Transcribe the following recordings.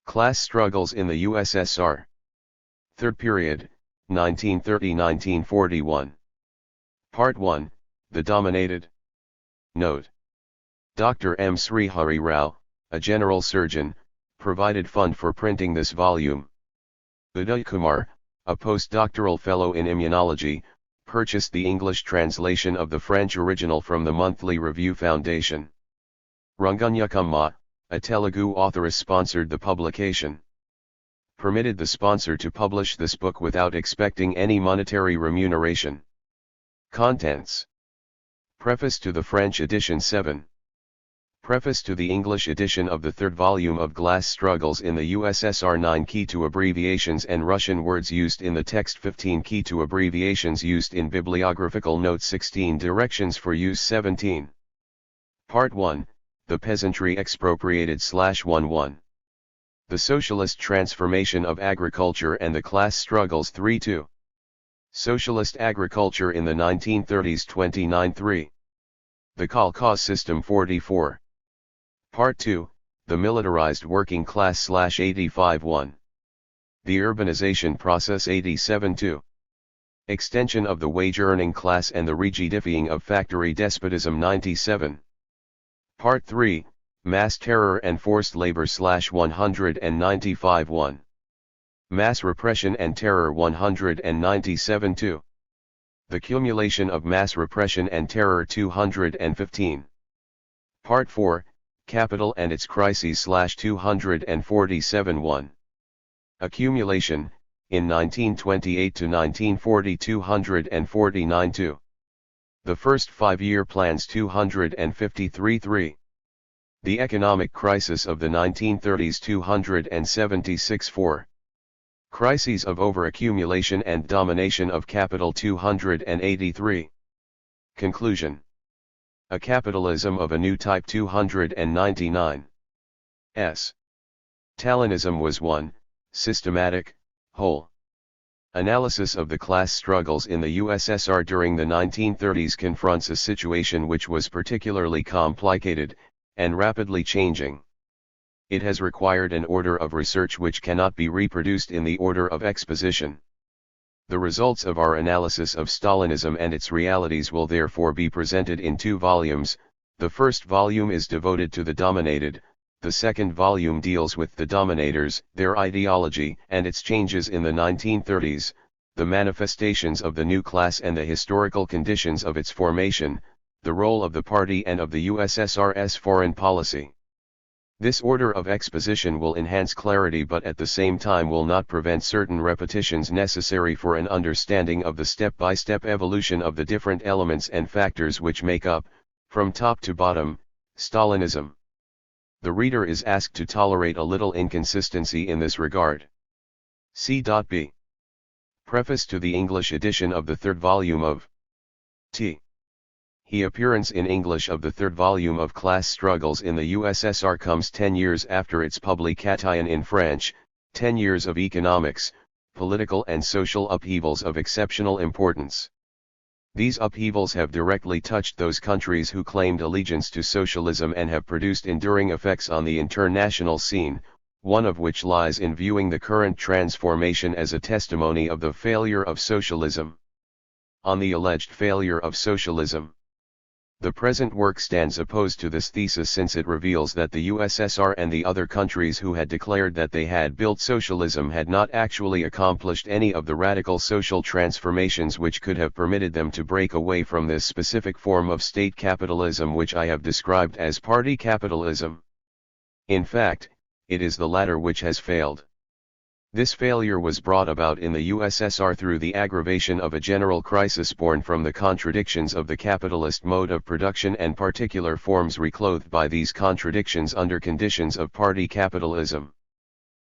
Class struggles in the USSR. Third period, 1930-1941. Part 1, The Dominated. Note: Dr. M. Srihari Rao, a general surgeon, provided fund for printing this volume. Uday Kumar, a postdoctoral fellow in immunology, purchased the English translation of the French original from the Monthly Review Foundation. Ranganyakamma, a Telugu authoress, sponsored the publication. Permitted the sponsor to publish this book without expecting any monetary remuneration. Contents: Preface to the French edition 7. Preface to the English edition of the third volume of Class Struggles in the USSR. 9 key to abbreviations and Russian words used in the text. 15 key to abbreviations used in bibliographical notes. 16 directions for use. 17. Part 1, The Peasantry Expropriated /11. The Socialist Transformation of Agriculture and the Class Struggles. 3-2. Socialist Agriculture in the 1930s. 29-3. The Kolkhoz System. 44. Part 2, The Militarized Working Class /85-1. The Urbanization Process. 87-2. Extension of the Wage-Earning Class and the Rigidifying of Factory Despotism. 97. Part 3, Mass Terror and Forced Labor /195-1. Mass Repression and Terror. 197-2. The Cumulation of Mass Repression and Terror. 215. Part 4, Capital and its Crises /247-1. Accumulation, in 1928 to 1940. 249-2. The First Five-Year Plans. 253-3. The Economic Crisis of the 1930s. 276-4. Crises of Overaccumulation and Domination of Capital. 283. Conclusion: A Capitalism of a New Type. 299. S. Stalinism was one, systematic, whole. Analysis of the class struggles in the USSR during the 1930s confronts a situation which was particularly complicated, and rapidly changing. It has required an order of research which cannot be reproduced in the order of exposition. The results of our analysis of Stalinism and its realities will therefore be presented in 2 volumes. The first volume is devoted to the dominated, the second volume deals with the dominators, their ideology and its changes in the 1930s, the manifestations of the new class and the historical conditions of its formation, the role of the party and of the USSR's foreign policy. This order of exposition will enhance clarity but at the same time will not prevent certain repetitions necessary for an understanding of the step-by-step evolution of the different elements and factors which make up, from top to bottom, Stalinism. The reader is asked to tolerate a little inconsistency in this regard. C.B. Preface to the English edition of the third volume of T. The appearance in English of the third volume of Class Struggles in the USSR comes 10 years after its publication in French, 10 years of economics, political and social upheavals of exceptional importance. These upheavals have directly touched those countries who claimed allegiance to socialism and have produced enduring effects on the international scene, one of which lies in viewing the current transformation as a testimony of the failure of socialism. On the alleged failure of socialism, the present work stands opposed to this thesis since it reveals that the USSR and the other countries who had declared that they had built socialism had not actually accomplished any of the radical social transformations which could have permitted them to break away from this specific form of state capitalism which I have described as party capitalism. In fact, it is the latter which has failed. This failure was brought about in the USSR through the aggravation of a general crisis born from the contradictions of the capitalist mode of production and particular forms reclothed by these contradictions under conditions of party capitalism.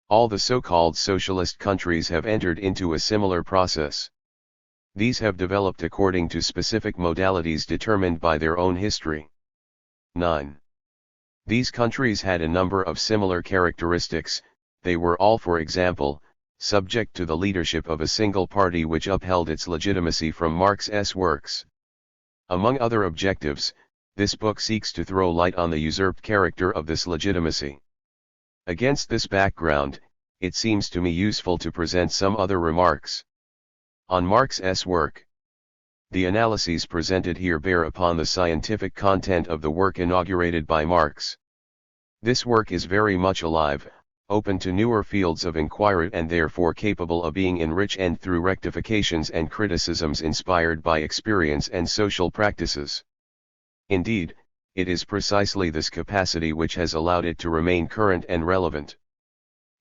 All the so-called socialist countries have entered into a similar process. These have developed according to specific modalities determined by their own history. 9. These countries had a number of similar characteristics. They were all, for example, subject to the leadership of a single party which upheld its legitimacy from Marx's works. Among other objectives, this book seeks to throw light on the usurped character of this legitimacy. Against this background, it seems to me useful to present some other remarks on Marx's work. The analyses presented here bear upon the scientific content of the work inaugurated by Marx. This work is very much alive, open to newer fields of inquiry and therefore capable of being enriched and through rectifications and criticisms inspired by experience and social practices. Indeed, it is precisely this capacity which has allowed it to remain current and relevant.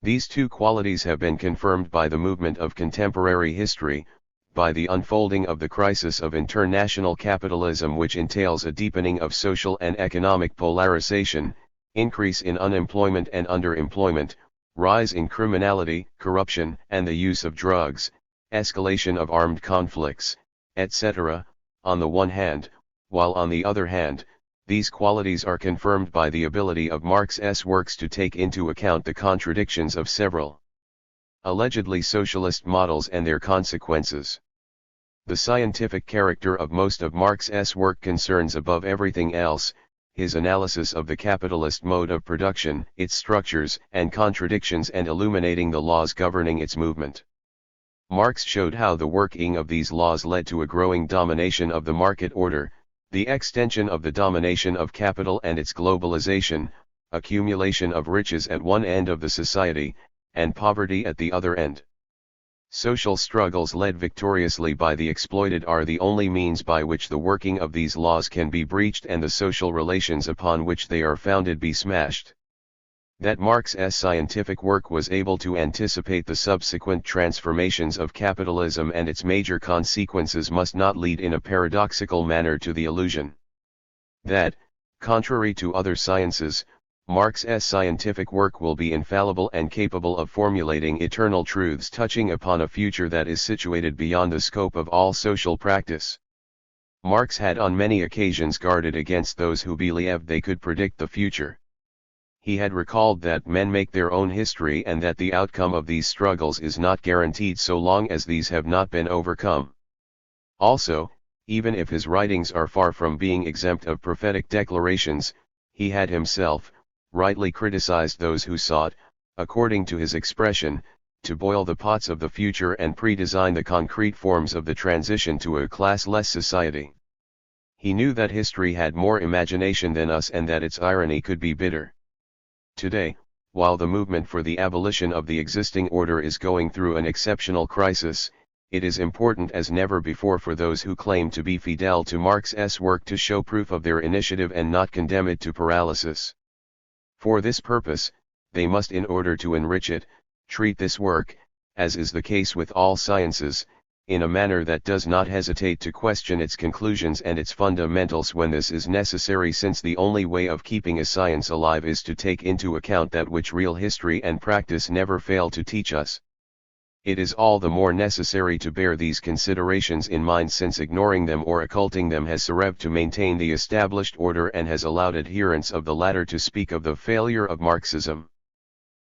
These two qualities have been confirmed by the movement of contemporary history, by the unfolding of the crisis of international capitalism which entails a deepening of social and economic polarization, increase in unemployment and underemployment, rise in criminality, corruption, and the use of drugs, escalation of armed conflicts, etc., on the one hand, while on the other hand, these qualities are confirmed by the ability of Marx's works to take into account the contradictions of several allegedly socialist models and their consequences. The scientific character of most of Marx's work concerns above everything else, his analysis of the capitalist mode of production, its structures and contradictions and illuminating the laws governing its movement. Marx showed how the working of these laws led to a growing domination of the market order, the extension of the domination of capital and its globalization, accumulation of riches at one end of the society, and poverty at the other end. Social struggles led victoriously by the exploited are the only means by which the working of these laws can be breached and the social relations upon which they are founded be smashed. That Marx's scientific work was able to anticipate the subsequent transformations of capitalism and its major consequences must not lead in a paradoxical manner to the illusion that, contrary to other sciences, Marx's scientific work will be infallible and capable of formulating eternal truths touching upon a future that is situated beyond the scope of all social practice. Marx had on many occasions guarded against those who believed they could predict the future. He had recalled that men make their own history and that the outcome of these struggles is not guaranteed so long as these have not been overcome. Also, even if his writings are far from being exempt of prophetic declarations, he had himself rightly criticized those who sought, according to his expression, to boil the pots of the future and pre-design the concrete forms of the transition to a classless society. He knew that history had more imagination than us and that its irony could be bitter. Today, while the movement for the abolition of the existing order is going through an exceptional crisis, it is important as never before for those who claim to be fidel to Marx's work to show proof of their initiative and not condemn it to paralysis. For this purpose, they must, in order to enrich it, treat this work, as is the case with all sciences, in a manner that does not hesitate to question its conclusions and its fundamentals when this is necessary, since the only way of keeping a science alive is to take into account that which real history and practice never fail to teach us. It is all the more necessary to bear these considerations in mind since ignoring them or occulting them has served to maintain the established order and has allowed adherents of the latter to speak of the failure of Marxism.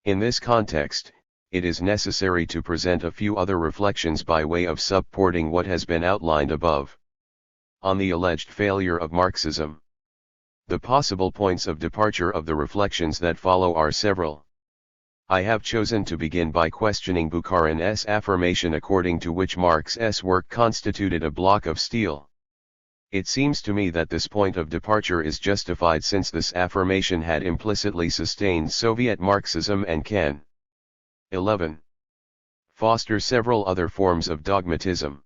In this context, it is necessary to present a few other reflections by way of supporting what has been outlined above. On the alleged failure of Marxism. The possible points of departure of the reflections that follow are several. I have chosen to begin by questioning Bukharin's affirmation according to which Marx's work constituted a block of steel. It seems to me that this point of departure is justified since this affirmation had implicitly sustained Soviet Marxism and can 11. Foster several other forms of dogmatism.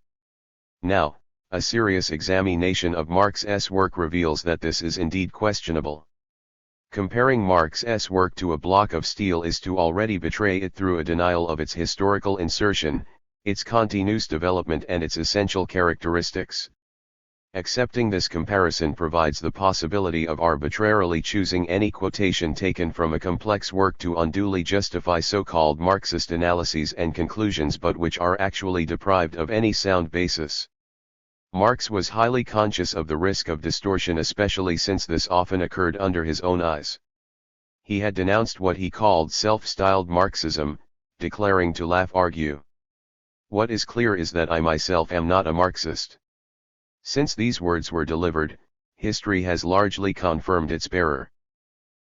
Now, a serious examination of Marx's work reveals that this is indeed questionable. Comparing Marx's work to a block of steel is to already betray it through a denial of its historical insertion, its continuous development and its essential characteristics. Accepting this comparison provides the possibility of arbitrarily choosing any quotation taken from a complex work to unduly justify so-called Marxist analyses and conclusions but which are actually deprived of any sound basis. Marx was highly conscious of the risk of distortion, especially since this often occurred under his own eyes. He had denounced what he called self-styled Marxism, declaring to laugh argue. What is clear is that I myself am not a Marxist. Since these words were delivered, history has largely confirmed its bearer.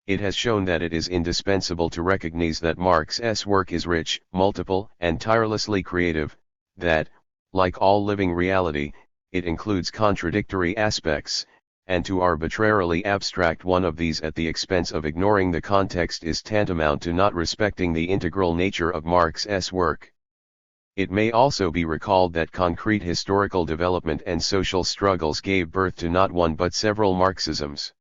It has shown that it is indispensable to recognize that Marx's work is rich, multiple, and tirelessly creative, that, like all living reality, it includes contradictory aspects, and to arbitrarily abstract one of these at the expense of ignoring the context is tantamount to not respecting the integral nature of Marx's work. It may also be recalled that concrete historical development and social struggles gave birth to not one but several Marxisms.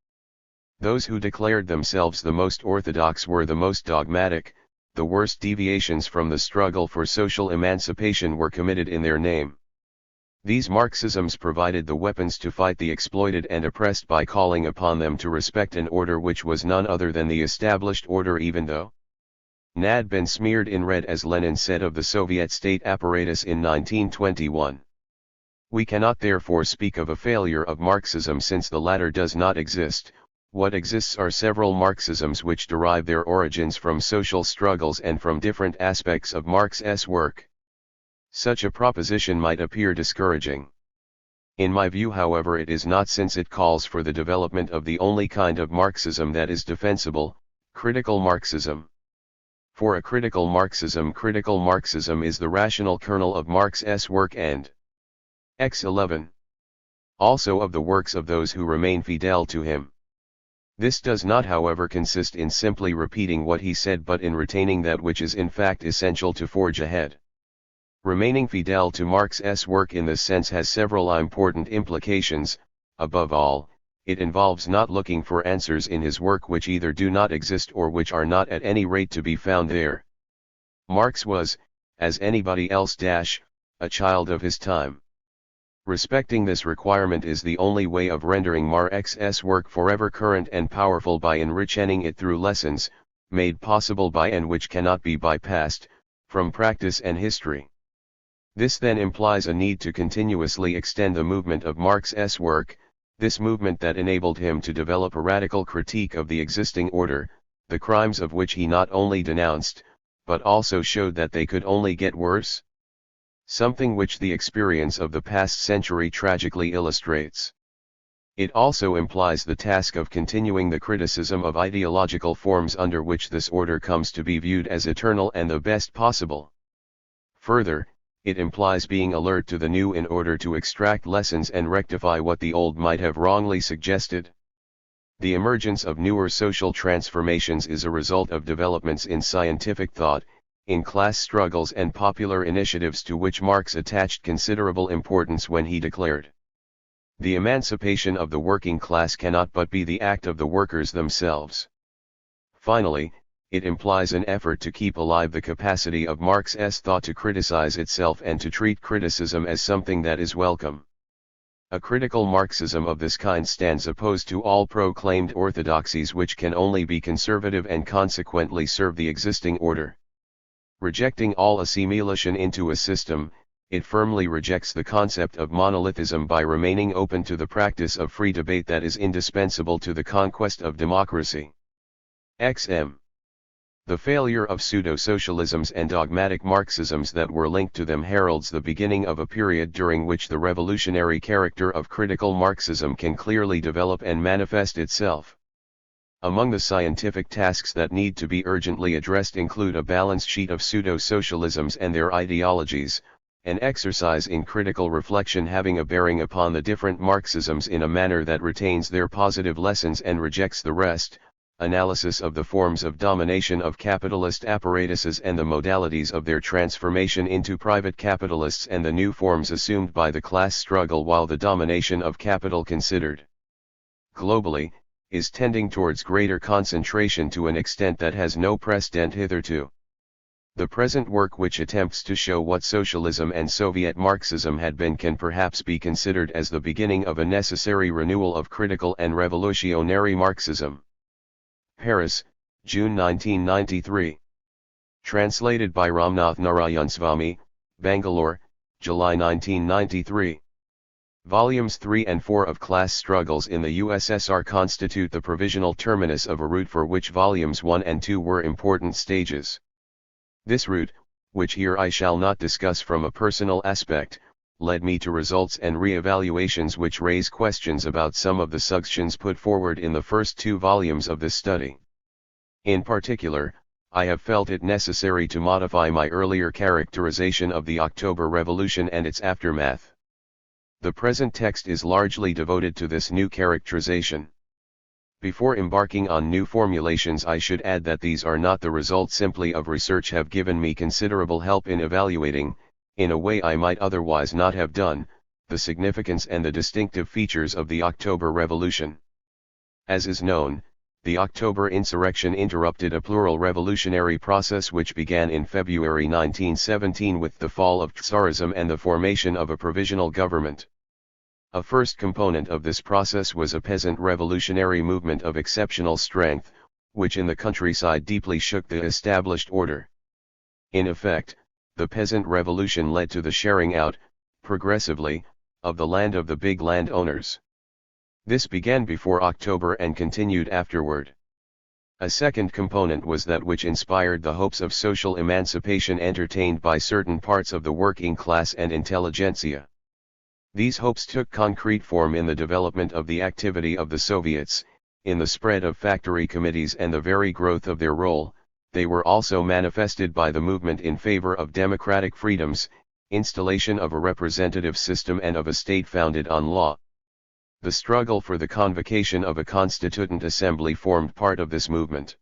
Those who declared themselves the most orthodox were the most dogmatic, the worst deviations from the struggle for social emancipation were committed in their name. These Marxisms provided the weapons to fight the exploited and oppressed by calling upon them to respect an order which was none other than the established order, even though had been smeared in red, as Lenin said of the Soviet state apparatus in 1921. We cannot therefore speak of a failure of Marxism since the latter does not exist. What exists are several Marxisms which derive their origins from social struggles and from different aspects of Marx's work. Such a proposition might appear discouraging. In my view, however, it is not, since it calls for the development of the only kind of Marxism that is defensible, critical Marxism. For a critical Marxism is the rational kernel of Marx's work and x11. Also of the works of those who remain fidel to him. This does not, however, consist in simply repeating what he said, but in retaining that which is in fact essential to forge ahead. Remaining fidel to Marx's work in this sense has several important implications. Above all, it involves not looking for answers in his work which either do not exist or which are not at any rate to be found there. Marx was, as anybody else, a child of his time. Respecting this requirement is the only way of rendering Marx's work forever current and powerful by enriching it through lessons, made possible by and which cannot be bypassed, from practice and history. This then implies a need to continuously extend the movement of Marx's work, this movement that enabled him to develop a radical critique of the existing order, the crimes of which he not only denounced, but also showed that they could only get worse. Something which the experience of the past century tragically illustrates. It also implies the task of continuing the criticism of ideological forms under which this order comes to be viewed as eternal and the best possible. Further, it implies being alert to the new in order to extract lessons and rectify what the old might have wrongly suggested. The emergence of newer social transformations is a result of developments in scientific thought, in class struggles and popular initiatives to which Marx attached considerable importance when he declared, "The emancipation of the working class cannot but be the act of the workers themselves." Finally, it implies an effort to keep alive the capacity of Marx's thought to criticize itself and to treat criticism as something that is welcome. A critical Marxism of this kind stands opposed to all proclaimed orthodoxies which can only be conservative and consequently serve the existing order. Rejecting all assimilation into a system, it firmly rejects the concept of monolithism by remaining open to the practice of free debate that is indispensable to the conquest of democracy. XM. The failure of pseudo-socialisms and dogmatic Marxisms that were linked to them heralds the beginning of a period during which the revolutionary character of critical Marxism can clearly develop and manifest itself. Among the scientific tasks that need to be urgently addressed include a balance sheet of pseudo-socialisms and their ideologies, an exercise in critical reflection having a bearing upon the different Marxisms in a manner that retains their positive lessons and rejects the rest, analysis of the forms of domination of capitalist apparatuses and the modalities of their transformation into private capitalists and the new forms assumed by the class struggle while the domination of capital considered globally, is tending towards greater concentration to an extent that has no precedent hitherto. The present work, which attempts to show what socialism and Soviet Marxism had been, can perhaps be considered as the beginning of a necessary renewal of critical and revolutionary Marxism. Paris, June 1993. Translated by Ramnath Narayanswamy, Bangalore, July 1993. Volumes 3 and 4 of Class Struggles in the USSR constitute the provisional terminus of a route for which Volumes 1 and 2 were important stages. This route, which here I shall not discuss from a personal aspect, led me to results and re-evaluations which raise questions about some of the suggestions put forward in the first 2 volumes of this study. In particular, I have felt it necessary to modify my earlier characterization of the October Revolution and its aftermath. The present text is largely devoted to this new characterization. Before embarking on new formulations, I should add that these are not the results simply of research, have given me considerable help in evaluating, in a way I might otherwise not have done, the significance and the distinctive features of the October Revolution. As is known, the October insurrection interrupted a plural revolutionary process which began in February 1917 with the fall of Tsarism and the formation of a provisional government. A first component of this process was a peasant revolutionary movement of exceptional strength, which in the countryside deeply shook the established order. In effect, the peasant revolution led to the sharing out, progressively, of the land of the big landowners. This began before October and continued afterward. A second component was that which inspired the hopes of social emancipation entertained by certain parts of the working class and intelligentsia. These hopes took concrete form in the development of the activity of the Soviets, in the spread of factory committees and the very growth of their role. They were also manifested by the movement in favor of democratic freedoms, installation of a representative system and of a state founded on law. The struggle for the convocation of a constituent assembly formed part of this movement.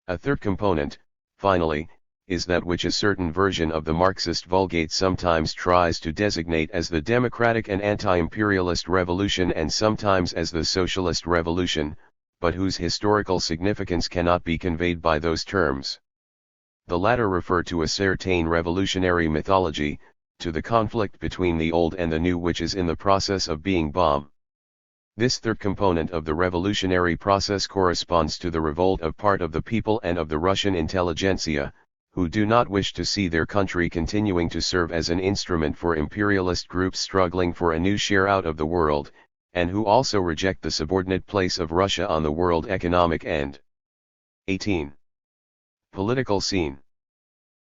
A third component, finally, is that which a certain version of the Marxist Vulgate sometimes tries to designate as the democratic and anti-imperialist revolution and sometimes as the socialist revolution, but whose historical significance cannot be conveyed by those terms. The latter refer to a certain revolutionary mythology, to the conflict between the old and the new which is in the process of being bombed. This third component of the revolutionary process corresponds to the revolt of part of the people and of the Russian intelligentsia, who do not wish to see their country continuing to serve as an instrument for imperialist groups struggling for a new share out of the world, and who also reject the subordinate place of Russia on the world economic end. 18. Political scene.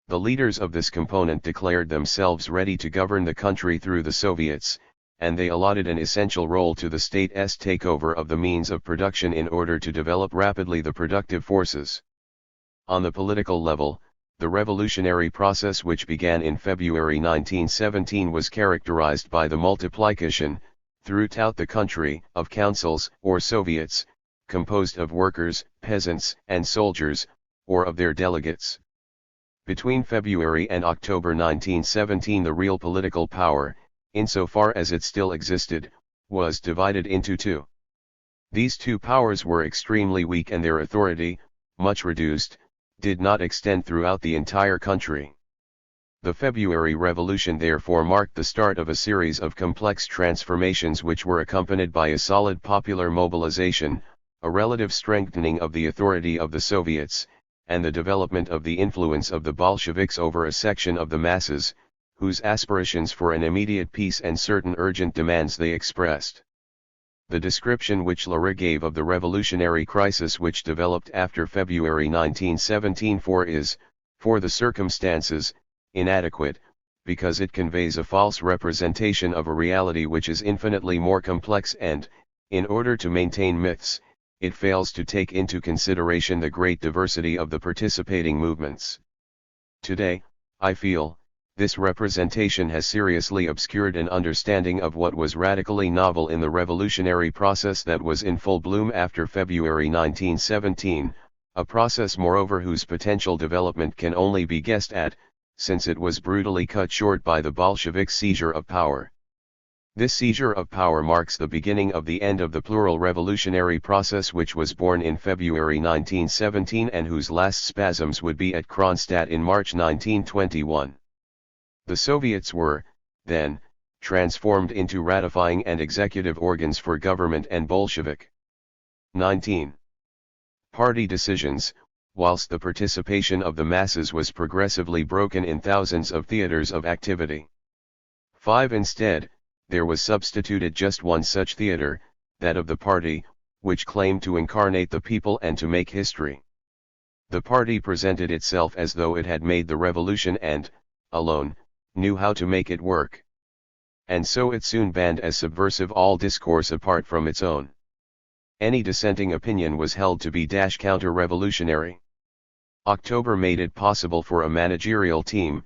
The leaders of this component declared themselves ready to govern the country through the Soviets, and they allotted an essential role to the state's takeover of the means of production in order to develop rapidly the productive forces. On the political level, the revolutionary process which began in February 1917 was characterized by the multiplication, throughout the country, of councils, or Soviets, composed of workers, peasants, and soldiers, or of their delegates. Between February and October 1917 the real political power, insofar as it still existed, was divided into two. These two powers were extremely weak and their authority, much reduced, did not extend throughout the entire country. The February Revolution therefore marked the start of a series of complex transformations which were accompanied by a solid popular mobilization, a relative strengthening of the authority of the Soviets, and the development of the influence of the Bolsheviks over a section of the masses, whose aspirations for an immediate peace and certain urgent demands they expressed. The description which Leray gave of the revolutionary crisis which developed after February 1917 is, for the circumstances, inadequate, because it conveys a false representation of a reality which is infinitely more complex and, in order to maintain myths, it fails to take into consideration the great diversity of the participating movements. Today, I feel, this representation has seriously obscured an understanding of what was radically novel in the revolutionary process that was in full bloom after February 1917, a process moreover whose potential development can only be guessed at, since it was brutally cut short by the Bolshevik seizure of power. This seizure of power marks the beginning of the end of the plural revolutionary process which was born in February 1917 and whose last spasms would be at Kronstadt in March 1921. The Soviets were, then, transformed into ratifying and executive organs for government and Bolshevik. 19. Party decisions. Whilst the participation of the masses was progressively broken in thousands of theaters of activity. 5. Instead, there was substituted just one such theater, that of the party, which claimed to incarnate the people and to make history. The party presented itself as though it had made the revolution and, alone, knew how to make it work. And so it soon banned as subversive all discourse apart from its own. Any dissenting opinion was held to be counter-revolutionary. October made it possible for a managerial team,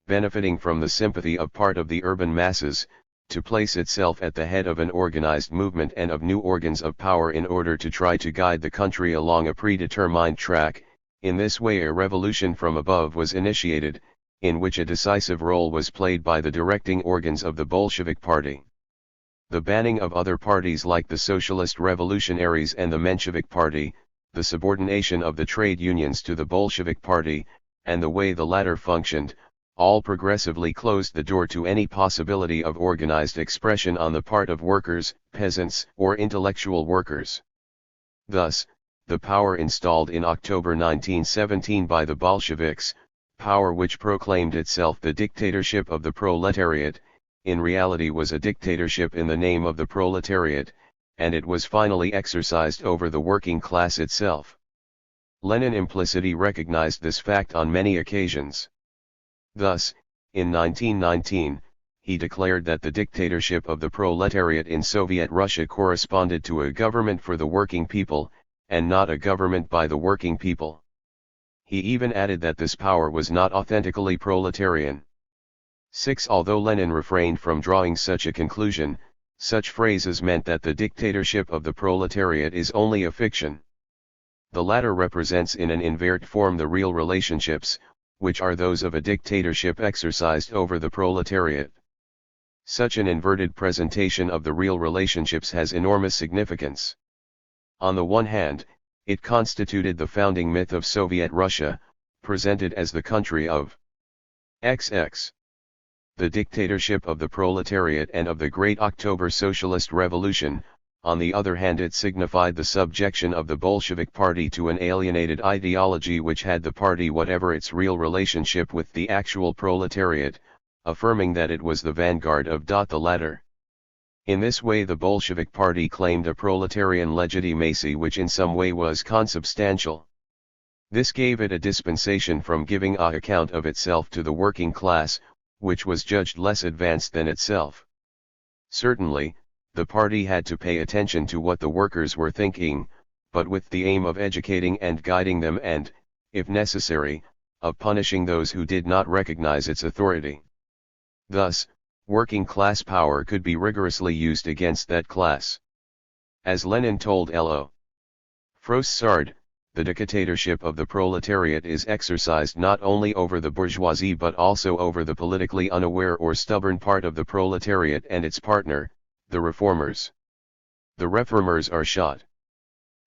benefiting from the sympathy of part of the urban masses, to place itself at the head of an organized movement and of new organs of power in order to try to guide the country along a predetermined track. In this way a revolution from above was initiated, in which a decisive role was played by the directing organs of the Bolshevik Party. The banning of other parties like the Socialist Revolutionaries and the Menshevik Party, the subordination of the trade unions to the Bolshevik Party, and the way the latter functioned, all progressively closed the door to any possibility of organized expression on the part of workers, peasants, or intellectual workers. Thus, the power installed in October 1917 by the Bolsheviks, power which proclaimed itself the dictatorship of the proletariat, in reality was a dictatorship in the name of the proletariat, and it was finally exercised over the working class itself. Lenin implicitly recognized this fact on many occasions. Thus, in 1919, he declared that the dictatorship of the proletariat in Soviet Russia corresponded to a government for the working people, and not a government by the working people. He even added that this power was not authentically proletarian. 6. Although Lenin refrained from drawing such a conclusion, such phrases meant that the dictatorship of the proletariat is only a fiction. The latter represents in an invert form the real relationships, which are those of a dictatorship exercised over the proletariat. Such an inverted presentation of the real relationships has enormous significance. On the one hand, it constituted the founding myth of Soviet Russia, presented as the country of XX. The dictatorship of the proletariat and of the Great October Socialist Revolution. On the other hand, it signified the subjection of the Bolshevik Party to an alienated ideology which had the party whatever its real relationship with the actual proletariat, affirming that it was the vanguard of the latter. In this way the Bolshevik Party claimed a proletarian legitimacy which in some way was consubstantial. This gave it a dispensation from giving an account of itself to the working class, which was judged less advanced than itself. Certainly, the party had to pay attention to what the workers were thinking, but with the aim of educating and guiding them and, if necessary, of punishing those who did not recognize its authority. Thus, working class power could be rigorously used against that class. As Lenin told L.O. Froissart, the dictatorship of the proletariat is exercised not only over the bourgeoisie but also over the politically unaware or stubborn part of the proletariat and its partner, the reformers. The reformers are shot.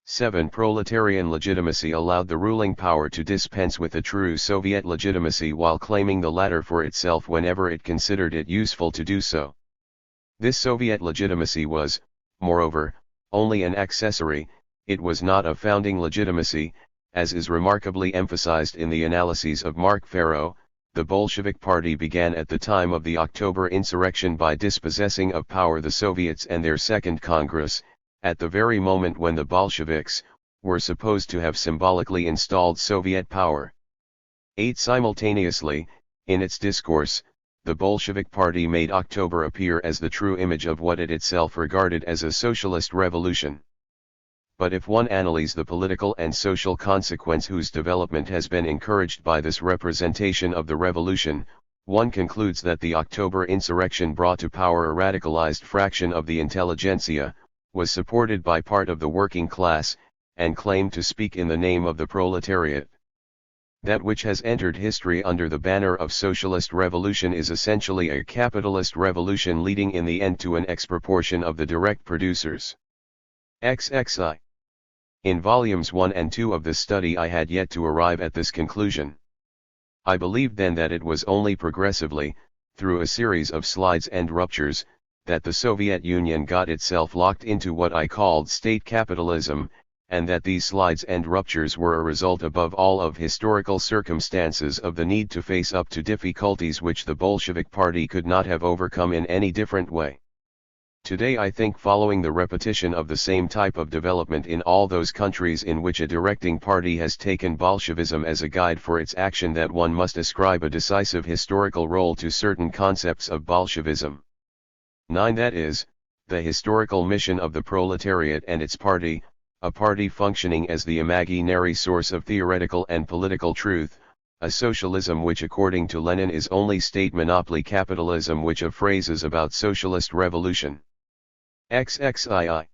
7. Proletarian legitimacy allowed the ruling power to dispense with a true Soviet legitimacy while claiming the latter for itself whenever it considered it useful to do so. This Soviet legitimacy was, moreover, only an accessory. It was not a founding legitimacy, as is remarkably emphasized in the analyses of Mark Farrow. The Bolshevik Party began at the time of the October insurrection by dispossessing of power the Soviets and their Second Congress, at the very moment when the Bolsheviks were supposed to have symbolically installed Soviet power. 8. Simultaneously, in its discourse, the Bolshevik Party made October appear as the true image of what it itself regarded as a socialist revolution. But if one analyzes the political and social consequence whose development has been encouraged by this representation of the revolution, one concludes that the October insurrection brought to power a radicalized fraction of the intelligentsia, was supported by part of the working class, and claimed to speak in the name of the proletariat. That which has entered history under the banner of socialist revolution is essentially a capitalist revolution leading in the end to an expropriation of the direct producers. XXI. In volumes 1 and 2 of this study I had yet to arrive at this conclusion. I believed then that it was only progressively, through a series of slides and ruptures, that the Soviet Union got itself locked into what I called state capitalism, and that these slides and ruptures were a result above all of historical circumstances of the need to face up to difficulties which the Bolshevik Party could not have overcome in any different way. Today I think following the repetition of the same type of development in all those countries in which a directing party has taken Bolshevism as a guide for its action that one must ascribe a decisive historical role to certain concepts of Bolshevism. 9. That is, the historical mission of the proletariat and its party, a party functioning as the imaginary source of theoretical and political truth, a socialism which according to Lenin is only state monopoly capitalism, which of phrases about socialist revolution. XXII.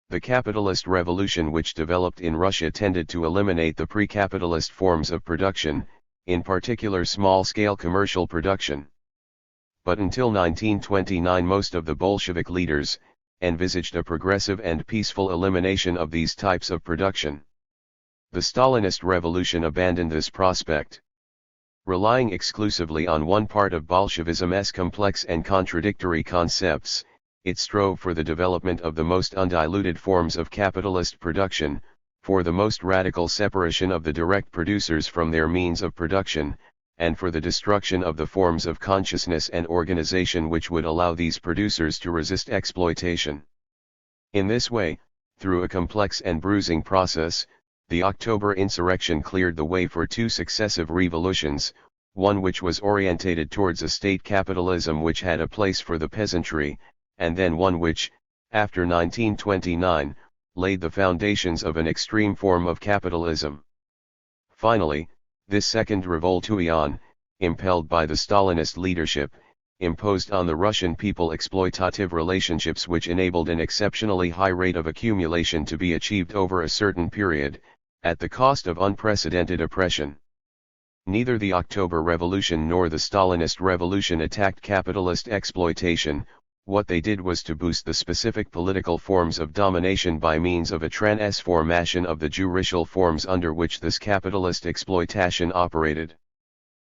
The capitalist revolution which developed in Russia tended to eliminate the pre-capitalist forms of production, in particular small-scale commercial production. But until 1929 most of the Bolshevik leaders envisaged a progressive and peaceful elimination of these types of production. The Stalinist revolution abandoned this prospect. Relying exclusively on one part of Bolshevism's complex and contradictory concepts, it strove for the development of the most undiluted forms of capitalist production, for the most radical separation of the direct producers from their means of production, and for the destruction of the forms of consciousness and organization which would allow these producers to resist exploitation. In this way, through a complex and bruising process, the October insurrection cleared the way for two successive revolutions, one which was orientated towards a state capitalism which had a place for the peasantry, and then one which, after 1929, laid the foundations of an extreme form of capitalism. Finally, this second revolution, impelled by the Stalinist leadership, imposed on the Russian people exploitative relationships which enabled an exceptionally high rate of accumulation to be achieved over a certain period, at the cost of unprecedented oppression. Neither the October Revolution nor the Stalinist Revolution attacked capitalist exploitation. What they did was to boost the specific political forms of domination by means of a transformation of the juridical forms under which this capitalist exploitation operated.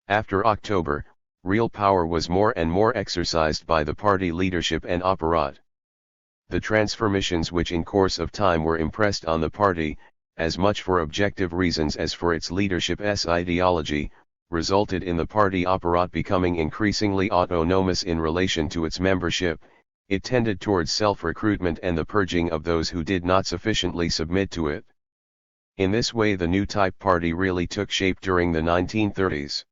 After October, real power was more and more exercised by the party leadership and apparat. The transformations which in course of time were impressed on the party, as much for objective reasons as for its leadership's ideology, resulted in the party apparat becoming increasingly autonomous in relation to its membership. It tended towards self-recruitment and the purging of those who did not sufficiently submit to it. In this way the new type party really took shape during the 1930s.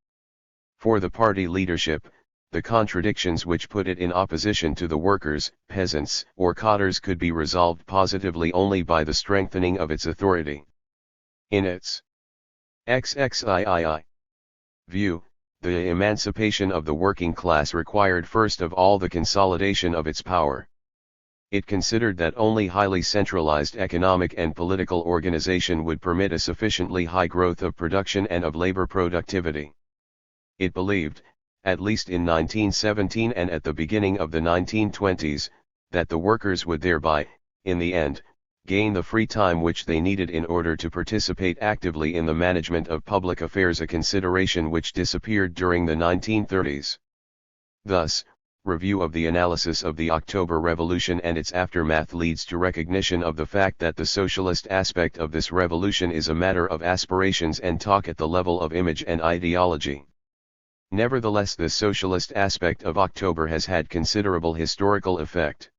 For the party leadership, the contradictions which put it in opposition to the workers, peasants, or cadres could be resolved positively only by the strengthening of its authority. In its XXII view, the emancipation of the working class required first of all the consolidation of its power. It considered that only highly centralized economic and political organization would permit a sufficiently high growth of production and of labor productivity. It believed, at least in 1917 and at the beginning of the 1920s, that the workers would thereby, in the end, gain the free time which they needed in order to participate actively in the management of public affairs, a consideration which disappeared during the 1930s. Thus, review of the analysis of the October Revolution and its aftermath leads to recognition of the fact that the socialist aspect of this revolution is a matter of aspirations and talk at the level of image and ideology. Nevertheless, the socialist aspect of October has had considerable historical effect.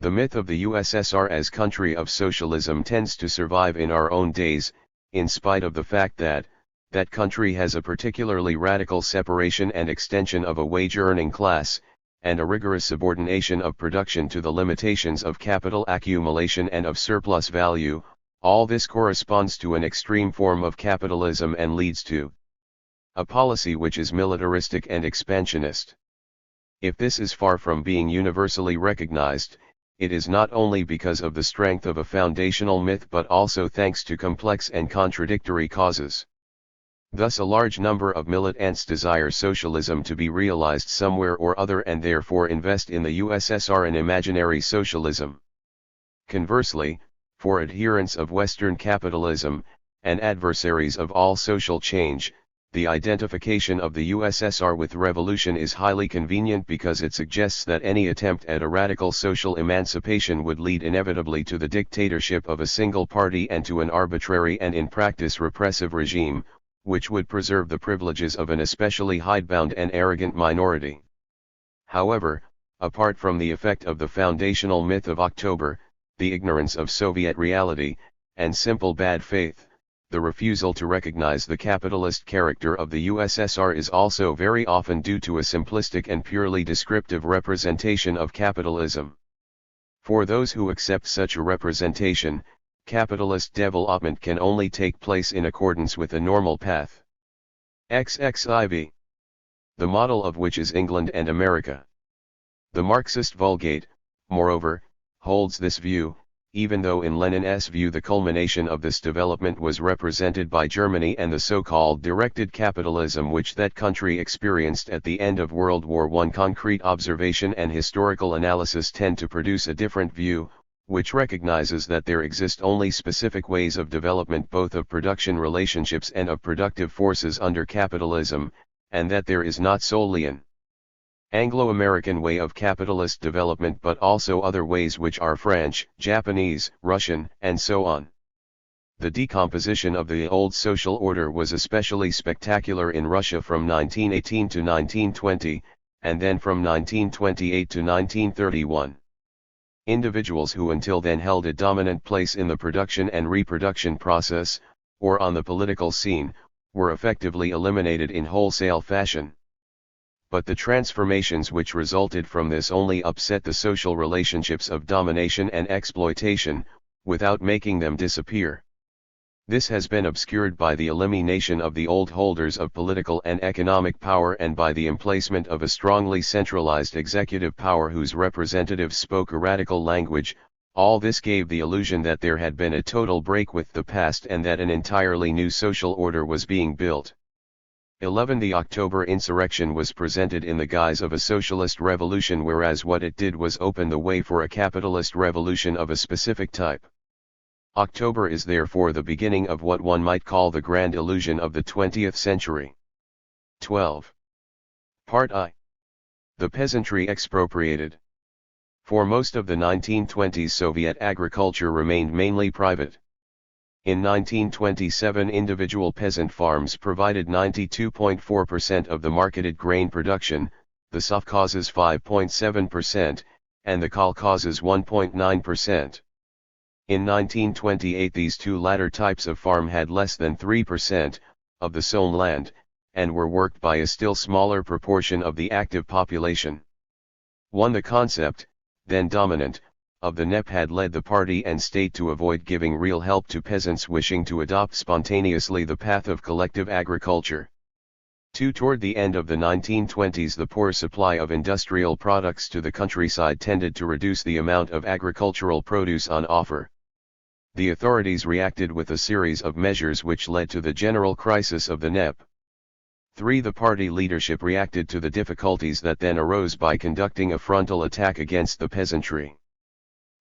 The myth of the USSR as country of socialism tends to survive in our own days, in spite of the fact that that country has a particularly radical separation and extension of a wage-earning class, and a rigorous subordination of production to the limitations of capital accumulation and of surplus value. All this corresponds to an extreme form of capitalism and leads to a policy which is militaristic and expansionist. If this is far from being universally recognized, it is not only because of the strength of a foundational myth but also thanks to complex and contradictory causes. Thus a large number of militants desire socialism to be realized somewhere or other and therefore invest in the USSR an imaginary socialism. Conversely, for adherents of Western capitalism, and adversaries of all social change, the identification of the USSR with revolution is highly convenient because it suggests that any attempt at a radical social emancipation would lead inevitably to the dictatorship of a single party and to an arbitrary and in practice repressive regime, which would preserve the privileges of an especially hidebound and arrogant minority. However, apart from the effect of the foundational myth of October, the ignorance of Soviet reality, and simple bad faith, the refusal to recognize the capitalist character of the USSR is also very often due to a simplistic and purely descriptive representation of capitalism. For those who accept such a representation, capitalist development can only take place in accordance with a normal path. XXIV. The model of which is England and America. The Marxist Vulgate, moreover, holds this view, even though in Lenin's view the culmination of this development was represented by Germany and the so-called directed capitalism which that country experienced at the end of World War I. Concrete observation and historical analysis tend to produce a different view, which recognizes that there exist only specific ways of development both of production relationships and of productive forces under capitalism, and that there is not solely an Anglo-American way of capitalist development but also other ways which are French, Japanese, Russian, and so on. The decomposition of the old social order was especially spectacular in Russia from 1918 to 1920, and then from 1928 to 1931. Individuals who until then held a dominant place in the production and reproduction process, or on the political scene, were effectively eliminated in wholesale fashion. But the transformations which resulted from this only upset the social relationships of domination and exploitation, without making them disappear. This has been obscured by the elimination of the old holders of political and economic power and by the emplacement of a strongly centralized executive power whose representatives spoke a radical language. All this gave the illusion that there had been a total break with the past and that an entirely new social order was being built. 11. The October insurrection was presented in the guise of a socialist revolution, whereas what it did was open the way for a capitalist revolution of a specific type. October is therefore the beginning of what one might call the grand illusion of the 20th century. 12. Part I. The peasantry expropriated. For most of the 1920s Soviet agriculture remained mainly private. In 1927 individual peasant farms provided 92.4% of the marketed grain production, the sovkhozes 5.7%, and the kolkhozes 1.9%. In 1928 these two latter types of farm had less than 3% of the sown land, and were worked by a still smaller proportion of the active population. 1. The concept, then dominant, of the NEP had led the party and state to avoid giving real help to peasants wishing to adopt spontaneously the path of collective agriculture. 2. Toward the end of the 1920s the poor supply of industrial products to the countryside tended to reduce the amount of agricultural produce on offer. The authorities reacted with a series of measures which led to the general crisis of the NEP. 3. The party leadership reacted to the difficulties that then arose by conducting a frontal attack against the peasantry.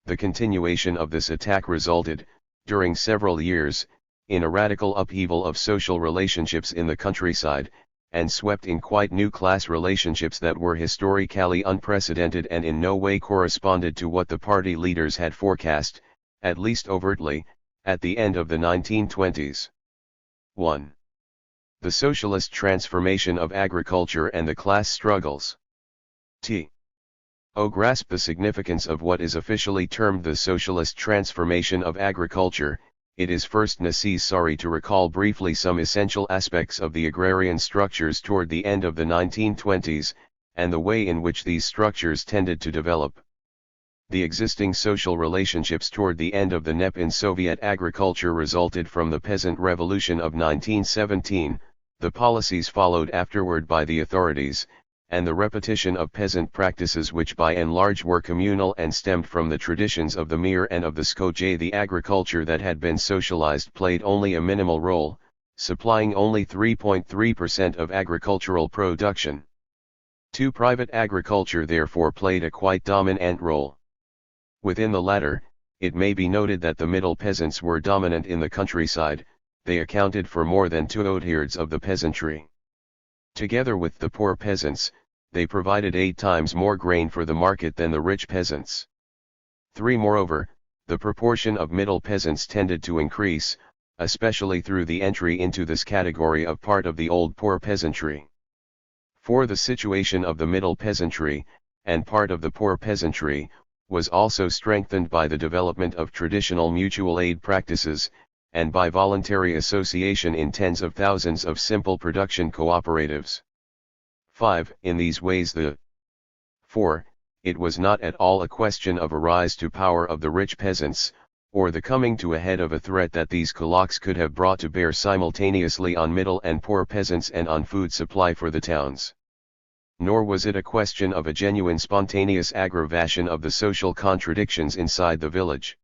The continuation of this attack resulted, during several years, in a radical upheaval of social relationships in the countryside, and swept in quite new class relationships that were historically unprecedented and in no way corresponded to what the party leaders had forecast, at least overtly, at the end of the 1920s. 1. The socialist transformation of agriculture and the class struggles. To grasp the significance of what is officially termed the socialist transformation of agriculture, it is first necessary to recall briefly some essential aspects of the agrarian structures toward the end of the 1920s, and the way in which these structures tended to develop. The existing social relationships toward the end of the NEP in Soviet agriculture resulted from the peasant revolution of 1917, the policies followed afterward by the authorities, and the repetition of peasant practices which by and large were communal and stemmed from the traditions of the Mir and of the Skoj. The agriculture that had been socialized played only a minimal role, supplying only 3.3% of agricultural production. 2. Private agriculture therefore played a quite dominant role. Within the latter, it may be noted that the middle peasants were dominant in the countryside, they accounted for more than 2/3 of the peasantry. Together with the poor peasants, they provided 8 times more grain for the market than the rich peasants. 3. Moreover, the proportion of middle peasants tended to increase, especially through the entry into this category of part of the old poor peasantry. 4. The situation of the middle peasantry, and part of the poor peasantry, was also strengthened by the development of traditional mutual aid practices, and by voluntary association in tens of thousands of simple production cooperatives. 5. In these ways 4. It was not at all a question of a rise to power of the rich peasants, or the coming to a head of a threat that these kulaks could have brought to bear simultaneously on middle and poor peasants and on food supply for the towns. Nor was it a question of a genuine spontaneous aggravation of the social contradictions inside the village.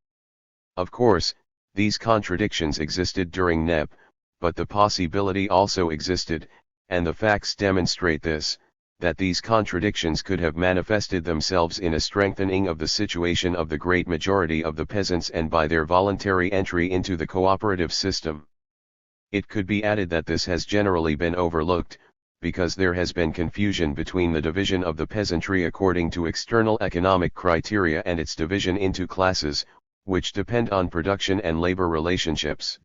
Of course, these contradictions existed during NEP, but the possibility also existed, and the facts demonstrate this, that these contradictions could have manifested themselves in a strengthening of the situation of the great majority of the peasants and by their voluntary entry into the cooperative system. It could be added that this has generally been overlooked, because there has been confusion between the division of the peasantry according to external economic criteria and its division into classes, which depend on production and labor relationships.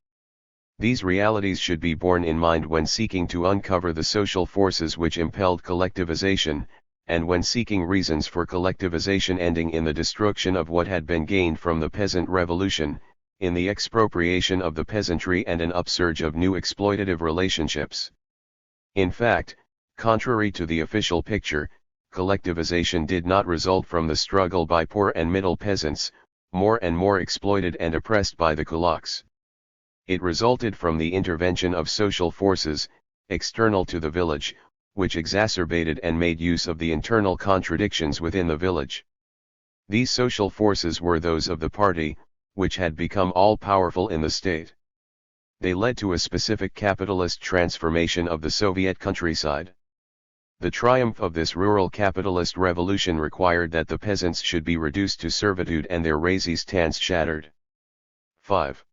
These realities should be borne in mind when seeking to uncover the social forces which impelled collectivization, and when seeking reasons for collectivization ending in the destruction of what had been gained from the peasant revolution, in the expropriation of the peasantry and an upsurge of new exploitative relationships. In fact, contrary to the official picture, collectivization did not result from the struggle by poor and middle peasants, more and more exploited and oppressed by the kulaks. It resulted from the intervention of social forces, external to the village, which exacerbated and made use of the internal contradictions within the village. These social forces were those of the party, which had become all-powerful in the state. They led to a specific capitalist transformation of the Soviet countryside. The triumph of this rural capitalist revolution required that the peasants should be reduced to servitude and their resistance shattered. 5.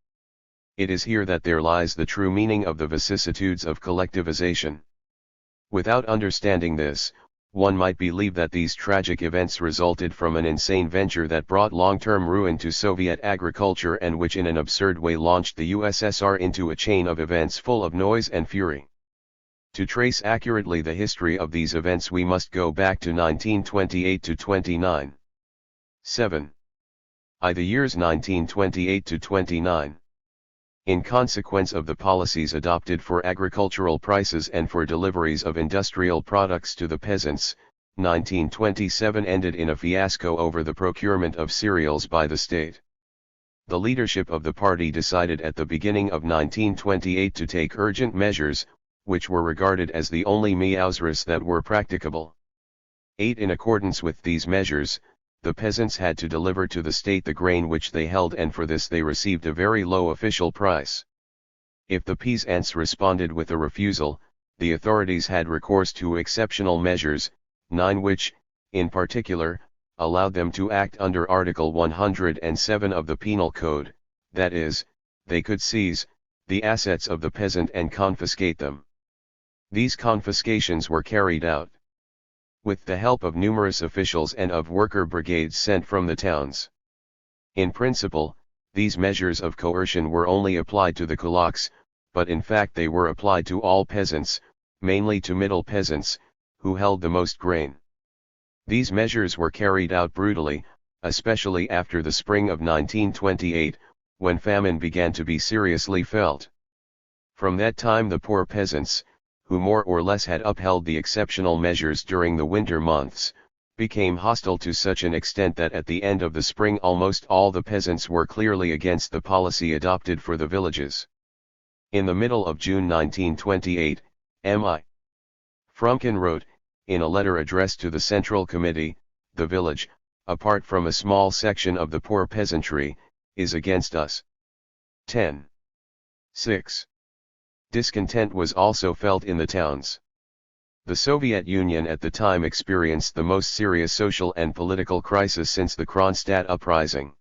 It is here that there lies the true meaning of the vicissitudes of collectivization. Without understanding this, one might believe that these tragic events resulted from an insane venture that brought long-term ruin to Soviet agriculture and which in an absurd way launched the USSR into a chain of events full of noise and fury. To trace accurately the history of these events we must go back to 1928 to 29. 7. The years 1928 to 29. In consequence of the policies adopted for agricultural prices and for deliveries of industrial products to the peasants, 1927 ended in a fiasco over the procurement of cereals by the state. The leadership of the party decided at the beginning of 1928 to take urgent measures, which were regarded as the only measures that were practicable. 8. In accordance with these measures, the peasants had to deliver to the state the grain which they held, and for this they received a very low official price. If the peasants responded with a refusal, the authorities had recourse to exceptional measures, 9, which, in particular, allowed them to act under Article 107 of the Penal Code, that is, they could seize the assets of the peasant and confiscate them. These confiscations were carried out with the help of numerous officials and of worker brigades sent from the towns. In principle, these measures of coercion were only applied to the kulaks, but in fact they were applied to all peasants, mainly to middle peasants, who held the most grain. These measures were carried out brutally, especially after the spring of 1928, when famine began to be seriously felt. From that time the poor peasants, who more or less had upheld the exceptional measures during the winter months, became hostile to such an extent that at the end of the spring almost all the peasants were clearly against the policy adopted for the villages. In the middle of June 1928, M.I. Frumkin wrote, in a letter addressed to the Central Committee, "The village, apart from a small section of the poor peasantry, is against us." 10. 6. Discontent was also felt in the towns. The Soviet Union at the time experienced the most serious social and political crisis since the Kronstadt uprising.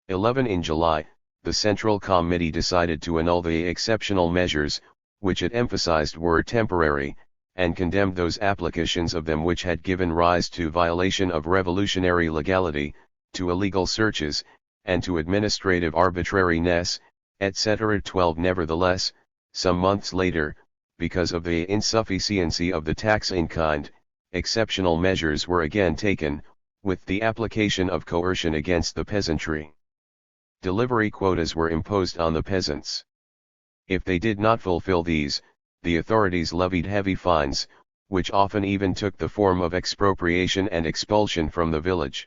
11. In July, the Central Committee decided to annul the exceptional measures, which it emphasized were temporary, and condemned those applications of them which had given rise to violation of revolutionary legality, to illegal searches, and to administrative arbitrariness, etc. 12. Nevertheless, some months later, because of the insufficiency of the tax in kind, exceptional measures were again taken, with the application of coercion against the peasantry. Delivery quotas were imposed on the peasants. If they did not fulfill these, the authorities levied heavy fines, which often even took the form of expropriation and expulsion from the village.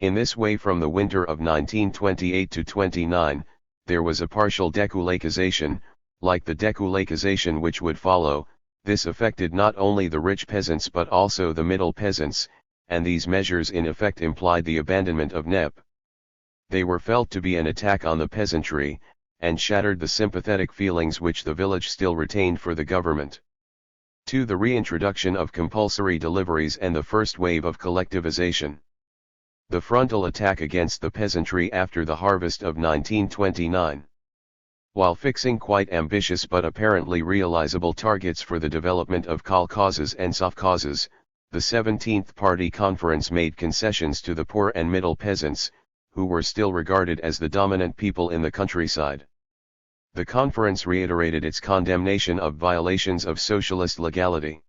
In this way, from the winter of 1928 to 29, there was a partial dekulakization. Like the dekulakization which would follow, this affected not only the rich peasants but also the middle peasants, and these measures in effect implied the abandonment of NEP. They were felt to be an attack on the peasantry, and shattered the sympathetic feelings which the village still retained for the government. 2. The reintroduction of compulsory deliveries and the first wave of collectivization. The frontal attack against the peasantry after the harvest of 1929. While fixing quite ambitious but apparently realizable targets for the development of kolkhozes and sovkhozes, the 17th Party Conference made concessions to the poor and middle peasants, who were still regarded as the dominant people in the countryside. The conference reiterated its condemnation of violations of socialist legality.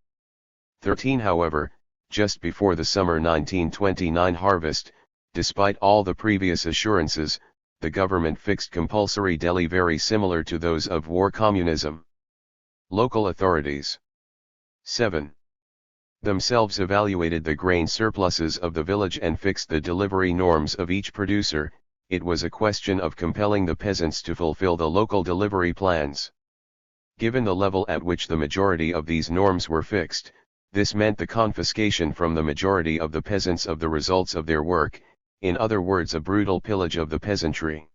13. However, just before the summer 1929 harvest, despite all the previous assurances, the government fixed compulsory deli very similar to those of war communism. Local authorities 7. Themselves evaluated the grain surpluses of the village and fixed the delivery norms of each producer. It was a question of compelling the peasants to fulfill the local delivery plans. Given the level at which the majority of these norms were fixed, this meant the confiscation from the majority of the peasants of the results of their work, in other words, a brutal pillage of the peasantry.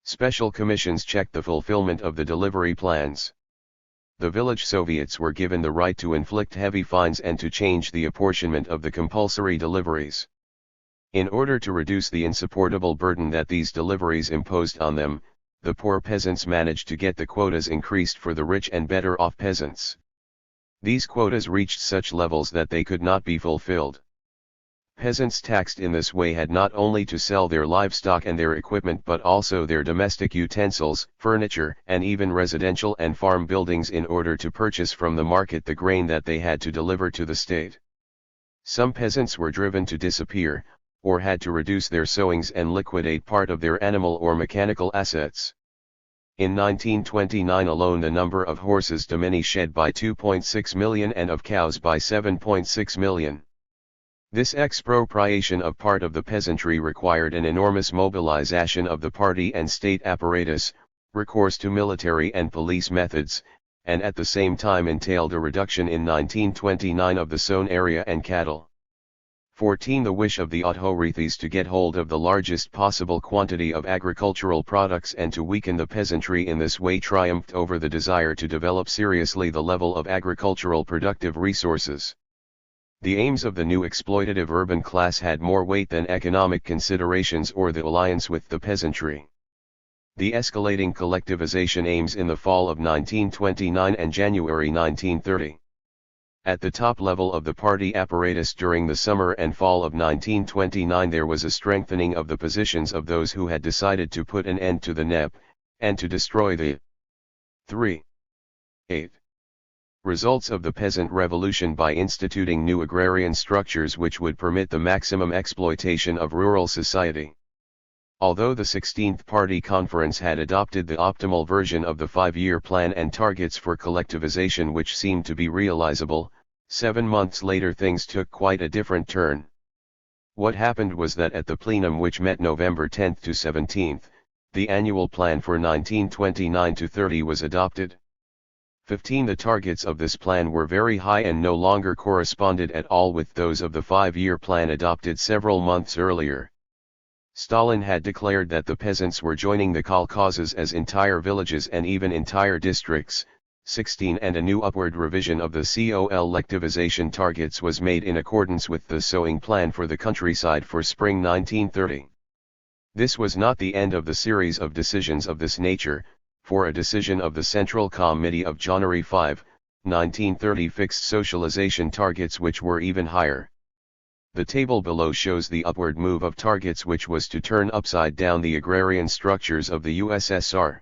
Special commissions checked the fulfillment of the delivery plans. The village Soviets were given the right to inflict heavy fines and to change the apportionment of the compulsory deliveries. In order to reduce the insupportable burden that these deliveries imposed on them, the poor peasants managed to get the quotas increased for the rich and better off peasants. These quotas reached such levels that they could not be fulfilled. Peasants taxed in this way had not only to sell their livestock and their equipment but also their domestic utensils, furniture, and even residential and farm buildings in order to purchase from the market the grain that they had to deliver to the state. Some peasants were driven to disappear, or had to reduce their sowings and liquidate part of their animal or mechanical assets. In 1929 alone the number of horses diminished by 2.6 million and of cows by 7.6 million. This expropriation of part of the peasantry required an enormous mobilization of the party and state apparatus, recourse to military and police methods, and at the same time entailed a reduction in 1929 of the sown area and cattle. 14. The wish of the authorities to get hold of the largest possible quantity of agricultural products and to weaken the peasantry in this way triumphed over the desire to develop seriously the level of agricultural productive resources. The aims of the new exploitative urban class had more weight than economic considerations or the alliance with the peasantry. The escalating collectivization aims in the fall of 1929 and January 1930. At the top level of the party apparatus during the summer and fall of 1929 there was a strengthening of the positions of those who had decided to put an end to the NEP, and to destroy the 3. 8. Results of the peasant revolution by instituting new agrarian structures which would permit the maximum exploitation of rural society. Although the 16th Party Conference had adopted the optimal version of the 5-year plan and targets for collectivization which seemed to be realizable, 7 months later things took quite a different turn. What happened was that at the plenum which met November 10 to 17, the annual plan for 1929 to 30 was adopted. 15. The targets of this plan were very high and no longer corresponded at all with those of the 5-year plan adopted several months earlier. Stalin had declared that the peasants were joining the kolkhozes as entire villages and even entire districts. 16. And a new upward revision of the collectivization targets was made in accordance with the sowing plan for the countryside for spring 1930. This was not the end of the series of decisions of this nature, for a decision of the Central Committee of January 5, 1930 fixed socialization targets which were even higher. The table below shows the upward move of targets which was to turn upside down the agrarian structures of the USSR.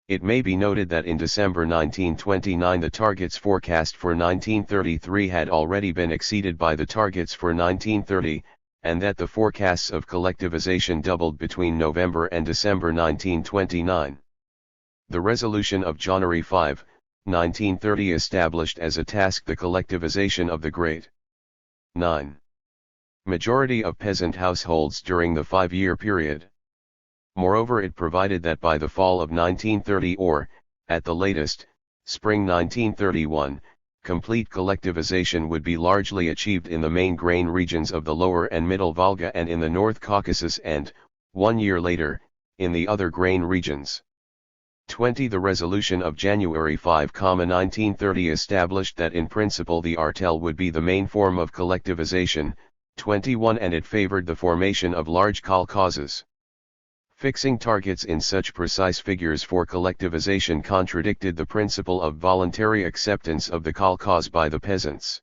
It may be noted that in December 1929 the targets forecast for 1933 had already been exceeded by the targets for 1930, and that the forecasts of collectivization doubled between November and December 1929. The resolution of January 5, 1930 established as a task the collectivization of the great 9. majority of peasant households during the 5-year period. Moreover, it provided that by the fall of 1930 or, at the latest, spring 1931, complete collectivization would be largely achieved in the main grain regions of the lower and middle Volga and in the North Caucasus and, 1 year later, in the other grain regions. 20. The resolution of January 5, 1930 established that in principle the artel would be the main form of collectivization. 21. And it favored the formation of large kolkhozes. Fixing targets in such precise figures for collectivization contradicted the principle of voluntary acceptance of the kolkhoz by the peasants.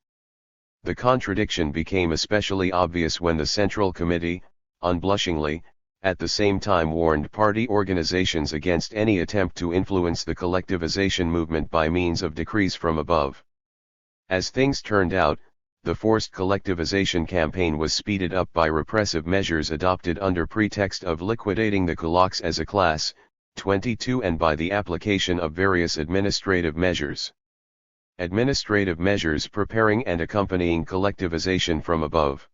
The contradiction became especially obvious when the Central Committee, unblushingly, at the same time warned party organizations against any attempt to influence the collectivization movement by means of decrees from above. As things turned out, the forced collectivization campaign was speeded up by repressive measures adopted under pretext of liquidating the kulaks as a class. 22. And by the application of various administrative measures. Administrative measures preparing and accompanying collectivization from above.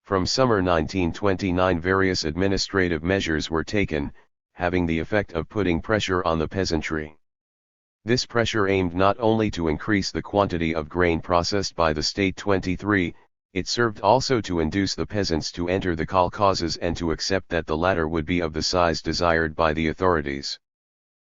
From summer 1929 various administrative measures were taken, having the effect of putting pressure on the peasantry. This pressure aimed not only to increase the quantity of grain processed by the state. 23, it served also to induce the peasants to enter the kolkhozes and to accept that the latter would be of the size desired by the authorities.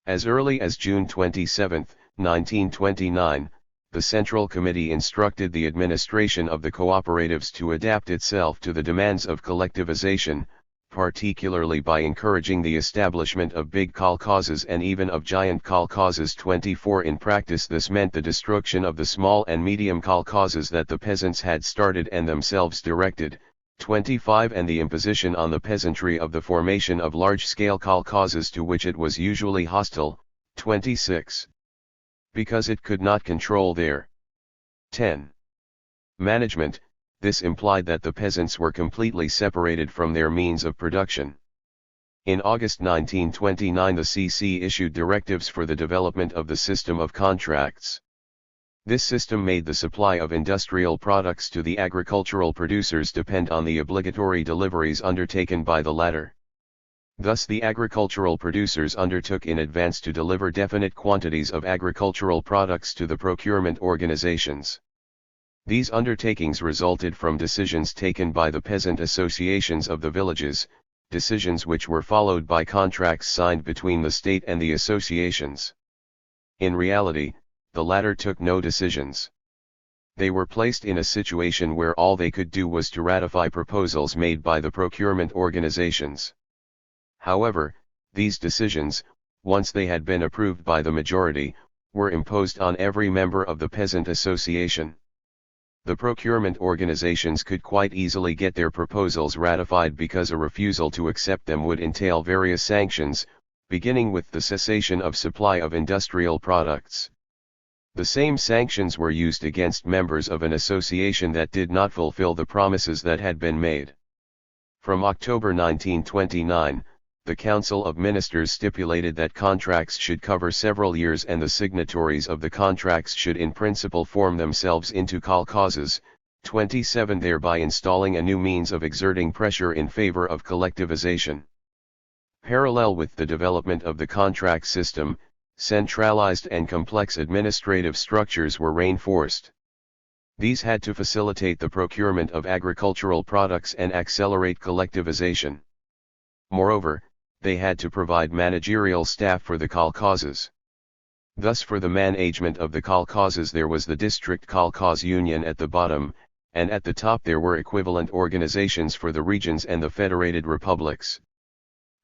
As early as June 27, 1929, the Central Committee instructed the administration of the cooperatives to adapt itself to the demands of collectivization, particularly by encouraging the establishment of big kolkhozes and even of giant kolkhozes. 24. In practice this meant the destruction of the small and medium kolkhozes that the peasants had started and themselves directed. 25. And the imposition on the peasantry of the formation of large-scale kolkhozes to which it was usually hostile. 26. Because it could not control their 10. management. This implied that the peasants were completely separated from their means of production. In August 1929 the CC issued directives for the development of the system of contracts. This system made the supply of industrial products to the agricultural producers depend on the obligatory deliveries undertaken by the latter. Thus the agricultural producers undertook in advance to deliver definite quantities of agricultural products to the procurement organizations. These undertakings resulted from decisions taken by the peasant associations of the villages, decisions which were followed by contracts signed between the state and the associations. In reality, the latter took no decisions. They were placed in a situation where all they could do was to ratify proposals made by the procurement organizations. However, these decisions, once they had been approved by the majority, were imposed on every member of the peasant association. The procurement organizations could quite easily get their proposals ratified because a refusal to accept them would entail various sanctions, beginning with the cessation of supply of industrial products. The same sanctions were used against members of an association that did not fulfill the promises that had been made. From October 1929, the Council of Ministers stipulated that contracts should cover several years and the signatories of the contracts should in principle form themselves into kolkhozes. 27. Thereby installing a new means of exerting pressure in favor of collectivization. Parallel with the development of the contract system, centralized and complex administrative structures were reinforced. These had to facilitate the procurement of agricultural products and accelerate collectivization. Moreover, they had to provide managerial staff for the kolkhozes. Thus for the management of the kolkhozes there was the district kolkhoz union at the bottom, and at the top there were equivalent organizations for the regions and the federated republics.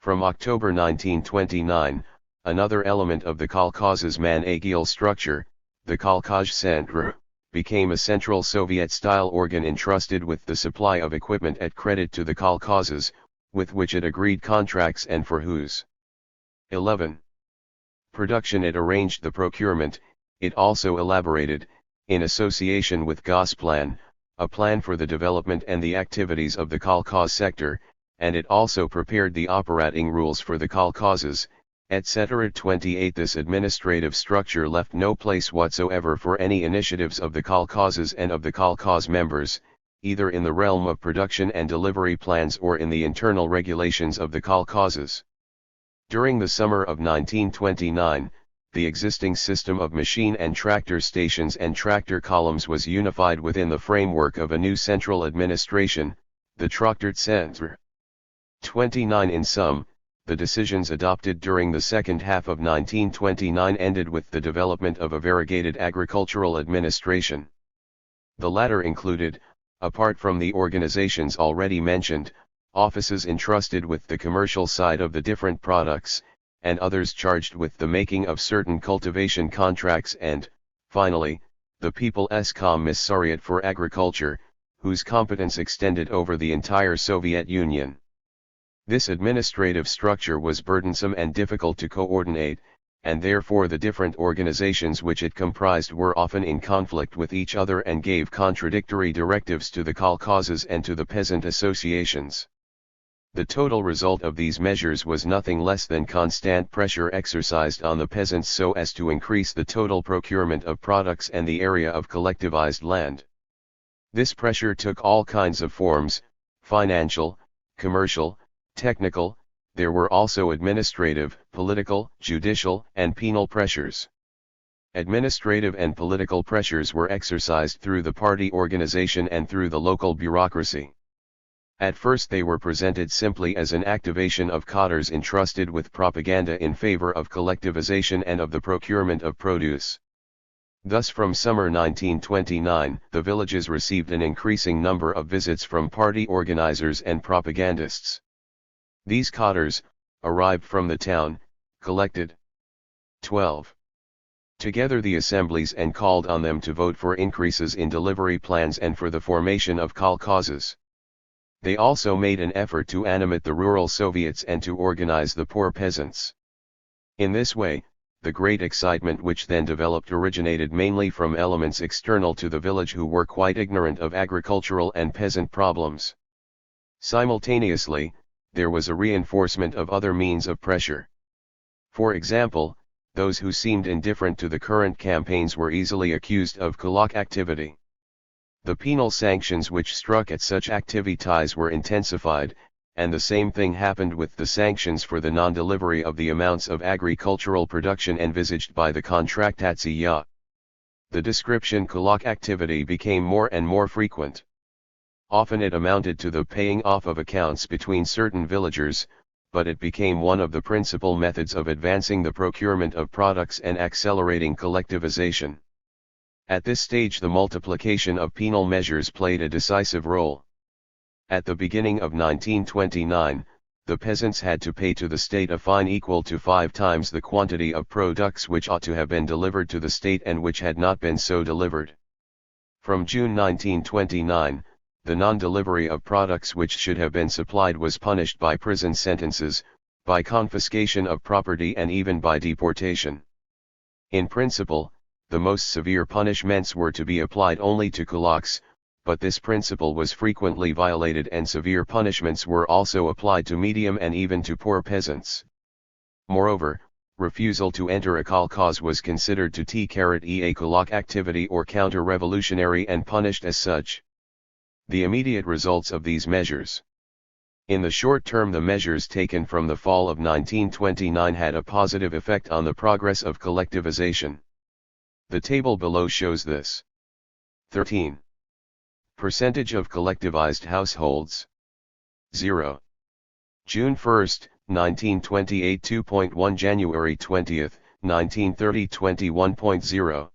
From October 1929, another element of the kolkhozes managerial structure, the kolkhoz centre, became a central Soviet-style organ entrusted with the supply of equipment at credit to the kolkhozes, with which it agreed contracts and for whose 11. production it arranged the procurement. It also elaborated, in association with Gosplan, a plan for the development and the activities of the kolkhoz sector, and it also prepared the operating rules for the kolkhozes, etc. 28. This administrative structure left no place whatsoever for any initiatives of the kolkhozes and of the kolkhoz members, either in the realm of production and delivery plans or in the internal regulations of the kolkhozes. During the summer of 1929, the existing system of machine and tractor stations and tractor columns was unified within the framework of a new central administration, the Traktorzentrum. 29 In sum, the decisions adopted during the second half of 1929 ended with the development of a variegated agricultural administration. The latter included, apart from the organizations already mentioned, offices entrusted with the commercial side of the different products, and others charged with the making of certain cultivation contracts and, finally, the People's Commissariat for Agriculture, whose competence extended over the entire Soviet Union. This administrative structure was burdensome and difficult to coordinate, and therefore the different organizations which it comprised were often in conflict with each other and gave contradictory directives to the kolkhozes and to the peasant associations. The total result of these measures was nothing less than constant pressure exercised on the peasants so as to increase the total procurement of products and the area of collectivized land. This pressure took all kinds of forms: financial, commercial, technical. There were also administrative, political, judicial, and penal pressures. Administrative and political pressures were exercised through the party organization and through the local bureaucracy. At first they were presented simply as an activation of cadres entrusted with propaganda in favor of collectivization and of the procurement of produce. Thus from summer 1929, the villages received an increasing number of visits from party organizers and propagandists. These cadres, arrived from the town, collected 12. Together the assemblies and called on them to vote for increases in delivery plans and for the formation of kolkhozes. They also made an effort to animate the rural Soviets and to organize the poor peasants. In this way, the great excitement which then developed originated mainly from elements external to the village who were quite ignorant of agricultural and peasant problems. Simultaneously, there was a reinforcement of other means of pressure. For example, those who seemed indifferent to the current campaigns were easily accused of kulak activity. The penal sanctions which struck at such activities were intensified, and the same thing happened with the sanctions for the non-delivery of the amounts of agricultural production envisaged by the Kontraktatsiya. The description kulak activity became more and more frequent. Often it amounted to the paying off of accounts between certain villagers, but it became one of the principal methods of advancing the procurement of products and accelerating collectivization. At this stage the multiplication of penal measures played a decisive role. At the beginning of 1929, the peasants had to pay to the state a fine equal to 5 times the quantity of products which ought to have been delivered to the state and which had not been so delivered. From June 1929, the non-delivery of products which should have been supplied was punished by prison sentences, by confiscation of property and even by deportation. In principle, the most severe punishments were to be applied only to kulaks, but this principle was frequently violated and severe punishments were also applied to medium and even to poor peasants. Moreover, refusal to enter a kolkhoz was considered to be a kulak activity or counter-revolutionary and punished as such. The immediate results of these measures. In the short term, the measures taken from the fall of 1929 had a positive effect on the progress of collectivization. The table below shows this. 13. Percentage of collectivized households. 0. June 1, 1928 2.1 January 20, 1930 21.0.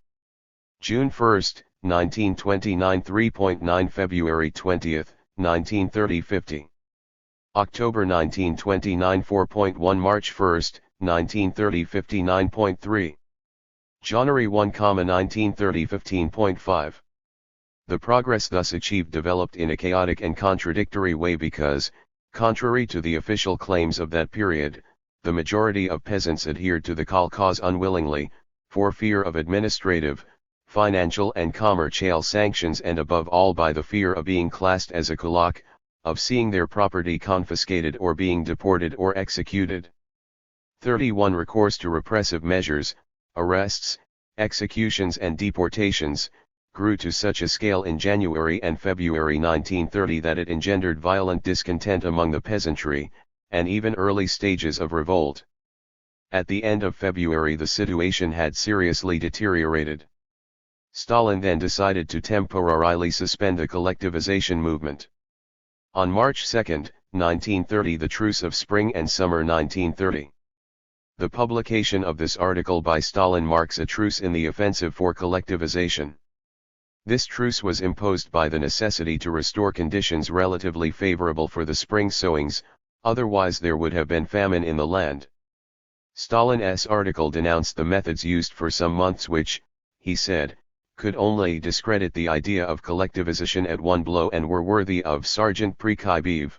June 1, 1929 3.9 February 20, 1930 50. October 1929 4.1 March 1, 1930 59.3. January 1, 1930 15.5. The progress thus achieved developed in a chaotic and contradictory way because, contrary to the official claims of that period, the majority of peasants adhered to the kolkhoz unwillingly, for fear of administrative, financial and commercial sanctions and above all by the fear of being classed as a kulak, of seeing their property confiscated or being deported or executed. 31. Recourse to repressive measures, arrests, executions and deportations, grew to such a scale in January and February 1930 that it engendered violent discontent among the peasantry, and even early stages of revolt. At the end of February the situation had seriously deteriorated. Stalin then decided to temporarily suspend the collectivization movement. On March 2, 1930 the Truce of Spring and Summer 1930. The publication of this article by Stalin marks a truce in the offensive for collectivization. This truce was imposed by the necessity to restore conditions relatively favorable for the spring sowings, otherwise there would have been famine in the land. Stalin's article denounced the methods used for some months which, he said, could only discredit the idea of collectivization at one blow and were worthy of Sergeant Prikhybev.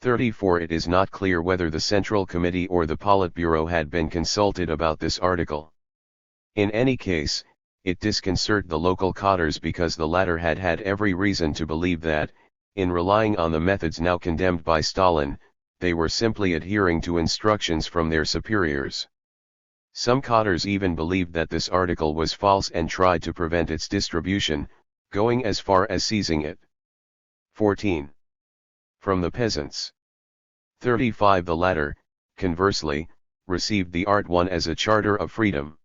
34 It is not clear whether the Central Committee or the Politburo had been consulted about this article. In any case, it disconcerted the local cadres because the latter had had every reason to believe that, in relying on the methods now condemned by Stalin, they were simply adhering to instructions from their superiors. Some cadres even believed that this article was false and tried to prevent its distribution, going as far as seizing it. 14. From the peasants. 35 The latter, conversely, received the Art 1 as a charter of freedom.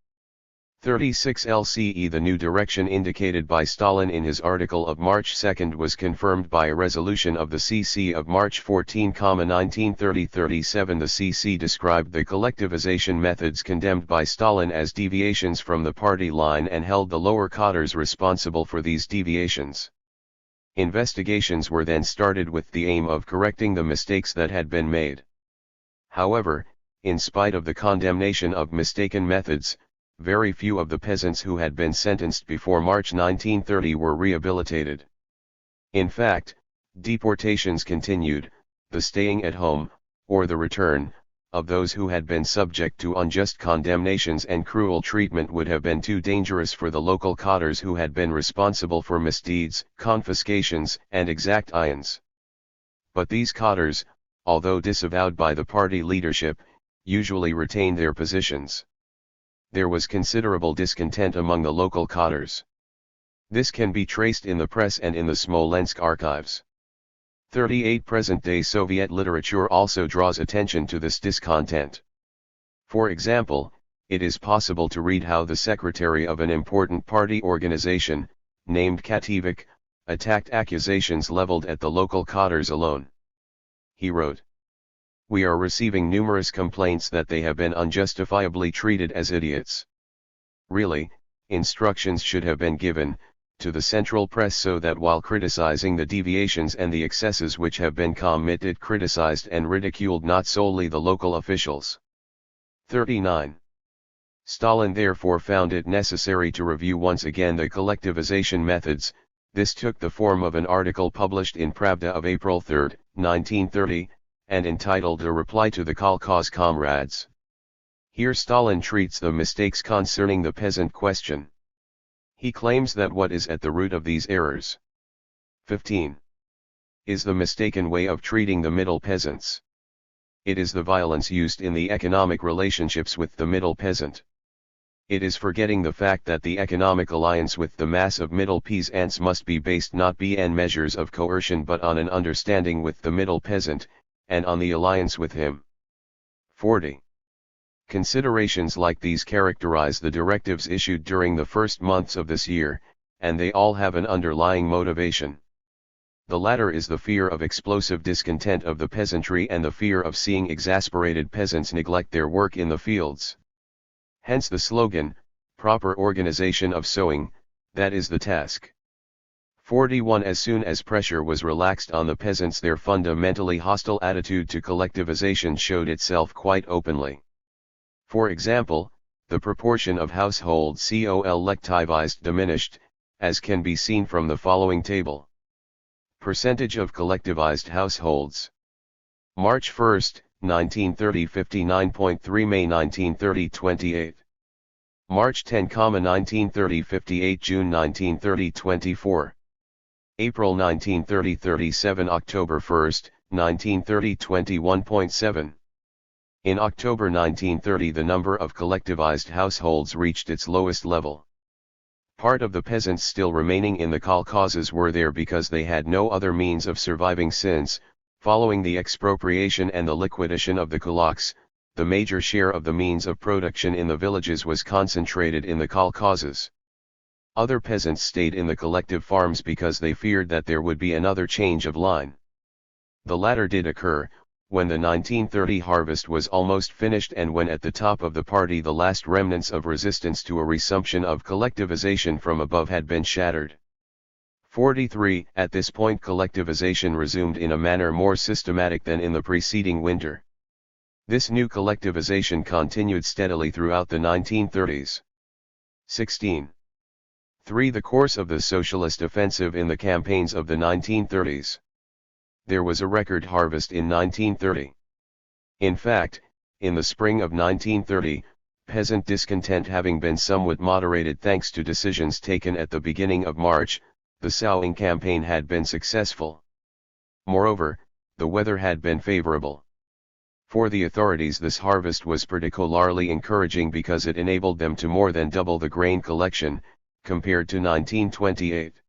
36 LCE The new direction indicated by Stalin in his article of March 2 was confirmed by a resolution of the CC of March 14, 1930. 37 The CC described the collectivization methods condemned by Stalin as deviations from the party line and held the lower cadres responsible for these deviations. Investigations were then started with the aim of correcting the mistakes that had been made. However, in spite of the condemnation of mistaken methods, very few of the peasants who had been sentenced before March 1930 were rehabilitated. In fact, deportations continued, the staying at home, or the return, of those who had been subject to unjust condemnations and cruel treatment would have been too dangerous for the local cadres who had been responsible for misdeeds, confiscations, and exactions. But these cadres, although disavowed by the party leadership, usually retained their positions. There was considerable discontent among the local cadres. This can be traced in the press and in the Smolensk archives. 38 Present-day Soviet literature also draws attention to this discontent. For example, it is possible to read how the secretary of an important party organization, named Kativik, attacked accusations leveled at the local cadres alone. He wrote, "We are receiving numerous complaints that they have been unjustifiably treated as idiots. Really, instructions should have been given to the central press so that while criticizing the deviations and the excesses which have been committed, criticized and ridiculed not solely the local officials." 39. Stalin therefore found it necessary to review once again the collectivization methods. This took the form of an article published in Pravda of April 3, 1930, and entitled A Reply to the Kolkhoz Comrades. Here Stalin treats the mistakes concerning the peasant question. He claims that what is at the root of these errors, 15, is the mistaken way of treating the middle peasants. It is the violence used in the economic relationships with the middle peasant. It is forgetting the fact that the economic alliance with the mass of middle peasants must be based not on measures of coercion but on an understanding with the middle peasant, and on the alliance with him. 40. Considerations like these characterize the directives issued during the first months of this year, and they all have an underlying motivation. The latter is the fear of explosive discontent of the peasantry and the fear of seeing exasperated peasants neglect their work in the fields. Hence the slogan, proper organization of sowing, that is the task. 41. As soon as pressure was relaxed on the peasants, their fundamentally hostile attitude to collectivization showed itself quite openly. For example, the proportion of households collectivized diminished, as can be seen from the following table. Percentage of collectivized households. March 1, 1930 59.3, May 1930 28. March 10, 1930 58, June 1930 24. April 1930 37, October 1, 1930 21.7. In October 1930 the number of collectivized households reached its lowest level. Part of the peasants still remaining in the kolkhozes were there because they had no other means of surviving since, following the expropriation and the liquidation of the kulaks, the major share of the means of production in the villages was concentrated in the kolkhozes. Other peasants stayed in the collective farms because they feared that there would be another change of line. The latter did occur, when the 1930 harvest was almost finished and when at the top of the party the last remnants of resistance to a resumption of collectivization from above had been shattered. 43. At this point collectivization resumed in a manner more systematic than in the preceding winter. This new collectivization continued steadily throughout the 1930s. 16. 3. The course of the socialist offensive in the campaigns of the 1930s. There was a record harvest in 1930. In fact, in the spring of 1930, peasant discontent having been somewhat moderated thanks to decisions taken at the beginning of March, the sowing campaign had been successful. Moreover, the weather had been favorable. For the authorities this harvest was particularly encouraging because it enabled them to more than double the grain collection, compared to 1928.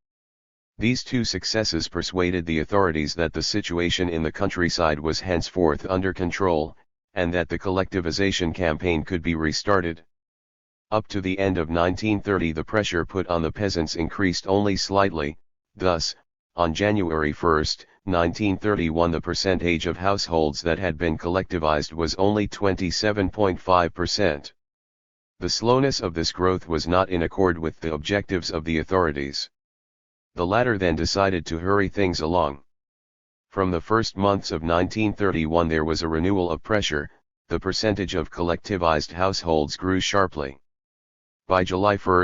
These two successes persuaded the authorities that the situation in the countryside was henceforth under control, and that the collectivization campaign could be restarted. Up to the end of 1930 the pressure put on the peasants increased only slightly, thus, on January 1, 1931 the percentage of households that had been collectivized was only 27.5%. The slowness of this growth was not in accord with the objectives of the authorities. The latter then decided to hurry things along. From the first months of 1931 there was a renewal of pressure, the percentage of collectivized households grew sharply. By July 1,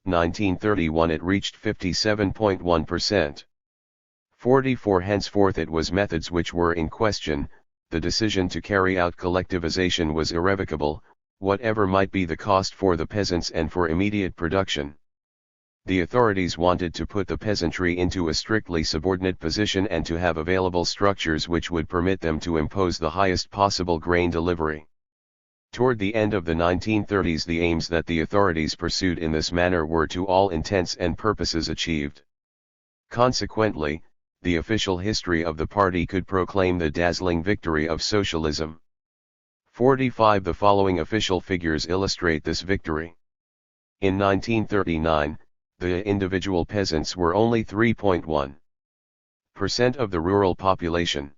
1931 it reached 57.1%. 44. Henceforth it was methods which were in question, the decision to carry out collectivization was irrevocable, whatever might be the cost for the peasants and for immediate production. The authorities wanted to put the peasantry into a strictly subordinate position and to have available structures which would permit them to impose the highest possible grain delivery. Toward the end of the 1930s the aims that the authorities pursued in this manner were to all intents and purposes achieved. Consequently, the official history of the party could proclaim the dazzling victory of socialism. 45. The following official figures illustrate this victory. In 1939, the individual peasants were only 3.1% of the rural population.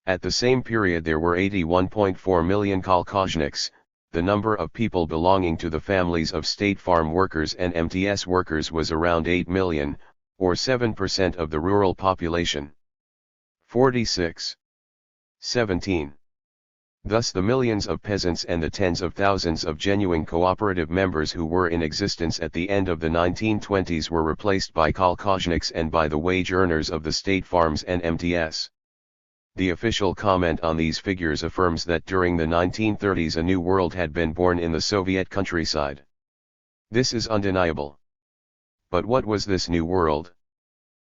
At the same period there were 81.4 million kolkhozniks, the number of people belonging to the families of state farm workers and MTS workers was around 8 million, or 7% of the rural population. 46. 17. Thus the millions of peasants and the tens of thousands of genuine cooperative members who were in existence at the end of the 1920s were replaced by kolkhozniks and by the wage earners of the state farms and MTS. The official comment on these figures affirms that during the 1930s a new world had been born in the Soviet countryside. This is undeniable. But what was this new world?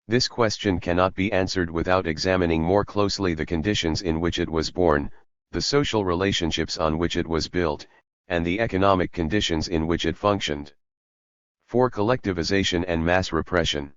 This question cannot be answered without examining more closely the conditions in which it was born, the social relationships on which it was built, and the economic conditions in which it functioned. For collectivization and mass repression.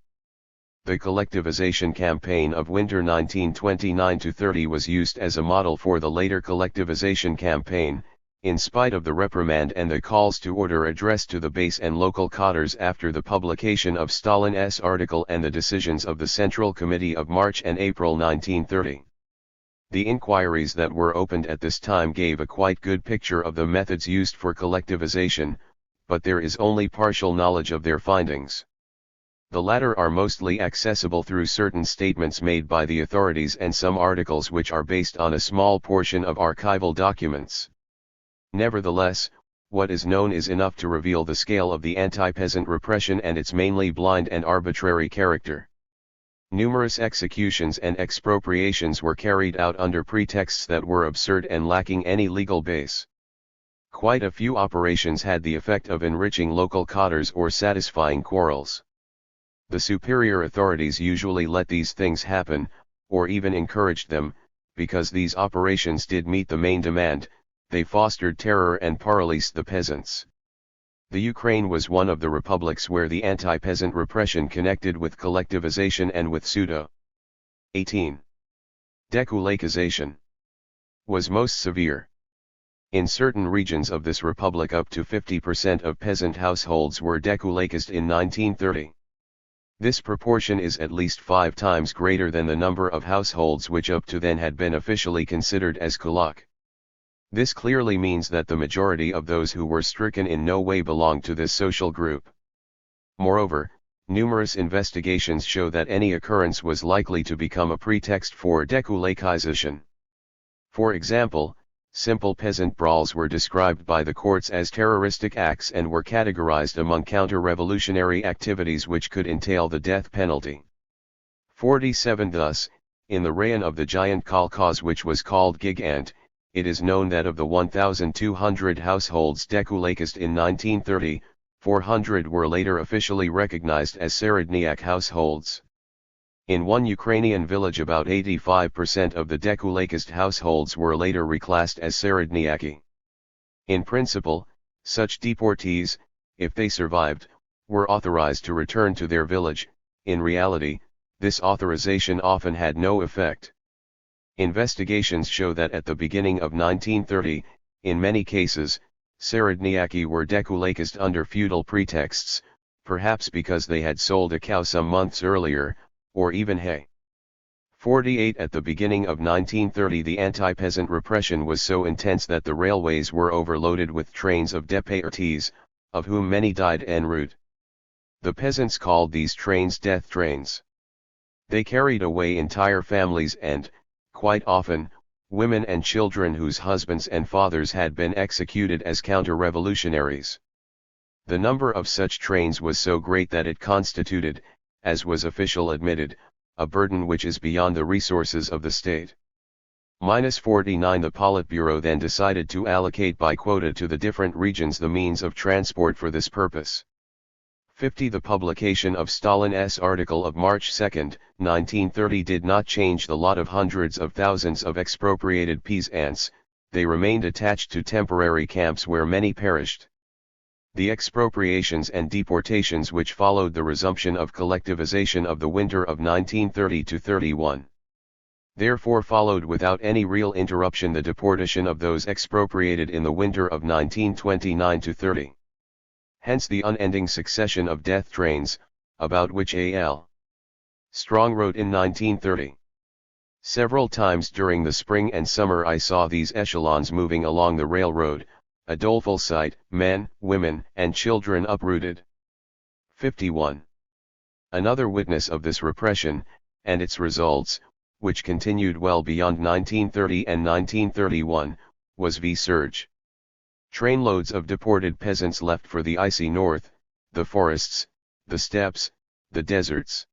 The collectivization campaign of winter 1929-30 was used as a model for the later collectivization campaign, in spite of the reprimand and the calls to order addressed to the base and local cadres after the publication of Stalin's article and the decisions of the Central Committee of March and April 1930. The inquiries that were opened at this time gave a quite good picture of the methods used for collectivization, but there is only partial knowledge of their findings. The latter are mostly accessible through certain statements made by the authorities and some articles which are based on a small portion of archival documents. Nevertheless, what is known is enough to reveal the scale of the anti-peasant repression and its mainly blind and arbitrary character. Numerous executions and expropriations were carried out under pretexts that were absurd and lacking any legal base. Quite a few operations had the effect of enriching local cadres or satisfying quarrels. The superior authorities usually let these things happen, or even encouraged them, because these operations did meet the main demand, they fostered terror and paralysed the peasants. The Ukraine was one of the republics where the anti-peasant repression connected with collectivization and with pseudo. 18. Dekulakization was most severe. In certain regions of this republic up to 50% of peasant households were dekulakized in 1930. This proportion is at least 5 times greater than the number of households which up to then had been officially considered as kulak. This clearly means that the majority of those who were stricken in no way belonged to this social group. Moreover, numerous investigations show that any occurrence was likely to become a pretext for dekulakization. For example, simple peasant brawls were described by the courts as terroristic acts and were categorized among counter-revolutionary activities which could entail the death penalty. 47 Thus, in the reign of the giant kolkhoz which was called Gigant, it is known that of the 1,200 households dekulakized in 1930, 400 were later officially recognized as Serednyak households. In one Ukrainian village about 85% of the dekulakized households were later reclassed as Serednyaki. In principle, such deportees, if they survived, were authorized to return to their village. In reality, this authorization often had no effect. Investigations show that at the beginning of 1930, in many cases, Serednyaki were dekulakized under feudal pretexts, perhaps because they had sold a cow some months earlier, or even hay. 48 At the beginning of 1930 the anti-peasant repression was so intense that the railways were overloaded with trains of deportees, of whom many died en route. The peasants called these trains death trains. They carried away entire families and, quite often, women and children whose husbands and fathers had been executed as counter-revolutionaries. The number of such trains was so great that it constituted, as was officially admitted, a burden which is beyond the resources of the state. 49 The Politburo then decided to allocate by quota to the different regions the means of transport for this purpose. 50 The publication of Stalin's article of March 2, 1930 did not change the lot of hundreds of thousands of expropriated peasants, they remained attached to temporary camps where many perished. The expropriations and deportations which followed the resumption of collectivization of the winter of 1930-31. Therefore followed without any real interruption the deportation of those expropriated in the winter of 1929-30. Hence the unending succession of death trains, about which A.L. Strong wrote in 1930. Several times during the spring and summer I saw these echelons moving along the railroad, a doleful sight, men, women, and children uprooted. 51. Another witness of this repression, and its results, which continued well beyond 1930 and 1931, was V. Surge. Trainloads of deported peasants left for the icy north, the forests, the steppes, the deserts.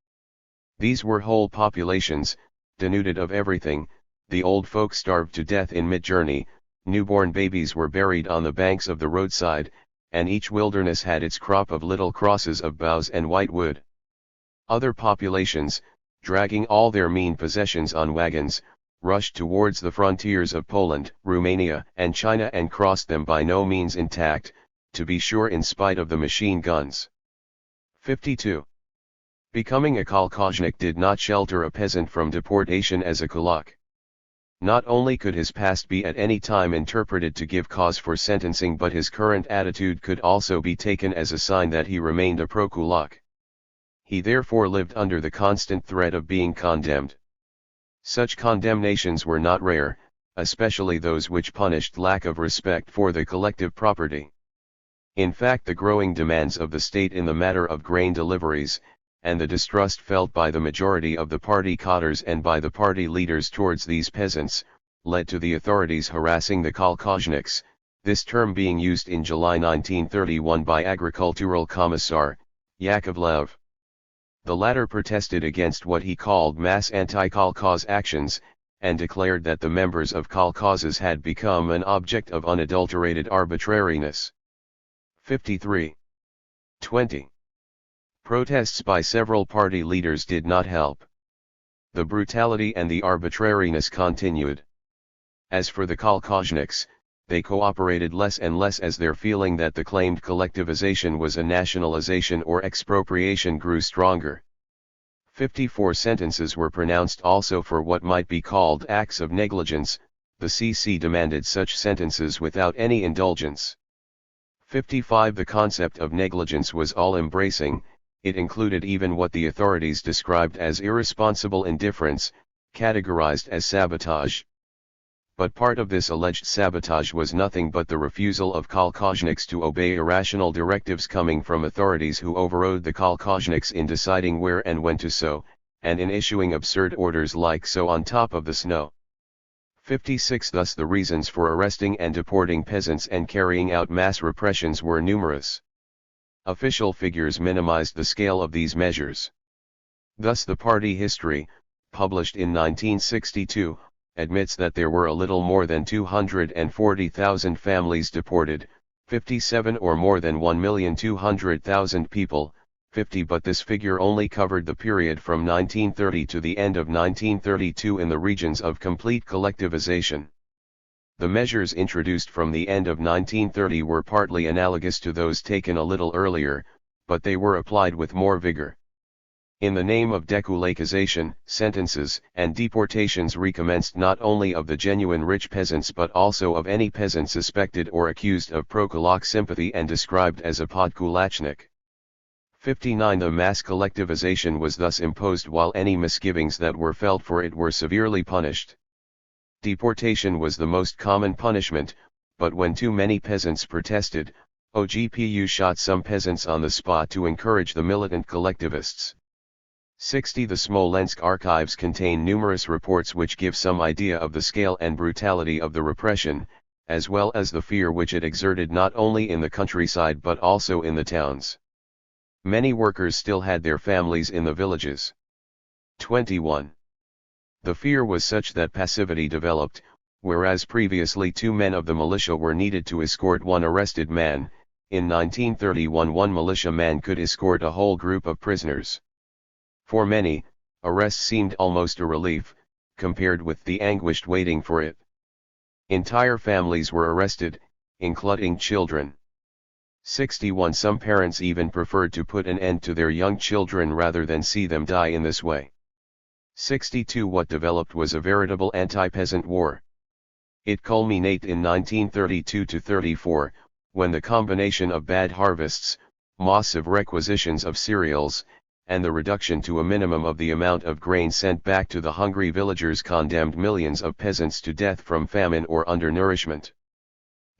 These were whole populations, denuded of everything, the old folk starved to death in mid-journey, newborn babies were buried on the banks of the roadside, and each wilderness had its crop of little crosses of boughs and white wood. Other populations, dragging all their mean possessions on wagons, rushed towards the frontiers of Poland, Romania, and China and crossed them by no means intact, to be sure in spite of the machine guns. 52. Becoming a kolkhoznik did not shelter a peasant from deportation as a kulak. Not only could his past be at any time interpreted to give cause for sentencing, but his current attitude could also be taken as a sign that he remained a pro-kulak. He therefore lived under the constant threat of being condemned. Such condemnations were not rare, especially those which punished lack of respect for the collective property. In fact, the growing demands of the state in the matter of grain deliveries, and the distrust felt by the majority of the party cadres and by the party leaders towards these peasants, led to the authorities harassing the kolkhozniks, this term being used in July 1931 by Agricultural Commissar, Yakovlev. The latter protested against what he called mass anti-kolkhoz actions, and declared that the members of kolkhozes had become an object of unadulterated arbitrariness. 53. 20. Protests by several party leaders did not help. The brutality and the arbitrariness continued. As for the kolkhozniks, they cooperated less and less as their feeling that the claimed collectivization was a nationalization or expropriation grew stronger. 54 sentences were pronounced also for what might be called acts of negligence. The CC demanded such sentences without any indulgence. 55 The concept of negligence was all-embracing, it included even what the authorities described as irresponsible indifference, categorized as sabotage. But part of this alleged sabotage was nothing but the refusal of kolkhozniks to obey irrational directives coming from authorities who overrode the kolkhozniks in deciding where and when to sow, and in issuing absurd orders like sow on top of the snow. 56 Thus the reasons for arresting and deporting peasants and carrying out mass repressions were numerous. Official figures minimized the scale of these measures. Thus the party history, published in 1962, admits that there were a little more than 240,000 families deported, 57 or more than 1,200,000 people, 50 but this figure only covered the period from 1930 to the end of 1932 in the regions of complete collectivization. The measures introduced from the end of 1930 were partly analogous to those taken a little earlier, but they were applied with more vigor. In the name of dekulakization, sentences and deportations recommenced not only of the genuine rich peasants but also of any peasant suspected or accused of pro-kulak sympathy and described as a podkulachnik. 59 The mass collectivization was thus imposed while any misgivings that were felt for it were severely punished. Deportation was the most common punishment, but when too many peasants protested, OGPU shot some peasants on the spot to encourage the militant collectivists. 60 The Smolensk archives contain numerous reports which give some idea of the scale and brutality of the repression, as well as the fear which it exerted not only in the countryside but also in the towns. Many workers still had their families in the villages. 21. The fear was such that passivity developed, whereas previously 2 men of the militia were needed to escort one arrested man. In 1931 one militia man could escort a whole group of prisoners. For many, arrest seemed almost a relief, compared with the anguished waiting for it. Entire families were arrested, including children. 61 Some parents even preferred to put an end to their young children rather than see them die in this way. 62 What developed was a veritable anti-peasant war. It culminated in 1932-34, when the combination of bad harvests, massive requisitions of cereals, and the reduction to a minimum of the amount of grain sent back to the hungry villagers condemned millions of peasants to death from famine or undernourishment.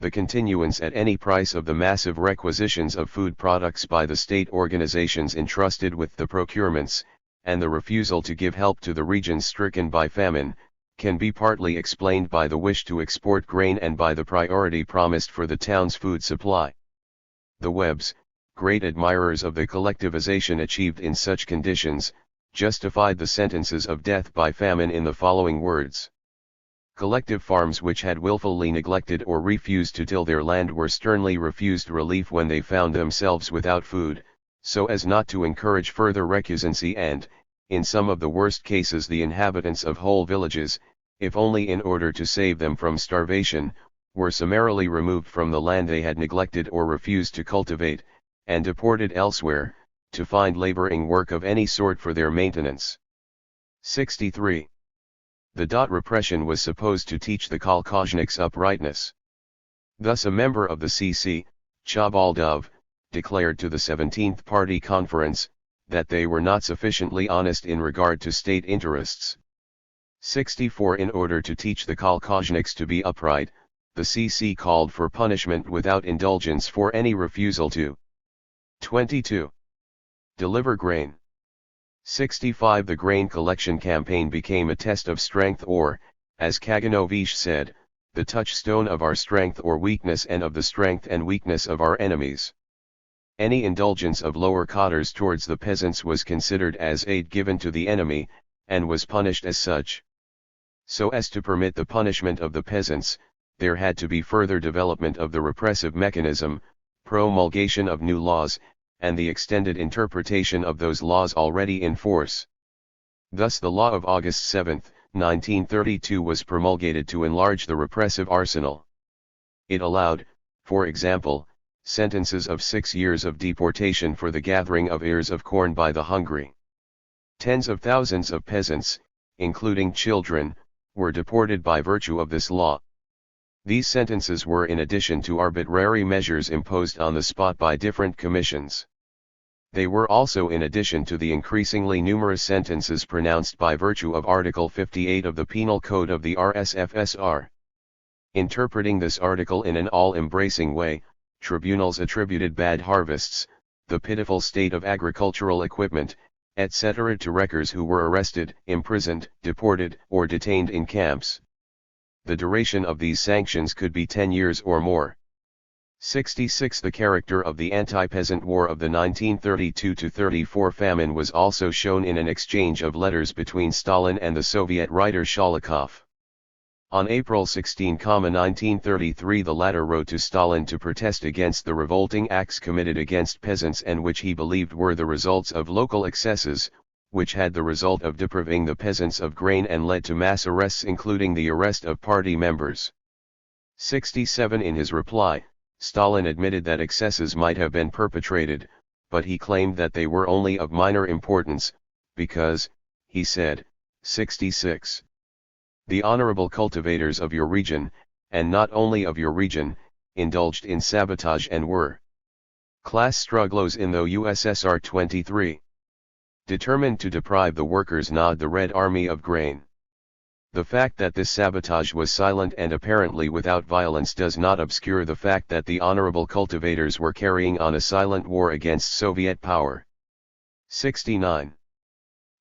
The continuance at any price of the massive requisitions of food products by the state organizations entrusted with the procurements, and the refusal to give help to the regions stricken by famine, can be partly explained by the wish to export grain and by the priority promised for the town's food supply. The Webbs, great admirers of the collectivization achieved in such conditions, justified the sentences of death by famine in the following words. Collective farms which had willfully neglected or refused to till their land were sternly refused relief when they found themselves without food, so as not to encourage further recusancy and, in some of the worst cases the inhabitants of whole villages, if only in order to save them from starvation, were summarily removed from the land they had neglected or refused to cultivate, and deported elsewhere, to find laboring work of any sort for their maintenance. 63. The repression was supposed to teach the kolkhozniks uprightness. Thus a member of the CC, Chabaldov, declared to the 17th Party Conference, that they were not sufficiently honest in regard to state interests. 64 In order to teach the kolkhozniks to be upright, the CC called for punishment without indulgence for any refusal to 22. Deliver grain. 65 The grain collection campaign became a test of strength or, as Kaganovich said, the touchstone of our strength or weakness and of the strength and weakness of our enemies. Any indulgence of lower cadres towards the peasants was considered as aid given to the enemy, and was punished as such. So as to permit the punishment of the peasants, there had to be further development of the repressive mechanism, promulgation of new laws, and the extended interpretation of those laws already in force. Thus the law of August 7, 1932 was promulgated to enlarge the repressive arsenal. It allowed, for example, sentences of 6 years of deportation for the gathering of ears of corn by the hungry. Tens of thousands of peasants, including children, were deported by virtue of this law. These sentences were in addition to arbitrary measures imposed on the spot by different commissions. They were also in addition to the increasingly numerous sentences pronounced by virtue of Article 58 of the Penal Code of the USSR. Interpreting this article in an all-embracing way, tribunals attributed bad harvests, the pitiful state of agricultural equipment, etc. to wreckers who were arrested, imprisoned, deported, or detained in camps. The duration of these sanctions could be 10 years or more. 66. The character of the anti-peasant war of the 1932-34 famine was also shown in an exchange of letters between Stalin and the Soviet writer Sholokhov. On April 16, 1933, the latter wrote to Stalin to protest against the revolting acts committed against peasants and which he believed were the results of local excesses, which had the result of depriving the peasants of grain and led to mass arrests including the arrest of party members. 67. In his reply, Stalin admitted that excesses might have been perpetrated, but he claimed that they were only of minor importance, because, he said, 66. The honorable cultivators of your region, and not only of your region, indulged in sabotage and were class struggles in the USSR. 23. Determined to deprive the workers not the Red Army of grain. The fact that this sabotage was silent and apparently without violence does not obscure the fact that the honorable cultivators were carrying on a silent war against Soviet power. 69.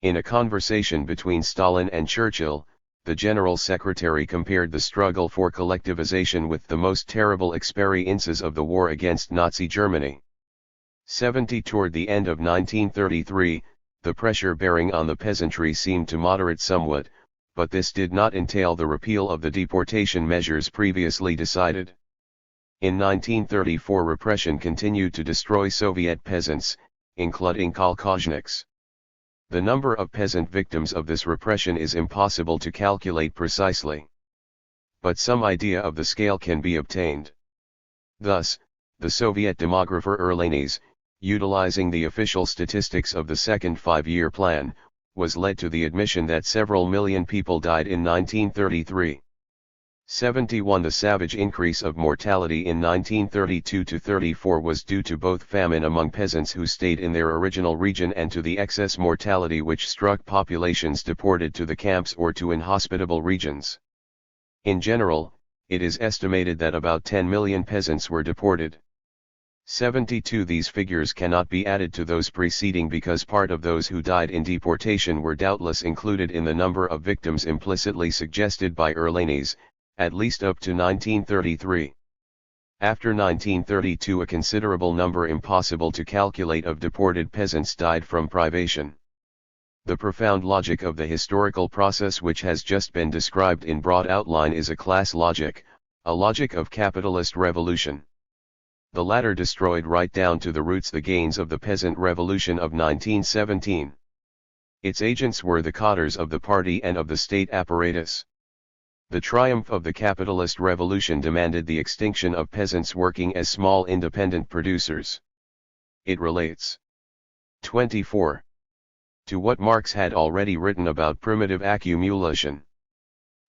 In a conversation between Stalin and Churchill, the General Secretary compared the struggle for collectivization with the most terrible experiences of the war against Nazi Germany. 70. Toward the end of 1933, the pressure bearing on the peasantry seemed to moderate somewhat, but this did not entail the repeal of the deportation measures previously decided. In 1934, repression continued to destroy Soviet peasants, including kolkhozniks. The number of peasant victims of this repression is impossible to calculate precisely. But some idea of the scale can be obtained. Thus, the Soviet demographer Erlanes, utilizing the official statistics of the second five-year plan, was led to the admission that several million people died in 1933. 71. The savage increase of mortality in 1932-34 was due to both famine among peasants who stayed in their original region and to the excess mortality which struck populations deported to the camps or to inhospitable regions. In general, it is estimated that about 10 million peasants were deported. 72. These figures cannot be added to those preceding because part of those who died in deportation were doubtless included in the number of victims implicitly suggested by Erlanes, at least up to 1933. After 1932 a considerable number impossible to calculate of deported peasants died from privation. The profound logic of the historical process which has just been described in broad outline is a class logic, a logic of capitalist revolution. The latter destroyed right down to the roots the gains of the peasant revolution of 1917. Its agents were the cadres of the party and of the state apparatus. The triumph of the capitalist revolution demanded the extinction of peasants working as small independent producers. It relates 24. To what Marx had already written about primitive accumulation.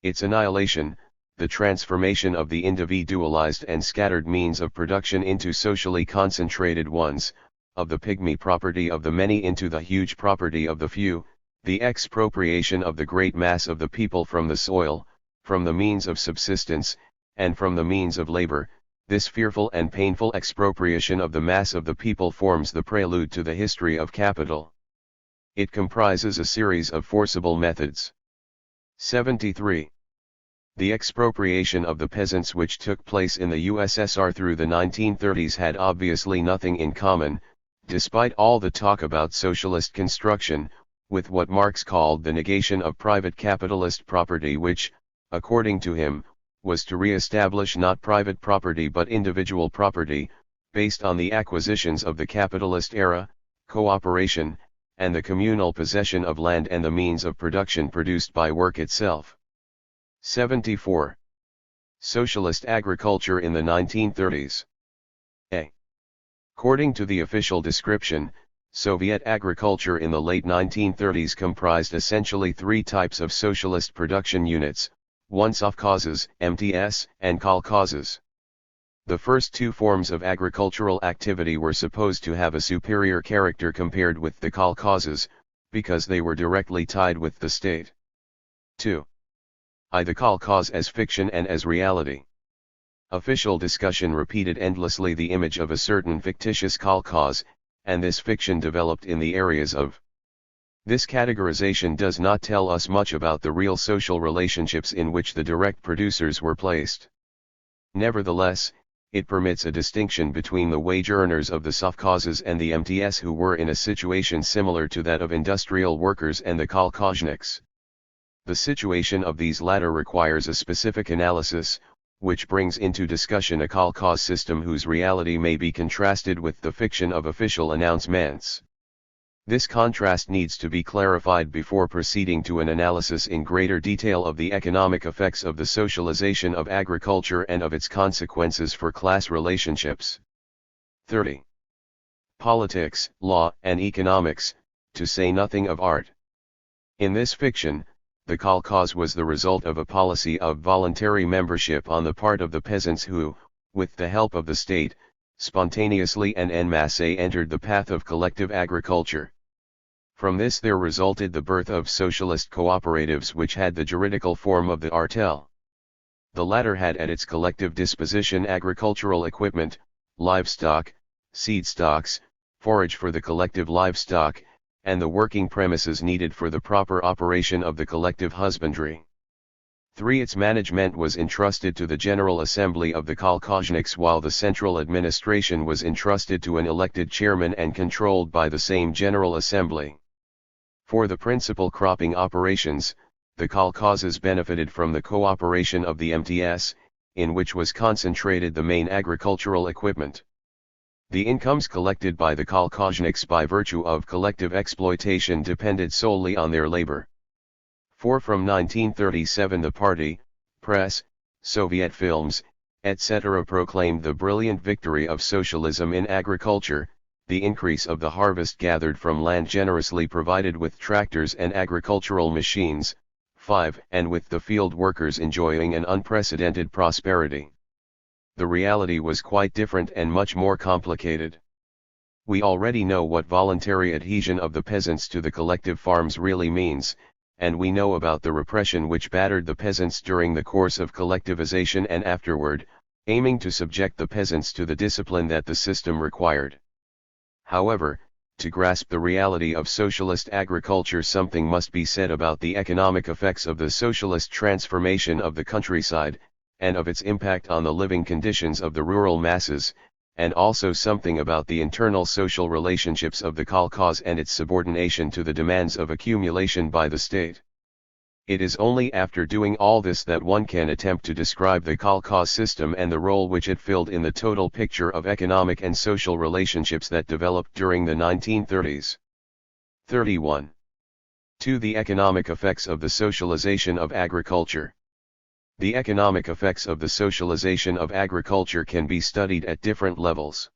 Its annihilation, the transformation of the individualized and scattered means of production into socially concentrated ones, of the pygmy property of the many into the huge property of the few, the expropriation of the great mass of the people from the soil, from the means of subsistence, and from the means of labor, this fearful and painful expropriation of the mass of the people forms the prelude to the history of capital. It comprises a series of forcible methods. 73. The expropriation of the peasants which took place in the USSR through the 1930s had obviously nothing in common, despite all the talk about socialist construction, with what Marx called the negation of private capitalist property which, according to him, was to re-establish not private property but individual property, based on the acquisitions of the capitalist era, cooperation, and the communal possession of land and the means of production produced by work itself. 74. Socialist agriculture in the 1930s. A. According to the official description, Soviet agriculture in the late 1930s comprised essentially three types of socialist production units, one sovkhozes, MTS, and kolkhozes. The first two forms of agricultural activity were supposed to have a superior character compared with the kolkhozes, because they were directly tied with the state. 2. The kolkhoz as fiction and as reality. Official discussion repeated endlessly the image of a certain fictitious kolkhoz, and this fiction developed in the areas of. This categorization does not tell us much about the real social relationships in which the direct producers were placed. Nevertheless, it permits a distinction between the wage earners of the sovkhozes and the MTS who were in a situation similar to that of industrial workers and the kolkhozniks. The situation of these latter requires a specific analysis, which brings into discussion a kolkhoz system whose reality may be contrasted with the fiction of official announcements. This contrast needs to be clarified before proceeding to an analysis in greater detail of the economic effects of the socialization of agriculture and of its consequences for class relationships. 30. Politics, law, and economics, to say nothing of art. In this fiction, the kolkhoz was the result of a policy of voluntary membership on the part of the peasants who, with the help of the state, spontaneously and en masse entered the path of collective agriculture. From this there resulted the birth of socialist cooperatives which had the juridical form of the artel. The latter had at its collective disposition agricultural equipment, livestock, seed stocks, forage for the collective livestock, and the working premises needed for the proper operation of the collective husbandry. 3. Its management was entrusted to the General Assembly of the kolkhozniks while the central administration was entrusted to an elected chairman and controlled by the same General Assembly. For the principal cropping operations, the kolkhozes benefited from the cooperation of the MTS, in which was concentrated the main agricultural equipment. The incomes collected by the kolkhozniks by virtue of collective exploitation depended solely on their labor. 4. From 1937 the party, press, Soviet films, etc. proclaimed the brilliant victory of socialism in agriculture, the increase of the harvest gathered from land generously provided with tractors and agricultural machines. 5. And with the field workers enjoying an unprecedented prosperity. The reality was quite different and much more complicated. We already know what voluntary adhesion of the peasants to the collective farms really means, and we know about the repression which battered the peasants during the course of collectivization and afterward, aiming to subject the peasants to the discipline that the system required. However, to grasp the reality of socialist agriculture, something must be said about the economic effects of the socialist transformation of the countryside, and of its impact on the living conditions of the rural masses, and also something about the internal social relationships of the kolkhoz and its subordination to the demands of accumulation by the state. It is only after doing all this that one can attempt to describe the kolkhoz system and the role which it filled in the total picture of economic and social relationships that developed during the 1930s. 31. 2. The economic effects of the socialization of agriculture. The economic effects of the socialization of agriculture can be studied at different levels.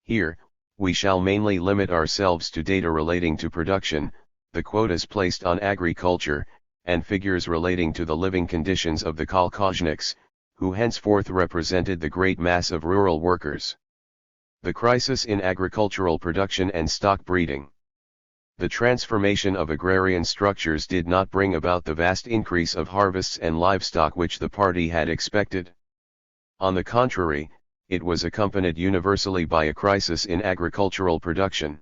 Here, we shall mainly limit ourselves to data relating to production, the quotas placed on agriculture, and figures relating to the living conditions of the kolkhozniks, who henceforth represented the great mass of rural workers. The crisis in agricultural production and stock breeding. The transformation of agrarian structures did not bring about the vast increase of harvests and livestock which the party had expected. On the contrary, it was accompanied universally by a crisis in agricultural production.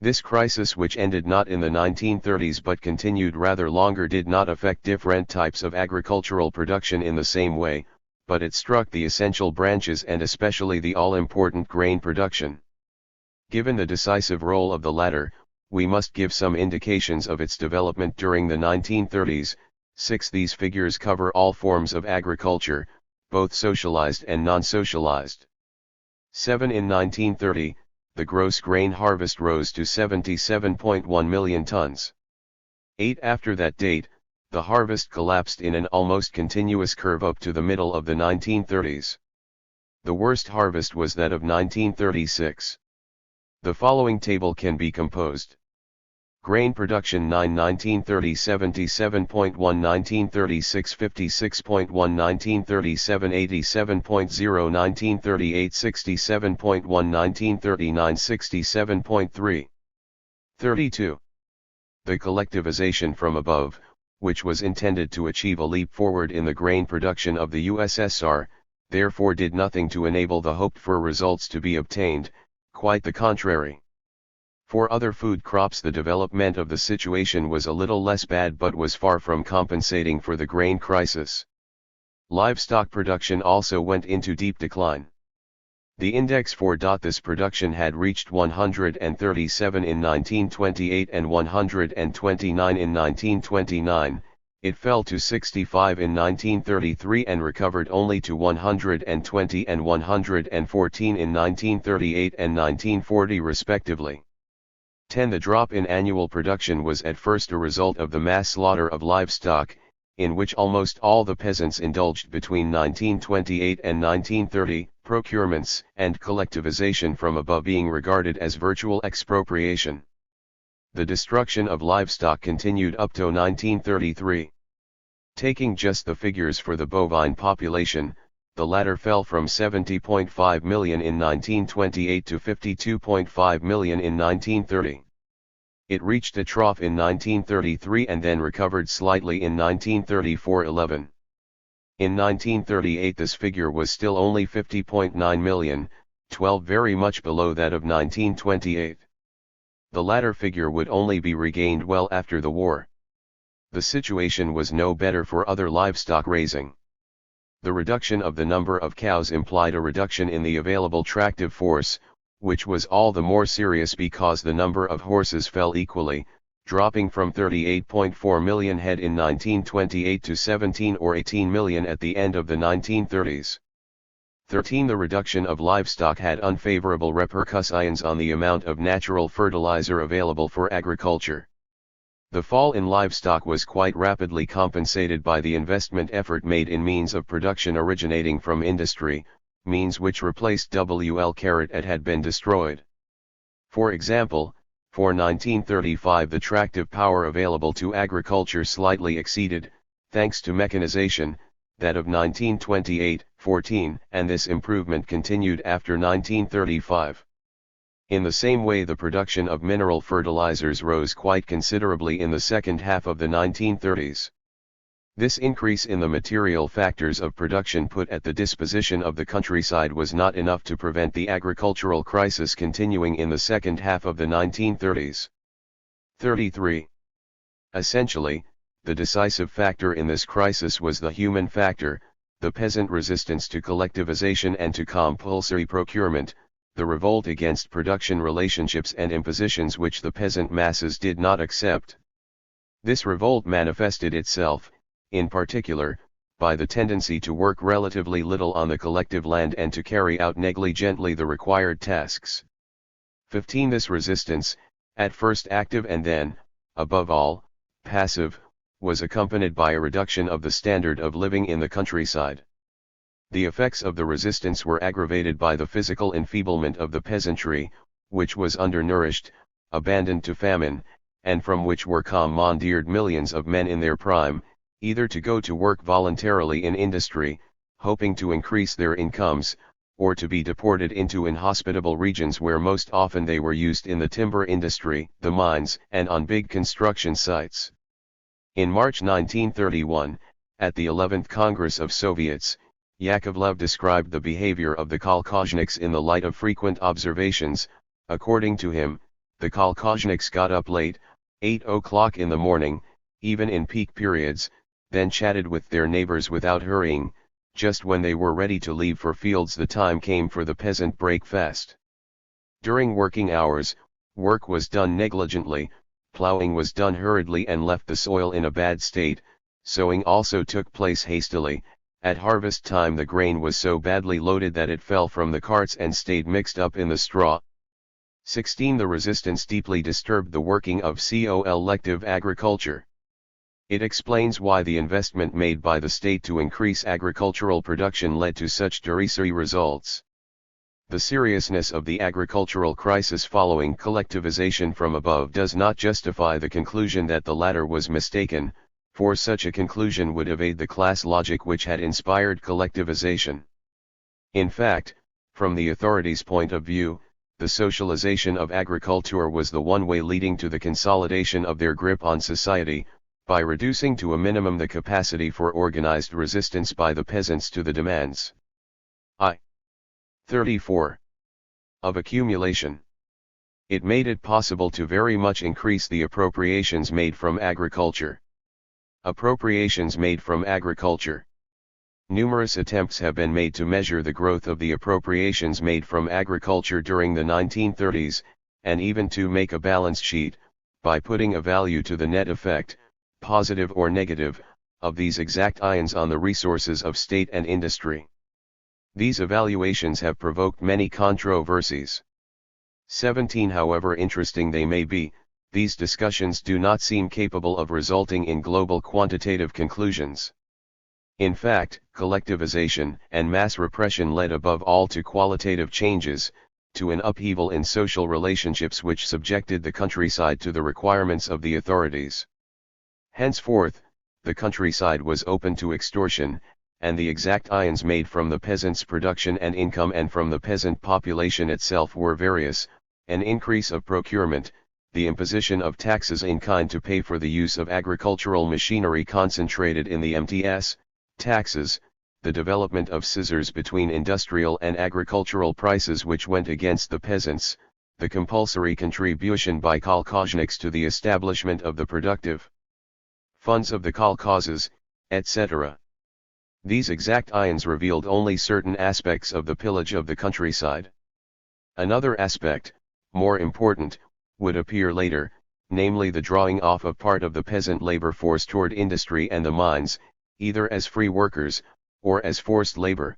This crisis, which ended not in the 1930s but continued rather longer, did not affect different types of agricultural production in the same way, but it struck the essential branches and especially the all-important grain production. Given the decisive role of the latter, we must give some indications of its development during the 1930s. 6. These figures cover all forms of agriculture, both socialized and non-socialized. 7. In 1930, the gross grain harvest rose to 77.1 million tons. 8. After that date, the harvest collapsed in an almost continuous curve up to the middle of the 1930s. The worst harvest was that of 1936. The following table can be composed. Grain production 9 1930 77.1 1936 56.1 1937 87.0 1938 67.1 1939 67.3 32. The collectivization from above, which was intended to achieve a leap forward in the grain production of the USSR, therefore did nothing to enable the hoped-for results to be obtained, quite the contrary. For other food crops the development of the situation was a little less bad but was far from compensating for the grain crisis. Livestock production also went into deep decline. The index for this production had reached 137 in 1928 and 129 in 1929, it fell to 65 in 1933 and recovered only to 120 and 114 in 1938 and 1940 respectively. 10. The drop in annual production was at first a result of the mass slaughter of livestock, in which almost all the peasants indulged between 1928 and 1930, procurements and collectivization from above being regarded as virtual expropriation. The destruction of livestock continued up to 1933. Taking just the figures for the bovine population, the latter fell from 70.5 million in 1928 to 52.5 million in 1930. It reached a trough in 1933 and then recovered slightly in 1934-11. In 1938 this figure was still only 50.9 million, 12 very much below that of 1928. The latter figure would only be regained well after the war. The situation was no better for other livestock raising. The reduction of the number of cows implied a reduction in the available tractive force, which was all the more serious because the number of horses fell equally, dropping from 38.4 million head in 1928 to 17 or 18 million at the end of the 1930s. 13. The reduction of livestock had unfavorable repercussions on the amount of natural fertilizer available for agriculture. The fall in livestock was quite rapidly compensated by the investment effort made in means of production originating from industry, means which replaced WL had been destroyed. For example, for 1935 the tractive power available to agriculture slightly exceeded, thanks to mechanization, that of 1928-14, and this improvement continued after 1935. In the same way the production of mineral fertilizers rose quite considerably in the second half of the 1930s. This increase in the material factors of production put at the disposition of the countryside was not enough to prevent the agricultural crisis continuing in the second half of the 1930s. 33. Essentially, the decisive factor in this crisis was the human factor, the peasant resistance to collectivization and to compulsory procurement, the revolt against production relationships and impositions which the peasant masses did not accept. This revolt manifested itself, in particular, by the tendency to work relatively little on the collective land and to carry out negligently the required tasks. 15. This resistance, at first active and then, above all, passive, was accompanied by a reduction of the standard of living in the countryside. The effects of the resistance were aggravated by the physical enfeeblement of the peasantry, which was undernourished, abandoned to famine, and from which were commandeered millions of men in their prime, either to go to work voluntarily in industry, hoping to increase their incomes, or to be deported into inhospitable regions where most often they were used in the timber industry, the mines, and on big construction sites. In March 1931, at the 11th Congress of Soviets, Yakovlev described the behavior of the kolkhozniks in the light of frequent observations. According to him, the kolkhozniks got up late, 8 o'clock in the morning, even in peak periods, then chatted with their neighbors without hurrying. Just when they were ready to leave for fields the time came for the peasant breakfast. During working hours, work was done negligently, plowing was done hurriedly and left the soil in a bad state, sowing also took place hastily. At harvest time the grain was so badly loaded that it fell from the carts and stayed mixed up in the straw. 16. The resistance deeply disturbed the working of collective agriculture. It explains why the investment made by the state to increase agricultural production led to such derisory results. The seriousness of the agricultural crisis following collectivization from above does not justify the conclusion that the latter was mistaken, for such a conclusion would evade the class logic which had inspired collectivization. In fact, from the authorities' point of view, the socialization of agriculture was the one way leading to the consolidation of their grip on society, by reducing to a minimum the capacity for organized resistance by the peasants to the demands 34 of accumulation. It made it possible to very much increase the appropriations made from agriculture. Appropriations made from agriculture. Numerous attempts have been made to measure the growth of the appropriations made from agriculture during the 1930s, and even to make a balance sheet, by putting a value to the net effect, positive or negative, of these exact ions on the resources of state and industry. These evaluations have provoked many controversies. 17 However interesting they may be, these discussions do not seem capable of resulting in global quantitative conclusions. In fact, collectivization and mass repression led above all to qualitative changes, to an upheaval in social relationships which subjected the countryside to the requirements of the authorities. Henceforth, the countryside was open to extortion, and the exact ions made from the peasants' production and income and from the peasant population itself were various: an increase of procurement, the imposition of taxes in kind to pay for the use of agricultural machinery concentrated in the MTS, taxes, the development of scissors between industrial and agricultural prices which went against the peasants, the compulsory contribution by kolkhozniks to the establishment of the productive funds of the kolkhozes, etc. These exact ions revealed only certain aspects of the pillage of the countryside. Another aspect, more important, would appear later, namely the drawing off of part of the peasant labor force toward industry and the mines, either as free workers, or as forced labor.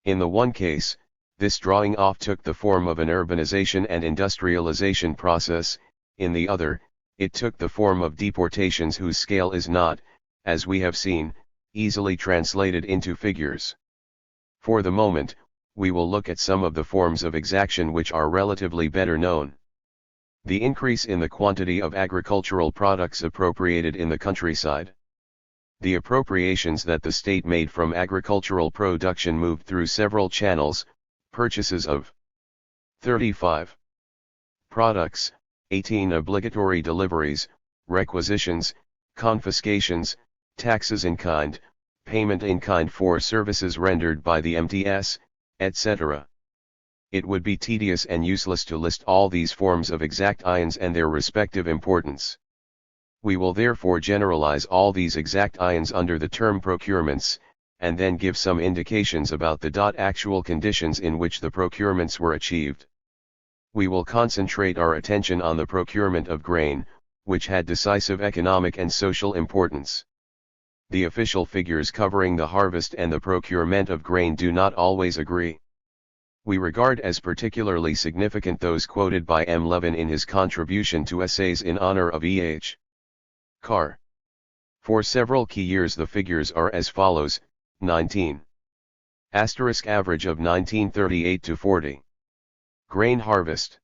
In the one case, this drawing off took the form of an urbanization and industrialization process; in the other, it took the form of deportations whose scale is not, as we have seen, easily translated into figures. For the moment, we will look at some of the forms of exaction which are relatively better known. The increase in the quantity of agricultural products appropriated in the countryside. The appropriations that the state made from agricultural production moved through several channels: purchases of 35 products, 18 obligatory deliveries, requisitions, confiscations, taxes in kind, payment in kind for services rendered by the MTS, etc. It would be tedious and useless to list all these forms of exact ions and their respective importance. We will therefore generalize all these exact ions under the term procurements, and then give some indications about the actual conditions in which the procurements were achieved. We will concentrate our attention on the procurement of grain, which had decisive economic and social importance. The official figures covering the harvest and the procurement of grain do not always agree. We regard as particularly significant those quoted by M. Levin in his contribution to Essays in honor of E.H. Carr. For several key years the figures are as follows: 19. Average of 1938 to 40. Grain harvest.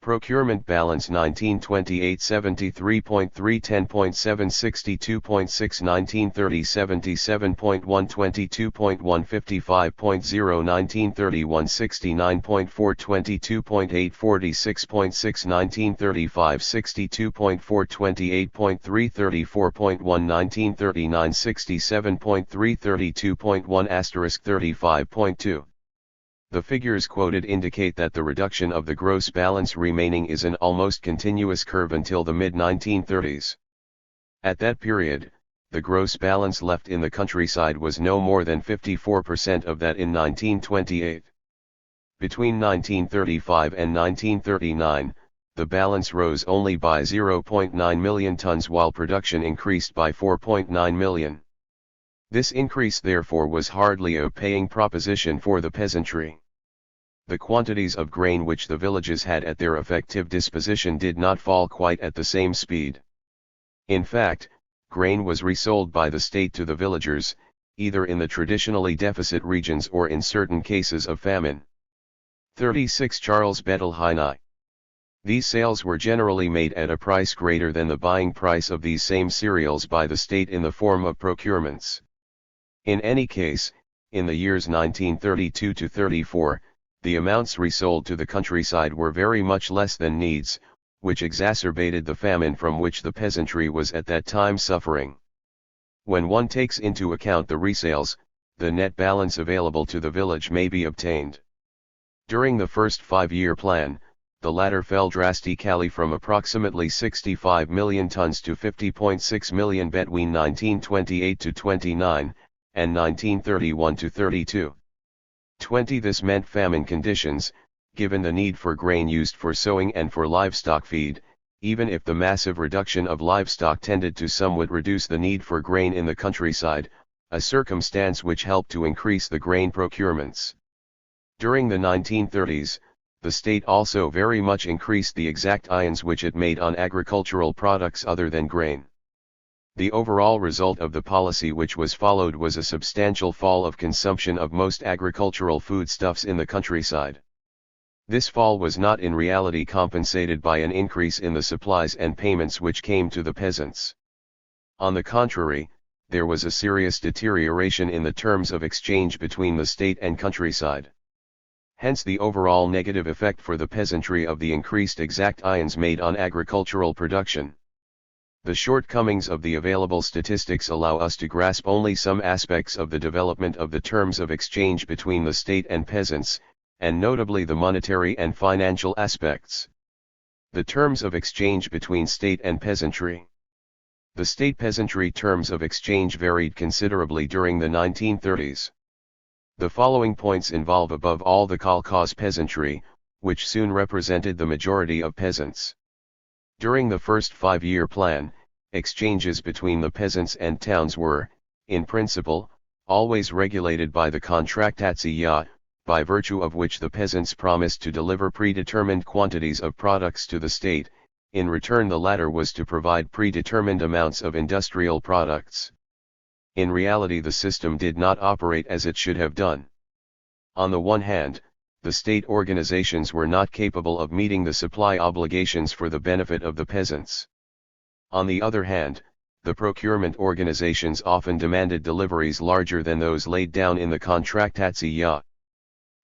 Procurement balance 1928 73.3 10.7 62.6 1930 77.1 22.1 55.0 1931 69.4 22.8 46.6 1935 62.4 28.3 34.1 1939 67.3 32.1 35.2. The figures quoted indicate that the reduction of the gross balance remaining is an almost continuous curve until the mid-1930s. At that period, the gross balance left in the countryside was no more than 54% of that in 1928. Between 1935 and 1939, the balance rose only by 0.9 million tons while production increased by 4.9 million. This increase therefore was hardly a paying proposition for the peasantry. The quantities of grain which the villages had at their effective disposition did not fall quite at the same speed. In fact, grain was resold by the state to the villagers, either in the traditionally deficit regions or in certain cases of famine. 36 Charles Bettelheim. These sales were generally made at a price greater than the buying price of these same cereals by the state in the form of procurements. In any case, in the years 1932 to 34, the amounts resold to the countryside were very much less than needs, which exacerbated the famine from which the peasantry was at that time suffering. When one takes into account the resales, the net balance available to the village may be obtained. During the first 5-year plan, the latter fell drastically from approximately 65 million tons to 50.6 million between 1928 to 29, and 1931 to 32. 20. This meant famine conditions, given the need for grain used for sowing and for livestock feed, even if the massive reduction of livestock tended to somewhat reduce the need for grain in the countryside, a circumstance which helped to increase the grain procurements. During the 1930s, the state also very much increased the exactions which it made on agricultural products other than grain. The overall result of the policy which was followed was a substantial fall of consumption of most agricultural foodstuffs in the countryside. This fall was not in reality compensated by an increase in the supplies and payments which came to the peasants. On the contrary, there was a serious deterioration in the terms of exchange between the state and countryside. Hence the overall negative effect for the peasantry of the increased exactions made on agricultural production. The shortcomings of the available statistics allow us to grasp only some aspects of the development of the terms of exchange between the state and peasants, and notably the monetary and financial aspects. The terms of exchange between state and peasantry. The state-peasantry terms of exchange varied considerably during the 1930s. The following points involve above all the kolkhoz peasantry, which soon represented the majority of peasants. During the first 5-year plan, exchanges between the peasants and towns were, in principle, always regulated by the kontraktatsiya, by virtue of which the peasants promised to deliver predetermined quantities of products to the state. In return the latter was to provide predetermined amounts of industrial products. In reality the system did not operate as it should have done. On the one hand, the state organizations were not capable of meeting the supply obligations for the benefit of the peasants. On the other hand, the procurement organizations often demanded deliveries larger than those laid down in the kontraktatsiya.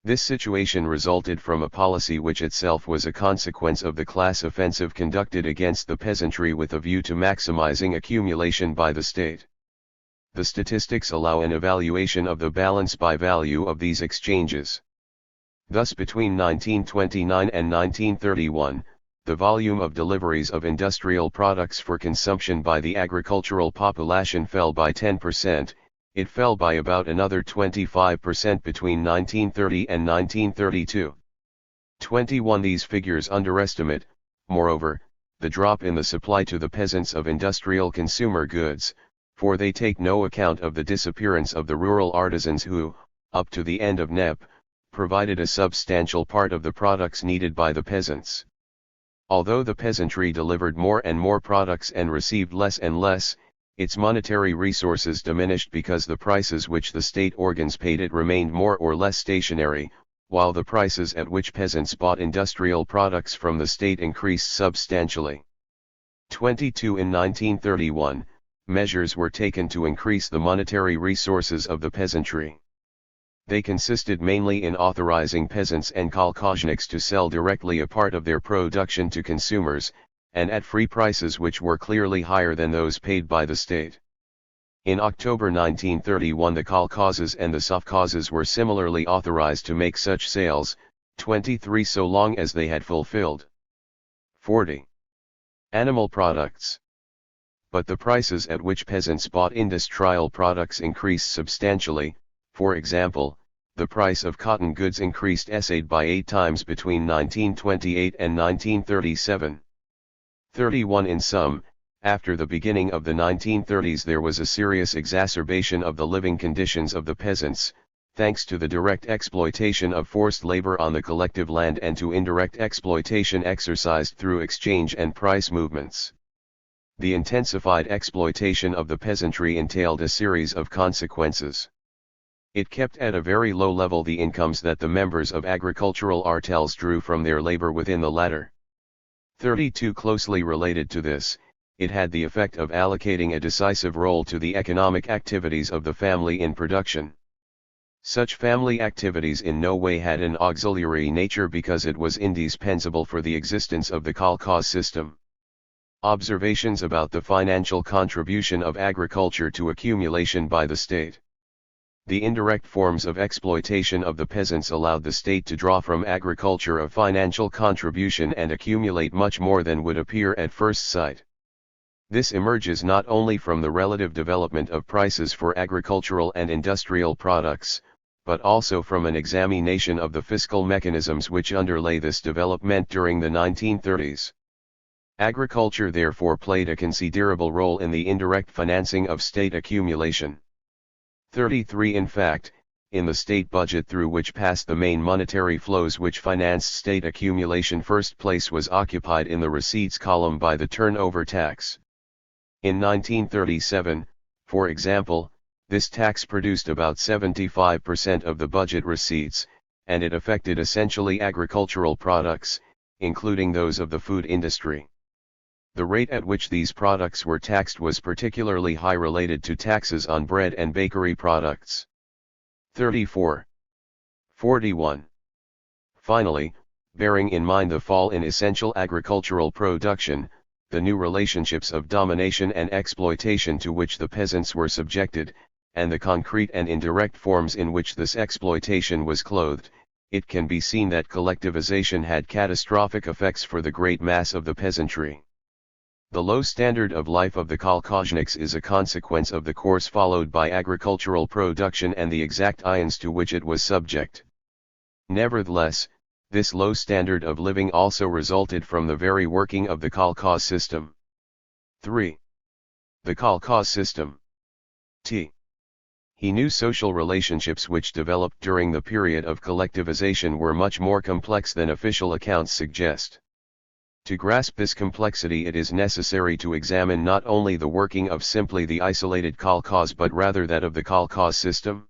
This situation resulted from a policy which itself was a consequence of the class offensive conducted against the peasantry with a view to maximizing accumulation by the state. The statistics allow an evaluation of the balance by value of these exchanges. Thus between 1929 and 1931, the volume of deliveries of industrial products for consumption by the agricultural population fell by 10%, it fell by about another 25% between 1930 and 1932. 21. These figures underestimate, moreover, the drop in the supply to the peasants of industrial consumer goods, for they take no account of the disappearance of the rural artisans who, up to the end of NEP, provided a substantial part of the products needed by the peasants. Although the peasantry delivered more and more products and received less and less, its monetary resources diminished because the prices which the state organs paid it remained more or less stationary, while the prices at which peasants bought industrial products from the state increased substantially. 22. In 1931, measures were taken to increase the monetary resources of the peasantry. They consisted mainly in authorizing peasants and kolkhozniks to sell directly a part of their production to consumers, and at free prices which were clearly higher than those paid by the state. In October 1931 the kolkhozes and the sovkhozes were similarly authorized to make such sales, 23 so long as they had fulfilled 40 animal products. But the prices at which peasants bought industrial products increased substantially. For example, the price of cotton goods increased by 8 times between 1928 and 1937. 31. In sum, after the beginning of the 1930s there was a serious exacerbation of the living conditions of the peasants, thanks to the direct exploitation of forced labor on the collective land and to indirect exploitation exercised through exchange and price movements. The intensified exploitation of the peasantry entailed a series of consequences. It kept at a very low level the incomes that the members of agricultural artels drew from their labor within the latter. 32. Closely related to this, it had the effect of allocating a decisive role to the economic activities of the family in production. Such family activities in no way had an auxiliary nature because it was indispensable for the existence of the kolkhoz system. Observations about the financial contribution of agriculture to accumulation by the state. The indirect forms of exploitation of the peasants allowed the state to draw from agriculture a financial contribution and accumulate much more than would appear at first sight. This emerges not only from the relative development of prices for agricultural and industrial products, but also from an examination of the fiscal mechanisms which underlay this development during the 1930s. Agriculture therefore played a considerable role in the indirect financing of state accumulation. 33. In fact, in the state budget through which passed the main monetary flows which financed state accumulation, first place was occupied in the receipts column by the turnover tax. In 1937, for example, this tax produced about 75% of the budget receipts, and it affected essentially agricultural products, including those of the food industry. The rate at which these products were taxed was particularly high related to taxes on bread and bakery products. 34. 41. Finally, bearing in mind the fall in essential agricultural production, the new relationships of domination and exploitation to which the peasants were subjected, and the concrete and indirect forms in which this exploitation was clothed, it can be seen that collectivization had catastrophic effects for the great mass of the peasantry. The low standard of life of the kolkhozniks is a consequence of the course followed by agricultural production and the exact ions to which it was subject. Nevertheless, this low standard of living also resulted from the very working of the kolkhoz system. 3. The kolkhoz system. He knew social relationships which developed during the period of collectivization were much more complex than official accounts suggest. To grasp this complexity, it is necessary to examine not only the working of simply the isolated kolkhoz but rather that of the kolkhoz system.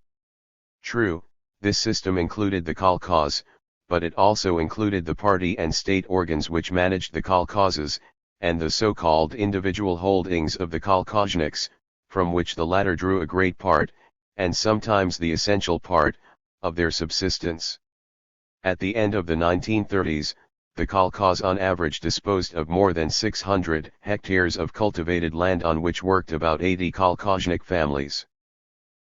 True, this system included the kolkhoz, but it also included the party and state organs which managed the kolkhozes, and the so-called individual holdings of the kolkhozniks, from which the latter drew a great part, and sometimes the essential part, of their subsistence. At the end of the 1930s, the kolkhoz on average disposed of more than 600 hectares of cultivated land on which worked about 80 kolkhoznik families.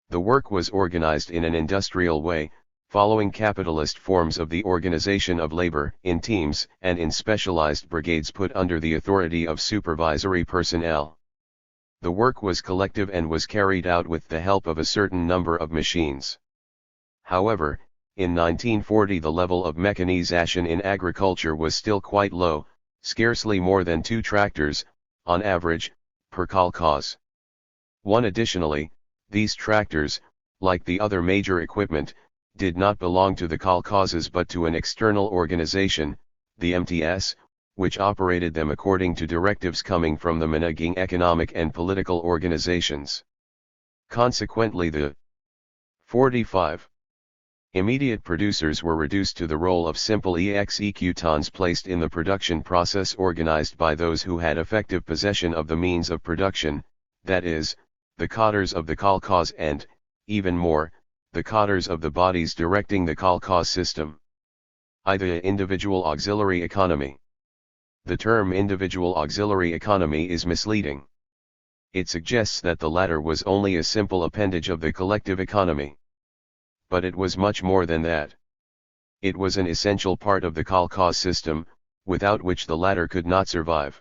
The work was organized in an industrial way, following capitalist forms of the organization of labor in teams and in specialized brigades put under the authority of supervisory personnel. The work was collective and was carried out with the help of a certain number of machines. However, in 1940 the level of mechanization in agriculture was still quite low, scarcely more than 2 tractors, on average, per kolkhoz. Additionally, these tractors, like the other major equipment, did not belong to the kolkhozes but to an external organization, the MTS, which operated them according to directives coming from the managing economic and political organizations. Consequently, the 45 immediate producers were reduced to the role of simple executants placed in the production process organized by those who had effective possession of the means of production, that is, the cadres of the kolkhoz and, even more, the cadres of the bodies directing the kolkhoz system. The individual auxiliary economy. The term individual auxiliary economy is misleading. It suggests that the latter was only a simple appendage of the collective economy. But it was much more than that. It was an essential part of the kolkhoz system, without which the latter could not survive.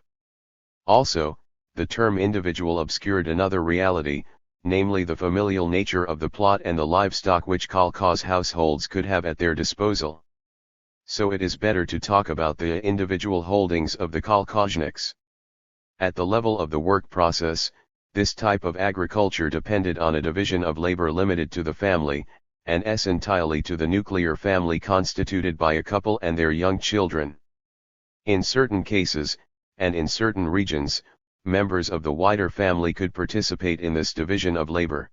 Also, the term individual obscured another reality, namely the familial nature of the plot and the livestock which kolkhoz households could have at their disposal. So it is better to talk about the individual holdings of the kolkhozniks. At the level of the work process, this type of agriculture depended on a division of labor limited to the family, and entirely to the nuclear family constituted by a couple and their young children. In certain cases, and in certain regions, members of the wider family could participate in this division of labor.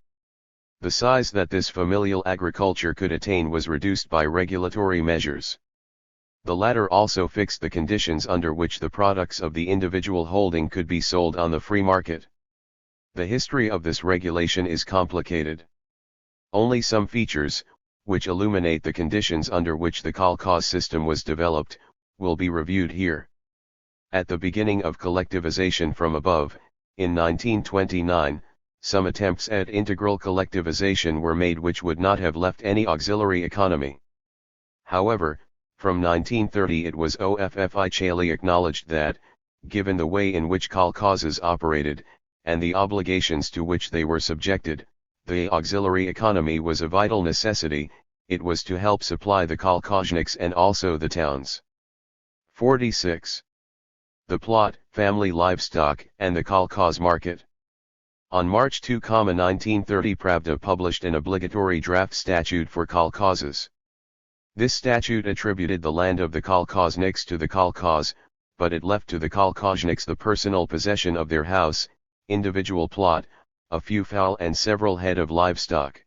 The size that this familial agriculture could attain was reduced by regulatory measures. The latter also fixed the conditions under which the products of the individual holding could be sold on the free market. The history of this regulation is complicated. Only some features, which illuminate the conditions under which the kolkhoz system was developed, will be reviewed here. At the beginning of collectivization from above, in 1929, some attempts at integral collectivization were made which would not have left any auxiliary economy. However, from 1930 it was officially acknowledged that, given the way in which kolkhozes operated, and the obligations to which they were subjected, the auxiliary economy was a vital necessity. It was to help supply the kolkhozniks and also the towns. 46. The plot, family livestock, and the kolkhoz market. On March 2, 1930 Pravda published an obligatory draft statute for kolkhozes. This statute attributed the land of the kolkhozniks to the kolkhoz, but it left to the kolkhozniks the personal possession of their house, individual plot, a few fowl and several head of livestock.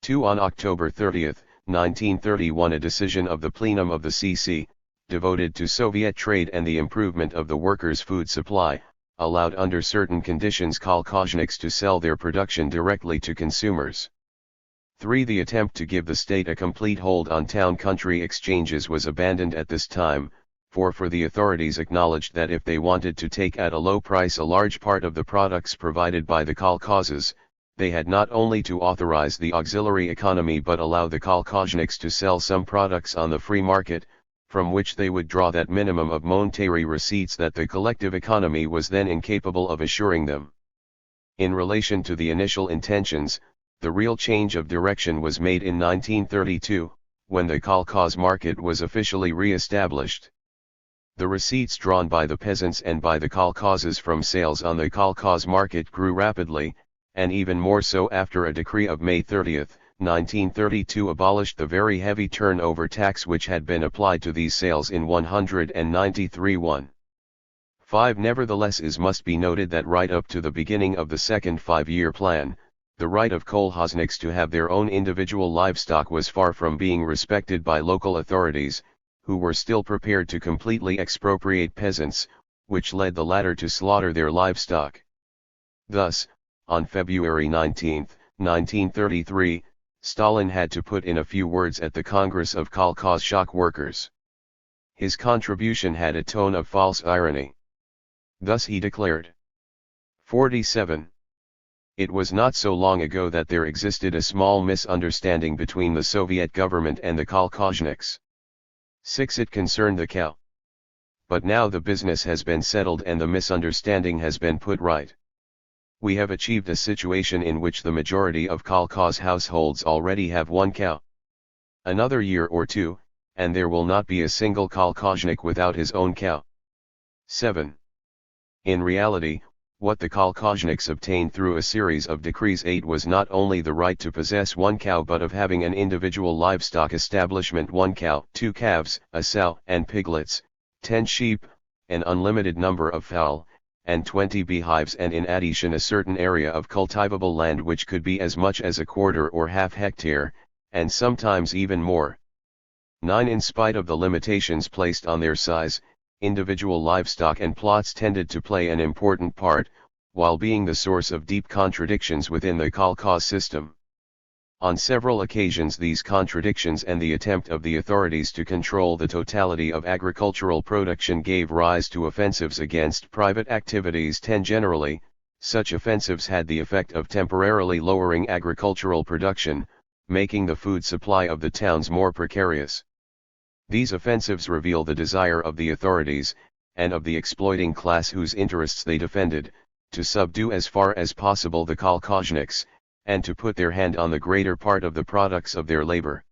2. On October 30, 1931 a decision of the plenum of the CC, devoted to Soviet trade and the improvement of the workers' food supply, allowed under certain conditions kolkhozniks to sell their production directly to consumers. 3. The attempt to give the state a complete hold on town-country exchanges was abandoned at this time, for the authorities acknowledged that if they wanted to take at a low price a large part of the products provided by the kolkhozes, they had not only to authorize the auxiliary economy but allow the kolkhozniks to sell some products on the free market, from which they would draw that minimum of monetary receipts that the collective economy was then incapable of assuring them. In relation to the initial intentions, the real change of direction was made in 1932, when the kolkhoz market was officially re-established. The receipts drawn by the peasants and by the kolkhozes from sales on the kolkhoz market grew rapidly, and even more so after a decree of May 30, 1932 abolished the very heavy turnover tax which had been applied to these sales in 193-1. 5. Nevertheless it must be noted that right up to the beginning of the second five-year plan, the right of kolkhozniks to have their own individual livestock was far from being respected by local authorities, who were still prepared to completely expropriate peasants, which led the latter to slaughter their livestock. Thus, on February 19, 1933, Stalin had to put in a few words at the Congress of Kolkhoz Shock Workers. His contribution had a tone of false irony. Thus he declared. 47. It was not so long ago that there existed a small misunderstanding between the Soviet government and the kolkhozniks. 6. It concerned the cow. But now the business has been settled and the misunderstanding has been put right. We have achieved a situation in which the majority of kolkhoz households already have one cow. Another year or two, and there will not be a single kolkhoznik without his own cow. 7. In reality, what the kolkhozniks obtained through a series of decrees 8 was not only the right to possess one cow but of having an individual livestock establishment, one cow, 2 calves, a sow and piglets, 10 sheep, an unlimited number of fowl, and 20 beehives, and in addition a certain area of cultivable land which could be as much as a quarter or half hectare, and sometimes even more. 9. In spite of the limitations placed on their size, individual livestock and plots tended to play an important part, while being the source of deep contradictions within the kolkhoz system. On several occasions these contradictions and the attempt of the authorities to control the totality of agricultural production gave rise to offensives against private activities. 10. Generally, such offensives had the effect of temporarily lowering agricultural production, making the food supply of the towns more precarious. These offensives reveal the desire of the authorities, and of the exploiting class whose interests they defended, to subdue as far as possible the kolkhozniks, and to put their hand on the greater part of the products of their labor.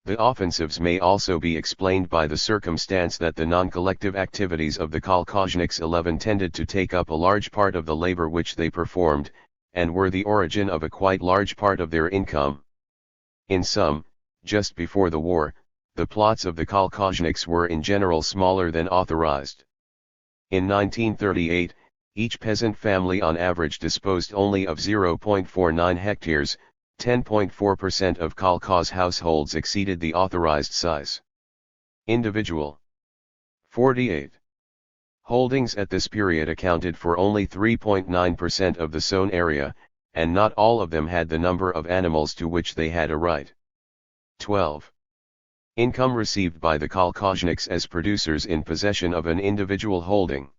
The offensives may also be explained by the circumstance that the non-collective activities of the kolkhozniks 11 tended to take up a large part of the labor which they performed, and were the origin of a quite large part of their income. In sum, just before the war, the plots of the kolkhozniks were in general smaller than authorized. In 1938, Each peasant family on average disposed only of 0.49 hectares, 10.4% of kolkhoz households exceeded the authorized size. Individual 48. Holdings at this period accounted for only 3.9% of the sown area, and not all of them had the number of animals to which they had a right. 12. Income received by the kolkhozniks as producers in possession of an individual holding.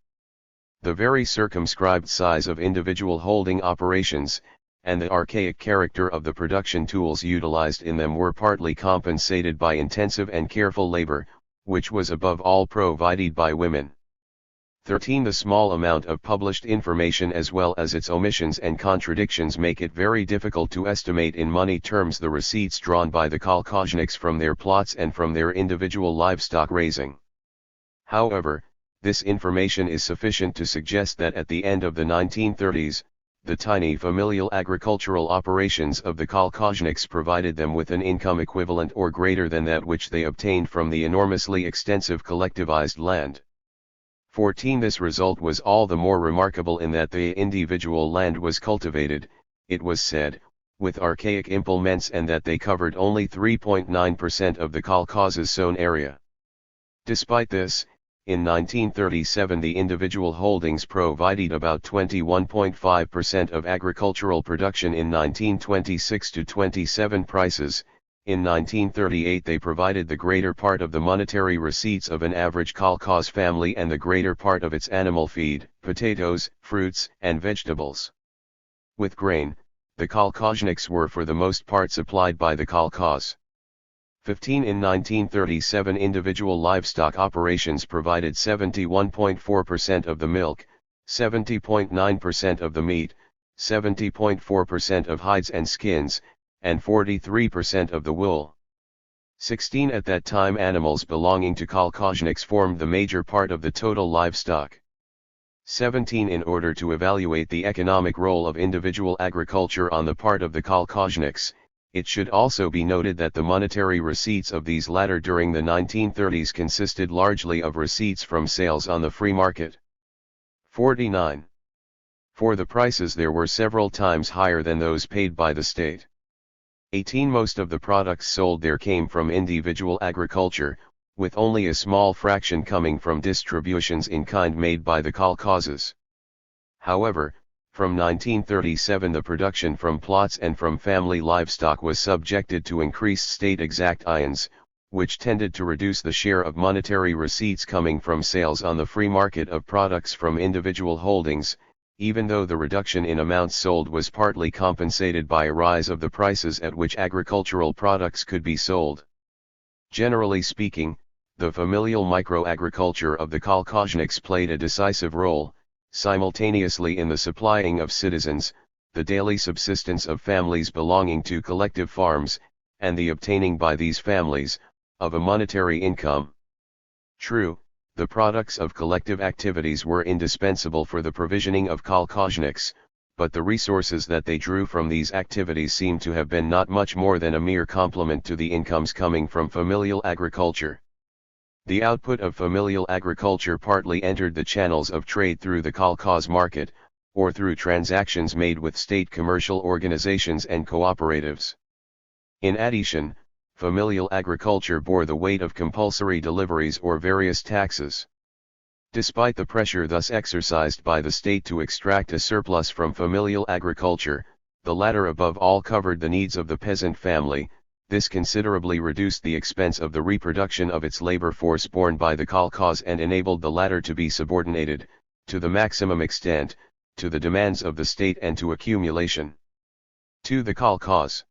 The very circumscribed size of individual holding operations, and the archaic character of the production tools utilized in them were partly compensated by intensive and careful labor, which was above all provided by women. 13. The small amount of published information as well as its omissions and contradictions make it very difficult to estimate in money terms the receipts drawn by the kolkhozniks from their plots and from their individual livestock raising. However, this information is sufficient to suggest that at the end of the 1930s, the tiny familial agricultural operations of the kolkhozniks provided them with an income equivalent or greater than that which they obtained from the enormously extensive collectivized land. 14. This result was all the more remarkable in that the individual land was cultivated, it was said, with archaic implements and that they covered only 3.9% of the kolkhoz's sown area. Despite this, in 1937 the individual holdings provided about 21.5% of agricultural production in 1926-27 prices. In 1938 they provided the greater part of the monetary receipts of an average kolkhoz family and the greater part of its animal feed, potatoes, fruits, and vegetables. With grain, the kolkhozniks were for the most part supplied by the kolkhoz. 15. In 1937 individual livestock operations provided 71.4% of the milk, 70.9% of the meat, 70.4% of hides and skins, and 43% of the wool. 16. At that time animals belonging to kolkhozniks formed the major part of the total livestock. 17. In order to evaluate the economic role of individual agriculture on the part of the kolkhozniks, it should also be noted that the monetary receipts of these latter during the 1930s consisted largely of receipts from sales on the free market. 49. For the prices there were several times higher than those paid by the state. 18. Most of the products sold there came from individual agriculture, with only a small fraction coming from distributions in kind made by the kolkhozes. However, from 1937 the production from plots and from family livestock was subjected to increased state exactions, which tended to reduce the share of monetary receipts coming from sales on the free market of products from individual holdings, even though the reduction in amounts sold was partly compensated by a rise of the prices at which agricultural products could be sold. Generally speaking, the familial micro-agriculture of the kolkhozniks played a decisive role, simultaneously in the supplying of citizens, the daily subsistence of families belonging to collective farms, and the obtaining by these families, of a monetary income. True, the products of collective activities were indispensable for the provisioning of kolkhozniks, but the resources that they drew from these activities seem to have been not much more than a mere complement to the incomes coming from familial agriculture. The output of familial agriculture partly entered the channels of trade through the kolkhoz market, or through transactions made with state commercial organizations and cooperatives. In addition, familial agriculture bore the weight of compulsory deliveries or various taxes. Despite the pressure thus exercised by the state to extract a surplus from familial agriculture, the latter above all covered the needs of the peasant family. This considerably reduced the expense of the reproduction of its labor force borne by the kolkhoz and enabled the latter to be subordinated, to the maximum extent, to the demands of the state and to accumulation. 2. The kolkhoz.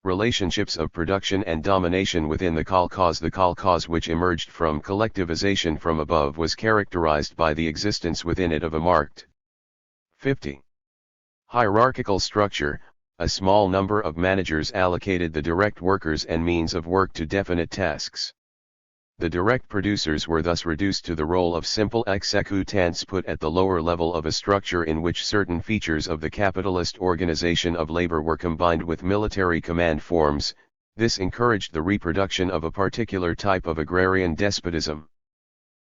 Relationships of production and domination within the kolkhoz. The kolkhoz which emerged from collectivization from above was characterized by the existence within it of a marked 50. Hierarchical structure. A small number of managers allocated the direct workers and means of work to definite tasks. The direct producers were thus reduced to the role of simple executants put at the lower level of a structure in which certain features of the capitalist organization of labor were combined with military command forms. This encouraged the reproduction of a particular type of agrarian despotism.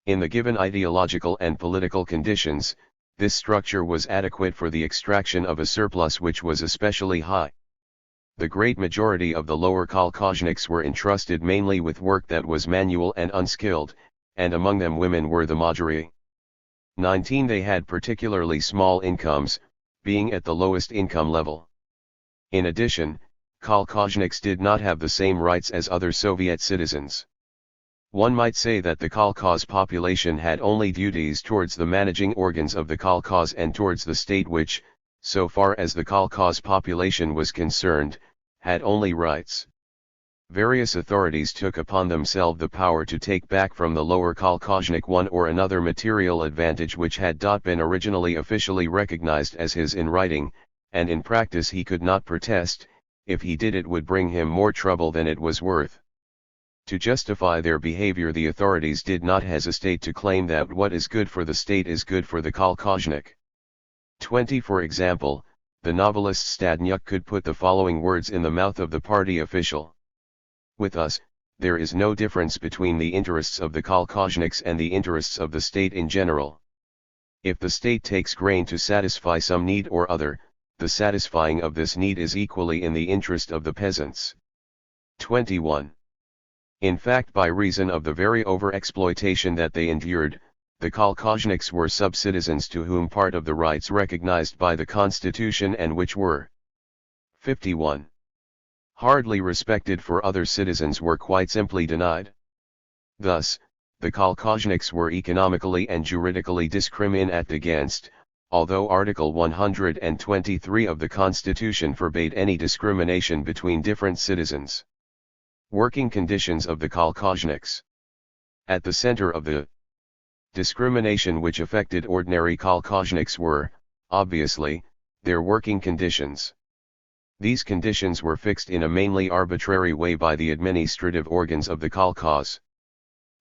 In the given ideological and political conditions, This structure was adequate for the extraction of a surplus which was especially high. The great majority of the lower kolkhozniks were entrusted mainly with work that was manual and unskilled, and among them women were the majority. 19. They had particularly small incomes, being at the lowest income level. In addition, kolkhozniks did not have the same rights as other Soviet citizens. One might say that the kolkhoz population had only duties towards the managing organs of the kolkhoz and towards the state which, so far as the kolkhoz population was concerned, had only rights. Various authorities took upon themselves the power to take back from the lower kolkhoznik one or another material advantage which had not been originally officially recognized as his in writing, and in practice he could not protest. If he did, it would bring him more trouble than it was worth. To justify their behavior, the authorities did not hesitate to claim that what is good for the state is good for the kolkhoznik. 20. For example, the novelist Stadnyuk could put the following words in the mouth of the party official. With us, there is no difference between the interests of the kolkhozniks and the interests of the state in general. If the state takes grain to satisfy some need or other, the satisfying of this need is equally in the interest of the peasants. 21. In fact, by reason of the very over-exploitation that they endured, the kolkhozniks were sub-citizens to whom part of the rights recognized by the constitution and which were 51. Hardly respected for other citizens were quite simply denied. Thus, the kolkhozniks were economically and juridically discriminated against, although Article 123 of the Constitution forbade any discrimination between different citizens. Working conditions of the kolkhozniks. At the center of the discrimination which affected ordinary kolkhozniks were, obviously, their working conditions. These conditions were fixed in a mainly arbitrary way by the administrative organs of the kolkhoz.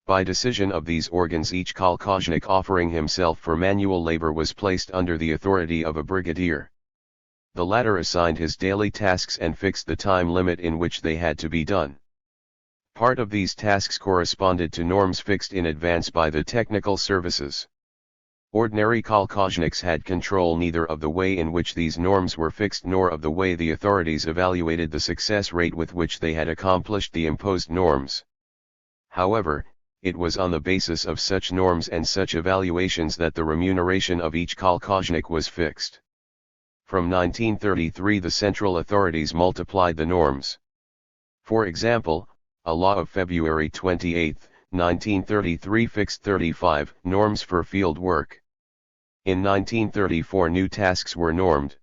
By decision of these organs, each kolkhoznik offering himself for manual labor was placed under the authority of a brigadier. The latter assigned his daily tasks and fixed the time limit in which they had to be done. Part of these tasks corresponded to norms fixed in advance by the technical services. Ordinary kolkhozniks had control neither of the way in which these norms were fixed nor of the way the authorities evaluated the success rate with which they had accomplished the imposed norms. However, it was on the basis of such norms and such evaluations that the remuneration of each kolkhoznik was fixed. From 1933 the central authorities multiplied the norms. For example, a law of February 28, 1933 fixed 35 norms for field work. In 1934 new tasks were normed.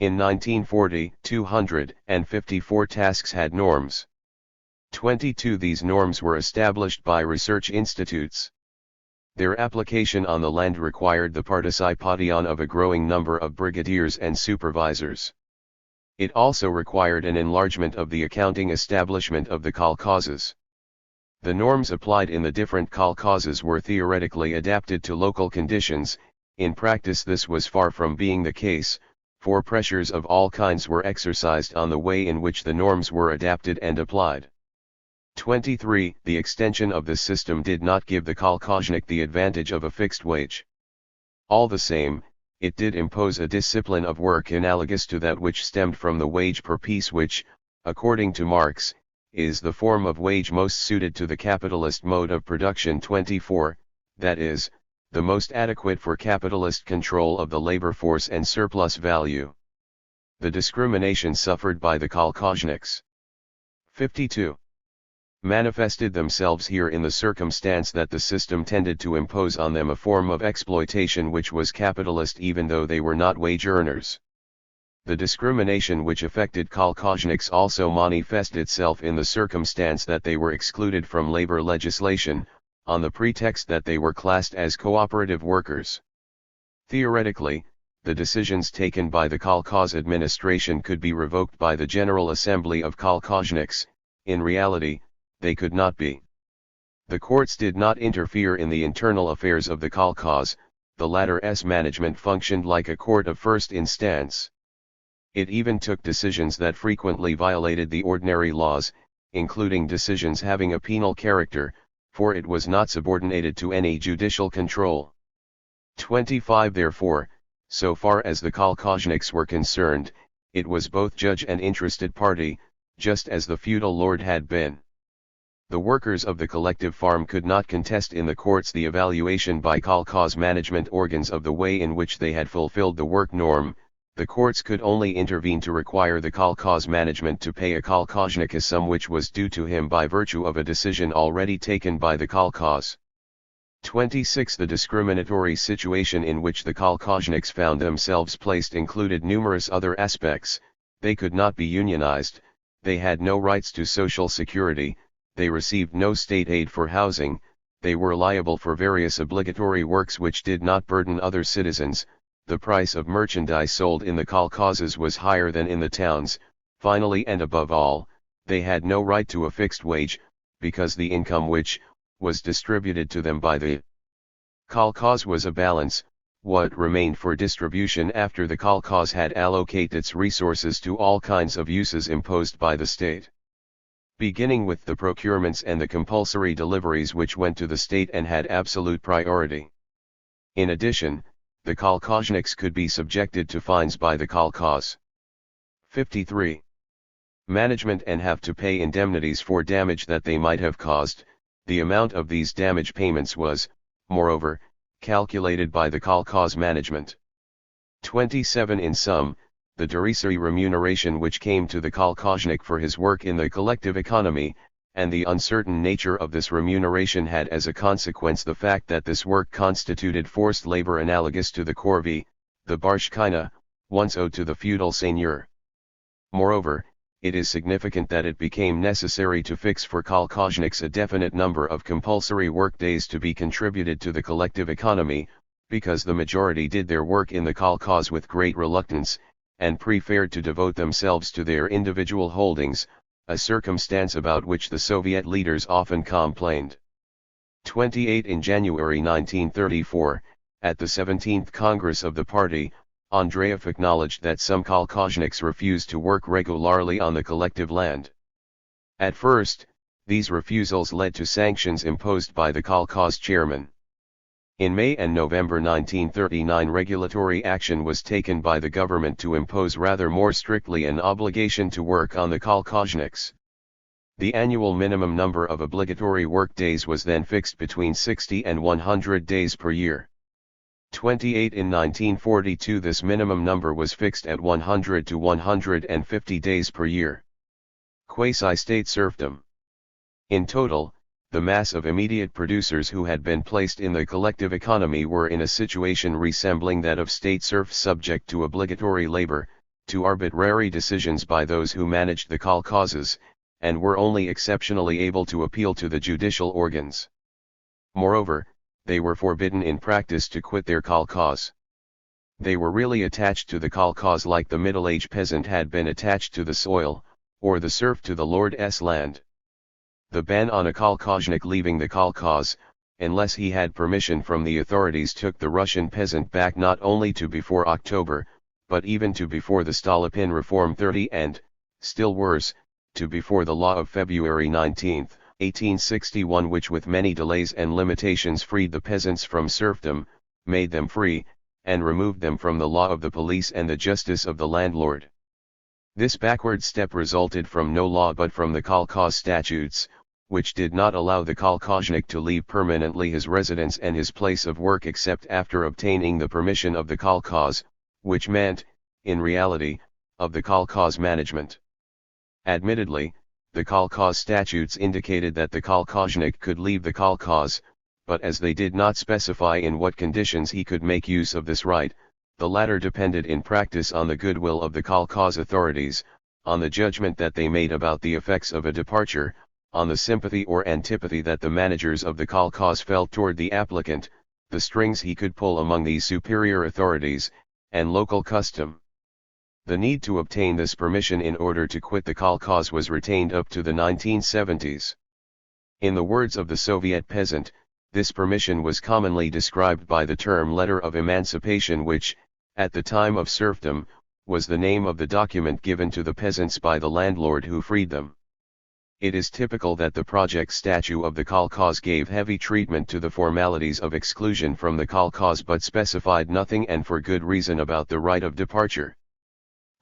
In 1940, 254 tasks had norms. 22 these norms were established by research institutes. Their application on the land required the participation of a growing number of brigadiers and supervisors. It also required an enlargement of the accounting establishment of the kolkhozes. The norms applied in the different kolkhozes were theoretically adapted to local conditions. In practice this was far from being the case, for pressures of all kinds were exercised on the way in which the norms were adapted and applied. 23. The extension of this system did not give the kolkhoznik the advantage of a fixed wage. All the same, it did impose a discipline of work analogous to that which stemmed from the wage per piece which, according to Marx, is the form of wage most suited to the capitalist mode of production. 24, that is, the most adequate for capitalist control of the labor force and surplus value. The discrimination suffered by the kolkhozniks 52. Manifested themselves here in the circumstance that the system tended to impose on them a form of exploitation which was capitalist even though they were not wage earners. The discrimination which affected kolkhozniks also manifested itself in the circumstance that they were excluded from labor legislation, on the pretext that they were classed as cooperative workers. Theoretically, the decisions taken by the kolkhoz administration could be revoked by the General Assembly of Kolkhozniks. In reality, they could not be. The courts did not interfere in the internal affairs of the kolkhoz, the latter's management functioned like a court of first instance. It even took decisions that frequently violated the ordinary laws, including decisions having a penal character, for it was not subordinated to any judicial control. 25 Therefore, so far as the kolkhozniks were concerned, it was both judge and interested party, just as the feudal lord had been. The workers of the collective farm could not contest in the courts the evaluation by kolkhoz management organs of the way in which they had fulfilled the work norm. The courts could only intervene to require the kolkhoz management to pay a kolkhoznik a sum which was due to him by virtue of a decision already taken by the kolkhoz. 26 The discriminatory situation in which the kolkhozniks found themselves placed included numerous other aspects. They could not be unionized, they had no rights to social security, they received no state aid for housing, they were liable for various obligatory works which did not burden other citizens, the price of merchandise sold in the kolkhozes was higher than in the towns, finally and above all, they had no right to a fixed wage, because the income which was distributed to them by the kolkhoz was a balance, what remained for distribution after the kolkhoz had allocated its resources to all kinds of uses imposed by the state. Beginning with the procurements and the compulsory deliveries which went to the state and had absolute priority. In addition, the kolkhozniks could be subjected to fines by the kolkhoz. 53. Management and have to pay indemnities for damage that they might have caused. The amount of these damage payments was, moreover, calculated by the kolkhoz management. 27 In sum, the derisory remuneration which came to the kolkhoznik for his work in the collective economy, and the uncertain nature of this remuneration had as a consequence the fact that this work constituted forced labor analogous to the corvée, the barshkina, once owed to the feudal seigneur. Moreover, it is significant that it became necessary to fix for kolkhozniks a definite number of compulsory work days to be contributed to the collective economy, because the majority did their work in the kolkhoz with great reluctance, and preferred to devote themselves to their individual holdings, a circumstance about which the Soviet leaders often complained. 28 In January 1934, at the 17th Congress of the party, Andreev acknowledged that some kolkhozniks refused to work regularly on the collective land. At first, these refusals led to sanctions imposed by the kolkhoz chairman. In May and November 1939 regulatory action was taken by the government to impose rather more strictly an obligation to work on the kolkhozniks. The annual minimum number of obligatory work days was then fixed between 60 and 100 days per year. 28 In 1942 this minimum number was fixed at 100 to 150 days per year. Quasi-state serfdom. In total, the mass of immediate producers who had been placed in the collective economy were in a situation resembling that of state serfs subject to obligatory labor, to arbitrary decisions by those who managed the kolkhozes, and were only exceptionally able to appeal to the judicial organs. Moreover, they were forbidden in practice to quit their kolkhoz. They were really attached to the kolkhoz like the middle-aged peasant had been attached to the soil, or the serf to the lord's land. The ban on a kolkhoznik leaving the kolkhoz, unless he had permission from the authorities, took the Russian peasant back not only to before October, but even to before the Stolypin Reform 30 and, still worse, to before the law of February 19, 1861, which with many delays and limitations freed the peasants from serfdom, made them free, and removed them from the law of the police and the justice of the landlord. This backward step resulted from no law but from the kolkhoz statutes, which did not allow the kolkhoznik to leave permanently his residence and his place of work except after obtaining the permission of the kolkhoz, which meant, in reality, of the kolkhoz management. Admittedly, the kolkhoz statutes indicated that the kolkhoznik could leave the kolkhoz, but as they did not specify in what conditions he could make use of this right, the latter depended in practice on the goodwill of the kolkhoz authorities, on the judgment that they made about the effects of a departure, on the sympathy or antipathy that the managers of the kolkhoz felt toward the applicant, the strings he could pull among these superior authorities, and local custom. The need to obtain this permission in order to quit the kolkhoz was retained up to the 1970s. In the words of the Soviet peasant, this permission was commonly described by the term letter of emancipation, which, at the time of serfdom, was the name of the document given to the peasants by the landlord who freed them. It is typical that the project statute of the kolkhoz gave heavy treatment to the formalities of exclusion from the kolkhoz but specified nothing, and for good reason, about the right of departure.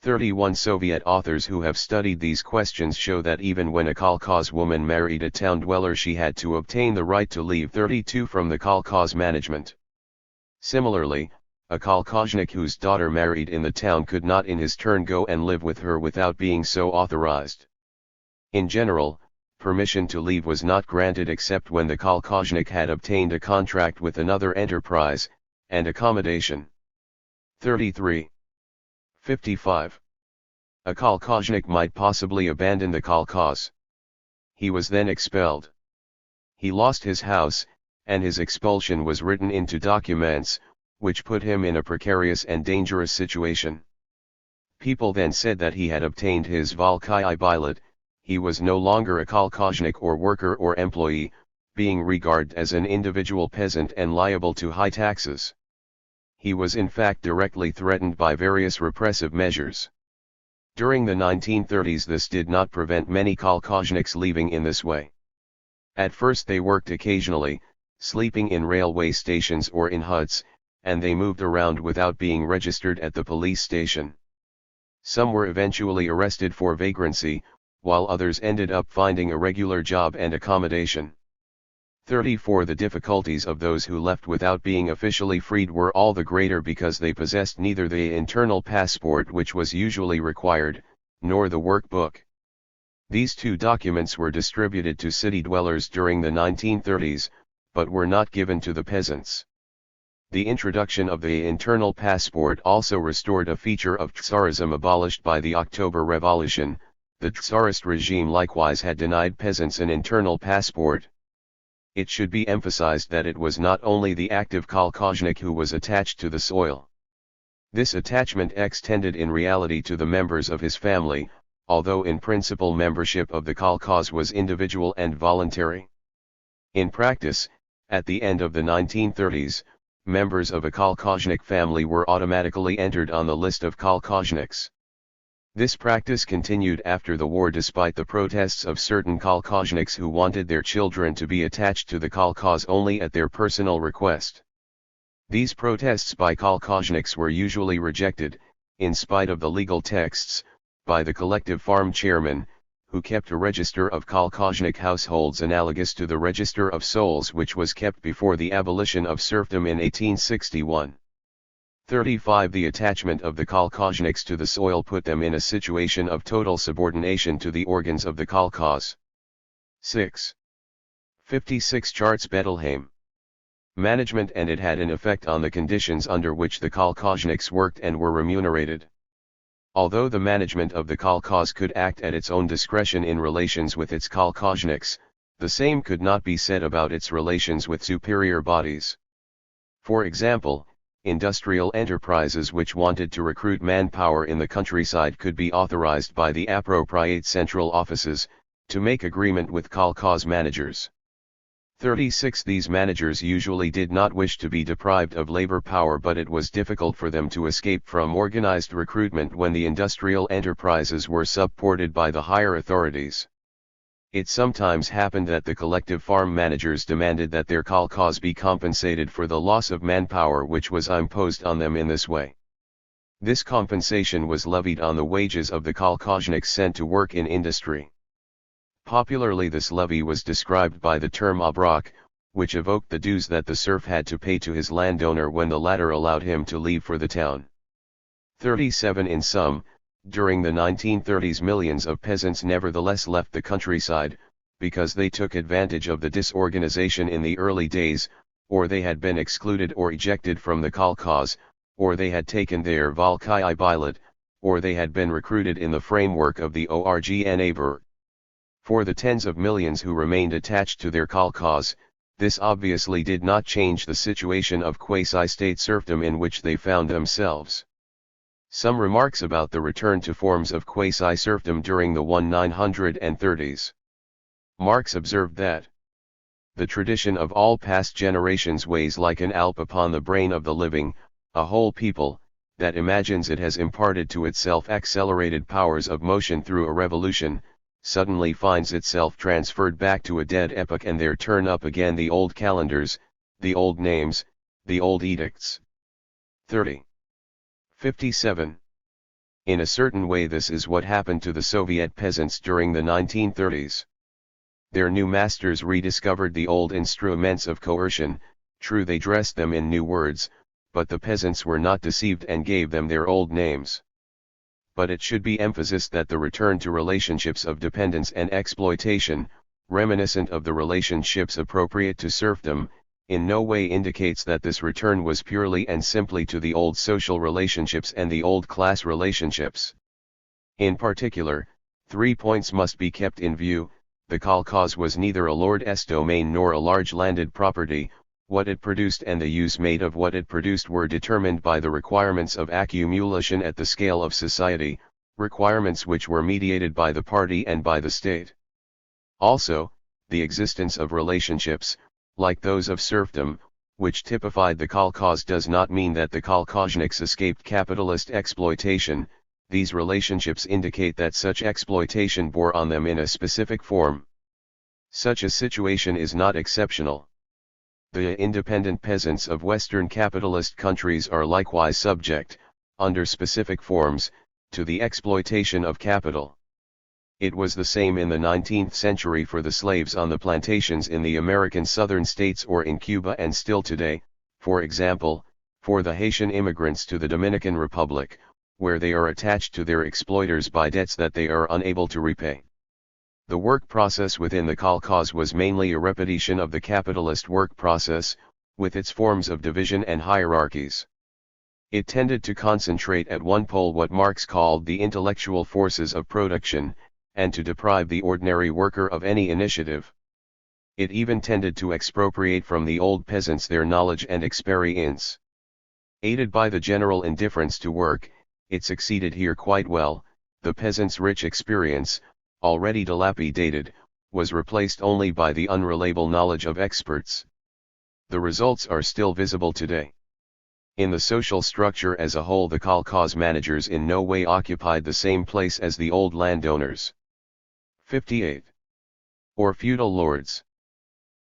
31 Soviet authors who have studied these questions show that even when a kolkhoz woman married a town dweller, she had to obtain the right to leave. 32 From the kolkhoz management. Similarly, a kolkhoznik whose daughter married in the town could not in his turn go and live with her without being so authorized. In general, permission to leave was not granted except when the kolkhoznik had obtained a contract with another enterprise, and accommodation. 33. 55. A kolkhoznik might possibly abandon the kolkhoz. He was then expelled. He lost his house, and his expulsion was written into documents, which put him in a precarious and dangerous situation. People then said that he had obtained his Volkyi bilet. He was no longer a kolkhoznik or worker or employee, being regarded as an individual peasant and liable to high taxes. He was in fact directly threatened by various repressive measures. During the 1930s, this did not prevent many kolkhozniks leaving in this way. At first they worked occasionally, sleeping in railway stations or in huts, and they moved around without being registered at the police station. Some were eventually arrested for vagrancy, while others ended up finding a regular job and accommodation. 34 The difficulties of those who left without being officially freed were all the greater because they possessed neither the internal passport, which was usually required, nor the workbook. These two documents were distributed to city dwellers during the 1930s, but were not given to the peasants. The introduction of the internal passport also restored a feature of Tsarism abolished by the October Revolution. The Tsarist regime likewise had denied peasants an internal passport. It should be emphasized that it was not only the active kolkhoznik who was attached to the soil. This attachment extended in reality to the members of his family, although in principle membership of the kolkhoz was individual and voluntary. In practice, at the end of the 1930s, members of a kolkhoznik family were automatically entered on the list of kolkhozniks. This practice continued after the war despite the protests of certain kolkhozniks who wanted their children to be attached to the kolkhoz only at their personal request. These protests by kolkhozniks were usually rejected, in spite of the legal texts, by the collective farm chairman, who kept a register of kolkhoznik households analogous to the register of souls which was kept before the abolition of serfdom in 1861. 35 The attachment of the kolkhozniks to the soil put them in a situation of total subordination to the organs of the kolkhoz. 6. 56 Charts Bettelheim management, and it had an effect on the conditions under which the kolkhozniks worked and were remunerated. Although the management of the kolkhoz could act at its own discretion in relations with its kolkhozniks, the same could not be said about its relations with superior bodies. For example, industrial enterprises which wanted to recruit manpower in the countryside could be authorized by the appropriate central offices, to make agreement with kolkhoz managers. 36 These managers usually did not wish to be deprived of labor power, but it was difficult for them to escape from organized recruitment when the industrial enterprises were supported by the higher authorities. It sometimes happened that the collective farm managers demanded that their kolkhoz be compensated for the loss of manpower which was imposed on them in this way. This compensation was levied on the wages of the kolkhozniks sent to work in industry. Popularly, this levy was described by the term obrok, which evoked the dues that the serf had to pay to his landowner when the latter allowed him to leave for the town. 37 In sum, during the 1930s millions of peasants nevertheless left the countryside, because they took advantage of the disorganization in the early days, or they had been excluded or ejected from the kolkhoz, or they had taken their Volkyi bilet, or they had been recruited in the framework of the ORGNA. For the tens of millions who remained attached to their kolkhoz, this obviously did not change the situation of quasi-state serfdom in which they found themselves. Some remarks about the return to forms of quasi-serfdom during the 1930s. Marx observed that the tradition of all past generations weighs like an Alp upon the brain of the living, a whole people, that imagines it has imparted to itself accelerated powers of motion through a revolution, suddenly finds itself transferred back to a dead epoch, and there turn up again the old calendars, the old names, the old edicts. 30. 57. In a certain way this is what happened to the Soviet peasants during the 1930s. Their new masters rediscovered the old instruments of coercion. True, they dressed them in new words, but the peasants were not deceived and gave them their old names. But it should be emphasized that the return to relationships of dependence and exploitation, reminiscent of the relationships appropriate to serfdom, in no way indicates that this return was purely and simply to the old social relationships and the old class relationships. In particular, 3 points must be kept in view. The kolkhoz was neither a lord's domain nor a large landed property. What it produced and the use made of what it produced were determined by the requirements of accumulation at the scale of society, requirements which were mediated by the party and by the state. Also, the existence of relationships, like those of serfdom, which typified the kolkhoz, does not mean that the kolkhozniks escaped capitalist exploitation. These relationships indicate that such exploitation bore on them in a specific form. Such a situation is not exceptional. The independent peasants of Western capitalist countries are likewise subject, under specific forms, to the exploitation of capital. It was the same in the 19th century for the slaves on the plantations in the American southern states or in Cuba, and still today, for example, for the Haitian immigrants to the Dominican Republic, where they are attached to their exploiters by debts that they are unable to repay. The work process within the kolkhoz was mainly a repetition of the capitalist work process, with its forms of division and hierarchies. It tended to concentrate at one pole what Marx called the intellectual forces of production, and to deprive the ordinary worker of any initiative. It even tended to expropriate from the old peasants their knowledge and experience. Aided by the general indifference to work, it succeeded here quite well. The peasants' rich experience, already dilapidated, was replaced only by the unreliable knowledge of experts. The results are still visible today. In the social structure as a whole, the kolkhoz managers in no way occupied the same place as the old landowners. 58. Or feudal lords.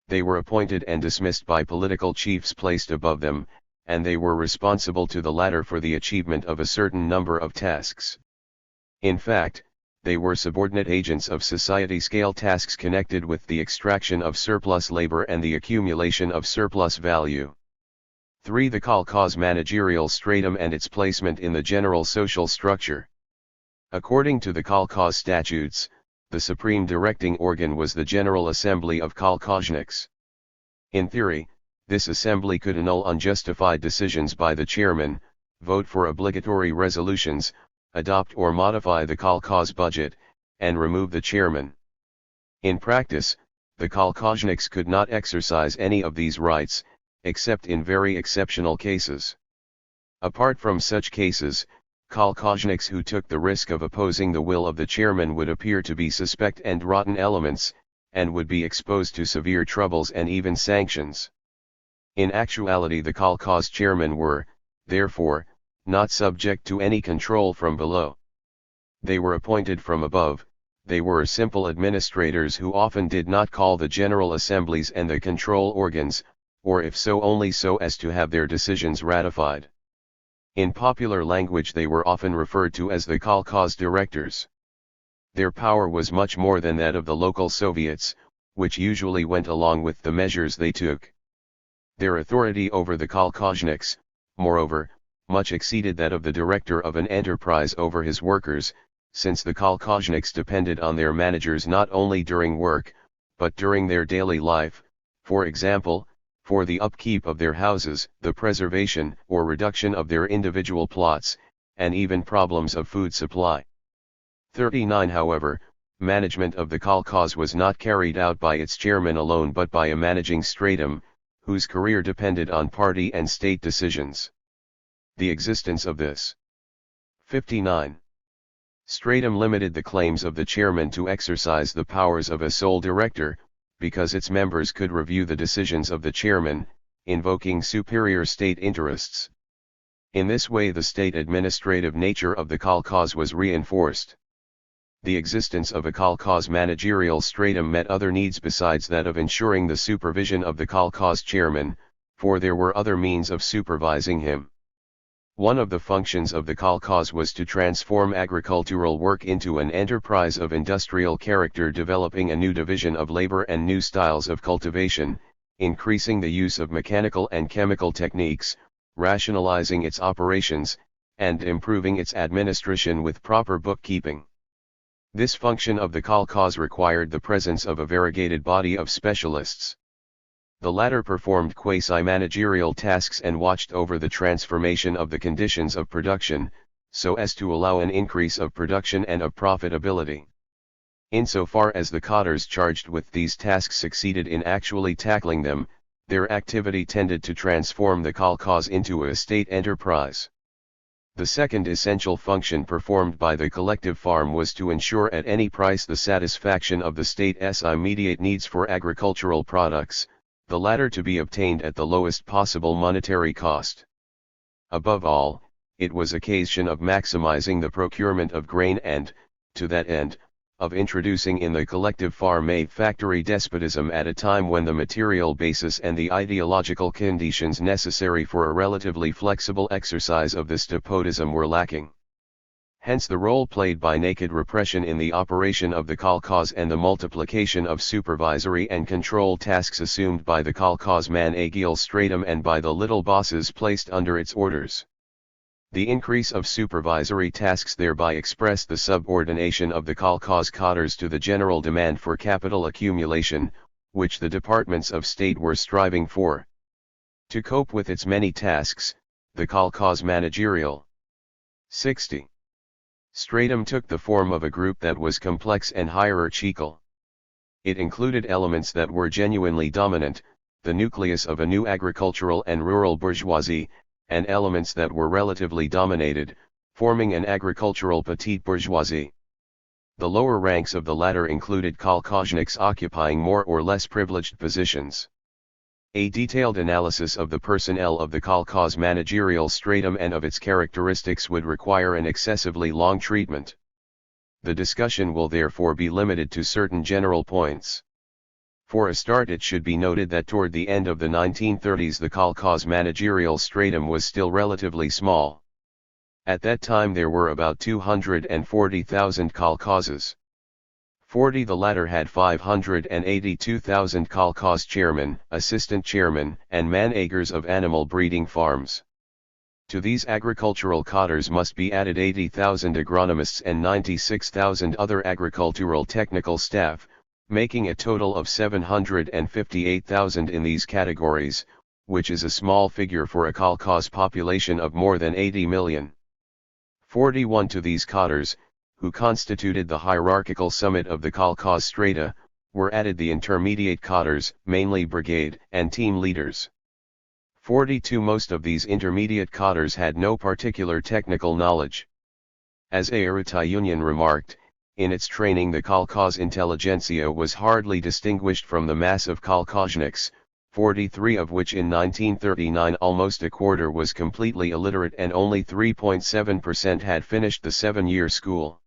They were appointed and dismissed by political chiefs placed above them, and they were responsible to the latter for the achievement of a certain number of tasks. In fact, they were subordinate agents of society-scale tasks connected with the extraction of surplus labor and the accumulation of surplus value. 3. The kolkhoz managerial stratum and its placement in the general social structure. According to the kolkhoz statutes, the supreme directing organ was the General Assembly of Kolkhozniks. In theory, this assembly could annul unjustified decisions by the chairman, vote for obligatory resolutions, adopt or modify the kolkhoz budget, and remove the chairman. In practice, the kolkhozniks could not exercise any of these rights, except in very exceptional cases. Apart from such cases, kolkhozniks who took the risk of opposing the will of the chairman would appear to be suspect and rotten elements, and would be exposed to severe troubles and even sanctions. In actuality, the kolkhoz chairmen were, therefore, not subject to any control from below. They were appointed from above. They were simple administrators who often did not call the general assemblies and the control organs, or if so only so as to have their decisions ratified. In popular language they were often referred to as the kolkhoz directors. Their power was much more than that of the local Soviets, which usually went along with the measures they took. Their authority over the kolkhozniks, moreover, much exceeded that of the director of an enterprise over his workers, since the kolkhozniks depended on their managers not only during work, but during their daily life, for example, for the upkeep of their houses, the preservation or reduction of their individual plots, and even problems of food supply. 39. However, management of the kolkhoz was not carried out by its chairman alone but by a managing stratum, whose career depended on party and state decisions. The existence of this 59. stratum limited the claims of the chairman to exercise the powers of a sole director, because its members could review the decisions of the chairman, invoking superior state interests. In this way the state administrative nature of the kolkhoz was reinforced. The existence of a kolkhoz managerial stratum met other needs besides that of ensuring the supervision of the kolkhoz chairman, for there were other means of supervising him. One of the functions of the kolkhoz was to transform agricultural work into an enterprise of industrial character, developing a new division of labor and new styles of cultivation, increasing the use of mechanical and chemical techniques, rationalizing its operations, and improving its administration with proper bookkeeping. This function of the kolkhoz required the presence of a variegated body of specialists. The latter performed quasi-managerial tasks and watched over the transformation of the conditions of production, so as to allow an increase of production and of profitability. Insofar as the cadres charged with these tasks succeeded in actually tackling them, their activity tended to transform the kolkhoz into a state enterprise. The second essential function performed by the collective farm was to ensure at any price the satisfaction of the state's immediate needs for agricultural products, the latter to be obtained at the lowest possible monetary cost. Above all, it was occasion of maximizing the procurement of grain and, to that end, of introducing in the collective farm a factory despotism at a time when the material basis and the ideological conditions necessary for a relatively flexible exercise of this despotism were lacking. Hence the role played by naked repression in the operation of the kolkhoz and the multiplication of supervisory and control tasks assumed by the kolkhoz managerial stratum and by the little bosses placed under its orders. The increase of supervisory tasks thereby expressed the subordination of the kolkhoz cadres to the general demand for capital accumulation, which the departments of state were striving for. To cope with its many tasks, the kolkhoz managerial 60. stratum took the form of a group that was complex and hierarchical. It included elements that were genuinely dominant, the nucleus of a new agricultural and rural bourgeoisie, and elements that were relatively dominated, forming an agricultural petite bourgeoisie. The lower ranks of the latter included kolkhozniks occupying more or less privileged positions. A detailed analysis of the personnel of the kolkhoz managerial stratum and of its characteristics would require an excessively long treatment. The discussion will therefore be limited to certain general points. For a start, it should be noted that toward the end of the 1930s the kolkhoz managerial stratum was still relatively small. At that time there were about 240,000 kolkhozes. The latter had 582,000 kolkhoz chairmen, assistant chairmen, and managers of animal breeding farms. To these agricultural cadres must be added 80,000 agronomists and 96,000 other agricultural technical staff, making a total of 758,000 in these categories, which is a small figure for a kolkhoz population of more than 80 million. 41 to these cadres, who constituted the hierarchical summit of the kolkhoz strata, were added the intermediate cadres, mainly brigade and team leaders. 42 Most of these intermediate cadres had no particular technical knowledge. As Ayarutayunian remarked, in its training the kolkhoz intelligentsia was hardly distinguished from the mass of kolkhozniks, 43 of which in 1939 almost a quarter was completely illiterate and only 3.7% had finished the 7-year school.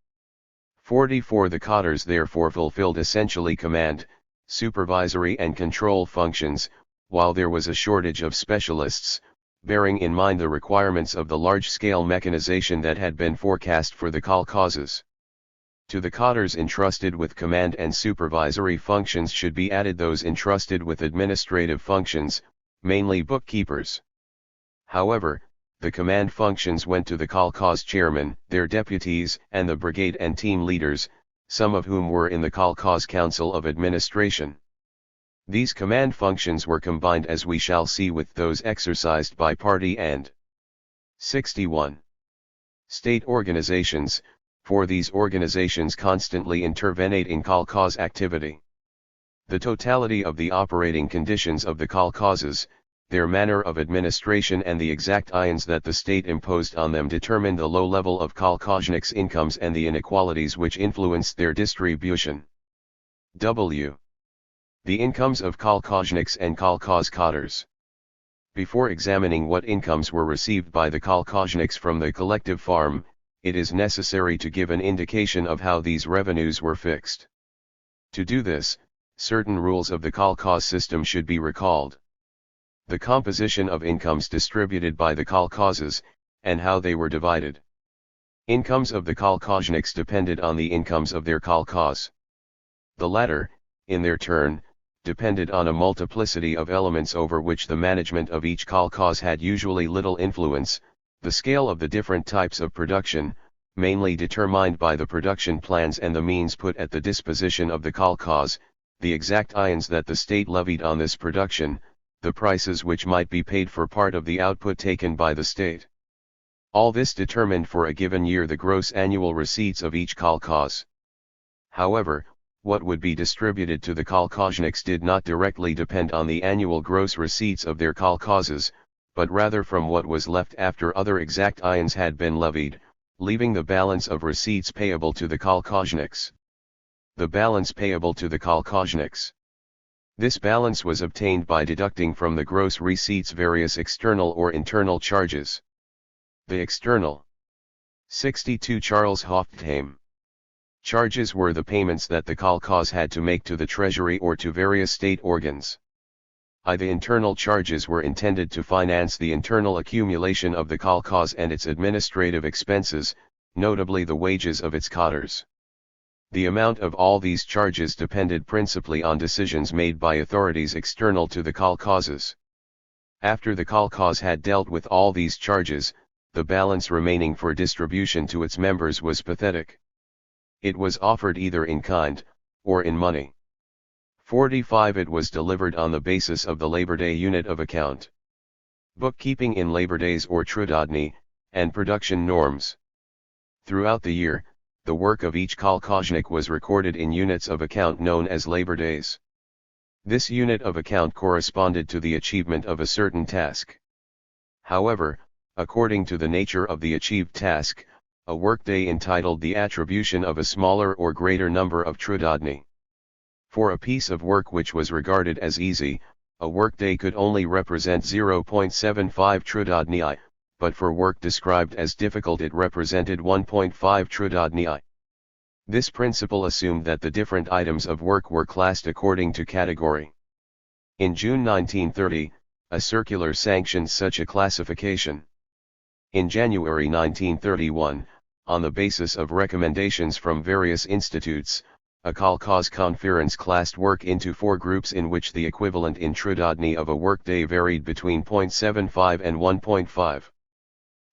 44 The cadres therefore fulfilled essentially command, supervisory and control functions, while there was a shortage of specialists, bearing in mind the requirements of the large-scale mechanization that had been forecast for the kolkhozes. To the cadres entrusted with command and supervisory functions should be added those entrusted with administrative functions, mainly bookkeepers. However, the command functions went to the kolkhoz chairmen, their deputies, and the brigade and team leaders, some of whom were in the kolkhoz council of administration. These command functions were combined, as we shall see, with those exercised by party and 61. State organizations, for these organizations constantly intervenate in kolkhoz activity. The totality of the operating conditions of the kolkhozes, their manner of administration and the exact ions that the state imposed on them determined the low level of kolkhozniks' incomes and the inequalities which influenced their distribution. W. The incomes of kolkhozniks and kolkhoz cadres. Before examining what incomes were received by the kolkhozniks from the collective farm, it is necessary to give an indication of how these revenues were fixed. To do this, certain rules of the kolkhoz system should be recalled. The composition of incomes distributed by the kolkhozes, and how they were divided. Incomes of the kolkhozniks depended on the incomes of their kolkhoz. The latter, in their turn, depended on a multiplicity of elements over which the management of each kolkhoz had usually little influence, the scale of the different types of production, mainly determined by the production plans and the means put at the disposition of the kolkhoz, the exact ions that the state levied on this production, the prices which might be paid for part of the output taken by the state. All this determined for a given year the gross annual receipts of each kolkhoz. However, what would be distributed to the kolkhozniks did not directly depend on the annual gross receipts of their kolkhozes, but rather from what was left after other exact ions had been levied, leaving the balance of receipts payable to the kolkhozniks. The balance payable to the kolkhozniks. This balance was obtained by deducting from the gross receipts various external or internal charges. The external 62 Charles Hoftheim. Charges were the payments that the kolkhoz had to make to the treasury or to various state organs. The internal charges were intended to finance the internal accumulation of the kolkhoz and its administrative expenses, notably the wages of its cadres. The amount of all these charges depended principally on decisions made by authorities external to the kolkhozes. After the kolkhoz had dealt with all these charges, the balance remaining for distribution to its members was pathetic. It was offered either in kind, or in money. 45 It was delivered on the basis of the Labor Day unit of account. Bookkeeping in Labor Days or Trudodny, and production norms. Throughout the year, the work of each kolkhoznik was recorded in units of account known as Labor Days. This unit of account corresponded to the achievement of a certain task. However, according to the nature of the achieved task, a workday entitled the attribution of a smaller or greater number of trudodny. For a piece of work which was regarded as easy, a workday could only represent 0.75 trudodny, but for work described as difficult it represented 1.5 trudodny. This principle assumed that the different items of work were classed according to category. In June 1930, a circular sanctioned such a classification. In January 1931, on the basis of recommendations from various institutes, a kolkhoz conference classed work into 4 groups in which the equivalent in trudodny of a workday varied between 0.75 and 1.5.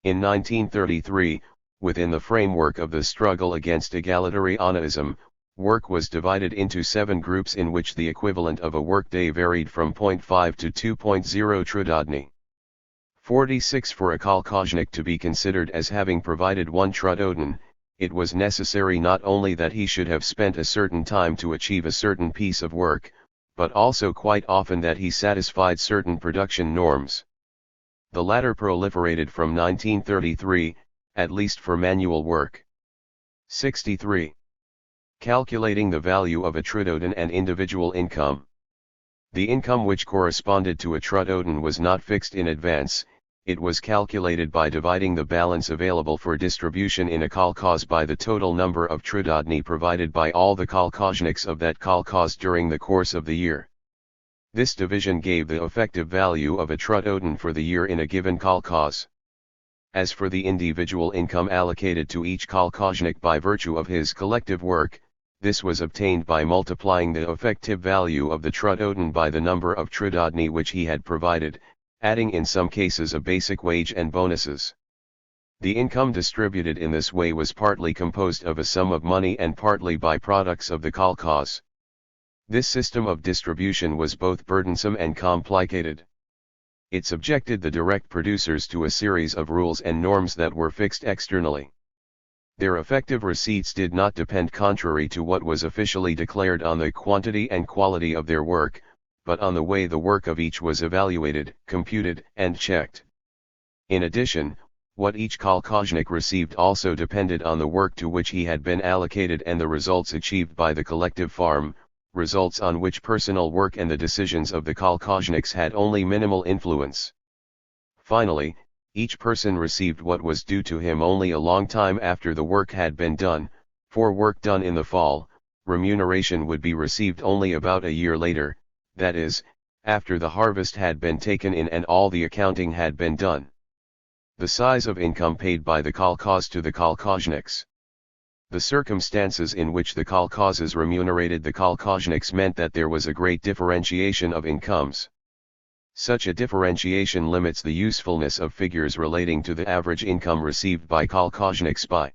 In 1933, within the framework of the struggle against egalitarianism, work was divided into 7 groups in which the equivalent of a workday varied from 0.5 to 2.0 trudodny. 46 For a kolkhoznik to be considered as having provided 1 trudodin, it was necessary not only that he should have spent a certain time to achieve a certain piece of work, but also quite often that he satisfied certain production norms. The latter proliferated from 1933, at least for manual work. 63. Calculating the value of a trudodin and individual income. The income which corresponded to a trudodin was not fixed in advance. It was calculated by dividing the balance available for distribution in a kolkhoz by the total number of trudodny provided by all the kolkhozniks of that kolkhoz during the course of the year. This division gave the effective value of a trudodin for the year in a given kolkhoz. As for the individual income allocated to each kolkhoznik by virtue of his collective work, this was obtained by multiplying the effective value of the trudodin by the number of trudodny which he had provided, adding in some cases a basic wage and bonuses. The income distributed in this way was partly composed of a sum of money and partly by products of the kolkhoz. This system of distribution was both burdensome and complicated. It subjected the direct producers to a series of rules and norms that were fixed externally. Their effective receipts did not depend contrary to what was officially declared on the quantity and quality of their work, but on the way the work of each was evaluated, computed, and checked. In addition, what each kolkhoznik received also depended on the work to which he had been allocated and the results achieved by the collective farm, results on which personal work and the decisions of the kolkhozniks had only minimal influence. Finally, Each person received what was due to him only a long time after the work had been done. For work done in the fall, remuneration would be received only about a year later, that is, after the harvest had been taken in and all the accounting had been done. The size of income paid by the kolkhoz to the kolkhozniks. The circumstances in which the kolkhozes remunerated the kolkhozniks meant that there was a great differentiation of incomes. Such a differentiation limits the usefulness of figures relating to the average income received by kolkhozniks by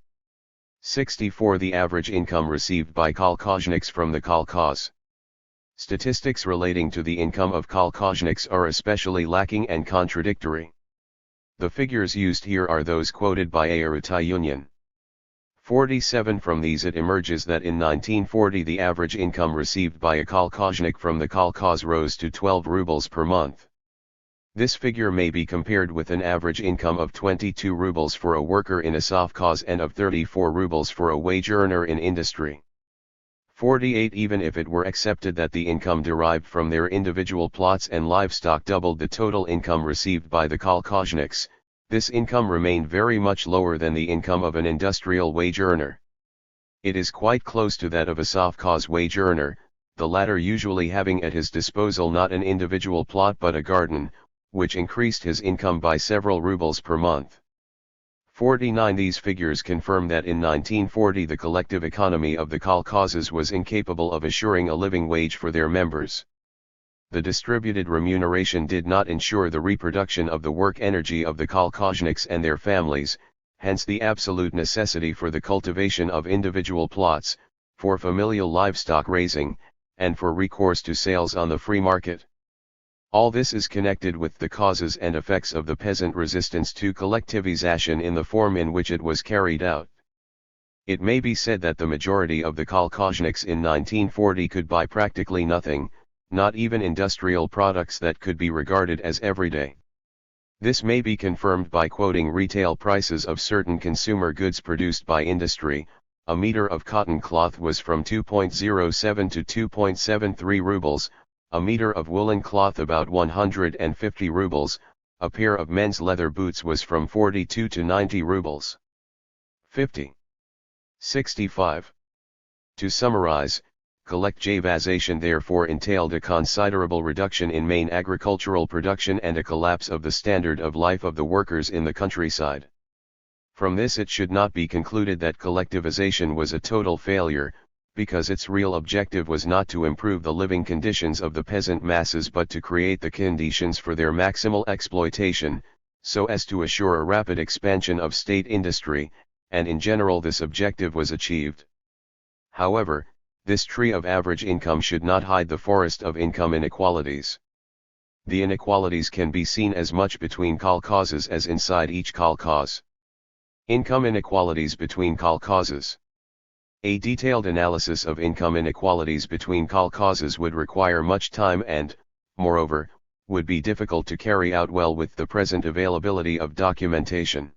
64. The average income received by kolkhozniks from the kolkhoz. Statistics relating to the income of kolkhozniks are especially lacking and contradictory. The figures used here are those quoted by Arutai Union. 47. From these it emerges that in 1940 the average income received by a kolkhoznik from the kolkhoz rose to 12 rubles per month. This figure may be compared with an average income of 22 rubles for a worker in a sovkhoz and of 34 rubles for a wage earner in industry. 48. Even if it were accepted that the income derived from their individual plots and livestock doubled the total income received by the kolkhozniks, this income remained very much lower than the income of an industrial wage earner. It is quite close to that of a sovkhoz wage earner, the latter usually having at his disposal not an individual plot but a garden, which increased his income by several rubles per month. 49. These figures confirm that in 1940 the collective economy of the kolkhozes was incapable of assuring a living wage for their members. The distributed remuneration did not ensure the reproduction of the work energy of the kolkhozniks and their families, hence the absolute necessity for the cultivation of individual plots, for familial livestock raising, and for recourse to sales on the free market. All this is connected with the causes and effects of the peasant resistance to collectivization in the form in which it was carried out. It may be said that the majority of the kolkhozniks in 1940 could buy practically nothing, not even industrial products that could be regarded as everyday. This may be confirmed by quoting retail prices of certain consumer goods produced by industry. A meter of cotton cloth was from 2.07 to 2.73 rubles, a meter of woolen cloth about 150 rubles, a pair of men's leather boots was from 42 to 90 rubles. 50. 65. To summarize, collectivization therefore entailed a considerable reduction in main agricultural production and a collapse of the standard of life of the workers in the countryside. From this it should not be concluded that collectivization was a total failure, because its real objective was not to improve the living conditions of the peasant masses but to create the conditions for their maximal exploitation, so as to assure a rapid expansion of state industry, and in general this objective was achieved. However, this tree of average income should not hide the forest of income inequalities. The inequalities can be seen as much between kolkhozes as inside each kolkhoz. Income inequalities between kolkhozes. A detailed analysis of income inequalities between kolkhozes would require much time and, moreover, would be difficult to carry out well with the present availability of documentation.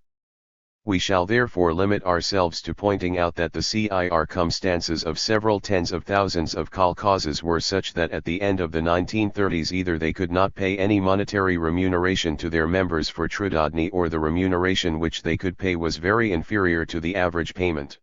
We shall therefore limit ourselves to pointing out that the circumstances of several tens of thousands of kolkhozes were such that at the end of the 1930s either they could not pay any monetary remuneration to their members for trudodny or the remuneration which they could pay was very inferior to the average payment.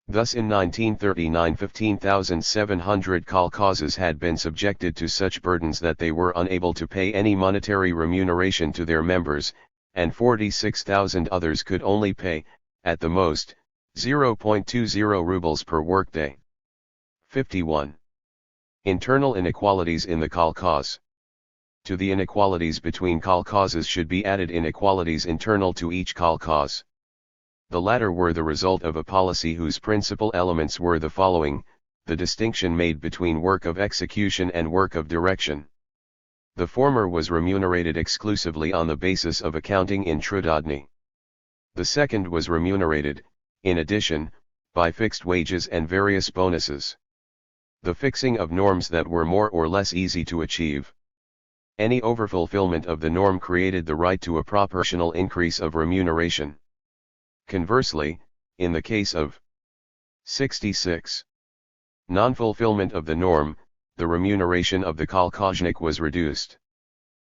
Thus in 1939 15,700 kolkhozes had been subjected to such burdens that they were unable to pay any monetary remuneration to their members, and 46,000 others could only pay, at the most, 0.20 rubles per workday. 51. Internal inequalities in the kolkhoz. To the inequalities between kolkhozes should be added inequalities internal to each kolkhoz. The latter were the result of a policy whose principal elements were the following: the distinction made between work of execution and work of direction. The former was remunerated exclusively on the basis of accounting in trudodny. The second was remunerated, in addition, by fixed wages and various bonuses. The fixing of norms that were more or less easy to achieve. Any overfulfillment of the norm created the right to a proportional increase of remuneration. Conversely, in the case of 66. Non-fulfillment of the norm, the remuneration of the kolkhoznik was reduced.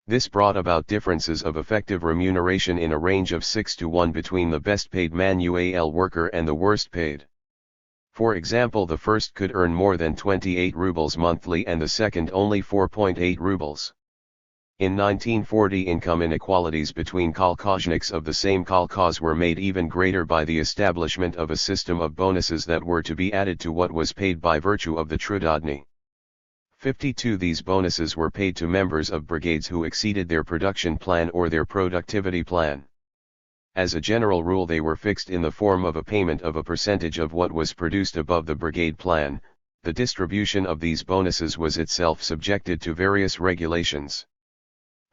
This brought about differences of effective remuneration in a range of 6-1 between the best paid manual worker and the worst paid. For example, the first could earn more than 28 rubles monthly and the second only 4.8 rubles. In 1940, income inequalities between kolkhozniks of the same kolkhoz were made even greater by the establishment of a system of bonuses that were to be added to what was paid by virtue of the trudodny. 52. These bonuses were paid to members of brigades who exceeded their production plan or their productivity plan. As a general rule, they were fixed in the form of a payment of a percentage of what was produced above the brigade plan. The distribution of these bonuses was itself subjected to various regulations.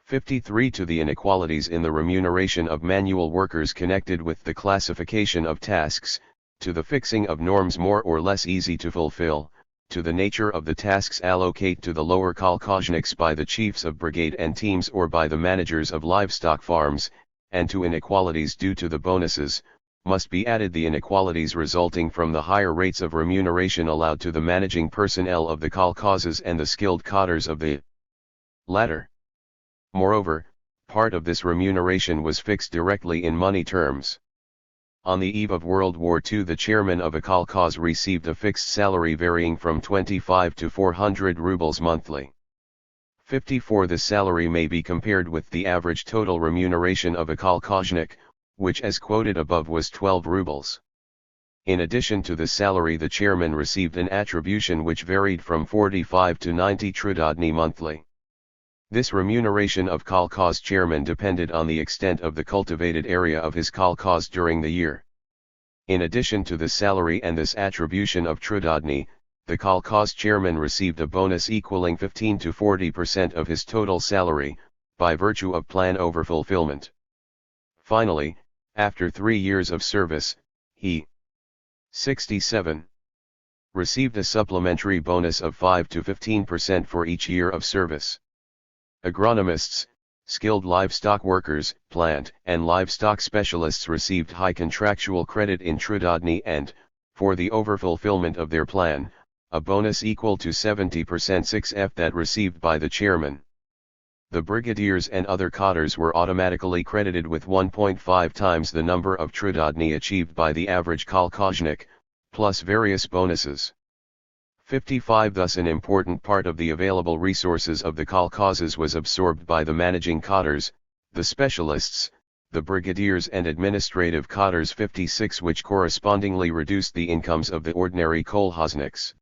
53. To the inequalities in the remuneration of manual workers connected with the classification of tasks, to the fixing of norms more or less easy to fulfill, to the nature of the tasks allocated to the lower kolkhozniks by the chiefs of brigade and teams or by the managers of livestock farms, and to inequalities due to the bonuses, must be added the inequalities resulting from the higher rates of remuneration allowed to the managing personnel of the kolkhozes and the skilled cadres of the latter. Moreover, part of this remuneration was fixed directly in money terms. On the eve of World War II, the chairman of a kolkhoz received a fixed salary varying from 25 to 400 rubles monthly. 54. The salary may be compared with the average total remuneration of a kolkhoznik, which as quoted above was 12 rubles. In addition to the salary, the chairman received an attribution which varied from 45 to 90 trudodny monthly. This remuneration of kolkhoz chairman depended on the extent of the cultivated area of his kolkhoz during the year. In addition to the salary and this attribution of trudodny, the kolkhoz chairman received a bonus equaling 15 to 40% of his total salary, by virtue of plan overfulfillment. Finally, after 3 years of service, he 67. Received a supplementary bonus of 5 to 15% for each year of service. Agronomists, skilled livestock workers, plant and livestock specialists received high contractual credit in trudodny and, for the overfulfillment of their plan, a bonus equal to 70% 6F that received by the chairman. The brigadiers and other cadres were automatically credited with 1.5 times the number of trudodny achieved by the average kolkhoznik, plus various bonuses. 55. Thus an important part of the available resources of the kolkhozes was absorbed by the managing cadres, the specialists, the brigadiers and administrative cadres. 56. Which correspondingly reduced the incomes of the ordinary kolkhozniks.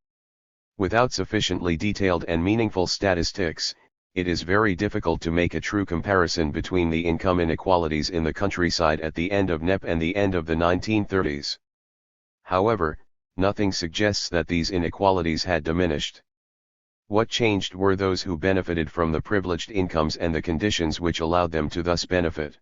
Without sufficiently detailed and meaningful statistics, it is very difficult to make a true comparison between the income inequalities in the countryside at the end of NEP and the end of the 1930s. However, nothing suggests that these inequalities had diminished. What changed were those who benefited from the privileged incomes and the conditions which allowed them to thus benefit.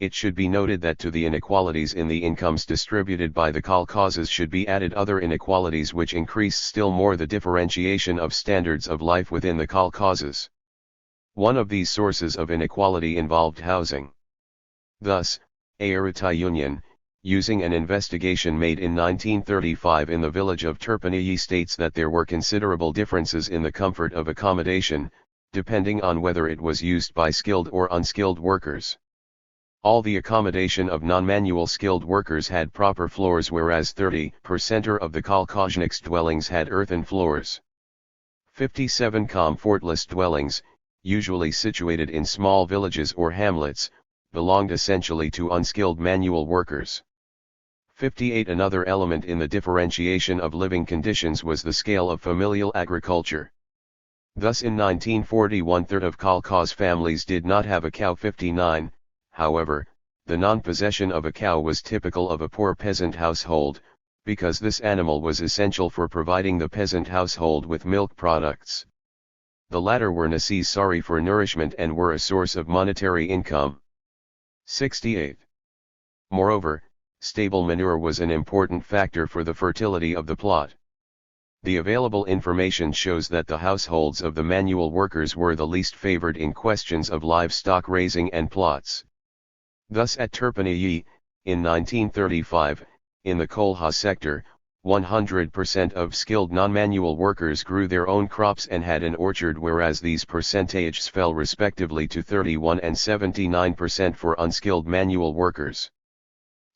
It should be noted that to the inequalities in the incomes distributed by the kolkhozes should be added other inequalities which increased still more the differentiation of standards of life within the kolkhozes. One of these sources of inequality involved housing. Thus, Arita Union, using an investigation made in 1935 in the village of Turpany, states that there were considerable differences in the comfort of accommodation, depending on whether it was used by skilled or unskilled workers. All the accommodation of non-manual skilled workers had proper floors, whereas 30% of the kolkhozniks' dwellings had earthen floors. 57. Comfortless dwellings, usually situated in small villages or hamlets, belonged essentially to unskilled manual workers. 58. Another element in the differentiation of living conditions was the scale of familial agriculture. Thus in 1940 1/3 of kolkhoz families did not have a cow. 59. However, the non-possession of a cow was typical of a poor peasant household, because this animal was essential for providing the peasant household with milk products. The latter were necessary for nourishment and were a source of monetary income. 68. Moreover, stable manure was an important factor for the fertility of the plot. The available information shows that the households of the manual workers were the least favored in questions of livestock raising and plots. Thus at Turpany, in 1935, in the kolkhoz sector, 100% of skilled non-manual workers grew their own crops and had an orchard, whereas these percentages fell respectively to 31 and 79% for unskilled manual workers.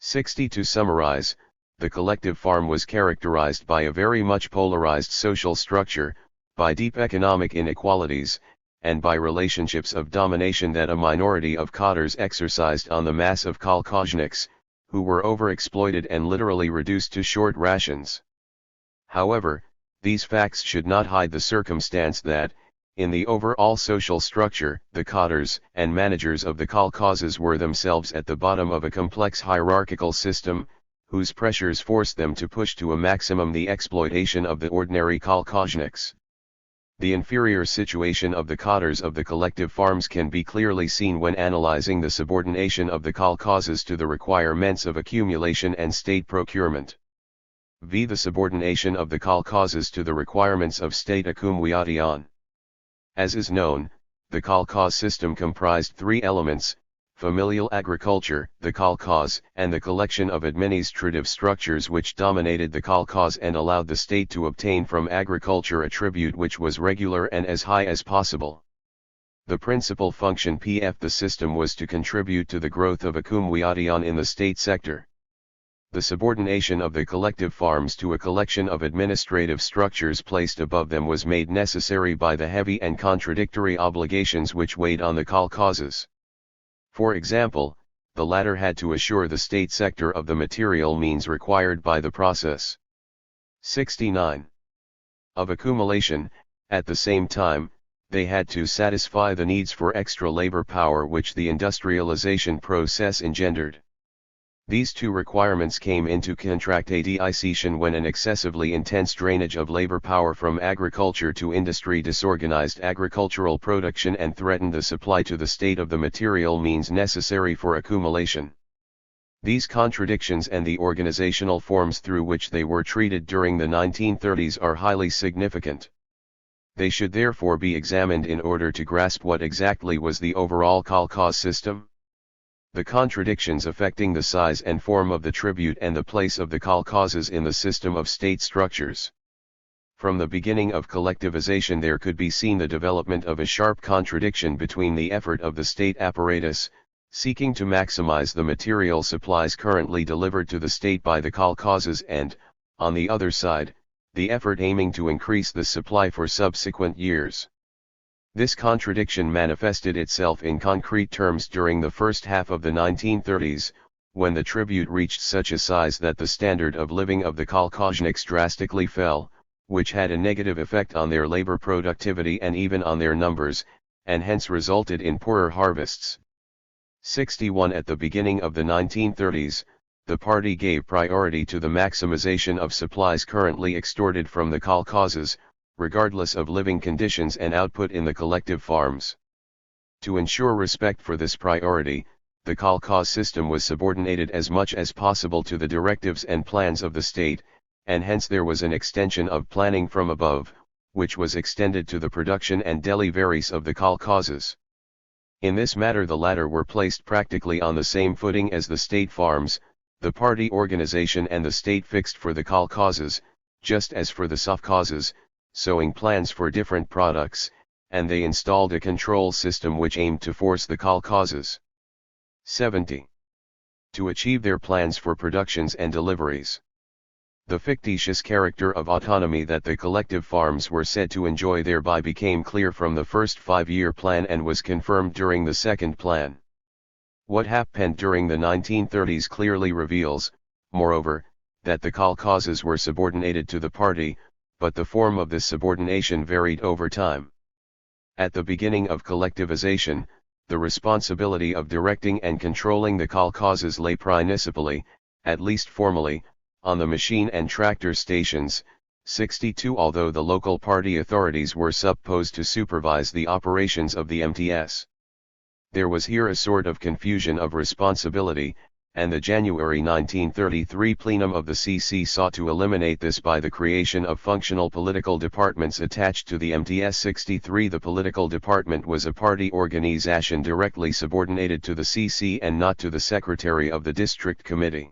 60. To summarize, the collective farm was characterized by a very much polarized social structure, by deep economic inequalities, and by relationships of domination that a minority of cotters exercised on the mass of kolkhozniks, who were overexploited and literally reduced to short rations. However, these facts should not hide the circumstance that, in the overall social structure, the cotters and managers of the kolkhozes were themselves at the bottom of a complex hierarchical system, whose pressures forced them to push to a maximum the exploitation of the ordinary kolkhozniks. The inferior situation of the cotters of the collective farms can be clearly seen when analyzing the subordination of the kolkhozes to the requirements of accumulation and state procurement. V. The subordination of the kolkhozes to the requirements of state accumulation. As is known, the kolkhoz system comprised three elements: familial agriculture, the kolkhoz, and the collection of administrative structures which dominated the kolkhoz and allowed the state to obtain from agriculture a tribute which was regular and as high as possible. The principal function of the system was to contribute to the growth of accumulation in the state sector. The subordination of the collective farms to a collection of administrative structures placed above them was made necessary by the heavy and contradictory obligations which weighed on the kolkhozes. For example, the latter had to assure the state sector of the material means required by the process. 69. Of accumulation. At the same time, they had to satisfy the needs for extra labor power which the industrialization process engendered. These two requirements came into contradiction when an excessively intense drainage of labor power from agriculture to industry disorganized agricultural production and threatened the supply to the state of the material means necessary for accumulation. These contradictions and the organizational forms through which they were treated during the 1930s are highly significant. They should therefore be examined in order to grasp what exactly was the overall kolkhoz system. The contradictions affecting the size and form of the tribute and the place of the kolkhozes in the system of state structures. From the beginning of collectivization there could be seen the development of a sharp contradiction between the effort of the state apparatus, seeking to maximize the material supplies currently delivered to the state by the kolkhozes and, on the other side, the effort aiming to increase the supply for subsequent years. This contradiction manifested itself in concrete terms during the first half of the 1930s, when the tribute reached such a size that the standard of living of the kolkhozniks drastically fell, which had a negative effect on their labor productivity and even on their numbers, and hence resulted in poorer harvests. 61. At the beginning of the 1930s, the party gave priority to the maximization of supplies currently extorted from the kolkhozes, regardless of living conditions and output in the collective farms. To ensure respect for this priority, the kolkhoz system was subordinated as much as possible to the directives and plans of the state, and hence there was an extension of planning from above, which was extended to the production and deliveries of the kolkhozes. In this matter the latter were placed practically on the same footing as the state farms, the party organization and the state fixed for the kolkhozes, just as for the sovkhozes, sowing plans for different products, and they installed a control system which aimed to force the kolkhozes. 70. To achieve their plans for productions and deliveries. The fictitious character of autonomy that the collective farms were said to enjoy thereby became clear from the first 5-year plan and was confirmed during the second plan. What happened during the 1930s clearly reveals, moreover, that the kolkhozes were subordinated to the party, but the form of this subordination varied over time. At the beginning of collectivization, the responsibility of directing and controlling the kolkhozes lay principally, at least formally, on the machine and tractor stations. 62. Although the local party authorities were supposed to supervise the operations of the MTS, there was here a sort of confusion of responsibility, and the January 1933 plenum of the CC sought to eliminate this by the creation of functional political departments attached to the MTS. 63. The political department was a party organization directly subordinated to the CC and not to the secretary of the district committee.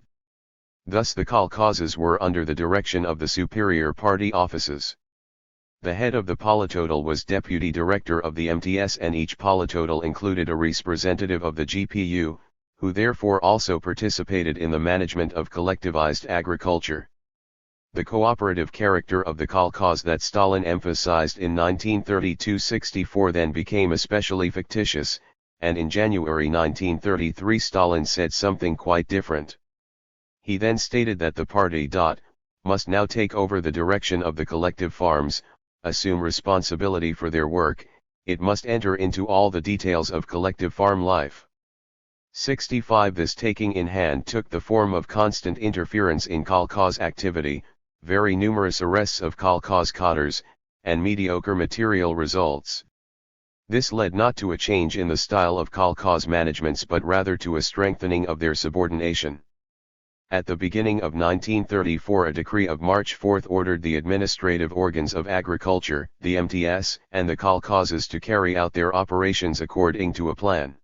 Thus the kolkhozes were under the direction of the superior party offices. The head of the politotal was deputy director of the MTS, and each politotal included a representative of the GPU, who therefore also participated in the management of collectivized agriculture. The cooperative character of the kolkhoz that Stalin emphasized in 1932-64 then became especially fictitious, and in January 1933 Stalin said something quite different. He then stated that the party must now take over the direction of the collective farms, assume responsibility for their work, it must enter into all the details of collective farm life. 65 This taking in hand took the form of constant interference in kolkhoz activity, very numerous arrests of kolkhoz cadres, and mediocre material results. This led not to a change in the style of kolkhoz managements but rather to a strengthening of their subordination. At the beginning of 1934 a decree of March 4 ordered the administrative organs of agriculture, the MTS, and the kolkhozes to carry out their operations according to a plan.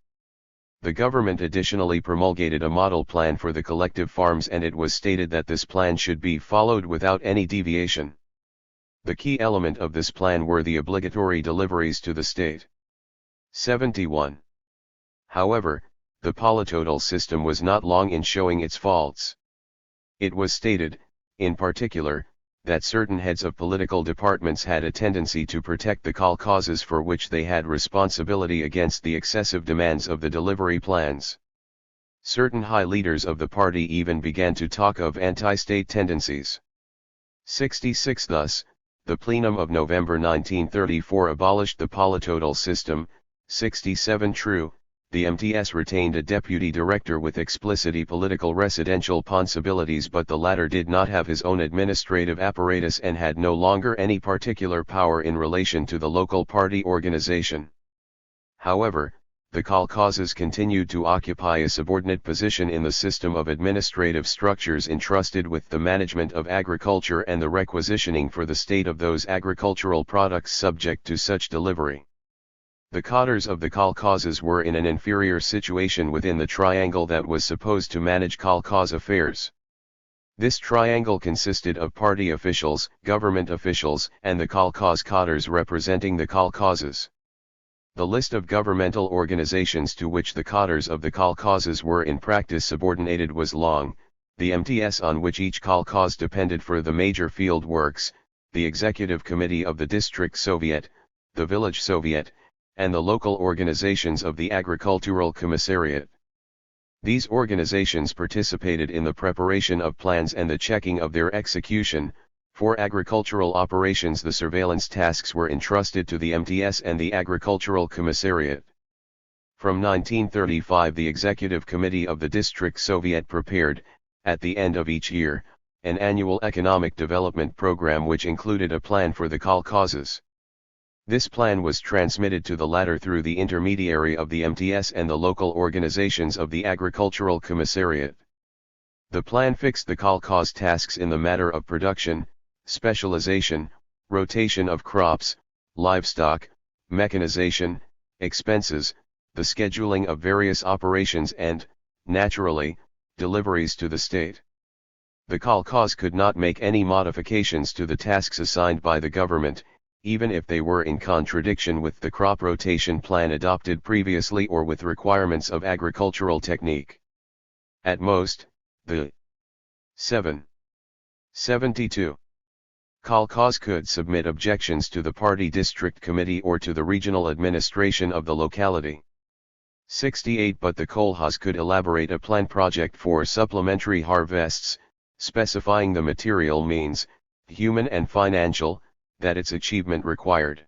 The government additionally promulgated a model plan for the collective farms, and it was stated that this plan should be followed without any deviation. The key element of this plan were the obligatory deliveries to the state. 71. However, the politotal system was not long in showing its faults. It was stated, in particular, that certain heads of political departments had a tendency to protect the kolkhozes for which they had responsibility against the excessive demands of the delivery plans. Certain high leaders of the party even began to talk of anti-state tendencies. 66 Thus, the plenum of November 1934 abolished the politotal system. 67 True, the MTS retained a deputy director with explicitly political residential responsibilities, but the latter did not have his own administrative apparatus and had no longer any particular power in relation to the local party organization. However, the kolkhozes continued to occupy a subordinate position in the system of administrative structures entrusted with the management of agriculture and the requisitioning for the state of those agricultural products subject to such delivery. The cadres of the kolkhozes were in an inferior situation within the triangle that was supposed to manage kolkhoz affairs. This triangle consisted of party officials, government officials, and the kolkhoz cadres representing the kolkhozes. The list of governmental organizations to which the cadres of the kolkhozes were in practice subordinated was long: the MTS, on which each kolkhoz depended for the major field works, the Executive Committee of the District Soviet, the Village Soviet, and the local organizations of the Agricultural Commissariat. These organizations participated in the preparation of plans and the checking of their execution. For agricultural operations, the surveillance tasks were entrusted to the MTS and the Agricultural Commissariat. From 1935 the Executive Committee of the District Soviet prepared, at the end of each year, an annual economic development program which included a plan for the kolkhozes. This plan was transmitted to the latter through the intermediary of the MTS and the local organizations of the Agricultural Commissariat. The plan fixed the kolkhoz tasks in the matter of production, specialization, rotation of crops, livestock, mechanization, expenses, the scheduling of various operations and, naturally, deliveries to the state. The kolkhoz could not make any modifications to the tasks assigned by the government, even if they were in contradiction with the crop rotation plan adopted previously or with requirements of agricultural technique. At most, the 72 kolkhoz could submit objections to the party district committee or to the regional administration of the locality. 68 But the kolkhoz could elaborate a plan project for supplementary harvests, specifying the material means, human and financial, that its achievement required.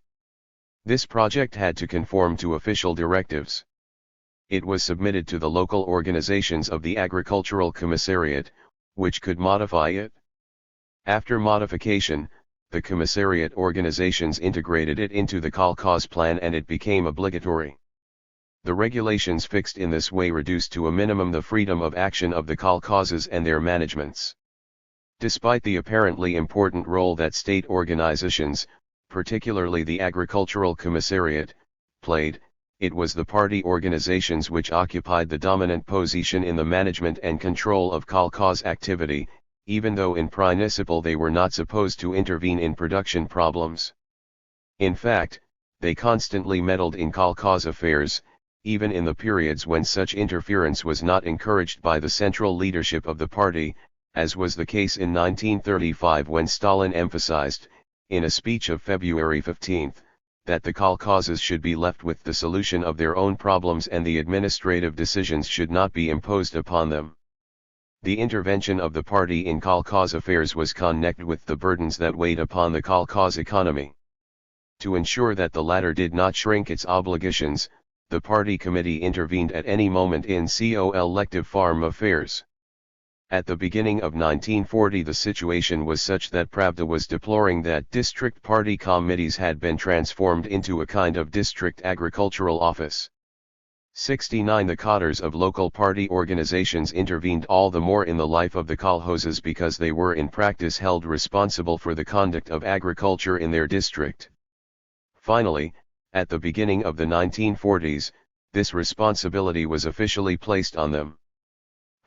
This project had to conform to official directives. It was submitted to the local organizations of the Agricultural Commissariat, which could modify it. After modification, the commissariat organizations integrated it into the kolkhoz plan and it became obligatory. The regulations fixed in this way reduced to a minimum the freedom of action of the kolkhozes and their managements. Despite the apparently important role that state organizations, particularly the Agricultural Commissariat, played, it was the party organizations which occupied the dominant position in the management and control of kolkhoz activity, even though in principle they were not supposed to intervene in production problems. In fact, they constantly meddled in kolkhoz affairs, even in the periods when such interference was not encouraged by the central leadership of the party, as was the case in 1935 when Stalin emphasized, in a speech of February 15, that the kolkhozes should be left with the solution of their own problems and the administrative decisions should not be imposed upon them. The intervention of the party in kolkhoz affairs was connected with the burdens that weighed upon the kolkhoz economy. To ensure that the latter did not shrink its obligations, the party committee intervened at any moment in collective farm affairs. At the beginning of 1940 the situation was such that Pravda was deploring that district party committees had been transformed into a kind of district agricultural office. 69 The cadres of local party organizations intervened all the more in the life of the kolkhozes because they were in practice held responsible for the conduct of agriculture in their district. Finally, at the beginning of the 1940s, this responsibility was officially placed on them.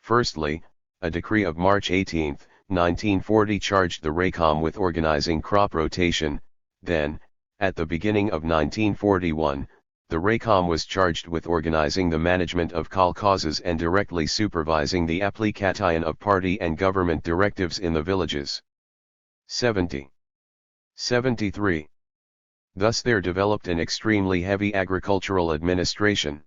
Firstly, a decree of March 18, 1940 charged the Raycom with organizing crop rotation. Then, at the beginning of 1941, the Raycom was charged with organizing the management of kolkhozes and directly supervising the application of party and government directives in the villages. 73. Thus there developed an extremely heavy agricultural administration.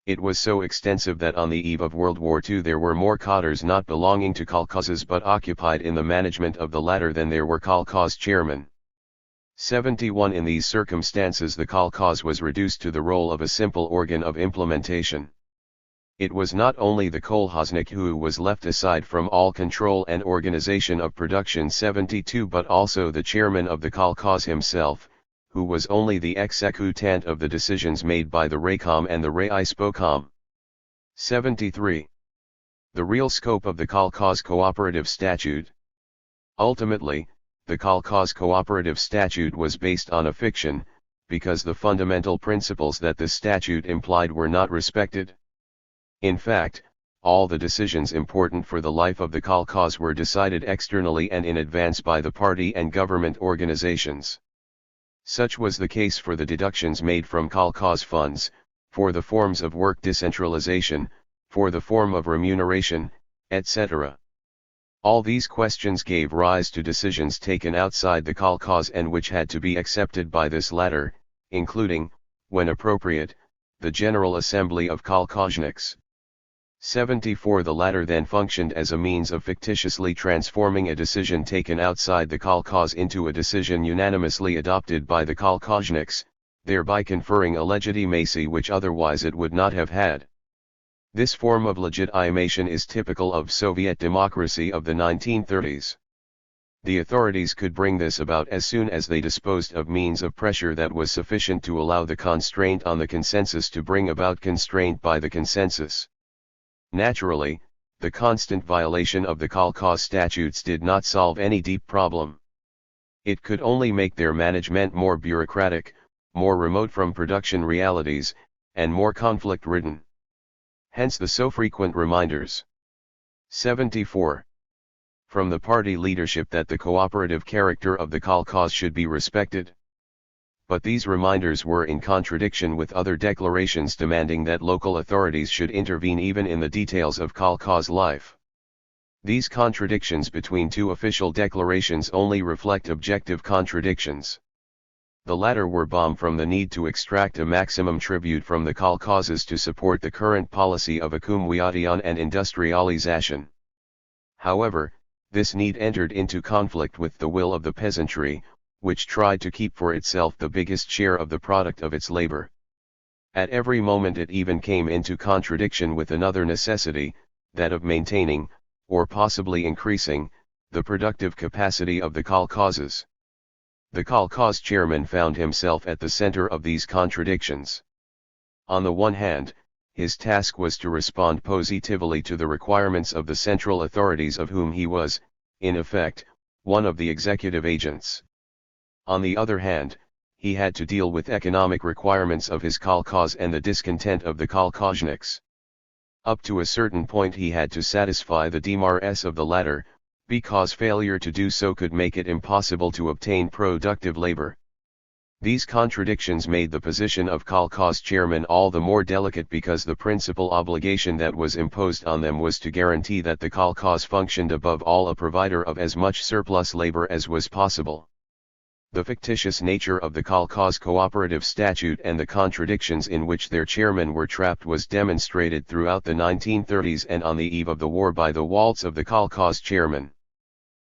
It was so extensive that on the eve of World War II there were more cadres not belonging to kolkhozes but occupied in the management of the latter than there were kolkhoz chairmen. 71 In these circumstances the kolkhoz was reduced to the role of a simple organ of implementation. It was not only the kolkhoznik who was left aside from all control and organization of production 72 but also the chairman of the kolkhoz himself, who was only the executant of the decisions made by the Raycom and the Raispocom. 73. The real scope of the kolkhoz cooperative statute. Ultimately, the kolkhoz cooperative statute was based on a fiction, because the fundamental principles that the statute implied were not respected. In fact, all the decisions important for the life of the kolkhoz were decided externally and in advance by the party and government organizations. Such was the case for the deductions made from kolkhoz funds, for the forms of work decentralization, for the form of remuneration, etc. All these questions gave rise to decisions taken outside the kolkhoz and which had to be accepted by this latter, including, when appropriate, the General Assembly of Kolkhozniks. 74 The latter then functioned as a means of fictitiously transforming a decision taken outside the kolkhoz into a decision unanimously adopted by the kolkhozniks, thereby conferring a legitimacy which otherwise it would not have had. This form of legitimation is typical of Soviet democracy of the 1930s. The authorities could bring this about as soon as they disposed of means of pressure that was sufficient to allow the constraint on the consensus to bring about constraint by the consensus. Naturally, the constant violation of the kolkhoz statutes did not solve any deep problem. It could only make their management more bureaucratic, more remote from production realities, and more conflict-ridden. Hence the so frequent reminders. 74. From the party leadership that the cooperative character of the kolkhoz should be respected. But these reminders were in contradiction with other declarations demanding that local authorities should intervene even in the details of kolkhoz life. These contradictions between two official declarations only reflect objective contradictions. The latter were born from the need to extract a maximum tribute from the kolkhozes to support the current policy of accumulation and industrialization. However, this need entered into conflict with the will of the peasantry, which tried to keep for itself the biggest share of the product of its labor. At every moment it even came into contradiction with another necessity, that of maintaining, or possibly increasing, the productive capacity of the kolkhozes. The kolkhoz chairman found himself at the center of these contradictions. On the one hand, his task was to respond positively to the requirements of the central authorities of whom he was, in effect, one of the executive agents. On the other hand, he had to deal with economic requirements of his kolkhoz and the discontent of the kolkhozniks. Up to a certain point he had to satisfy the demands of the latter, because failure to do so could make it impossible to obtain productive labor. These contradictions made the position of kolkhoz chairman all the more delicate because the principal obligation that was imposed on them was to guarantee that the kolkhoz functioned above all a provider of as much surplus labor as was possible. The fictitious nature of the kolkhoz cooperative statute and the contradictions in which their chairmen were trapped was demonstrated throughout the 1930s and on the eve of the war by the waltz of the kolkhoz chairmen.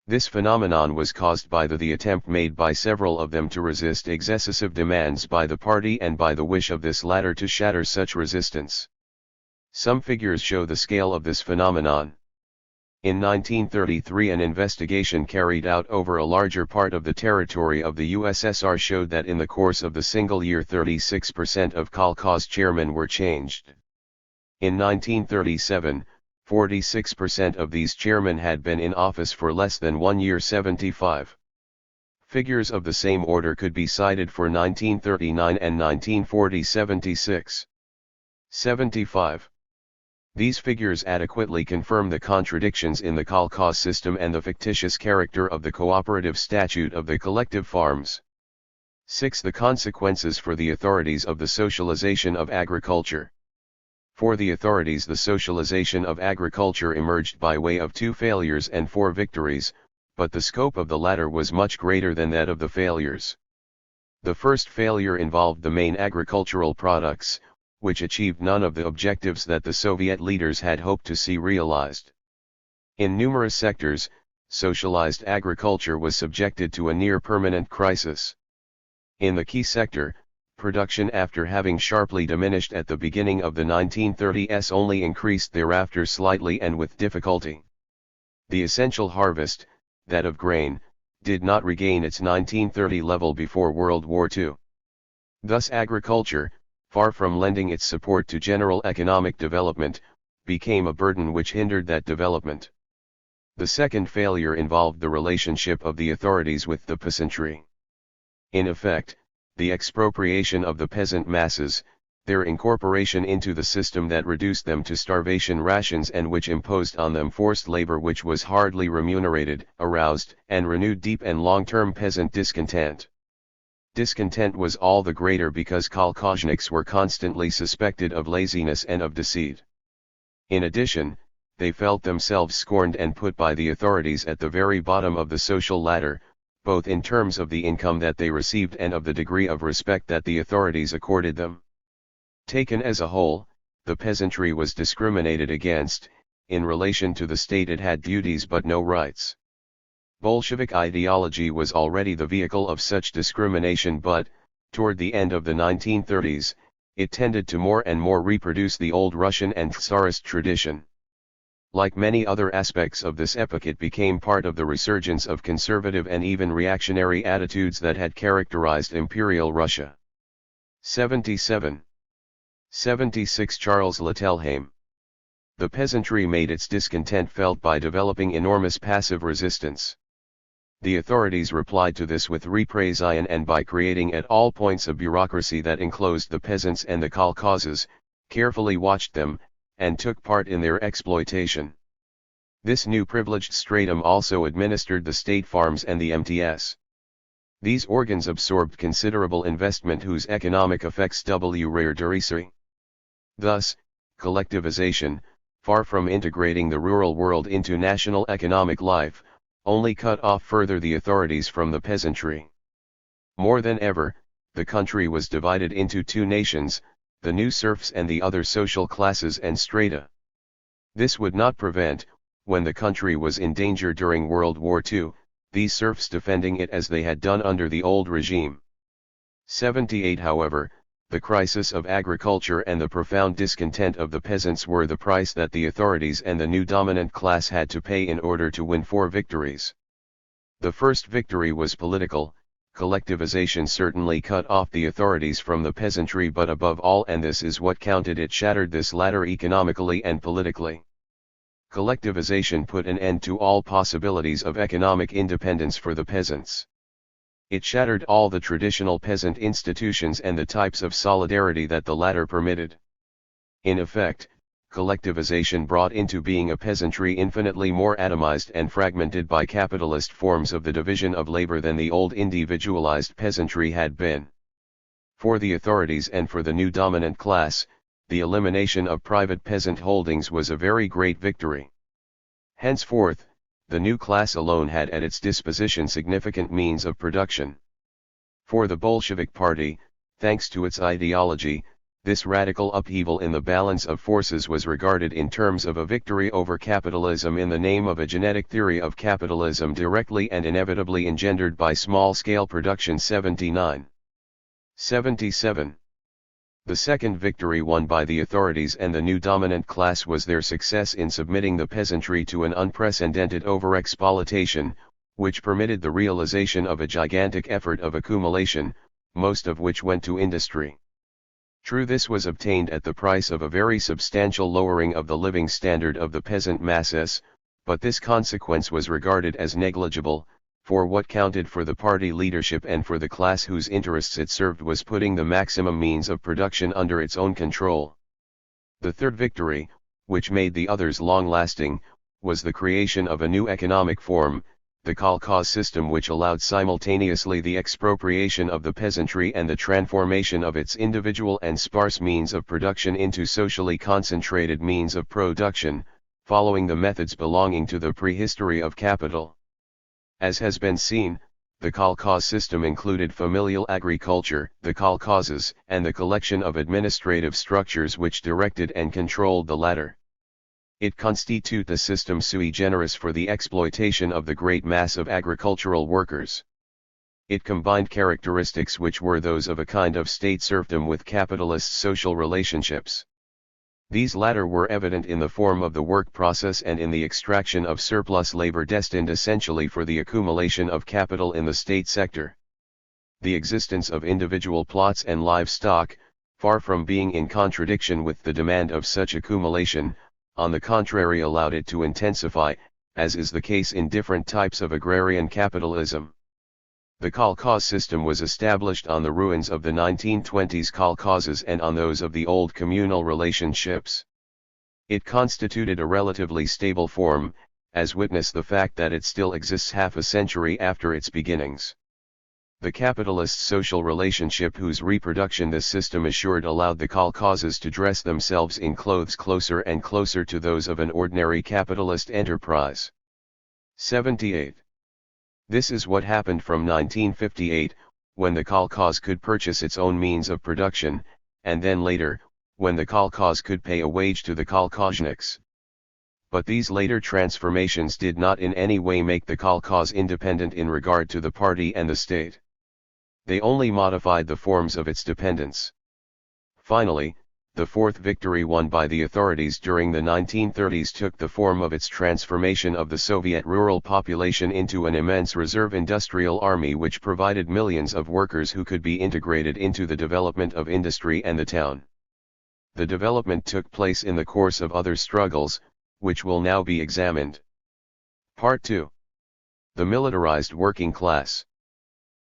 This phenomenon was caused by the attempt made by several of them to resist excessive demands by the party and by the wish of this latter to shatter such resistance. Some figures show the scale of this phenomenon. In 1933 an investigation carried out over a larger part of the territory of the USSR showed that in the course of the single year 36% of kolkhoz chairmen were changed. In 1937, 46% of these chairmen had been in office for less than 1 year. 75. Figures of the same order could be cited for 1939 and 1940. 76. 75. These figures adequately confirm the contradictions in the kolkhoz system and the fictitious character of the cooperative statute of the collective farms. 6. The consequences for the authorities of the socialization of agriculture. For the authorities, the socialization of agriculture emerged by way of 2 failures and 4 victories, but the scope of the latter was much greater than that of the failures. The first failure involved the main agricultural products, which achieved none of the objectives that the Soviet leaders had hoped to see realized. In numerous sectors, socialized agriculture was subjected to a near-permanent crisis. In the key sector, production, after having sharply diminished at the beginning of the 1930s, only increased thereafter slightly and with difficulty. The essential harvest, that of grain, did not regain its 1930 level before World War II. Thus agriculture, far from lending its support to general economic development, became a burden which hindered that development. The second failure involved the relationship of the authorities with the peasantry. In effect, the expropriation of the peasant masses, their incorporation into the system that reduced them to starvation rations and which imposed on them forced labor which was hardly remunerated, aroused and renewed deep and long-term peasant discontent. Discontent was all the greater because kolkhozniks were constantly suspected of laziness and of deceit. In addition, they felt themselves scorned and put by the authorities at the very bottom of the social ladder, both in terms of the income that they received and of the degree of respect that the authorities accorded them. Taken as a whole, the peasantry was discriminated against. In relation to the state it had duties but no rights. Bolshevik ideology was already the vehicle of such discrimination, but, toward the end of the 1930s, it tended to more and more reproduce the old Russian and Tsarist tradition. Like many other aspects of this epoch, it became part of the resurgence of conservative and even reactionary attitudes that had characterized Imperial Russia. 77. 76. Charles Bettelheim. The peasantry made its discontent felt by developing enormous passive resistance. The authorities replied to this with repression and by creating at all points a bureaucracy that enclosed the peasants and the kolkhozes, carefully watched them, and took part in their exploitation. This new privileged stratum also administered the state farms and the MTS. These organs absorbed considerable investment whose economic effects were derisory. Thus, collectivization, far from integrating the rural world into national economic life, only cut off further the authorities from the peasantry. More than ever, the country was divided into 2 nations, the new serfs and the other social classes and strata. This would not prevent, when the country was in danger during World War II, these serfs defending it as they had done under the old regime. 78. However, the crisis of agriculture and the profound discontent of the peasants were the price that the authorities and the new dominant class had to pay in order to win 4 victories. The first victory was political. Collectivization certainly cut off the authorities from the peasantry, but above all, and this is what counted, it shattered this latter economically and politically. Collectivization put an end to all possibilities of economic independence for the peasants. It shattered all the traditional peasant institutions and the types of solidarity that the latter permitted. In effect, collectivization brought into being a peasantry infinitely more atomized and fragmented by capitalist forms of the division of labor than the old individualized peasantry had been. For the authorities and for the new dominant class, the elimination of private peasant holdings was a very great victory. Henceforth, the new class alone had at its disposition significant means of production. For the Bolshevik Party, thanks to its ideology, this radical upheaval in the balance of forces was regarded in terms of a victory over capitalism in the name of a genetic theory of capitalism directly and inevitably engendered by small-scale production. 77. The second victory won by the authorities and the new dominant class was their success in submitting the peasantry to an unprecedented overexploitation, which permitted the realization of a gigantic effort of accumulation, most of which went to industry. True, this was obtained at the price of a very substantial lowering of the living standard of the peasant masses, but this consequence was regarded as negligible, for what counted for the party leadership and for the class whose interests it served was putting the maximum means of production under its own control. The third victory, which made the others long-lasting, was the creation of a new economic form, the kolkhoz system, which allowed simultaneously the expropriation of the peasantry and the transformation of its individual and sparse means of production into socially concentrated means of production, following the methods belonging to the prehistory of capital. As has been seen, the kolkhoz system included familial agriculture, the kolkhozes, and the collection of administrative structures which directed and controlled the latter. It constituted a system sui generis for the exploitation of the great mass of agricultural workers. It combined characteristics which were those of a kind of state serfdom with capitalist social relationships. These latter were evident in the form of the work process and in the extraction of surplus labor destined essentially for the accumulation of capital in the state sector. The existence of individual plots and livestock, far from being in contradiction with the demand of such accumulation, on the contrary allowed it to intensify, as is the case in different types of agrarian capitalism. The kolkhoz system was established on the ruins of the 1920s kolkhozes and on those of the old communal relationships. It constituted a relatively stable form, as witness the fact that it still exists half a century after its beginnings. The capitalist social relationship whose reproduction this system assured allowed the kolkhozes to dress themselves in clothes closer and closer to those of an ordinary capitalist enterprise. 78. This is what happened from 1958, when the kolkhoz could purchase its own means of production, and then later, when the kolkhoz could pay a wage to the kolkhozniks. But these later transformations did not in any way make the kolkhoz independent in regard to the party and the state. They only modified the forms of its dependence. Finally, the fourth victory won by the authorities during the 1930s took the form of its transformation of the Soviet rural population into an immense reserve industrial army which provided millions of workers who could be integrated into the development of industry and the town. The development took place in the course of other struggles, which will now be examined. Part 2. The militarized working class.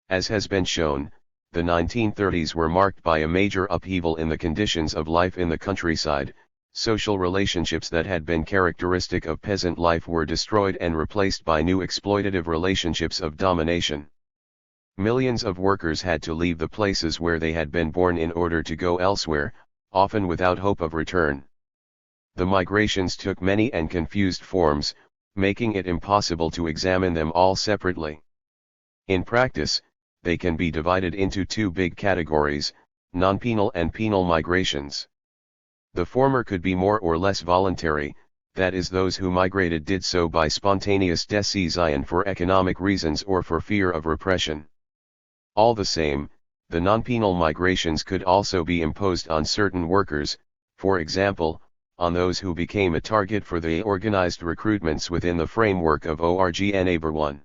As has been shown, the 1930s were marked by a major upheaval in the conditions of life in the countryside. Social relationships that had been characteristic of peasant life were destroyed and replaced by new exploitative relationships of domination. Millions of workers had to leave the places where they had been born in order to go elsewhere, often without hope of return. The migrations took many and confused forms, making it impossible to examine them all separately. In practice, they can be divided into two big categories, non-penal and penal migrations. The former could be more or less voluntary, that is, those who migrated did so by spontaneous decision for economic reasons or for fear of repression. All the same, the non-penal migrations could also be imposed on certain workers, for example, on those who became a target for the organized recruitments within the framework of ORGNABER 1.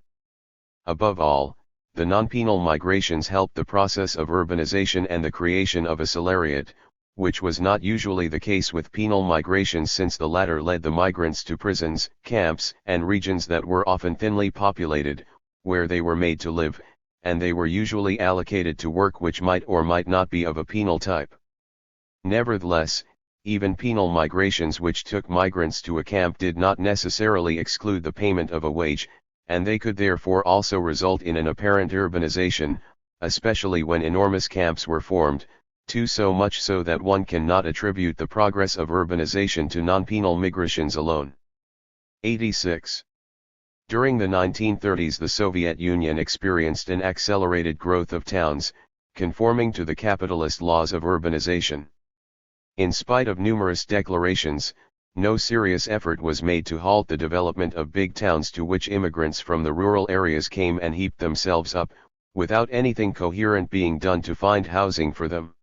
Above all, the non-penal migrations helped the process of urbanization and the creation of a salariat, which was not usually the case with penal migrations, since the latter led the migrants to prisons, camps, and regions that were often thinly populated, where they were made to live, and they were usually allocated to work which might or might not be of a penal type. Nevertheless, even penal migrations which took migrants to a camp did not necessarily exclude the payment of a wage, and they could therefore also result in an apparent urbanization, especially when enormous camps were formed, so much so that one cannot attribute the progress of urbanization to non-penal migrations alone. 86. During the 1930s the Soviet Union experienced an accelerated growth of towns, conforming to the capitalist laws of urbanization. In spite of numerous declarations, no serious effort was made to halt the development of big towns to which immigrants from the rural areas came and heaped themselves up, without anything coherent being done to find housing for them.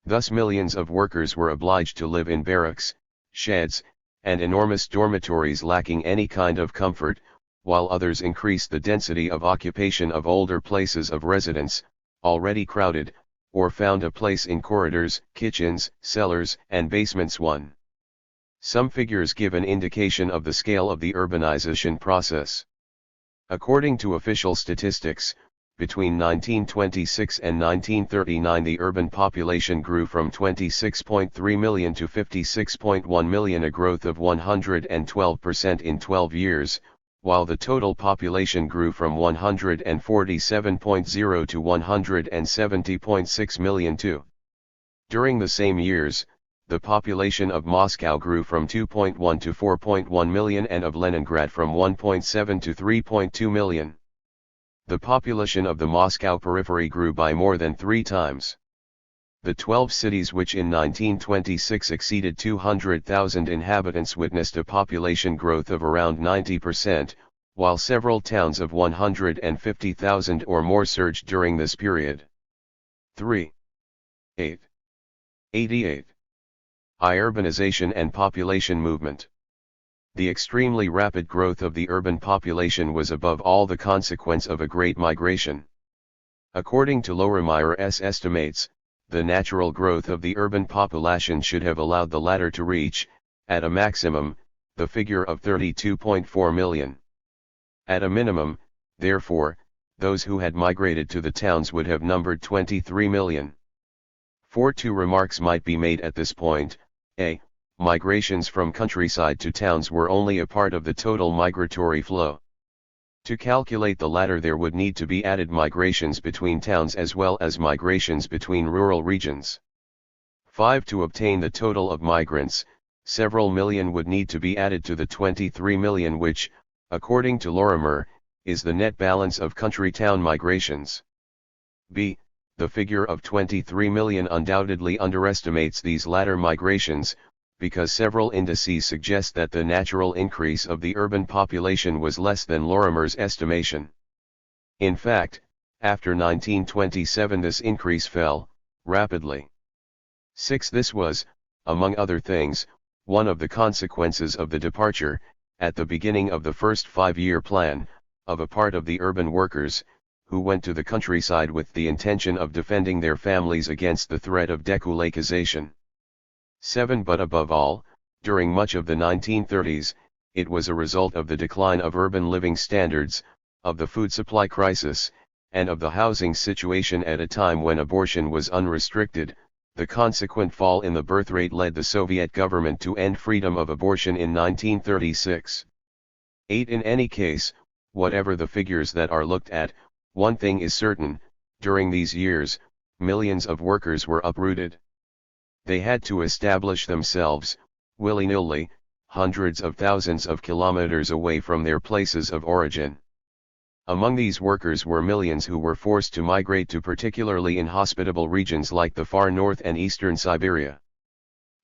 Thus millions of workers were obliged to live in barracks, sheds, and enormous dormitories lacking any kind of comfort, while others increased the density of occupation of older places of residence, already crowded, or found a place in corridors, kitchens, cellars, and basements. 1. Some figures give an indication of the scale of the urbanization process. According to official statistics, between 1926 and 1939 the urban population grew from 26.3 million to 56.1 million, a growth of 112% in 12 years, while the total population grew from 147.0 to 170.6 million too. During the same years, the population of Moscow grew from 2.1 to 4.1 million and of Leningrad from 1.7 to 3.2 million. The population of the Moscow periphery grew by more than 3 times. The 12 cities which in 1926 exceeded 200,000 inhabitants witnessed a population growth of around 90%, while several towns of 150,000 or more surged during this period. 3. 8. 88. Urbanization and population movement. The extremely rapid growth of the urban population was above all the consequence of a great migration. According to Loremeyer's estimates, the natural growth of the urban population should have allowed the latter to reach, at a maximum, the figure of 32.4 million. At a minimum, therefore, those who had migrated to the towns would have numbered 23 million. 2 remarks might be made at this point. A. Migrations from countryside to towns were only a part of the total migratory flow. To calculate the latter there would need to be added migrations between towns as well as migrations between rural regions. 5. To obtain the total of migrants, several million would need to be added to the 23 million which, according to Lorimer, is the net balance of country-town migrations. B. The figure of 23 million undoubtedly underestimates these latter migrations, because several indices suggest that the natural increase of the urban population was less than Lorimer's estimation. In fact, after 1927 this increase fell rapidly. 6. This was, among other things, one of the consequences of the departure, at the beginning of the first 5-year plan, of a part of the urban workers, who went to the countryside with the intention of defending their families against the threat of dekulakization. 7. But above all, during much of the 1930s, it was a result of the decline of urban living standards, of the food supply crisis, and of the housing situation at a time when abortion was unrestricted. The consequent fall in the birth rate led the Soviet government to end freedom of abortion in 1936. 8. In any case, whatever the figures that are looked at, one thing is certain: during these years, millions of workers were uprooted. They had to establish themselves, willy-nilly, hundreds of thousands of kilometers away from their places of origin. Among these workers were millions who were forced to migrate to particularly inhospitable regions like the far north and eastern Siberia.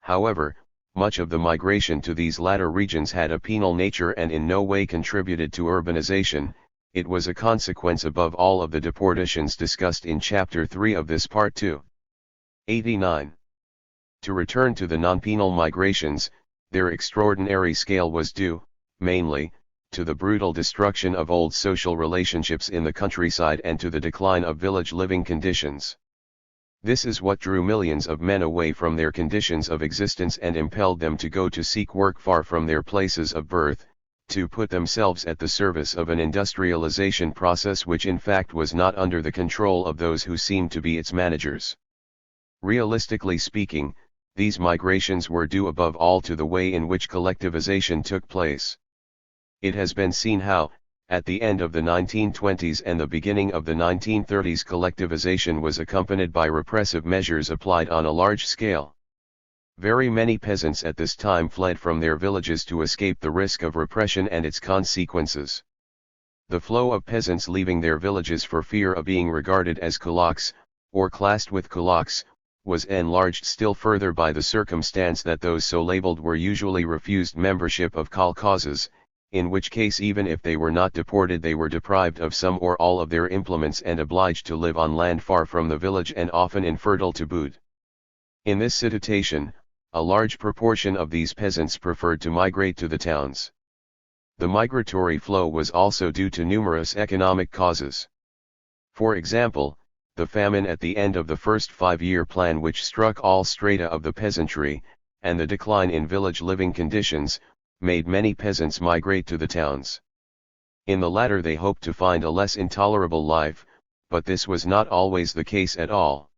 However, much of the migration to these latter regions had a penal nature and in no way contributed to urbanization. It was a consequence above all of the deportations discussed in Chapter 3 of this Part 2. 89. To return to the non-penal migrations, their extraordinary scale was due, mainly, to the brutal destruction of old social relationships in the countryside and to the decline of village living conditions. This is what drew millions of men away from their conditions of existence and impelled them to go to seek work far from their places of birth, to put themselves at the service of an industrialization process which in fact was not under the control of those who seemed to be its managers. Realistically speaking, these migrations were due above all to the way in which collectivization took place. It has been seen how, at the end of the 1920s and the beginning of the 1930s, collectivization was accompanied by repressive measures applied on a large scale. Very many peasants at this time fled from their villages to escape the risk of repression and its consequences. The flow of peasants leaving their villages for fear of being regarded as kulaks, or classed with kulaks, was enlarged still further by the circumstance that those so labeled were usually refused membership of kolkhozes, in which case even if they were not deported they were deprived of some or all of their implements and obliged to live on land far from the village and often infertile to boot. In this situation, a large proportion of these peasants preferred to migrate to the towns. The migratory flow was also due to numerous economic causes. For example, the famine at the end of the first 5-year plan which struck all strata of the peasantry, and the decline in village living conditions, made many peasants migrate to the towns. In the latter they hoped to find a less intolerable life, but this was not always the case at all.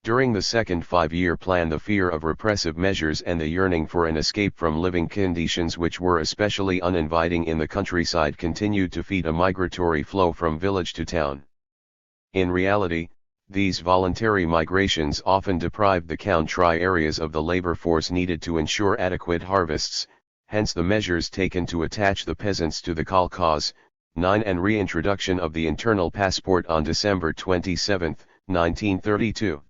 During the second 5-year plan the fear of repressive measures and the yearning for an escape from living conditions which were especially uninviting in the countryside continued to feed a migratory flow from village to town. In reality, these voluntary migrations often deprived the country areas of the labor force needed to ensure adequate harvests, hence the measures taken to attach the peasants to the kolkhoz, 9 and reintroduction of the internal passport on December 27, 1932.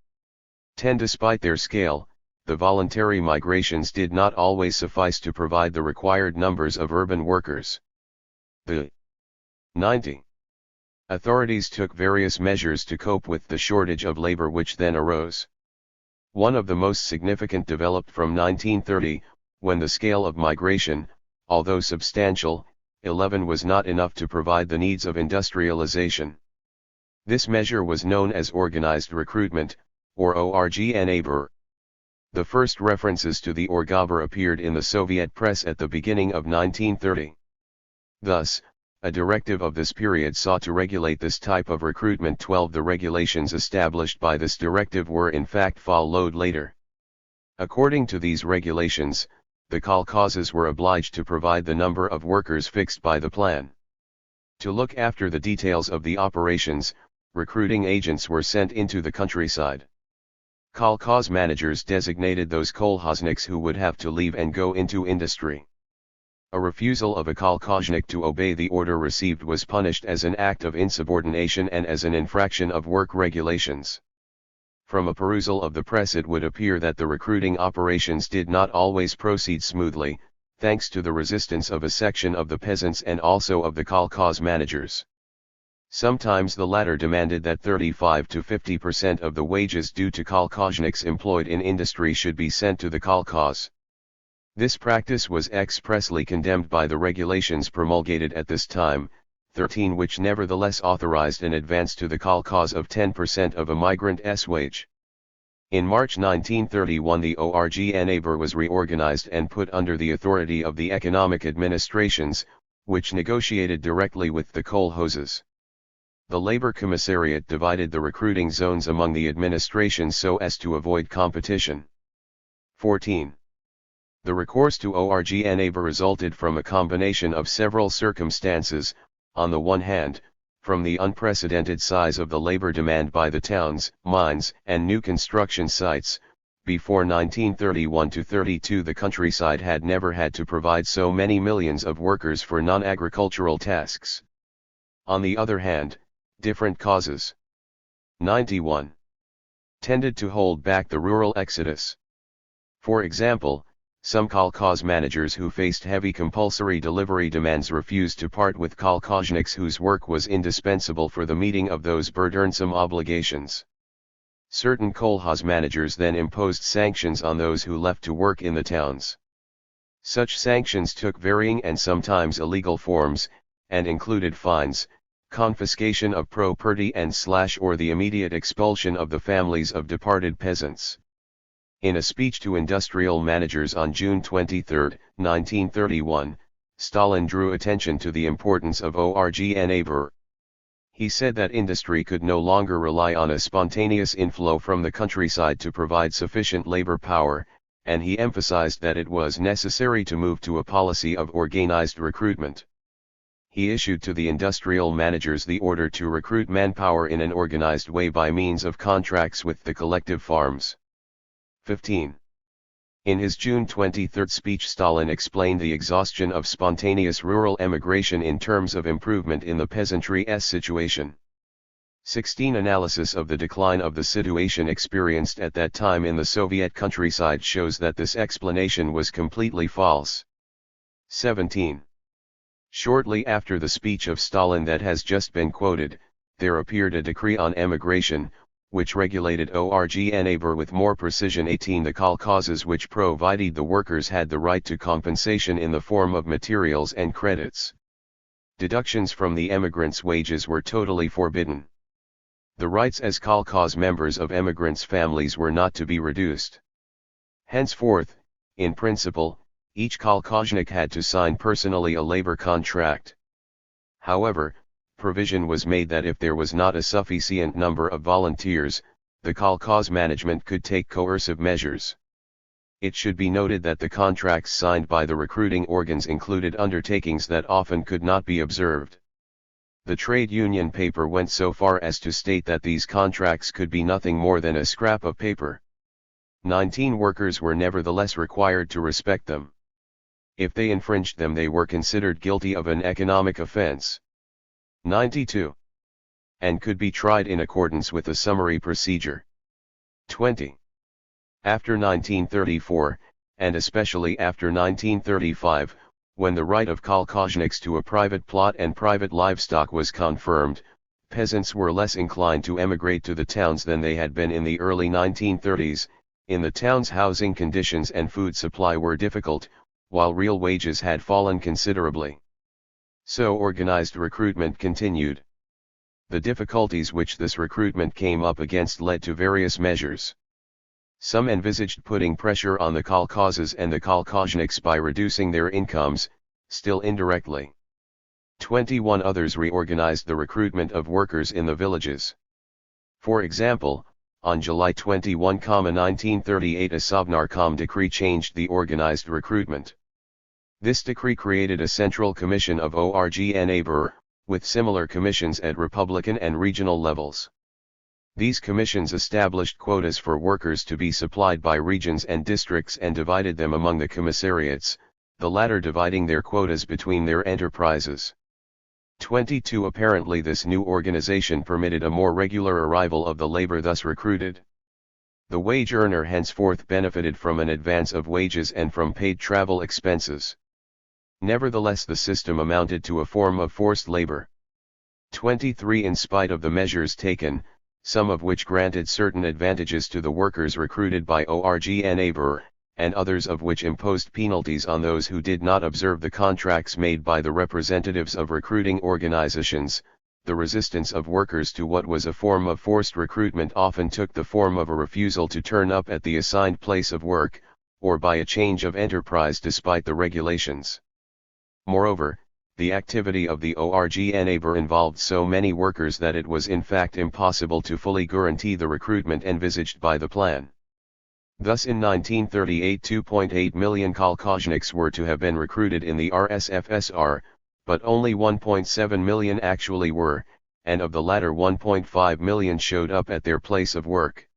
10. Despite their scale, the voluntary migrations did not always suffice to provide the required numbers of urban workers. The 90. Authorities took various measures to cope with the shortage of labor which then arose. One of the most significant developed from 1930, when the scale of migration, although substantial, 11 was not enough to provide the needs of industrialization. This measure was known as organized recruitment, or ORGNABR. The first references to the ORGABR appeared in the Soviet press at the beginning of 1930. Thus, a directive of this period sought to regulate this type of recruitment. 12. The regulations established by this directive were in fact followed later. According to these regulations, the kolkhozes were obliged to provide the number of workers fixed by the plan. To look after the details of the operations, recruiting agents were sent into the countryside. Kolkhoz managers designated those kolkhozniks who would have to leave and go into industry. A refusal of a kolkhoznik to obey the order received was punished as an act of insubordination and as an infraction of work regulations. From a perusal of the press it would appear that the recruiting operations did not always proceed smoothly, thanks to the resistance of a section of the peasants and also of the kolkhoz managers. Sometimes the latter demanded that 35 to 50% of the wages due to kolkhozniks employed in industry should be sent to the kolkhoz. This practice was expressly condemned by the regulations promulgated at this time, 13, which nevertheless authorized an advance to the kolkhoz of 10% of a migrant's wage. In March 1931 the ORGNABR was reorganized and put under the authority of the economic administrations, which negotiated directly with the kolkhozes. The Labor Commissariat divided the recruiting zones among the administrations so as to avoid competition. 14. The recourse to ORGNABR resulted from a combination of several circumstances. On the one hand, from the unprecedented size of the labor demand by the towns, mines, and new construction sites. Before 1931-32 the countryside had never had to provide so many millions of workers for non-agricultural tasks. On the other hand, different causes 91 tended to hold back the rural exodus. For example, some kolkhoz managers who faced heavy compulsory delivery demands refused to part with kolkhozniks whose work was indispensable for the meeting of those burdensome obligations. Certain kolkhoz managers then imposed sanctions on those who left to work in the towns. Such sanctions took varying and sometimes illegal forms, and included fines, confiscation of property and or the immediate expulsion of the families of departed peasants. In a speech to industrial managers on June 23, 1931, Stalin drew attention to the importance of org&labor. He said that industry could no longer rely on a spontaneous inflow from the countryside to provide sufficient labor power, and he emphasized that it was necessary to move to a policy of organized recruitment. He issued to the industrial managers the order to recruit manpower in an organized way by means of contracts with the collective farms. 15. In his June 23 speech, Stalin explained the exhaustion of spontaneous rural emigration in terms of improvement in the peasantry's situation. 16. Analysis of the decline of the situation experienced at that time in the Soviet countryside shows that this explanation was completely false. 17. Shortly after the speech of Stalin that has just been quoted, there appeared a decree on emigration, which regulated org&labor with more precision. 18. The kolkhozes which provided the workers had the right to compensation in the form of materials and credits. Deductions from the emigrants' wages were totally forbidden. The rights as kolkhoz members of emigrants' families were not to be reduced. Henceforth, in principle, each kolkhoznik had to sign personally a labor contract. However, provision was made that if there was not a sufficient number of volunteers, the kolkhoz management could take coercive measures. It should be noted that the contracts signed by the recruiting organs included undertakings that often could not be observed. The trade union paper went so far as to state that these contracts could be nothing more than a scrap of paper. 19. Workers were nevertheless required to respect them. If they infringed them, they were considered guilty of an economic offense. 92. And could be tried in accordance with a summary procedure. 20. After 1934, and especially after 1935, when the right of kolkhozniks to a private plot and private livestock was confirmed, peasants were less inclined to emigrate to the towns than they had been in the early 1930s. In the towns, housing conditions and food supply were difficult, while real wages had fallen considerably. So organized recruitment continued. The difficulties which this recruitment came up against led to various measures. Some envisaged putting pressure on the kolkhozes and the kolkhozniks by reducing their incomes, still indirectly. 21. Others reorganized the recruitment of workers in the villages. For example, on July 21, 1938, a Sovnarkom decree changed the organized recruitment. This decree created a central commission of org&labor, with similar commissions at republican and regional levels. These commissions established quotas for workers to be supplied by regions and districts and divided them among the commissariats, the latter dividing their quotas between their enterprises. 22. Apparently this new organization permitted a more regular arrival of the labor thus recruited. The wage earner henceforth benefited from an advance of wages and from paid travel expenses. Nevertheless, the system amounted to a form of forced labor. 23. In spite of the measures taken, some of which granted certain advantages to the workers recruited by org&labor, and others of which imposed penalties on those who did not observe the contracts made by the representatives of recruiting organizations, the resistance of workers to what was a form of forced recruitment often took the form of a refusal to turn up at the assigned place of work, or by a change of enterprise despite the regulations. Moreover, the activity of the org&labor involved so many workers that it was in fact impossible to fully guarantee the recruitment envisaged by the plan. Thus in 1938 2.8 million kolkhozniks were to have been recruited in the RSFSR, but only 1.7 million actually were, and of the latter 1.5 million showed up at their place of work.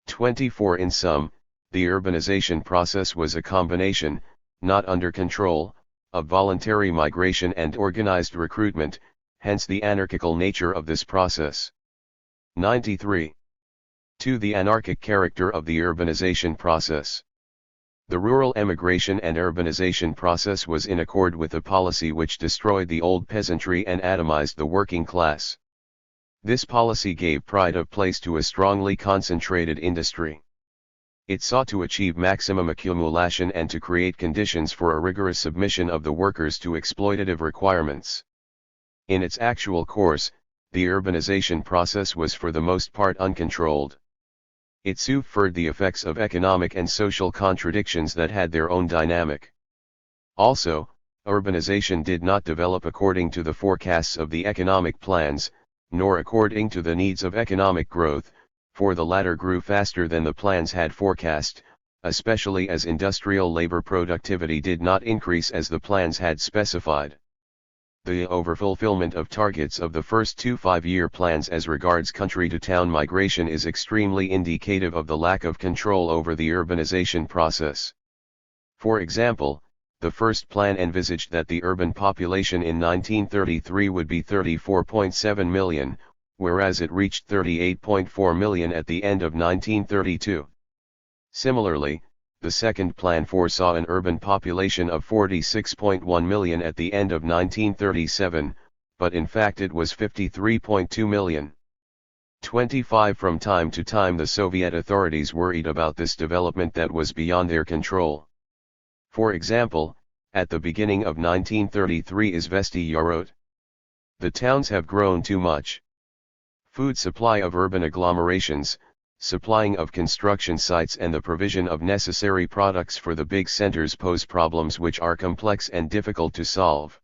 24. In sum, the urbanization process was a combination, not under control, of voluntary migration and organized recruitment, hence the anarchical nature of this process. 93. 2. The anarchic character of the urbanization process. The rural emigration and urbanization process was in accord with a policy which destroyed the old peasantry and atomized the working class. This policy gave pride of place to a strongly concentrated industry. It sought to achieve maximum accumulation and to create conditions for a rigorous submission of the workers to exploitative requirements. In its actual course, the urbanization process was for the most part uncontrolled. It suffered the effects of economic and social contradictions that had their own dynamic. Also, Urbanization did not develop according to the forecasts of the economic plans, nor according to the needs of economic growth, for the latter grew faster than the plans had forecast, especially as industrial labor productivity did not increase as the plans had specified. The overfulfillment of targets of the first two 5-year plans as regards country-to-town migration is extremely indicative of the lack of control over the urbanization process. For example, the first plan envisaged that the urban population in 1933 would be 34.7 million, whereas it reached 38.4 million at the end of 1932. Similarly, the second plan foresaw an urban population of 46.1 million at the end of 1937, but in fact it was 53.2 million. 25 From time to time the Soviet authorities worried about this development that was beyond their control. For example, at the beginning of 1933 Izvesty wrote, "The towns have grown too much. Food supply of urban agglomerations, supplying of construction sites and the provision of necessary products for the big centers pose problems which are complex and difficult to solve.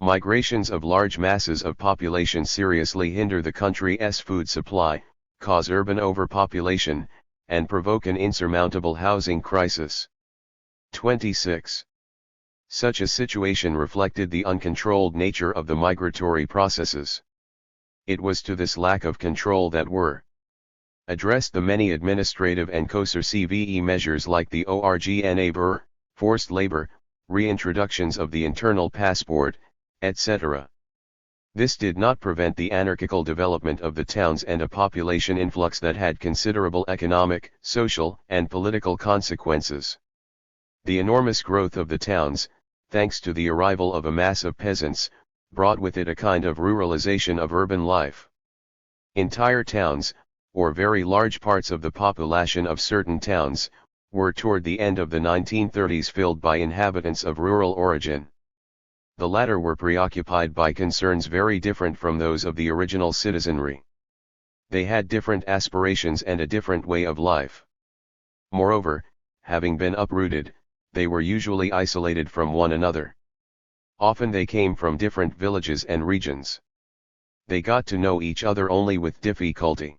Migrations of large masses of population seriously hinder the country's food supply, cause urban overpopulation, and provoke an insurmountable housing crisis." 26. Such a situation reflected the uncontrolled nature of the migratory processes. It was to this lack of control that were addressed the many administrative and coercive measures like the Orgnaber, forced labor, reintroductions of the internal passport, etc. This did not prevent the anarchical development of the towns and a population influx that had considerable economic, social, and political consequences. The enormous growth of the towns, thanks to the arrival of a mass of peasants, brought with it a kind of ruralization of urban life. Entire towns, or very large parts of the population of certain towns, were toward the end of the 1930s filled by inhabitants of rural origin. The latter were preoccupied by concerns very different from those of the original citizenry. They had different aspirations and a different way of life. Moreover, having been uprooted, they were usually isolated from one another. Often they came from different villages and regions. They got to know each other only with difficulty.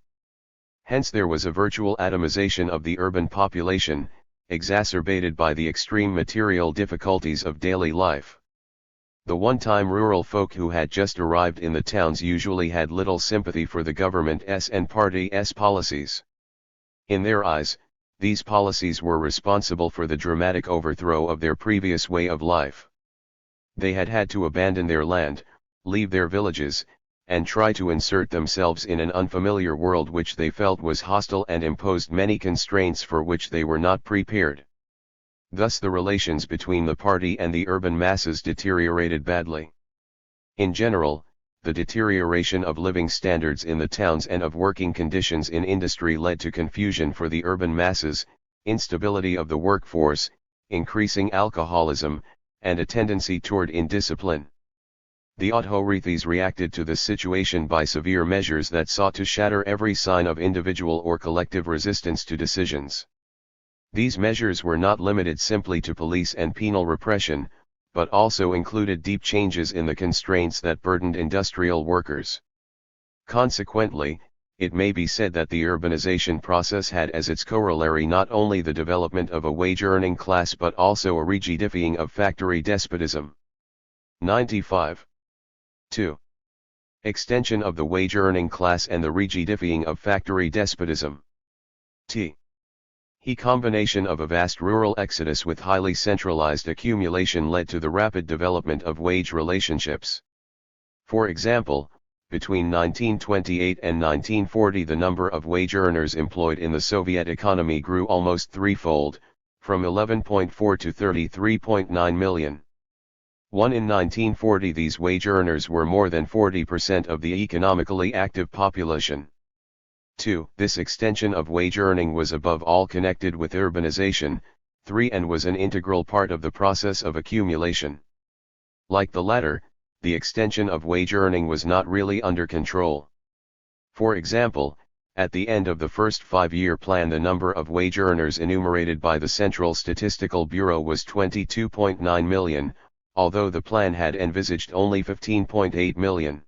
Hence there was a virtual atomization of the urban population, exacerbated by the extreme material difficulties of daily life. The one-time rural folk who had just arrived in the towns usually had little sympathy for the government's and party's policies. In their eyes, these policies were responsible for the dramatic overthrow of their previous way of life. They had had to abandon their land, leave their villages, and try to insert themselves in an unfamiliar world which they felt was hostile and imposed many constraints for which they were not prepared. Thus the relations between the party and the urban masses deteriorated badly. In general, the deterioration of living standards in the towns and of working conditions in industry led to confusion for the urban masses, instability of the workforce, increasing alcoholism, and a tendency toward indiscipline. The authorities reacted to this situation by severe measures that sought to shatter every sign of individual or collective resistance to decisions. These measures were not limited simply to police and penal repression, but also included deep changes in the constraints that burdened industrial workers. Consequently, it may be said that the urbanization process had as its corollary not only the development of a wage-earning class but also a rigidifying of factory despotism. 95. 2. Extension of the wage-earning class and the rigidifying of factory despotism. The combination of a vast rural exodus with highly centralized accumulation led to the rapid development of wage relationships. For example, between 1928 and 1940 the number of wage earners employed in the Soviet economy grew almost threefold, from 11.4 to 33.9 million. In 1940 these wage earners were more than 40% of the economically active population. 2. This extension of wage earning was above all connected with urbanization. 3. And was an integral part of the process of accumulation. Like the latter, the extension of wage earning was not really under control. For example, at the end of the first 5-year plan the number of wage earners enumerated by the Central Statistical Bureau was 22.9 million, although the plan had envisaged only 15.8 million.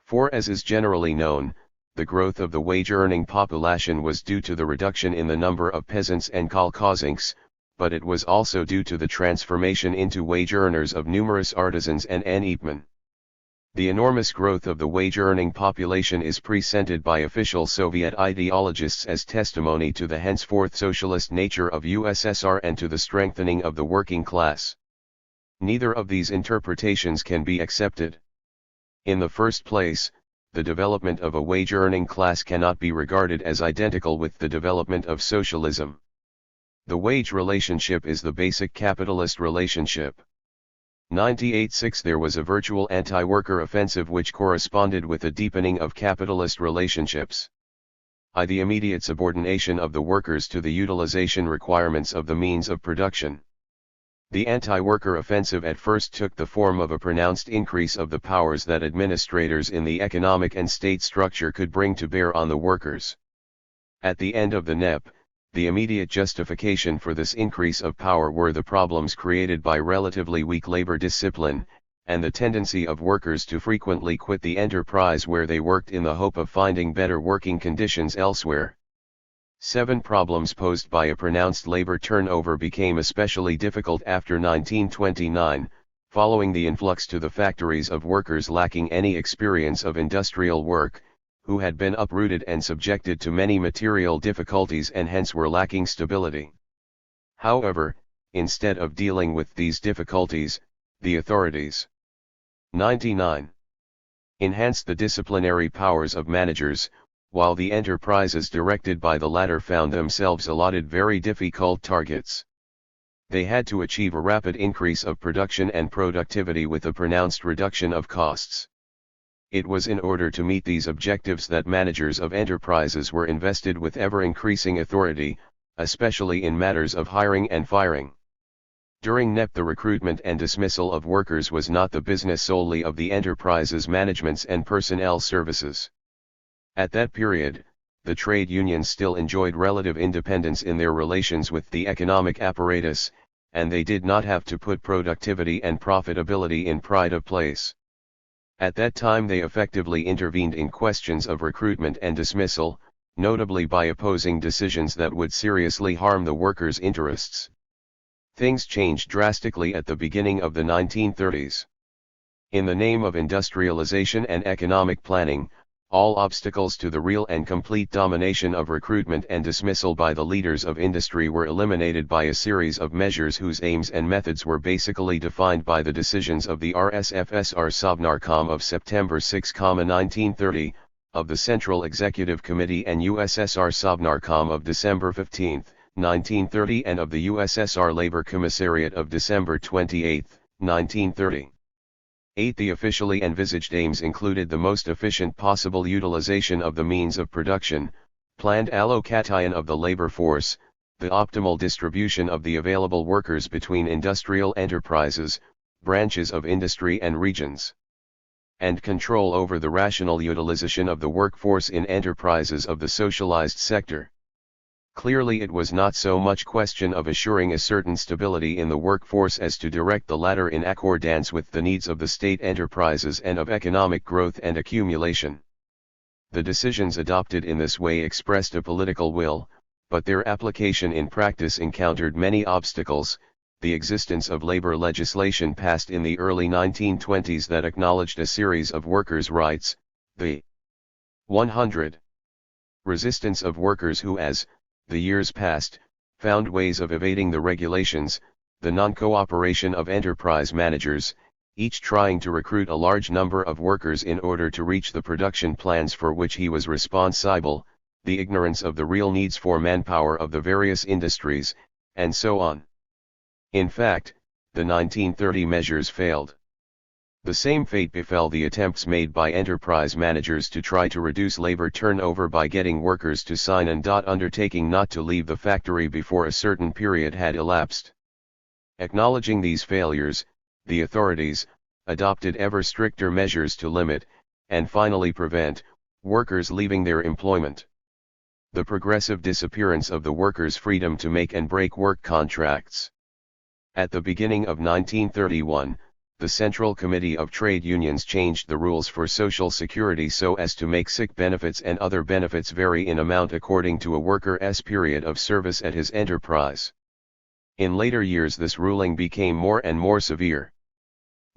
For as is generally known, the growth of the wage-earning population was due to the reduction in the number of peasants and kolkhozniki, but it was also due to the transformation into wage earners of numerous artisans and hetmen. The enormous growth of the wage-earning population is presented by official Soviet ideologists as testimony to the henceforth socialist nature of USSR and to the strengthening of the working class. Neither of these interpretations can be accepted. In the first place, the development of a wage-earning class cannot be regarded as identical with the development of socialism. The wage relationship is the basic capitalist relationship. 98-6 There was a virtual anti-worker offensive which corresponded with a deepening of capitalist relationships. The immediate subordination of the workers to the utilization requirements of the means of production. The anti-worker offensive at first took the form of a pronounced increase of the powers that administrators in the economic and state structure could bring to bear on the workers. At the end of the NEP, the immediate justification for this increase of power were the problems created by relatively weak labor discipline, and the tendency of workers to frequently quit the enterprise where they worked in the hope of finding better working conditions elsewhere. 7 Problems posed by a pronounced labor turnover became especially difficult after 1929, following the influx to the factories of workers lacking any experience of industrial work, who had been uprooted and subjected to many material difficulties and hence were lacking stability. However, instead of dealing with these difficulties, the authorities 99. Enhanced the disciplinary powers of managers, while the enterprises directed by the latter found themselves allotted very difficult targets. They had to achieve a rapid increase of production and productivity with a pronounced reduction of costs. It was in order to meet these objectives that managers of enterprises were invested with ever-increasing authority, especially in matters of hiring and firing. During NEP the recruitment and dismissal of workers was not the business solely of the enterprise's managements and personnel services. At that period, the trade unions still enjoyed relative independence in their relations with the economic apparatus, and they did not have to put productivity and profitability in pride of place. At that time they effectively intervened in questions of recruitment and dismissal, notably by opposing decisions that would seriously harm the workers' interests. Things changed drastically at the beginning of the 1930s. In the name of industrialization and economic planning, all obstacles to the real and complete domination of recruitment and dismissal by the leaders of industry were eliminated by a series of measures whose aims and methods were basically defined by the decisions of the RSFSR Sovnarkom of September 6, 1930, of the Central Executive Committee and USSR Sovnarkom of December 15, 1930 and of the USSR Labor Commissariat of December 28, 1930. 8. The officially envisaged aims included the most efficient possible utilization of the means of production, planned allocation of the labor force, the optimal distribution of the available workers between industrial enterprises, branches of industry and regions, and control over the rational utilization of the workforce in enterprises of the socialized sector. Clearly it was not so much question of assuring a certain stability in the workforce as to direct the latter in accordance with the needs of the state enterprises and of economic growth and accumulation. The decisions adopted in this way expressed a political will, but their application in practice encountered many obstacles. The existence of labor legislation passed in the early 1920s that acknowledged a series of workers' rights, the 100. Resistance of workers who as the years passed, found ways of evading the regulations, the non-cooperation of enterprise managers, each trying to recruit a large number of workers in order to reach the production plans for which he was responsible, the ignorance of the real needs for manpower of the various industries, and so on. In fact, the 1930 measures failed. The same fate befell the attempts made by enterprise managers to try to reduce labor turnover by getting workers to sign an undertaking not to leave the factory before a certain period had elapsed. Acknowledging these failures, the authorities adopted ever stricter measures to limit, and finally prevent, workers leaving their employment. The progressive disappearance of the workers' freedom to make and break work contracts. At the beginning of 1931, the Central Committee of Trade Unions changed the rules for Social Security so as to make sick benefits and other benefits vary in amount according to a worker's period of service at his enterprise. In later years this ruling became more and more severe.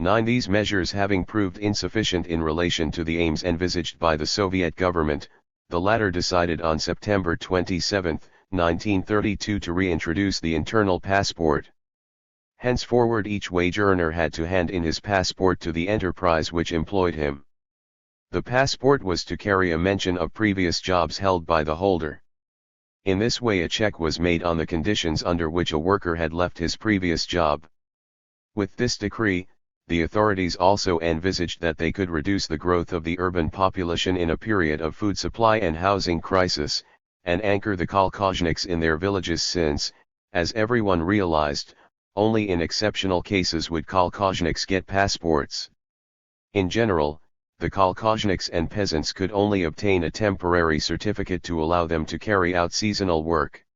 9. These measures having proved insufficient in relation to the aims envisaged by the Soviet government, the latter decided on September 27, 1932 to reintroduce the internal passport. Henceforward each wage earner had to hand in his passport to the enterprise which employed him. The passport was to carry a mention of previous jobs held by the holder. In this way a check was made on the conditions under which a worker had left his previous job. With this decree, the authorities also envisaged that they could reduce the growth of the urban population in a period of food supply and housing crisis, and anchor the kolkhozniks in their villages since, as everyone realized, only in exceptional cases would kolkhozniks get passports. In general, the kolkhozniks and peasants could only obtain a temporary certificate to allow them to carry out seasonal work.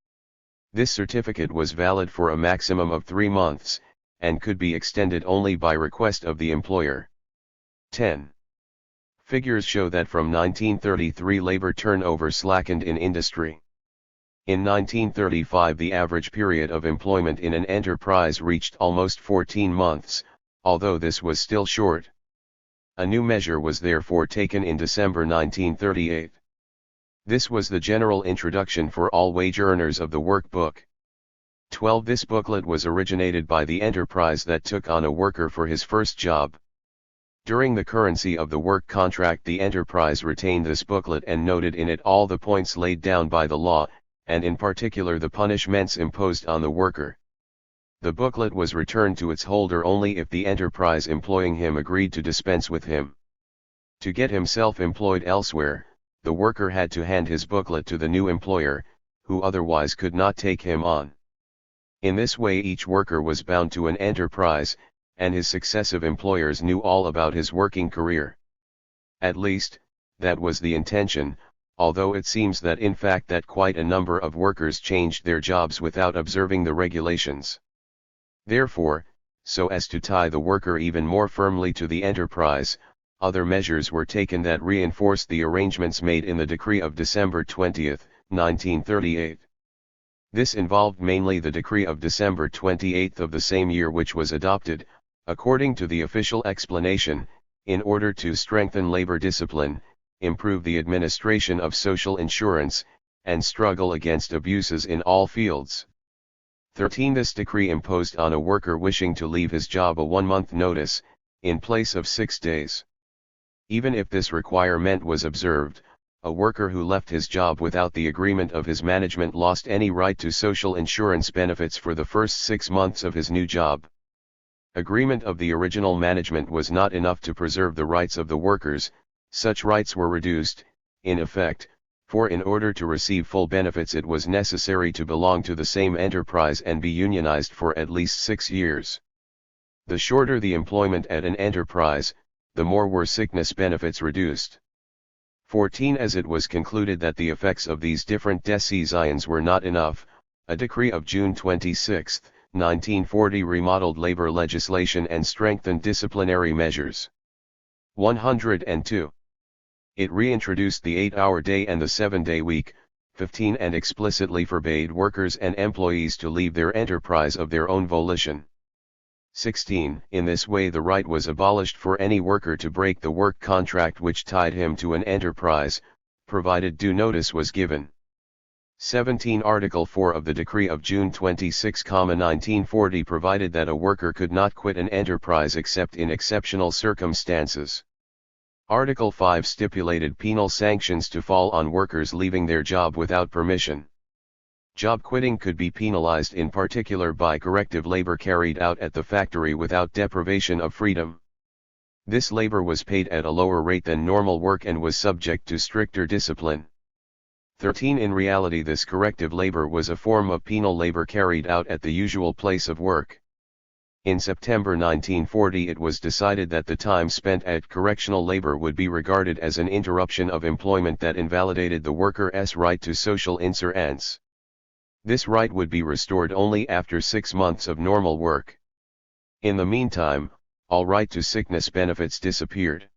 This certificate was valid for a maximum of 3 months, and could be extended only by request of the employer. 10. Figures show that from 1933 labor turnover slackened in industry. In 1935 the average period of employment in an enterprise reached almost 14 months, although this was still short. A new measure was therefore taken in December 1938. This was the general introduction for all wage earners of the workbook. 12. This booklet was originated by the enterprise that took on a worker for his first job. During the currency of the work contract the enterprise retained this booklet and noted in it all the points laid down by the law, and in particular the punishments imposed on the worker. The booklet was returned to its holder only if the enterprise employing him agreed to dispense with him. To get himself employed elsewhere, the worker had to hand his booklet to the new employer, who otherwise could not take him on. In this way each worker was bound to an enterprise, and his successive employers knew all about his working career. At least, that was the intention, although it seems that in fact that quite a number of workers changed their jobs without observing the regulations. Therefore, so as to tie the worker even more firmly to the enterprise, other measures were taken that reinforced the arrangements made in the decree of December 20, 1938. This involved mainly the decree of December 28 of the same year which was adopted, according to the official explanation, in order to strengthen labor discipline, improve the administration of social insurance, and struggle against abuses in all fields. 13. This decree imposed on a worker wishing to leave his job a 1-month notice, in place of 6 days. Even if this requirement was observed, a worker who left his job without the agreement of his management lost any right to social insurance benefits for the first 6 months of his new job. Agreement of the original management was not enough to preserve the rights of the workers. Such rights were reduced, in effect, for in order to receive full benefits it was necessary to belong to the same enterprise and be unionized for at least 6 years. The shorter the employment at an enterprise, the more were sickness benefits reduced. 14. As it was concluded that the effects of these different decisions were not enough, a decree of June 26, 1940 remodeled labor legislation and strengthened disciplinary measures. 102. It reintroduced the 8-hour day and the 7-day week. 15. And explicitly forbade workers and employees to leave their enterprise of their own volition. 16. In this way the right was abolished for any worker to break the work contract which tied him to an enterprise, provided due notice was given. 17. Article 4 of the Decree of June 26, 1940 provided that a worker could not quit an enterprise except in exceptional circumstances. Article 5 stipulated penal sanctions to fall on workers leaving their job without permission. Job quitting could be penalized in particular by corrective labor carried out at the factory without deprivation of freedom. This labor was paid at a lower rate than normal work and was subject to stricter discipline. 13. In reality this corrective labor was a form of penal labor carried out at the usual place of work. In September 1940 it was decided that the time spent at correctional labor would be regarded as an interruption of employment that invalidated the worker's right to social insurance. This right would be restored only after 6 months of normal work. In the meantime, all right to sickness benefits disappeared.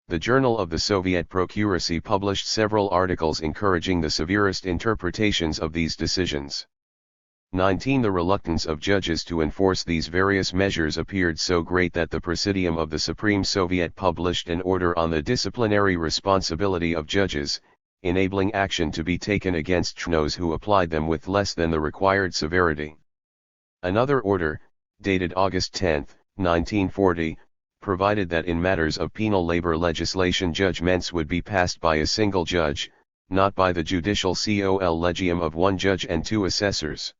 The Journal of the Soviet Procuracy published several articles encouraging the severest interpretations of these decisions. 19. The reluctance of judges to enforce these various measures appeared so great that the Presidium of the Supreme Soviet published an order on the disciplinary responsibility of judges, enabling action to be taken against chnos who applied them with less than the required severity. Another order, dated August 10, 1940, provided that in matters of penal labor legislation judgments would be passed by a single judge, not by the judicial collegium of one judge and 2 assessors.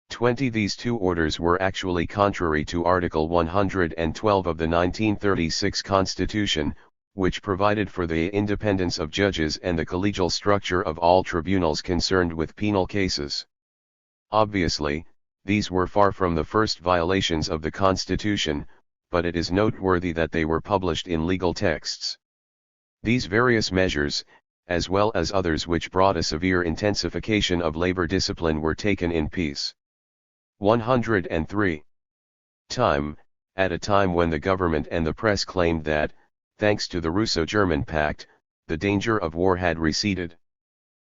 20. These 2 orders were actually contrary to Article 112 of the 1936 Constitution, which provided for the independence of judges and the collegial structure of all tribunals concerned with penal cases. Obviously, these were far from the first violations of the Constitution, but it is noteworthy that they were published in legal texts. These various measures, as well as others which brought a severe intensification of labor discipline, were taken in peace. 103. At a time when the government and the press claimed that, thanks to the Russo-German Pact, the danger of war had receded.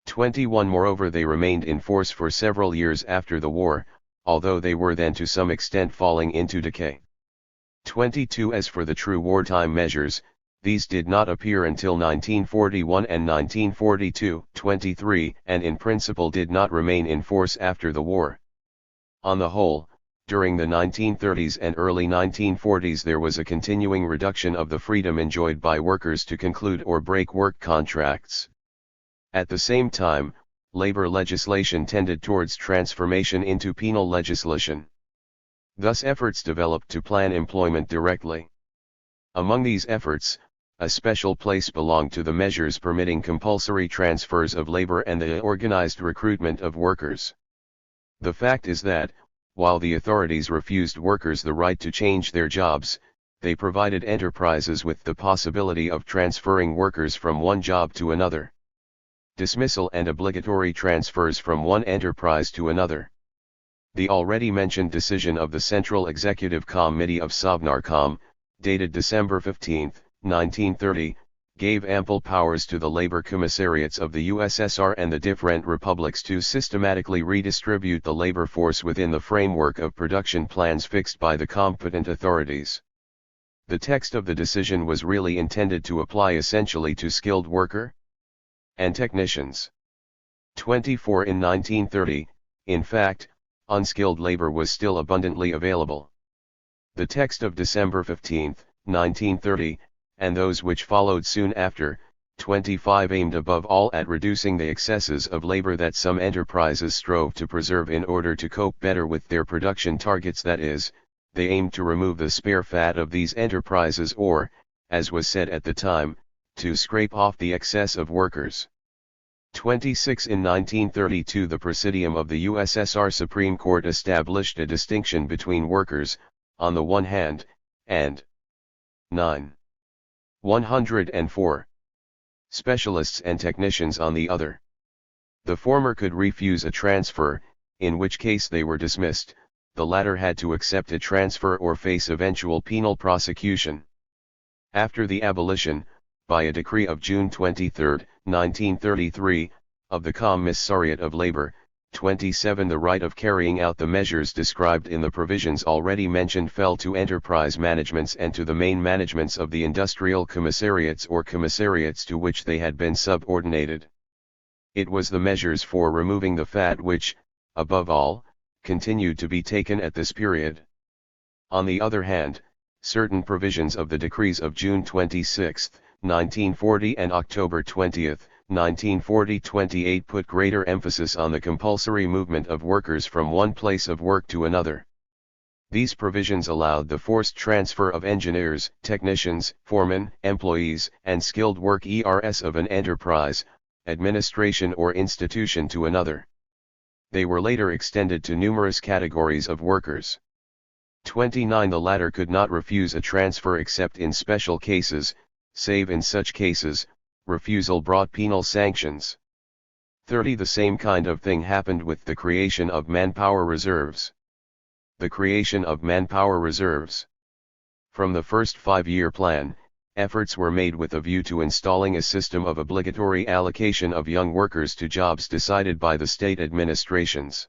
21. Moreover, they remained in force for several years after the war, although they were then to some extent falling into decay. 22. As for the true wartime measures, these did not appear until 1941 and 1942. 23. And in principle did not remain in force after the war. On the whole, during the 1930s and early 1940s there was a continuing reduction of the freedom enjoyed by workers to conclude or break work contracts. At the same time, labor legislation tended towards transformation into penal legislation. Thus efforts developed to plan employment directly. Among these efforts, a special place belonged to the measures permitting compulsory transfers of labor and the organized recruitment of workers. The fact is that, while the authorities refused workers the right to change their jobs, they provided enterprises with the possibility of transferring workers from one job to another. Dismissal and obligatory transfers from one enterprise to another. The already mentioned decision of the Central Executive Committee of Sovnarkom, dated December 15, 1930, gave ample powers to the labor commissariats of the USSR and the different republics to systematically redistribute the labor force within the framework of production plans fixed by the competent authorities. The text of the decision was really intended to apply essentially to skilled worker and technicians. 24. In 1930, in fact, unskilled labor was still abundantly available. The text of December 15, 1930, and those which followed soon after, 25, aimed above all at reducing the excesses of labor that some enterprises strove to preserve in order to cope better with their production targets, that is, they aimed to remove the spare fat of these enterprises or, as was said at the time, to scrape off the excess of workers. 26. In 1932 the Presidium of the USSR Supreme Court established a distinction between workers, on the one hand, and 104. Specialists and technicians on the other. The former could refuse a transfer, in which case they were dismissed, the latter had to accept a transfer or face eventual penal prosecution. After the abolition, by a decree of June 23, 1933, of the Commissariat of Labor, 27, the right of carrying out the measures described in the provisions already mentioned fell to enterprise managements and to the main managements of the industrial commissariats or commissariats to which they had been subordinated. It was the measures for removing the fat which, above all, continued to be taken at this period. On the other hand, certain provisions of the decrees of June 26, 1940 and October 20, 1940-28 put greater emphasis on the compulsory movement of workers from one place of work to another. These provisions allowed the forced transfer of engineers, technicians, foremen, employees, and skilled work ers of an enterprise, administration or institution to another. They were later extended to numerous categories of workers. 29. The latter could not refuse a transfer except in special cases, save in such cases, refusal brought penal sanctions. 30. The same kind of thing happened with the creation of manpower reserves. The creation of manpower reserves. From the first 5-year plan, efforts were made with a view to installing a system of obligatory allocation of young workers to jobs decided by the state administrations.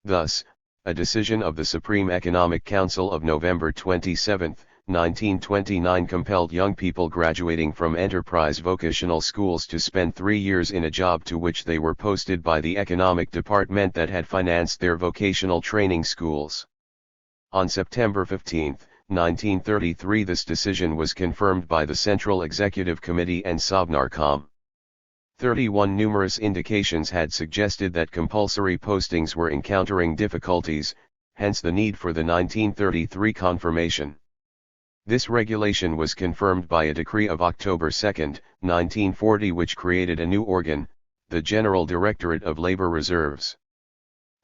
Thus, a decision of the Supreme Economic Council of November 27, 1929 compelled young people graduating from enterprise vocational schools to spend 3 years in a job to which they were posted by the economic department that had financed their vocational training schools. On September 15, 1933 this decision was confirmed by the Central Executive Committee and Sovnarkom. 31 Numerous indications had suggested that compulsory postings were encountering difficulties, hence the need for the 1933 confirmation. This regulation was confirmed by a decree of October 2, 1940 which created a new organ, the General Directorate of Labor Reserves.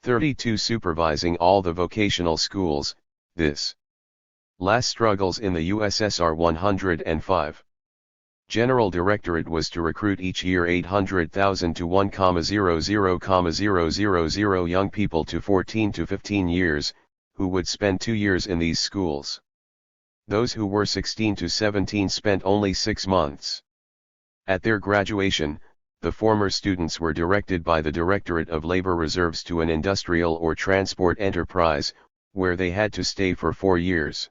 32 Supervising all the vocational schools, this last struggles in the USSR 105. General Directorate was to recruit each year 800,000 to 1,00,000 young people to 14 to 15 years, who would spend 2 years in these schools. Those who were 16 to 17 spent only 6 months. At their graduation, the former students were directed by the Directorate of Labor Reserves to an industrial or transport enterprise, where they had to stay for 4 years.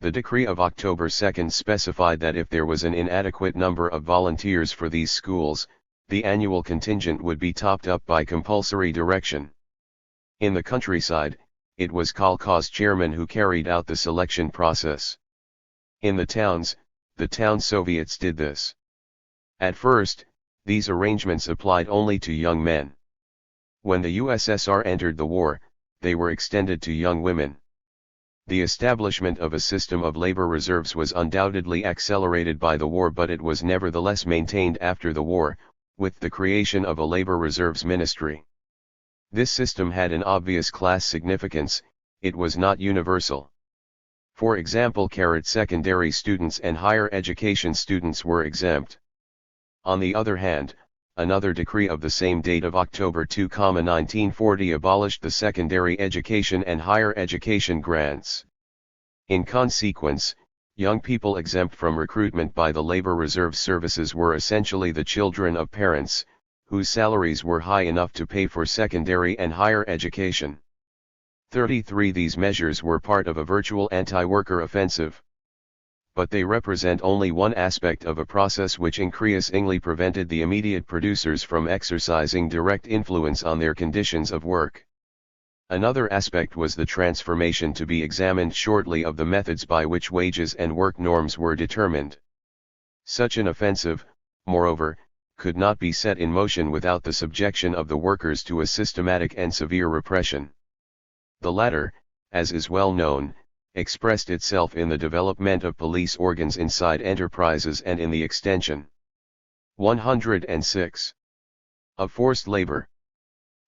The decree of October 2 specified that if there was an inadequate number of volunteers for these schools, the annual contingent would be topped up by compulsory direction. In the countryside, it was kolkhoz chairman who carried out the selection process. In the towns, the town Soviets did this. At first, these arrangements applied only to young men. When the USSR entered the war, they were extended to young women. The establishment of a system of labor reserves was undoubtedly accelerated by the war, but it was nevertheless maintained after the war, with the creation of a labor reserves ministry. This system had an obvious class significance, it was not universal. For example, secondary students and higher education students were exempt. On the other hand, another decree of the same date of October 2, 1940 abolished the secondary education and higher education grants. In consequence, young people exempt from recruitment by the labor reserve services were essentially the children of parents, whose salaries were high enough to pay for secondary and higher education. 33 These measures were part of a virtual anti-worker offensive. But they represent only one aspect of a process which increasingly prevented the immediate producers from exercising direct influence on their conditions of work. Another aspect was the transformation to be examined shortly of the methods by which wages and work norms were determined. Such an offensive, moreover, could not be set in motion without the subjection of the workers to a systematic and severe repression. The latter, as is well known, expressed itself in the development of police organs inside enterprises and in the extension 106 of forced labor.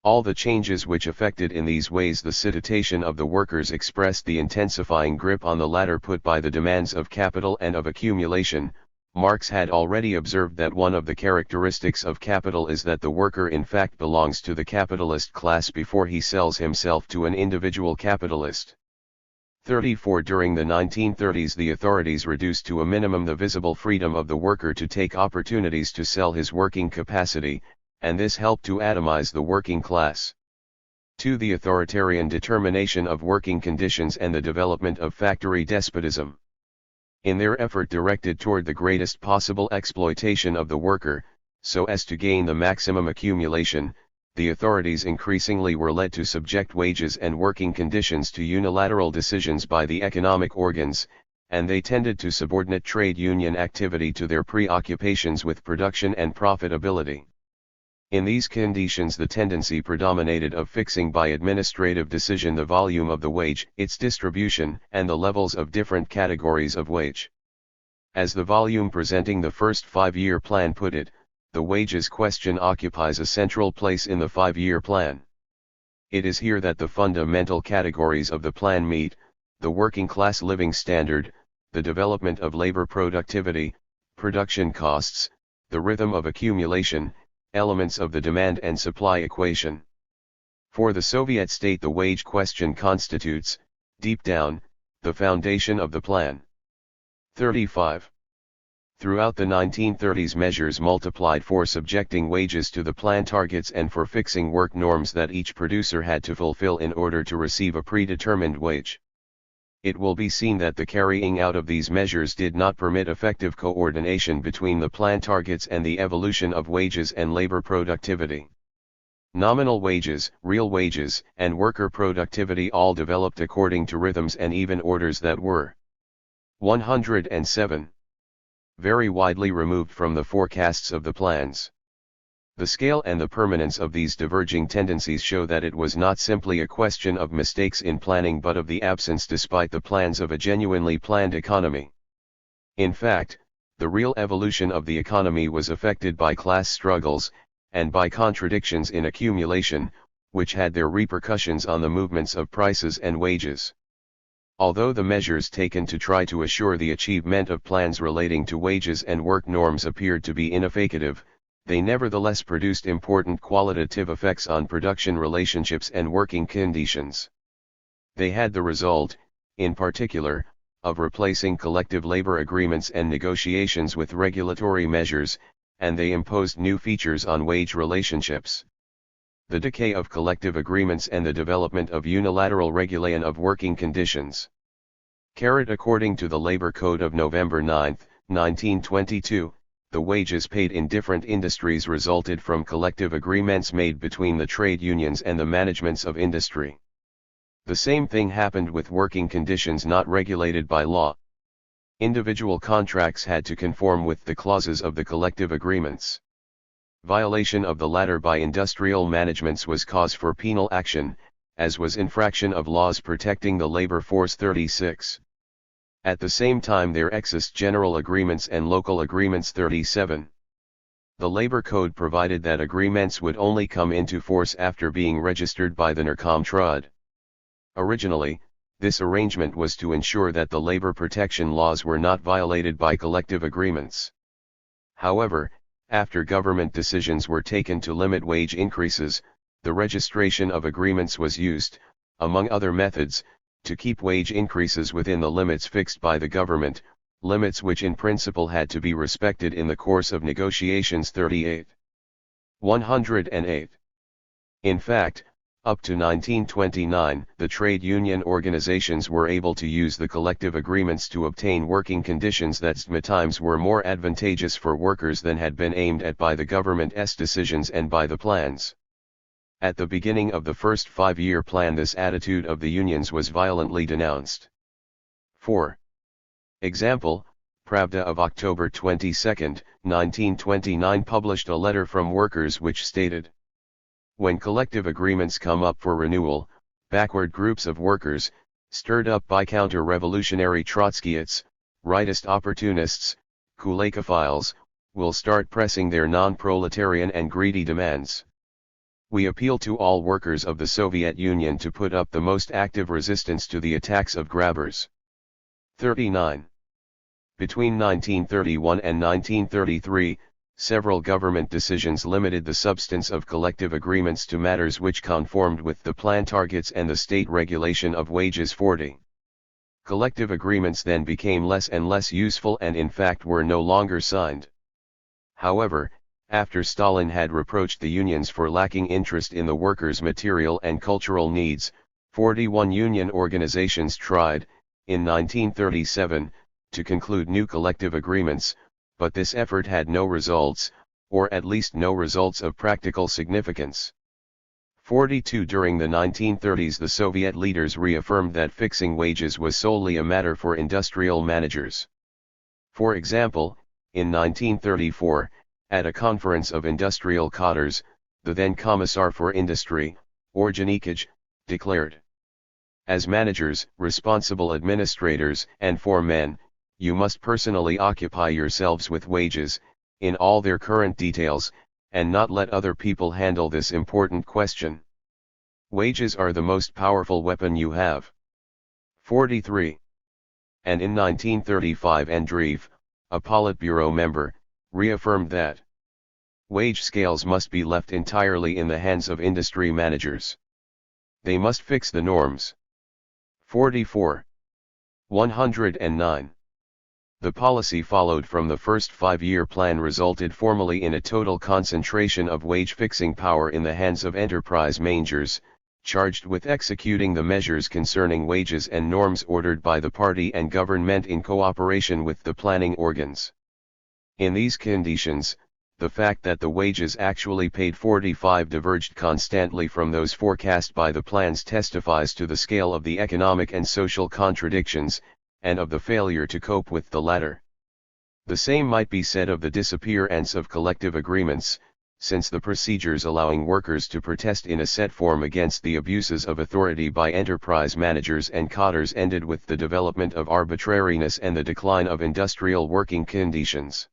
All the changes which affected in these ways the situation of the workers expressed the intensifying grip on the latter put by the demands of capital and of accumulation. Marx had already observed that one of the characteristics of capital is that the worker in fact belongs to the capitalist class before he sells himself to an individual capitalist. 34 During the 1930s the authorities reduced to a minimum the visible freedom of the worker to take opportunities to sell his working capacity, and this helped to atomize the working class. 2. The authoritarian determination of working conditions and the development of factory despotism. In their effort directed toward the greatest possible exploitation of the worker, so as to gain the maximum accumulation, the authorities increasingly were led to subject wages and working conditions to unilateral decisions by the economic organs, and they tended to subordinate trade union activity to their preoccupations with production and profitability. In these conditions the tendency predominated of fixing by administrative decision the volume of the wage, its distribution, and the levels of different categories of wage. As the volume presenting the first 5-year plan put it, the wages question occupies a central place in the 5-year plan. It is here that the fundamental categories of the plan meet: the working class living standard, the development of labor productivity, production costs, the rhythm of accumulation, Elements of the demand and supply equation. For the Soviet state, the wage question constitutes, deep down, the foundation of the plan. 35. Throughout the 1930s, measures multiplied for subjecting wages to the plan targets and for fixing work norms that each producer had to fulfill in order to receive a predetermined wage. It will be seen that the carrying out of these measures did not permit effective coordination between the plan targets and the evolution of wages and labor productivity. Nominal wages, real wages, and worker productivity all developed according to rhythms and even orders that were 107. Very widely removed from the forecasts of the plans. The scale and the permanence of these diverging tendencies show that it was not simply a question of mistakes in planning but of the absence despite the plans of a genuinely planned economy. In fact, the real evolution of the economy was affected by class struggles, and by contradictions in accumulation, which had their repercussions on the movements of prices and wages. Although the measures taken to try to assure the achievement of plans relating to wages and work norms appeared to be ineffective, they nevertheless produced important qualitative effects on production relationships and working conditions. They had the result, in particular, of replacing collective labor agreements and negotiations with regulatory measures, and they imposed new features on wage relationships. The decay of collective agreements and the development of unilateral regulation of working conditions. According to the Labor Code of November 9, 1922, the wages paid in different industries resulted from collective agreements made between the trade unions and the managements of industry. The same thing happened with working conditions not regulated by law. Individual contracts had to conform with the clauses of the collective agreements. Violation of the latter by industrial managements was cause for penal action, as was infraction of laws protecting the labor force. 36. At the same time there exist general agreements and local agreements. 37. The Labor Code provided that agreements would only come into force after being registered by the Narkomtrud. Originally, this arrangement was to ensure that the labor protection laws were not violated by collective agreements. However, after government decisions were taken to limit wage increases, the registration of agreements was used, among other methods, to keep wage increases within the limits fixed by the government, limits which in principle had to be respected in the course of negotiations. 38. 108. In fact, up to 1929, the trade union organizations were able to use the collective agreements to obtain working conditions that sometimes were more advantageous for workers than had been aimed at by the government's decisions and by the plans. At the beginning of the first 5-year plan, this attitude of the unions was violently denounced. 4. Example, Pravda of October 22, 1929 published a letter from workers which stated, "When collective agreements come up for renewal, backward groups of workers, stirred up by counter-revolutionary Trotskyists, rightist opportunists, Kulakophiles, will start pressing their non-proletarian and greedy demands. We appeal to all workers of the Soviet Union to put up the most active resistance to the attacks of grabbers." 39. Between 1931 and 1933, several government decisions limited the substance of collective agreements to matters which conformed with the plan targets and the state regulation of wages. 40. Collective agreements then became less and less useful and in fact were no longer signed. However, after Stalin had reproached the unions for lacking interest in the workers' material and cultural needs, 41 union organizations tried, in 1937, to conclude new collective agreements, but this effort had no results, or at least no results of practical significance. 42. During the 1930s, the Soviet leaders reaffirmed that fixing wages was solely a matter for industrial managers. For example, in 1934, at a conference of industrial cadres, the then Commissar for Industry, Ordzhonikij, declared, "As managers, responsible administrators, and foremen, you must personally occupy yourselves with wages, in all their current details, and not let other people handle this important question. Wages are the most powerful weapon you have." 43. And in 1935 Andreev, a Politburo member, reaffirmed that Wage scales must be left entirely in the hands of industry managers. They must fix the norms. 44. 109. The policy followed from the first five-year plan resulted formally in a total concentration of wage-fixing power in the hands of enterprise managers, charged with executing the measures concerning wages and norms ordered by the party and government in cooperation with the planning organs. In these conditions, the fact that the wages actually paid 45 diverged constantly from those forecast by the plans testifies to the scale of the economic and social contradictions, and of the failure to cope with the latter. The same might be said of the disappearance of collective agreements, since the procedures allowing workers to protest in a set form against the abuses of authority by enterprise managers and cadres ended with the development of arbitrariness and the decline of industrial working conditions.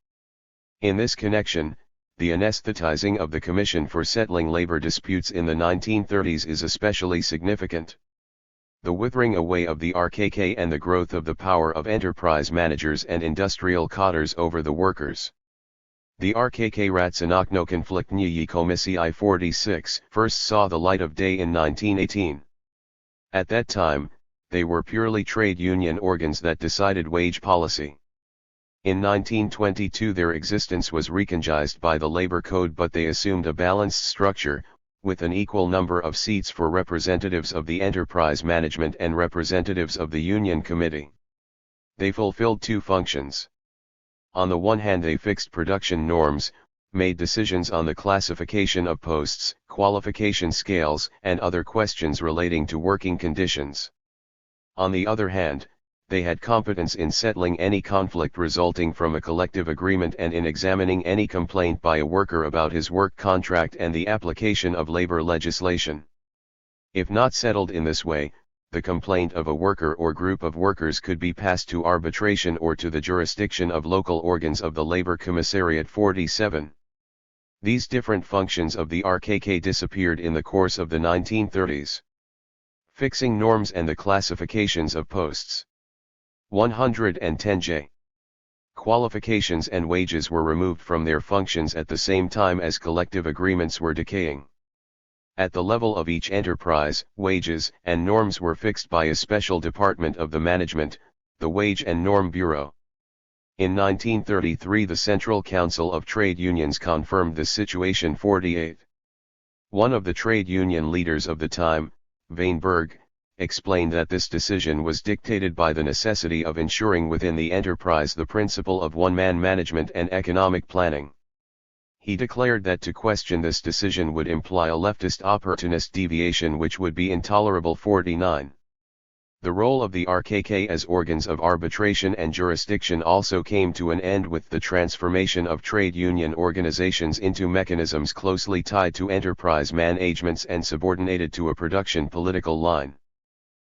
In this connection, the anesthetizing of the Commission for Settling Labor Disputes in the 1930s is especially significant. The withering away of the RKK and the growth of the power of enterprise managers and industrial cadres over the workers. The RKK Ratsanokno Konfliktnyi Komisii 46 first saw the light of day in 1918. At that time, they were purely trade union organs that decided wage policy. In 1922 their existence was recognized by the Labor Code, but they assumed a balanced structure, with an equal number of seats for representatives of the enterprise management and representatives of the Union Committee. They fulfilled two functions. On the one hand they fixed production norms, made decisions on the classification of posts, qualification scales, and other questions relating to working conditions. On the other hand, they had competence in settling any conflict resulting from a collective agreement and in examining any complaint by a worker about his work contract and the application of labor legislation. If not settled in this way, the complaint of a worker or group of workers could be passed to arbitration or to the jurisdiction of local organs of the Labor Commissariat 47. These different functions of the RKK disappeared in the course of the 1930s. Fixing norms and the classifications of posts. 110J. Qualifications and wages were removed from their functions at the same time as collective agreements were decaying. At the level of each enterprise, wages and norms were fixed by a special department of the management, the Wage and Norm Bureau. In 1933 the Central Council of Trade Unions confirmed this situation. 48. One of the trade union leaders of the time, Weinberg, explained that this decision was dictated by the necessity of ensuring within the enterprise the principle of one-man management and economic planning. He declared that to question this decision would imply a leftist opportunist deviation which would be intolerable. 49. The role of the RKK as organs of arbitration and jurisdiction also came to an end with the transformation of trade union organizations into mechanisms closely tied to enterprise managements and subordinated to a production political line.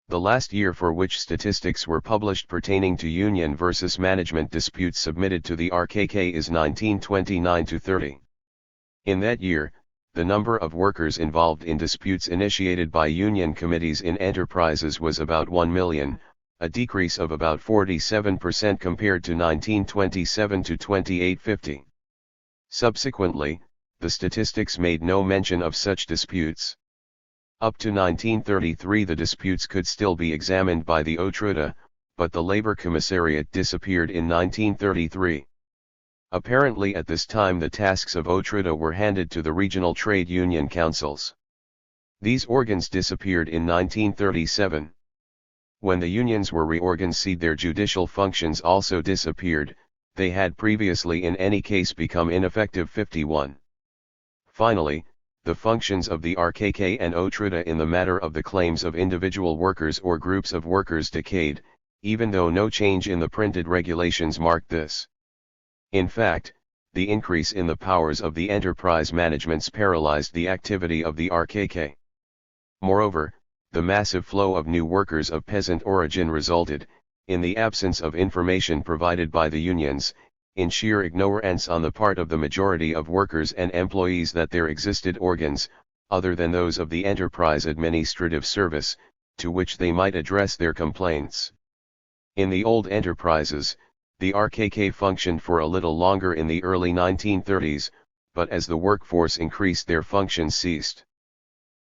The last year for which statistics were published pertaining to union versus management disputes submitted to the RKK is 1929-30. In that year, the number of workers involved in disputes initiated by union committees in enterprises was about 1 million, a decrease of about 47% compared to 1927-2850. Subsequently, the statistics made no mention of such disputes. Up to 1933 the disputes could still be examined by the Otruda, but the Labor Commissariat disappeared in 1933. Apparently at this time the tasks of Otruda were handed to the regional trade union councils. These organs disappeared in 1937. When the unions were reorganized their judicial functions also disappeared, they had previously in any case become ineffective. 51. Finally, the functions of the RKK and Otruda in the matter of the claims of individual workers or groups of workers decayed, even though no change in the printed regulations marked this. In fact, the increase in the powers of the enterprise managements paralyzed the activity of the RKK. Moreover, the massive flow of new workers of peasant origin resulted, in the absence of information provided by the unions, in sheer ignorance on the part of the majority of workers and employees that there existed organs, other than those of the enterprise administrative service, to which they might address their complaints. In the old enterprises, the RKK functioned for a little longer in the early 1930s, but as the workforce increased their functions ceased.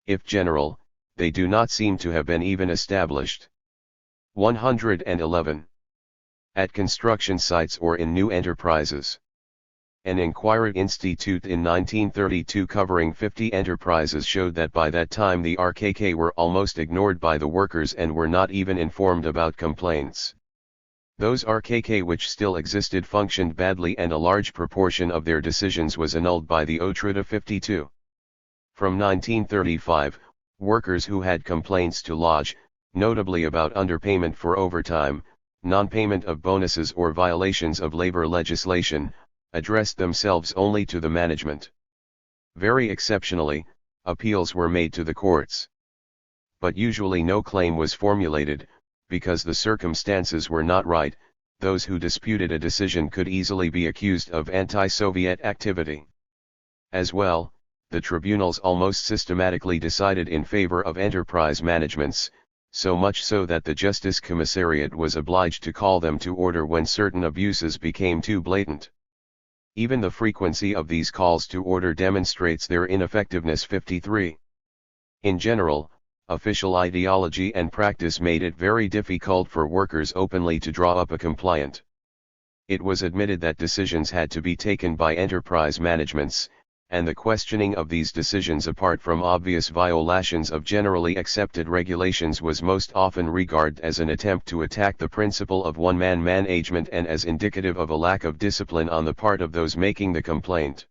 If general, they do not seem to have been even established. 111. At construction sites or in new enterprises. An inquiry institute in 1932 covering 50 enterprises showed that by that time the RKK were almost ignored by the workers and were not even informed about complaints. Those RKK which still existed functioned badly, and a large proportion of their decisions was annulled by the Otrida 52. From 1935, workers who had complaints to lodge, notably about underpayment for overtime, non-payment of bonuses or violations of labor legislation, addressed themselves only to the management. Very exceptionally, appeals were made to the courts. But usually no claim was formulated, because the circumstances were not right. Those who disputed a decision could easily be accused of anti-Soviet activity. As well, the tribunals almost systematically decided in favor of enterprise managements, so much so that the Justice Commissariat was obliged to call them to order when certain abuses became too blatant. Even the frequency of these calls to order demonstrates their ineffectiveness. 53. In general, official ideology and practice made it very difficult for workers openly to draw up a complaint. It was admitted that decisions had to be taken by enterprise managements, and the questioning of these decisions apart from obvious violations of generally accepted regulations was most often regarded as an attempt to attack the principle of one-man management and as indicative of a lack of discipline on the part of those making the complaint.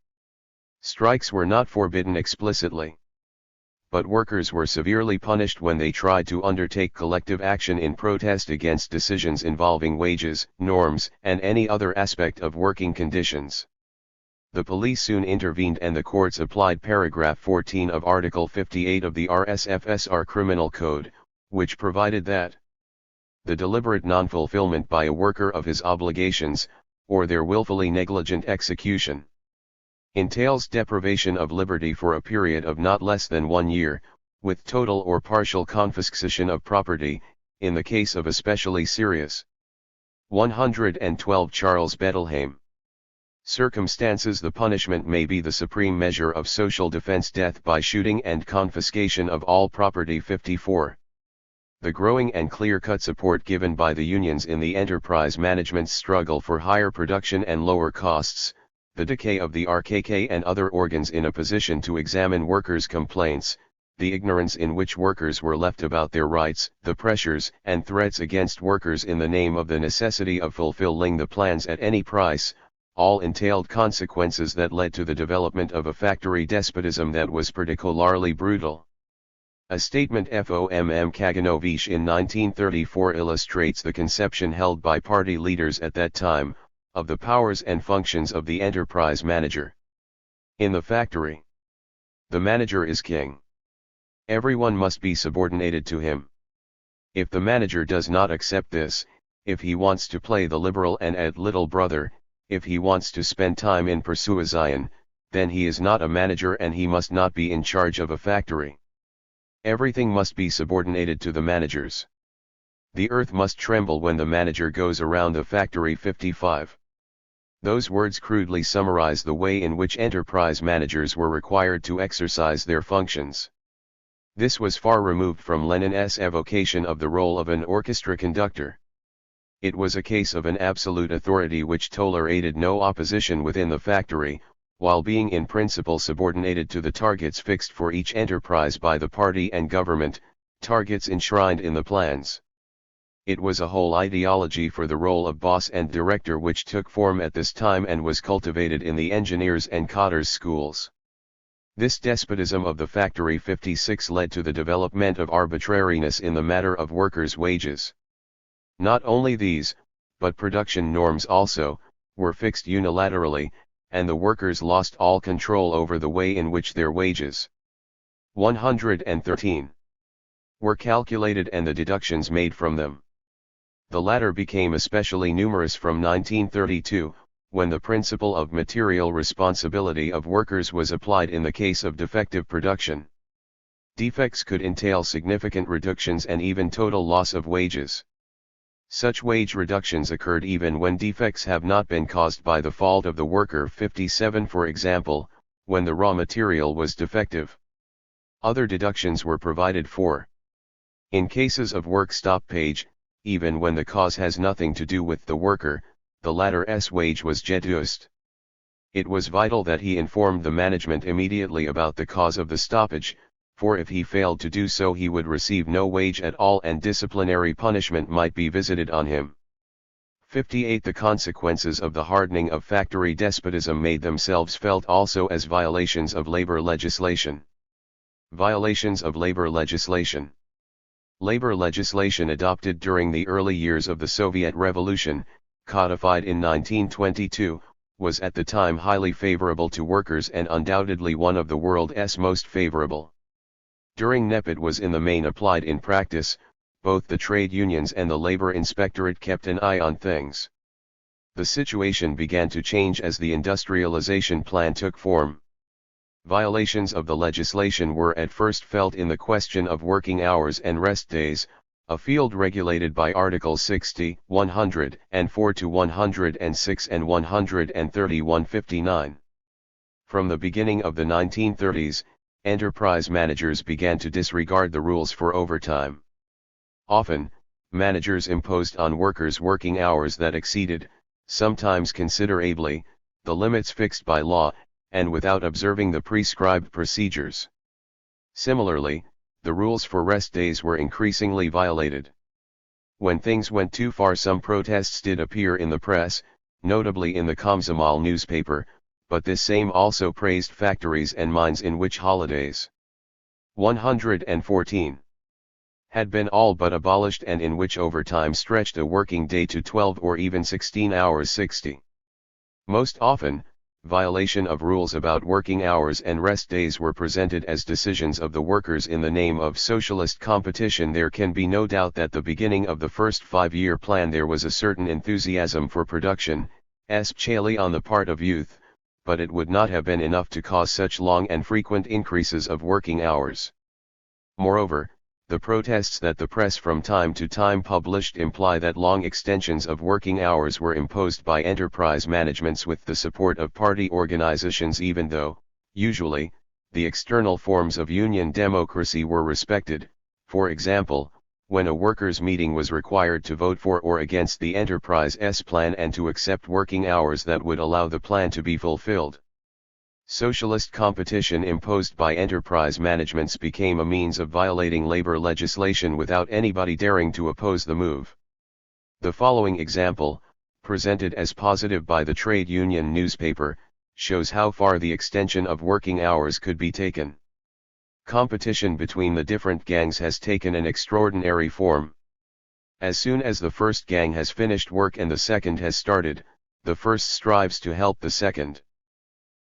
Strikes were not forbidden explicitly, but workers were severely punished when they tried to undertake collective action in protest against decisions involving wages, norms, and any other aspect of working conditions. The police soon intervened and the courts applied paragraph 14 of Article 58 of the RSFSR Criminal Code, which provided that the deliberate non-fulfillment by a worker of his obligations, or their willfully negligent execution, entails deprivation of liberty for a period of not less than 1 year, with total or partial confiscation of property, in the case of especially serious. 112 Charles Bettelheim. Circumstances. The punishment may be the supreme measure of social defense, death by shooting, and confiscation of all property. 54. The growing and clear-cut support given by the unions in the enterprise management's struggle for higher production and lower costs, the decay of the RKK and other organs in a position to examine workers' complaints, the ignorance in which workers were left about their rights, the pressures and threats against workers in the name of the necessity of fulfilling the plans at any price, all entailed consequences that led to the development of a factory despotism that was particularly brutal. A statement from Kaganovich in 1934 illustrates the conception held by party leaders at that time, of the powers and functions of the enterprise manager. In the factory, the manager is king. Everyone must be subordinated to him. If the manager does not accept this, if he wants to play the liberal and add little brother, if he wants to spend time in persuasion, then he is not a manager and he must not be in charge of a factory. Everything must be subordinated to the managers. The earth must tremble when the manager goes around the factory. 55. Those words crudely summarize the way in which enterprise managers were required to exercise their functions. This was far removed from Lenin's evocation of the role of an orchestra conductor. It was a case of an absolute authority which tolerated no opposition within the factory, while being in principle subordinated to the targets fixed for each enterprise by the party and government, targets enshrined in the plans. It was a whole ideology for the role of boss and director which took form at this time and was cultivated in the engineers and cotters schools. This despotism of the factory. 56 led to the development of arbitrariness in the matter of workers' wages. Not only these, but production norms also, were fixed unilaterally, and the workers lost all control over the way in which their wages 113 were calculated and the deductions made from them. The latter became especially numerous from 1932, when the principle of material responsibility of workers was applied in the case of defective production. Defects could entail significant reductions and even total loss of wages. Such wage reductions occurred even when defects have not been caused by the fault of the worker. 57 For example, when the raw material was defective. Other deductions were provided for. In cases of work stoppage, even when the cause has nothing to do with the worker, the latter's wage was deduced. It was vital that he informed the management immediately about the cause of the stoppage, for if he failed to do so he would receive no wage at all and disciplinary punishment might be visited on him. 58. The consequences of the hardening of factory despotism made themselves felt also as violations of labor legislation. Violations of labor legislation. Labor legislation adopted during the early years of the Soviet Revolution, codified in 1922, was at the time highly favorable to workers and undoubtedly one of the world's most favorable. During NEP it was in the main applied in practice. Both the trade unions and the labor inspectorate kept an eye on things. The situation began to change as the industrialization plan took form. Violations of the legislation were at first felt in the question of working hours and rest days, a field regulated by Articles 60, 104 to 106 and 130-159. From the beginning of the 1930s, enterprise managers began to disregard the rules for overtime. Often, managers imposed on workers working hours that exceeded, sometimes considerably, the limits fixed by law, and without observing the prescribed procedures. Similarly, the rules for rest days were increasingly violated. When things went too far, some protests did appear in the press, notably in the Komsomol newspaper, but this same also praised factories and mines in which holidays 114 had been all but abolished and in which overtime stretched a working day to 12 or even 16 hours 60. Most often, violation of rules about working hours and rest days were presented as decisions of the workers in the name of socialist competition. There can be no doubt that the beginning of the first 5-year plan there was a certain enthusiasm for production, especially on the part of youth, but it would not have been enough to cause such long and frequent increases of working hours. Moreover, the protests that the press from time to time published imply that long extensions of working hours were imposed by enterprise managements with the support of party organizations, even though, usually, the external forms of union democracy were respected. For example, when a workers' meeting was required to vote for or against the enterprise's plan and to accept working hours that would allow the plan to be fulfilled. Socialist competition imposed by enterprise managements became a means of violating labor legislation without anybody daring to oppose the move. The following example, presented as positive by the trade union newspaper, shows how far the extension of working hours could be taken. Competition between the different gangs has taken an extraordinary form. As soon as the first gang has finished work and the second has started, the first strives to help the second.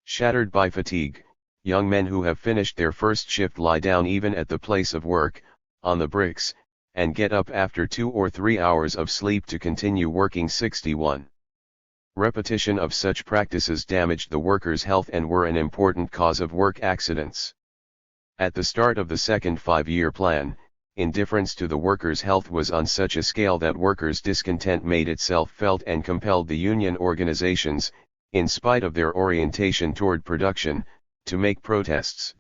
Shattered by fatigue, young men who have finished their first shift lie down even at the place of work, on the bricks, and get up after 2 or 3 hours of sleep to continue working. 61. Repetition of such practices damaged the workers' health and were an important cause of work accidents. At the start of the second 5-year plan, indifference to the workers' health was on such a scale that workers' discontent made itself felt and compelled the union organizations, in spite of their orientation toward production, to make protests.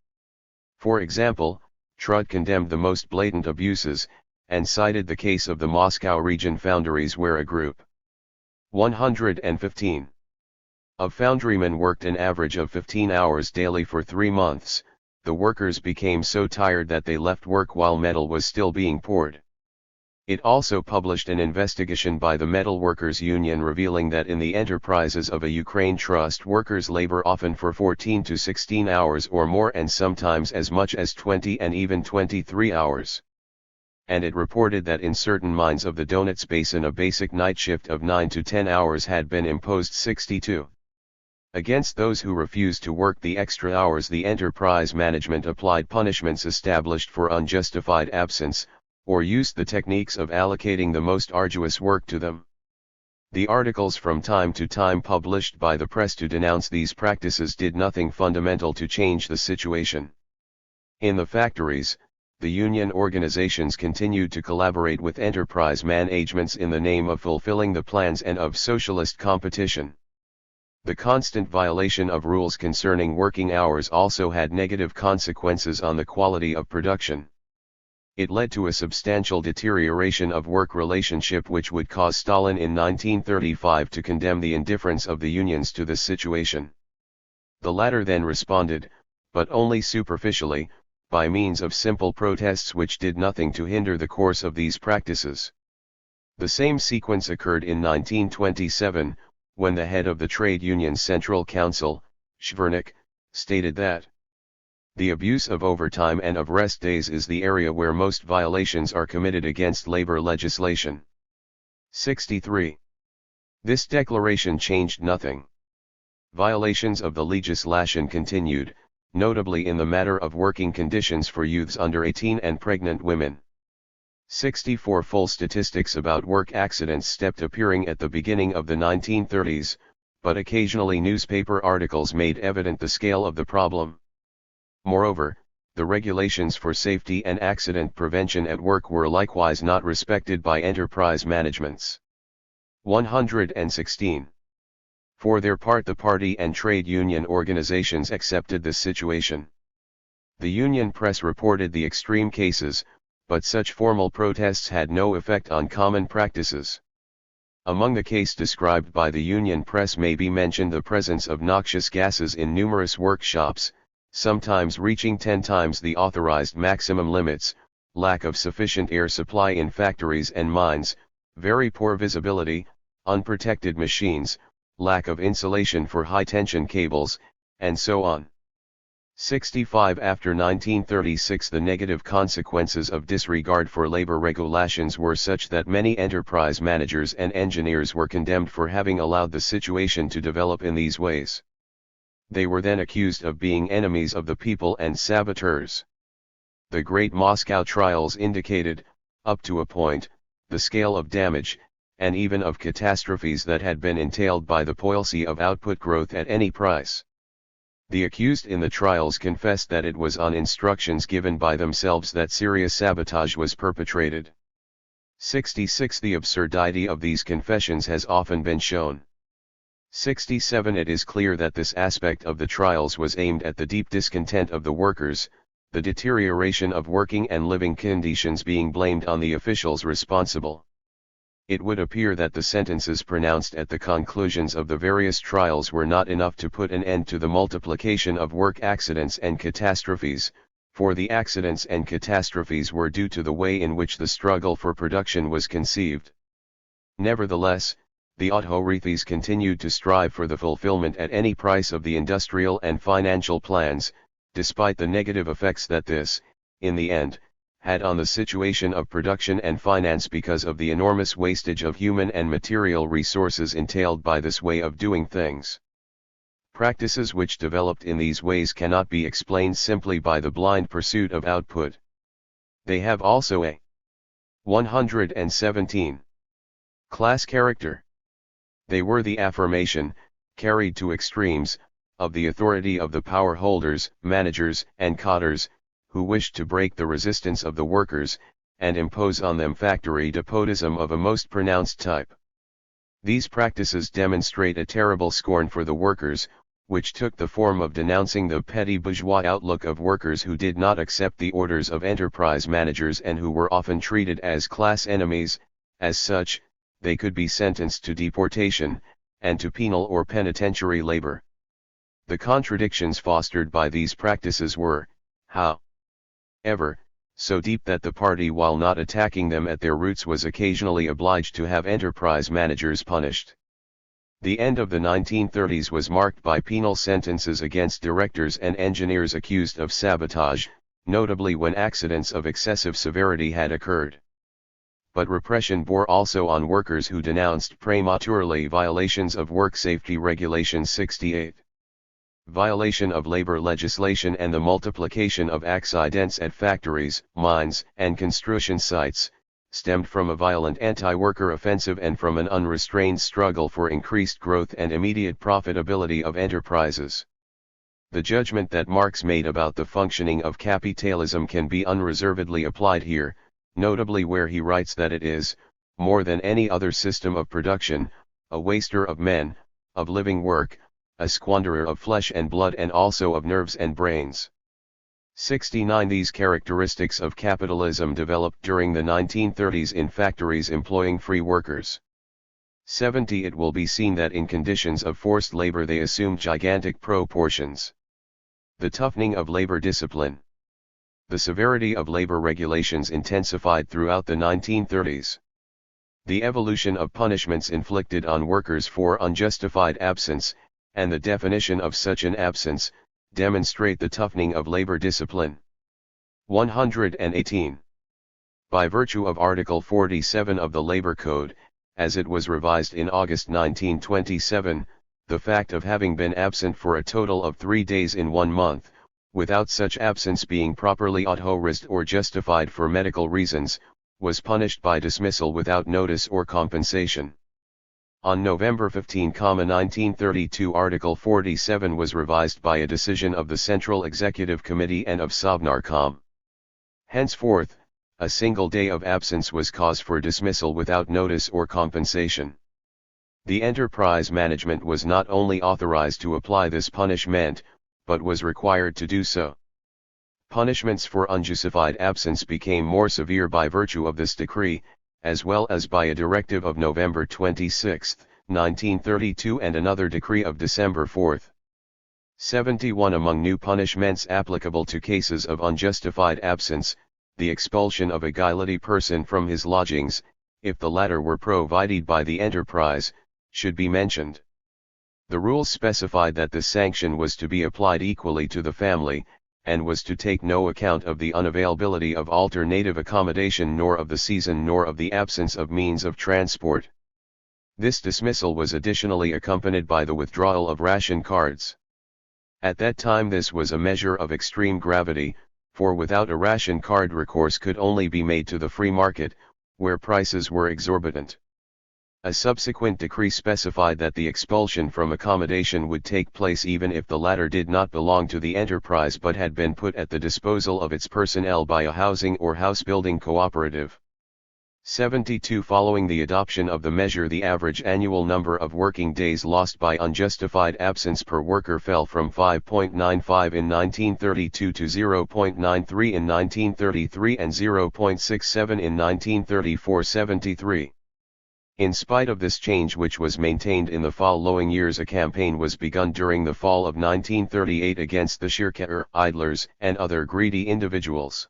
For example, Trud condemned the most blatant abuses, and cited the case of the Moscow region foundries where a group 115 of foundrymen worked an average of 15 hours daily for 3 months. The workers became so tired that they left work while metal was still being poured. It also published an investigation by the Metal Workers Union revealing that in the enterprises of a Ukraine trust, workers labor often for 14 to 16 hours or more and sometimes as much as 20 and even 23 hours. And it reported that in certain mines of the Donets Basin a basic night shift of 9 to 10 hours had been imposed. 62. Against those who refused to work the extra hours, the enterprise management applied punishments established for unjustified absence, or used the techniques of allocating the most arduous work to them. The articles from time to time published by the press to denounce these practices did nothing fundamental to change the situation. In the factories, the union organizations continued to collaborate with enterprise managements in the name of fulfilling the plans and of socialist competition. The constant violation of rules concerning working hours also had negative consequences on the quality of production. It led to a substantial deterioration of work relationship, which would cause Stalin in 1935 to condemn the indifference of the unions to this situation. The latter then responded, but only superficially, by means of simple protests which did nothing to hinder the course of these practices. The same sequence occurred in 1927, when the head of the Trade Union's Central Council, Shvernik, stated that the abuse of overtime and of rest days is the area where most violations are committed against labor legislation. 63. This declaration changed nothing. Violations of the legislation continued, notably in the matter of working conditions for youths under 18 and pregnant women. 64. Full statistics about work accidents stopped appearing at the beginning of the 1930s, but occasionally newspaper articles made evident the scale of the problem. Moreover, the regulations for safety and accident prevention at work were likewise not respected by enterprise managements. 116. For their part, the party and trade union organizations accepted this situation. The union press reported the extreme cases, but such formal protests had no effect on common practices. Among the cases described by the union press may be mentioned the presence of noxious gases in numerous workshops, sometimes reaching 10 times the authorized maximum limits, lack of sufficient air supply in factories and mines, very poor visibility, unprotected machines, lack of insulation for high-tension cables, and so on. 65. After 1936, the negative consequences of disregard for labor regulations were such that many enterprise managers and engineers were condemned for having allowed the situation to develop in these ways. They were then accused of being enemies of the people and saboteurs. The Great Moscow trials indicated, up to a point, the scale of damage, and even of catastrophes that had been entailed by the policy of output growth at any price. The accused in the trials confessed that it was on instructions given by themselves that serious sabotage was perpetrated. 66. The absurdity of these confessions has often been shown. 67. It is clear that this aspect of the trials was aimed at the deep discontent of the workers, the deterioration of working and living conditions being blamed on the officials responsible. It would appear that the sentences pronounced at the conclusions of the various trials were not enough to put an end to the multiplication of work accidents and catastrophes, for the accidents and catastrophes were due to the way in which the struggle for production was conceived. Nevertheless, the authorities continued to strive for the fulfillment at any price of the industrial and financial plans, despite the negative effects that this, in the end, had on the situation of production and finance because of the enormous wastage of human and material resources entailed by this way of doing things. Practices which developed in these ways cannot be explained simply by the blind pursuit of output. They have also a 117. Class character. They were the affirmation, carried to extremes, of the authority of the power holders, managers, and cadres, who wished to break the resistance of the workers, and impose on them factory despotism of a most pronounced type. These practices demonstrate a terrible scorn for the workers, which took the form of denouncing the petty bourgeois outlook of workers who did not accept the orders of enterprise managers and who were often treated as class enemies. As such, they could be sentenced to deportation, and to penal or penitentiary labor. The contradictions fostered by these practices were, however, so deep that the party, while not attacking them at their roots, was occasionally obliged to have enterprise managers punished. The end of the 1930s was marked by penal sentences against directors and engineers accused of sabotage, notably when accidents of excessive severity had occurred. But repression bore also on workers who denounced prematurely violations of work safety regulations. 68. Violation of labor legislation and the multiplication of accidents at factories, mines, and construction sites, stemmed from a violent anti-worker offensive and from an unrestrained struggle for increased growth and immediate profitability of enterprises. The judgment that Marx made about the functioning of capitalism can be unreservedly applied here, notably where he writes that it is, more than any other system of production, a waster of men, of living work, a squanderer of flesh and blood and also of nerves and brains. 69. These characteristics of capitalism developed during the 1930s in factories employing free workers. 70. It will be seen that in conditions of forced labor they assumed gigantic proportions. The toughening of labor discipline. The severity of labor regulations intensified throughout the 1930s. The evolution of punishments inflicted on workers for unjustified absence, and the definition of such an absence, demonstrate the toughening of labor discipline. 118. By virtue of Article 47 of the Labor Code, as it was revised in August 1927, the fact of having been absent for a total of 3 days in 1 month, without such absence being properly authorized or justified for medical reasons, was punished by dismissal without notice or compensation. On November 15, 1932, Article 47 was revised by a decision of the Central Executive Committee and of Sovnarkom. Henceforth, a single day of absence was cause for dismissal without notice or compensation. The enterprise management was not only authorized to apply this punishment, but was required to do so. Punishments for unjustified absence became more severe by virtue of this decree, as well as by a directive of November 26, 1932 and another decree of December 4. 71. Among new punishments applicable to cases of unjustified absence, the expulsion of a guilty person from his lodgings, if the latter were provided by the enterprise, should be mentioned. The rules specified that the sanction was to be applied equally to the family, and was to take no account of the unavailability of alternative accommodation nor of the season nor of the absence of means of transport. This dismissal was additionally accompanied by the withdrawal of ration cards. At that time this was a measure of extreme gravity, for without a ration card recourse could only be made to the free market, where prices were exorbitant. A subsequent decree specified that the expulsion from accommodation would take place even if the latter did not belong to the enterprise but had been put at the disposal of its personnel by a housing or house-building cooperative. 72. Following the adoption of the measure, the average annual number of working days lost by unjustified absence per worker fell from 5.95 in 1932 to 0.93 in 1933 and 0.67 in 1934-73. In spite of this change, which was maintained in the following years, a campaign was begun during the fall of 1938 against the shirkar, idlers, and other greedy individuals.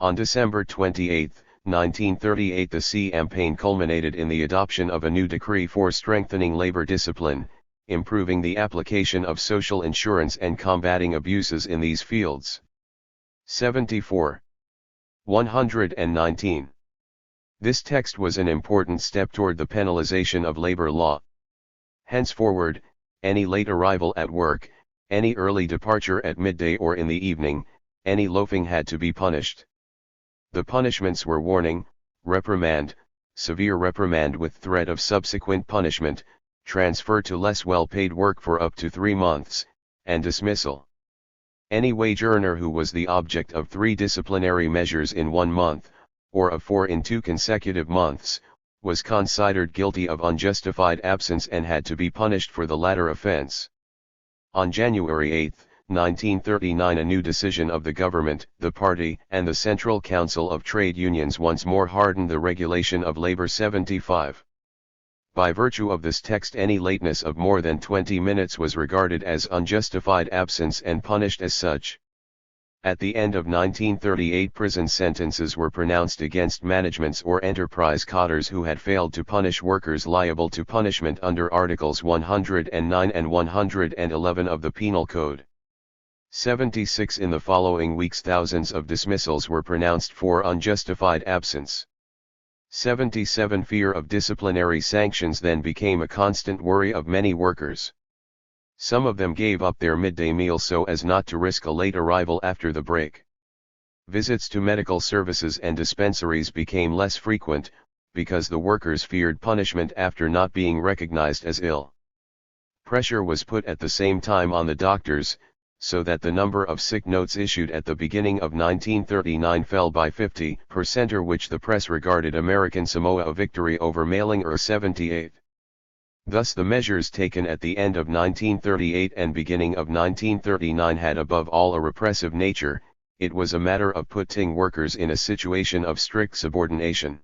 On December 28, 1938, the campaign culminated in the adoption of a new decree for strengthening labor discipline, improving the application of social insurance and combating abuses in these fields. 74. 119. This text was an important step toward the penalization of labor law. Henceforward, any late arrival at work, any early departure at midday or in the evening, any loafing had to be punished. The punishments were warning, reprimand, severe reprimand with threat of subsequent punishment, transfer to less well-paid work for up to 3 months, and dismissal. Any wage earner who was the object of 3 disciplinary measures in 1 month, or of 4 in 2 consecutive months, was considered guilty of unjustified absence and had to be punished for the latter offense. On January 8, 1939, a new decision of the government, the party, and the Central Council of Trade Unions once more hardened the regulation of labor. 75. By virtue of this text, any lateness of more than 20 minutes was regarded as unjustified absence and punished as such. At the end of 1938, prison sentences were pronounced against managements or enterprise cadres who had failed to punish workers liable to punishment under Articles 109 and 111 of the Penal Code. 76. In the following weeks, thousands of dismissals were pronounced for unjustified absence. 77. Fear of disciplinary sanctions then became a constant worry of many workers. Some of them gave up their midday meal so as not to risk a late arrival after the break. Visits to medical services and dispensaries became less frequent, because the workers feared punishment after not being recognized as ill. Pressure was put at the same time on the doctors, so that the number of sick notes issued at the beginning of 1939 fell by 50%, which the press regarded American Samoa a victory over mailing. 78. Thus the measures taken at the end of 1938 and beginning of 1939 had above all a repressive nature. It was a matter of putting workers in a situation of strict subordination.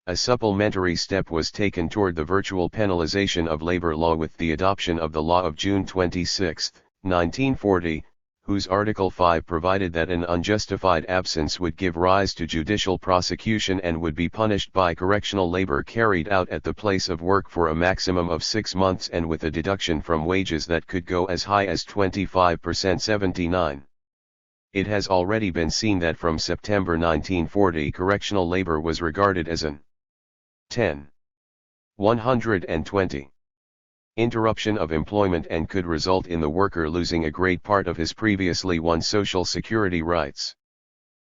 A supplementary step was taken toward the virtual penalization of labor law with the adoption of the law of June 26, 1940, whose Article 5 provided that an unjustified absence would give rise to judicial prosecution and would be punished by correctional labor carried out at the place of work for a maximum of 6 months and with a deduction from wages that could go as high as 25%. 79. It has already been seen that from September 1940 correctional labor was regarded as an 120 interruption of employment and could result in the worker losing a great part of his previously won Social Security rights.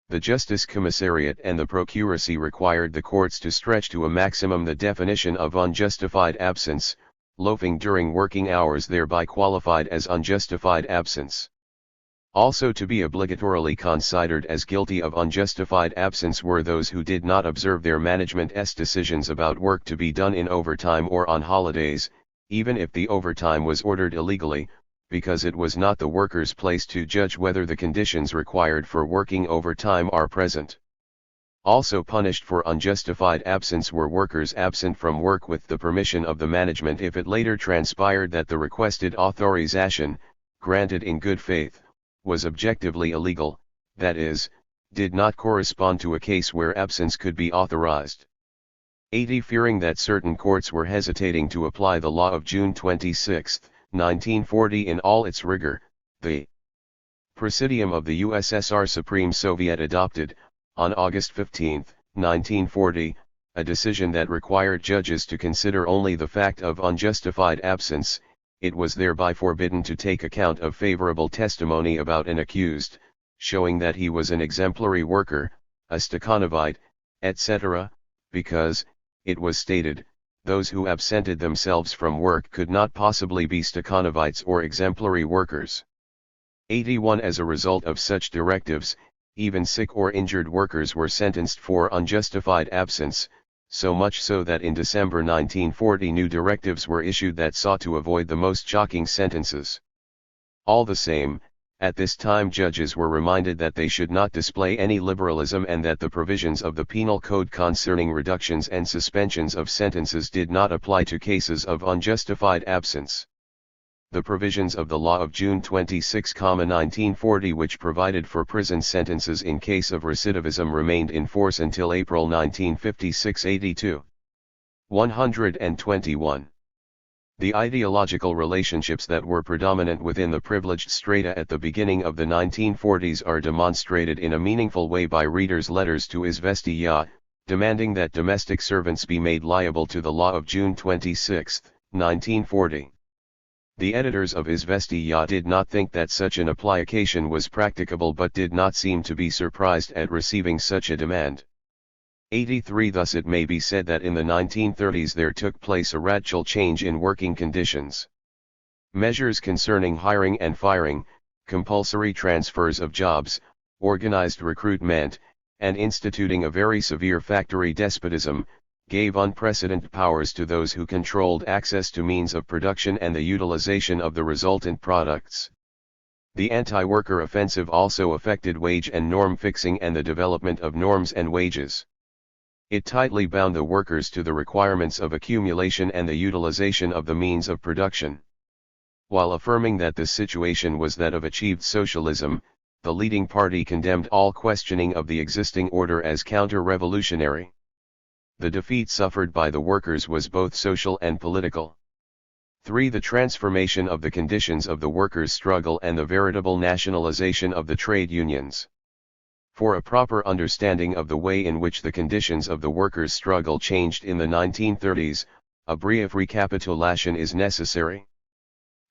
The Justice Commissariat and the Procuracy required the courts to stretch to a maximum the definition of unjustified absence, loafing during working hours thereby qualified as unjustified absence. Also to be obligatorily considered as guilty of unjustified absence were those who did not observe their management's decisions about work to be done in overtime or on holidays, even if the overtime was ordered illegally, because it was not the worker's place to judge whether the conditions required for working overtime are present. Also punished for unjustified absence were workers absent from work with the permission of the management if it later transpired that the requested authorization, granted in good faith, was objectively illegal, that is, did not correspond to a case where absence could be authorized. 80. Fearing that certain courts were hesitating to apply the law of June 26, 1940 in all its rigor, the Presidium of the USSR Supreme Soviet adopted, on August 15, 1940, a decision that required judges to consider only the fact of unjustified absence. It was thereby forbidden to take account of favorable testimony about an accused, showing that he was an exemplary worker, a Stakhanovite, etc., because, it was stated, those who absented themselves from work could not possibly be Stakhanovites or exemplary workers. 81. As a result of such directives, even sick or injured workers were sentenced for unjustified absence, so much so that in December 1940 new directives were issued that sought to avoid the most shocking sentences. All the same, at this time judges were reminded that they should not display any liberalism and that the provisions of the Penal Code concerning reductions and suspensions of sentences did not apply to cases of unjustified absence. The provisions of the law of June 26, 1940 which provided for prison sentences in case of recidivism remained in force until April 1956. 82. 121. The ideological relationships that were predominant within the privileged strata at the beginning of the 1940s are demonstrated in a meaningful way by readers' letters to Izvestiya, demanding that domestic servants be made liable to the law of June 26, 1940. The editors of Izvestiya did not think that such an application was practicable but did not seem to be surprised at receiving such a demand. 83. Thus it may be said that in the 1930s there took place a radical change in working conditions. Measures concerning hiring and firing, compulsory transfers of jobs, organized recruitment, and instituting a very severe factory despotism, gave unprecedented powers to those who controlled access to means of production and the utilization of the resultant products. The anti-worker offensive also affected wage and norm fixing and the development of norms and wages. It tightly bound the workers to the requirements of accumulation and the utilization of the means of production. While affirming that the situation was that of achieved socialism, the leading party condemned all questioning of the existing order as counter-revolutionary. The defeat suffered by the workers was both social and political. 3. The transformation of the conditions of the workers' struggle and the veritable nationalization of the trade unions. For a proper understanding of the way in which the conditions of the workers' struggle changed in the 1930s, a brief recapitulation is necessary.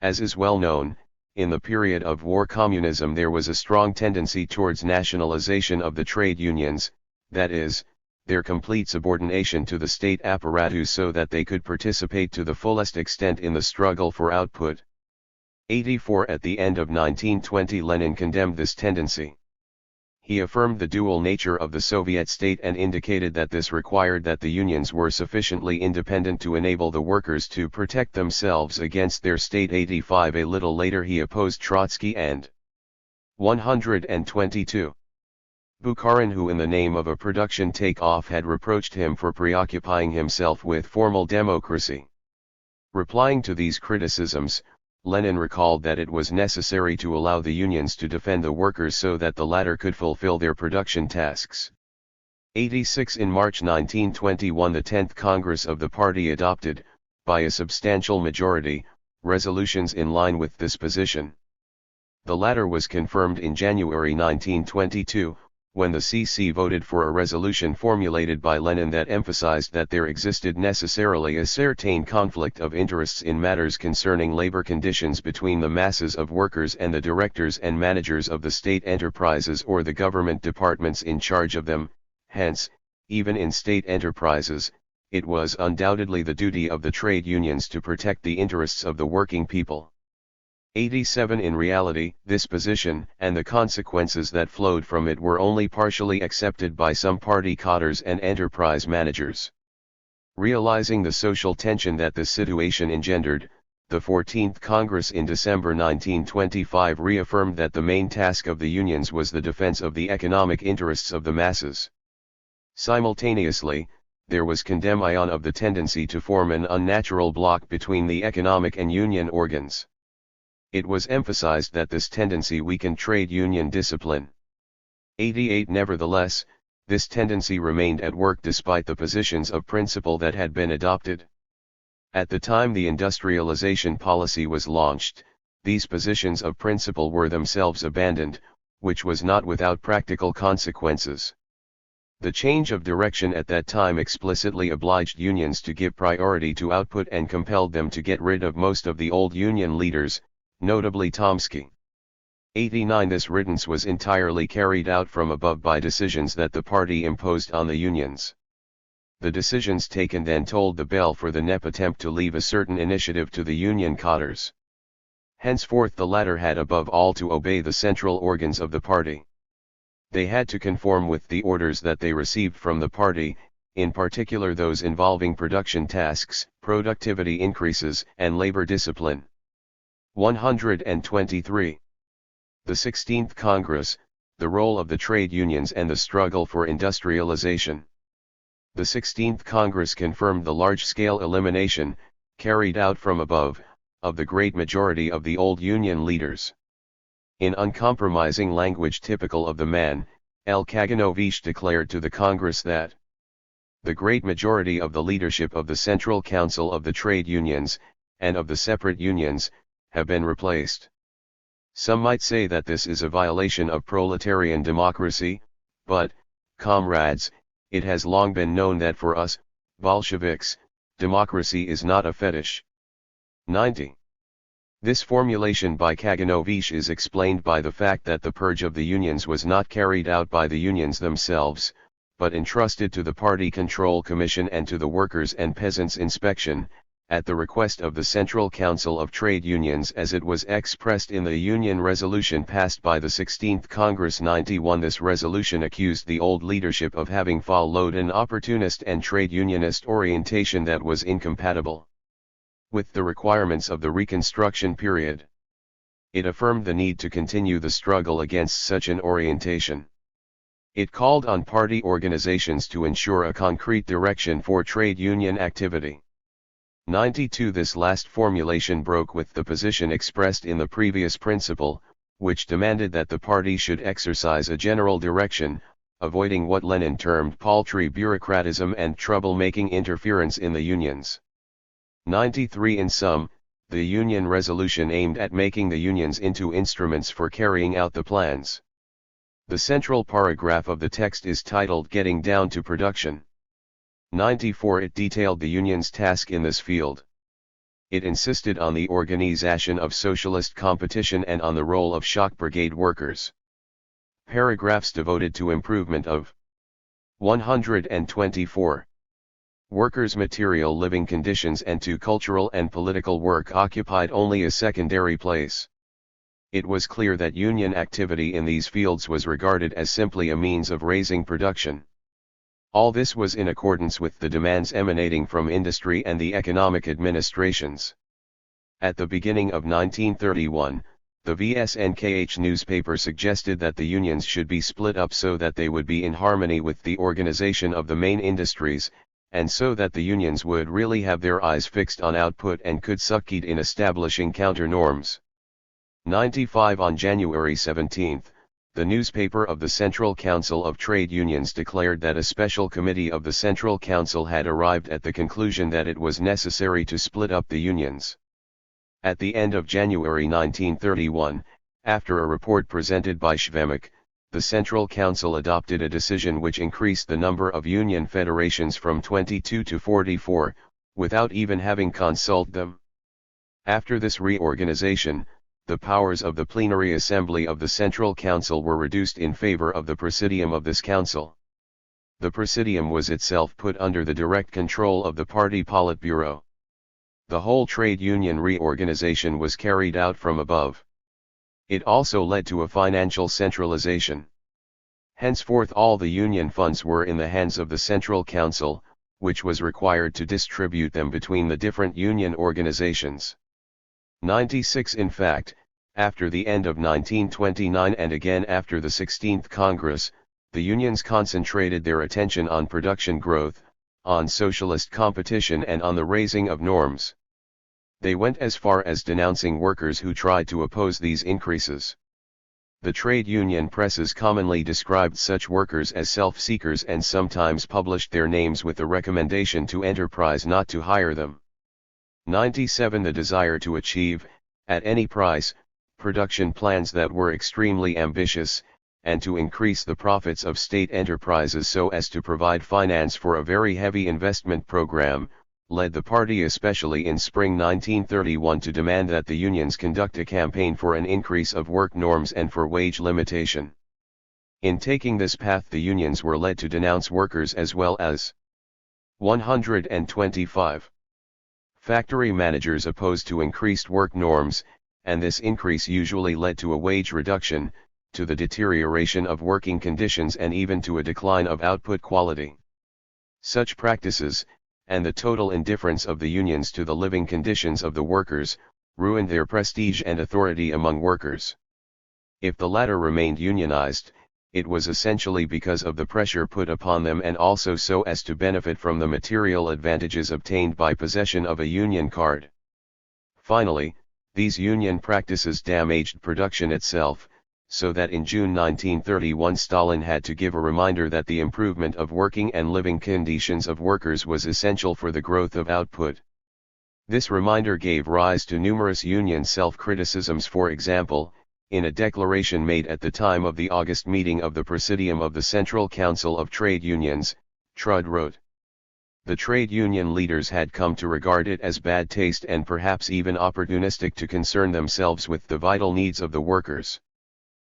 As is well known, in the period of war communism there was a strong tendency towards nationalization of the trade unions, that is, their complete subordination to the state apparatus so that they could participate to the fullest extent in the struggle for output. 84. At the end of 1920 Lenin condemned this tendency. he affirmed the dual nature of the Soviet state and indicated that this required that the unions were sufficiently independent to enable the workers to protect themselves against their state. 85 A little later he opposed Trotsky and 122. Bukharin, who in the name of a production take-off had reproached him for preoccupying himself with formal democracy. Replying to these criticisms, Lenin recalled that it was necessary to allow the unions to defend the workers so that the latter could fulfill their production tasks. 86 In March 1921 the 10th Congress of the party adopted, by a substantial majority, resolutions in line with this position. The latter was confirmed in January 1922, when the CC voted for a resolution formulated by Lenin that emphasized that there existed necessarily a certain conflict of interests in matters concerning labor conditions between the masses of workers and the directors and managers of the state enterprises or the government departments in charge of them. Hence, even in state enterprises, it was undoubtedly the duty of the trade unions to protect the interests of the working people. 87 In reality, this position, and the consequences that flowed from it were only partially accepted by some party cadres and enterprise managers. Realizing the social tension that this situation engendered, the 14th Congress in December 1925 reaffirmed that the main task of the unions was the defense of the economic interests of the masses. Simultaneously, there was condemnation of the tendency to form an unnatural block between the economic and union organs. It was emphasized that this tendency weakened trade union discipline. 88 Nevertheless, this tendency remained at work despite the positions of principle that had been adopted. At the time the industrialization policy was launched, these positions of principle were themselves abandoned, which was not without practical consequences. The change of direction at that time explicitly obliged unions to give priority to output and compelled them to get rid of most of the old union leaders, notably Tomsky. 89 This riddance was entirely carried out from above by decisions that the party imposed on the unions. The decisions taken then tolled the bell for the NEP attempt to leave a certain initiative to the union cadres. Henceforth the latter had above all to obey the central organs of the party. They had to conform with the orders that they received from the party, in particular those involving production tasks, productivity increases, and labor discipline. 123. The 16th Congress, the role of the trade unions and the struggle for industrialization. The 16th Congress confirmed the large-scale elimination, carried out from above, of the great majority of the old union leaders. In uncompromising language typical of the man, L. Kaganovich declared to the Congress that the great majority of the leadership of the Central Council of the Trade Unions, and of the separate unions, have been replaced. Some might say that this is a violation of proletarian democracy, but, comrades, it has long been known that for us, Bolsheviks, democracy is not a fetish. 90. This formulation by Kaganovich is explained by the fact that the purge of the unions was not carried out by the unions themselves, but entrusted to the Party Control Commission and to the Workers' and Peasants' Inspection, at the request of the Central Council of Trade Unions as it was expressed in the Union Resolution passed by the 16th Congress. 91 This resolution accused the old leadership of having followed an opportunist and trade unionist orientation that was incompatible with the requirements of the Reconstruction period. It affirmed the need to continue the struggle against such an orientation. It called on party organizations to ensure a concrete direction for trade union activity. 92 This last formulation broke with the position expressed in the previous principle, which demanded that the party should exercise a general direction, avoiding what Lenin termed paltry bureaucratism and trouble-making interference in the unions. 93 In sum, the Union Resolution aimed at making the unions into instruments for carrying out the plans. The central paragraph of the text is titled Getting Down to Production. 94 It detailed the union's task in this field. It insisted on the organization of socialist competition and on the role of shock brigade workers. Paragraphs devoted to improvement of 124. Workers' material living conditions and to cultural and political work occupied only a secondary place. It was clear that union activity in these fields was regarded as simply a means of raising production. All this was in accordance with the demands emanating from industry and the economic administrations. At the beginning of 1931, the VSNKH newspaper suggested that the unions should be split up so that they would be in harmony with the organization of the main industries, and so that the unions would really have their eyes fixed on output and could succeed in establishing counter-norms. 95 On January 17, the newspaper of the Central Council of Trade Unions declared that a special committee of the Central Council had arrived at the conclusion that it was necessary to split up the unions. At the end of January 1931, after a report presented by Schwemek, the Central Council adopted a decision which increased the number of union federations from 22 to 44, without even having consulted them. After this reorganization, the powers of the plenary assembly of the Central Council were reduced in favor of the presidium of this council. The presidium was itself put under the direct control of the party Politburo. The whole trade union reorganization was carried out from above. It also led to a financial centralization. Henceforth all the union funds were in the hands of the Central Council, which was required to distribute them between the different union organizations. 96 In fact, after the end of 1929 and again after the 16th Congress, the unions concentrated their attention on production growth, on socialist competition and on the raising of norms. They went as far as denouncing workers who tried to oppose these increases. The trade union presses commonly described such workers as self-seekers and sometimes published their names with a recommendation to enterprise not to hire them. 97 The desire to achieve, at any price, production plans that were extremely ambitious, and to increase the profits of state enterprises so as to provide finance for a very heavy investment program, led the party especially in spring 1931 to demand that the unions conduct a campaign for an increase of work norms and for wage limitation. In taking this path the unions were led to denounce workers as well as 125 factory managers opposed to increased work norms, and this increase usually led to a wage reduction, to the deterioration of working conditions and even to a decline of output quality. Such practices, and the total indifference of the unions to the living conditions of the workers, ruined their prestige and authority among workers. If the latter remained unionized, it was essentially because of the pressure put upon them and also so as to benefit from the material advantages obtained by possession of a union card. Finally, these union practices damaged production itself, so that in June 1931 Stalin had to give a reminder that the improvement of working and living conditions of workers was essential for the growth of output. This reminder gave rise to numerous union self-criticisms. For example, in a declaration made at the time of the August meeting of the Presidium of the Central Council of Trade Unions, Trud wrote, "The trade union leaders had come to regard it as bad taste and perhaps even opportunistic to concern themselves with the vital needs of the workers.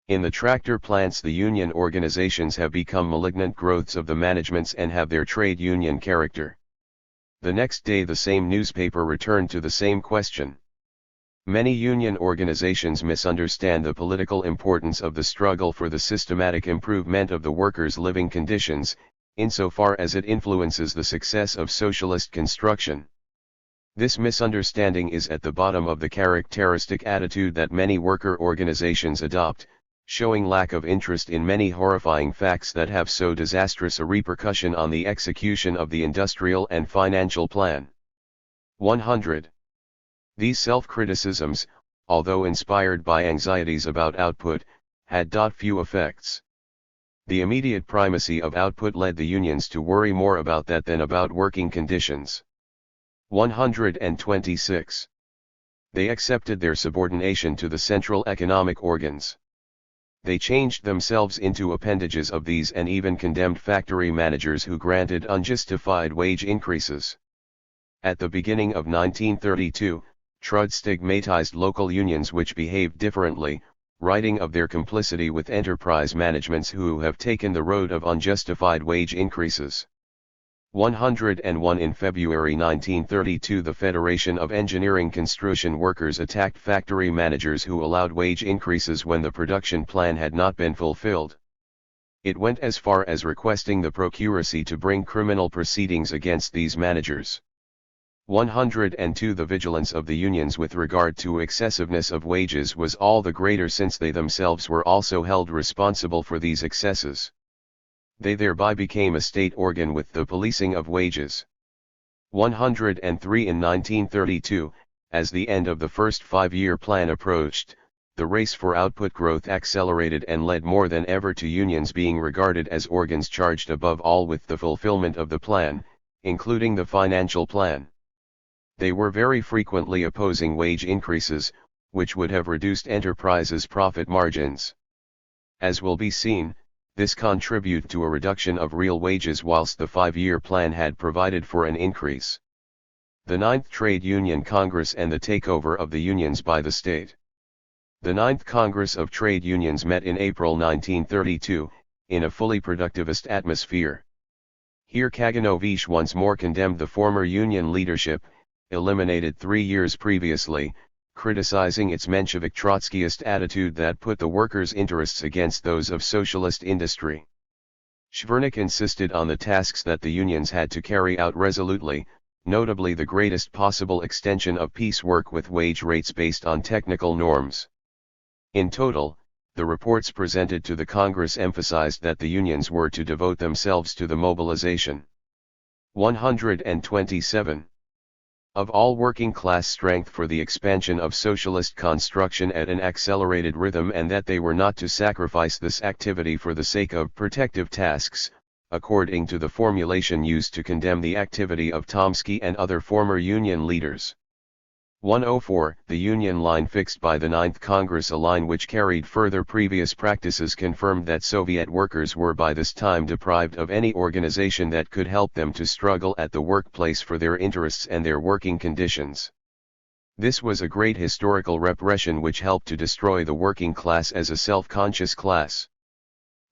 In the tractor plants the union organizations have become malignant growths of the managements and have their trade union character." The next day the same newspaper returned to the same question. Many union organizations misunderstand the political importance of the struggle for the systematic improvement of the workers' living conditions, insofar as it influences the success of socialist construction. This misunderstanding is at the bottom of the characteristic attitude that many worker organizations adopt, showing lack of interest in many horrifying facts that have so disastrous a repercussion on the execution of the industrial and financial plan. 100. These self-criticisms, although inspired by anxieties about output, had few effects. The immediate primacy of output led the unions to worry more about that than about working conditions. 126. They accepted their subordination to the central economic organs. They changed themselves into appendages of these and even condemned factory managers who granted unjustified wage increases. At the beginning of 1932, Trud stigmatized local unions which behaved differently, writing of their complicity with enterprise managements who have taken the road of unjustified wage increases. 101 In February 1932 the Federation of Engineering Construction Workers attacked factory managers who allowed wage increases when the production plan had not been fulfilled. It went as far as requesting the procuracy to bring criminal proceedings against these managers. 102 The vigilance of the unions with regard to excessiveness of wages was all the greater since they themselves were also held responsible for these excesses. They thereby became a state organ with the policing of wages. 103 In 1932, as the end of the first 5-year plan approached, the race for output growth accelerated and led more than ever to unions being regarded as organs charged above all with the fulfillment of the plan, including the financial plan. They were very frequently opposing wage increases, which would have reduced enterprises' profit margins. As will be seen, this contributed to a reduction of real wages whilst the 5-year plan had provided for an increase. The 9th Trade Union Congress and the takeover of the unions by the state. The 9th Congress of Trade Unions met in April 1932, in a fully productivist atmosphere. Here Kaganovich once more condemned the former union leadership, eliminated 3 years previously, criticizing its Menshevik-Trotskyist attitude that put the workers' interests against those of socialist industry. Schwernick insisted on the tasks that the unions had to carry out resolutely, notably the greatest possible extension of piecework with wage rates based on technical norms. In total, the reports presented to the Congress emphasized that the unions were to devote themselves to the mobilization. 127. Of all working-class strength for the expansion of socialist construction at an accelerated rhythm, and that they were not to sacrifice this activity for the sake of protective tasks, according to the formulation used to condemn the activity of Tomsky and other former Union leaders. 104. The Union line fixed by the 9th Congress, a line which carried further previous practices, confirmed that Soviet workers were by this time deprived of any organization that could help them to struggle at the workplace for their interests and their working conditions. This was a great historical repression which helped to destroy the working class as a self-conscious class.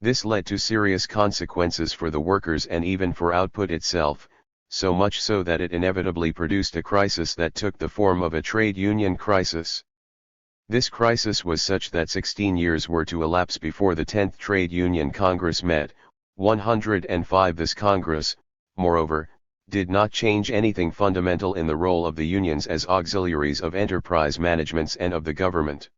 This led to serious consequences for the workers and even for output itself, so much so that it inevitably produced a crisis that took the form of a trade union crisis. This crisis was such that 16 years were to elapse before the 10th Trade Union Congress met. 105 This Congress, moreover, did not change anything fundamental in the role of the unions as auxiliaries of enterprise managements and of the government.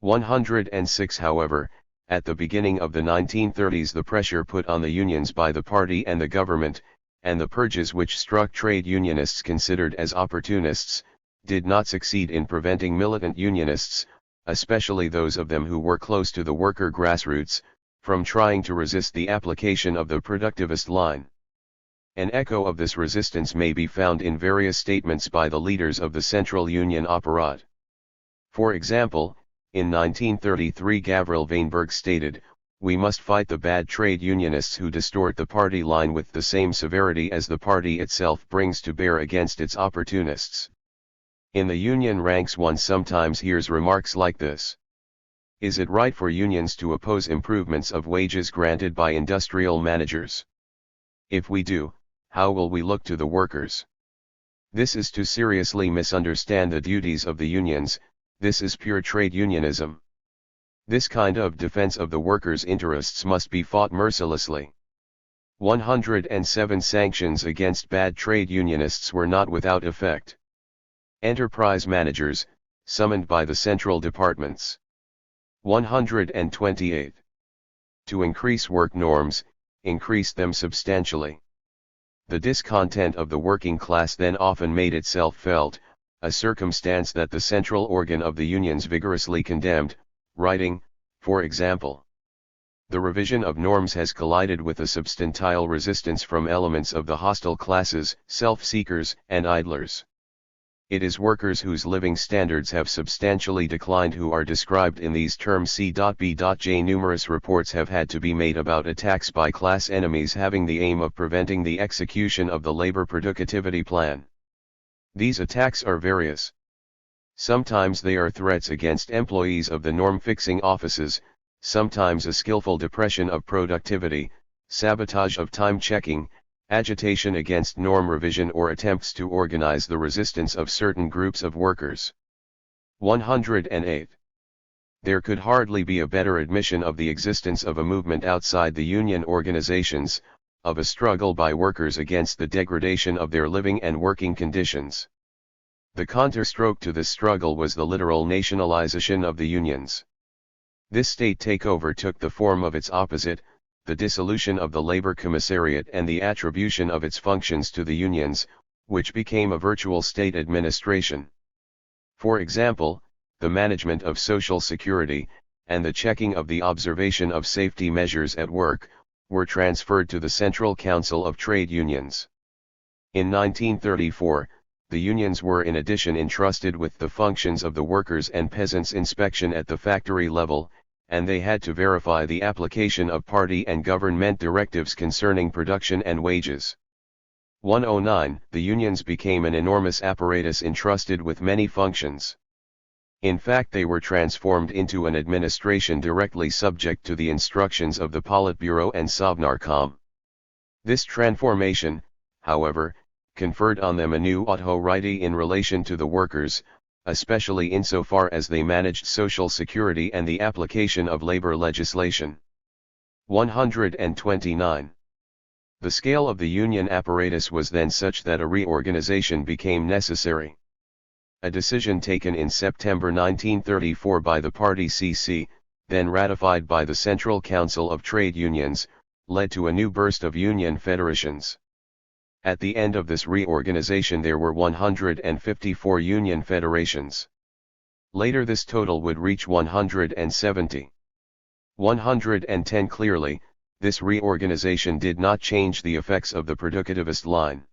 106 However, at the beginning of the 1930s the pressure put on the unions by the party and the government, and the purges which struck trade unionists considered as opportunists, did not succeed in preventing militant unionists, especially those of them who were close to the worker grassroots, from trying to resist the application of the productivist line. An echo of this resistance may be found in various statements by the leaders of the Central Union apparat. For example, in 1933 Gavril Weinberg stated, "We must fight the bad trade unionists who distort the party line with the same severity as the party itself brings to bear against its opportunists." In the union ranks one sometimes hears remarks like this: "Is it right for unions to oppose improvements of wages granted by industrial managers? If we do, how will we look to the workers?" This is to seriously misunderstand the duties of the unions. This is pure trade unionism. This kind of defense of the workers' interests must be fought mercilessly. 107 Sanctions against bad trade unionists were not without effect. Enterprise managers, summoned by the central departments. 128. To increase work norms, increased them substantially. The discontent of the working class then often made itself felt, a circumstance that the central organ of the unions vigorously condemned, writing, for example, "The revision of norms has collided with a substantial resistance from elements of the hostile classes, self-seekers, and idlers. It is workers whose living standards have substantially declined who are described in these terms. C.B.J. Numerous reports have had to be made about attacks by class enemies having the aim of preventing the execution of the labor productivity plan. These attacks are various. Sometimes they are threats against employees of the norm-fixing offices, sometimes a skillful depression of productivity, sabotage of time checking, Agitation against norm revision or attempts to organize the resistance of certain groups of workers. 108. There could hardly be a better admission of the existence of a movement outside the union organizations, of a struggle by workers against the degradation of their living and working conditions. The counterstroke to this struggle was the literal nationalization of the unions. This state takeover took the form of its opposite, the dissolution of the labor commissariat and the attribution of its functions to the unions, which became a virtual state administration. For example, the management of Social Security, and the checking of the observation of safety measures at work, were transferred to the Central Council of Trade Unions. In 1934, the unions were in addition entrusted with the functions of the workers' and peasants' inspection at the factory level, and they had to verify the application of party and government directives concerning production and wages. 109. The unions became an enormous apparatus entrusted with many functions. In fact, they were transformed into an administration directly subject to the instructions of the Politburo and Sovnarkom. This transformation, however, conferred on them a new authority in relation to the workers, especially insofar as they managed Social Security and the application of labor legislation. 129. The scale of the union apparatus was then such that a reorganization became necessary. A decision taken in September 1934 by the Party CC, then ratified by the Central Council of Trade Unions, led to a new burst of union federations. At the end of this reorganization there were 154 union federations. Later this total would reach 170. 110. Clearly, this reorganization did not change the effects of the productivist line.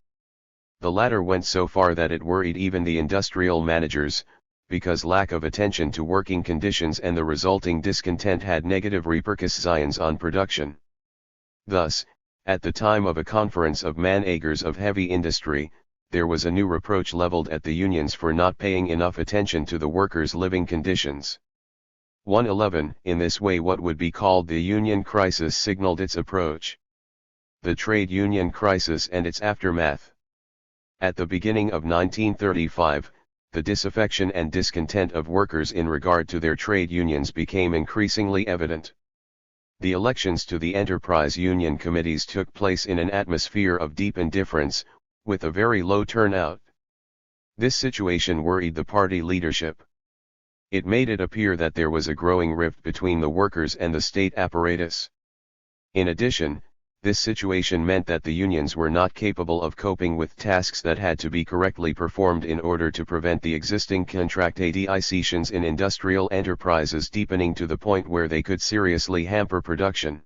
The latter went so far that it worried even the industrial managers, because lack of attention to working conditions and the resulting discontent had negative repercussions on production. Thus, at the time of a conference of managers of heavy industry, there was a new reproach leveled at the unions for not paying enough attention to the workers' living conditions. 111. In this way what would be called the union crisis signaled its approach. The trade union crisis and its aftermath. At the beginning of 1935, the disaffection and discontent of workers in regard to their trade unions became increasingly evident. The elections to the enterprise union committees took place in an atmosphere of deep indifference, with a very low turnout. This situation worried the party leadership. It made it appear that there was a growing rift between the workers and the state apparatus. In addition, this situation meant that the unions were not capable of coping with tasks that had to be correctly performed in order to prevent the existing contractations in industrial enterprises deepening to the point where they could seriously hamper production.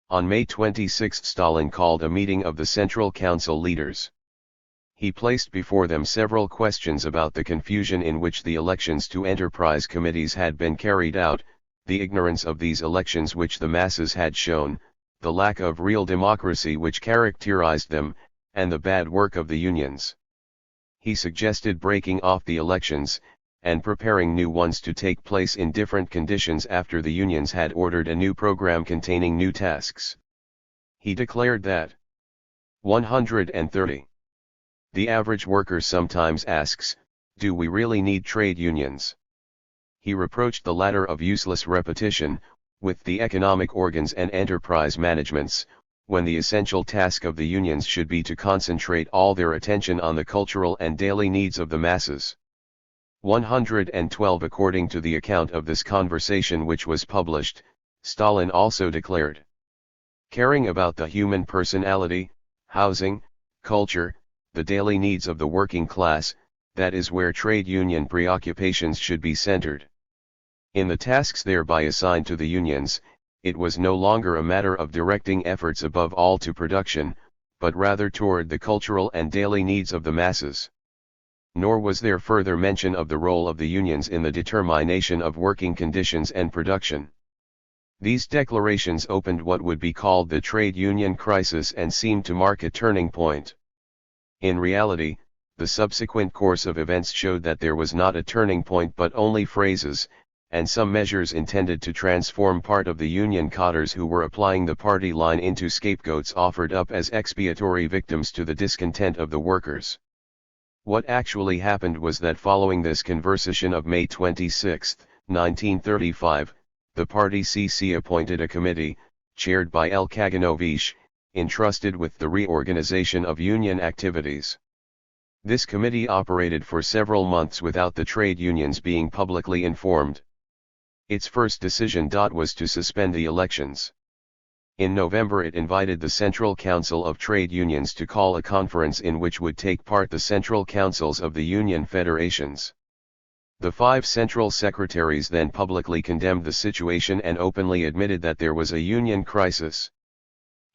On May 26 Stalin called a meeting of the Central Council leaders. He placed before them several questions about the confusion in which the elections to enterprise committees had been carried out, the ignorance of these elections which the masses had shown, the lack of real democracy which characterized them, and the bad work of the unions. He suggested breaking off the elections, and preparing new ones to take place in different conditions after the unions had ordered a new program containing new tasks. He declared that 130. The average worker sometimes asks, do we really need trade unions? He reproached the latter of useless repetition, with the economic organs and enterprise managements, when the essential task of the unions should be to concentrate all their attention on the cultural and daily needs of the masses. 112. According to the account of this conversation which was published, Stalin also declared, caring about the human personality, housing, culture, the daily needs of the working class, that is where trade union preoccupations should be centered. In the tasks thereby assigned to the unions, it was no longer a matter of directing efforts above all to production, but rather toward the cultural and daily needs of the masses. Nor was there further mention of the role of the unions in the determination of working conditions and production. These declarations opened what would be called the trade union crisis and seemed to mark a turning point. In reality, the subsequent course of events showed that there was not a turning point but only phrases, and some measures intended to transform part of the union cadres who were applying the party line into scapegoats offered up as expiatory victims to the discontent of the workers. What actually happened was that following this conversation of May 26, 1935, the party CC appointed a committee, chaired by L. Kaganovich, entrusted with the reorganization of union activities. This committee operated for several months without the trade unions being publicly informed. Its first decision was to suspend the elections. In November it invited the Central Council of Trade Unions to call a conference in which would take part the central councils of the union federations. The 5 central secretaries then publicly condemned the situation and openly admitted that there was a union crisis.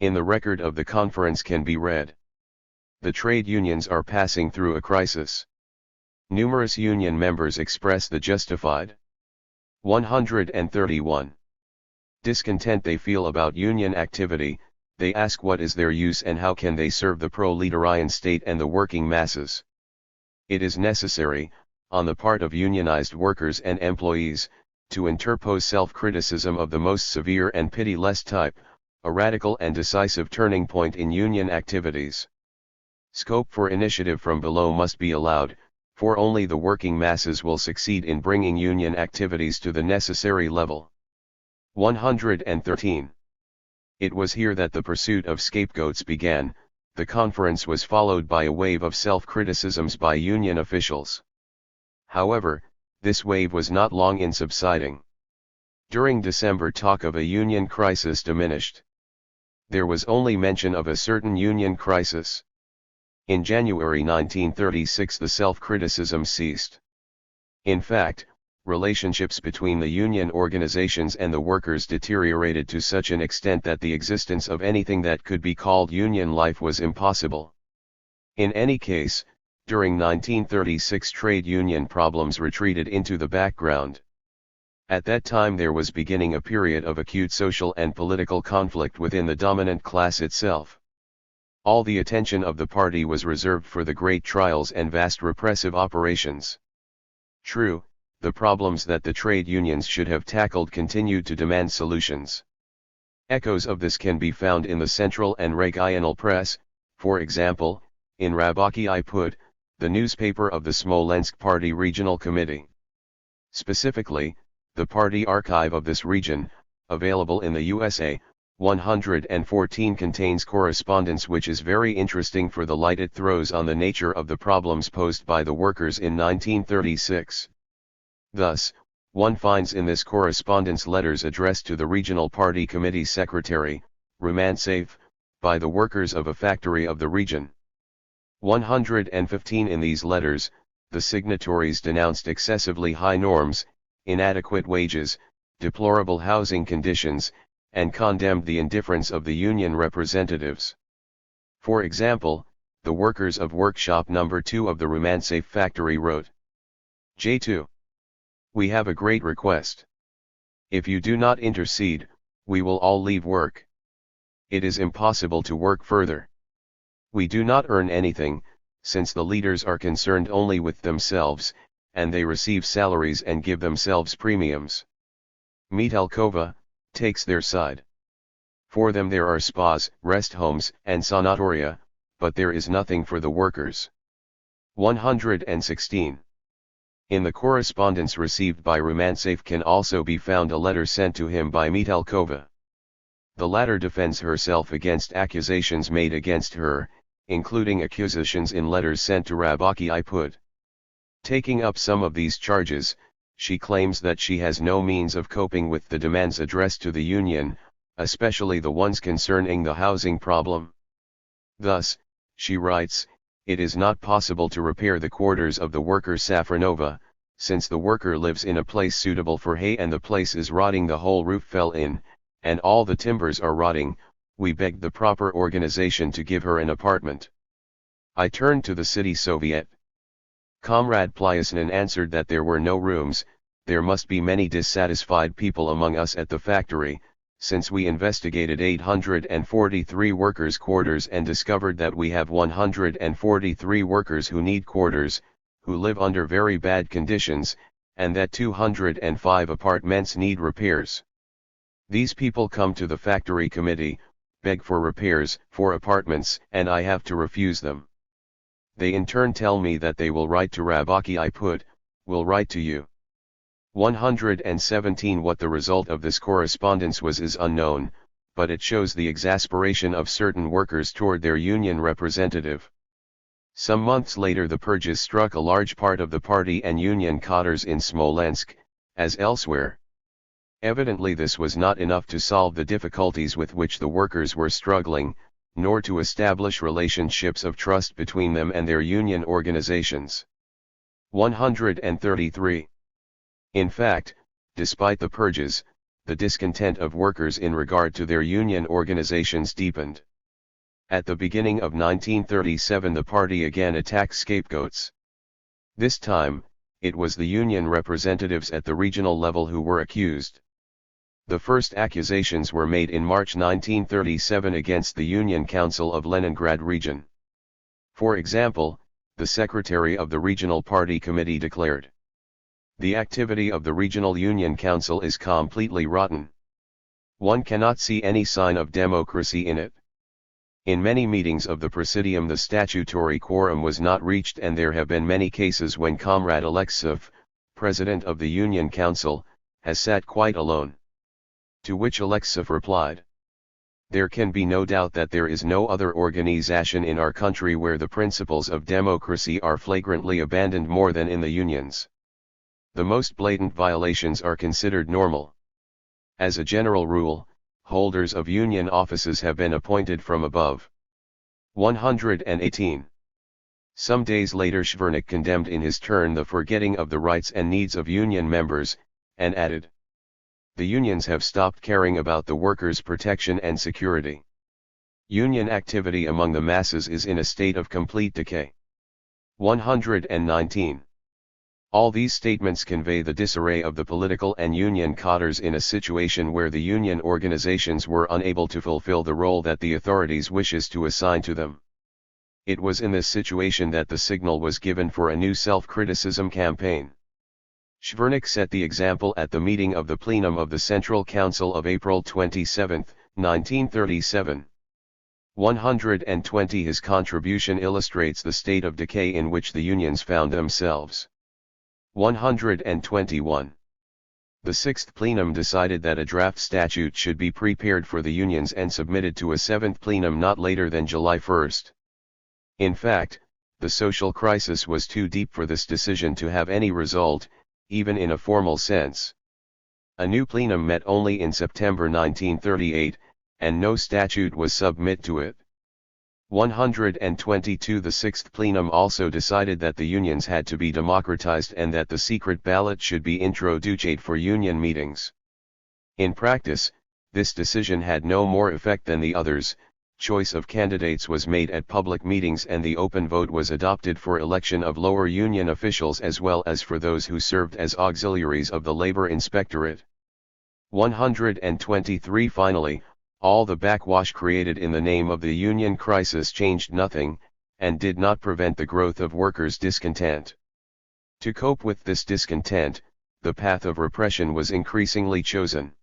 In the record of the conference can be read: "The trade unions are passing through a crisis. Numerous union members express the justified 131 discontent they feel about union activity. They ask what is their use and how can they serve the proletarian state and the working masses. It is necessary, on the part of unionized workers and employees, to interpose self-criticism of the most severe and pitiless type, a radical and decisive turning point in union activities. Scope for initiative from below must be allowed, for only the working masses will succeed in bringing union activities to the necessary level." 113. It was here that the pursuit of scapegoats began. The conference was followed by a wave of self-criticisms by union officials. However, this wave was not long in subsiding. During December, talk of a union crisis diminished. There was only mention of a certain union crisis. In January 1936 the self-criticism ceased. In fact, relationships between the union organizations and the workers deteriorated to such an extent that the existence of anything that could be called union life was impossible. In any case, during 1936 trade union problems retreated into the background. At that time there was beginning a period of acute social and political conflict within the dominant class itself. All the attention of the party was reserved for the great trials and vast repressive operations. True, the problems that the trade unions should have tackled continued to demand solutions. Echoes of this can be found in the central and regional press, for example, in Raboki I Put, the newspaper of the Smolensk Party Regional Committee. Specifically, the party archive of this region, available in the USA, 114 contains correspondence which is very interesting for the light it throws on the nature of the problems posed by the workers in 1936. Thus, one finds in this correspondence letters addressed to the Regional Party Committee Secretary, Rumantsev, by the workers of a factory of the region. 115 in these letters, the signatories denounced excessively high norms, inadequate wages, deplorable housing conditions, and condemned the indifference of the union representatives. For example, the workers of Workshop No. 2 of the Rumantsev factory wrote, J2. We have a great request. If you do not intercede, we will all leave work. It is impossible to work further. We do not earn anything, since the leaders are concerned only with themselves, and they receive salaries and give themselves premiums. Metelkova takes their side. For them there are spas, rest homes, and sanatoria, but there is nothing for the workers. 116. In the correspondence received by Rumantsev can also be found a letter sent to him by Metelkova. The latter defends herself against accusations made against her, including accusations in letters sent to Raboki I Put. Taking up some of these charges, she claims that she has no means of coping with the demands addressed to the union, especially the ones concerning the housing problem. Thus, she writes, it is not possible to repair the quarters of the worker Safronova, since the worker lives in a place suitable for hay and the place is rotting, the whole roof fell in, and all the timbers are rotting. We begged the proper organization to give her an apartment. I turned to the city Soviet. Comrade Plyasnin answered that there were no rooms, there must be many dissatisfied people among us at the factory, since we investigated 843 workers' quarters and discovered that we have 143 workers who need quarters, who live under very bad conditions, and that 205 apartments need repairs. These people come to the factory committee, beg for repairs for apartments, and I have to refuse them. They in turn tell me that they will write to Rabaki. I put, will write to you. 117 What the result of this correspondence was is unknown, but it shows the exasperation of certain workers toward their union representative. Some months later the purges struck a large part of the party and union cadres in Smolensk, as elsewhere. Evidently this was not enough to solve the difficulties with which the workers were struggling, nor to establish relationships of trust between them and their union organizations. 133. In fact, despite the purges, the discontent of workers in regard to their union organizations deepened. At the beginning of 1937 the party again attacked scapegoats. This time, it was the union representatives at the regional level who were accused. The first accusations were made in March 1937 against the Union Council of Leningrad region. For example, the secretary of the Regional Party Committee declared, "The activity of the Regional Union Council is completely rotten. One cannot see any sign of democracy in it. In many meetings of the Presidium the statutory quorum was not reached, and there have been many cases when Comrade Alexeyev, president of the Union Council, has sat quite alone." To which Alexeyev replied, "There can be no doubt that there is no other organization in our country where the principles of democracy are flagrantly abandoned more than in the unions. The most blatant violations are considered normal. As a general rule, holders of union offices have been appointed from above." 118. Some days later Shvernik condemned in his turn the forgetting of the rights and needs of union members, and added, "The unions have stopped caring about the workers' protection and security. Union activity among the masses is in a state of complete decay." 119. All these statements convey the disarray of the political and union cadres in a situation where the union organizations were unable to fulfill the role that the authorities wishes to assign to them. It was in this situation that the signal was given for a new self-criticism campaign. Shvernik set the example at the meeting of the plenum of the Central Council of April 27, 1937. 120 His contribution illustrates the state of decay in which the unions found themselves. 121. The Sixth Plenum decided that a draft statute should be prepared for the unions and submitted to a Seventh Plenum not later than July 1. In fact, the social crisis was too deep for this decision to have any result, even in a formal sense. A new plenum met only in September 1938, and no statute was submitted to it. 122 The Sixth Plenum also decided that the unions had to be democratized and that the secret ballot should be introduced for union meetings. In practice, this decision had no more effect than the others. Choice of candidates was made at public meetings and the open vote was adopted for election of lower union officials as well as for those who served as auxiliaries of the labor inspectorate. 123 Finally, all the backwash created in the name of the union crisis changed nothing, and did not prevent the growth of workers' discontent. To cope with this discontent, the path of repression was increasingly chosen.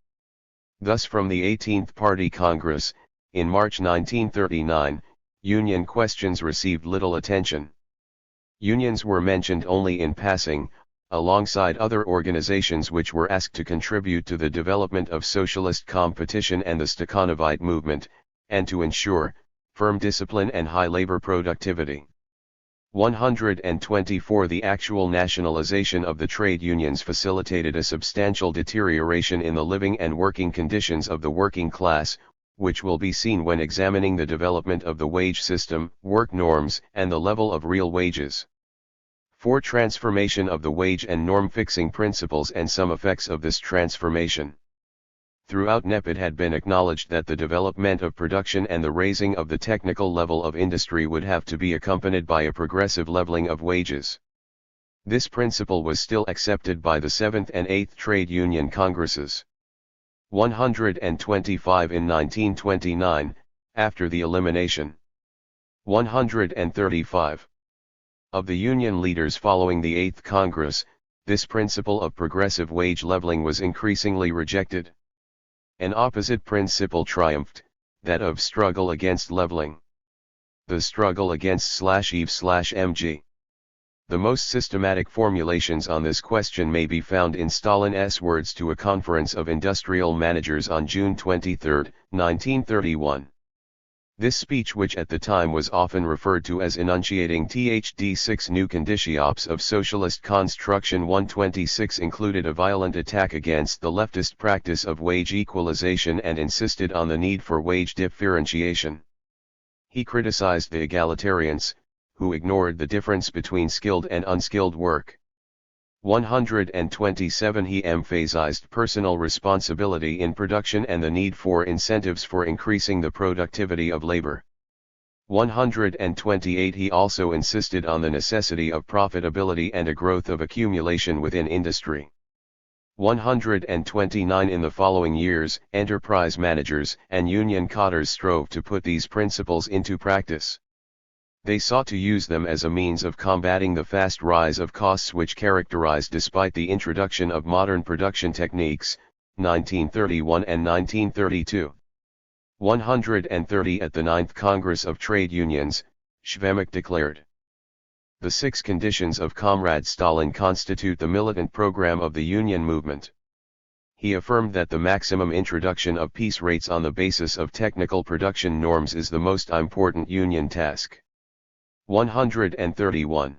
Thus from the 18th Party Congress, in March 1939, union questions received little attention. Unions were mentioned only in passing, alongside other organizations which were asked to contribute to the development of socialist competition and the Stakhanovite movement, and to ensure firm discipline and high labor productivity. 124 The actual nationalization of the trade unions facilitated a substantial deterioration in the living and working conditions of the working class, which will be seen when examining the development of the wage system, work norms, and the level of real wages. 4. Transformation of the wage and norm fixing principles and some effects of this transformation. Throughout NEP it had been acknowledged that the development of production and the raising of the technical level of industry would have to be accompanied by a progressive leveling of wages. This principle was still accepted by the 7th and 8th Trade Union Congresses. 125 In 1929, after the elimination 135 of the Union leaders following the 8th Congress, this principle of progressive wage leveling was increasingly rejected. An opposite principle triumphed, that of struggle against leveling. The struggle against /EV/MG. The most systematic formulations on this question may be found in Stalin's words to a conference of industrial managers on June 23, 1931. This speech, which at the time was often referred to as enunciating THD 6 new conditions of socialist construction 126, included a violent attack against the leftist practice of wage equalization and insisted on the need for wage differentiation. He criticized the egalitarians, who ignored the difference between skilled and unskilled work. 127 He emphasized personal responsibility in production and the need for incentives for increasing the productivity of labor. 128 He also insisted on the necessity of profitability and a growth of accumulation within industry. 129 In the following years, enterprise managers and union cadres strove to put these principles into practice. They sought to use them as a means of combating the fast rise of costs which characterized despite the introduction of modern production techniques, 1931 and 1932. 130 At the 9th Congress of Trade Unions, Schwemich declared, "The 6 conditions of Comrade Stalin constitute the militant program of the union movement." He affirmed that the maximum introduction of piece rates on the basis of technical production norms is the most important union task. 131.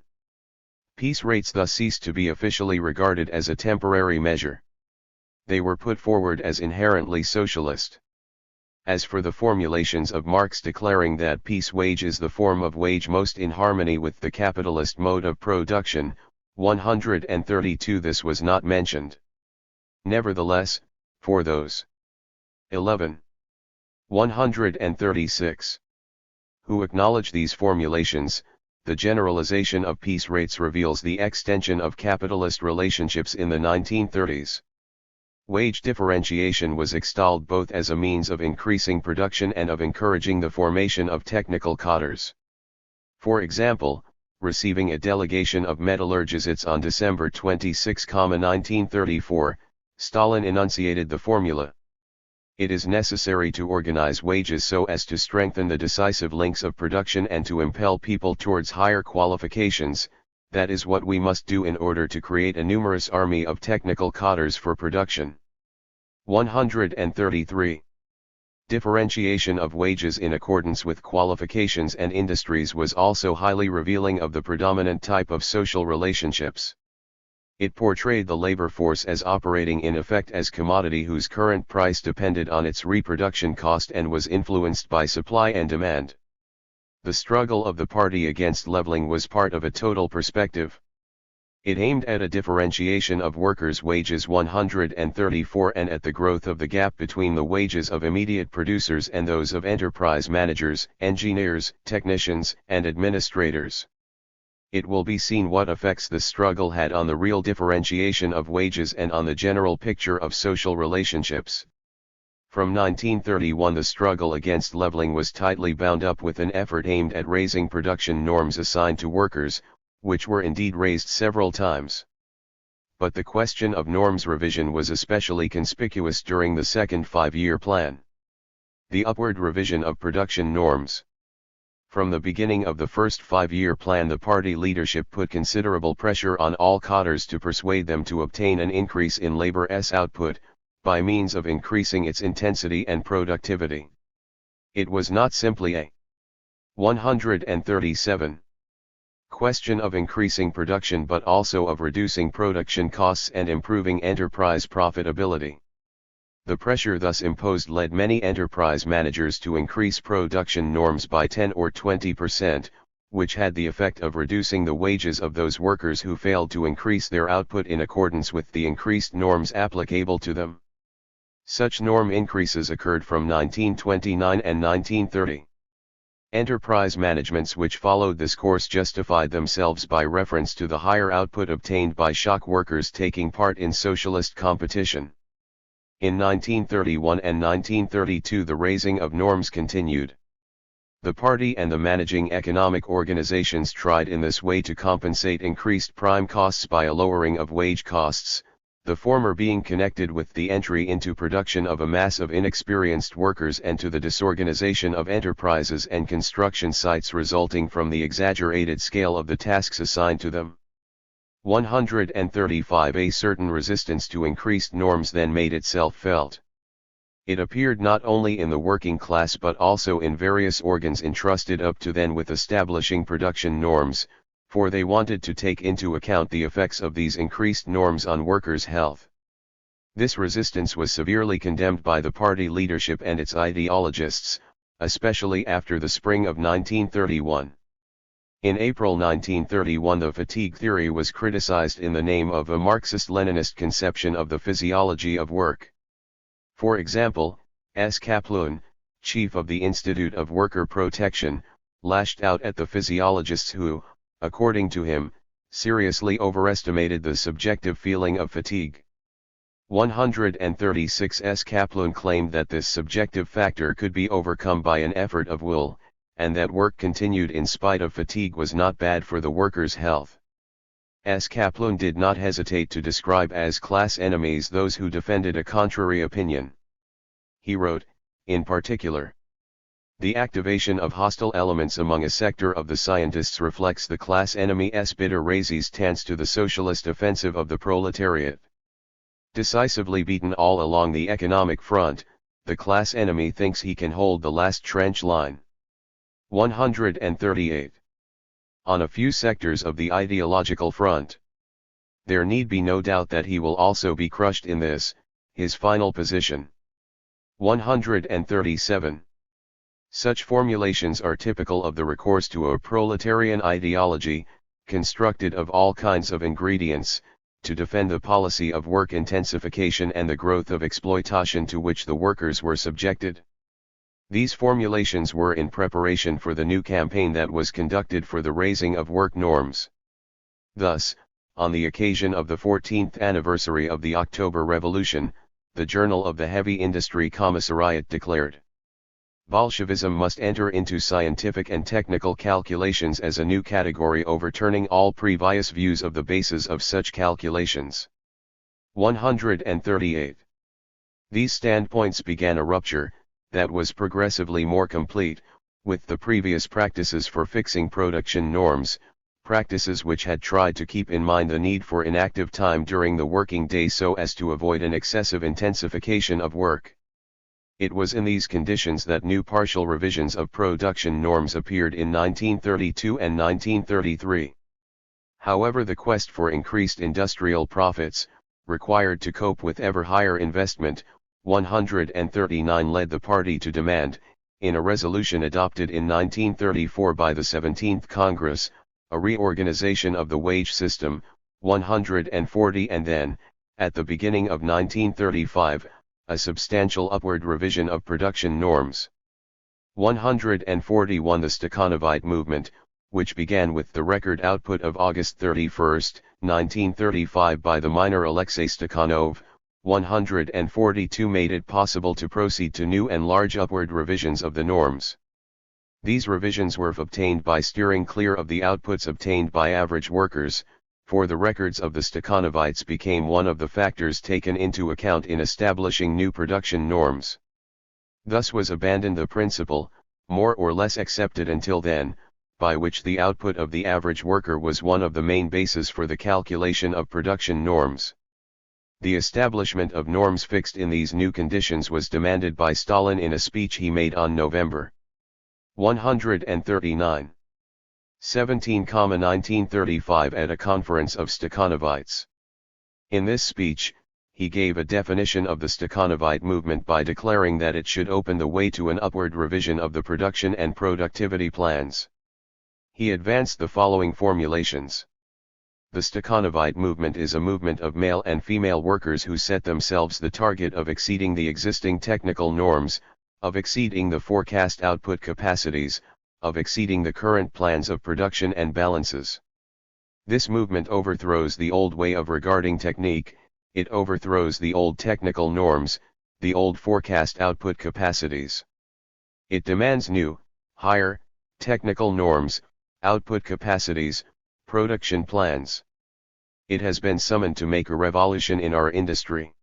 Piece rates thus ceased to be officially regarded as a temporary measure. They were put forward as inherently socialist. As for the formulations of Marx declaring that piece wage is the form of wage most in harmony with the capitalist mode of production, 132 this was not mentioned. Nevertheless, for those 11. 136. Who acknowledge these formulations, the generalization of piece rates reveals the extension of capitalist relationships in the 1930s. Wage differentiation was extolled both as a means of increasing production and of encouraging the formation of technical cadres. For example, receiving a delegation of metallurgists on December 26, 1934, Stalin enunciated the formula: "It is necessary to organize wages so as to strengthen the decisive links of production and to impel people towards higher qualifications. That is what we must do in order to create a numerous army of technical cadres for production." 133. Differentiation of wages in accordance with qualifications and industries was also highly revealing of the predominant type of social relationships. It portrayed the labor force as operating in effect as commodity whose current price depended on its reproduction cost and was influenced by supply and demand. The struggle of the party against leveling was part of a total perspective. It aimed at a differentiation of workers' wages 134 and at the growth of the gap between the wages of immediate producers and those of enterprise managers, engineers, technicians, and administrators. It will be seen what effects the struggle had on the real differentiation of wages and on the general picture of social relationships. From 1931 the struggle against leveling was tightly bound up with an effort aimed at raising production norms assigned to workers, which were indeed raised several times. But the question of norms revision was especially conspicuous during the second five-year plan. The upward revision of production norms. From the beginning of the first five-year plan the party leadership put considerable pressure on all cadres to persuade them to obtain an increase in labor's output, by means of increasing its intensity and productivity. It was not simply a 137. Question of increasing production but also of reducing production costs and improving enterprise profitability. The pressure thus imposed led many enterprise managers to increase production norms by 10 or 20%, which had the effect of reducing the wages of those workers who failed to increase their output in accordance with the increased norms applicable to them. Such norm increases occurred from 1929 and 1930. Enterprise managements which followed this course justified themselves by reference to the higher output obtained by shock workers taking part in socialist competition. In 1931 and 1932 the raising of norms continued. The party and the managing economic organizations tried in this way to compensate increased prime costs by a lowering of wage costs, the former being connected with the entry into production of a mass of inexperienced workers and to the disorganization of enterprises and construction sites resulting from the exaggerated scale of the tasks assigned to them. 135. A certain resistance to increased norms then made itself felt. It appeared not only in the working class but also in various organs entrusted up to then with establishing production norms, for they wanted to take into account the effects of these increased norms on workers' health. This resistance was severely condemned by the party leadership and its ideologists, especially after the spring of 1931. In April 1931 the fatigue theory was criticized in the name of a Marxist-Leninist conception of the physiology of work. For example, S. Kaplan, chief of the Institute of Worker Protection, lashed out at the physiologists who, according to him, seriously overestimated the subjective feeling of fatigue. 136. S. Kaplan claimed that this subjective factor could be overcome by an effort of will, and that work continued in spite of fatigue was not bad for the worker's health. S. Kaplan did not hesitate to describe as class enemies those who defended a contrary opinion. He wrote, in particular, "The activation of hostile elements among a sector of the scientists reflects the class enemy's bitter resistance to the socialist offensive of the proletariat. Decisively beaten all along the economic front, the class enemy thinks he can hold the last trench line." 138. On a few sectors of the ideological front. There need be no doubt that he will also be crushed in this, his final position. 137. Such formulations are typical of the recourse to a proletarian ideology, constructed of all kinds of ingredients, to defend the policy of work intensification and the growth of exploitation to which the workers were subjected. These formulations were in preparation for the new campaign that was conducted for the raising of work norms. Thus, on the occasion of the 14th anniversary of the October Revolution, the Journal of the Heavy Industry Commissariat declared, "Bolshevism must enter into scientific and technical calculations as a new category, overturning all previous views of the basis of such calculations." 138. These standpoints began a rupture, that was progressively more complete, with the previous practices for fixing production norms, practices which had tried to keep in mind the need for inactive time during the working day so as to avoid an excessive intensification of work. It was in these conditions that new partial revisions of production norms appeared in 1932 and 1933. However, the quest for increased industrial profits, required to cope with ever higher investment, 139 led the party to demand, in a resolution adopted in 1934 by the 17th Congress, a reorganization of the wage system, 140, and then, at the beginning of 1935, a substantial upward revision of production norms. 141. The Stakhanovite movement, which began with the record output of August 31, 1935 by the miner Alexei Stakhanov, 142 made it possible to proceed to new and large upward revisions of the norms. These revisions were obtained by steering clear of the outputs obtained by average workers, for the records of the Stakhanovites became one of the factors taken into account in establishing new production norms. Thus was abandoned the principle, more or less accepted until then, by which the output of the average worker was one of the main bases for the calculation of production norms. The establishment of norms fixed in these new conditions was demanded by Stalin in a speech he made on November 139. 1935 at a conference of Stakhanovites. In this speech, he gave a definition of the Stakhanovite movement by declaring that it should open the way to an upward revision of the production and productivity plans. He advanced the following formulations. The Stakhanovite movement is a movement of male and female workers who set themselves the target of exceeding the existing technical norms, of exceeding the forecast output capacities, of exceeding the current plans of production and balances. This movement overthrows the old way of regarding technique, it overthrows the old technical norms, the old forecast output capacities. It demands new, higher, technical norms, output capacities, production plans. It has been summoned to make a revolution in our industry.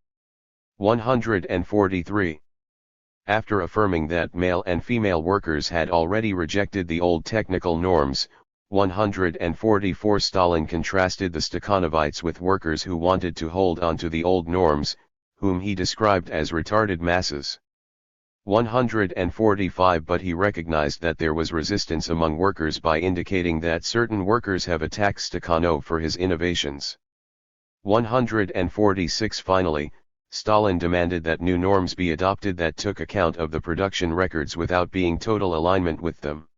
143. After affirming that male and female workers had already rejected the old technical norms, 144 Stalin contrasted the Stakhanovites with workers who wanted to hold on to the old norms, whom he described as retarded masses. 145 But he recognized that there was resistance among workers by indicating that certain workers have attacked Stakhanov for his innovations. 146 Finally, Stalin demanded that new norms be adopted that took account of the production records without being total alignment with them.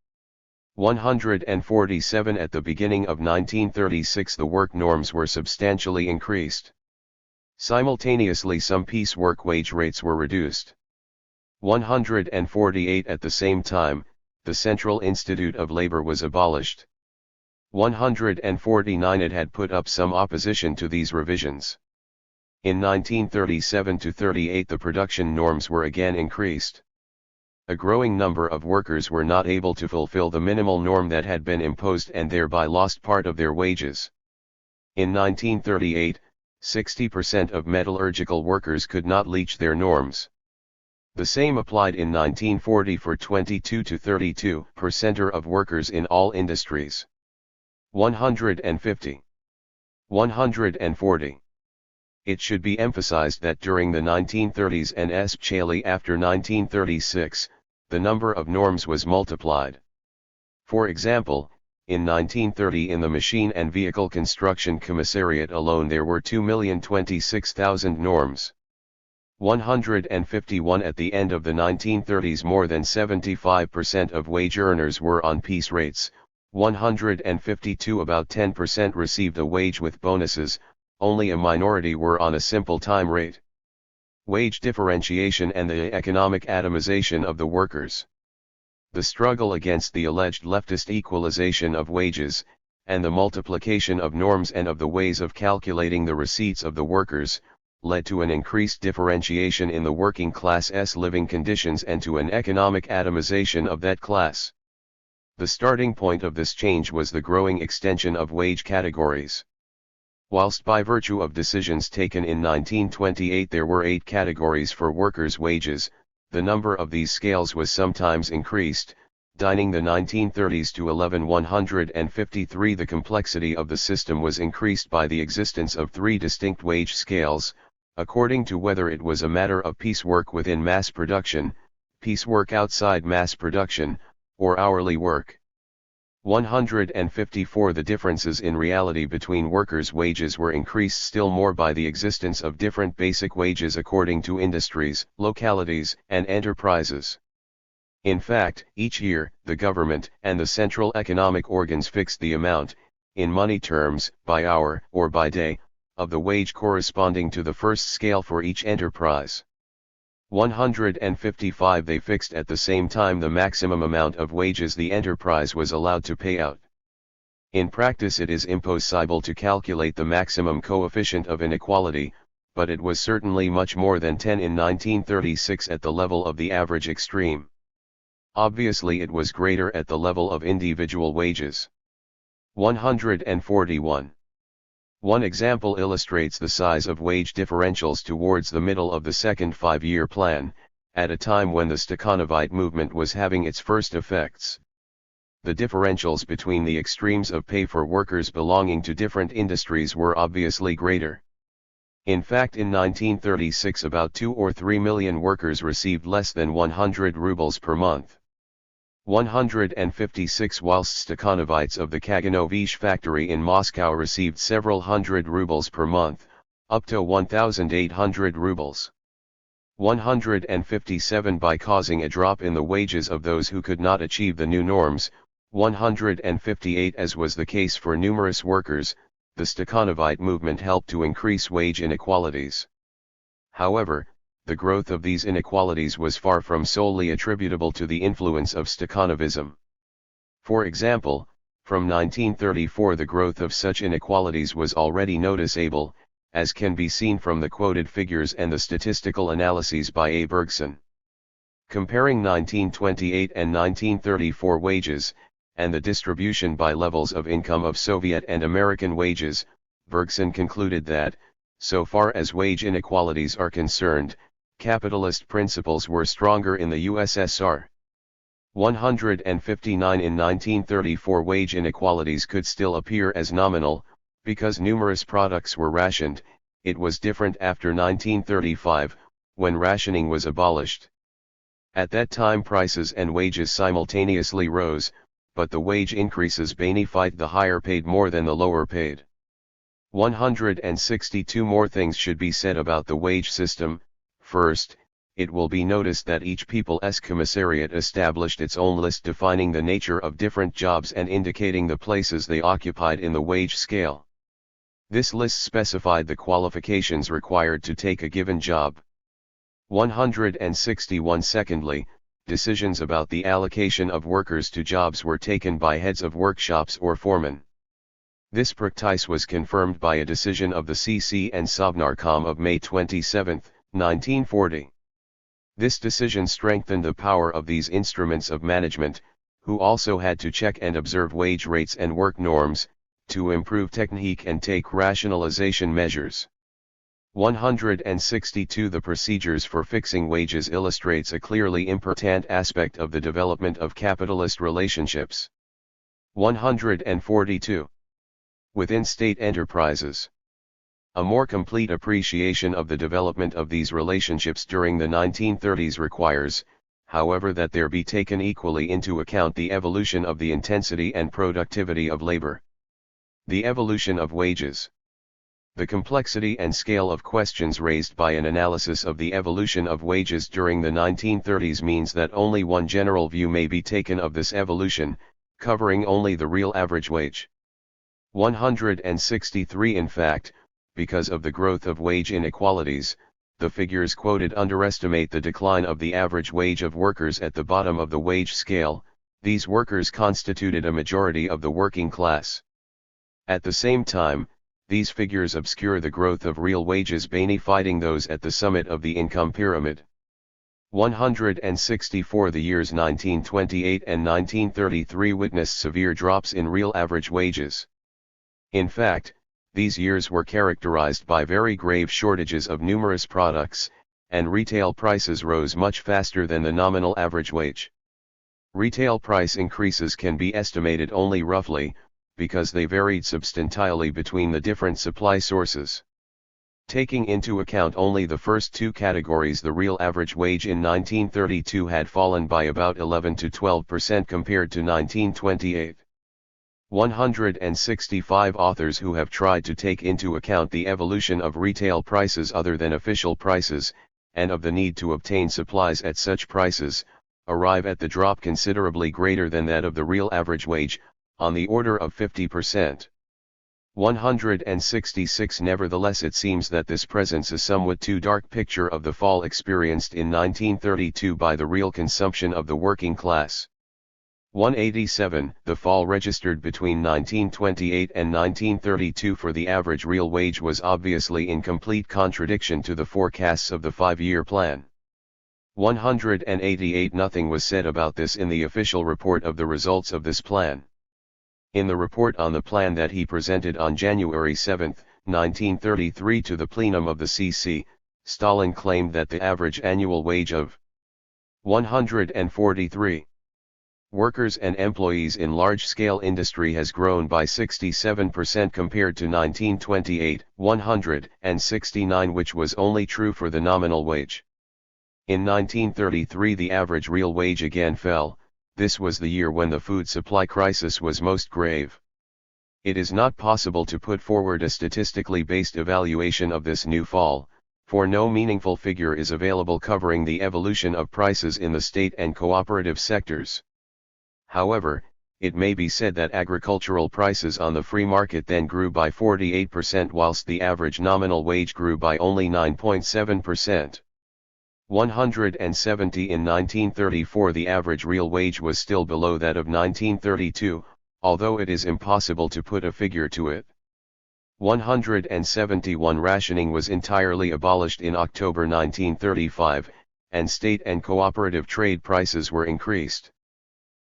147 At the beginning of 1936 the work norms were substantially increased. Simultaneously some piece work wage rates were reduced. 148 At the same time, the Central Institute of Labor was abolished. 149 It had put up some opposition to these revisions. In 1937–38 the production norms were again increased. A growing number of workers were not able to fulfill the minimal norm that had been imposed and thereby lost part of their wages. In 1938, 60% of metallurgical workers could not reach their norms. The same applied in 1940 for 22–32% of workers in all industries. 150. 140. It should be emphasized that during the 1930s and especially after 1936, the number of norms was multiplied. For example, in 1930 in the Machine and Vehicle Construction Commissariat alone there were 2,026,000 norms. 151 At the end of the 1930s more than 75% of wage earners were on piece rates, 152 About 10% received a wage with bonuses, only a minority were on a simple time rate. Wage differentiation and the economic atomization of the workers. The struggle against the alleged leftist equalization of wages, and the multiplication of norms and of the ways of calculating the receipts of the workers, led to an increased differentiation in the working class's living conditions and to an economic atomization of that class. The starting point of this change was the growing extension of wage categories. Whilst by virtue of decisions taken in 1928 there were 8 categories for workers' wages, the number of these scales was sometimes increased, dining the 1930s to 1,153. The complexity of the system was increased by the existence of 3 distinct wage scales, according to whether it was a matter of piecework within mass production, piecework outside mass production, or hourly work. 154 The differences in reality between workers' wages were increased still more by the existence of different basic wages according to industries, localities, and enterprises. In fact, each year, the government and the central economic organs fixed the amount, in money terms, by hour or by day, of the wage corresponding to the first scale for each enterprise. 155 They fixed at the same time the maximum amount of wages the enterprise was allowed to pay out. In practice it is impossible to calculate the maximum coefficient of inequality, but it was certainly much more than 10 in 1936 at the level of the average extreme. Obviously it was greater at the level of individual wages. 141. One example illustrates the size of wage differentials towards the middle of the second 5-year plan, at a time when the Stakhanovite movement was having its first effects. The differentials between the extremes of pay for workers belonging to different industries were obviously greater. In fact, in 1936 about 2 or 3 million workers received less than 100 rubles per month. 156 Whilst Stakhanovites of the Kaganovich factory in Moscow received several hundred rubles per month, up to 1,800 rubles. 157 By causing a drop in the wages of those who could not achieve the new norms, 158 As was the case for numerous workers, the Stakhanovite movement helped to increase wage inequalities. However, the growth of these inequalities was far from solely attributable to the influence of Stakhanovism. For example, from 1934 the growth of such inequalities was already noticeable, as can be seen from the quoted figures and the statistical analyses by A. Bergson. Comparing 1928 and 1934 wages, and the distribution by levels of income of Soviet and American wages, Bergson concluded that, so far as wage inequalities are concerned, capitalist principles were stronger in the USSR. 159 in 1934 wage inequalities could still appear as nominal, because numerous products were rationed. It was different after 1935, when rationing was abolished. At that time prices and wages simultaneously rose, but the wage increases benefited the higher paid more than the lower paid. 162 more things should be said about the wage system. First, it will be noticed that each People's Commissariat established its own list defining the nature of different jobs and indicating the places they occupied in the wage scale. This list specified the qualifications required to take a given job. 161 Secondly, decisions about the allocation of workers to jobs were taken by heads of workshops or foremen. This practice was confirmed by a decision of the CC and Sovnarkom of May 27, 1940. This decision strengthened the power of these instruments of management, who also had to check and observe wage rates and work norms, to improve technique and take rationalization measures. 162 The procedures for fixing wages illustrates a clearly important aspect of the development of capitalist relationships. 142. Within state enterprises. A more complete appreciation of the development of these relationships during the 1930s requires, however, that there be taken equally into account the evolution of the intensity and productivity of labor. The evolution of wages. The complexity and scale of questions raised by an analysis of the evolution of wages during the 1930s means that only one general view may be taken of this evolution, covering only the real average wage. 163 In fact, because of the growth of wage inequalities, the figures quoted underestimate the decline of the average wage of workers at the bottom of the wage scale. These workers constituted a majority of the working class. At the same time, these figures obscure the growth of real wages benefiting those at the summit of the income pyramid. 164 The years 1928 and 1933 witnessed severe drops in real average wages. In fact, these years were characterized by very grave shortages of numerous products, and retail prices rose much faster than the nominal average wage. Retail price increases can be estimated only roughly, because they varied substantially between the different supply sources. Taking into account only the first two categories, the real average wage in 1932 had fallen by about 11 to 12% compared to 1928. 165 Authors who have tried to take into account the evolution of retail prices other than official prices, and of the need to obtain supplies at such prices, arrive at the drop considerably greater than that of the real average wage, on the order of 50%. 166 Nevertheless, it seems that this presents a somewhat too dark picture of the fall experienced in 1932 by the real consumption of the working class. 187 The fall registered between 1928 and 1932 for the average real wage was obviously in complete contradiction to the forecasts of the 5-year plan. 188 Nothing was said about this in the official report of the results of this plan. In the report on the plan that he presented on January 7, 1933 to the plenum of the CC, Stalin claimed that the average annual wage of 143 workers and employees in large-scale industry has grown by 67% compared to 1928, 169, which was only true for the nominal wage. In 1933 the average real wage again fell. This was the year when the food supply crisis was most grave. It is not possible to put forward a statistically based evaluation of this new fall, for no meaningful figure is available covering the evolution of prices in the state and cooperative sectors. However, it may be said that agricultural prices on the free market then grew by 48% whilst the average nominal wage grew by only 9.7%. 170 In 1934 the average real wage was still below that of 1932, although it is impossible to put a figure to it. 171 Rationing was entirely abolished in October 1935, and state and cooperative trade prices were increased.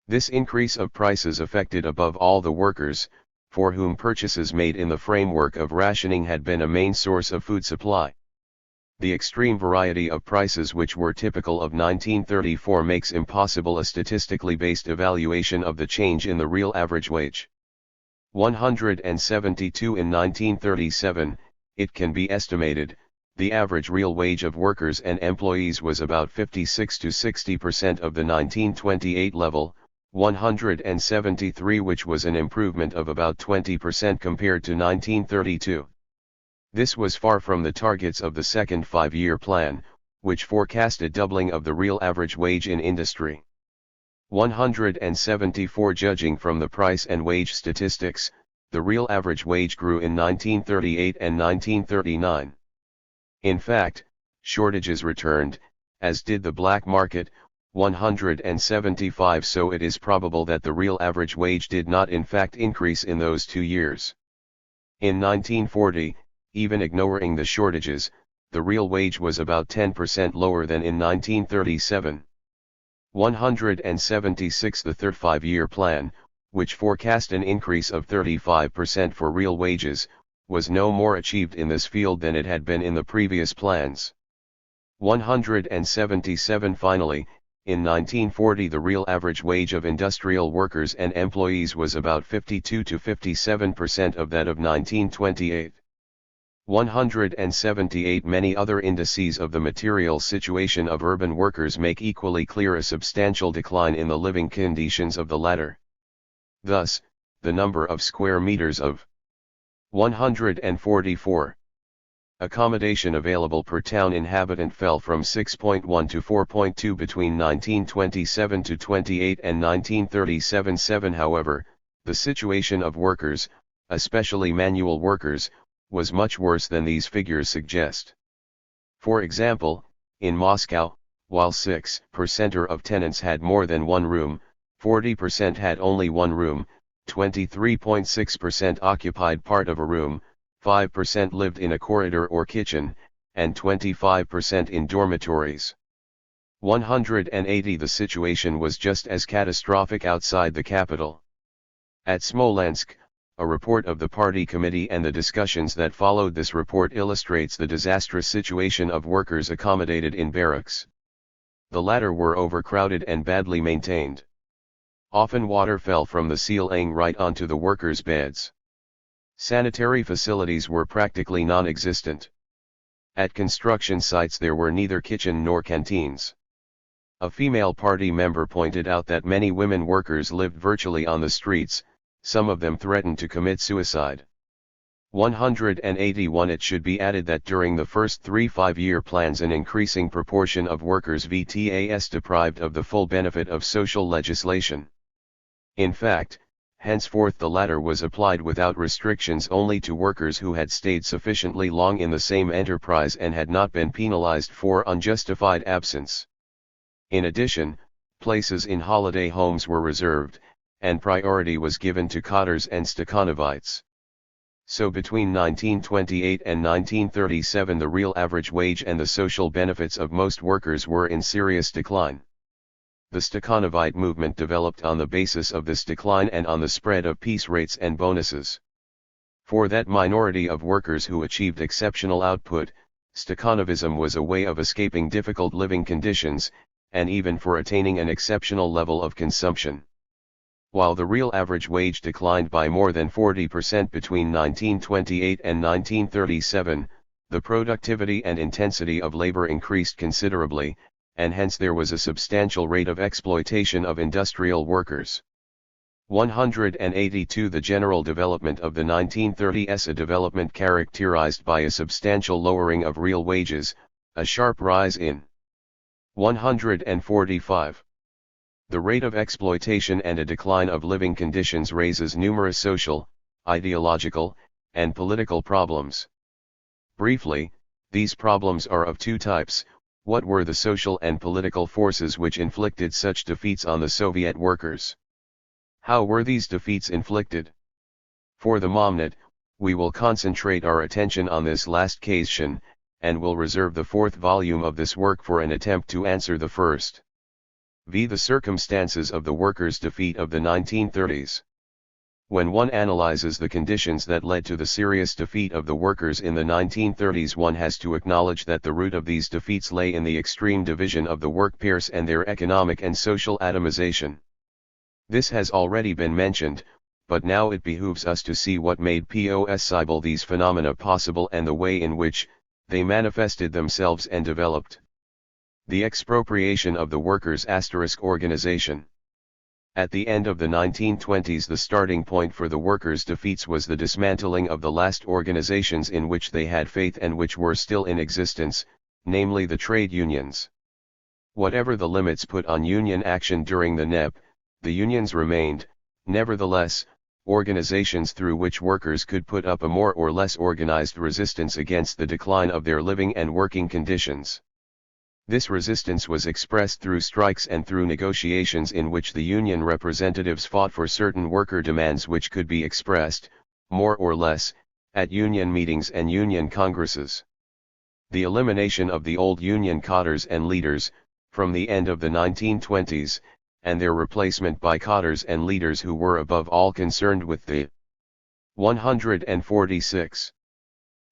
This increase of prices affected above all the workers, for whom purchases made in the framework of rationing had been a main source of food supply. The extreme variety of prices which were typical of 1934 makes impossible a statistically based evaluation of the change in the real average wage. 172 in 1937, it can be estimated, the average real wage of workers and employees was about 56 to 60% of the 1928 level, 173, which was an improvement of about 20% compared to 1932. This was far from the targets of the second five-year plan, which forecast a doubling of the real average wage in industry. 174. Judging from the price and wage statistics, the real average wage grew in 1938 and 1939. In fact, shortages returned, as did the black market, 175. So it is probable that the real average wage did not in fact increase in those 2 years. In 1940, even ignoring the shortages, the real wage was about 10% lower than in 1937. 176. The third five-year plan, which forecast an increase of 35% for real wages, was no more achieved in this field than it had been in the previous plans. 177. Finally, in 1940 the real average wage of industrial workers and employees was about 52 to 57% of that of 1928. 178. Many other indices of the material situation of urban workers make equally clear a substantial decline in the living conditions of the latter. Thus, the number of square meters of 144 accommodation available per town inhabitant fell from 6.1 to 4.2 between 1927 to 28 and 1937-7. However, the situation of workers, especially manual workers, was much worse than these figures suggest. For example, in Moscow, while 6% of tenants had more than one room, 40% had only one room, 23.6% occupied part of a room, 5% lived in a corridor or kitchen, and 25% in dormitories. 180. The situation was just as catastrophic outside the capital. At Smolensk, a report of the party committee and the discussions that followed this report illustrates the disastrous situation of workers accommodated in barracks. The latter were overcrowded and badly maintained. Often water fell from the ceiling right onto the workers' beds. Sanitary facilities were practically non-existent. At construction sites there were neither kitchen nor canteens. A female party member pointed out that many women workers lived virtually on the streets, some of them threatened to commit suicide. 181. It should be added that during the first 3 five-year plans an increasing proportion of workers were deprived of the full benefit of social legislation. In fact, henceforth the latter was applied without restrictions only to workers who had stayed sufficiently long in the same enterprise and had not been penalized for unjustified absence. In addition, places in holiday homes were reserved, and priority was given to cotters and Stakhanovites. So between 1928 and 1937 the real average wage and the social benefits of most workers were in serious decline. The Stakhanovite movement developed on the basis of this decline and on the spread of piece rates and bonuses. For that minority of workers who achieved exceptional output, Stakhanovism was a way of escaping difficult living conditions, and even for attaining an exceptional level of consumption. While the real average wage declined by more than 40% between 1928 and 1937, the productivity and intensity of labor increased considerably, and hence there was a substantial rate of exploitation of industrial workers. 182. The general development of the 1930s, a development characterized by a substantial lowering of real wages, a sharp rise in 145. The rate of exploitation and a decline of living conditions raises numerous social, ideological, and political problems. Briefly, these problems are of two types. What were the social and political forces which inflicted such defeats on the Soviet workers? How were these defeats inflicted? For the moment, we will concentrate our attention on this last question, and will reserve the fourth volume of this work for an attempt to answer the first. V. The circumstances of the workers' defeat of the 1930s. When one analyzes the conditions that led to the serious defeat of the workers in the 1930s, one has to acknowledge that the root of these defeats lay in the extreme division of the workforce and their economic and social atomization. This has already been mentioned, but now it behooves us to see what made possible these phenomena possible and the way in which they manifested themselves and developed. The expropriation of the workers' organization. At the end of the 1920s, the starting point for the workers' defeats was the dismantling of the last organizations in which they had faith and which were still in existence, namely the trade unions. Whatever the limits put on union action during the NEP, the unions remained, nevertheless, organizations through which workers could put up a more or less organized resistance against the decline of their living and working conditions. This resistance was expressed through strikes and through negotiations in which the union representatives fought for certain worker demands which could be expressed, more or less, at union meetings and union congresses. The elimination of the old union cadres and leaders, from the end of the 1920s, and their replacement by cadres and leaders who were above all concerned with the 146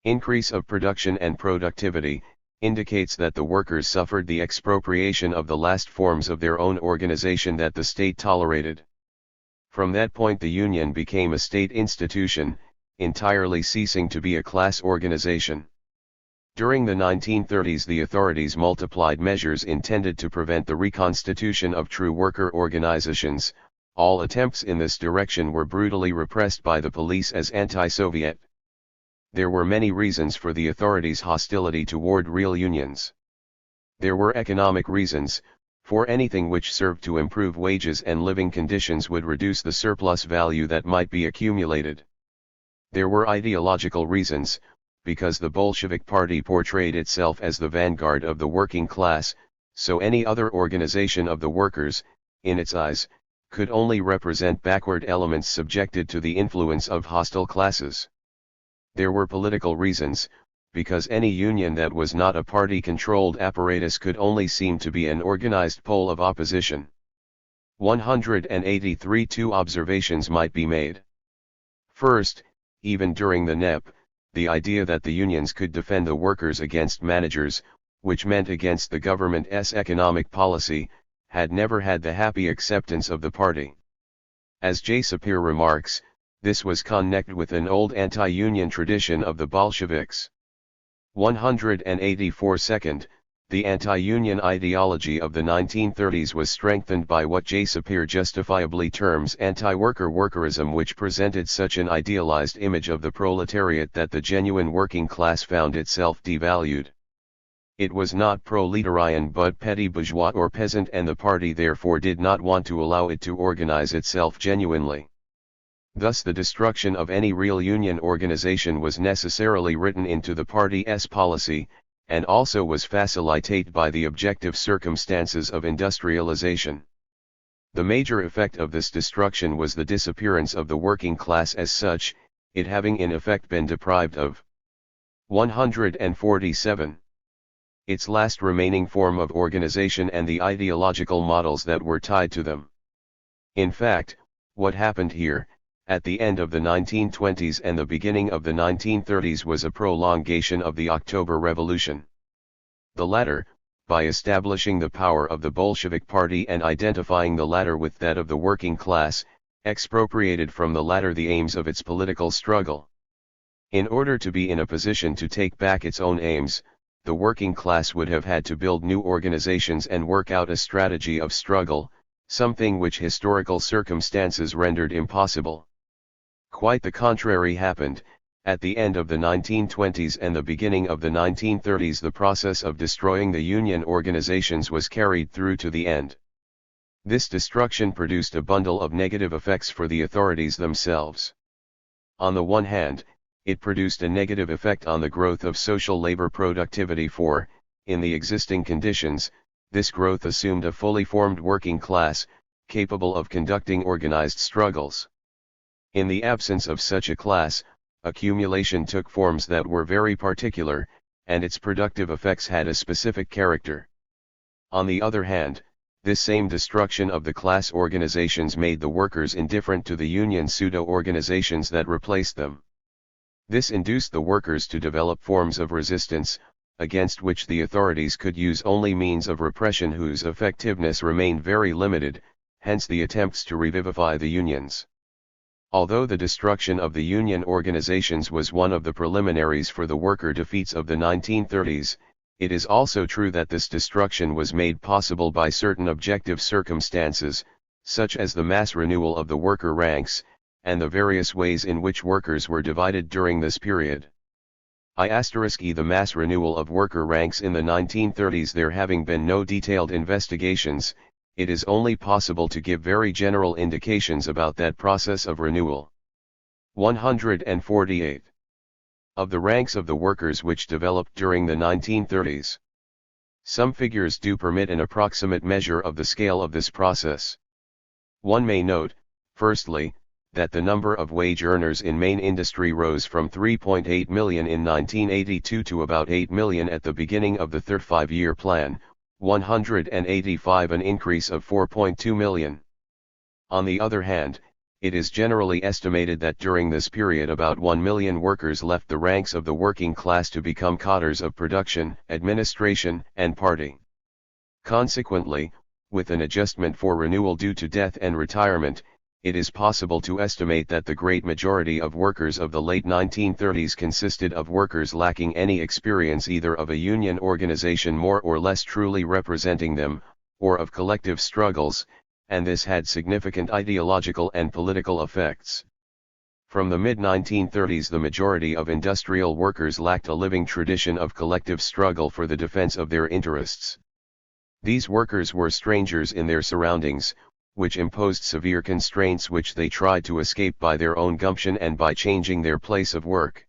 increase of production and productivity, indicates that the workers suffered the expropriation of the last forms of their own organization that the state tolerated. From that point the union became a state institution, entirely ceasing to be a class organization. During the 1930s the authorities multiplied measures intended to prevent the reconstitution of true worker organizations. All attempts in this direction were brutally repressed by the police as anti-Soviet. There were many reasons for the authorities' hostility toward real unions. There were economic reasons, for anything which served to improve wages and living conditions would reduce the surplus value that might be accumulated. There were ideological reasons, because the Bolshevik Party portrayed itself as the vanguard of the working class, so any other organization of the workers, in its eyes, could only represent backward elements subjected to the influence of hostile classes. There were political reasons, because any union that was not a party-controlled apparatus could only seem to be an organized pole of opposition. 183 Two observations might be made. First, even during the NEP, the idea that the unions could defend the workers against managers, which meant against the government's economic policy, had never had the happy acceptance of the party. As J. Sapir remarks, this was connected with an old anti-union tradition of the Bolsheviks. 184 Second, the anti-union ideology of the 1930s was strengthened by what J. Sapir justifiably terms anti-worker workerism, which presented such an idealized image of the proletariat that the genuine working class found itself devalued. It was not proletarian but petty bourgeois or peasant, and the party therefore did not want to allow it to organize itself genuinely. Thus the destruction of any real union organization was necessarily written into the party's policy, and also was facilitated by the objective circumstances of industrialization. The major effect of this destruction was the disappearance of the working class as such, it having in effect been deprived of 147. Its last remaining form of organization and the ideological models that were tied to them. In fact, what happened here, at the end of the 1920s and the beginning of the 1930s, was a prolongation of the October Revolution. The latter, by establishing the power of the Bolshevik Party and identifying the latter with that of the working class, expropriated from the latter the aims of its political struggle. In order to be in a position to take back its own aims, the working class would have had to build new organizations and work out a strategy of struggle, something which historical circumstances rendered impossible. Quite the contrary happened. At the end of the 1920s and the beginning of the 1930s, the process of destroying the union organizations was carried through to the end. This destruction produced a bundle of negative effects for the authorities themselves. On the one hand, it produced a negative effect on the growth of social labor productivity, for, in the existing conditions, this growth assumed a fully formed working class, capable of conducting organized struggles. In the absence of such a class, accumulation took forms that were very particular, and its productive effects had a specific character. On the other hand, this same destruction of the class organizations made the workers indifferent to the union pseudo-organizations that replaced them. This induced the workers to develop forms of resistance, against which the authorities could use only means of repression whose effectiveness remained very limited, hence the attempts to revivify the unions. Although the destruction of the union organizations was one of the preliminaries for the worker defeats of the 1930s, it is also true that this destruction was made possible by certain objective circumstances, such as the mass renewal of the worker ranks, and the various ways in which workers were divided during this period. The mass renewal of worker ranks in the 1930s. There having been no detailed investigations, it is only possible to give very general indications about that process of renewal. 148. Of the ranks of the workers which developed during the 1930s. Some figures do permit an approximate measure of the scale of this process. One may note, firstly, that the number of wage earners in main industry rose from 3.8 million in 1982 to about 8 million at the beginning of the third five-year plan, 185, an increase of 4.2 million. On the other hand, it is generally estimated that during this period about 1 million workers left the ranks of the working class to become cadres of production, administration, and party. Consequently, with an adjustment for renewal due to death and retirement, it is possible to estimate that the great majority of workers of the late 1930s consisted of workers lacking any experience either of a union organization more or less truly representing them, or of collective struggles, and this had significant ideological and political effects. From the mid-1930s the majority of industrial workers lacked a living tradition of collective struggle for the defense of their interests. These workers were strangers in their surroundings, which imposed severe constraints which they tried to escape by their own gumption and by changing their place of work.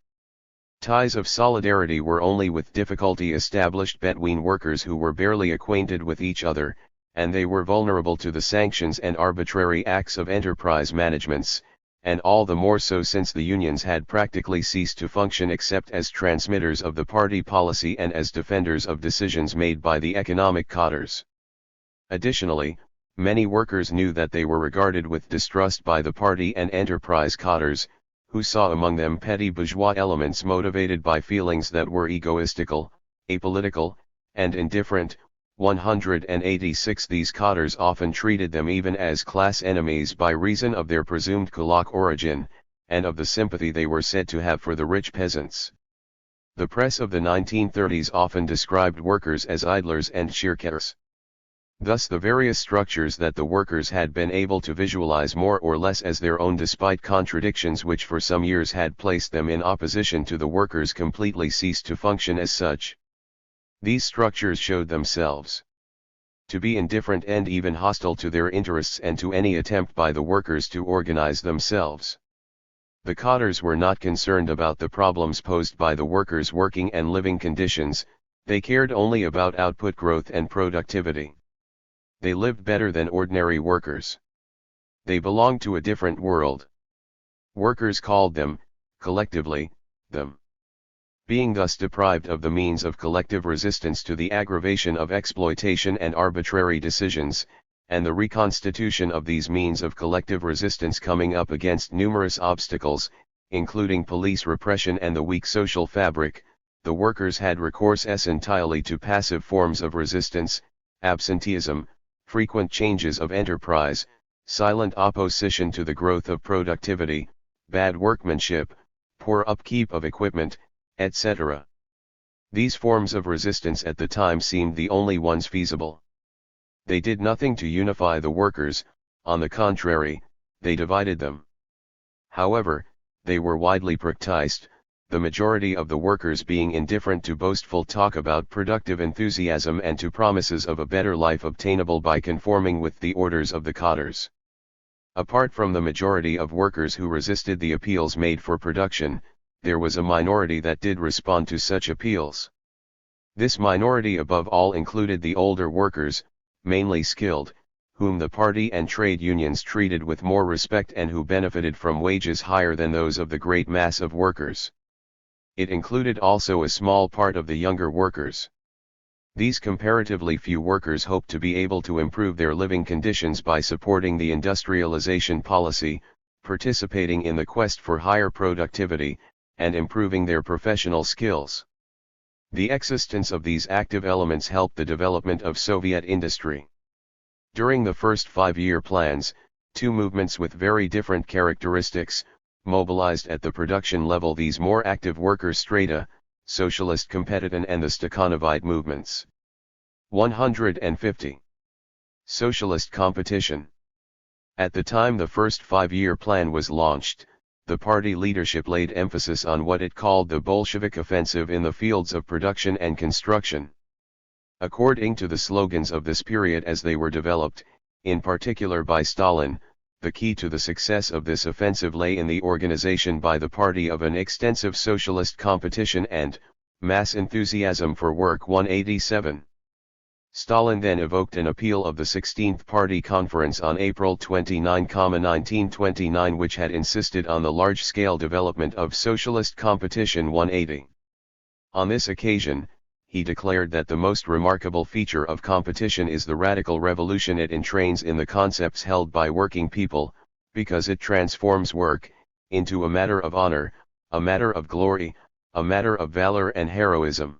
Ties of solidarity were only with difficulty established between workers who were barely acquainted with each other, and they were vulnerable to the sanctions and arbitrary acts of enterprise managements, and all the more so since the unions had practically ceased to function except as transmitters of the party policy and as defenders of decisions made by the economic cadres. Additionally, many workers knew that they were regarded with distrust by the party and enterprise cadres, who saw among them petty bourgeois elements motivated by feelings that were egoistical, apolitical, and indifferent. 186 These cadres often treated them even as class enemies by reason of their presumed kulak origin, and of the sympathy they were said to have for the rich peasants. The press of the 1930s often described workers as idlers and shirkers. Thus the various structures that the workers had been able to visualize more or less as their own despite contradictions which for some years had placed them in opposition to the workers completely ceased to function as such. These structures showed themselves to be indifferent and even hostile to their interests and to any attempt by the workers to organize themselves. The cadres were not concerned about the problems posed by the workers' working and living conditions, they cared only about output growth and productivity. They lived better than ordinary workers. They belonged to a different world. Workers called them, collectively, them. Being thus deprived of the means of collective resistance to the aggravation of exploitation and arbitrary decisions, and the reconstitution of these means of collective resistance coming up against numerous obstacles, including police repression and the weak social fabric, the workers had recourse entirely to passive forms of resistance, absenteeism, frequent changes of enterprise, silent opposition to the growth of productivity, bad workmanship, poor upkeep of equipment, etc. These forms of resistance at the time seemed the only ones feasible. They did nothing to unify the workers, on the contrary, they divided them. However, they were widely practiced, the majority of the workers being indifferent to boastful talk about productive enthusiasm and to promises of a better life obtainable by conforming with the orders of the cadres. Apart from the majority of workers who resisted the appeals made for production, there was a minority that did respond to such appeals. This minority above all included the older workers, mainly skilled, whom the party and trade unions treated with more respect and who benefited from wages higher than those of the great mass of workers. It included also a small part of the younger workers. These comparatively few workers hoped to be able to improve their living conditions by supporting the industrialization policy, participating in the quest for higher productivity, and improving their professional skills. The existence of these active elements helped the development of Soviet industry. During the first 5-year plans, two movements with very different characteristics mobilized at the production level these more active worker strata, Socialist Competition and the Stakhanovite movements. 150. Socialist competition. At the time the first 5-year plan was launched, the party leadership laid emphasis on what it called the Bolshevik offensive in the fields of production and construction. According to the slogans of this period as they were developed, in particular by Stalin, the key to the success of this offensive lay in the organization by the party of an extensive socialist competition and mass enthusiasm for work. 187. Stalin then evoked an appeal of the 16th Party Conference on April 29, 1929 which had insisted on the large-scale development of socialist competition. 180. On this occasion, he declared that the most remarkable feature of competition is the radical revolution it entrains in the concepts held by working people, because it transforms work into a matter of honor, a matter of glory, a matter of valor and heroism.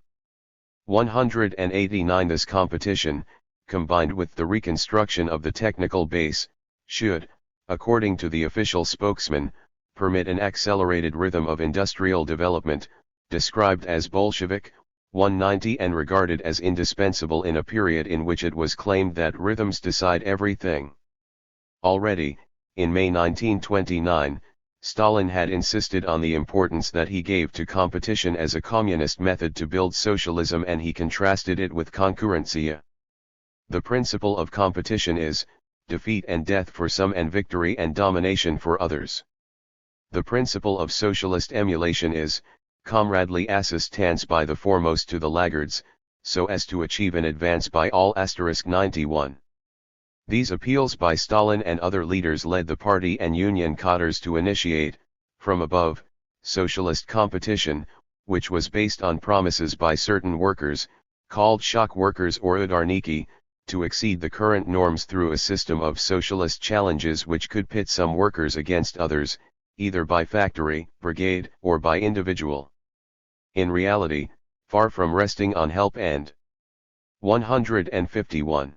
189. This competition, combined with the reconstruction of the technical base, should, according to the official spokesman, permit an accelerated rhythm of industrial development, described as Bolshevik. 190 and regarded as indispensable in a period in which it was claimed that rhythms decide everything. Already, in May 1929, Stalin had insisted on the importance that he gave to competition as a communist method to build socialism, and he contrasted it with concurrencia. The principle of competition is, defeat and death for some and victory and domination for others. The principle of socialist emulation is, comradely assistance by the foremost to the laggards, so as to achieve an advance by all. 91. These appeals by Stalin and other leaders led the party and union cadres to initiate, from above, socialist competition, which was based on promises by certain workers, called shock workers or udarniki, to exceed the current norms through a system of socialist challenges which could pit some workers against others, either by factory, brigade, or by individual. In reality, far from resting on help and 151.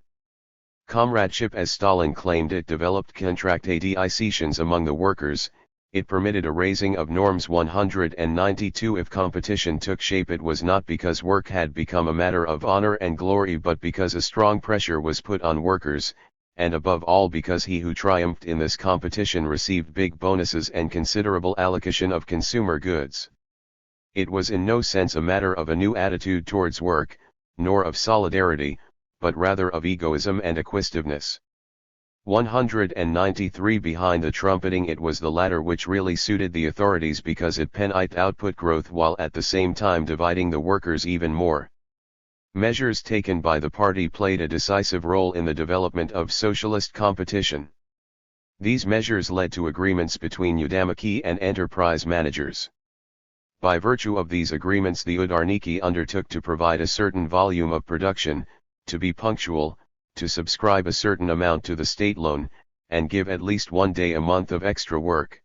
Comradeship, as Stalin claimed, it developed contractations among the workers, it permitted a raising of norms. 192. If competition took shape, it was not because work had become a matter of honor and glory, but because a strong pressure was put on workers, and above all because he who triumphed in this competition received big bonuses and considerable allocation of consumer goods. It was in no sense a matter of a new attitude towards work, nor of solidarity, but rather of egoism and acquisitiveness. 193. Behind the trumpeting, it was the latter which really suited the authorities because it penalized output growth while at the same time dividing the workers even more. Measures taken by the party played a decisive role in the development of socialist competition. These measures led to agreements between Udamiki and enterprise managers. By virtue of these agreements, the udarniki undertook to provide a certain volume of production, to be punctual, to subscribe a certain amount to the state loan, and give at least 1 day a month of extra work.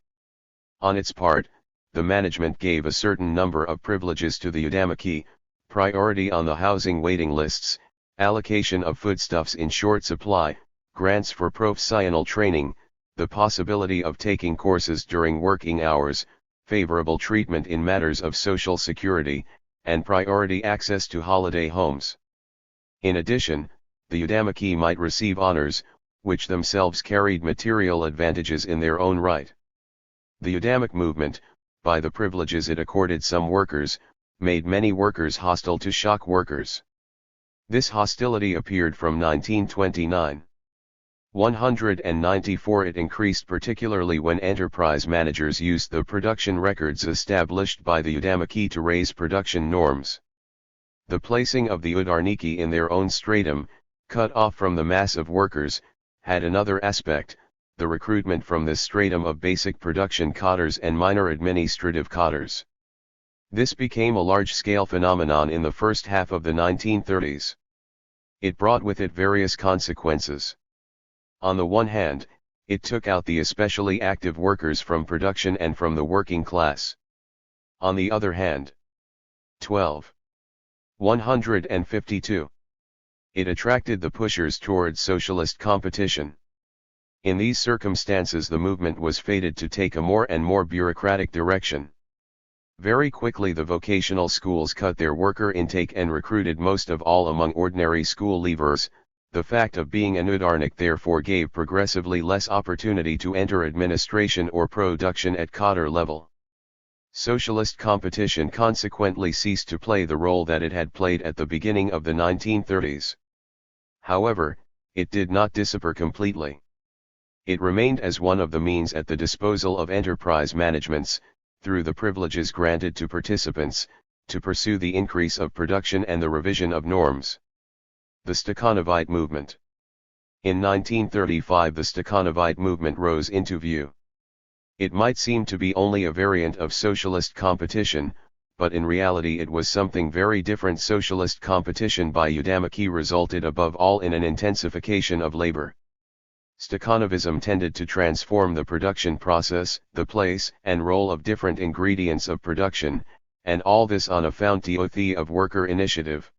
On its part, the management gave a certain number of privileges to the Udamiki, priority on the housing waiting lists, allocation of foodstuffs in short supply, grants for professional training, the possibility of taking courses during working hours, favorable treatment in matters of social security, and priority access to holiday homes. In addition, the Udamiki might receive honors, which themselves carried material advantages in their own right. The Udamik movement, by the privileges it accorded some workers, made many workers hostile to shock workers. This hostility appeared from 1929. 194. It increased particularly when enterprise managers used the production records established by the Udamiki to raise production norms. The placing of the udarniki in their own stratum, cut off from the mass of workers, had another aspect, the recruitment from this stratum of basic production cadres and minor administrative cadres. This became a large-scale phenomenon in the first half of the 1930s. It brought with it various consequences. On the one hand, it took out the especially active workers from production and from the working class. On the other hand, 152. It attracted the pushers towards socialist competition. In these circumstances the movement was fated to take a more and more bureaucratic direction. Very quickly the vocational schools cut their worker intake and recruited most of all among ordinary school leavers. The fact of being an udarnik therefore gave progressively less opportunity to enter administration or production at cadre level. Socialist competition consequently ceased to play the role that it had played at the beginning of the 1930s. However, it did not disappear completely. It remained as one of the means at the disposal of enterprise managements, through the privileges granted to participants, to pursue the increase of production and the revision of norms. The Stakhanovite movement. In 1935 the Stakhanovite movement rose into view. It might seem to be only a variant of socialist competition, but in reality it was something very different. Socialist competition by Udamaki resulted above all in an intensification of labor. Stakhanovism tended to transform the production process, the place and role of different ingredients of production, and all this on a fountain of worker initiative.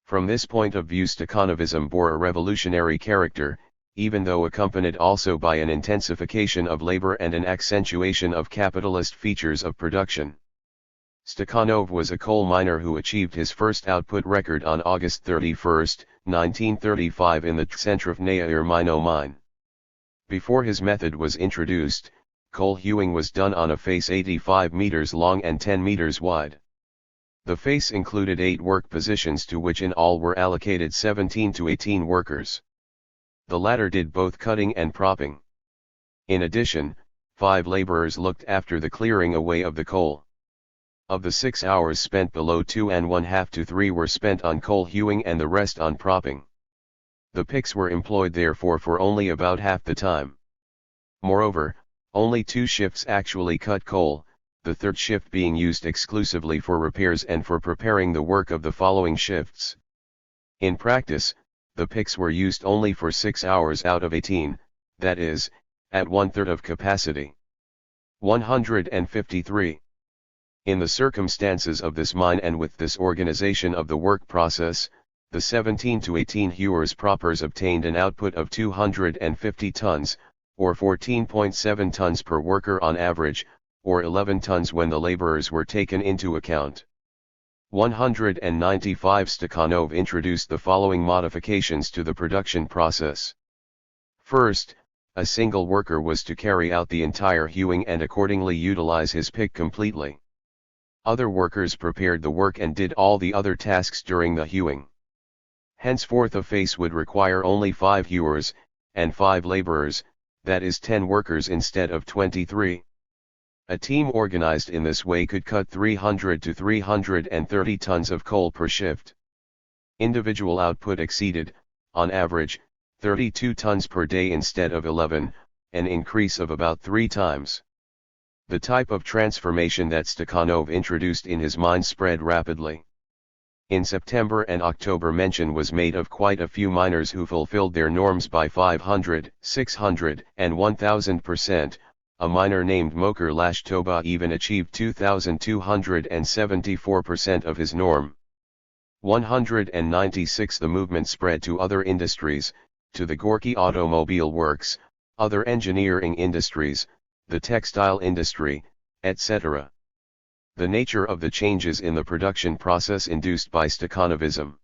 From this point of view Stakhanovism bore a revolutionary character, even though accompanied also by an intensification of labor and an accentuation of capitalist features of production. Stakhanov was a coal miner who achieved his first output record on August 31, 1935 in the Tsentrivnaya Ermino mine. Before his method was introduced, coal hewing was done on a face 85 meters long and 10 meters wide. The face included 8 work positions to which in all were allocated 17 to 18 workers. The latter did both cutting and propping. In addition, 5 laborers looked after the clearing away of the coal. Of the 6 hours spent below 2½ to 3 were spent on coal hewing and the rest on propping. The picks were employed therefore for only about half the time. Moreover, only 2 shifts actually cut coal, the third shift being used exclusively for repairs and for preparing the work of the following shifts. In practice, the picks were used only for 6 hours out of 18, that is, at 1/3 of capacity. 153. In the circumstances of this mine and with this organization of the work process, the 17 to 18 hewers propers obtained an output of 250 tons, or 14.7 tons per worker on average, or 11 tons when the laborers were taken into account. 195. Stakhanov introduced the following modifications to the production process. First, a single worker was to carry out the entire hewing and accordingly utilize his pick completely. Other workers prepared the work and did all the other tasks during the hewing. Henceforth a face would require only 5 hewers, and 5 laborers, that is 10 workers instead of 23. A team organized in this way could cut 300 to 330 tons of coal per shift. Individual output exceeded, on average, 32 tons per day instead of 11, an increase of about 3 times. The type of transformation that Stakhanov introduced in his mine spread rapidly. In September and October mention was made of quite a few miners who fulfilled their norms by 500, 600, and 1000%. A miner named Moker Lashtoba even achieved 2274% of his norm. 196. The movement spread to other industries, to the Gorky Automobile Works, other engineering industries, the textile industry, etc. The nature of the changes in the production process induced by Stakhanovism.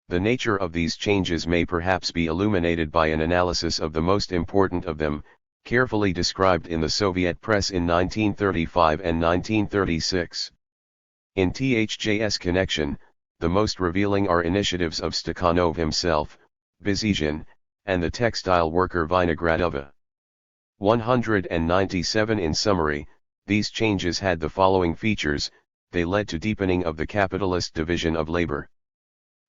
The nature of these changes may perhaps be illuminated by an analysis of the most important of them, carefully described in the Soviet press in 1935 and 1936. In THJ's connection, the most revealing are initiatives of Stakhanov himself, Bezizhin, and the textile worker Vinogradova. 197. In summary, these changes had the following features: they led to deepening of the capitalist division of labor.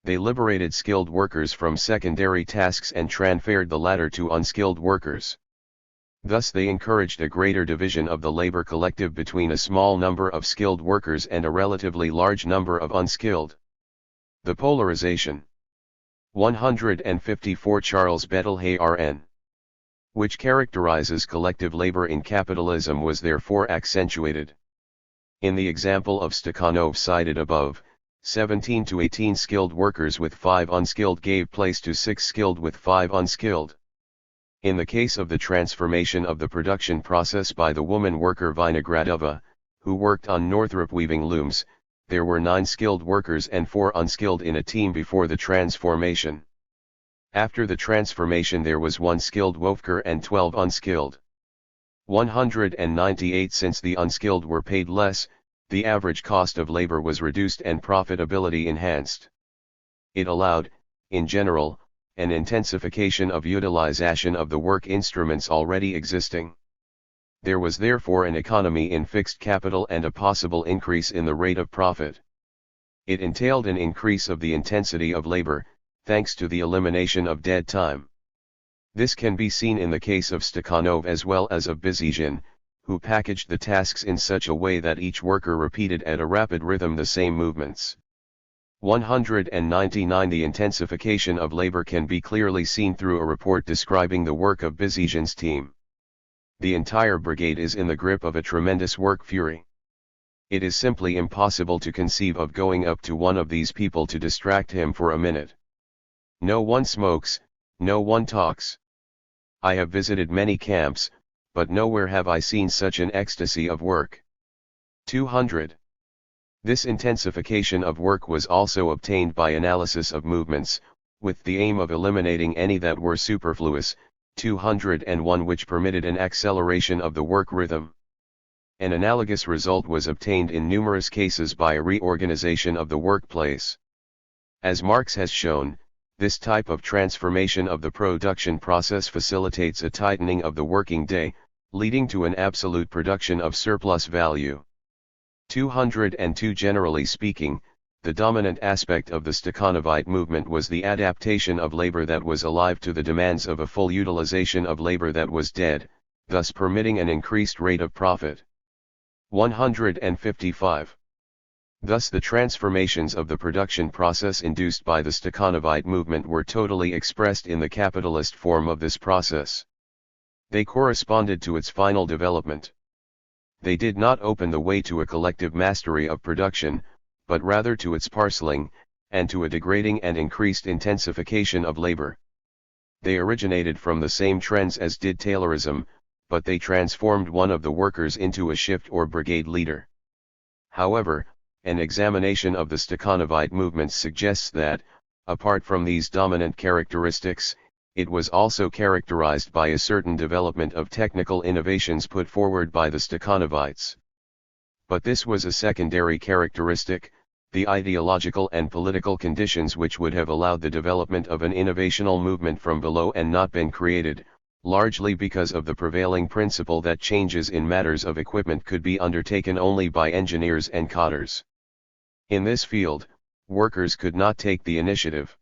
They liberated skilled workers from secondary tasks and transferred the latter to unskilled workers. Thus they encouraged a greater division of the labor collective between a small number of skilled workers and a relatively large number of unskilled. The polarization. 154 Charles Bettelheim RN. Which characterizes collective labor in capitalism was therefore accentuated. In the example of Stakhanov cited above, 17 to 18 skilled workers with 5 unskilled gave place to 6 skilled with 5 unskilled. In the case of the transformation of the production process by the woman worker Vinogradova, who worked on Northrop weaving looms, there were 9 skilled workers and 4 unskilled in a team before the transformation. After the transformation there was 1 skilled worker and 12 unskilled. 198 Since the unskilled were paid less, the average cost of labor was reduced and profitability enhanced. It allowed, in general, an intensification of utilization of the work instruments already existing. There was therefore an economy in fixed capital and a possible increase in the rate of profit. It entailed an increase of the intensity of labor, thanks to the elimination of dead time. This can be seen in the case of Stakhanov as well as of Bezygin, who packaged the tasks in such a way that each worker repeated at a rapid rhythm the same movements. 199 The intensification of labor can be clearly seen through a report describing the work of Bezygin's team. The entire brigade is in the grip of a tremendous work fury. It is simply impossible to conceive of going up to one of these people to distract him for a minute. No one smokes, no one talks. I have visited many camps, but nowhere have I seen such an ecstasy of work. 200. This intensification of work was also obtained by analysis of movements, with the aim of eliminating any that were superfluous. 201 Which permitted an acceleration of the work rhythm. An analogous result was obtained in numerous cases by a reorganization of the workplace. As Marx has shown, this type of transformation of the production process facilitates a tightening of the working day, leading to an absolute production of surplus value. 202 Generally speaking, the dominant aspect of the Stakhanovite movement was the adaptation of labor that was alive to the demands of a full utilization of labor that was dead, thus permitting an increased rate of profit. 155. Thus the transformations of the production process induced by the Stakhanovite movement were totally expressed in the capitalist form of this process. They corresponded to its final development. They did not open the way to a collective mastery of production, but rather to its parceling, and to a degrading and increased intensification of labor. They originated from the same trends as did Taylorism, but they transformed one of the workers into a shift or brigade leader. However, an examination of the Stakhanovite movement suggests that, apart from these dominant characteristics, it was also characterized by a certain development of technical innovations put forward by the Stakhanovites. But this was a secondary characteristic, the ideological and political conditions which would have allowed the development of an innovational movement from below and not been created, largely because of the prevailing principle that changes in matters of equipment could be undertaken only by engineers and cotters. In this field, workers could not take the initiative.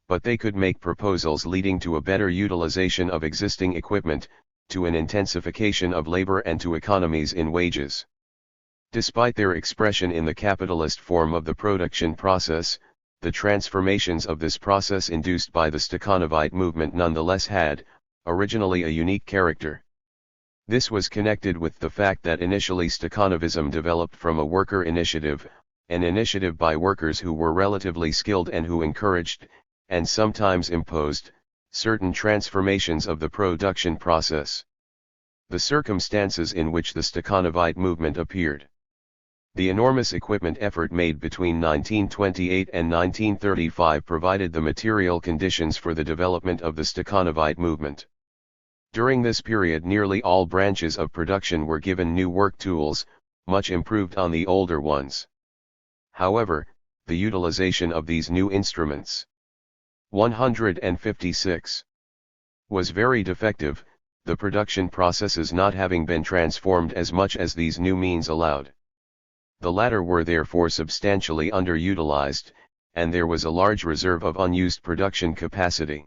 But they could make proposals leading to a better utilization of existing equipment, to an intensification of labor and to economies in wages. Despite their expression in the capitalist form of the production process, the transformations of this process induced by the Stakhanovite movement nonetheless had, originally, a unique character. This was connected with the fact that initially Stakhanovism developed from a worker initiative, an initiative by workers who were relatively skilled and who encouraged, and sometimes imposed, certain transformations of the production process. The circumstances in which the Stakhanovite movement appeared. The enormous equipment effort made between 1928 and 1935 provided the material conditions for the development of the Stakhanovite movement. During this period nearly all branches of production were given new work tools, much improved on the older ones. However, the utilization of these new instruments, 156, was very defective, the production processes not having been transformed as much as these new means allowed. The latter were therefore substantially underutilized, and there was a large reserve of unused production capacity.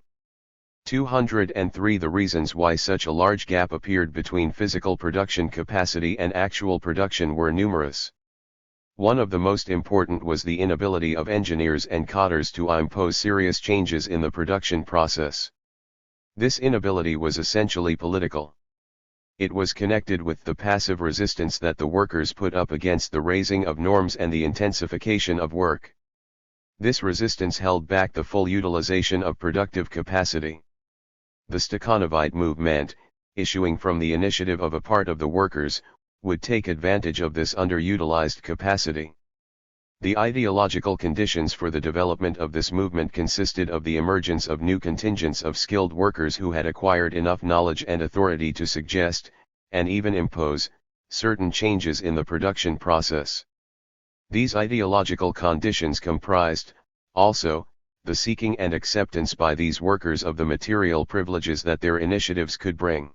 203 The reasons why such a large gap appeared between physical production capacity and actual production were numerous. One of the most important was the inability of engineers and cotters to impose serious changes in the production process. This inability was essentially political. It was connected with the passive resistance that the workers put up against the raising of norms and the intensification of work. This resistance held back the full utilization of productive capacity. The Stakhanovite movement, issuing from the initiative of a part of the workers, would take advantage of this underutilized capacity. The ideological conditions for the development of this movement consisted of the emergence of new contingents of skilled workers who had acquired enough knowledge and authority to suggest, and even impose, certain changes in the production process. These ideological conditions comprised, also, the seeking and acceptance by these workers of the material privileges that their initiatives could bring.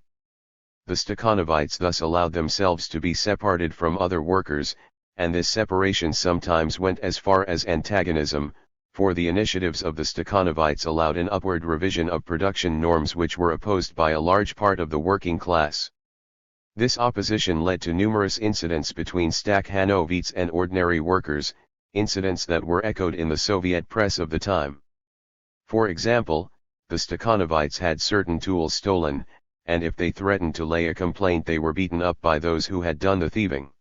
The Stakhanovites thus allowed themselves to be separated from other workers, and this separation sometimes went as far as antagonism, for the initiatives of the Stakhanovites allowed an upward revision of production norms which were opposed by a large part of the working class. This opposition led to numerous incidents between Stakhanovites and ordinary workers, incidents that were echoed in the Soviet press of the time. For example, the Stakhanovites had certain tools stolen, and if they threatened to lay a complaint they were beaten up by those who had done the thieving.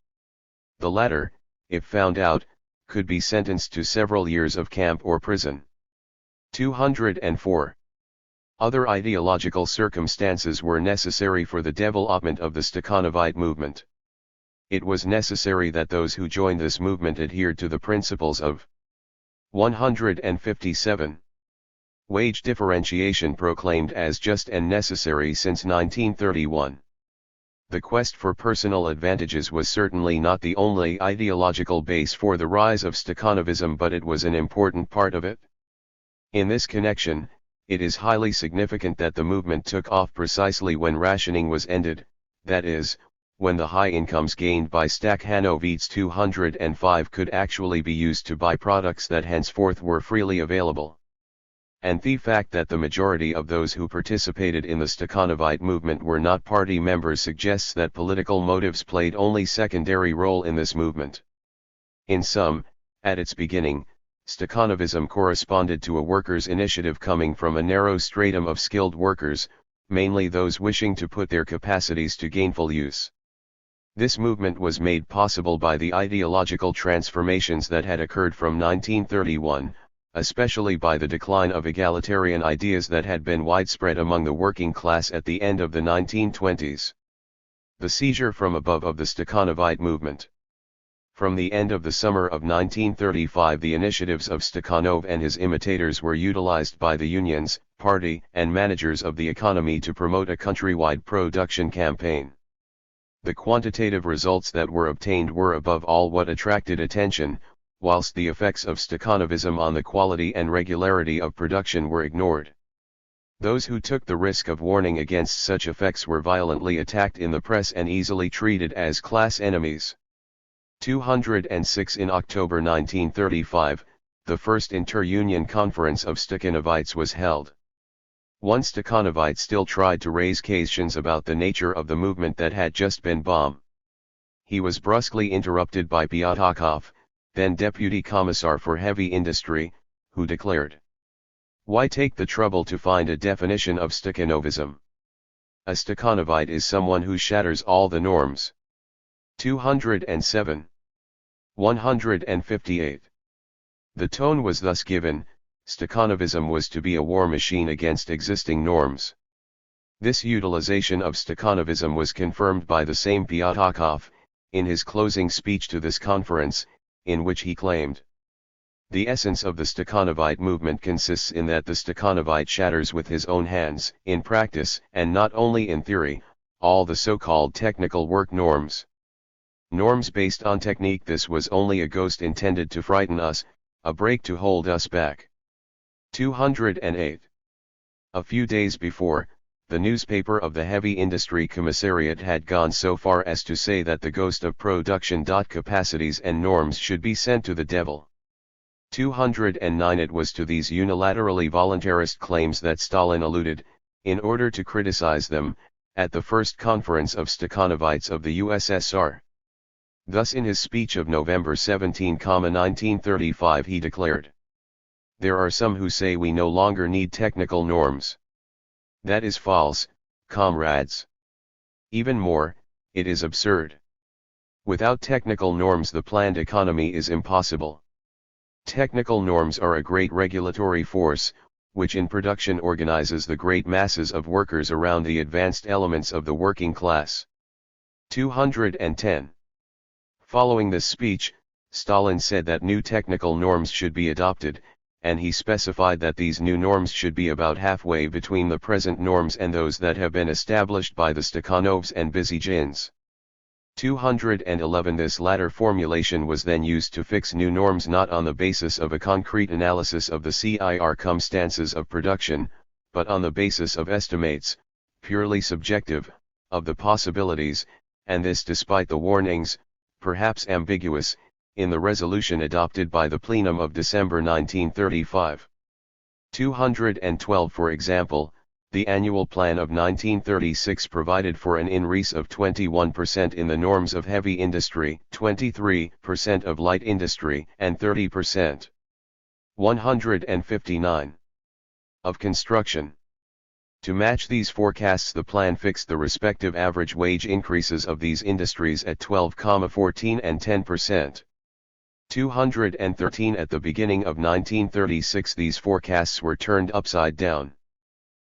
The latter, if found out, could be sentenced to several years of camp or prison. 204. Other ideological circumstances were necessary for the development of the Stakhanovite movement. It was necessary that those who joined this movement adhered to the principles of 157. Wage differentiation proclaimed as just and necessary since 1931. The quest for personal advantages was certainly not the only ideological base for the rise of Stakhanovism, but it was an important part of it. In this connection, it is highly significant that the movement took off precisely when rationing was ended, that is, when the high incomes gained by Stakhanovites 205 could actually be used to buy products that henceforth were freely available. And the fact that the majority of those who participated in the Stakhanovite movement were not party members suggests that political motives played only secondary role in this movement. In sum, at its beginning, Stakhanovism corresponded to a workers' initiative coming from a narrow stratum of skilled workers, mainly those wishing to put their capacities to gainful use. This movement was made possible by the ideological transformations that had occurred from 1931, especially by the decline of egalitarian ideas that had been widespread among the working class at the end of the 1920s. The seizure from above of the Stakhanovite movement. From the end of the summer of 1935, the initiatives of Stakhanov and his imitators were utilized by the unions, party, and managers of the economy to promote a countrywide production campaign. The quantitative results that were obtained were above all what attracted attention, whilst the effects of Stakhanovism on the quality and regularity of production were ignored. Those who took the risk of warning against such effects were violently attacked in the press and easily treated as class enemies. 206 In October 1935, the first inter-union conference of Stakhanovites was held. One Stakhanovite still tried to raise questions about the nature of the movement that had just been bombed. He was brusquely interrupted by Pyatakov, then Deputy Commissar for Heavy Industry, who declared, "Why take the trouble to find a definition of Stakhanovism? A Stakhanovite is someone who shatters all the norms." 207. 158. The tone was thus given: Stakhanovism was to be a war machine against existing norms. This utilization of Stakhanovism was confirmed by the same Pyatakov, in his closing speech to this conference, in which he claimed, "The essence of the Stakhanovite movement consists in that the Stakhanovite shatters with his own hands, in practice, and not only in theory, all the so-called technical work norms. Norms based on technique. This was only a ghost intended to frighten us, a brake to hold us back." 208. A few days before, the newspaper of the Heavy Industry Commissariat had gone so far as to say that the ghost of production capacities and norms should be sent to the devil. 209. It was to these unilaterally voluntarist claims that Stalin alluded, in order to criticize them, at the first conference of Stakhanovites of the USSR. Thus in his speech of November 17, 1935 he declared, "There are some who say we no longer need technical norms. That is false, comrades. Even more, it is absurd. Without technical norms the planned economy is impossible. Technical norms are a great regulatory force, which in production organizes the great masses of workers around the advanced elements of the working class." 210. Following this speech, Stalin said that new technical norms should be adopted, and he specified that these new norms should be about halfway between the present norms and those that have been established by the Stakhanovs and Bizyjins. 211. This latter formulation was then used to fix new norms not on the basis of a concrete analysis of the circumstances of production, but on the basis of estimates, purely subjective, of the possibilities, and this despite the warnings, perhaps ambiguous, in the resolution adopted by the plenum of December 1935. 212. For example, the annual plan of 1936 provided for an increase of 21% in the norms of heavy industry, 23% of light industry, and 30%. 159. Of construction. To match these forecasts the plan fixed the respective average wage increases of these industries at 12,14 and 10%. 213. At the beginning of 1936 these forecasts were turned upside down.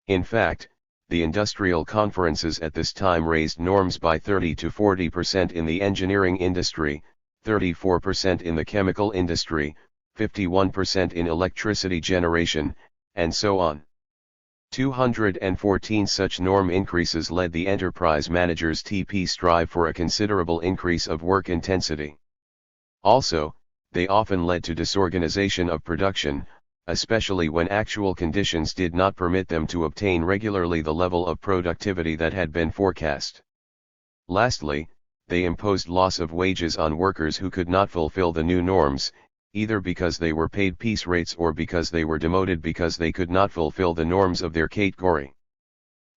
In fact, the industrial conferences at this time raised norms by 30 to 40% in the engineering industry, 34% in the chemical industry, 51% in electricity generation, and so on. 214. Such norm increases led the enterprise managers to strive for a considerable increase of work intensity. Also, they often led to disorganization of production, especially when actual conditions did not permit them to obtain regularly the level of productivity that had been forecast. Lastly, they imposed loss of wages on workers who could not fulfill the new norms, either because they were paid piece rates or because they were demoted because they could not fulfill the norms of their category.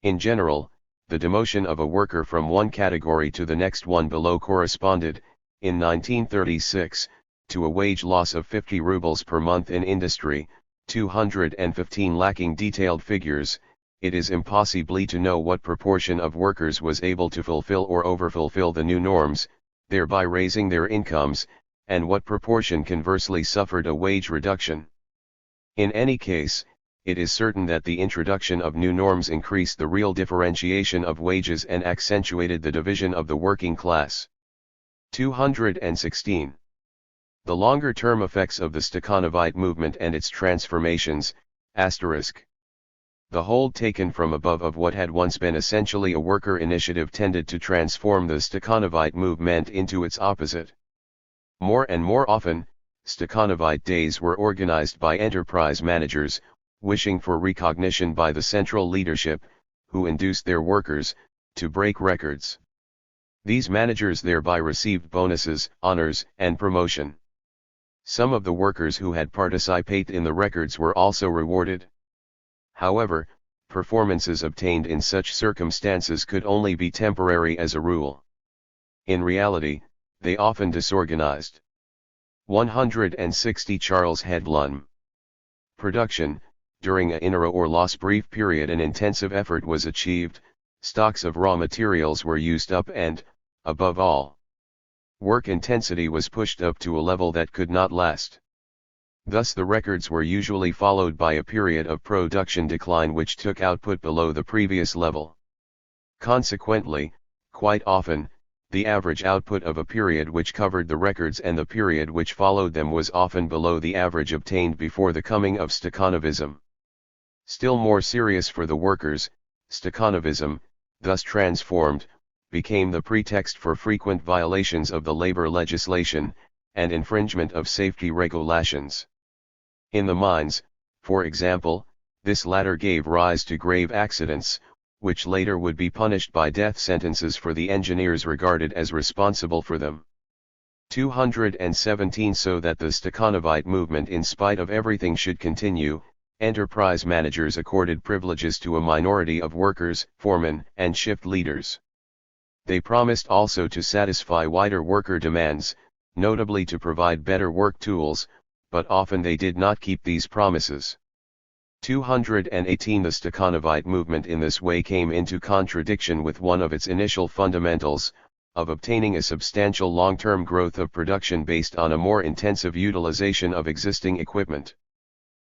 In general, the demotion of a worker from one category to the next one below corresponded, in 1936, to a wage loss of 50 rubles per month in industry. 215. Lacking detailed figures, it is impossible to know what proportion of workers was able to fulfill or overfulfill the new norms, thereby raising their incomes, and what proportion conversely suffered a wage reduction. In any case, it is certain that the introduction of new norms increased the real differentiation of wages and accentuated the division of the working class. 216. The longer-term effects of the Stakhanovite movement and its transformations, asterisk. The hold taken from above of what had once been essentially a worker initiative tended to transform the Stakhanovite movement into its opposite. More and more often, Stakhanovite days were organized by enterprise managers, wishing for recognition by the central leadership, who induced their workers to break records. These managers thereby received bonuses, honors, and promotion. Some of the workers who had participated in the records were also rewarded. However, performances obtained in such circumstances could only be temporary as a rule. In reality, they often disorganized. 160. Charles Hedlund. Production. During a INRA or loss brief period an intensive effort was achieved, stocks of raw materials were used up and, above all, work intensity was pushed up to a level that could not last. Thus the records were usually followed by a period of production decline which took output below the previous level. Consequently, quite often, the average output of a period which covered the records and the period which followed them was often below the average obtained before the coming of Stakhanovism. Still more serious for the workers, Stakhanovism, thus transformed, became the pretext for frequent violations of the labor legislation, and infringement of safety regulations. In the mines, for example, this latter gave rise to grave accidents, which later would be punished by death sentences for the engineers regarded as responsible for them. 217. So that the Stakhanovite movement in spite of everything should continue, enterprise managers accorded privileges to a minority of workers, foremen, and shift leaders. They promised also to satisfy wider worker demands, notably to provide better work tools, but often they did not keep these promises. 218 The Stakhanovite movement in this way came into contradiction with one of its initial fundamentals, of obtaining a substantial long-term growth of production based on a more intensive utilization of existing equipment.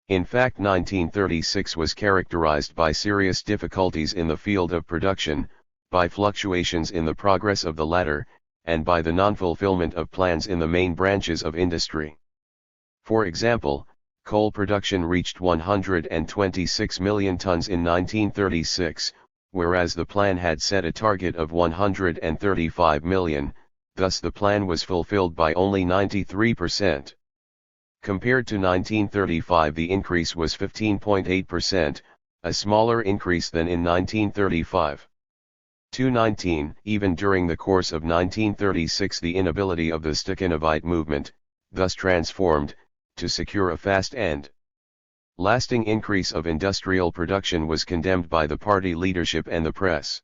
In fact, 1936 was characterized by serious difficulties in the field of production, by fluctuations in the progress of the latter, and by the non-fulfillment of plans in the main branches of industry. For example, coal production reached 126 million tons in 1936, whereas the plan had set a target of 135 million, thus the plan was fulfilled by only 93%. Compared to 1935, the increase was 15.8%, a smaller increase than in 1935. 219 Even during the course of 1936, the inability of the Stakhanovite movement, thus transformed, to secure a fast and lasting increase of industrial production was condemned by the party leadership and the press.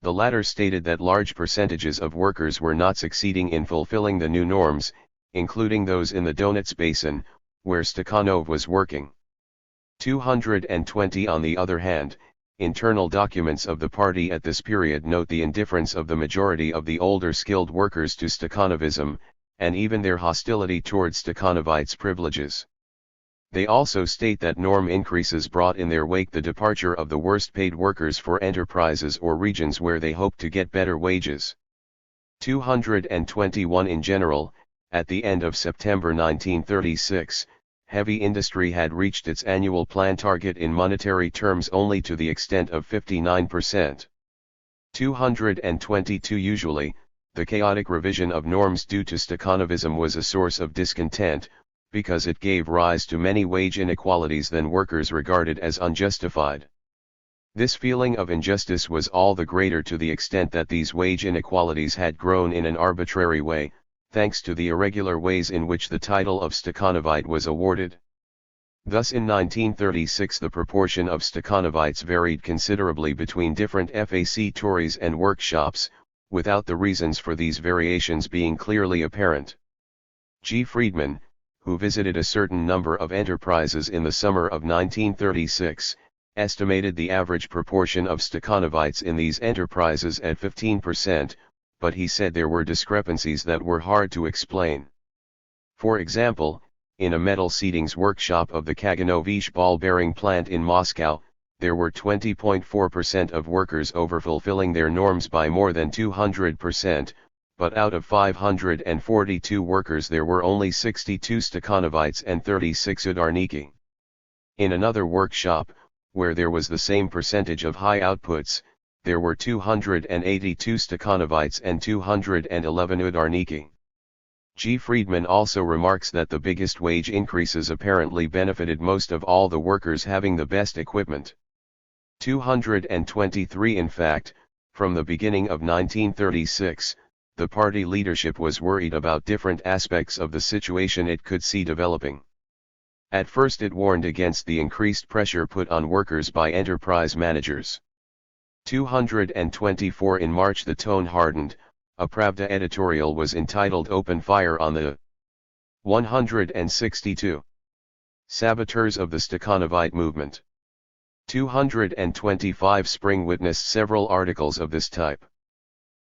The latter stated that large percentages of workers were not succeeding in fulfilling the new norms, including those in the Donets Basin, where Stakhanov was working. 220 On the other hand, internal documents of the party at this period note the indifference of the majority of the older skilled workers to Stakhanovism, and even their hostility towards Stakhanovites' privileges. They also state that norm increases brought in their wake the departure of the worst paid workers for enterprises or regions where they hoped to get better wages. 221 In general, at the end of September 1936, heavy industry had reached its annual plan target in monetary terms only to the extent of 59%. 222 Usually, the chaotic revision of norms due to Stakhanovism was a source of discontent, because it gave rise to many wage inequalities than workers regarded as unjustified. This feeling of injustice was all the greater to the extent that these wage inequalities had grown in an arbitrary way, thanks to the irregular ways in which the title of Stakhanovite was awarded. Thus in 1936 the proportion of Stakhanovites varied considerably between different factories and workshops, without the reasons for these variations being clearly apparent. G. Friedman, who visited a certain number of enterprises in the summer of 1936, estimated the average proportion of Stakhanovites in these enterprises at 15%, but he said there were discrepancies that were hard to explain. For example, in a metal seatings workshop of the Kaganovich ball bearing plant in Moscow, there were 20.4% of workers overfulfilling their norms by more than 200%, but out of 542 workers there were only 62 Stakhanovites and 36 Udarniki. In another workshop, where there was the same percentage of high outputs, there were 282 Stakhanovites and 211 Udarniki. G. Friedman also remarks that the biggest wage increases apparently benefited most of all the workers having the best equipment. 223 In fact, from the beginning of 1936, the party leadership was worried about different aspects of the situation it could see developing. At first it warned against the increased pressure put on workers by enterprise managers. 224 In March the tone hardened. A Pravda editorial was entitled Open Fire on the 162 Saboteurs of the Stakhanovite Movement. 225 Spring witnessed several articles of this type.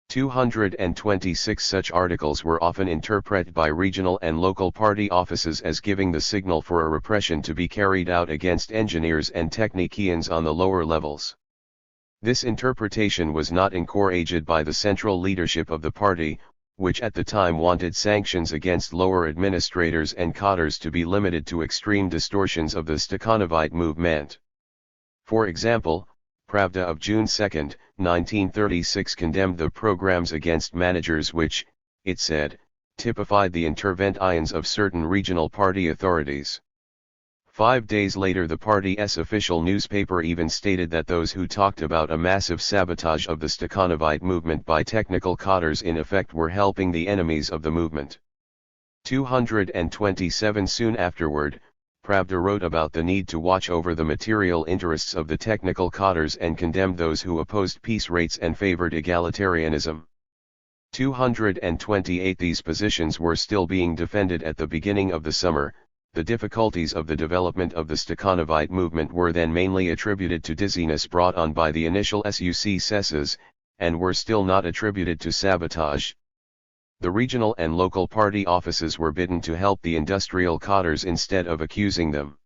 226 Such articles were often interpreted by regional and local party offices as giving the signal for a repression to be carried out against engineers and technicians on the lower levels. This interpretation was not encouraged by the central leadership of the party, which at the time wanted sanctions against lower administrators and cadres to be limited to extreme distortions of the Stakhanovite movement. For example, Pravda of June 2, 1936 condemned the programs against managers which, it said, typified the interventions of certain regional party authorities. 5 days later the party's official newspaper even stated that those who talked about a massive sabotage of the Stakhanovite movement by technical cadres in effect were helping the enemies of the movement. 227 Soon afterward, Pravda wrote about the need to watch over the material interests of the technical cadres and condemned those who opposed peace rates and favored egalitarianism. 228 These positions were still being defended at the beginning of the summer. The difficulties of the development of the Stakhanovite movement were then mainly attributed to dizziness brought on by the initial successes, and were still not attributed to sabotage. The regional and local party offices were bidden to help the industrial cadres instead of accusing them.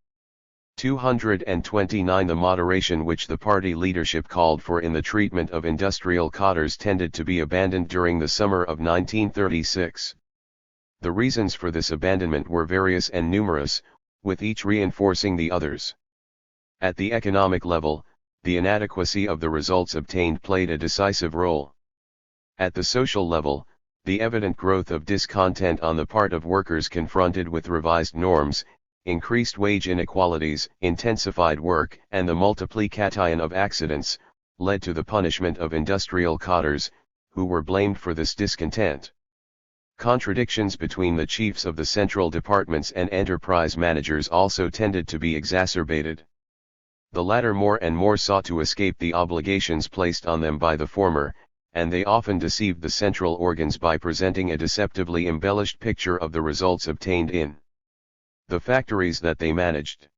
229 The moderation which the party leadership called for in the treatment of industrial cadres tended to be abandoned during the summer of 1936. The reasons for this abandonment were various and numerous, with each reinforcing the others. At the economic level, the inadequacy of the results obtained played a decisive role. At the social level, the evident growth of discontent on the part of workers confronted with revised norms, increased wage inequalities, intensified work, and the multiplication of accidents, led to the punishment of industrial cadres, who were blamed for this discontent. Contradictions between the chiefs of the central departments and enterprise managers also tended to be exacerbated. The latter more and more sought to escape the obligations placed on them by the former, and they often deceived the central organs by presenting a deceptively embellished picture of the results obtained in the factories that they managed.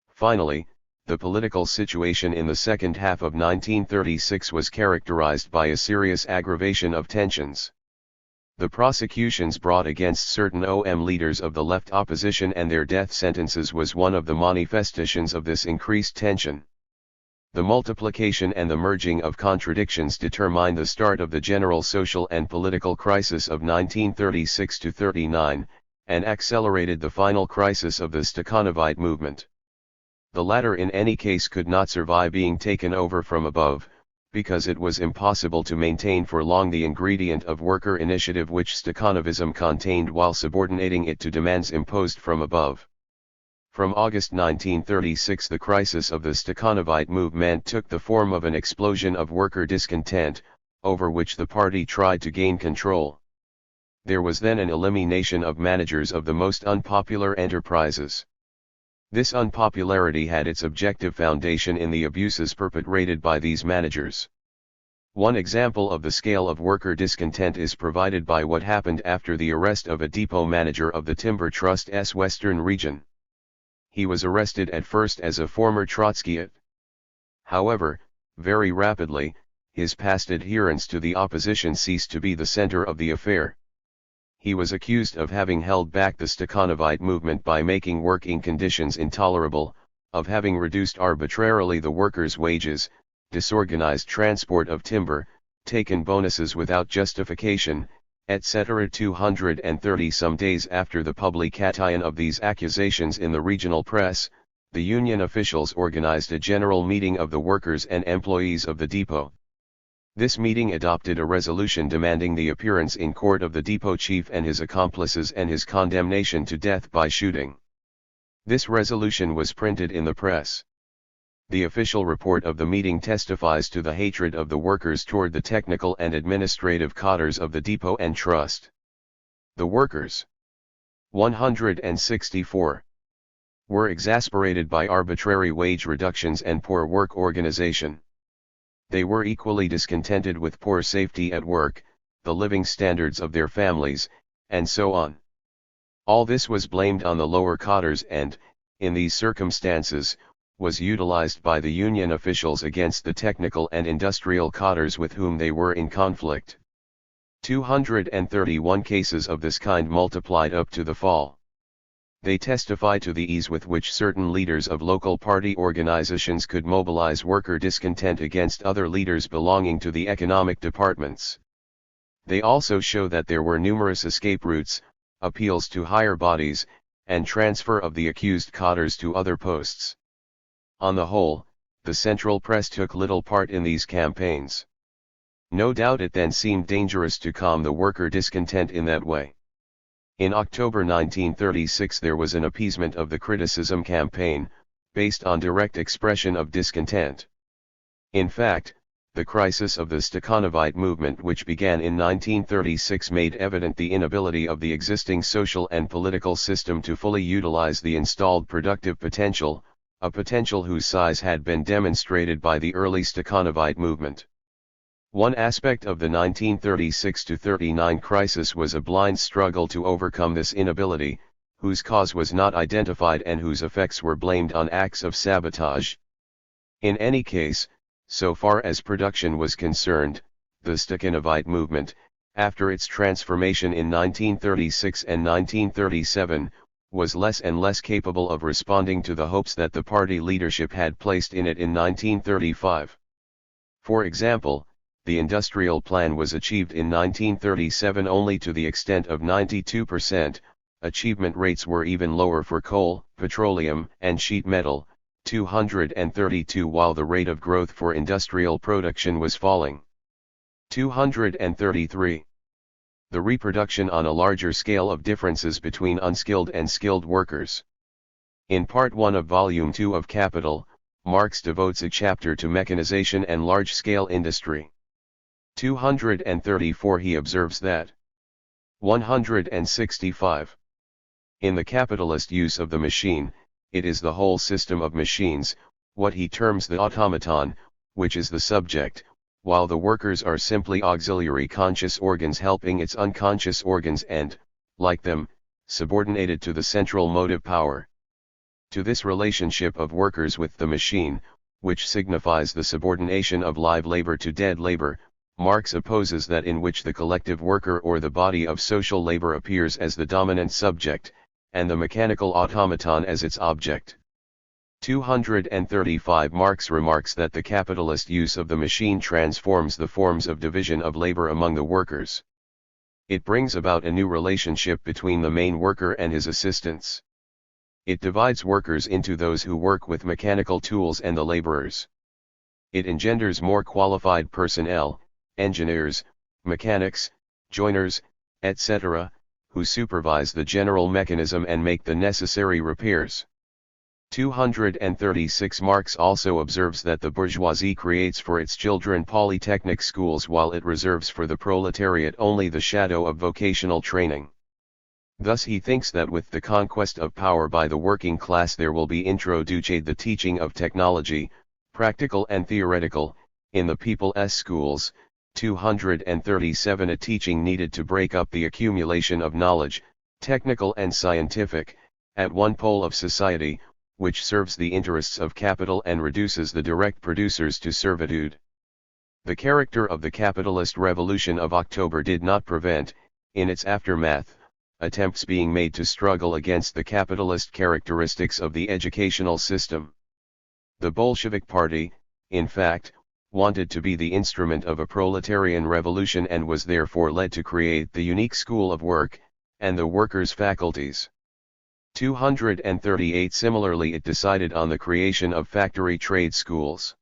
Finally, the political situation in the second half of 1936 was characterized by a serious aggravation of tensions. The prosecutions brought against certain OM leaders of the left opposition and their death sentences was one of the manifestations of this increased tension. The multiplication and the merging of contradictions determined the start of the general social and political crisis of 1936–39, and accelerated the final crisis of the Stakhanovite movement. The latter in any case could not survive being taken over from above, because it was impossible to maintain for long the ingredient of worker initiative which Stakhanovism contained while subordinating it to demands imposed from above. From August 1936 the crisis of the Stakhanovite movement took the form of an explosion of worker discontent, over which the party tried to gain control. There was then an elimination of managers of the most unpopular enterprises. This unpopularity had its objective foundation in the abuses perpetrated by these managers. One example of the scale of worker discontent is provided by what happened after the arrest of a depot manager of the Timber Trust's Western region. He was arrested at first as a former Trotskyite. However, very rapidly, his past adherence to the opposition ceased to be the center of the affair. He was accused of having held back the Stakhanovite movement by making working conditions intolerable, of having reduced arbitrarily the workers' wages, disorganized transport of timber, taken bonuses without justification, etc. 230 Some days after the publication of these accusations in the regional press, the union officials organized a general meeting of the workers and employees of the depot. This meeting adopted a resolution demanding the appearance in court of the depot chief and his accomplices and his condemnation to death by shooting. This resolution was printed in the press. The official report of the meeting testifies to the hatred of the workers toward the technical and administrative cadres of the depot and trust. The workers, 164, were exasperated by arbitrary wage reductions and poor work organization. They were equally discontented with poor safety at work, the living standards of their families, and so on. All this was blamed on the lower cadres and, in these circumstances, was utilized by the union officials against the technical and industrial cadres with whom they were in conflict. 231 cases of this kind multiplied up to the fall. They testify to the ease with which certain leaders of local party organizations could mobilize worker discontent against other leaders belonging to the economic departments. They also show that there were numerous escape routes, appeals to higher bodies, and transfer of the accused cadres to other posts. On the whole, the central press took little part in these campaigns. No doubt it then seemed dangerous to calm the worker discontent in that way. In October 1936 there was an appeasement of the criticism campaign, based on direct expression of discontent. In fact, The crisis of the Stakhanovite movement, which began in 1936, made evident the inability of the existing social and political system to fully utilize the installed productive potential, a potential whose size had been demonstrated by the early Stakhanovite movement. One aspect of the 1936-39 crisis was a blind struggle to overcome this inability, whose cause was not identified and whose effects were blamed on acts of sabotage. In any case, so far as production was concerned, the Stakhanovite movement, after its transformation in 1936 and 1937, was less and less capable of responding to the hopes that the party leadership had placed in it in 1935. For example, the industrial plan was achieved in 1937 only to the extent of 92%, achievement rates were even lower for coal, petroleum, and sheet metal, 232, while the rate of growth for industrial production was falling. 233. The reproduction on a larger scale of differences between unskilled and skilled workers. In Part 1 of Volume 2 of Capital, Marx devotes a chapter to mechanization and large-scale industry. 234. He observes that 165. In the capitalist use of the machine, it is the whole system of machines, what he terms the automaton, which is the subject, while the workers are simply auxiliary conscious organs helping its unconscious organs and, like them, subordinated to the central motive power. To this relationship of workers with the machine, which signifies the subordination of live labor to dead labor, Marx opposes that in which the collective worker or the body of social labor appears as the dominant subject, and the mechanical automaton as its object. 235. Marx remarks that the capitalist use of the machine transforms the forms of division of labor among the workers. It brings about a new relationship between the main worker and his assistants. It divides workers into those who work with mechanical tools and the laborers. It engenders more qualified personnel, engineers, mechanics, joiners, etc., who supervise the general mechanism and make the necessary repairs. 236. Marx also observes that the bourgeoisie creates for its children polytechnic schools while it reserves for the proletariat only the shadow of vocational training. Thus he thinks that with the conquest of power by the working class there will be introduced the teaching of technology, practical and theoretical, in the people's schools. 237. A teaching needed to break up the accumulation of knowledge, technical and scientific, at one pole of society, which serves the interests of capital and reduces the direct producers to servitude. The character of the capitalist revolution of October did not prevent, in its aftermath, attempts being made to struggle against the capitalist characteristics of the educational system. The Bolshevik Party, in fact, wanted to be the instrument of a proletarian revolution and was therefore led to create the unique school of work, and the workers' faculties. 238. Similarly, it decided on the creation of factory trade schools.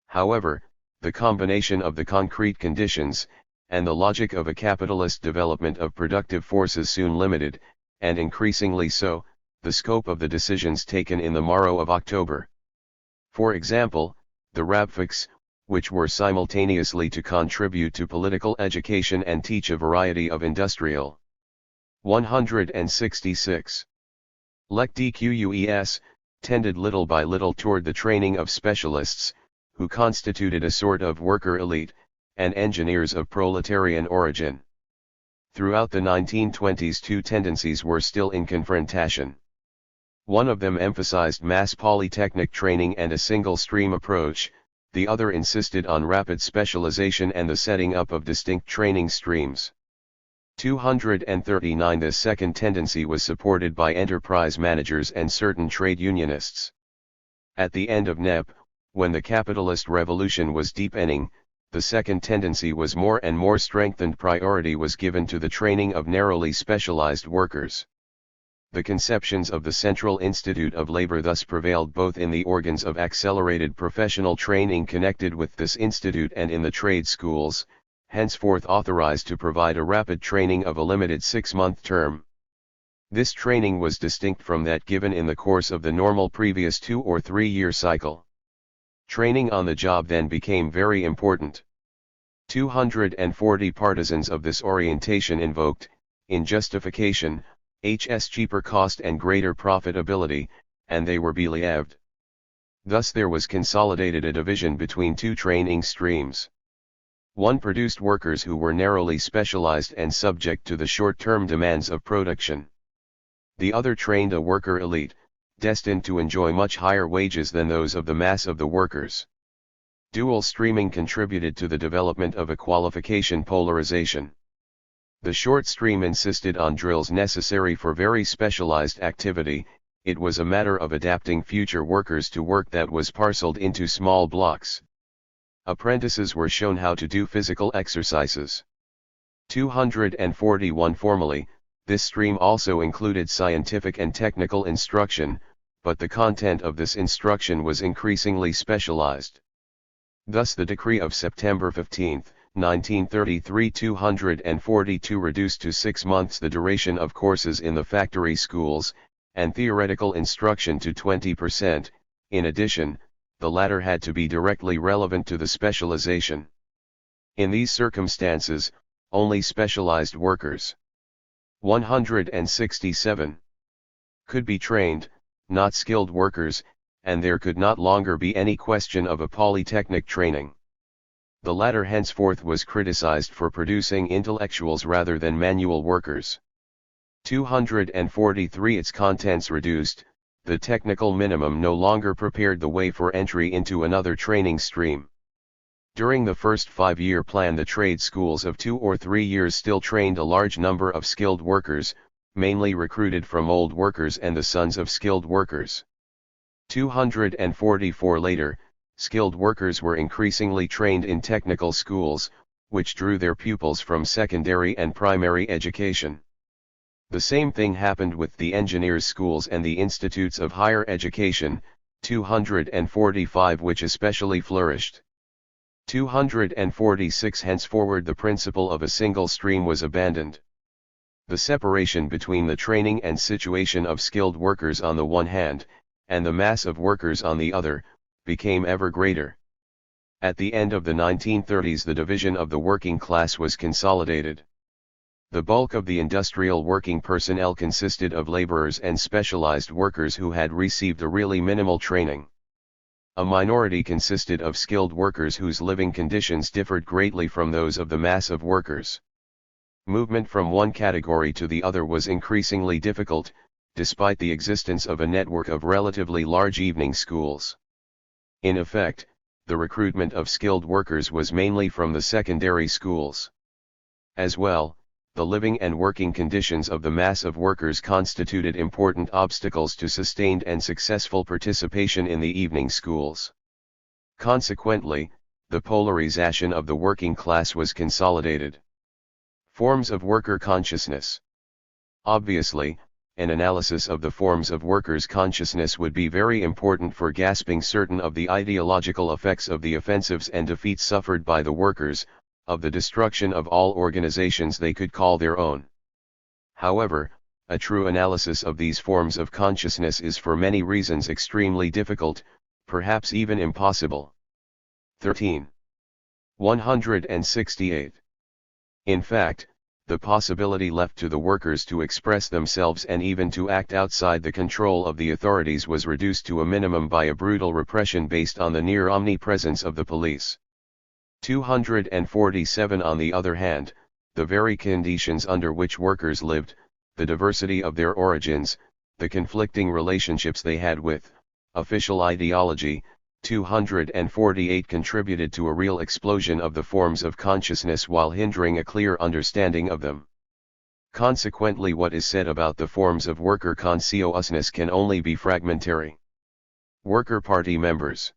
However, the combination of the concrete conditions, and the logic of a capitalist development of productive forces soon limited, and increasingly so, the scope of the decisions taken in the morrow of October. For example, the Rabfics, which were simultaneously to contribute to political education and teach a variety of industrial. 166. Lectques tended little by little toward the training of specialists, who constituted a sort of worker elite, and engineers of proletarian origin. Throughout the 1920s two tendencies were still in confrontation. One of them emphasized mass polytechnic training and a single-stream approach, the other insisted on rapid specialization and the setting up of distinct training streams. 239. This second tendency was supported by enterprise managers and certain trade unionists. At the end of NEP, when the capitalist revolution was deepening, the second tendency was more and more strengthened. Priority was given to the training of narrowly specialized workers. The conceptions of the Central Institute of Labor thus prevailed both in the organs of accelerated professional training connected with this institute and in the trade schools, henceforth authorized to provide a rapid training of a limited 6-month term. This training was distinct from that given in the course of the normal previous 2- or 3-year cycle. Training on the job then became very important. 240 partisans of this orientation invoked, in justification, H's cheaper cost and greater profitability, and they were believed. Thus there was consolidated a division between two training streams. One produced workers who were narrowly specialized and subject to the short-term demands of production. The other trained a worker elite, destined to enjoy much higher wages than those of the mass of the workers. Dual streaming contributed to the development of a qualification polarization. The short stream insisted on drills necessary for very specialized activity. It was a matter of adapting future workers to work that was parceled into small blocks. Apprentices were shown how to do physical exercises. 241 Formally, this stream also included scientific and technical instruction, but the content of this instruction was increasingly specialized. Thus the decree of September 15, 1933 242 reduced to 6 months the duration of courses in the factory schools, and theoretical instruction to 20%, in addition, the latter had to be directly relevant to the specialization. In these circumstances, only specialized workers, 167, could be trained, not skilled workers, and there could not longer be any question of a polytechnic training. The latter henceforth was criticized for producing intellectuals rather than manual workers. 243 Its contents reduced, the technical minimum no longer prepared the way for entry into another training stream. During the first 5-year plan the trade schools of 2 or 3 years still trained a large number of skilled workers, mainly recruited from old workers and the sons of skilled workers. 244 Later, skilled workers were increasingly trained in technical schools, which drew their pupils from secondary and primary education. The same thing happened with the engineers' schools and the institutes of higher education, 245 which especially flourished. 246 Henceforward the principle of a single stream was abandoned. The separation between the training and situation of skilled workers on the one hand, and the mass of workers on the other, became ever greater. At the end of the 1930s the division of the working class was consolidated. The bulk of the industrial working personnel consisted of laborers and specialized workers who had received a really minimal training. A minority consisted of skilled workers whose living conditions differed greatly from those of the mass of workers. Movement from one category to the other was increasingly difficult, despite the existence of a network of relatively large evening schools. In effect, the recruitment of skilled workers was mainly from the secondary schools. As well, the living and working conditions of the mass of workers constituted important obstacles to sustained and successful participation in the evening schools. Consequently, the polarization of the working class was consolidated. Forms of worker consciousness. Obviously, an analysis of the forms of workers' consciousness would be very important for grasping certain of the ideological effects of the offensives and defeats suffered by the workers, of the destruction of all organizations they could call their own. However, a true analysis of these forms of consciousness is for many reasons extremely difficult, perhaps even impossible. 13. 168. In fact, the possibility left to the workers to express themselves and even to act outside the control of the authorities was reduced to a minimum by a brutal repression based on the near omnipresence of the police. 247 On the other hand, the very conditions under which workers lived, the diversity of their origins, the conflicting relationships they had with official ideology, 248 contributed to a real explosion of the forms of consciousness while hindering a clear understanding of them. Consequently, what is said about the forms of worker consciousness can only be fragmentary. Worker Party members.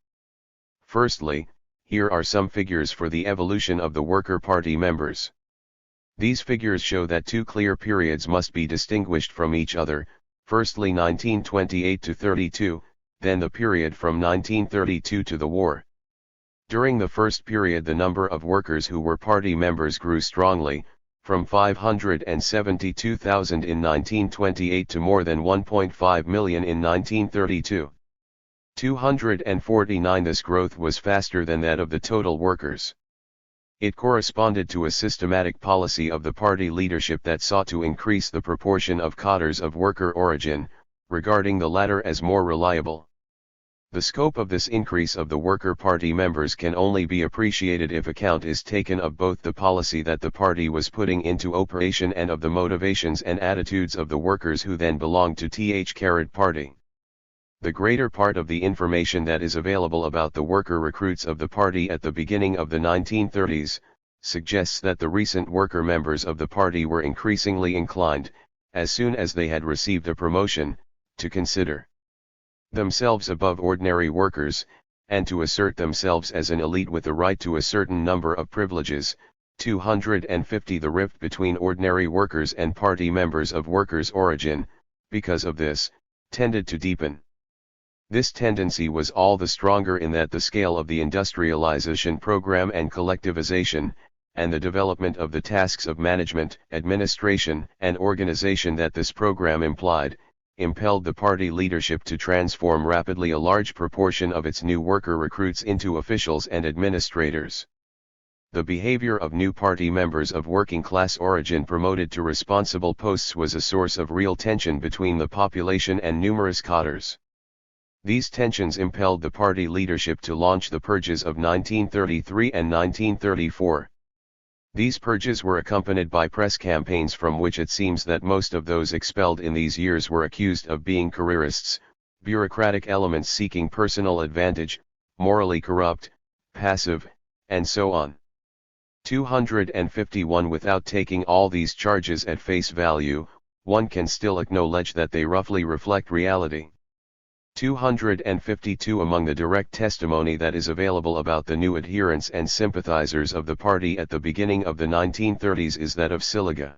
Firstly, here are some figures for the evolution of the Worker Party members. These figures show that two clear periods must be distinguished from each other, firstly 1928 to 32, then the period from 1932 to the war. During the first period the number of workers who were party members grew strongly, from 572,000 in 1928 to more than 1.5 million in 1932. 249. This growth was faster than that of the total workers. It corresponded to a systematic policy of the party leadership that sought to increase the proportion of cadres of worker origin, regarding the latter as more reliable. The scope of this increase of the worker party members can only be appreciated if account is taken of both the policy that the party was putting into operation and of the motivations and attitudes of the workers who then belonged to THIRD party. The greater part of the information that is available about the worker recruits of the party at the beginning of the 1930s, suggests that the recent worker members of the party were increasingly inclined, as soon as they had received a promotion, to consider themselves above ordinary workers, and to assert themselves as an elite with the right to a certain number of privileges. 250. The rift between ordinary workers and party members of workers' origin, because of this, tended to deepen. This tendency was all the stronger in that the scale of the industrialization program and collectivization, and the development of the tasks of management, administration, and organization that this program implied, impelled the party leadership to transform rapidly a large proportion of its new worker recruits into officials and administrators. The behavior of new party members of working class origin promoted to responsible posts was a source of real tension between the population and numerous cadres. These tensions impelled the party leadership to launch the purges of 1933 and 1934. These purges were accompanied by press campaigns from which it seems that most of those expelled in these years were accused of being careerists, bureaucratic elements seeking personal advantage, morally corrupt, passive, and so on. 251. Without taking all these charges at face value, one can still acknowledge that they roughly reflect reality. 252. Among the direct testimony that is available about the new adherents and sympathizers of the party at the beginning of the 1930s is that of Siliga.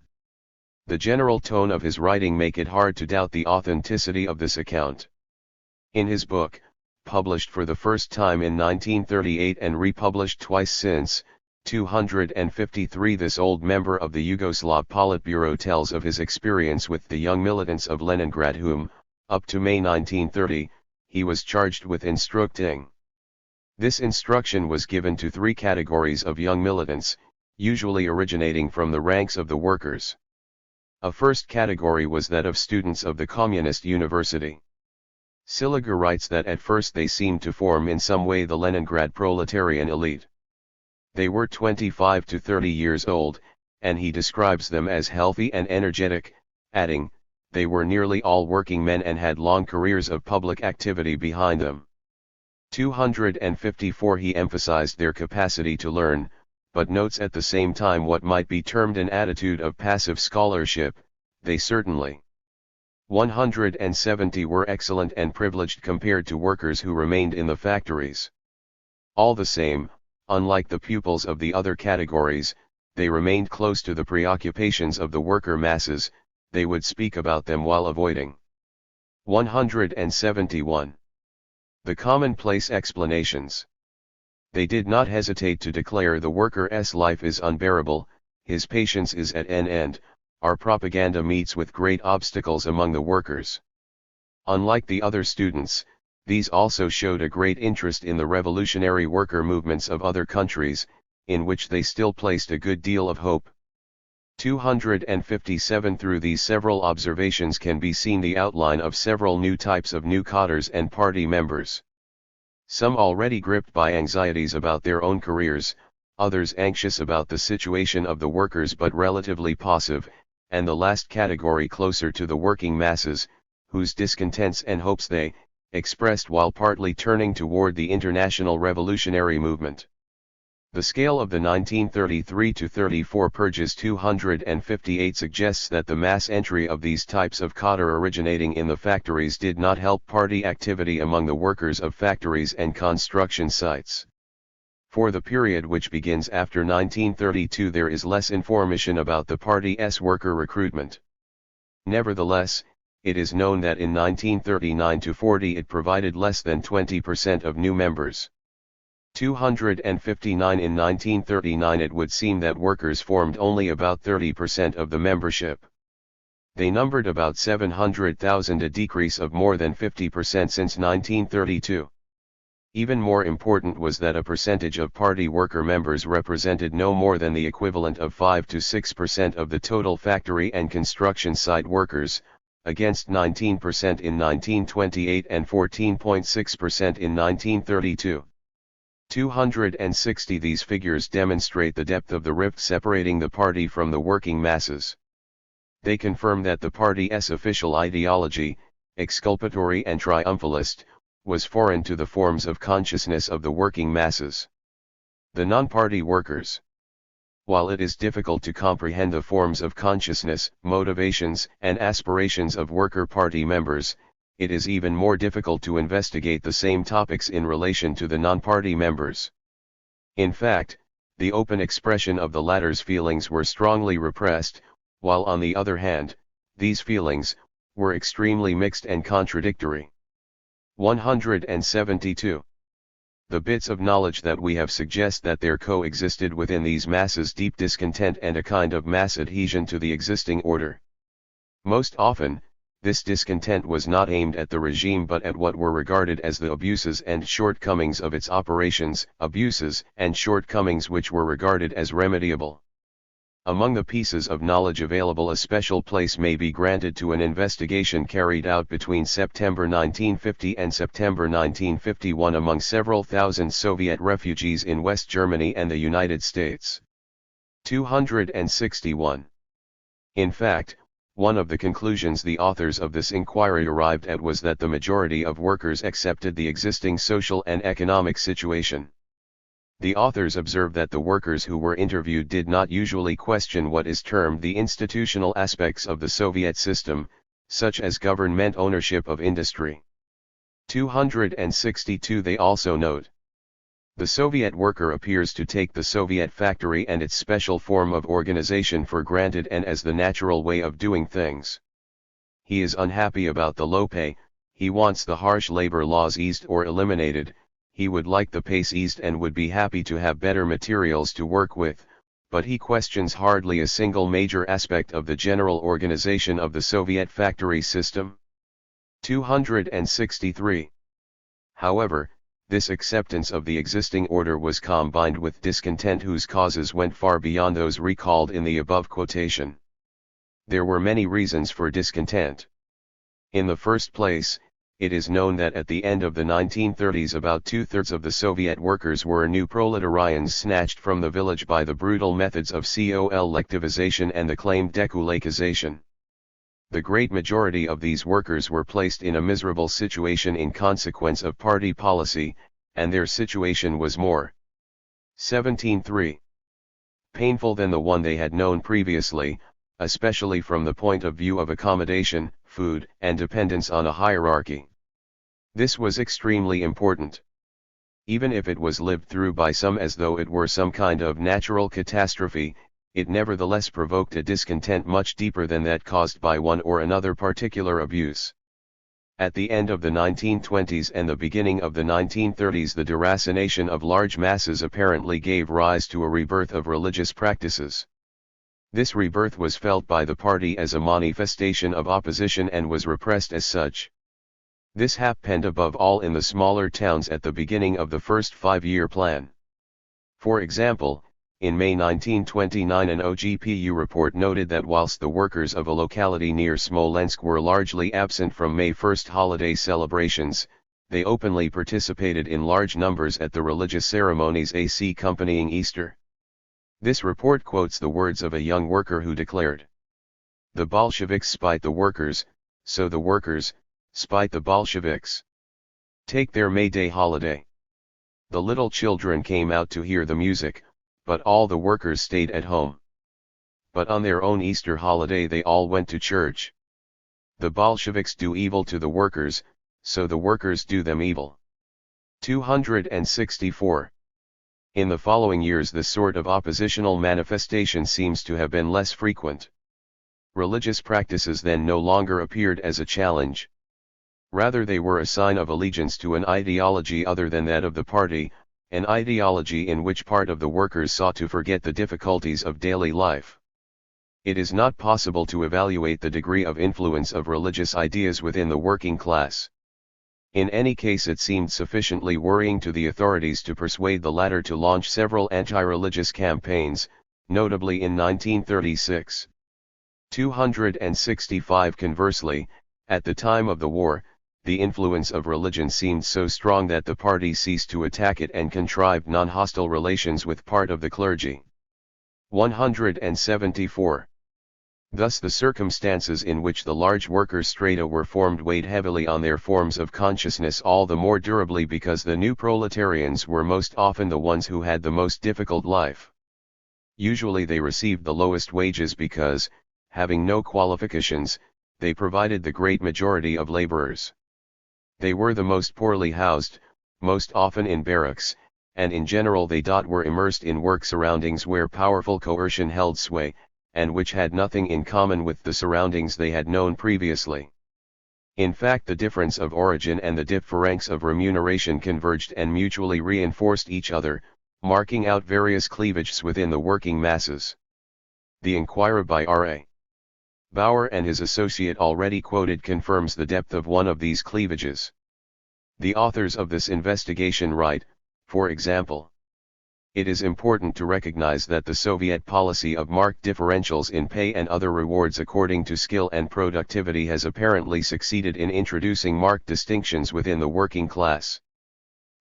The general tone of his writing make it hard to doubt the authenticity of this account. In his book, published for the first time in 1938 and republished twice since, 253, this old member of the Yugoslav Politburo tells of his experience with the young militants of Leningrad whom, up to May 1930, he was charged with instructing. This instruction was given to three categories of young militants, usually originating from the ranks of the workers. A first category was that of students of the Communist University. Siliga writes that at first they seemed to form in some way the Leningrad proletarian elite. They were 25 to 30 years old, and he describes them as healthy and energetic, adding, they were nearly all working men and had long careers of public activity behind them. 254. He emphasized their capacity to learn, but notes at the same time what might be termed an attitude of passive scholarship. They certainly 170 were excellent and privileged compared to workers who remained in the factories. All the same, unlike the pupils of the other categories, they remained close to the preoccupations of the worker masses. They would speak about them while avoiding. 171. The commonplace explanations. They did not hesitate to declare the worker's life is unbearable, his patience is at an end, our propaganda meets with great obstacles among the workers. Unlike the other students, these also showed a great interest in the revolutionary worker movements of other countries, in which they still placed a good deal of hope. 257. Through these several observations can be seen the outline of several new types of new cadres and party members. Some already gripped by anxieties about their own careers, others anxious about the situation of the workers but relatively passive, and the last category closer to the working masses, whose discontents and hopes they expressed while partly turning toward the international revolutionary movement. The scale of the 1933-34 purges 258 suggests that the mass entry of these types of cadre originating in the factories did not help party activity among the workers of factories and construction sites. For the period which begins after 1932 there is less information about the party's worker recruitment. Nevertheless, it is known that in 1939-40 it provided less than 20% of new members. 259. In 1939 it would seem that workers formed only about 30% of the membership. They numbered about 700,000, a decrease of more than 50% since 1932. Even more important was that a percentage of party worker members represented no more than the equivalent of 5 to 6% of the total factory and construction site workers, against 19% in 1928 and 14.6% in 1932. 260. These figures demonstrate the depth of the rift separating the party from the working masses. They confirm that the party's official ideology, exculpatory and triumphalist, was foreign to the forms of consciousness of the working masses. The non-party workers. While it is difficult to comprehend the forms of consciousness, motivations, and aspirations of worker party members, it is even more difficult to investigate the same topics in relation to the non-party members. In fact, the open expression of the latter's feelings were strongly repressed, while on the other hand, these feelings were extremely mixed and contradictory. 172. The bits of knowledge that we have suggest that there coexisted within these masses deep discontent and a kind of mass adhesion to the existing order. Most often, this discontent was not aimed at the regime but at what were regarded as the abuses and shortcomings of its operations, abuses and shortcomings which were regarded as remediable. Among the pieces of knowledge available, a special place may be granted to an investigation carried out between September 1950 and September 1951 among several thousand Soviet refugees in West Germany and the United States. 261. In fact, one of the conclusions the authors of this inquiry arrived at was that the majority of workers accepted the existing social and economic situation. The authors observe that the workers who were interviewed did not usually question what is termed the institutional aspects of the Soviet system, such as government ownership of industry. 262. They also note, the Soviet worker appears to take the Soviet factory and its special form of organization for granted and as the natural way of doing things. He is unhappy about the low pay, he wants the harsh labor laws eased or eliminated, he would like the pace eased and would be happy to have better materials to work with, but he questions hardly a single major aspect of the general organization of the Soviet factory system. 263. However, this acceptance of the existing order was combined with discontent whose causes went far beyond those recalled in the above quotation. There were many reasons for discontent. In the first place, it is known that at the end of the 1930s about two-thirds of the Soviet workers were new proletarians snatched from the village by the brutal methods of collectivization and the claimed dekulakization. The great majority of these workers were placed in a miserable situation in consequence of party policy, and their situation was more 17.3 painful than the one they had known previously, especially from the point of view of accommodation, food, and dependence on a hierarchy. This was extremely important. Even if it was lived through by some as though it were some kind of natural catastrophe, it nevertheless provoked a discontent much deeper than that caused by one or another particular abuse. At the end of the 1920s and the beginning of the 1930s, the deracination of large masses apparently gave rise to a rebirth of religious practices. This rebirth was felt by the party as a manifestation of opposition and was repressed as such. This happened above all in the smaller towns at the beginning of the first five-year plan. For example, in May 1929 an OGPU report noted that whilst the workers of a locality near Smolensk were largely absent from May 1st holiday celebrations, they openly participated in large numbers at the religious ceremonies accompanying Easter. This report quotes the words of a young worker who declared, "The Bolsheviks spite the workers, so the workers spite the Bolsheviks. Take their May Day holiday. The little children came out to hear the music, but all the workers stayed at home. But on their own Easter holiday they all went to church. The Bolsheviks do evil to the workers, so the workers do them evil." 264. In the following years this sort of oppositional manifestation seems to have been less frequent. Religious practices then no longer appeared as a challenge. Rather they were a sign of allegiance to an ideology other than that of the party, an ideology in which part of the workers sought to forget the difficulties of daily life. It is not possible to evaluate the degree of influence of religious ideas within the working class. In any case, it seemed sufficiently worrying to the authorities to persuade the latter to launch several anti-religious campaigns, notably in 1936. 265. Conversely, at the time of the war, the influence of religion seemed so strong that the party ceased to attack it and contrived non-hostile relations with part of the clergy. 174. Thus the circumstances in which the large workers' strata were formed weighed heavily on their forms of consciousness all the more durably because the new proletarians were most often the ones who had the most difficult life. Usually they received the lowest wages because, having no qualifications, they provided the great majority of laborers. They were the most poorly housed, most often in barracks, and in general they were immersed in work surroundings where powerful coercion held sway, and which had nothing in common with the surroundings they had known previously. In fact, the difference of origin and the difference of remuneration converged and mutually reinforced each other, marking out various cleavages within the working masses. The Inquirer by R.A. Bauer and his associate already quoted confirms the depth of one of these cleavages. The authors of this investigation write, for example, "It is important to recognize that the Soviet policy of marked differentials in pay and other rewards according to skill and productivity has apparently succeeded in introducing marked distinctions within the working class.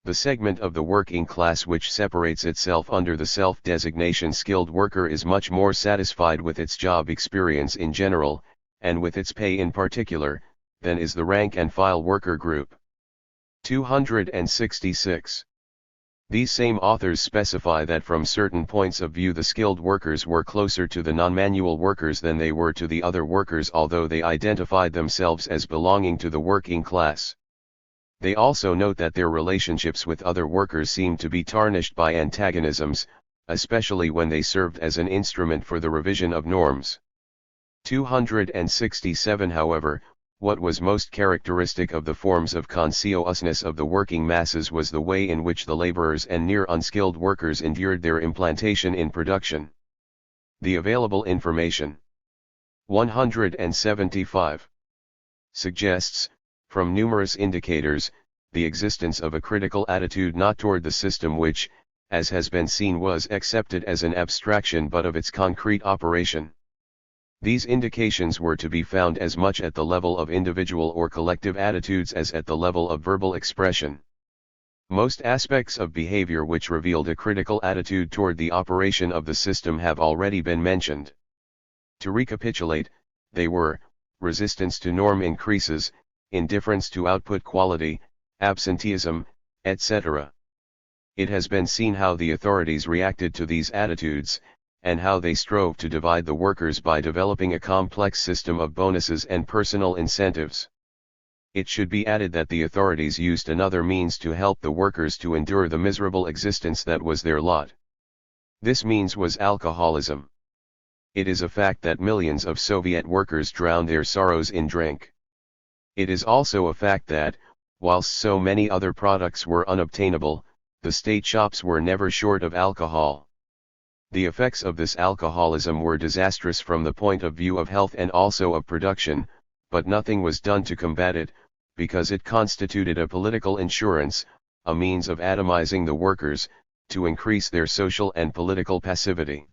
The segment of the working class which separates itself under the self-designation skilled worker is much more satisfied with its job experience in general, and with its pay in particular, than is the rank and file worker group." 266. These same authors specify that from certain points of view the skilled workers were closer to the non-manual workers than they were to the other workers, although they identified themselves as belonging to the working class. They also note that their relationships with other workers seemed to be tarnished by antagonisms, especially when they served as an instrument for the revision of norms. 267. However, what was most characteristic of the forms of consciousness of the working masses was the way in which the laborers and near unskilled workers endured their implantation in production. The available information. 175. Suggests, from numerous indicators, the existence of a critical attitude not toward the system which, as has been seen, was accepted as an abstraction but of its concrete operation. These indications were to be found as much at the level of individual or collective attitudes as at the level of verbal expression. Most aspects of behavior which revealed a critical attitude toward the operation of the system have already been mentioned. To recapitulate, they were: resistance to norm increases, indifference to output quality, absenteeism, etc. It has been seen how the authorities reacted to these attitudes, and how they strove to divide the workers by developing a complex system of bonuses and personal incentives. It should be added that the authorities used another means to help the workers to endure the miserable existence that was their lot. This means was alcoholism. It is a fact that millions of Soviet workers drowned their sorrows in drink. It is also a fact that, whilst so many other products were unobtainable, the state shops were never short of alcohol. The effects of this alcoholism were disastrous from the point of view of health and also of production, but nothing was done to combat it, because it constituted a political insurance, a means of atomizing the workers, to increase their social and political passivity.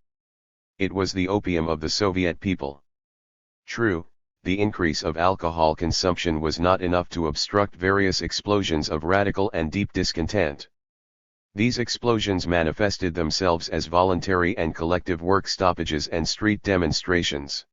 It was the opium of the Soviet people. True, the increase of alcohol consumption was not enough to obstruct various explosions of radical and deep discontent. These explosions manifested themselves as voluntary and collective work stoppages and street demonstrations.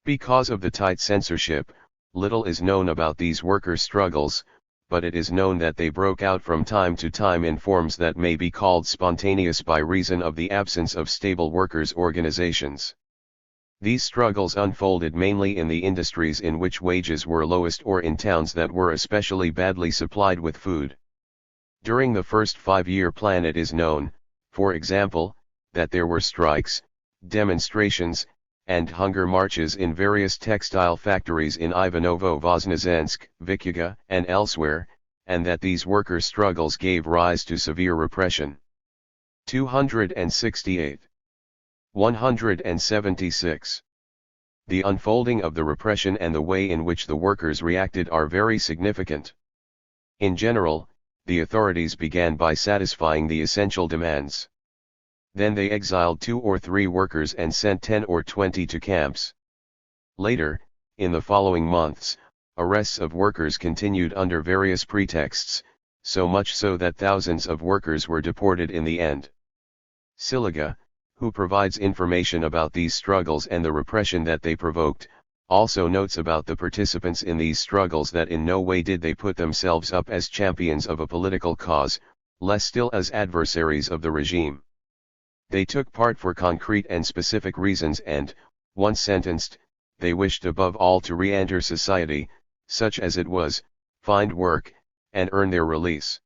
Because of the tight censorship, little is known about these worker struggles, but it is known that they broke out from time to time in forms that may be called spontaneous by reason of the absence of stable workers' organizations. These struggles unfolded mainly in the industries in which wages were lowest or in towns that were especially badly supplied with food. During the first 5-year plan it is known, for example, that there were strikes, demonstrations, and hunger marches in various textile factories in Ivanovo-Voznesensk, Vikyuga, and elsewhere, and that these worker struggles gave rise to severe repression. 268. 176. The unfolding of the repression and the way in which the workers reacted are very significant. In general, the authorities began by satisfying the essential demands. Then they exiled 2 or 3 workers and sent 10 or 20 to camps. Later, in the following months, arrests of workers continued under various pretexts, so much so that thousands of workers were deported in the end. Siliga, who provides information about these struggles and the repression that they provoked, also notes about the participants in these struggles that in no way did they put themselves up as champions of a political cause, less still as adversaries of the regime. They took part for concrete and specific reasons and, once sentenced, they wished above all to re-enter society, such as it was, find work, and earn their release.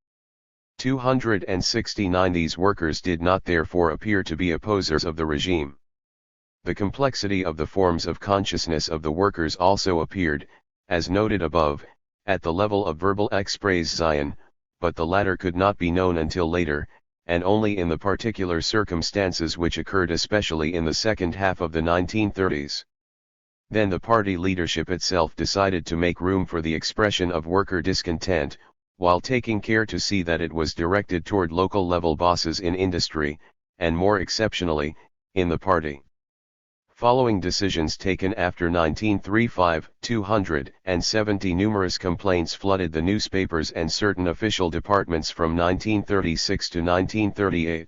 269 These workers did not therefore appear to be opposers of the regime. The complexity of the forms of consciousness of the workers also appeared, as noted above, at the level of verbal Expresssion, but the latter could not be known until later, and only in the particular circumstances which occurred especially in the second half of the 1930s. Then the party leadership itself decided to make room for the expression of worker discontent, while taking care to see that it was directed toward local level bosses in industry, and more exceptionally, in the party. Following decisions taken after 1935, 270 numerous complaints flooded the newspapers and certain official departments from 1936 to 1938.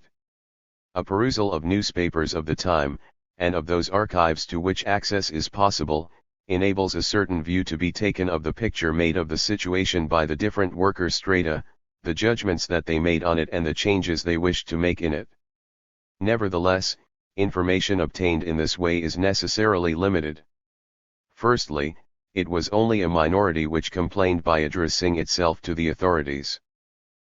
A perusal of newspapers of the time, and of those archives to which access is possible, enables a certain view to be taken of the picture made of the situation by the different worker strata, the judgments that they made on it and the changes they wished to make in it. Nevertheless, information obtained in this way is necessarily limited. Firstly, it was only a minority which complained by addressing itself to the authorities.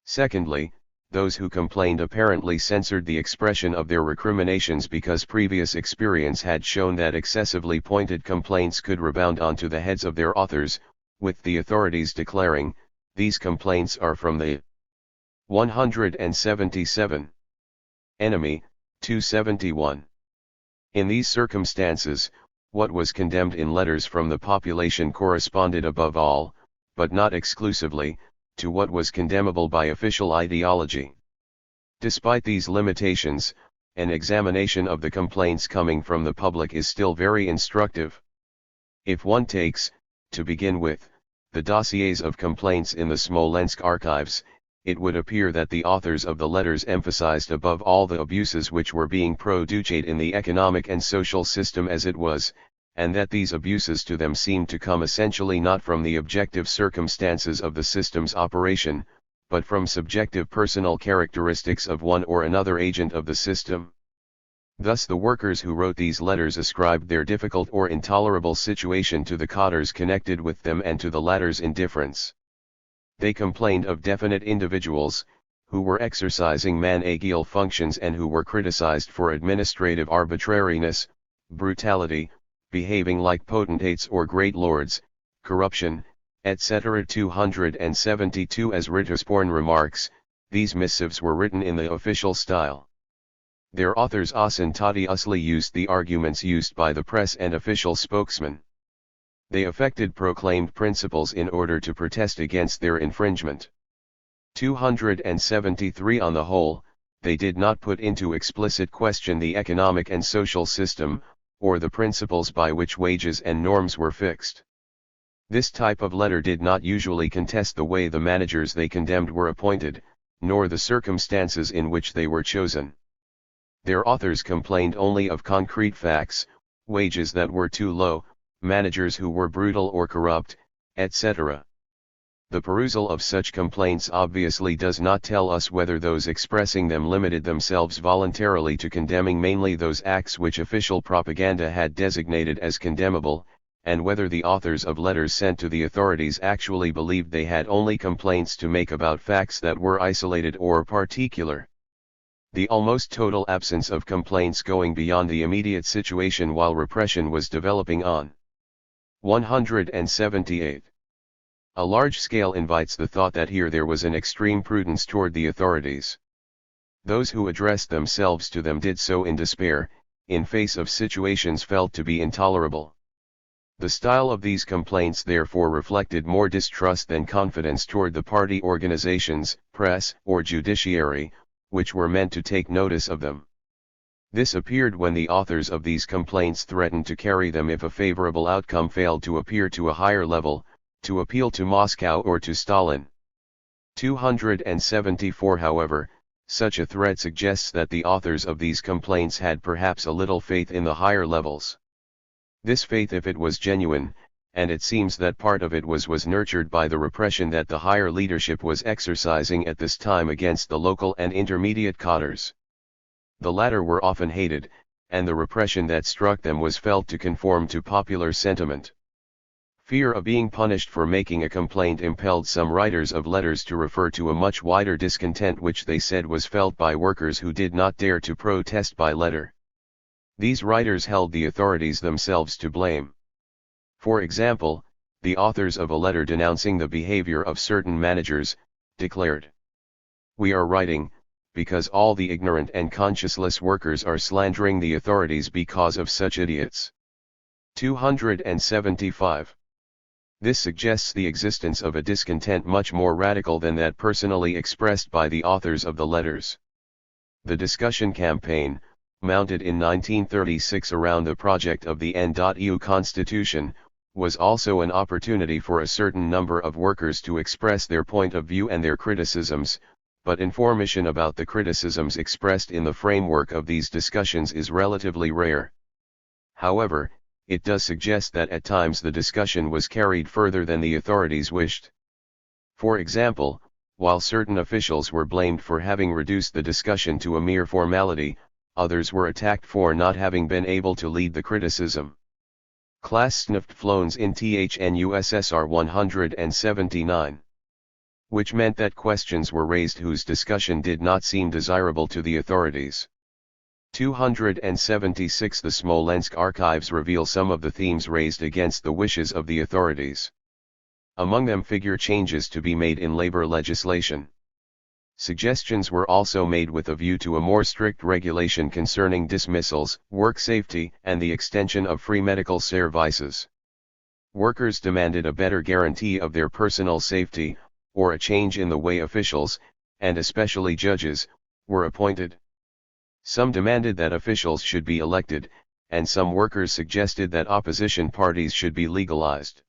Secondly, those who complained apparently censored the expression of their recriminations because previous experience had shown that excessively pointed complaints could rebound onto the heads of their authors, with the authorities declaring, "These complaints are from the 177. Enemy, 271. In these circumstances, what was condemned in letters from the population corresponded above all, but not exclusively, to what was condemnable by official ideology. Despite these limitations, an examination of the complaints coming from the public is still very instructive. If one takes, to begin with, the dossiers of complaints in the Smolensk archives, it would appear that the authors of the letters emphasized above all the abuses which were being produced in the economic and social system as it was, and that these abuses to them seemed to come essentially not from the objective circumstances of the system's operation, but from subjective personal characteristics of one or another agent of the system. Thus the workers who wrote these letters ascribed their difficult or intolerable situation to the cadres connected with them and to the latter's indifference. They complained of definite individuals, who were exercising managerial functions and who were criticized for administrative arbitrariness, brutality, behaving like potentates or great lords, corruption, etc. 272 As Rittersporn remarks, these missives were written in the official style. Their authors ostentatiously used the arguments used by the press and official spokesmen. They affected proclaimed principles in order to protest against their infringement. 273 On the whole, they did not put into explicit question the economic and social system, or the principles by which wages and norms were fixed. This type of letter did not usually contest the way the managers they condemned were appointed, nor the circumstances in which they were chosen. Their authors complained only of concrete facts, wages that were too low, managers who were brutal or corrupt, etc. The perusal of such complaints obviously does not tell us whether those expressing them limited themselves voluntarily to condemning mainly those acts which official propaganda had designated as condemnable, and whether the authors of letters sent to the authorities actually believed they had only complaints to make about facts that were isolated or particular. The almost total absence of complaints going beyond the immediate situation while repression was developing on. 178. A large scale invites the thought that here there was an extreme prudence toward the authorities. Those who addressed themselves to them did so in despair, in face of situations felt to be intolerable. The style of these complaints therefore reflected more distrust than confidence toward the party organizations, press, or judiciary, which were meant to take notice of them. This appeared when the authors of these complaints threatened to carry them if a favorable outcome failed to appear to a higher level, to appeal to Moscow or to Stalin. 274 However, such a threat suggests that the authors of these complaints had perhaps a little faith in the higher levels. This faith, if it was genuine, and it seems that part of it was nurtured by the repression that the higher leadership was exercising at this time against the local and intermediate cadres. The latter were often hated, and the repression that struck them was felt to conform to popular sentiment. Fear of being punished for making a complaint impelled some writers of letters to refer to a much wider discontent which they said was felt by workers who did not dare to protest by letter. These writers held the authorities themselves to blame. For example, the authors of a letter denouncing the behavior of certain managers, declared, "We are writing, because all the ignorant and conscienceless workers are slandering the authorities because of such idiots." 275. This suggests the existence of a discontent much more radical than that personally expressed by the authors of the letters. The discussion campaign, mounted in 1936 around the project of the N.U. Constitution, was also an opportunity for a certain number of workers to express their point of view and their criticisms, but information about the criticisms expressed in the framework of these discussions is relatively rare. However, it does suggest that at times the discussion was carried further than the authorities wished. For example, while certain officials were blamed for having reduced the discussion to a mere formality, others were attacked for not having been able to lead the criticism. Klassenhaftpflogens in THN USSR 179. Which meant that questions were raised whose discussion did not seem desirable to the authorities. 276 The Smolensk archives reveal some of the themes raised against the wishes of the authorities. Among them figure changes to be made in labor legislation. Suggestions were also made with a view to a more strict regulation concerning dismissals, work safety, and the extension of free medical services. Workers demanded a better guarantee of their personal safety, or a change in the way officials, and especially judges, were appointed. Some demanded that officials should be elected, and some workers suggested that opposition parties should be legalized.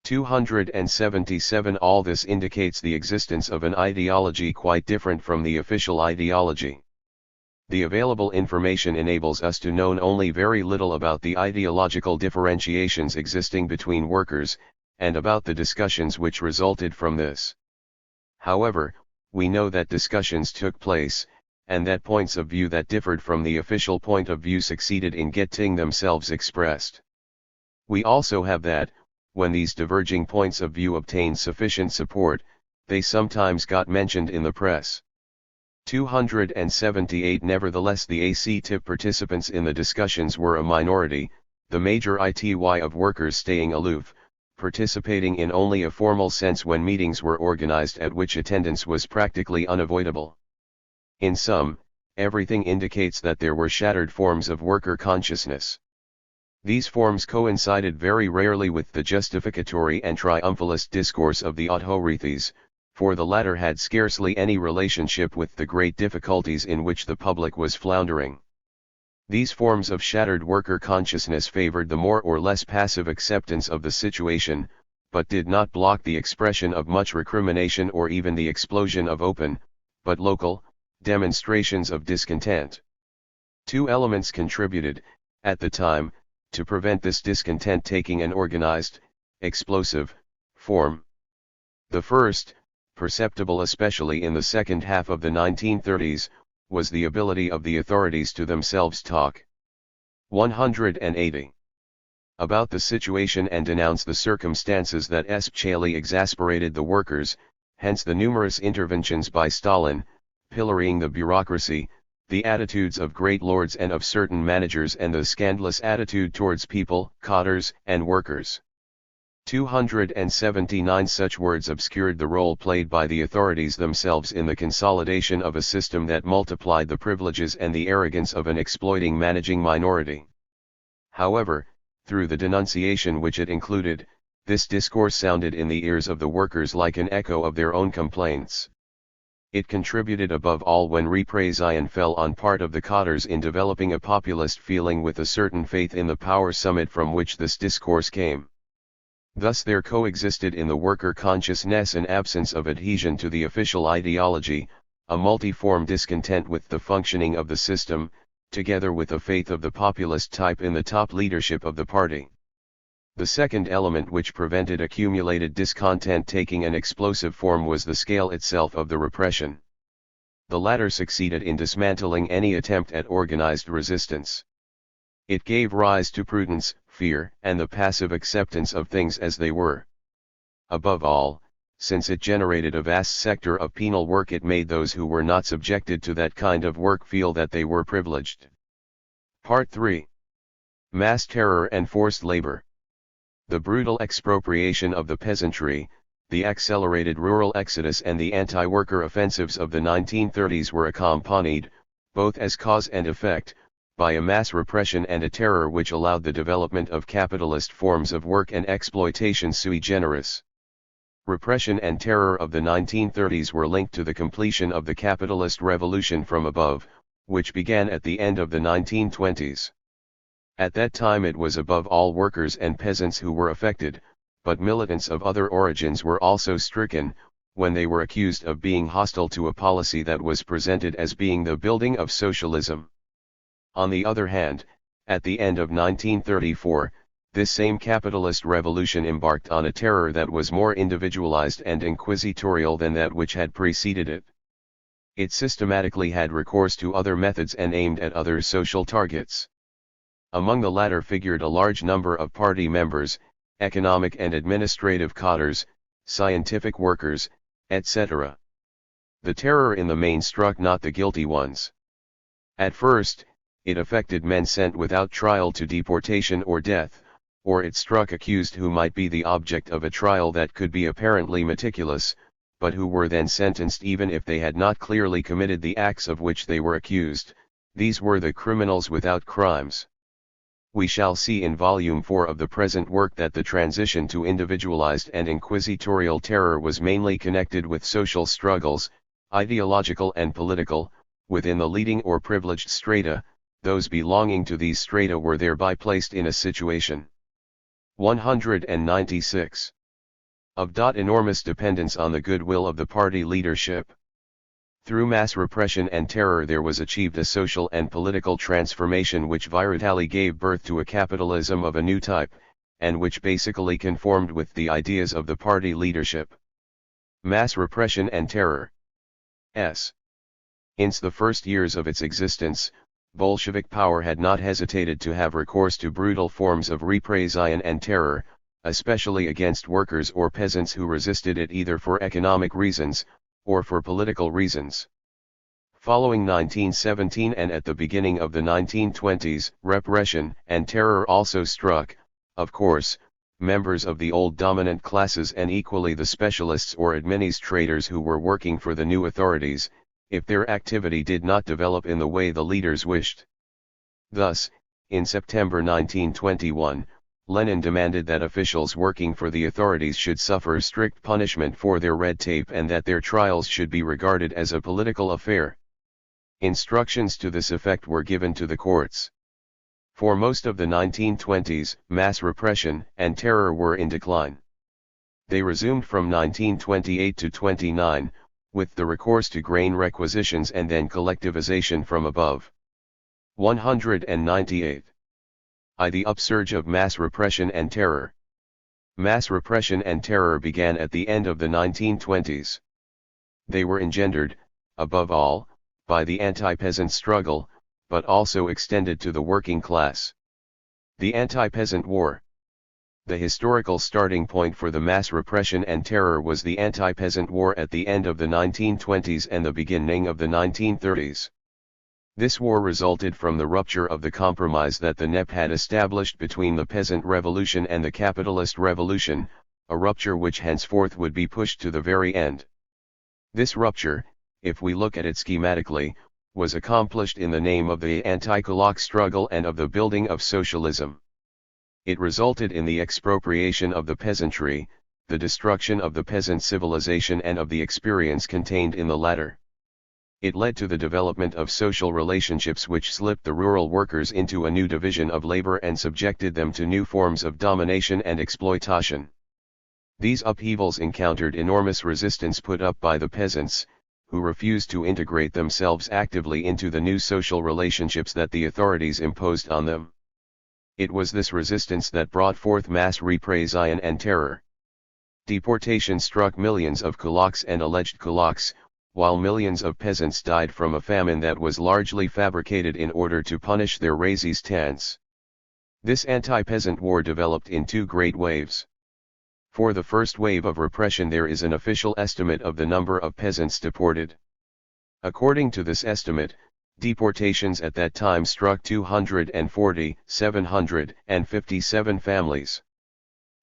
277 All this indicates the existence of an ideology quite different from the official ideology. The available information enables us to know only very little about the ideological differentiations existing between workers, and about the discussions which resulted from this. However, we know that discussions took place, and that points of view that differed from the official point of view succeeded in getting themselves expressed. We also have that, when these diverging points of view obtained sufficient support, they sometimes got mentioned in the press. 278 Nevertheless, the ACTIP participants in the discussions were a minority, the major ity of workers staying aloof, participating in only a formal sense when meetings were organized at which attendance was practically unavoidable. In sum, everything indicates that there were shattered forms of worker consciousness. These forms coincided very rarely with the justificatory and triumphalist discourse of the authorities, for the latter had scarcely any relationship with the great difficulties in which the public was floundering. These forms of shattered worker consciousness favored the more or less passive acceptance of the situation, but did not block the expression of much recrimination or even the explosion of open, but local, demonstrations of discontent. Two elements contributed, at the time, to prevent this discontent taking an organized, explosive, form. The first, perceptible especially in the second half of the 1930s, was the ability of the authorities to themselves talk 180 about the situation and denounce the circumstances that especially exasperated the workers, hence the numerous interventions by Stalin, pillorying the bureaucracy, the attitudes of great lords and of certain managers, and the scandalous attitude towards people, cadres, and workers. 279 Such words obscured the role played by the authorities themselves in the consolidation of a system that multiplied the privileges and the arrogance of an exploiting managing minority. However, Through the denunciation which it included, this discourse sounded in the ears of the workers like an echo of their own complaints. It contributed above all when repression fell on part of the cadres in developing a populist feeling with a certain faith in the power summit from which this discourse came. Thus there coexisted in the worker consciousness an absence of adhesion to the official ideology, a multiform discontent with the functioning of the system, together with a faith of the populist type in the top leadership of the party. The second element which prevented accumulated discontent taking an explosive form was the scale itself of the repression. The latter succeeded in dismantling any attempt at organized resistance. It gave rise to prudence, fear, and the passive acceptance of things as they were. Above all, since it generated a vast sector of penal work, it made those who were not subjected to that kind of work feel that they were privileged. Part 3. Mass terror and forced labor. The brutal expropriation of the peasantry, the accelerated rural exodus and the anti-worker offensives of the 1930s were accompanied, both as cause and effect, by a mass repression and a terror which allowed the development of capitalist forms of work and exploitation sui generis. Repression and terror of the 1930s were linked to the completion of the capitalist revolution from above, which began at the end of the 1920s. At that time it was above all workers and peasants who were affected, but militants of other origins were also stricken, when they were accused of being hostile to a policy that was presented as being the building of socialism. On the other hand, at the end of 1934, this same capitalist revolution embarked on a terror that was more individualized and inquisitorial than that which had preceded it. It systematically had recourse to other methods and aimed at other social targets. Among the latter figured a large number of party members, economic and administrative cadres, scientific workers, etc. The terror in the main struck not the guilty ones. At first, it affected men sent without trial to deportation or death, or it struck accused who might be the object of a trial that could be apparently meticulous, but who were then sentenced even if they had not clearly committed the acts of which they were accused. These were the criminals without crimes. We shall see in Volume 4 of the present work that the transition to individualized and inquisitorial terror was mainly connected with social struggles, ideological and political, within the leading or privileged strata. Those belonging to these strata were thereby placed in a situation 196 of enormous dependence on the goodwill of the party leadership. Through mass repression and terror there was achieved a social and political transformation which virtually gave birth to a capitalism of a new type, and which basically conformed with the ideas of the party leadership. Mass repression and terror. In the first years of its existence, Bolshevik power had not hesitated to have recourse to brutal forms of repression and terror, especially against workers or peasants who resisted it either for economic reasons, or for political reasons. Following 1917 and at the beginning of the 1920s, repression and terror also struck, of course, members of the old dominant classes and equally the specialists or administrators who were working for the new authorities, if their activity did not develop in the way the leaders wished. Thus, in September 1921, Lenin demanded that officials working for the authorities should suffer strict punishment for their red tape and that their trials should be regarded as a political affair. Instructions to this effect were given to the courts. For most of the 1920s, mass repression and terror were in decline. They resumed from 1928 to 29, with the recourse to grain requisitions and then collectivization from above. 198. The upsurge of mass repression and terror. Mass repression and terror began at the end of the 1920s. They were engendered, above all, by the anti-peasant struggle, but also extended to the working class. The anti-peasant war. The historical starting point for the mass repression and terror was the anti-peasant war at the end of the 1920s and the beginning of the 1930s. This war resulted from the rupture of the compromise that the NEP had established between the peasant revolution and the capitalist revolution, a rupture which henceforth would be pushed to the very end. This rupture, if we look at it schematically, was accomplished in the name of the anti-kulak struggle and of the building of socialism. It resulted in the expropriation of the peasantry, the destruction of the peasant civilization and of the experience contained in the latter. It led to the development of social relationships which slipped the rural workers into a new division of labor and subjected them to new forms of domination and exploitation. These upheavals encountered enormous resistance put up by the peasants, who refused to integrate themselves actively into the new social relationships that the authorities imposed on them. It was this resistance that brought forth mass repression and terror. Deportation struck millions of kulaks and alleged kulaks, while millions of peasants died from a famine that was largely fabricated in order to punish their resistance. This anti-peasant war developed in two great waves. For the first wave of repression there is an official estimate of the number of peasants deported. According to this estimate, deportations at that time struck 240,757 families.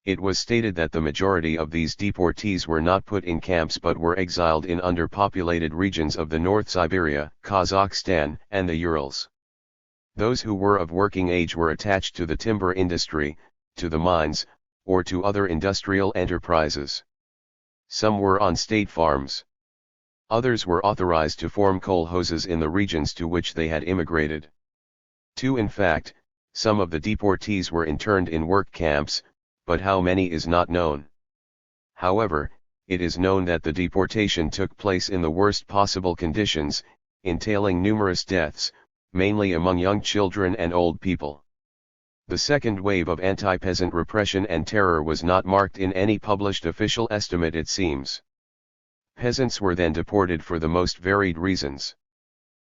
It was stated that the majority of these deportees were not put in camps but were exiled in underpopulated regions of the North Siberia, Kazakhstan, and the Urals. Those who were of working age were attached to the timber industry, to the mines, or to other industrial enterprises. Some were on state farms. Others were authorized to form kolkhozes in the regions to which they had immigrated. In fact, some of the deportees were interned in work camps, but how many is not known. However, it is known that the deportation took place in the worst possible conditions, entailing numerous deaths, mainly among young children and old people. The second wave of anti-peasant repression and terror was not marked in any published official estimate, it seems. Peasants were then deported for the most varied reasons.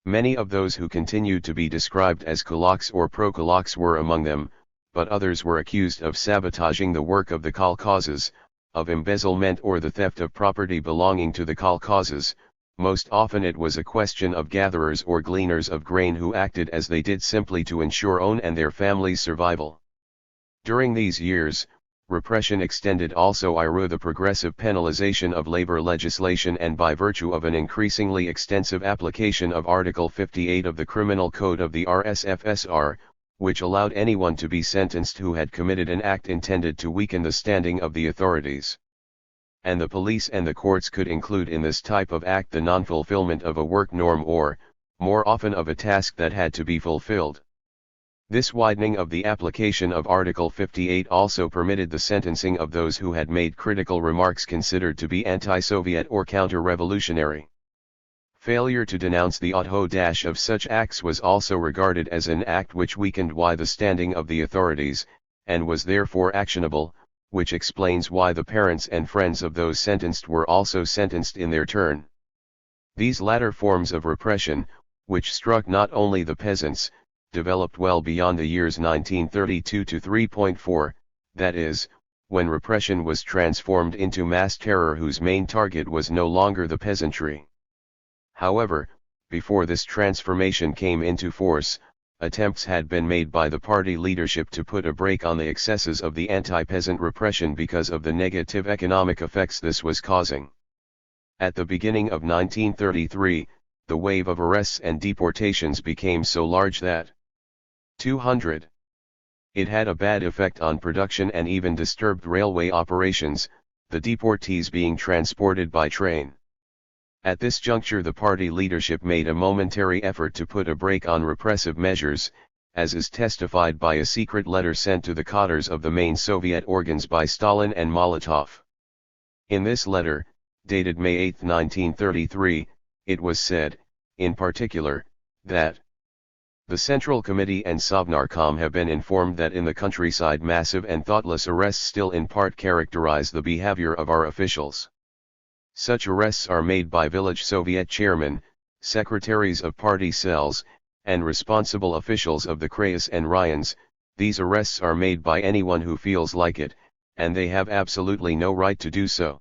Many of those who continued to be described as kulaks or pro-kulaks were among them, but others were accused of sabotaging the work of the kolkhozes, of embezzlement or the theft of property belonging to the kolkhozes. Most often it was a question of gatherers or gleaners of grain who acted as they did simply to ensure own and their families' survival. During these years, repression extended also to the progressive penalization of labor legislation, and by virtue of an increasingly extensive application of Article 58 of the Criminal Code of the USSR, which allowed anyone to be sentenced who had committed an act intended to weaken the standing of the authorities. And the police and the courts could include in this type of act the non-fulfillment of a work norm or, more often, of a task that had to be fulfilled. This widening of the application of Article 58 also permitted the sentencing of those who had made critical remarks considered to be anti-Soviet or counter-revolutionary. Failure to denounce the auto of such acts was also regarded as an act which weakened the standing of the authorities, and was therefore actionable, which explains why the parents and friends of those sentenced were also sentenced in their turn. These latter forms of repression, which struck not only the peasants, developed well beyond the years 1932 to 3.4, that is, when repression was transformed into mass terror whose main target was no longer the peasantry. However, before this transformation came into force, attempts had been made by the party leadership to put a brake on the excesses of the anti-peasant repression because of the negative economic effects this was causing. At the beginning of 1933, the wave of arrests and deportations became so large that 200. It had a bad effect on production and even disturbed railway operations, the deportees being transported by train. At this juncture the party leadership made a momentary effort to put a brake on repressive measures, as is testified by a secret letter sent to the cadres of the main Soviet organs by Stalin and Molotov. In this letter, dated May 8, 1933, it was said, in particular, that the Central Committee and Sovnarkom have been informed that in the countryside massive and thoughtless arrests still in part characterize the behavior of our officials. Such arrests are made by village Soviet chairmen, secretaries of party cells, and responsible officials of the Krayas and Ryans. These arrests are made by anyone who feels like it, and they have absolutely no right to do so.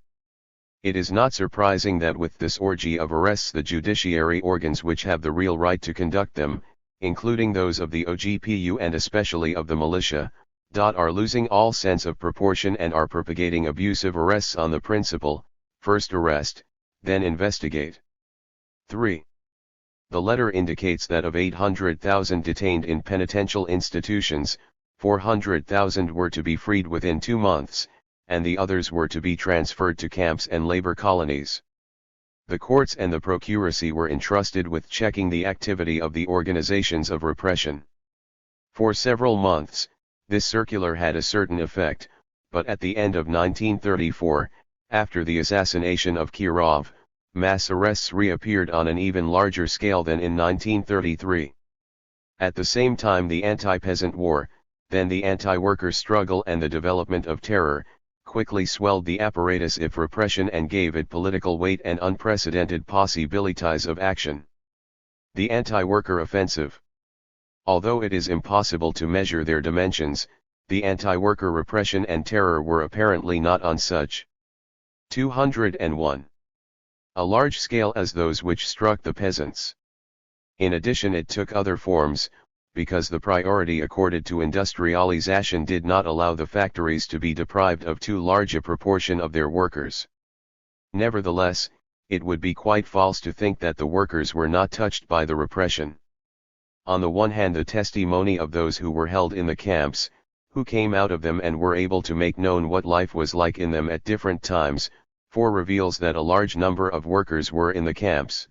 It is not surprising that with this orgy of arrests the judiciary organs which have the real right to conduct them, including those of the OGPU and especially of the militia, are losing all sense of proportion and are propagating abusive arrests on the principle, first arrest, then investigate. 3. The letter indicates that of 800,000 detained in penitential institutions, 400,000 were to be freed within 2 months, and the others were to be transferred to camps and labor colonies. The courts and the procuracy were entrusted with checking the activity of the organizations of repression. For several months, this circular had a certain effect, but at the end of 1934, after the assassination of Kirov, mass arrests reappeared on an even larger scale than in 1933. At the same time, the anti-peasant war, then the anti-worker struggle and the development of terror, quickly swelled the apparatus of repression and gave it political weight and unprecedented possibilities of action. The anti-worker offensive. Although it is impossible to measure their dimensions, the anti-worker repression and terror were apparently not on such 201 a large scale as those which struck the peasants. In addition, it took other forms, because the priority accorded to industrialization did not allow the factories to be deprived of too large a proportion of their workers. Nevertheless, it would be quite false to think that the workers were not touched by the repression. On the one hand, the testimony of those who were held in the camps, who came out of them and were able to make known what life was like in them at different times, reveals that a large number of workers were in the camps.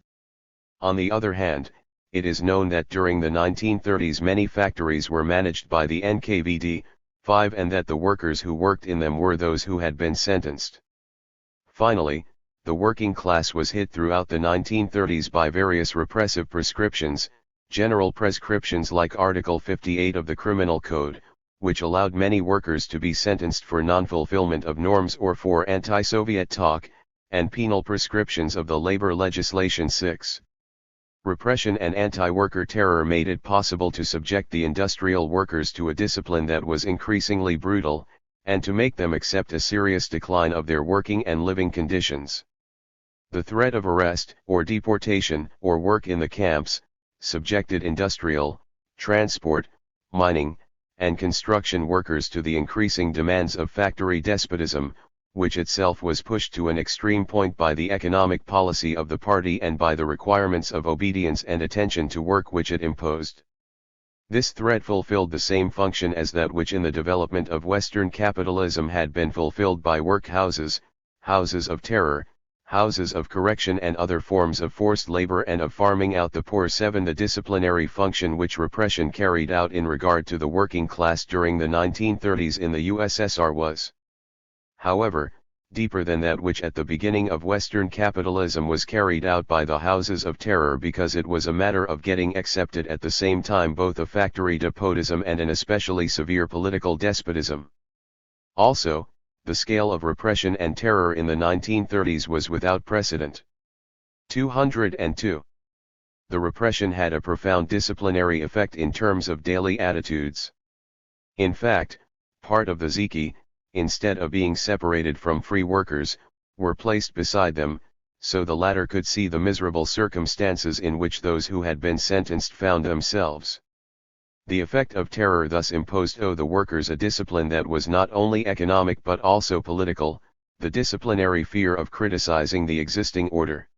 On the other hand, it is known that during the 1930s many factories were managed by the NKVD-5 and that the workers who worked in them were those who had been sentenced. Finally, the working class was hit throughout the 1930s by various repressive prescriptions, general prescriptions like Article 58 of the Criminal Code, which allowed many workers to be sentenced for non-fulfillment of norms or for anti-Soviet talk, and penal prescriptions of the labor legislation 6. Repression and anti-worker terror made it possible to subject the industrial workers to a discipline that was increasingly brutal, and to make them accept a serious decline of their working and living conditions. The threat of arrest, or deportation, or work in the camps, subjected industrial, transport, mining, and construction workers to the increasing demands of factory despotism, which itself was pushed to an extreme point by the economic policy of the party and by the requirements of obedience and attention to work which it imposed. This threat fulfilled the same function as that which in the development of Western capitalism had been fulfilled by workhouses, houses of terror, houses of correction and other forms of forced labor and of farming out the poor. 7. The disciplinary function which repression carried out in regard to the working class during the 1930s in the USSR was, however, deeper than that which at the beginning of Western capitalism was carried out by the houses of terror, because it was a matter of getting accepted at the same time both a factory despotism and an especially severe political despotism. Also, the scale of repression and terror in the 1930s was without precedent. 202. The repression had a profound disciplinary effect in terms of daily attitudes. In fact, part of the Zeki, instead of being separated from free workers, were placed beside them, so the latter could see the miserable circumstances in which those who had been sentenced found themselves. The effect of terror thus imposed on the workers a discipline that was not only economic but also political, the disciplinary fear of criticizing the existing order.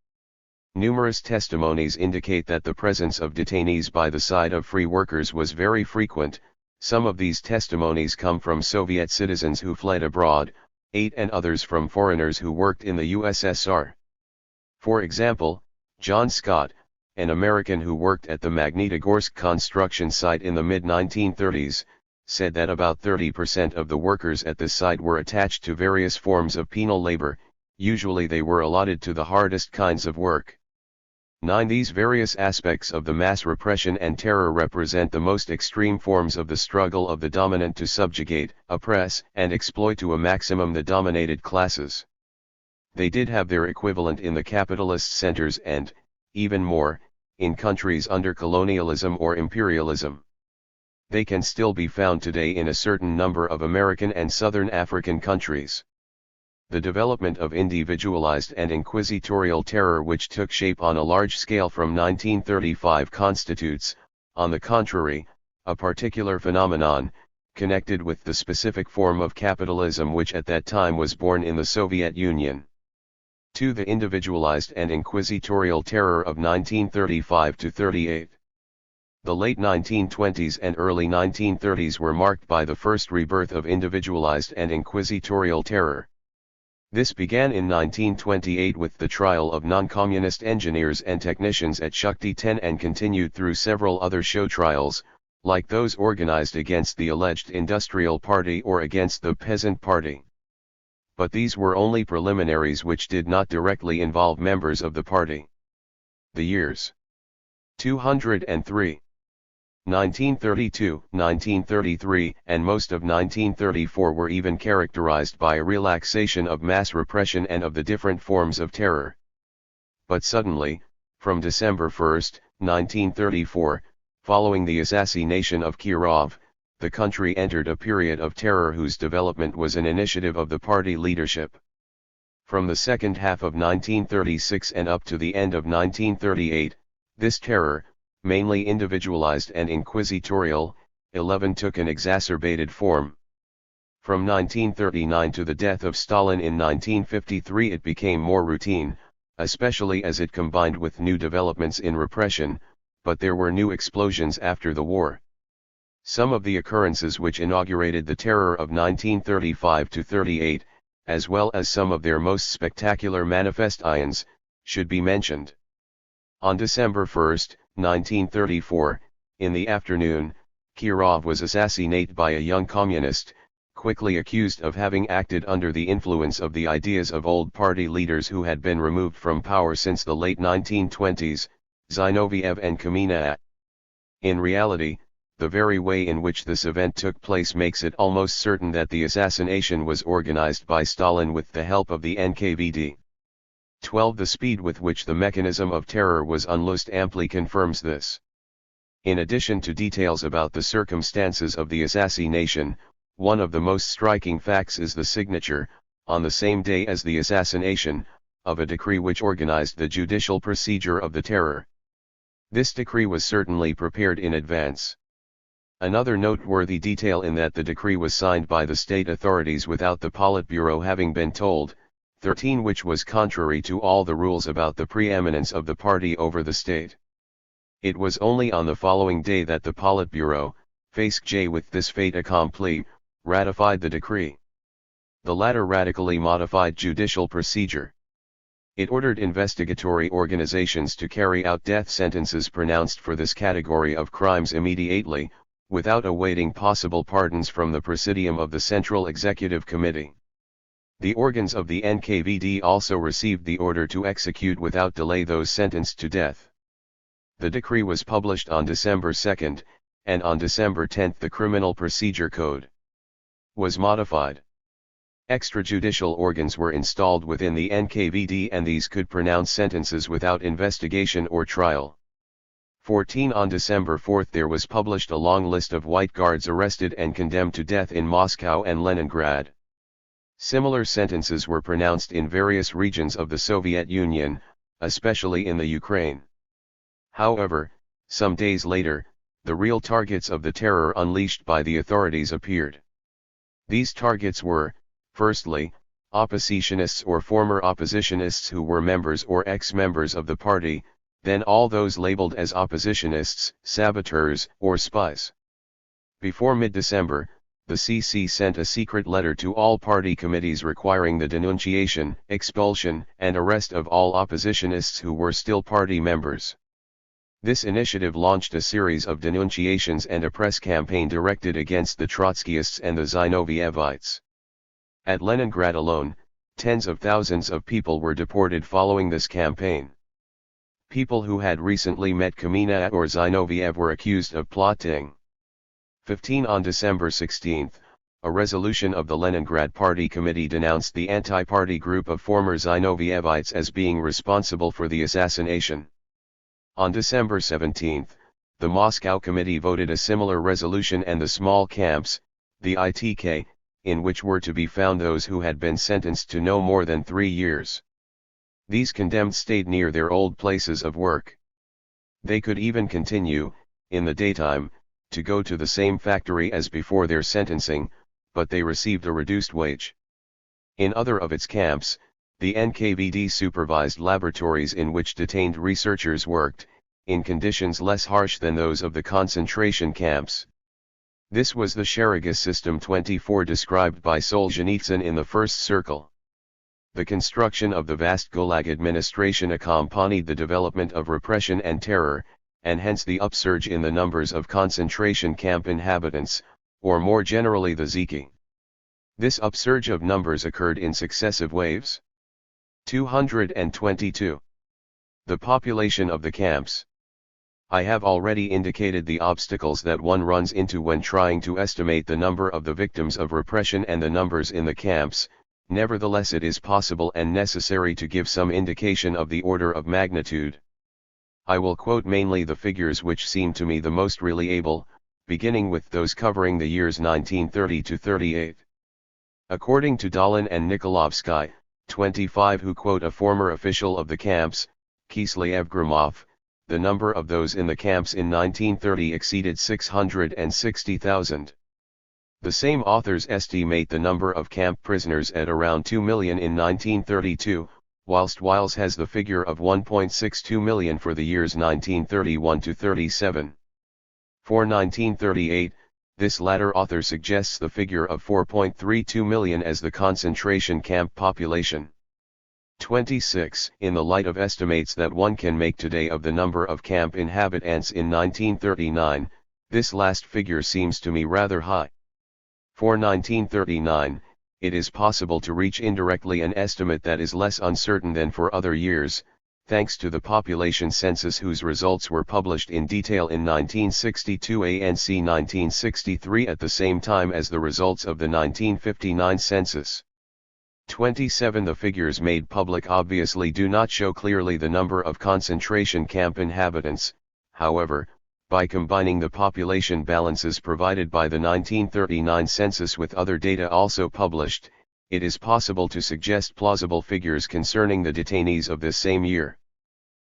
Numerous testimonies indicate that the presence of detainees by the side of free workers was very frequent. Some of these testimonies come from Soviet citizens who fled abroad, 8, and others from foreigners who worked in the USSR. For example, John Scott, an American who worked at the Magnitogorsk construction site in the mid-1930s, said that about 30% of the workers at this site were attached to various forms of penal labor. Usually they were allotted to the hardest kinds of work. 9. These various aspects of the mass repression and terror represent the most extreme forms of the struggle of the dominant to subjugate, oppress, and exploit to a maximum the dominated classes. They did have their equivalent in the capitalist centers and, even more, in countries under colonialism or imperialism. They can still be found today in a certain number of American and Southern African countries. The development of individualized and inquisitorial terror which took shape on a large scale from 1935 constitutes, on the contrary, a particular phenomenon, connected with the specific form of capitalism which at that time was born in the Soviet Union. 2. The individualized and inquisitorial terror of 1935 to 38. The late 1920s and early 1930s were marked by the first rebirth of individualized and inquisitorial terror. This began in 1928 with the trial of non-communist engineers and technicians at Shakti 10 and continued through several other show trials, like those organized against the alleged Industrial Party or against the Peasant Party. But these were only preliminaries which did not directly involve members of the party. The years 203, 1932, 1933, and most of 1934 were even characterized by a relaxation of mass repression and of the different forms of terror. But suddenly, from December 1, 1934, following the assassination of Kirov, the country entered a period of terror whose development was an initiative of the party leadership. From the second half of 1936 and up to the end of 1938, this terror, mainly individualized and inquisitorial, took an exacerbated form. From 1939 to the death of Stalin in 1953 it became more routine, especially as it combined with new developments in repression, but there were new explosions after the war. Some of the occurrences which inaugurated the terror of 1935 to 38, as well as some of their most spectacular manifestations, should be mentioned. On December 1, 1934, in the afternoon, Kirov was assassinated by a young communist, quickly accused of having acted under the influence of the ideas of old party leaders who had been removed from power since the late 1920s, Zinoviev and Kamenev. In reality, the very way in which this event took place makes it almost certain that the assassination was organized by Stalin with the help of the NKVD. 12. The speed with which the mechanism of terror was unloosed amply confirms this. In addition to details about the circumstances of the assassination, one of the most striking facts is the signature, on the same day as the assassination, of a decree which organized the judicial procedure of the terror. This decree was certainly prepared in advance. Another noteworthy detail in that the decree was signed by the state authorities without the Politburo having been told. 13. Which was contrary to all the rules about the preeminence of the party over the state. It was only on the following day that the Politburo, faced with this fait accompli, ratified the decree. The latter radically modified judicial procedure. It ordered investigatory organizations to carry out death sentences pronounced for this category of crimes immediately, without awaiting possible pardons from the Presidium of the Central Executive Committee. The organs of the NKVD also received the order to execute without delay those sentenced to death. The decree was published on December 2, and on December 10 the Criminal Procedure Code was modified. Extrajudicial organs were installed within the NKVD and these could pronounce sentences without investigation or trial. 14. On December 4 there was published a long list of White Guards arrested and condemned to death in Moscow and Leningrad. Similar sentences were pronounced in various regions of the Soviet Union, especially in the Ukraine. However, some days later, the real targets of the terror unleashed by the authorities appeared. These targets were, firstly, oppositionists or former oppositionists who were members or ex-members of the party, then all those labeled as oppositionists, saboteurs, or spies. Before mid-December, the CC sent a secret letter to all party committees requiring the denunciation, expulsion, and arrest of all oppositionists who were still party members. This initiative launched a series of denunciations and a press campaign directed against the Trotskyists and the Zinovievites. At Leningrad alone, tens of thousands of people were deported following this campaign. People who had recently met Kamenev or Zinoviev were accused of plotting. 15. On December 16, a resolution of the Leningrad Party Committee denounced the anti-party group of former Zinovievites as being responsible for the assassination. On December 17, the Moscow Committee voted a similar resolution and the small camps, the ITK, in which were to be found those who had been sentenced to no more than 3 years. These condemned stayed near their old places of work. They could even continue, in the daytime, to go to the same factory as before their sentencing, but they received a reduced wage. In other of its camps, the NKVD supervised laboratories in which detained researchers worked, in conditions less harsh than those of the concentration camps. This was the Sharaga System 24 described by Solzhenitsyn in the first circle. The construction of the vast Gulag administration accompanied the development of repression and terror, and hence the upsurge in the numbers of concentration camp inhabitants, or more generally the Ziki. This upsurge of numbers occurred in successive waves. 222. The population of the camps. I have already indicated the obstacles that one runs into when trying to estimate the number of the victims of repression and the numbers in the camps. Nevertheless, it is possible and necessary to give some indication of the order of magnitude. I will quote mainly the figures which seem to me the most reliable, beginning with those covering the years 1930 to 38. According to Dalin and Nikolovsky, 25, who quote a former official of the camps, Kislev Gromov, the number of those in the camps in 1930 exceeded 660,000. The same authors estimate the number of camp prisoners at around 2 million in 1932, whilst Wiles has the figure of 1.62 million for the years 1931 to 37. For 1938, this latter author suggests the figure of 4.32 million as the concentration camp population. 26. In the light of estimates that one can make today of the number of camp inhabitants in 1939, this last figure seems to me rather high. For 1939, it is possible to reach indirectly an estimate that is less uncertain than for other years, thanks to the population census whose results were published in detail in 1962 and 1963 at the same time as the results of the 1959 census. 27. The figures made public obviously do not show clearly the number of concentration camp inhabitants. However, by combining the population balances provided by the 1939 census with other data also published, it is possible to suggest plausible figures concerning the detainees of this same year.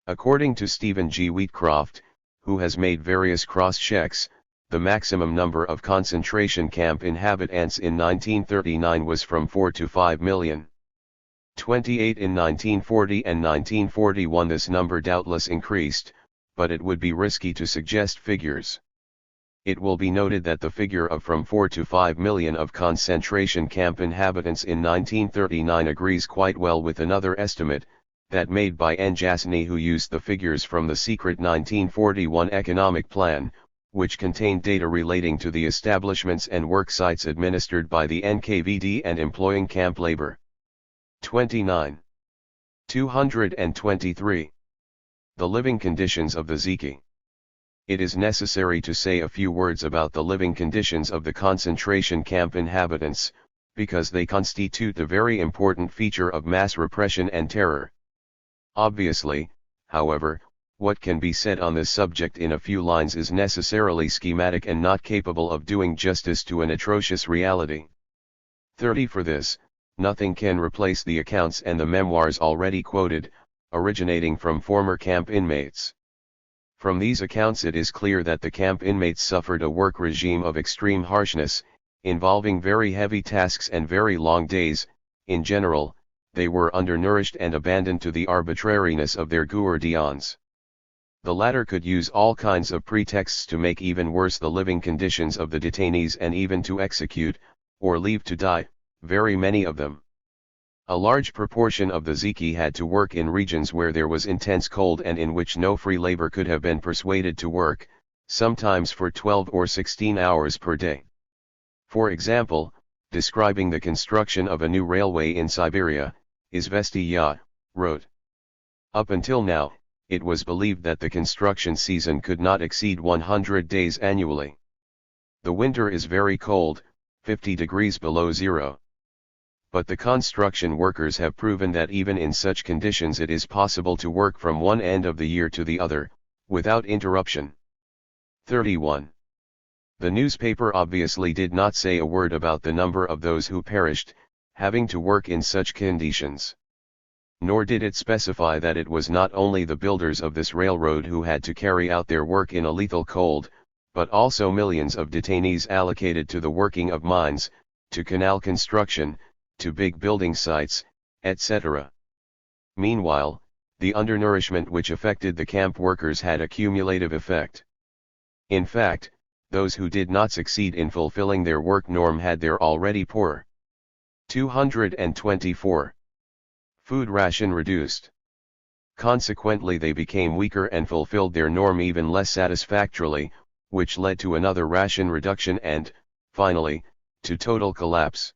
According to Stephen G. Wheatcroft, who has made various cross-checks, the maximum number of concentration camp inhabitants in 1939 was from 4 to 5 million. 28. In 1940 and 1941 this number doubtless increased, but it would be risky to suggest figures. It will be noted that the figure of from 4 to 5 million of concentration camp inhabitants in 1939 agrees quite well with another estimate, that made by N. Jasny, who used the figures from the secret 1941 economic plan, which contained data relating to the establishments and work sites administered by the NKVD and employing camp labor. 29. 223. The living conditions of the Ziki. It is necessary to say a few words about the living conditions of the concentration camp inhabitants, because they constitute a very important feature of mass repression and terror. Obviously, however, what can be said on this subject in a few lines is necessarily schematic and not capable of doing justice to an atrocious reality. 30. For this, nothing can replace the accounts and the memoirs already quoted, originating from former camp inmates. From these accounts it is clear that the camp inmates suffered a work regime of extreme harshness, involving very heavy tasks and very long days. In general, they were undernourished and abandoned to the arbitrariness of their guardians. The latter could use all kinds of pretexts to make even worse the living conditions of the detainees and even to execute, or leave to die, very many of them. A large proportion of the Ziki had to work in regions where there was intense cold and in which no free labor could have been persuaded to work, sometimes for 12 or 16 hours per day. For example, describing the construction of a new railway in Siberia, Izvestiya wrote, "Up until now, it was believed that the construction season could not exceed 100 days annually. The winter is very cold, 50 degrees below zero. But the construction workers have proven that even in such conditions it is possible to work from one end of the year to the other, without interruption." 31. The newspaper obviously did not say a word about the number of those who perished, having to work in such conditions. Nor did it specify that it was not only the builders of this railroad who had to carry out their work in a lethal cold, but also millions of detainees allocated to the working of mines, to canal construction, to big building sites, etc. Meanwhile, the undernourishment which affected the camp workers had a cumulative effect. In fact, those who did not succeed in fulfilling their work norm had their already poor 224 food ration reduced. Consequently they became weaker and fulfilled their norm even less satisfactorily, which led to another ration reduction and, finally, to total collapse.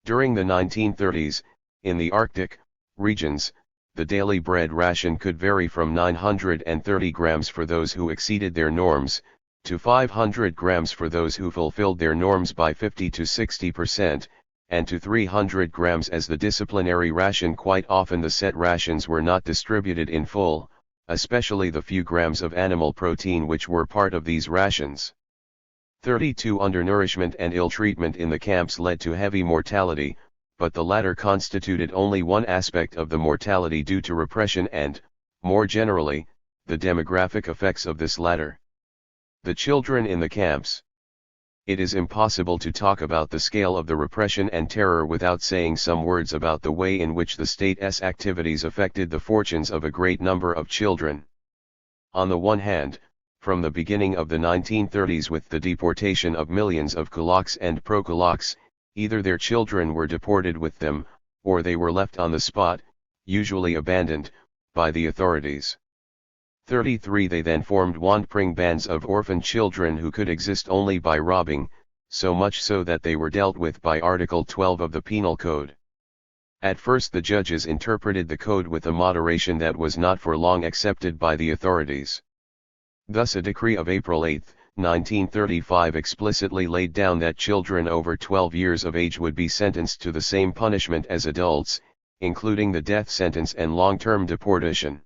During the 1930s, in the Arctic regions, the daily bread ration could vary from 930 grams for those who exceeded their norms, to 500 grams for those who fulfilled their norms by 50 to 60%, and to 300 grams as the disciplinary ration. Quite often the set rations were not distributed in full, especially the few grams of animal protein which were part of these rations. 32 Undernourishment and ill treatment in the camps led to heavy mortality, but the latter constituted only one aspect of the mortality due to repression and, more generally, the demographic effects of this latter. The children in the camps. It is impossible to talk about the scale of the repression and terror without saying some words about the way in which the state's activities affected the fortunes of a great number of children. On the one hand, from the beginning of the 1930s with the deportation of millions of kulaks and pro-kulaks, either their children were deported with them, or they were left on the spot, usually abandoned, by the authorities. 33 They then formed wandering bands of orphan children who could exist only by robbing, so much so that they were dealt with by Article 12 of the Penal Code. At first the judges interpreted the code with a moderation that was not for long accepted by the authorities. Thus a decree of April 8, 1935 explicitly laid down that children over 12 years of age would be sentenced to the same punishment as adults, including the death sentence and long-term deportation.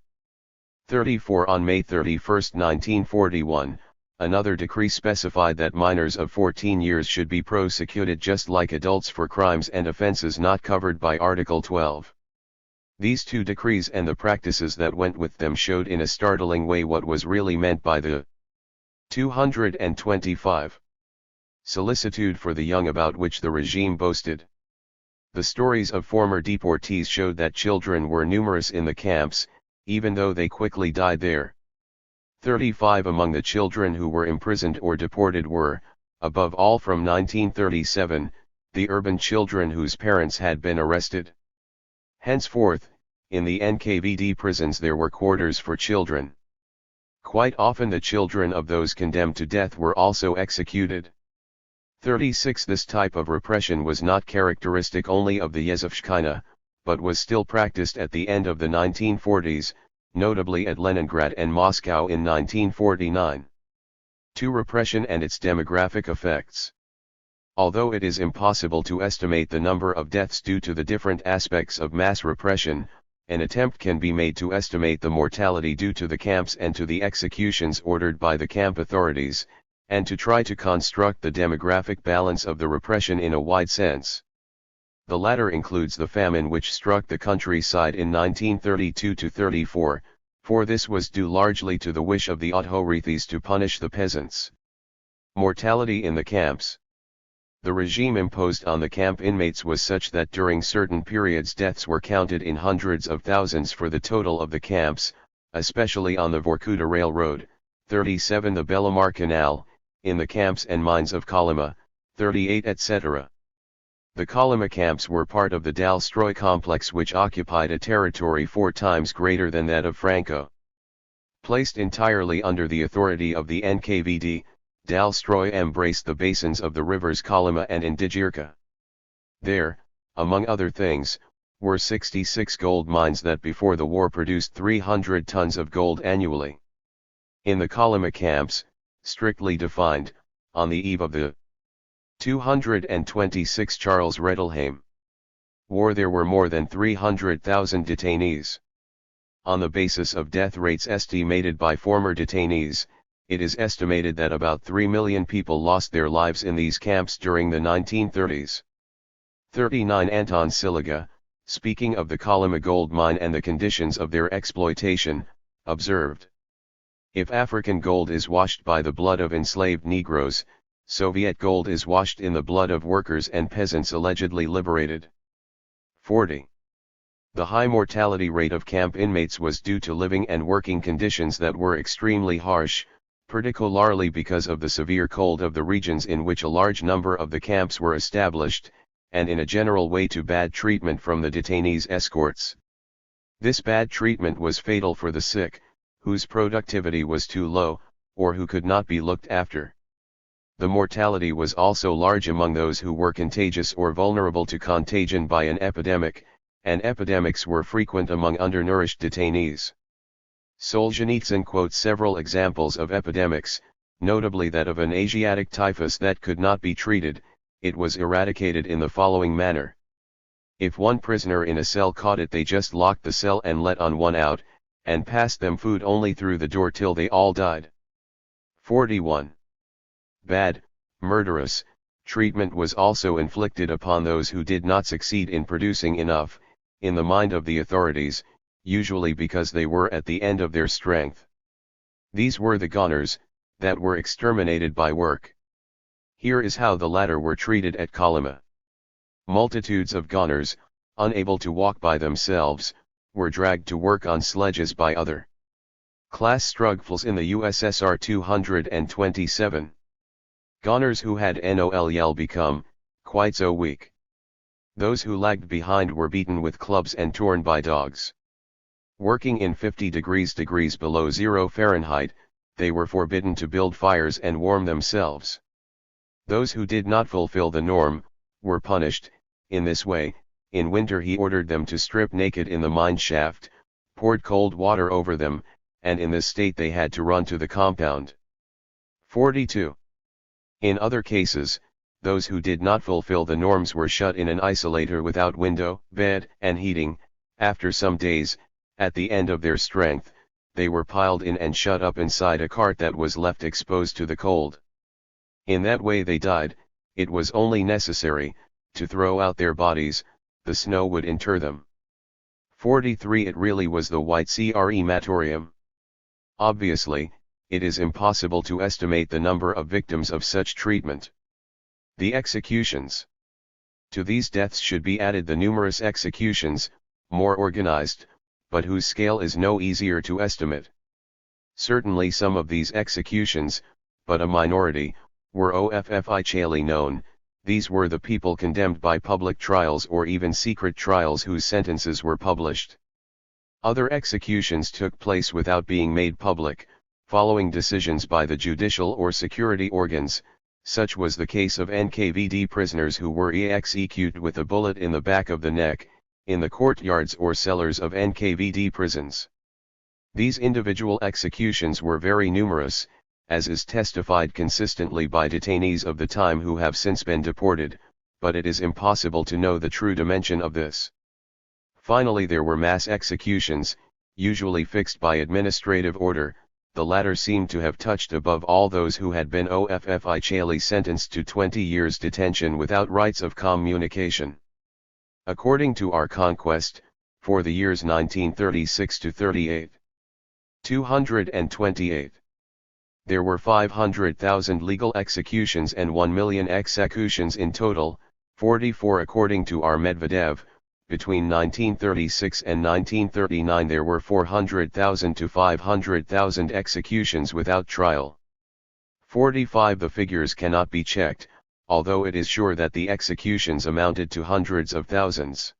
34 On May 31, 1941, another decree specified that minors of 14 years should be prosecuted just like adults for crimes and offenses not covered by Article 12. These two decrees and the practices that went with them showed in a startling way what was really meant by the 225 solicitude for the young about which the regime boasted. The stories of former deportees showed that children were numerous in the camps, even though they quickly died there. 35 Among the children who were imprisoned or deported were, above all from 1937, the urban children whose parents had been arrested. Henceforth, in the NKVD prisons there were quarters for children. Quite often the children of those condemned to death were also executed. 36 This type of repression was not characteristic only of the Yezovshchina, but was still practiced at the end of the 1940s, notably at Leningrad and Moscow in 1949. 2. Repression and its demographic effects. Although it is impossible to estimate the number of deaths due to the different aspects of mass repression, an attempt can be made to estimate the mortality due to the camps and to the executions ordered by the camp authorities, and to try to construct the demographic balance of the repression in a wide sense. The latter includes the famine which struck the countryside in 1932-34, for this was due largely to the wish of the authorities to punish the peasants. Mortality in the camps. The regime imposed on the camp inmates was such that during certain periods deaths were counted in hundreds of thousands for the total of the camps, especially on the Vorkuta Railroad, 37 the Belomar Canal, in the camps and mines of Kolyma, 38 etc. The Kolyma camps were part of the Dalstroy complex which occupied a territory 4 times greater than that of Franco. Placed entirely under the authority of the NKVD, Dalstroy embraced the basins of the rivers Kolyma and Indigirka. There, among other things, were 66 gold mines that before the war produced 300 tons of gold annually. In the Kolyma camps, strictly defined, on the eve of the 226 Charles Bettelheim war there were more than 300,000 detainees. On the basis of death rates estimated by former detainees, it is estimated that about 3 million people lost their lives in these camps during the 1930s. 39 Anton Siliga, speaking of the Kolyma gold mine and the conditions of their exploitation, observed: "If African gold is washed by the blood of enslaved Negroes, Soviet gold is washed in the blood of workers and peasants allegedly liberated." 40. The high mortality rate of camp inmates was due to living and working conditions that were extremely harsh, particularly because of the severe cold of the regions in which a large number of the camps were established, and in a general way to bad treatment from the detainees' escorts. This bad treatment was fatal for the sick, whose productivity was too low, or who could not be looked after. The mortality was also large among those who were contagious or vulnerable to contagion by an epidemic, and epidemics were frequent among undernourished detainees. Solzhenitsyn quotes several examples of epidemics, notably that of an Asiatic typhus that could not be treated. It was eradicated in the following manner. If one prisoner in a cell caught it, they just locked the cell and let on one out, and passed them food only through the door till they all died. 41. Bad, murderous, treatment was also inflicted upon those who did not succeed in producing enough, in the mind of the authorities, usually because they were at the end of their strength. These were the goners, that were exterminated by work. Here is how the latter were treated at Kolyma. Multitudes of goners, unable to walk by themselves, were dragged to work on sledges by other class struggles in the USSR. 227. Goners who had NOLL become quite so weak. Those who lagged behind were beaten with clubs and torn by dogs. Working in 50 degrees below 0 Fahrenheit, they were forbidden to build fires and warm themselves. Those who did not fulfill the norm were punished. In this way, in winter he ordered them to strip naked in the mine shaft, poured cold water over them, and in this state they had to run to the compound. 42. In other cases, those who did not fulfill the norms were shut in an isolator without window, bed, and heating. After some days, at the end of their strength, they were piled in and shut up inside a cart that was left exposed to the cold. In that way they died. It was only necessary to throw out their bodies, the snow would inter them. 43. It really was the white crematorium. Obviously, it is impossible to estimate the number of victims of such treatment. The executions. To these deaths should be added the numerous executions, more organized, but whose scale is no easier to estimate. Certainly some of these executions, but a minority, were officially known. These were the people condemned by public trials or even secret trials whose sentences were published. Other executions took place without being made public, following decisions by the judicial or security organs. Such was the case of NKVD prisoners who were executed with a bullet in the back of the neck, in the courtyards or cellars of NKVD prisons. These individual executions were very numerous, as is testified consistently by detainees of the time who have since been deported, but it is impossible to know the true dimension of this. Finally, there were mass executions, usually fixed by administrative order. The latter seemed to have touched above all those who had been officially sentenced to 20 years detention without rights of communication. According to our conquest, for the years 1936 to 38, 228. There were 500,000 legal executions and 1 million executions in total. 44. According to our Medvedev, between 1936 and 1939 there were 400,000 to 500,000 executions without trial. 45. The figures cannot be checked, although it is sure that the executions amounted to hundreds of thousands.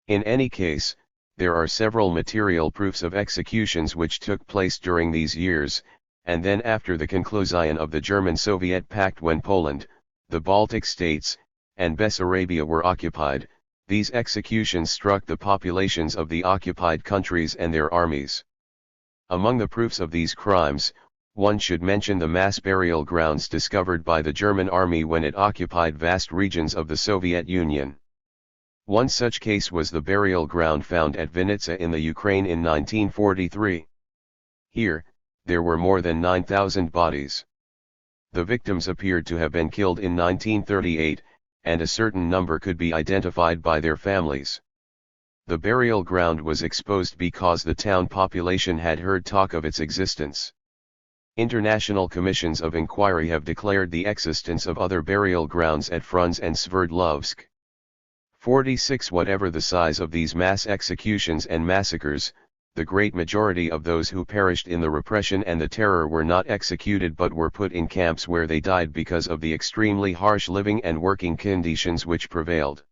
In any case, there are several material proofs of executions which took place during these years, and then after the conclusion of the German-Soviet Pact, when Poland, the Baltic states, and Bessarabia were occupied. These executions struck the populations of the occupied countries and their armies. Among the proofs of these crimes, one should mention the mass burial grounds discovered by the German army when it occupied vast regions of the Soviet Union. One such case was the burial ground found at Vinnytsia in the Ukraine in 1943. Here, there were more than 9,000 bodies. The victims appeared to have been killed in 1938, and a certain number could be identified by their families. The burial ground was exposed because the town population had heard talk of its existence. International commissions of inquiry have declared the existence of other burial grounds at Frunze and Sverdlovsk. 46. Whatever the size of these mass executions and massacres, the great majority of those who perished in the repression and the terror were not executed but were put in camps where they died because of the extremely harsh living and working conditions which prevailed.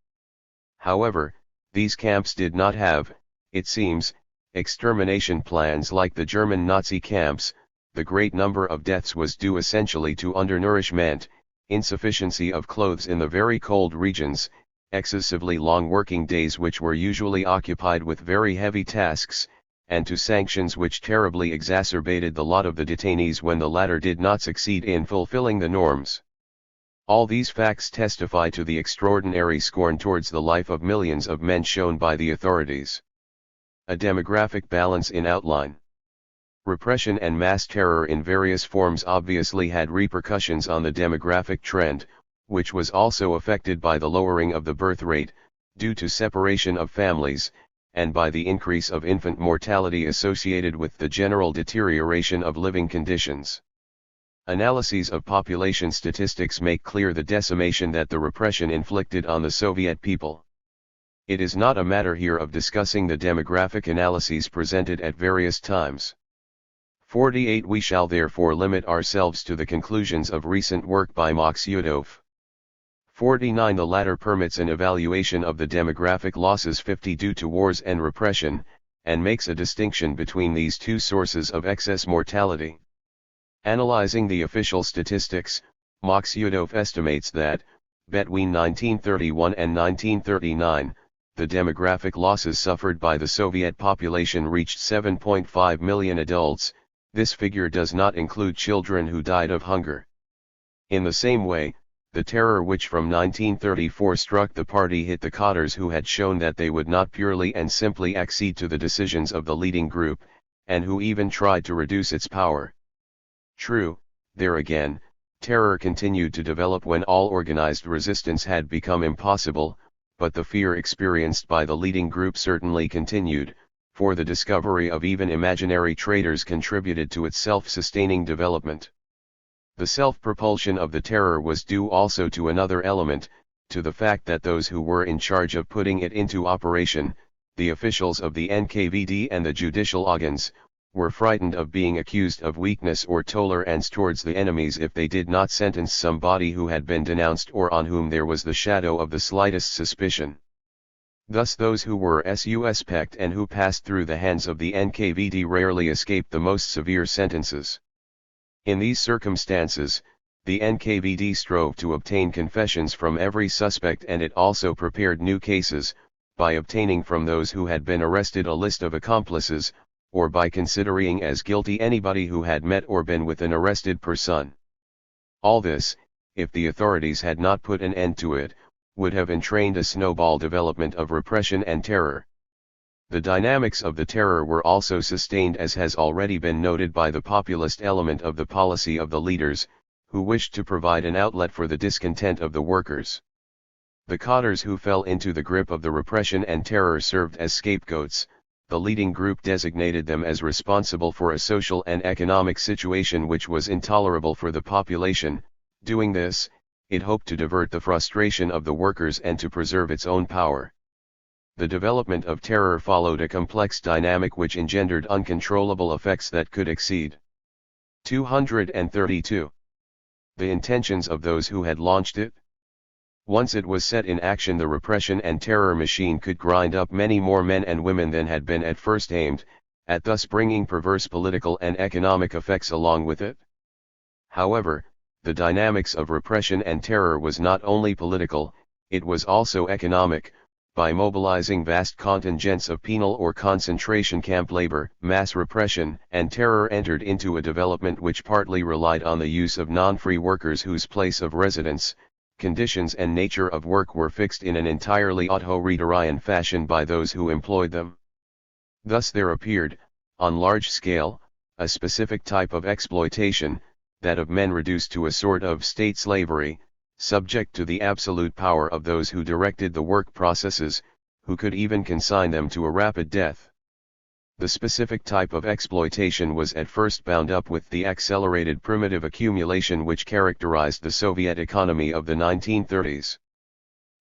However, these camps did not have, it seems, extermination plans like the German Nazi camps. The great number of deaths was due essentially to undernourishment, insufficiency of clothes in the very cold regions, excessively long working days which were usually occupied with very heavy tasks, and to sanctions which terribly exacerbated the lot of the detainees when the latter did not succeed in fulfilling the norms. All these facts testify to the extraordinary scorn towards the life of millions of men shown by the authorities. A demographic balance in outline. Repression and mass terror in various forms obviously had repercussions on the demographic trend, which was also affected by the lowering of the birth rate, due to separation of families, and by the increase of infant mortality associated with the general deterioration of living conditions. Analyses of population statistics make clear the decimation that the repression inflicted on the Soviet people. It is not a matter here of discussing the demographic analyses presented at various times. 48. We shall therefore limit ourselves to the conclusions of recent work by Maksudov. 49. The latter permits an evaluation of the demographic losses 50 due to wars and repression, and makes a distinction between these two sources of excess mortality. Analyzing the official statistics, Maksudov estimates that, between 1931 and 1939, the demographic losses suffered by the Soviet population reached 7.5 million adults. This figure does not include children who died of hunger. In the same way, the terror which from 1934 struck the party hit the cadres who had shown that they would not purely and simply accede to the decisions of the leading group, and who even tried to reduce its power. True, there again, terror continued to develop when all organized resistance had become impossible, but the fear experienced by the leading group certainly continued, for the discovery of even imaginary traitors contributed to its self-sustaining development. The self-propulsion of the terror was due also to another element, to the fact that those who were in charge of putting it into operation, the officials of the NKVD and the judicial organs, were frightened of being accused of weakness or tolerance towards the enemies if they did not sentence somebody who had been denounced or on whom there was the shadow of the slightest suspicion. Thus those who were suspect and who passed through the hands of the NKVD rarely escaped the most severe sentences. In these circumstances, the NKVD strove to obtain confessions from every suspect, and it also prepared new cases, by obtaining from those who had been arrested a list of accomplices, or by considering as guilty anybody who had met or been with an arrested person. All this, if the authorities had not put an end to it, would have entrained a snowball development of repression and terror. The dynamics of the terror were also sustained, as has already been noted, by the populist element of the policy of the leaders, who wished to provide an outlet for the discontent of the workers. The cadres who fell into the grip of the repression and terror served as scapegoats. The leading group designated them as responsible for a social and economic situation which was intolerable for the population. Doing this, it hoped to divert the frustration of the workers and to preserve its own power. The development of terror followed a complex dynamic which engendered uncontrollable effects that could exceed 232. The intentions of those who had launched it. Once it was set in action, the repression and terror machine could grind up many more men and women than had been at first aimed at, thus bringing perverse political and economic effects along with it. However, the dynamics of repression and terror was not only political, it was also economic. By mobilizing vast contingents of penal or concentration camp labor, mass repression and terror entered into a development which partly relied on the use of non-free workers whose place of residence, conditions and nature of work were fixed in an entirely authoritarian fashion by those who employed them. Thus there appeared, on large scale, a specific type of exploitation, that of men reduced to a sort of state slavery, subject to the absolute power of those who directed the work processes, who could even consign them to a rapid death. The specific type of exploitation was at first bound up with the accelerated primitive accumulation which characterized the Soviet economy of the 1930s.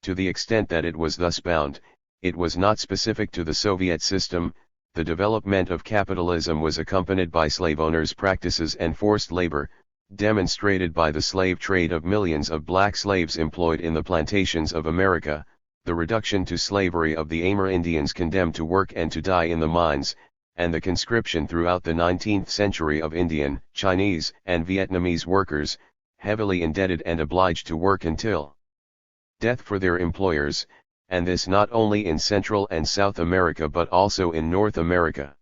To the extent that it was thus bound, it was not specific to the Soviet system. The development of capitalism was accompanied by slave owners' practices and forced labor, demonstrated by the slave trade of millions of black slaves employed in the plantations of America, the reduction to slavery of the Amerindians condemned to work and to die in the mines, and the conscription throughout the 19th century of Indian, Chinese, and Vietnamese workers, heavily indebted and obliged to work until death for their employers, and this not only in Central and South America but also in North America.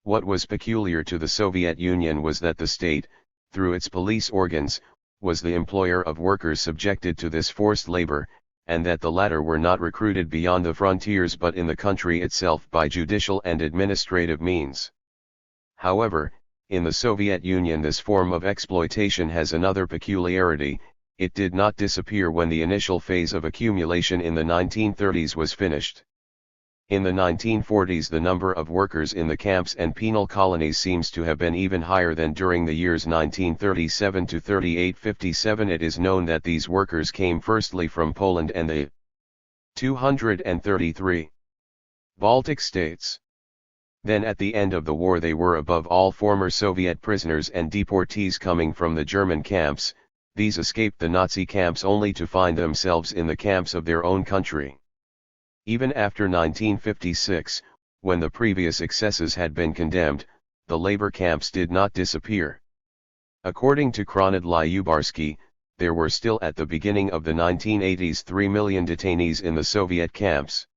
What was peculiar to the Soviet Union was that the state, through its police organs, was the employer of workers subjected to this forced labor, and that the latter were not recruited beyond the frontiers but in the country itself by judicial and administrative means. However, in the Soviet Union this form of exploitation has another peculiarity: it did not disappear when the initial phase of accumulation in the 1930s was finished. In the 1940s the number of workers in the camps and penal colonies seems to have been even higher than during the years 1937 to 38-57. It is known that these workers came firstly from Poland and the 233 Baltic states. Then at the end of the war they were above all former Soviet prisoners and deportees coming from the German camps. These escaped the Nazi camps only to find themselves in the camps of their own country. Even after 1956, when the previous excesses had been condemned, the labor camps did not disappear. According to Kronid Lyubarsky, there were still at the beginning of the 1980s 3 million detainees in the Soviet camps.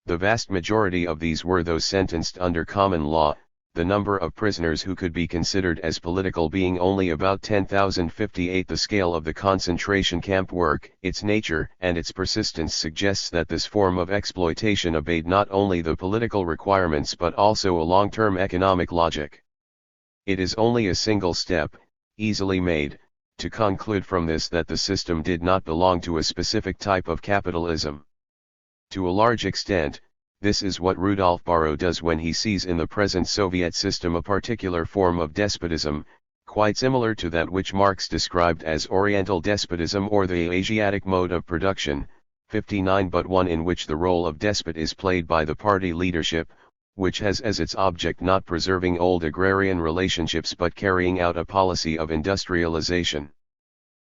The vast majority of these were those sentenced under common law, the number of prisoners who could be considered as political being only about 10,058. The scale of the concentration camp work, its nature and its persistence suggests that this form of exploitation obeyed not only the political requirements but also a long-term economic logic. It is only a single step, easily made, to conclude from this that the system did not belong to a specific type of capitalism. To a large extent, this is what Rudolf Barrow does when he sees in the present Soviet system a particular form of despotism, quite similar to that which Marx described as Oriental despotism or the Asiatic mode of production, 59, but one in which the role of despot is played by the party leadership, which has as its object not preserving old agrarian relationships but carrying out a policy of industrialization.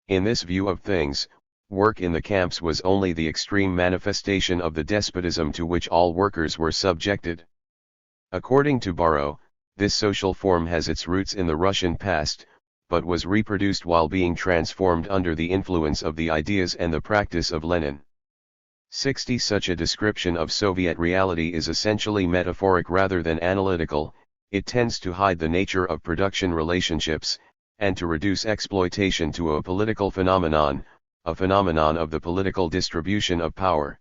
In this view of things, work in the camps was only the extreme manifestation of the despotism to which all workers were subjected. According to Barrow, this social form has its roots in the Russian past, but was reproduced while being transformed under the influence of the ideas and the practice of Lenin. 60. Such a description of Soviet reality is essentially metaphoric rather than analytical. It tends to hide the nature of production relationships, and to reduce exploitation to a political phenomenon, a phenomenon of the political distribution of power.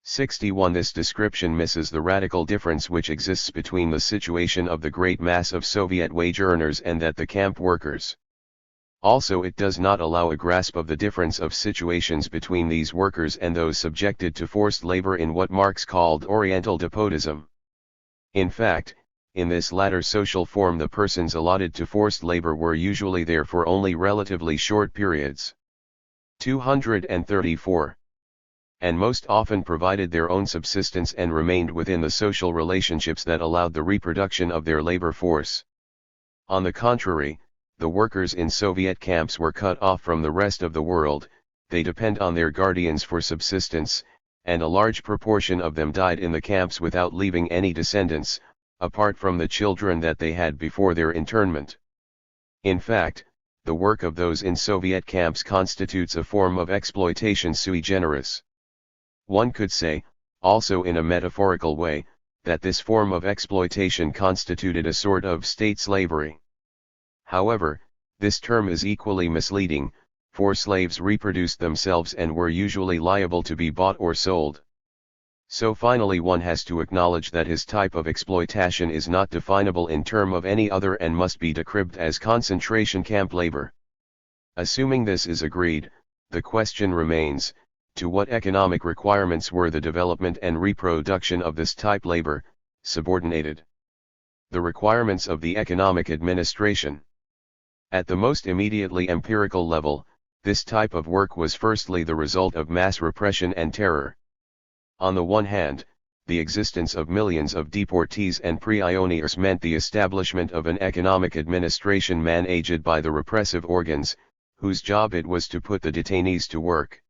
61. This description misses the radical difference which exists between the situation of the great mass of Soviet wage earners and that the camp workers. Also it does not allow a grasp of the difference of situations between these workers and those subjected to forced labor in what Marx called Oriental despotism. In fact, in this latter social form the persons allotted to forced labor were usually there for only relatively short periods. 234. And most often provided their own subsistence and remained within the social relationships that allowed the reproduction of their labor force. On the contrary, the workers in Soviet camps were cut off from the rest of the world, they depend on their guardians for subsistence, and a large proportion of them died in the camps without leaving any descendants, apart from the children that they had before their internment. In fact, the work of those in Soviet camps constitutes a form of exploitation sui generis. One could say, also in a metaphorical way, that this form of exploitation constituted a sort of state slavery. However, this term is equally misleading, for slaves reproduced themselves and were usually liable to be bought or sold. So finally one has to acknowledge that his type of exploitation is not definable in terms of any other and must be decribbed as concentration camp labor. Assuming this is agreed, the question remains, to what economic requirements were the development and reproduction of this type labor subordinated? The requirements of the economic administration. At the most immediately empirical level, This type of work was firstly the result of mass repression and terror. On the one hand, the existence of millions of deportees and pioneers meant the establishment of an economic administration managed by the repressive organs, whose job it was to put the detainees to work.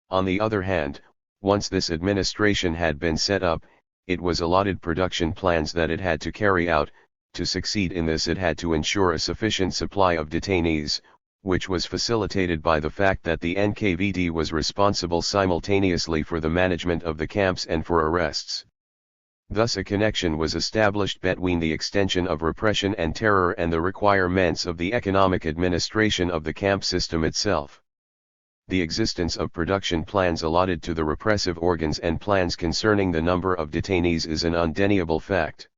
On the other hand, once this administration had been set up, it was allotted production plans that it had to carry out. To succeed in this, it had to ensure a sufficient supply of detainees, which was facilitated by the fact that the NKVD was responsible simultaneously for the management of the camps and for arrests. Thus a connection was established between the extension of repression and terror and the requirements of the economic administration of the camp system itself. The existence of production plans allotted to the repressive organs and plans concerning the number of detainees is an undeniable fact.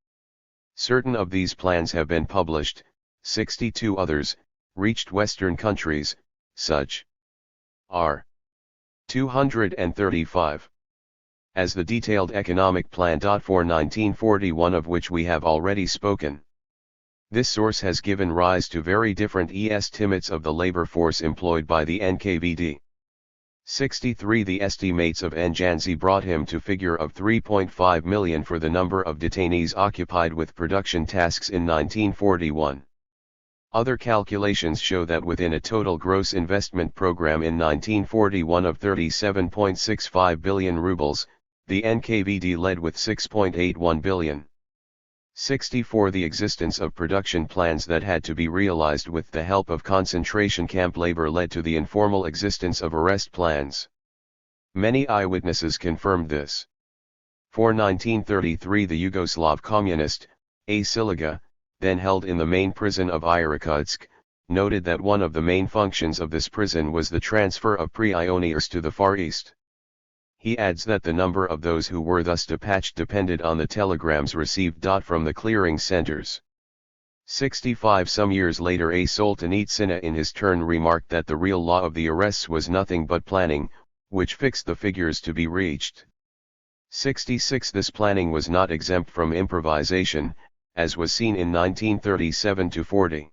Certain of these plans have been published, 62 others reached Western countries, such are 235. As the detailed economic plan. For 1941, of which we have already spoken. This source has given rise to very different estimates of the labor force employed by the NKVD. 63. The estimates of Njanzi brought him to figure of 3.5 million for the number of detainees occupied with production tasks in 1941. Other calculations show that within a total gross investment program in 1941 of 37.65 billion rubles, the NKVD led with 6.81 billion. 64. The existence of production plans that had to be realized with the help of concentration camp labor led to the informal existence of arrest plans. Many eyewitnesses confirmed this. For 1933, the Yugoslav communist, A. Siliga, then held in the main prison of Irkutsk, noted that one of the main functions of this prison was the transfer of pioneers to the Far East. He adds that the number of those who were thus dispatched depended on the telegrams received. From the clearing centers. 65. Some years later, A. Solzhenitsyn in his turn remarked that the real law of the arrests was nothing but planning, which fixed the figures to be reached. 66. This planning was not exempt from improvisation, as was seen in 1937-40.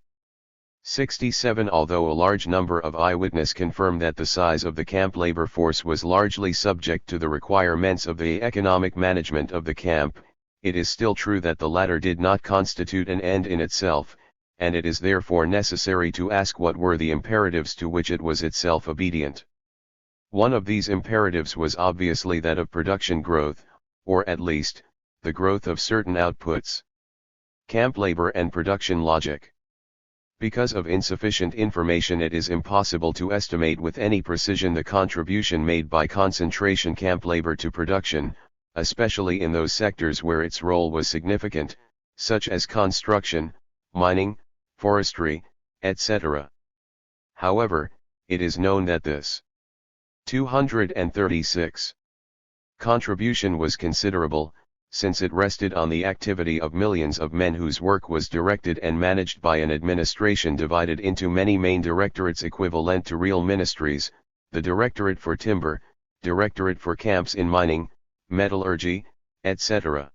67. Although a large number of eyewitnesses confirm that the size of the camp labor force was largely subject to the requirements of the economic management of the camp, it is still true that the latter did not constitute an end in itself, and it is therefore necessary to ask what were the imperatives to which it was itself obedient. One of these imperatives was obviously that of production growth, or at least, the growth of certain outputs. Camp labor and production logic. Because of insufficient information, it is impossible to estimate with any precision the contribution made by concentration camp labor to production, especially in those sectors where its role was significant, such as construction, mining, forestry, etc. However, it is known that this 236 contribution was considerable, since it rested on the activity of millions of men whose work was directed and managed by an administration divided into many main directorates equivalent to real ministries: the Directorate for Timber, Directorate for Camps in Mining, Metallurgy, etc.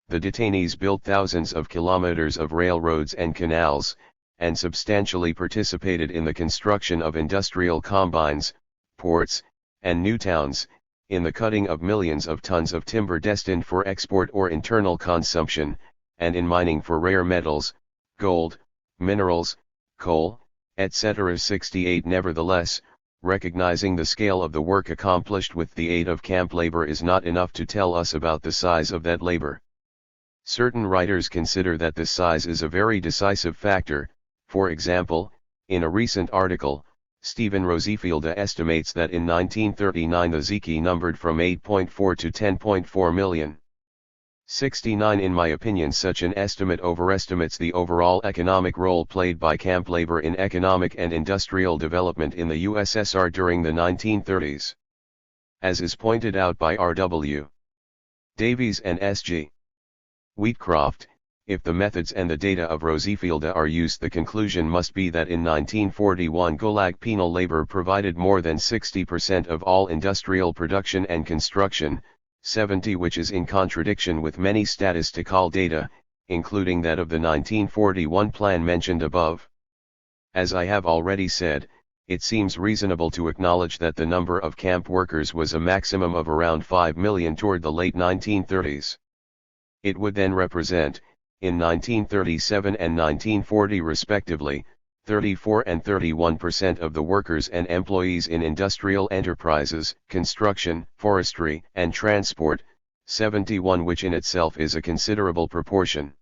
The detainees built thousands of kilometers of railroads and canals, and substantially participated in the construction of industrial combines, ports, and new towns, in the cutting of millions of tons of timber destined for export or internal consumption, and in mining for rare metals, gold, minerals, coal, etc. 68. Nevertheless, recognizing the scale of the work accomplished with the aid of camp labor is not enough to tell us about the size of that labor. Certain writers consider that this size is a very decisive factor. For example, in a recent article, Stephen Rosefielde estimates that in 1939 the Zeki numbered from 8.4 to 10.4 million. 69. In my opinion, such an estimate overestimates the overall economic role played by camp labor in economic and industrial development in the USSR during the 1930s. As is pointed out by R.W. Davies and S.G. Wheatcroft, if the methods and the data of Rosefielde are used, the conclusion must be that in 1941 Gulag penal labor provided more than 60% of all industrial production and construction, 70, which is in contradiction with many statistical data, including that of the 1941 plan mentioned above. As I have already said, it seems reasonable to acknowledge that the number of camp workers was a maximum of around 5 million toward the late 1930s. It would then represent, in 1937 and 1940 respectively, 34 and 31% of the workers and employees in industrial enterprises, construction, forestry, and transport, 71, which in itself is a considerable proportion.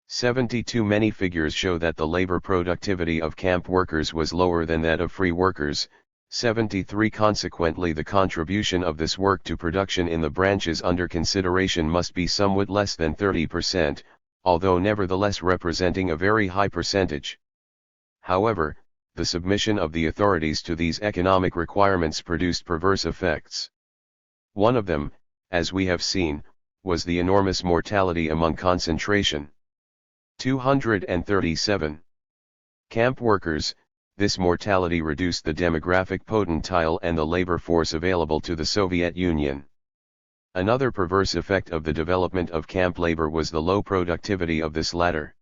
72. Many figures show that the labor productivity of camp workers was lower than that of free workers. 73. Consequently, the contribution of this work to production in the branches under consideration must be somewhat less than 30%, although nevertheless representing a very high percentage. However, the submission of the authorities to these economic requirements produced perverse effects. One of them, as we have seen, was the enormous mortality among concentration. 237. Camp workers. This mortality reduced the demographic potential and the labor force available to the Soviet Union. Another perverse effect of the development of camp labor was the low productivity of this latter.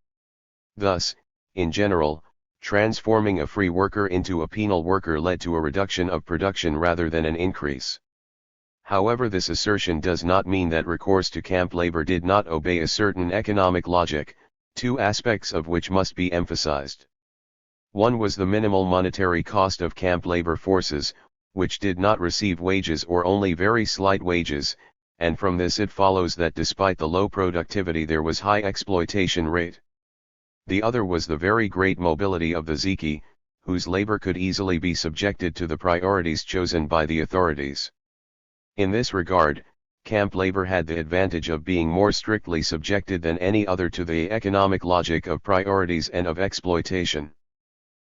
Thus, in general, transforming a free worker into a penal worker led to a reduction of production rather than an increase. However, this assertion does not mean that recourse to camp labor did not obey a certain economic logic, two aspects of which must be emphasized. One was the minimal monetary cost of camp labor forces, which did not receive wages or only very slight wages, and from this it follows that despite the low productivity there was high exploitation rate. The other was the very great mobility of the Ziki, whose labor could easily be subjected to the priorities chosen by the authorities. In this regard, camp labor had the advantage of being more strictly subjected than any other to the economic logic of priorities and of exploitation.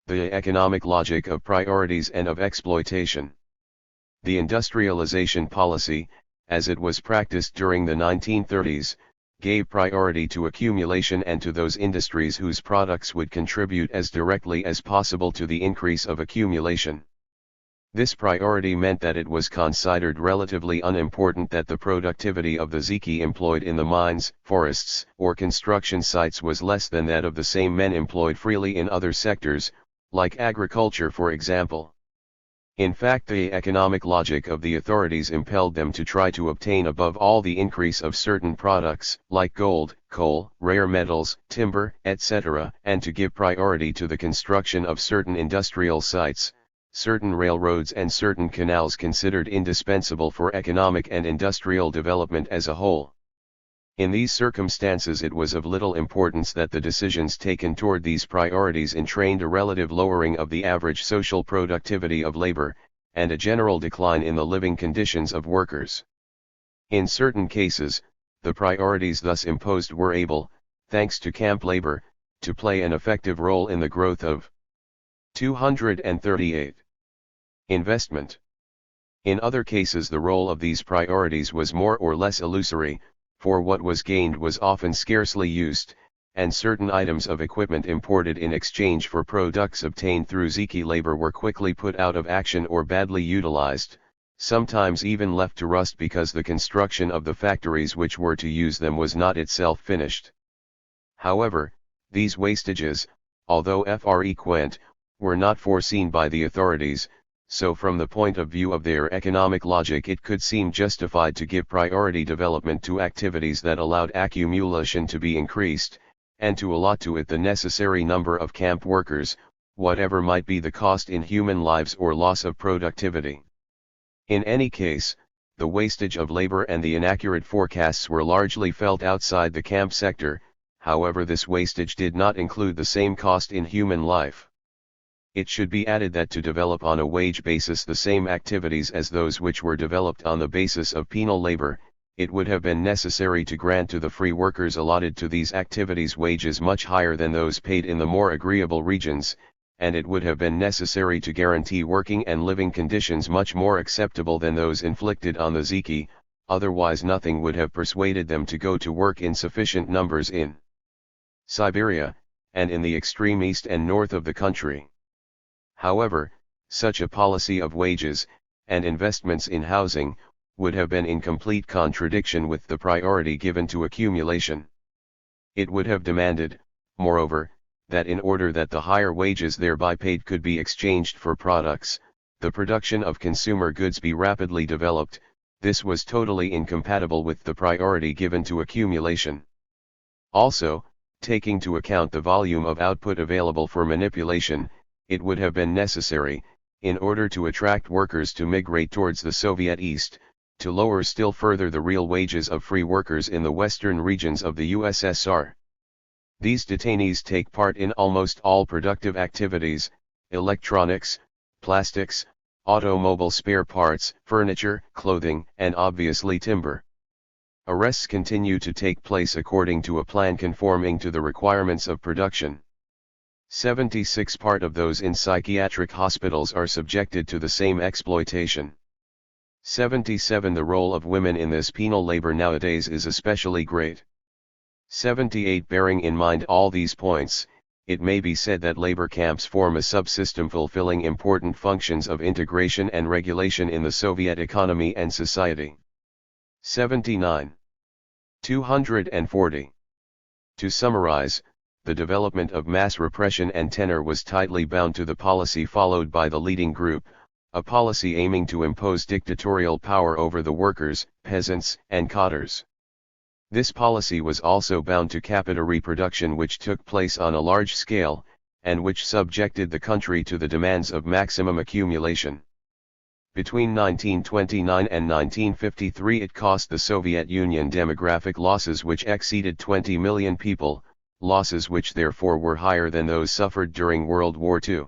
The economic logic of priorities and of exploitation. The industrialization policy, as it was practiced during the 1930s, gave priority to accumulation and to those industries whose products would contribute as directly as possible to the increase of accumulation. This priority meant that it was considered relatively unimportant that the productivity of the Ziki employed in the mines, forests, or construction sites was less than that of the same men employed freely in other sectors, like agriculture for example. In fact, the economic logic of the authorities impelled them to try to obtain above all the increase of certain products, like gold, coal, rare metals, timber, etc., and to give priority to the construction of certain industrial sites, certain railroads and certain canals considered indispensable for economic and industrial development as a whole. In these circumstances it was of little importance that the decisions taken toward these priorities entrained a relative lowering of the average social productivity of labor, and a general decline in the living conditions of workers. In certain cases, the priorities thus imposed were able, thanks to camp labor, to play an effective role in the growth of 238. Investment. In other cases the role of these priorities was more or less illusory, for what was gained was often scarcely used, and certain items of equipment imported in exchange for products obtained through Ziki labor were quickly put out of action or badly utilized, sometimes even left to rust because the construction of the factories which were to use them was not itself finished. However, these wastages, although frequent, were not foreseen by the authorities, so from the point of view of their economic logic it could seem justified to give priority development to activities that allowed accumulation to be increased, and to allot to it the necessary number of camp workers, whatever might be the cost in human lives or loss of productivity. In any case, the wastage of labor and the inaccurate forecasts were largely felt outside the camp sector, however this wastage did not include the same cost in human life. It should be added that to develop on a wage basis the same activities as those which were developed on the basis of penal labor, it would have been necessary to grant to the free workers allotted to these activities wages much higher than those paid in the more agreeable regions, and it would have been necessary to guarantee working and living conditions much more acceptable than those inflicted on the Ziki, otherwise nothing would have persuaded them to go to work in sufficient numbers in Siberia, and in the extreme east and north of the country. However, such a policy of wages, and investments in housing, would have been in complete contradiction with the priority given to accumulation. It would have demanded, moreover, that in order that the higher wages thereby paid could be exchanged for products, the production of consumer goods be rapidly developed, this was totally incompatible with the priority given to accumulation. Also, taking into account the volume of output available for manipulation, it would have been necessary, in order to attract workers to migrate towards the Soviet East, to lower still further the real wages of free workers in the western regions of the USSR. These detainees take part in almost all productive activities: electronics, plastics, automobile spare parts, furniture, clothing, and obviously timber. Arrests continue to take place according to a plan conforming to the requirements of production. 76% of those in psychiatric hospitals are subjected to the same exploitation. 77% The role of women in this penal labor nowadays is especially great. 78 Bearing in mind all these points, it may be said that labor camps form a subsystem fulfilling important functions of integration and regulation in the Soviet economy and society. 79. 240. To summarize, the development of mass repression and tenor was tightly bound to the policy followed by the leading group, a policy aiming to impose dictatorial power over the workers, peasants, and cadres. This policy was also bound to capital reproduction, which took place on a large scale, and which subjected the country to the demands of maximum accumulation. Between 1929 and 1953 it cost the Soviet Union demographic losses which exceeded 20 million people, losses which therefore were higher than those suffered during World War II.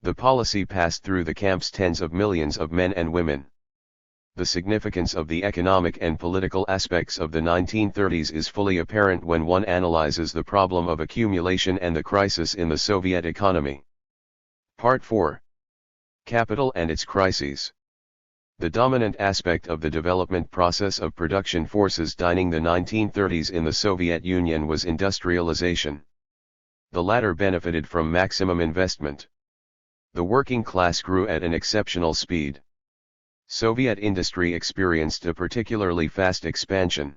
The policy passed through the camps tens of millions of men and women. The significance of the economic and political aspects of the 1930s is fully apparent when one analyzes the problem of accumulation and the crisis in the Soviet economy. Part 4. Capital and its crises. The dominant aspect of the development process of production forces during the 1930s in the Soviet Union was industrialization. The latter benefited from maximum investment. The working class grew at an exceptional speed. Soviet industry experienced a particularly fast expansion.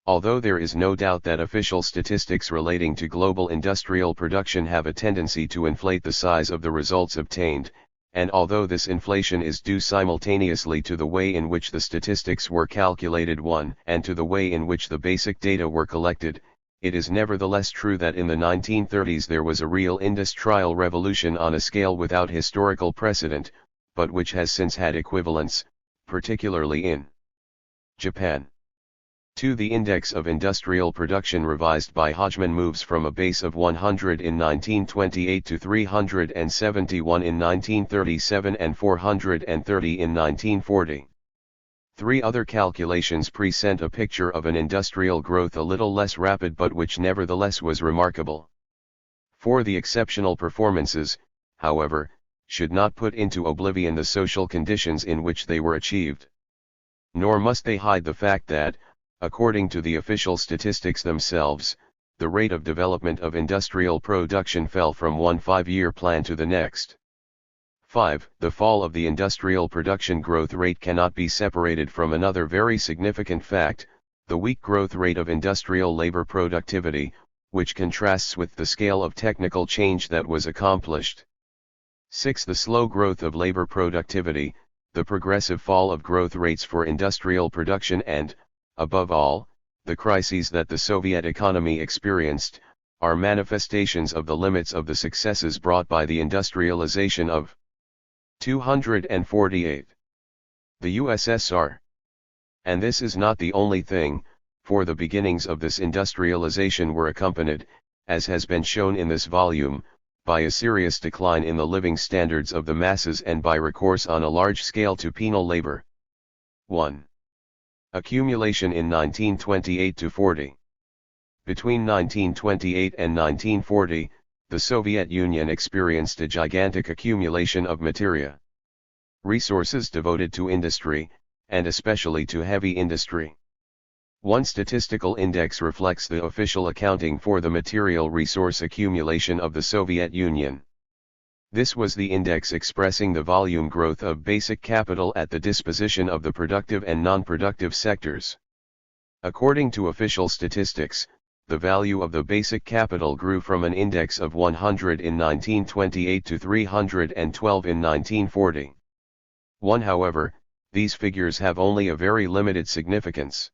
Although there is no doubt that official statistics relating to global industrial production have a tendency to inflate the size of the results obtained, and although this inflation is due simultaneously to the way in which the statistics were calculated and to the way in which the basic data were collected, it is nevertheless true that in the 1930s there was a real industrial revolution on a scale without historical precedent, but which has since had equivalents, particularly in Japan. 2. The index of industrial production revised by Hodgman moves from a base of 100 in 1928 to 371 in 1937 and 430 in 1940. 3 other calculations present a picture of an industrial growth a little less rapid but which nevertheless was remarkable. 4. The exceptional performances, however, should not put into oblivion the social conditions in which they were achieved. Nor must they hide the fact that, according to the official statistics themselves, the rate of development of industrial production fell from one 5-year plan to the next. 5. The fall of the industrial production growth rate cannot be separated from another very significant fact, the weak growth rate of industrial labor productivity, which contrasts with the scale of technical change that was accomplished. 6. The slow growth of labor productivity, the progressive fall of growth rates for industrial production and, above all, the crises that the Soviet economy experienced, are manifestations of the limits of the successes brought by the industrialization of 248. The USSR. And this is not the only thing, for the beginnings of this industrialization were accompanied, as has been shown in this volume, by a serious decline in the living standards of the masses and by recourse on a large scale to penal labor. 1. Accumulation in 1928–40. Between 1928 and 1940, the Soviet Union experienced a gigantic accumulation of materia. Resources devoted to industry, and especially to heavy industry. One statistical index reflects the official accounting for the material resource accumulation of the Soviet Union. This was the index expressing the volume growth of basic capital at the disposition of the productive and non-productive sectors. According to official statistics, the value of the basic capital grew from an index of 100 in 1928 to 312 in 1940. However, these figures have only a very limited significance.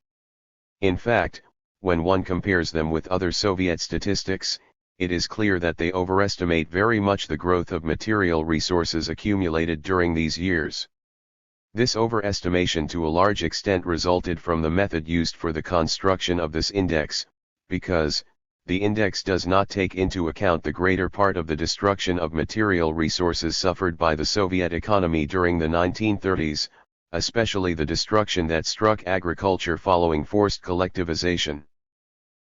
In fact, when one compares them with other Soviet statistics, it is clear that they overestimate very much the growth of material resources accumulated during these years. This overestimation to a large extent resulted from the method used for the construction of this index, because the index does not take into account the greater part of the destruction of material resources suffered by the Soviet economy during the 1930s, especially the destruction that struck agriculture following forced collectivization.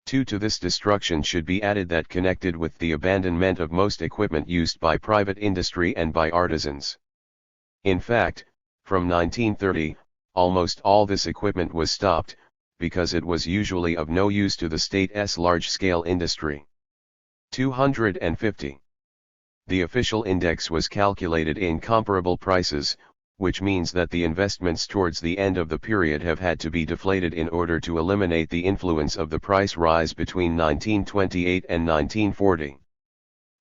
To this destruction should be added that connected with the abandonment of most equipment used by private industry and by artisans. In fact, from 1930, almost all this equipment was stopped, because it was usually of no use to the state's large-scale industry. 250. The official index was calculated in comparable prices, which means that the investments towards the end of the period have had to be deflated in order to eliminate the influence of the price rise between 1928 and 1940.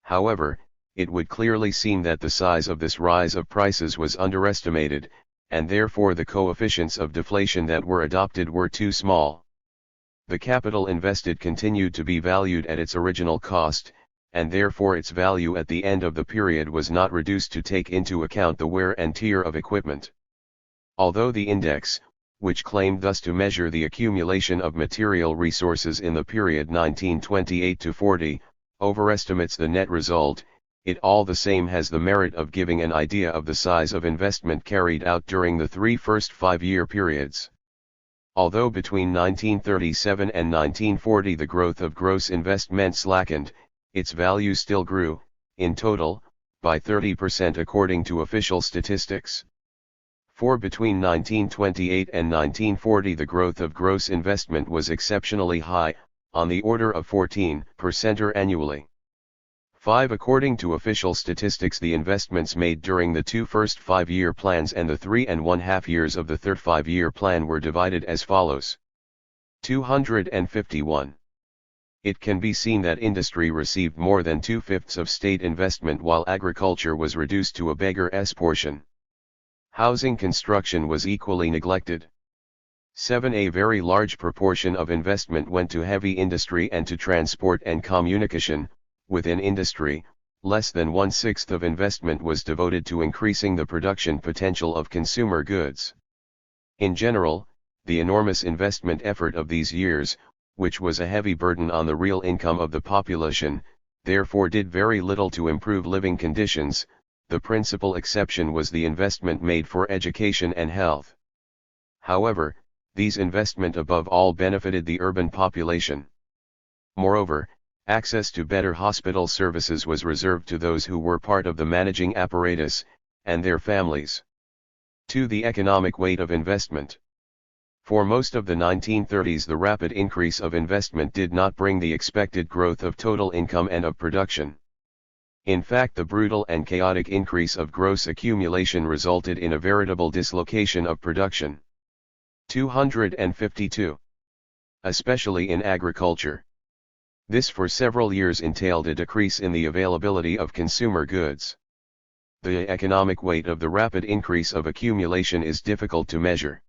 However, it would clearly seem that the size of this rise of prices was underestimated, and therefore the coefficients of deflation that were adopted were too small. The capital invested continued to be valued at its original cost, and therefore its value at the end of the period was not reduced to take into account the wear and tear of equipment. Although the index, which claimed thus to measure the accumulation of material resources in the period 1928 to 40, overestimates the net result, it all the same has the merit of giving an idea of the size of investment carried out during the first 5-year periods. Although between 1937 and 1940 the growth of gross investment slackened, its value still grew, in total, by 30% according to official statistics. For between 1928 and 1940 the growth of gross investment was exceptionally high, on the order of 14% annually. 5. According to official statistics, the investments made during the first 5-year plans and the 3.5 years of the third 5-year plan were divided as follows. 251. It can be seen that industry received more than 2/5 of state investment while agriculture was reduced to a beggar's portion. Housing construction was equally neglected. 7. A very large proportion of investment went to heavy industry and to transport and communication. Within industry, less than 1/6 of investment was devoted to increasing the production potential of consumer goods. In general, the enormous investment effort of these years, which was a heavy burden on the real income of the population, therefore did very little to improve living conditions. The principal exception was the investment made for education and health. However, these investment above all benefited the urban population. Moreover, access to better hospital services was reserved to those who were part of the managing apparatus, and their families. 2. The economic weight of investment. For most of the 1930s the rapid increase of investment did not bring the expected growth of total income and of production. In fact, the brutal and chaotic increase of gross accumulation resulted in a veritable dislocation of production. 252. Especially in agriculture. This for several years entailed a decrease in the availability of consumer goods. The economic weight of the rapid increase of accumulation is difficult to measure.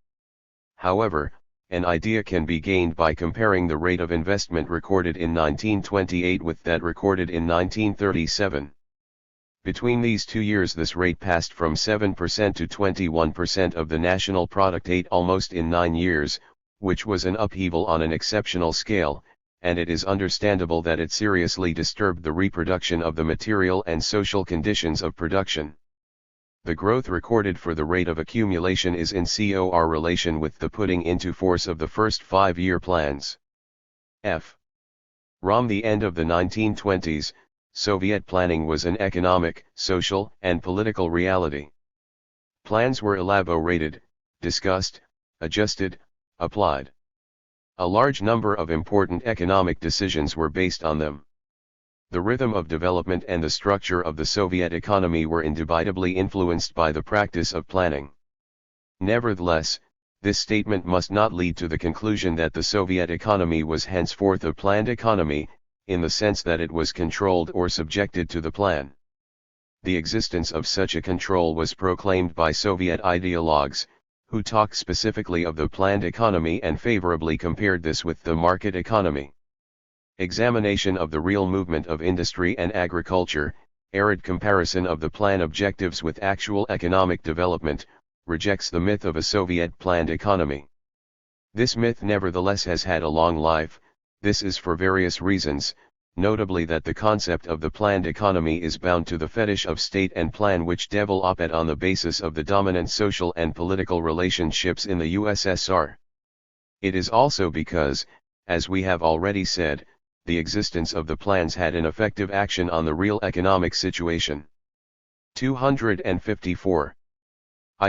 However, an idea can be gained by comparing the rate of investment recorded in 1928 with that recorded in 1937. Between these 2 years this rate passed from 7% to 21% of the national product almost in 9 years, which was an upheaval on an exceptional scale, and it is understandable that it seriously disturbed the reproduction of the material and social conditions of production. The growth recorded for the rate of accumulation is in COR relation with the putting into force of the first 5-year plans. From the end of the 1920s, Soviet planning was an economic, social, and political reality. Plans were elaborated, discussed, adjusted, applied. A large number of important economic decisions were based on them. The rhythm of development and the structure of the Soviet economy were indubitably influenced by the practice of planning. Nevertheless, This statement must not lead to the conclusion that the Soviet economy was henceforth a planned economy, in the sense that it was controlled or subjected to the plan. The existence of such a control was proclaimed by Soviet ideologues, who talked specifically of the planned economy and favorably compared this with the market economy. Examination of the real movement of industry and agriculture, arid comparison of the plan objectives with actual economic development, rejects the myth of a Soviet planned economy. This myth nevertheless has had a long life. This is for various reasons, notably that the concept of the planned economy is bound to the fetish of state and plan which developed on the basis of the dominant social and political relationships in the USSR. It is also because, as we have already said, the existence of the plans had an effective action on the real economic situation. 254.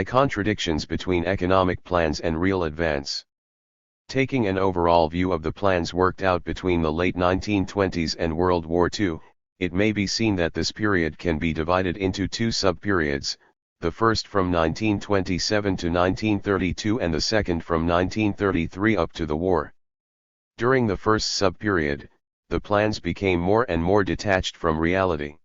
Contradictions between economic plans and real advance. Taking an overall view of the plans worked out between the late 1920s and World War II, it may be seen that this period can be divided into two sub-periods, the first from 1927 to 1932 and the second from 1933 up to the war. During the first sub-period, the plans became more and more detached from reality.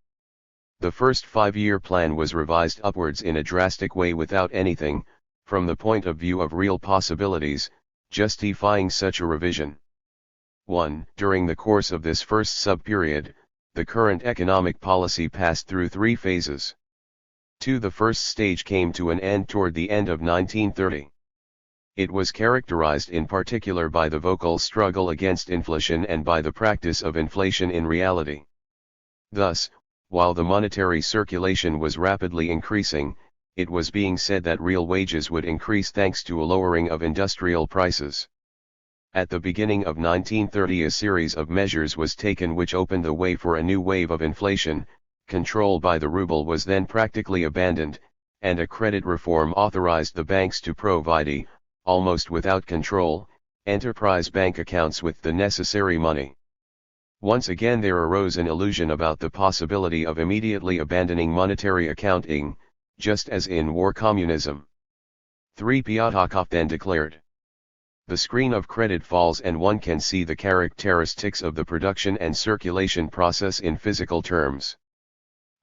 The first five-year plan was revised upwards in a drastic way without anything, from the point of view of real possibilities, justifying such a revision. 1. During the course of this first sub-period, the current economic policy passed through three phases. 2. The first stage came to an end toward the end of 1930. It was characterized in particular by the vocal struggle against inflation and by the practice of inflation in reality. Thus, while the monetary circulation was rapidly increasing, it was being said that real wages would increase thanks to a lowering of industrial prices. At the beginning of 1930 a series of measures was taken which opened the way for a new wave of inflation. Control by the ruble was then practically abandoned, and a credit reform authorized the banks to provide, almost without control, enterprise bank accounts with the necessary money. Once again there arose an illusion about the possibility of immediately abandoning monetary accounting, just as in war communism. 3. Pyatakov then declared. The screen of credit falls and one can see the characteristics of the production and circulation process in physical terms.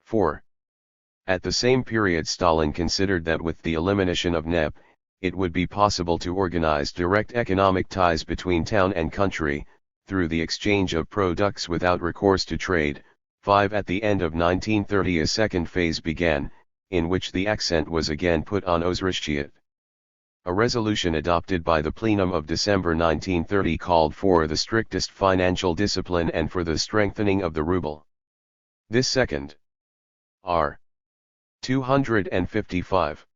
4. At the same period Stalin considered that with the elimination of NEP, it would be possible to organize direct economic ties between town and country, through the exchange of products without recourse to trade. 5. At the end of 1930 a second phase began, in which the accent was again put on Ozrishchiat. A resolution adopted by the plenum of December 1930 called for the strictest financial discipline and for the strengthening of the ruble. This second R. 255.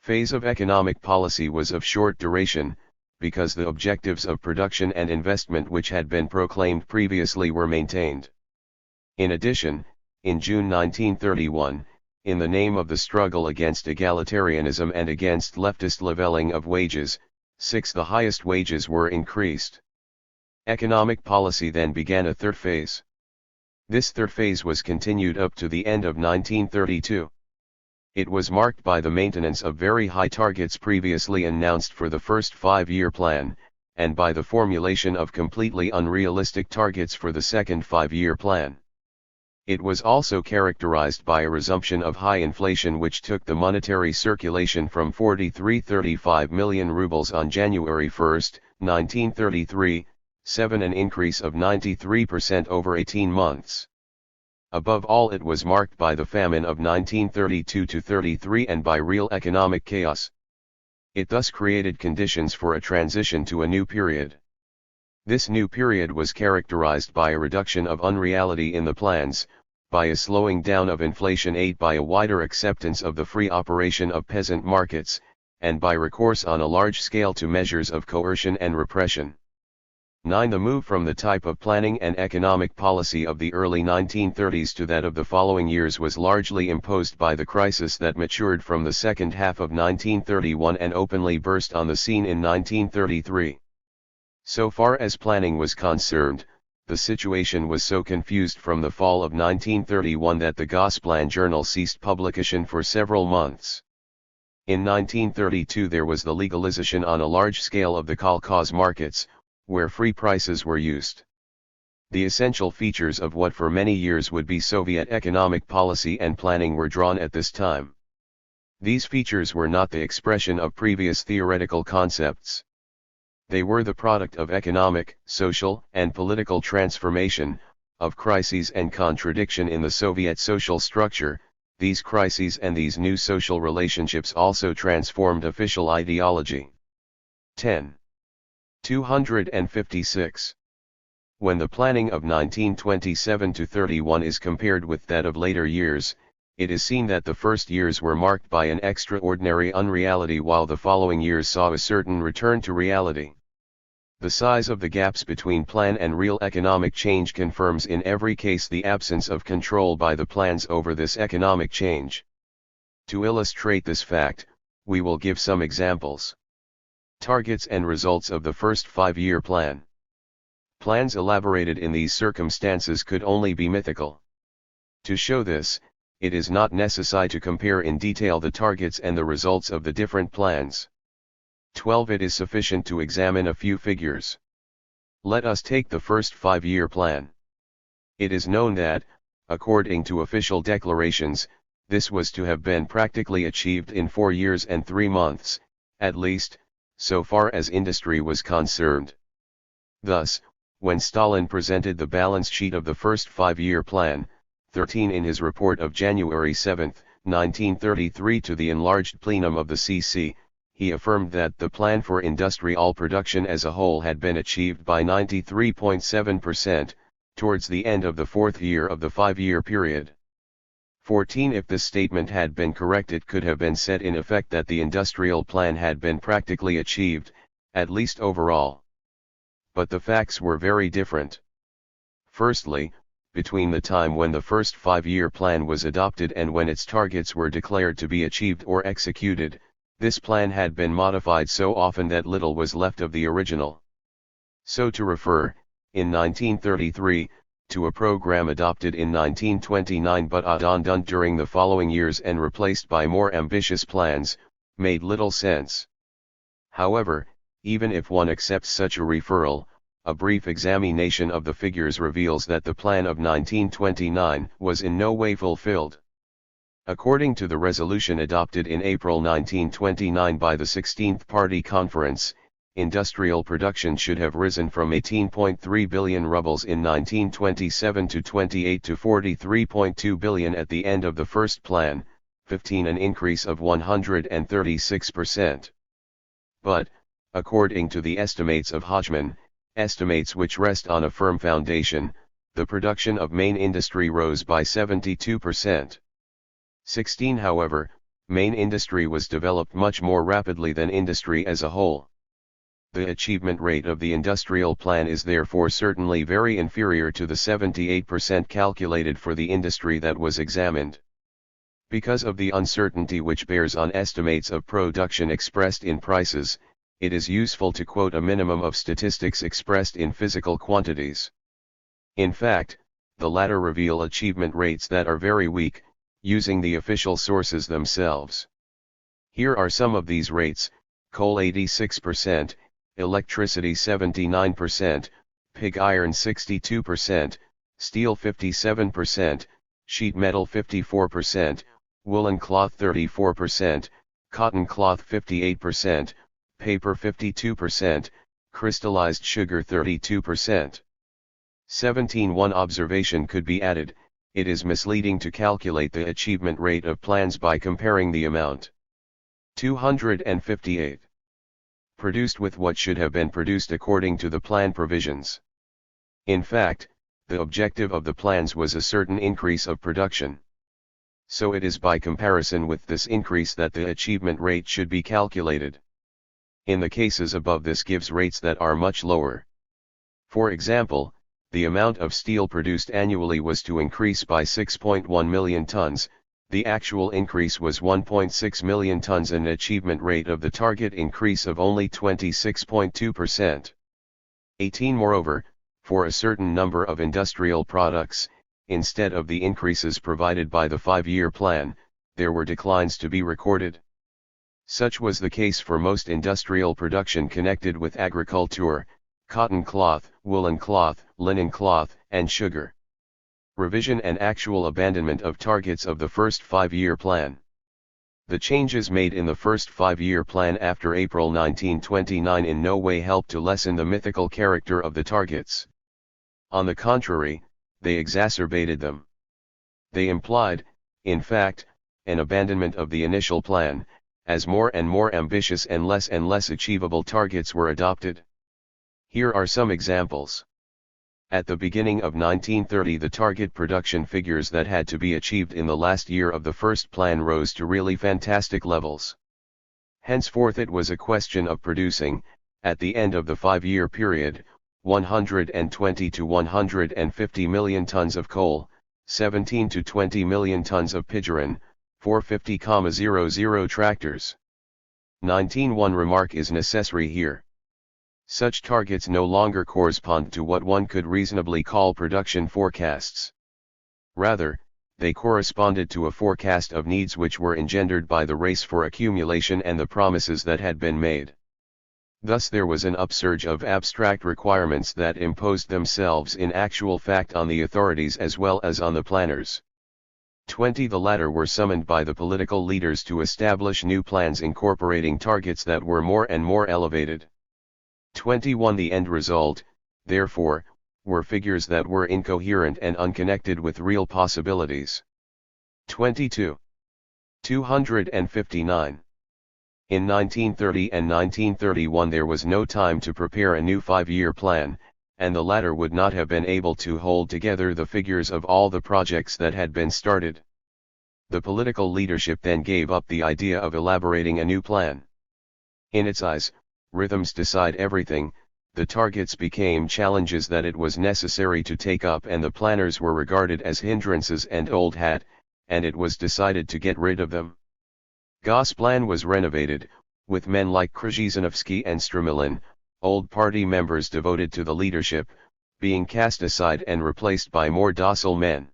Phase of economic policy was of short duration, because the objectives of production and investment which had been proclaimed previously were maintained. In addition, in June 1931, in the name of the struggle against egalitarianism and against leftist leveling of wages, 6. The highest wages were increased. Economic policy then began a third phase. This third phase was continued up to the end of 1932. It was marked by the maintenance of very high targets previously announced for the first five-year plan, and by the formulation of completely unrealistic targets for the second five-year plan. It was also characterized by a resumption of high inflation which took the monetary circulation from 43.35 million rubles on January 1, 1933, 7 an increase of 93% over 18 months. Above all it was marked by the famine of 1932-33 and by real economic chaos. It thus created conditions for a transition to a new period. This new period was characterized by a reduction of unreality in the plans, by a slowing down of inflation aid by a wider acceptance of the free operation of peasant markets, and by recourse on a large scale to measures of coercion and repression. 9. The move from the type of planning and economic policy of the early 1930s to that of the following years was largely imposed by the crisis that matured from the second half of 1931 and openly burst on the scene in 1933. So far as planning was concerned, the situation was so confused from the fall of 1931 that the Gosplan journal ceased publication for several months. In 1932 there was the legalization on a large scale of the kolkhoz markets, where free prices were used. The essential features of what for many years would be Soviet economic policy and planning were drawn at this time. These features were not the expression of previous theoretical concepts. They were the product of economic, social, and political transformation, of crises and contradiction in the Soviet social structure. These crises and these new social relationships also transformed official ideology. 10. 256. When the planning of 1927–31 is compared with that of later years, it is seen that the first years were marked by an extraordinary unreality while the following years saw a certain return to reality. The size of the gaps between plan and real economic change confirms in every case the absence of control by the plans over this economic change. To illustrate this fact, we will give some examples. Targets and results of the first 5-year plan. Plans elaborated in these circumstances could only be mythical. To show this, it is not necessary to compare in detail the targets and the results of the different plans. 12. It is sufficient to examine a few figures. Let us take the first 5-year plan. It is known that, according to official declarations, this was to have been practically achieved in 4 years and 3 months, at least, so far as industry was concerned. Thus, when Stalin presented the balance sheet of the first 5-year plan, 13 in his report of January 7, 1933 to the enlarged plenum of the CC, he affirmed that the plan for industrial production as a whole had been achieved by 93.7%, towards the end of the 4th year of the 5-year period. 14. If this statement had been correct, it could have been said in effect that the industrial plan had been practically achieved, at least overall. But the facts were very different. Firstly, between the time when the first 5-year plan was adopted and when its targets were declared to be achieved or executed, this plan had been modified so often that little was left of the original. So to refer, in 1933, to a program adopted in 1929 but undone during the following years and replaced by more ambitious plans, made little sense. However, even if one accepts such a referral, a brief examination of the figures reveals that the plan of 1929 was in no way fulfilled. According to the resolution adopted in April 1929 by the 16th Party Conference, industrial production should have risen from 18.3 billion rubles in 1927 to 28 to 43.2 billion at the end of the first plan, 15, an increase of 136%. But, according to the estimates of Hodgman, estimates which rest on a firm foundation, the production of main industry rose by 72%. 16. However, main industry was developed much more rapidly than industry as a whole. The achievement rate of the industrial plan is therefore certainly very inferior to the 78% calculated for the industry that was examined. Because of the uncertainty which bears on estimates of production expressed in prices, it is useful to quote a minimum of statistics expressed in physical quantities. In fact, the latter reveal achievement rates that are very weak, using the official sources themselves. Here are some of these rates: coal 86%, electricity 79%, pig iron 62%, steel 57%, sheet metal 54%, woolen cloth 34%, cotton cloth 58%, paper 52%, crystallized sugar 32%. 17. One observation could be added: it is misleading to calculate the achievement rate of plans by comparing the amount 258 produced with what should have been produced according to the plan provisions. In fact, the objective of the plans was a certain increase of production. So it is by comparison with this increase that the achievement rate should be calculated. In the cases above, this gives rates that are much lower. For example, the amount of steel produced annually was to increase by 6.1 million tons, the actual increase was 1.6 million tons, an achievement rate of the target increase of only 26.2%. 18. Moreover, for a certain number of industrial products, instead of the increases provided by the 5-year plan, there were declines to be recorded. Such was the case for most industrial production connected with agriculture, cotton cloth, woolen cloth, linen cloth, and sugar. Revision and actual abandonment of targets of the first 5-year plan. The changes made in the first 5-year plan after April 1929 in no way helped to lessen the mythical character of the targets. On the contrary, they exacerbated them. They implied, in fact, an abandonment of the initial plan, as more and more ambitious and less achievable targets were adopted. Here are some examples. At the beginning of 1930, the target production figures that had to be achieved in the last year of the first plan rose to really fantastic levels. Henceforth it was a question of producing, at the end of the 5-year period, 120 to 150 million tons of coal, 17 to 20 million tons of pigeon, 450,00 tractors. 19.1 remark is necessary here. Such targets no longer correspond to what one could reasonably call production forecasts. Rather, they corresponded to a forecast of needs which were engendered by the race for accumulation and the promises that had been made. Thus there was an upsurge of abstract requirements that imposed themselves in actual fact on the authorities as well as on the planners. 20. The latter were summoned by the political leaders to establish new plans incorporating targets that were more and more elevated. 21. The end result, therefore, were figures that were incoherent and unconnected with real possibilities. 22. 259. In 1930 and 1931 there was no time to prepare a new 5-year plan, and the latter would not have been able to hold together the figures of all the projects that had been started. The political leadership then gave up the idea of elaborating a new plan. In its eyes, rhythms decide everything, the targets became challenges that it was necessary to take up and the planners were regarded as hindrances and old hat, and it was decided to get rid of them. Gosplan was renovated, with men like Krzyzanowski and Stromilin, old party members devoted to the leadership, being cast aside and replaced by more docile men.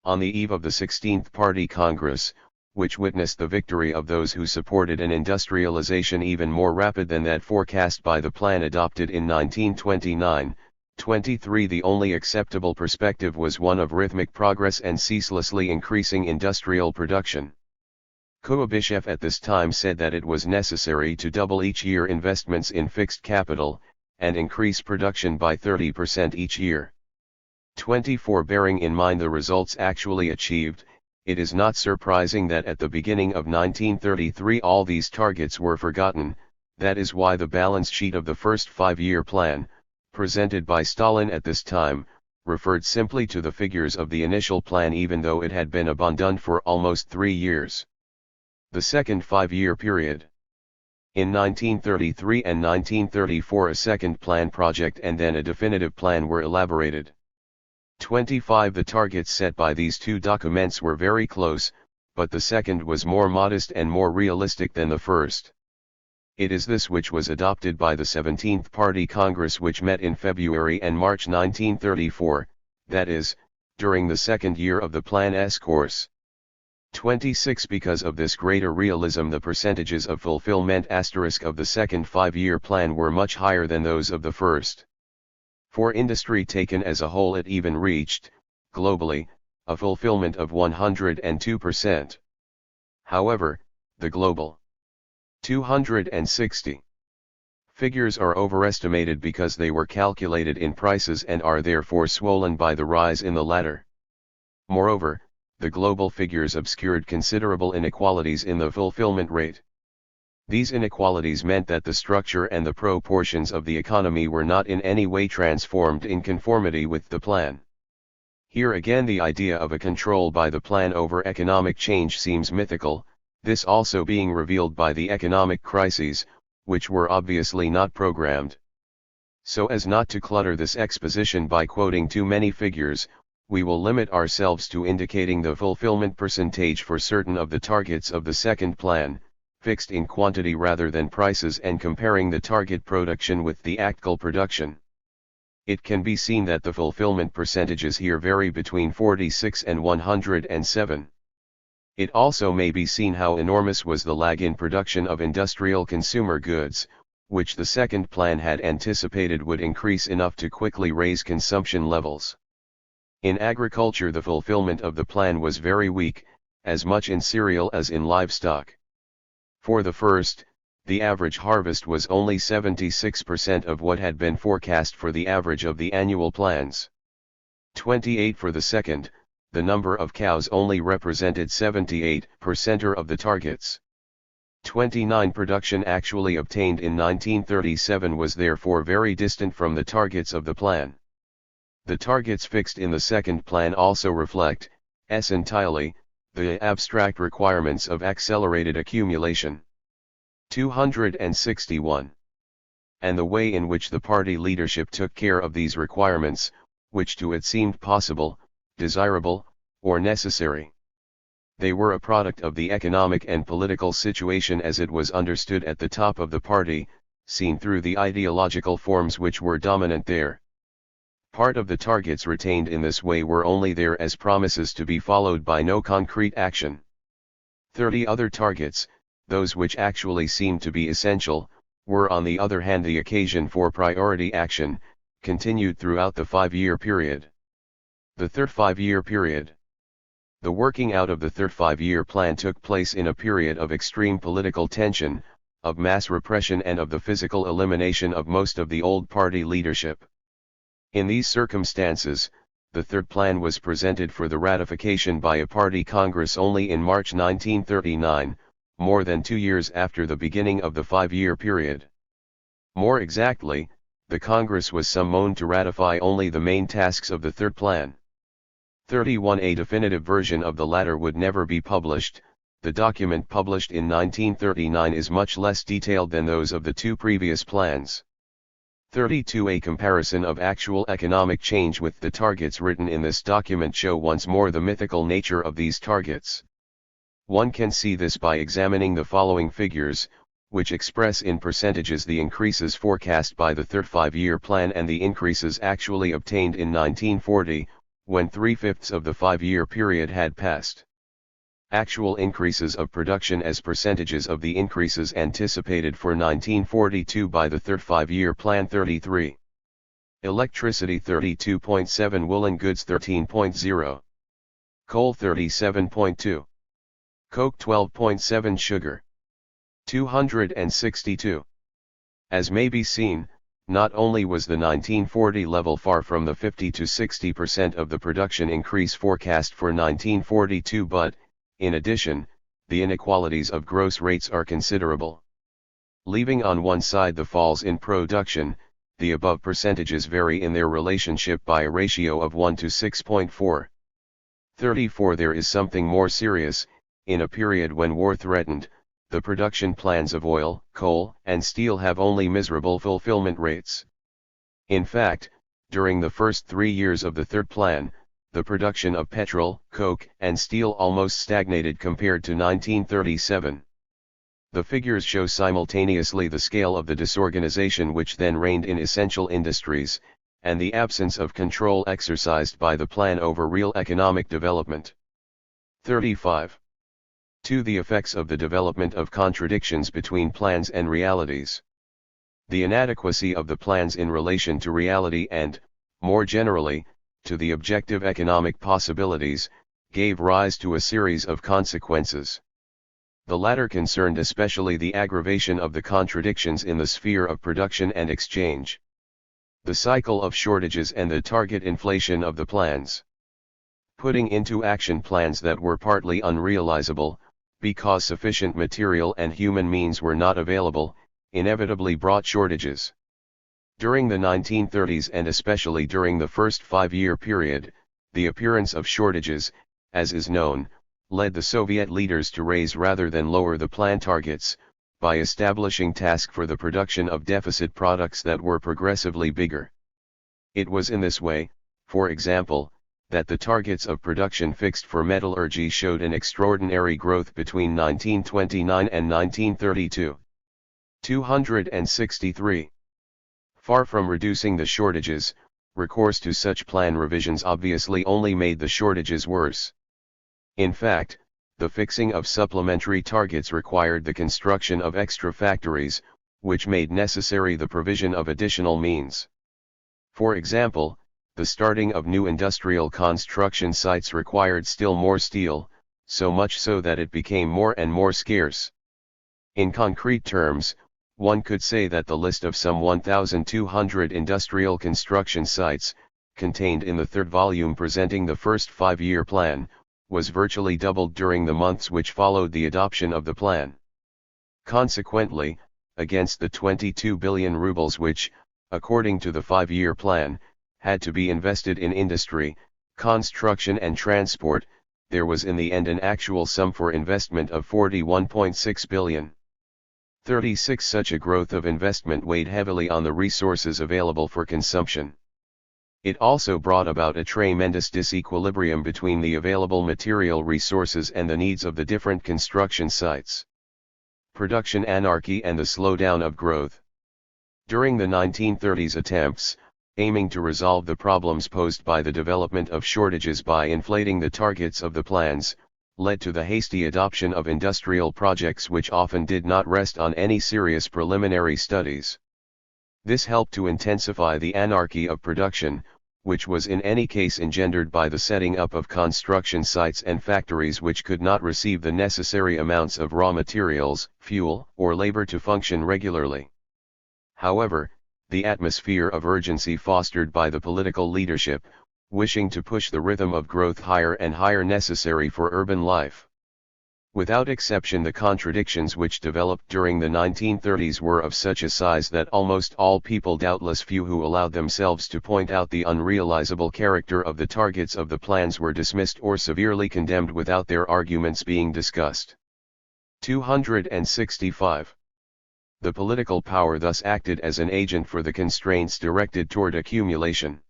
On the eve of the 16th Party Congress, which witnessed the victory of those who supported an industrialization even more rapid than that forecast by the plan adopted in 1929, 23 the only acceptable perspective was one of rhythmic progress and ceaselessly increasing industrial production. Kuibyshev at this time said that it was necessary to double each year investments in fixed capital, and increase production by 30% each year. 24 Bearing in mind the results actually achieved, it is not surprising that at the beginning of 1933 all these targets were forgotten. That is why the balance sheet of the first 5-year plan, presented by Stalin at this time, referred simply to the figures of the initial plan even though it had been abandoned for almost 3 years. The second 5-year period. In 1933 and 1934 a second plan project and then a definitive plan were elaborated. 25 The targets set by these two documents were very close, but the second was more modest and more realistic than the first. It is this which was adopted by the 17th Party Congress which met in February and March 1934, that is, during the second year of the plan's course. 26 Because of this greater realism the percentages of fulfillment of the second 5-year plan were much higher than those of the first. For industry taken as a whole it even reached, globally, a fulfillment of 102%. However, the global 260 figures are overestimated because they were calculated in prices and are therefore swollen by the rise in the latter. Moreover, the global figures obscured considerable inequalities in the fulfillment rate. These inequalities meant that the structure and the proportions of the economy were not in any way transformed in conformity with the plan. Here again the idea of a control by the plan over economic change seems mythical, this also being revealed by the economic crises, which were obviously not programmed. So as not to clutter this exposition by quoting too many figures, we will limit ourselves to indicating the fulfillment percentage for certain of the targets of the second plan, fixed in quantity rather than prices, and comparing the target production with the actual production. It can be seen that the fulfillment percentages here vary between 46 and 107. It also may be seen how enormous was the lag in production of industrial consumer goods, which the second plan had anticipated would increase enough to quickly raise consumption levels. In agriculture, the fulfillment of the plan was very weak, as much in cereal as in livestock. For the first, the average harvest was only 76% of what had been forecast for the average of the annual plans. 28 for the second, the number of cows only represented 78% of the targets. 29 production actually obtained in 1937 was therefore very distant from the targets of the plan. The targets fixed in the second plan also reflect, entirely, the abstract requirements of accelerated accumulation. 261. And the way in which the party leadership took care of these requirements, which to it seemed possible, desirable, or necessary. They were a product of the economic and political situation as it was understood at the top of the party, seen through the ideological forms which were dominant there. Part of the targets retained in this way were only there as promises to be followed by no concrete action. 30 other targets, those which actually seemed to be essential, were on the other hand the occasion for priority action, continued throughout the 5-year period. The third 5-year period. The working out of the third 5-year plan took place in a period of extreme political tension, of mass repression and of the physical elimination of most of the old party leadership. In these circumstances, the third plan was presented for the ratification by a party congress only in March 1939, more than 2 years after the beginning of the 5-year period. More exactly, the Congress was summoned to ratify only the main tasks of the third plan. 31. A definitive version of the latter would never be published. The document published in 1939 is much less detailed than those of the 2 previous plans. 32. A comparison of actual economic change with the targets written in this document show once more the mythical nature of these targets. One can see this by examining the following figures, which express in percentages the increases forecast by the third 5-year plan and the increases actually obtained in 1940, when 3/5 of the 5-year period had passed. Actual increases of production as percentages of the increases anticipated for 1942 by the third 5-year plan 33. Electricity 32.7, woolen goods 13.0. Coal 37.2. Coke 12.7, sugar 262. As may be seen, not only was the 1940 level far from the 50 to 60% of the production increase forecast for 1942 but, in addition, the inequalities of gross rates are considerable. Leaving on one side the falls in production, the above percentages vary in their relationship by a ratio of 1 to 6.4. 34. There is something more serious. In a period when war threatened, the production plans of oil, coal, and steel have only miserable fulfillment rates. In fact, during the first 3 years of the third plan, the production of petrol, coke, and steel almost stagnated compared to 1937. The figures show simultaneously the scale of the disorganization which then reigned in essential industries, and the absence of control exercised by the plan over real economic development. 35. 2. The effects of the development of contradictions between plans and realities. The inadequacy of the plans in relation to reality and, more generally, to the objective economic possibilities, gave rise to a series of consequences. The latter concerned especially the aggravation of the contradictions in the sphere of production and exchange, the cycle of shortages and the target inflation of the plans. Putting into action plans that were partly unrealizable, because sufficient material and human means were not available, inevitably brought shortages. During the 1930s and especially during the first 5-year period, the appearance of shortages, as is known, led the Soviet leaders to raise rather than lower the plan targets, by establishing tasks for the production of deficit products that were progressively bigger. It was in this way, for example, that the targets of production fixed for metallurgy showed an extraordinary growth between 1929 and 1932. 263. Far from reducing the shortages, recourse to such plan revisions obviously only made the shortages worse. In fact, the fixing of supplementary targets required the construction of extra factories, which made necessary the provision of additional means. For example, the starting of new industrial construction sites required still more steel, so much so that it became more and more scarce. In concrete terms, one could say that the list of some 1,200 industrial construction sites, contained in the third volume presenting the first 5-year plan, was virtually doubled during the months which followed the adoption of the plan. Consequently, against the 22 billion rubles which, according to the 5-year plan, had to be invested in industry, construction and transport, there was in the end an actual sum for investment of 41.6 billion. 36 Such a growth of investment weighed heavily on the resources available for consumption. It also brought about a tremendous disequilibrium between the available material resources and the needs of the different construction sites. Production anarchy and the slowdown of growth. During the 1930s, attempts, aiming to resolve the problems posed by the development of shortages by inflating the targets of the plans, led to the hasty adoption of industrial projects which often did not rest on any serious preliminary studies. This helped to intensify the anarchy of production, which was in any case engendered by the setting up of construction sites and factories which could not receive the necessary amounts of raw materials, fuel, or labor to function regularly. However, the atmosphere of urgency fostered by the political leadership, wishing to push the rhythm of growth higher and higher necessary for urban life. Without exception, the contradictions which developed during the 1930s were of such a size that almost all people, doubtless few who allowed themselves to point out the unrealizable character of the targets of the plans, were dismissed or severely condemned without their arguments being discussed. 265. The political power thus acted as an agent for the constraints directed toward accumulation.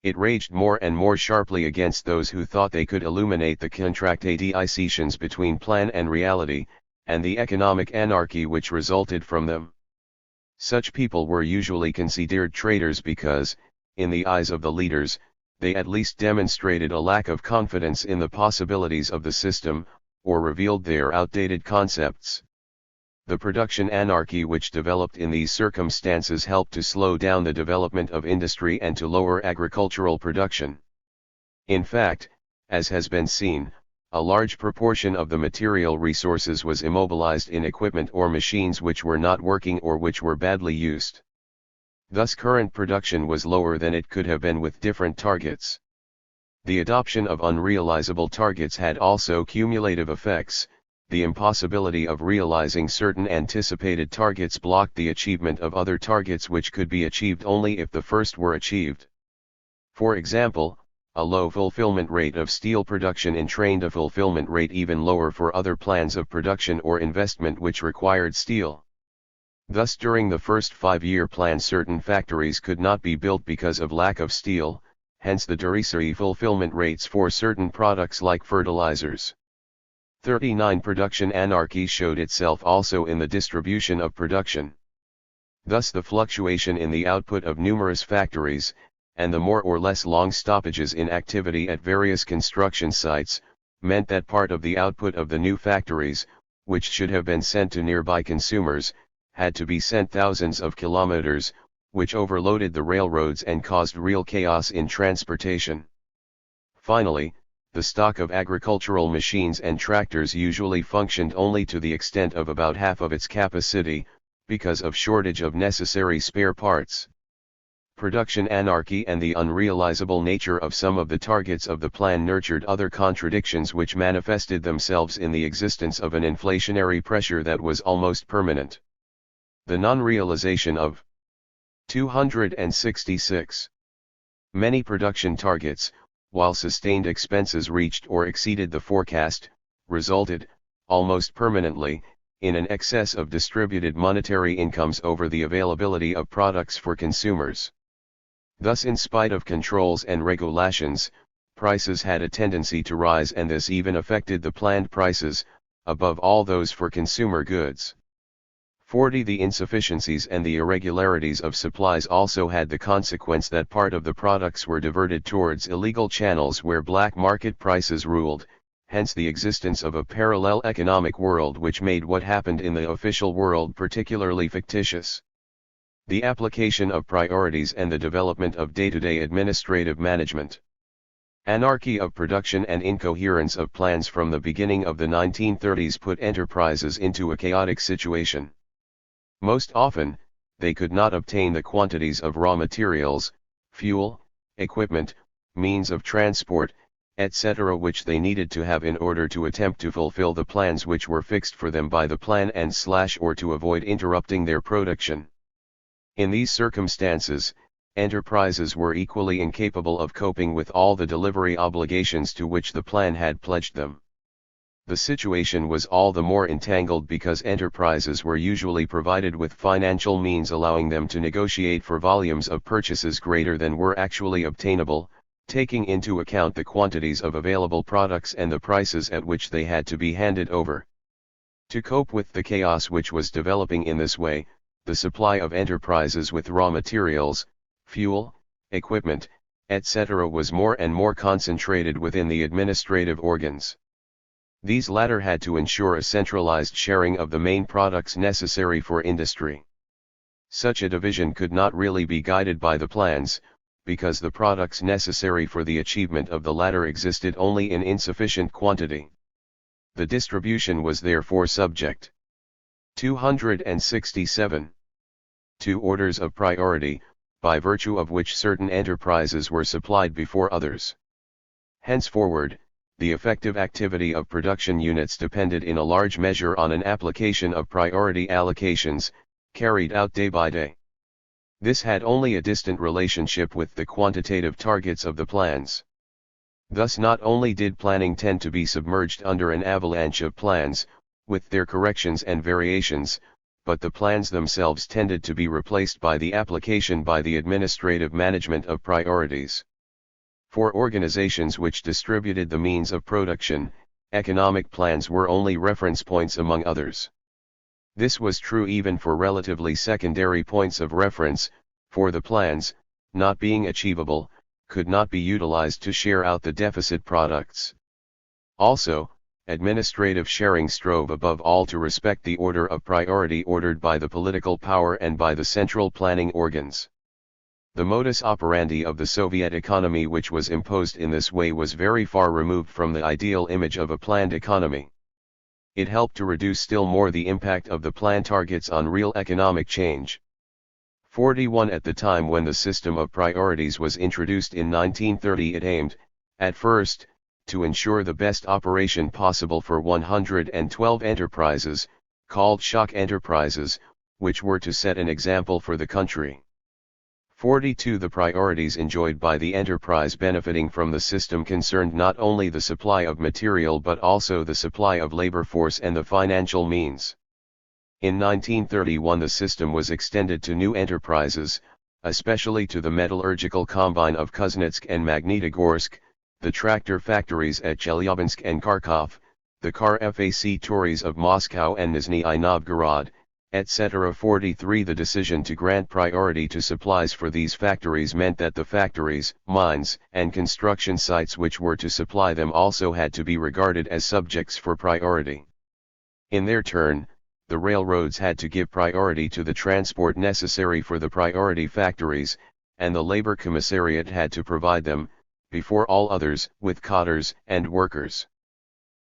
It raged more and more sharply against those who thought they could illuminate the contradictions between plan and reality, and the economic anarchy which resulted from them. Such people were usually considered traitors because, in the eyes of the leaders, they at least demonstrated a lack of confidence in the possibilities of the system, or revealed their outdated concepts. The production anarchy which developed in these circumstances helped to slow down the development of industry and to lower agricultural production. In fact, as has been seen, a large proportion of the material resources was immobilized in equipment or machines which were not working or which were badly used. Thus current production was lower than it could have been with different targets. The adoption of unrealizable targets had also cumulative effects. The impossibility of realizing certain anticipated targets blocked the achievement of other targets which could be achieved only if the first were achieved. For example, a low fulfillment rate of steel production entrained a fulfillment rate even lower for other plans of production or investment which required steel. Thus, during the first 5-year plan, certain factories could not be built because of lack of steel, hence the derisory fulfillment rates for certain products like fertilizers. 39 Production anarchy showed itself also in the distribution of production. Thus the fluctuation in the output of numerous factories, and the more or less long stoppages in activity at various construction sites, meant that part of the output of the new factories, which should have been sent to nearby consumers, had to be sent thousands of kilometers, which overloaded the railroads and caused real chaos in transportation. Finally, the stock of agricultural machines and tractors usually functioned only to the extent of about half of its capacity, because of shortage of necessary spare parts. Production anarchy and the unrealizable nature of some of the targets of the plan nurtured other contradictions which manifested themselves in the existence of an inflationary pressure that was almost permanent. The non-realization of 266. Many production targets, while sustained expenses reached or exceeded the forecast, resulted, almost permanently, in an excess of distributed monetary incomes over the availability of products for consumers. Thus, in spite of controls and regulations, prices had a tendency to rise, and this even affected the planned prices, above all those for consumer goods. 40. The insufficiencies and the irregularities of supplies also had the consequence that part of the products were diverted towards illegal channels where black market prices ruled, hence the existence of a parallel economic world which made what happened in the official world particularly fictitious. The application of priorities and the development of day-to-day administrative management. Anarchy of production and incoherence of plans from the beginning of the 1930s put enterprises into a chaotic situation. Most often, they could not obtain the quantities of raw materials, fuel, equipment, means of transport, etc. which they needed to have in order to attempt to fulfill the plans which were fixed for them by the plan and/or to avoid interrupting their production. In these circumstances, enterprises were equally incapable of coping with all the delivery obligations to which the plan had pledged them. The situation was all the more entangled because enterprises were usually provided with financial means allowing them to negotiate for volumes of purchases greater than were actually obtainable, taking into account the quantities of available products and the prices at which they had to be handed over. To cope with the chaos which was developing in this way, the supply of enterprises with raw materials, fuel, equipment, etc. was more and more concentrated within the administrative organs. These latter had to ensure a centralized sharing of the main products necessary for industry. Such a division could not really be guided by the plans, because the products necessary for the achievement of the latter existed only in insufficient quantity. The distribution was therefore subject 267 to orders of priority, by virtue of which certain enterprises were supplied before others. Henceforward, the effective activity of production units depended in a large measure on an application of priority allocations, carried out day by day. This had only a distant relationship with the quantitative targets of the plans. Thus not only did planning tend to be submerged under an avalanche of plans, with their corrections and variations, but the plans themselves tended to be replaced by the application by the administrative management of priorities. For organizations which distributed the means of production, economic plans were only reference points among others. This was true even for relatively secondary points of reference, for the plans, not being achievable, could not be utilized to share out the deficit products. Also, administrative sharing strove above all to respect the order of priority ordered by the political power and by the central planning organs. The modus operandi of the Soviet economy which was imposed in this way was very far removed from the ideal image of a planned economy. It helped to reduce still more the impact of the plan targets on real economic change. 41 At the time when the system of priorities was introduced in 1930, it aimed, at first, to ensure the best operation possible for 112 enterprises, called shock enterprises, which were to set an example for the country. 42 The priorities enjoyed by the enterprise benefiting from the system concerned not only the supply of material but also the supply of labor force and the financial means. In 1931 the system was extended to new enterprises, especially to the metallurgical combine of Kuznetsk and Magnitogorsk, the tractor factories at Chelyabinsk and Kharkov, the car factories of Moscow and Nizhny Novgorod, etc. 43 The decision to grant priority to supplies for these factories meant that the factories, mines, and construction sites which were to supply them also had to be regarded as subjects for priority. In their turn, the railroads had to give priority to the transport necessary for the priority factories, and the labor commissariat had to provide them, before all others, with cotters and workers.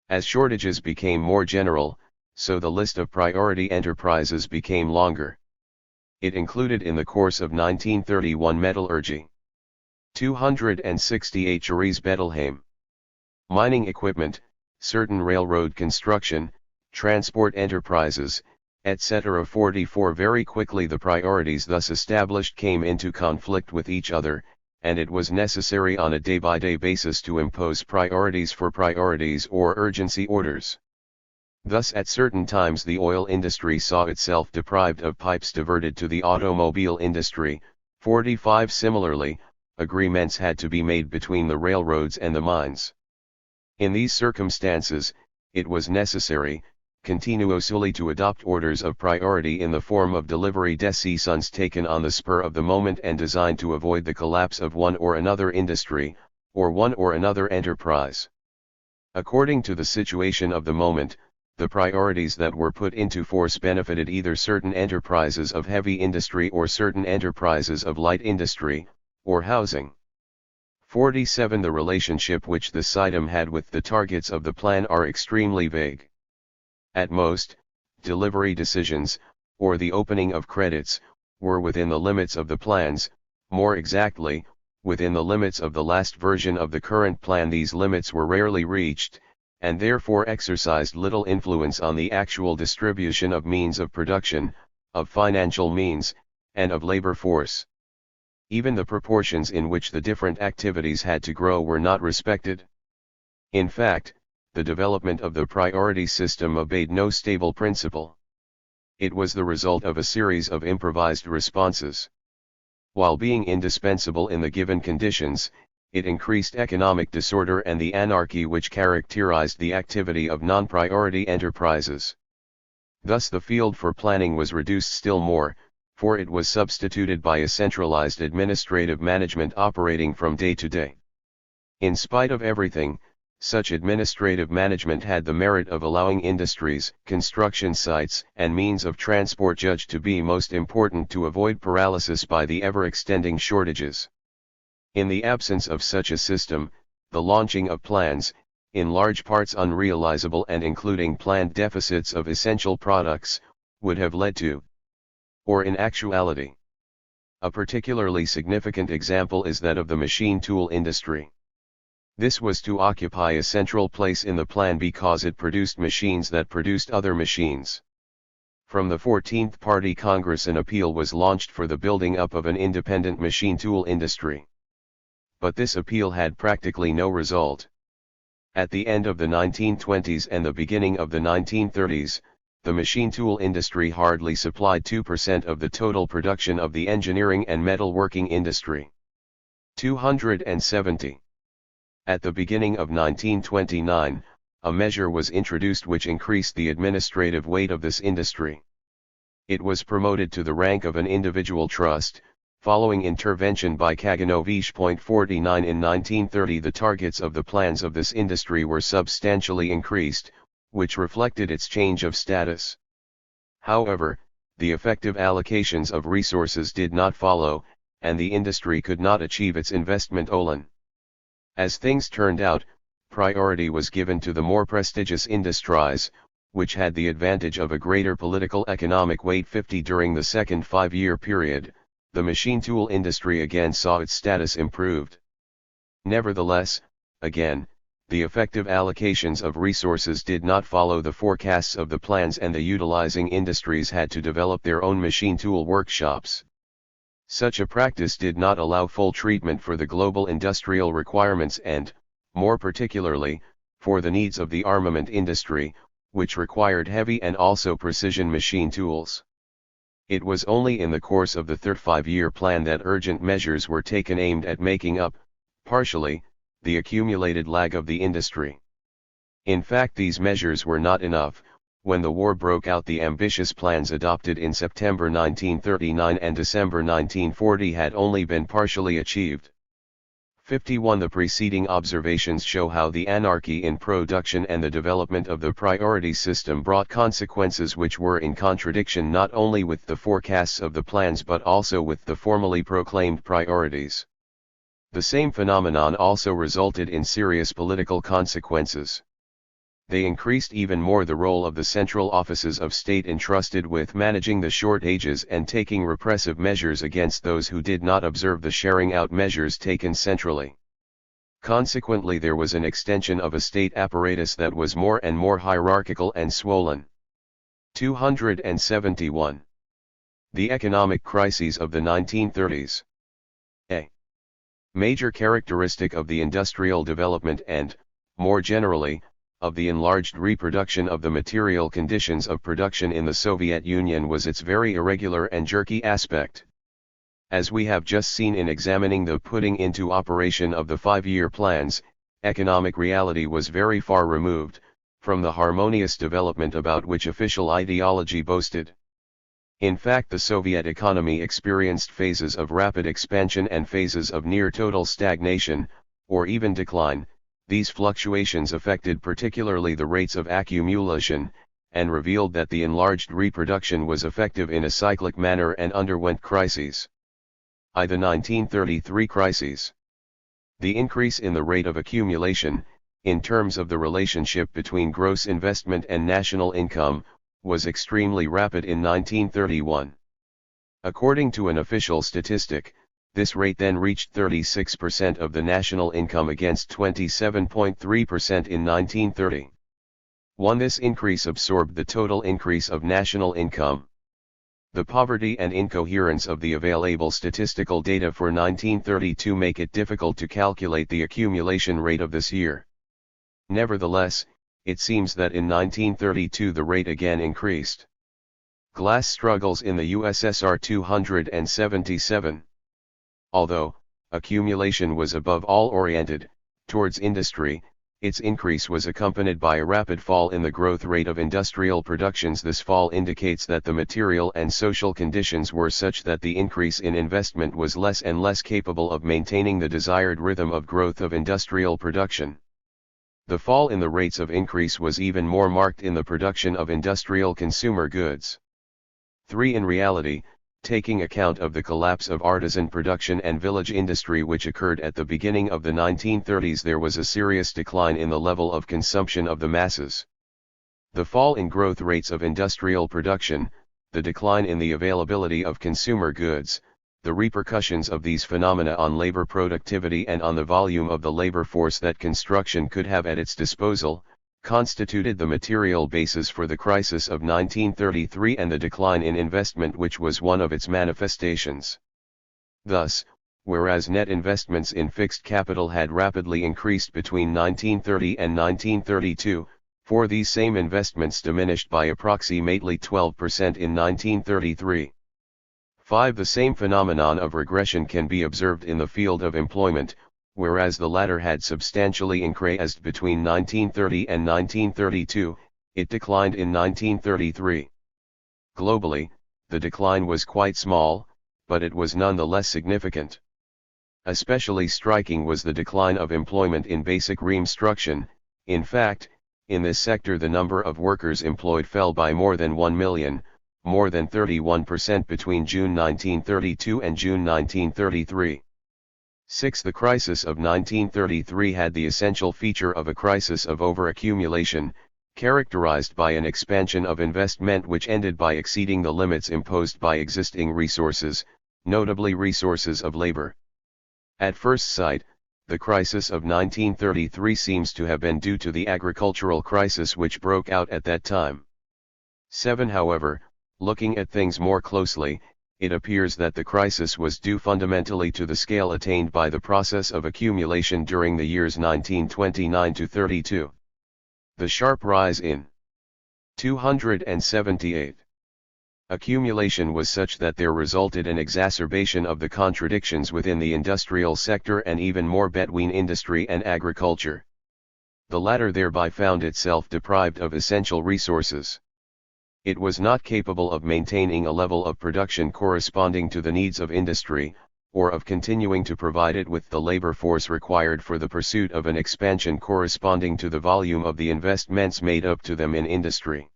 As shortages became more general, so the list of priority enterprises became longer. It included in the course of 1931 metallurgy, 268 juries Bettelheim, mining equipment, certain railroad construction, transport enterprises, etc. 44 Very quickly the priorities thus established came into conflict with each other, and it was necessary on a day-by-day basis to impose priorities for priorities or urgency orders. Thus at certain times the oil industry saw itself deprived of pipes diverted to the automobile industry. 45 Similarly, agreements had to be made between the railroads and the mines. In these circumstances, it was necessary, continuously to adopt orders of priority in the form of delivery decisions taken on the spur of the moment and designed to avoid the collapse of one or another industry, or one or another enterprise. According to the situation of the moment, the priorities that were put into force benefited either certain enterprises of heavy industry or certain enterprises of light industry, or housing. 47. The relationship which this item had with the targets of the plan are extremely vague. At most, delivery decisions, or the opening of credits, were within the limits of the plans, more exactly, within the limits of the last version of the current plan. These limits were rarely reached, and therefore exercised little influence on the actual distribution of means of production, of financial means, and of labor force. Even the proportions in which the different activities had to grow were not respected. In fact, the development of the priority system obeyed no stable principle. It was the result of a series of improvised responses. While being indispensable in the given conditions, it increased economic disorder and the anarchy which characterized the activity of non-priority enterprises. Thus the field for planning was reduced still more, for it was substituted by a centralized administrative management operating from day to day. In spite of everything, such administrative management had the merit of allowing industries, construction sites, and means of transport judged to be most important to avoid paralysis by the ever-extending shortages. In the absence of such a system, the launching of plans, in large parts unrealizable and including planned deficits of essential products, would have led to, or in actuality. A particularly significant example is that of the machine tool industry. This was to occupy a central place in the plan because it produced machines that produced other machines. From the 14th Party Congress an appeal was launched for the building up of an independent machine tool industry. But this appeal had practically no result. At the end of the 1920s and the beginning of the 1930s, the machine tool industry hardly supplied 2% of the total production of the engineering and metalworking industry. 270. At the beginning of 1929, a measure was introduced which increased the administrative weight of this industry. It was promoted to the rank of an individual trust. Following intervention by Kaganovich. 49 in 1930 the targets of the plans of this industry were substantially increased, which reflected its change of status. However, the effective allocations of resources did not follow, and the industry could not achieve its investment olan. As things turned out, priority was given to the more prestigious industries, which had the advantage of a greater political economic weight. 50 During the second 5-year period, the machine tool industry again saw its status improved. Nevertheless, again, the effective allocations of resources did not follow the forecasts of the plans and the utilizing industries had to develop their own machine tool workshops. Such a practice did not allow full treatment for the global industrial requirements and, more particularly, for the needs of the armament industry, which required heavy and also precision machine tools. It was only in the course of the third 5-year plan that urgent measures were taken aimed at making up, partially, the accumulated lag of the industry. In fact, these measures were not enough. When the war broke out, the ambitious plans adopted in September 1939 and December 1940 had only been partially achieved. 51 The preceding observations show how the anarchy in production and the development of the priority system brought consequences which were in contradiction not only with the forecasts of the plans but also with the formally proclaimed priorities. The same phenomenon also resulted in serious political consequences. They increased even more the role of the central offices of state entrusted with managing the shortages and taking repressive measures against those who did not observe the sharing out measures taken centrally. Consequently, there was an extension of a state apparatus that was more and more hierarchical and swollen. 271. The economic crises of the 1930s. A major characteristic of the industrial development and, more generally, of the enlarged reproduction of the material conditions of production in the Soviet Union was its very irregular and jerky aspect. As we have just seen in examining the putting into operation of the 5-year plans, economic reality was very far removed from the harmonious development about which official ideology boasted. In fact, the Soviet economy experienced phases of rapid expansion and phases of near total stagnation, or even decline, These fluctuations affected particularly the rates of accumulation, and revealed that the enlarged reproduction was effective in a cyclic manner and underwent crises. The 1933 crises. The increase in the rate of accumulation, in terms of the relationship between gross investment and national income, was extremely rapid in 1931. According to an official statistic, this rate then reached 36% of the national income against 27.3% in 1930. This increase absorbed the total increase of national income. The poverty and incoherence of the available statistical data for 1932 make it difficult to calculate the accumulation rate of this year. Nevertheless, it seems that in 1932 the rate again increased. Class struggles in the USSR 277. Although accumulation was above all oriented towards industry, its increase was accompanied by a rapid fall in the growth rate of industrial productions. This fall indicates that the material and social conditions were such that the increase in investment was less and less capable of maintaining the desired rhythm of growth of industrial production. The fall in the rates of increase was even more marked in the production of industrial consumer goods. 3. In reality, taking account of the collapse of artisan production and village industry which occurred at the beginning of the 1930s, there was a serious decline in the level of consumption of the masses. The fall in growth rates of industrial production, the decline in the availability of consumer goods, the repercussions of these phenomena on labor productivity and on the volume of the labor force that construction could have at its disposal, constituted the material basis for the crisis of 1933 and the decline in investment which was one of its manifestations. Thus, whereas net investments in fixed capital had rapidly increased between 1930 and 1932, for these same investments diminished by approximately 12% in 1933. 5. The same phenomenon of regression can be observed in the field of employment, whereas the latter had substantially increased between 1930 and 1932, it declined in 1933. Globally, the decline was quite small, but it was nonetheless significant. Especially striking was the decline of employment in basic reconstruction. In fact, in this sector the number of workers employed fell by more than 1 million, more than 31% between June 1932 and June 1933. 6. The crisis of 1933 had the essential feature of a crisis of overaccumulation, characterized by an expansion of investment which ended by exceeding the limits imposed by existing resources, notably resources of labor. At first sight, the crisis of 1933 seems to have been due to the agricultural crisis which broke out at that time. 7. However, looking at things more closely, it appears that the crisis was due fundamentally to the scale attained by the process of accumulation during the years 1929 to 32. The sharp rise in 278 accumulation was such that there resulted an exacerbation of the contradictions within the industrial sector and even more between industry and agriculture. The latter thereby found itself deprived of essential resources. It was not capable of maintaining a level of production corresponding to the needs of industry, or of continuing to provide it with the labor force required for the pursuit of an expansion corresponding to the volume of the investments made up to them in industry.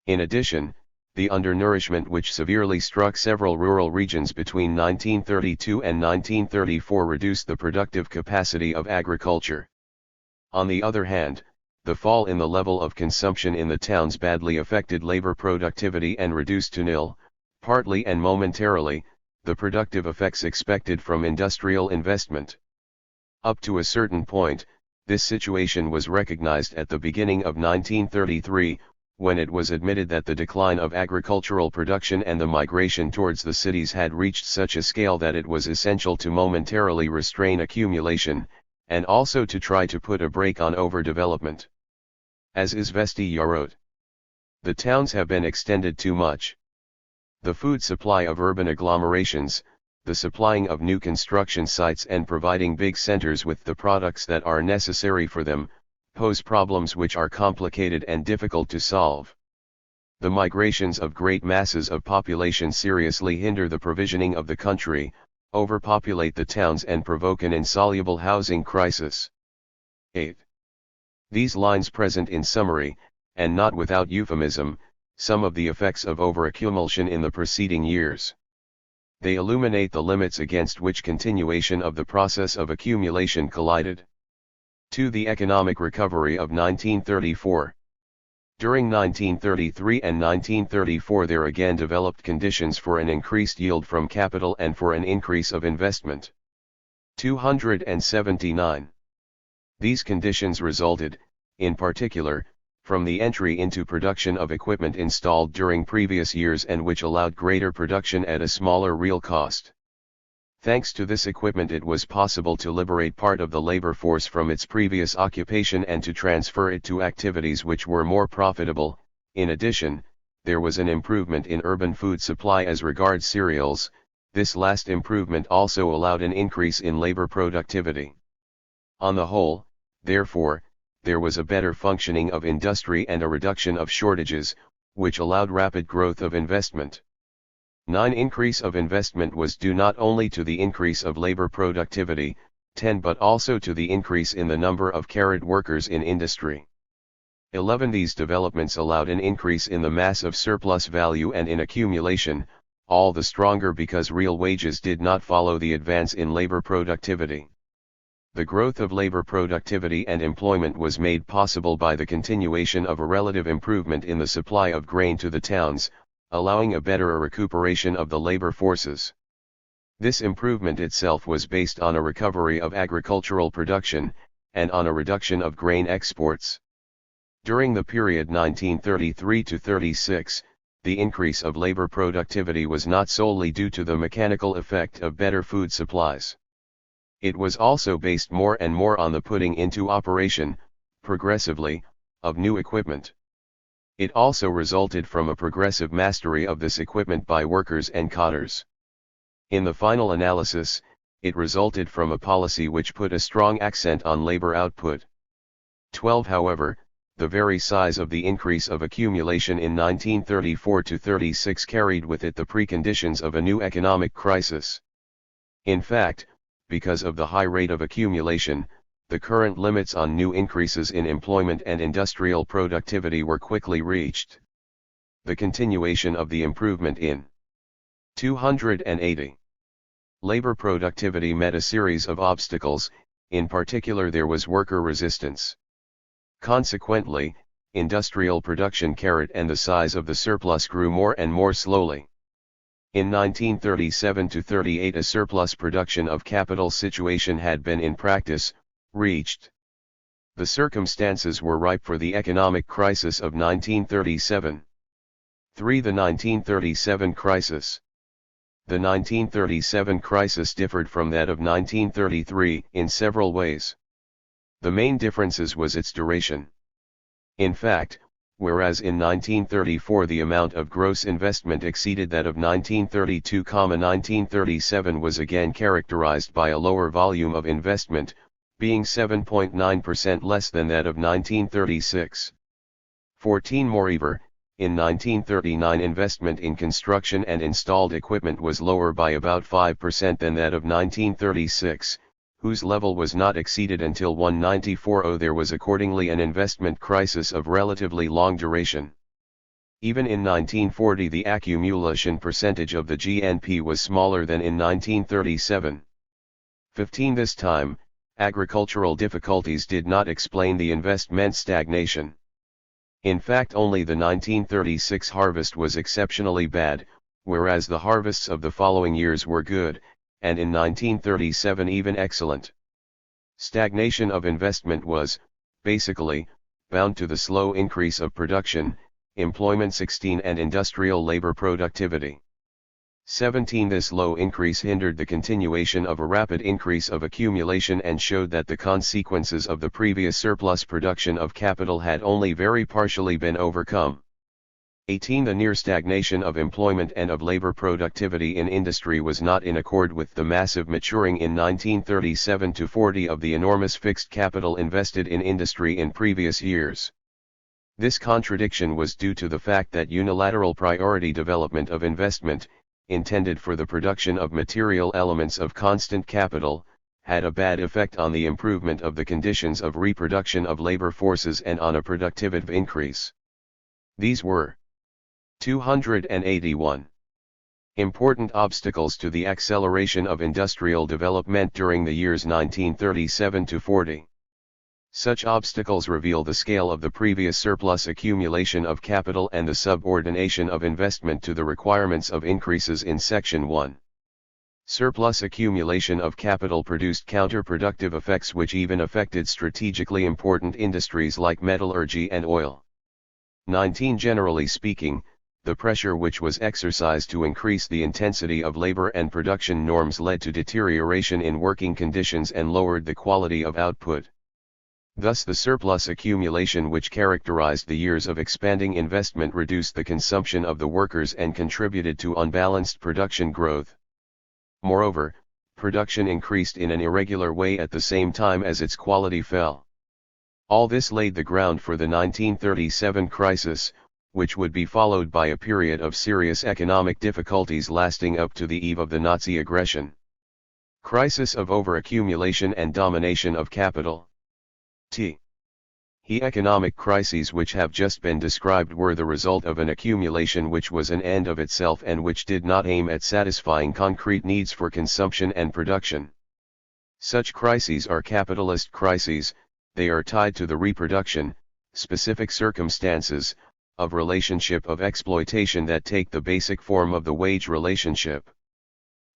In addition, the undernourishment which severely struck several rural regions between 1932 and 1934 reduced the productive capacity of agriculture. On the other hand, the fall in the level of consumption in the towns badly affected labor productivity and reduced to nil, partly and momentarily, the productive effects expected from industrial investment. Up to a certain point, this situation was recognized at the beginning of 1933, when it was admitted that the decline of agricultural production and the migration towards the cities had reached such a scale that it was essential to momentarily restrain accumulation, and also to try to put a brake on overdevelopment. As Izvestiya wrote, the towns have been extended too much. The food supply of urban agglomerations, the supplying of new construction sites and providing big centers with the products that are necessary for them, pose problems which are complicated and difficult to solve. The migrations of great masses of population seriously hinder the provisioning of the country, overpopulate the towns and provoke an insoluble housing crisis. 8. These lines present in summary, and not without euphemism, some of the effects of overaccumulation in the preceding years. They illuminate the limits against which continuation of the process of accumulation collided. 2. The economic recovery of 1934. During 1933 and 1934 there again developed conditions for an increased yield from capital and for an increase of investment. 279. These conditions resulted, in particular, from the entry into production of equipment installed during previous years and which allowed greater production at a smaller real cost. Thanks to this equipment it was possible to liberate part of the labor force from its previous occupation and to transfer it to activities which were more profitable. In addition, there was an improvement in urban food supply as regards cereals. This last improvement also allowed an increase in labor productivity. On the whole, therefore, there was a better functioning of industry and a reduction of shortages, which allowed rapid growth of investment. 9. Increase of investment was due not only to the increase of labor productivity, 10 but also to the increase in the number of carried workers in industry. 11. These developments allowed an increase in the mass of surplus value and in accumulation, all the stronger because real wages did not follow the advance in labor productivity. The growth of labor productivity and employment was made possible by the continuation of a relative improvement in the supply of grain to the towns, allowing a better recuperation of the labor forces. This improvement itself was based on a recovery of agricultural production, and on a reduction of grain exports. During the period 1933 to 36, the increase of labor productivity was not solely due to the mechanical effect of better food supplies. It was also based more and more on the putting into operation, progressively, of new equipment. It also resulted from a progressive mastery of this equipment by workers and cotters. In the final analysis, it resulted from a policy which put a strong accent on labor output. 12. However, the very size of the increase of accumulation in 1934 to 36 carried with it the preconditions of a new economic crisis. In fact, because of the high rate of accumulation, the current limits on new increases in employment and industrial productivity were quickly reached. The continuation of the improvement in 280. Labor productivity met a series of obstacles, in particular there was worker resistance. Consequently, industrial production carried and the size of the surplus grew more and more slowly. In 1937 to 38 a surplus production of capital situation had been in practice, reached. The circumstances were ripe for the economic crisis of 1937. 3. The 1937 crisis. The 1937 crisis differed from that of 1933 in several ways. The main differences was its duration. In fact, whereas in 1934 the amount of gross investment exceeded that of 1932, 1937 was again characterized by a lower volume of investment, being 7.9% less than that of 1936. 14. Moreover, in 1939 investment in construction and installed equipment was lower by about 5% than that of 1936, whose level was not exceeded until 1940. There was accordingly an investment crisis of relatively long duration. Even in 1940 the accumulation percentage of the GNP was smaller than in 1937. 15. This time, agricultural difficulties did not explain the investment stagnation. In fact only the 1936 harvest was exceptionally bad, whereas the harvests of the following years were good, and in 1937 even excellent. Stagnation of investment was, basically, bound to the slow increase of production, employment 16 and industrial labor productivity. 17. This low increase hindered the continuation of a rapid increase of accumulation and showed that the consequences of the previous surplus production of capital had only very partially been overcome. 18. The near stagnation of employment and of labor productivity in industry was not in accord with the massive maturing in 1937 to 40 of the enormous fixed capital invested in industry in previous years. This contradiction was due to the fact that unilateral priority development of investment, intended for the production of material elements of constant capital, had a bad effect on the improvement of the conditions of reproduction of labor forces and on a productivity increase. These were 281. Important obstacles to the acceleration of industrial development during the years 1937 to 40. Such obstacles reveal the scale of the previous surplus accumulation of capital and the subordination of investment to the requirements of increases in Section 1. Surplus accumulation of capital produced counterproductive effects which even affected strategically important industries like metallurgy and oil. 19. Generally speaking, the pressure which was exercised to increase the intensity of labor and production norms led to deterioration in working conditions and lowered the quality of output. Thus the surplus accumulation which characterized the years of expanding investment reduced the consumption of the workers and contributed to unbalanced production growth. Moreover, production increased in an irregular way at the same time as its quality fell. All this laid the ground for the 1937 crisis, which would be followed by a period of serious economic difficulties lasting up to the eve of the Nazi aggression. Crisis of overaccumulation and domination of capital. The economic crises which have just been described were the result of an accumulation which was an end of itself and which did not aim at satisfying concrete needs for consumption and production. Such crises are capitalist crises. They are tied to the reproduction, specific circumstances, of relationship of exploitation that take the basic form of the wage relationship.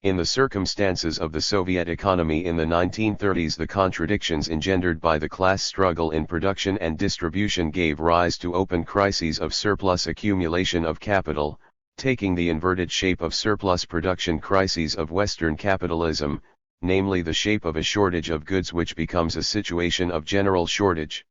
In the circumstances of the Soviet economy in the 1930s, the contradictions engendered by the class struggle in production and distribution gave rise to open crises of surplus accumulation of capital, taking the inverted shape of surplus production crises of Western capitalism, namely the shape of a shortage of goods which becomes a situation of general shortage.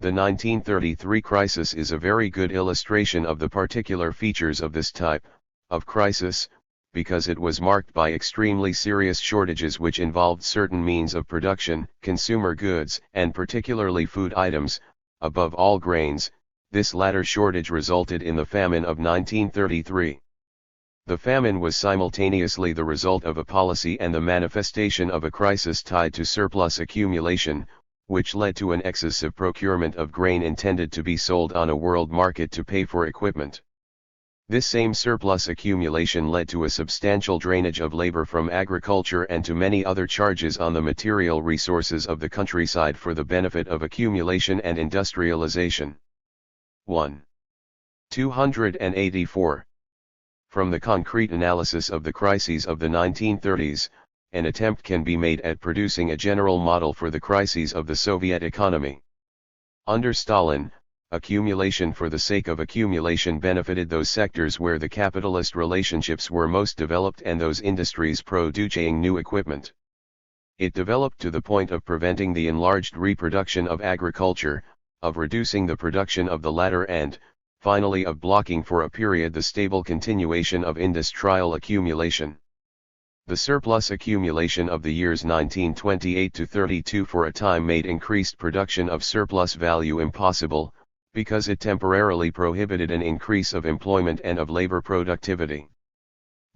The 1933 crisis is a very good illustration of the particular features of this type of crisis, because it was marked by extremely serious shortages which involved certain means of production, consumer goods, and particularly food items, above all grains. This latter shortage resulted in the famine of 1933. The famine was simultaneously the result of a policy and the manifestation of a crisis tied to surplus accumulation, which led to an excessive procurement of grain intended to be sold on a world market to pay for equipment. This same surplus accumulation led to a substantial drainage of labor from agriculture and to many other charges on the material resources of the countryside for the benefit of accumulation and industrialization. 1. 284. From the concrete analysis of the crises of the 1930s, an attempt can be made at producing a general model for the crises of the Soviet economy. Under Stalin, accumulation for the sake of accumulation benefited those sectors where the capitalist relationships were most developed and those industries producing new equipment. It developed to the point of preventing the enlarged reproduction of agriculture, of reducing the production of the latter and, finally of blocking for a period the stable continuation of industrial accumulation. The surplus accumulation of the years 1928 to 32 for a time made increased production of surplus value impossible, because it temporarily prohibited an increase of employment and of labor productivity.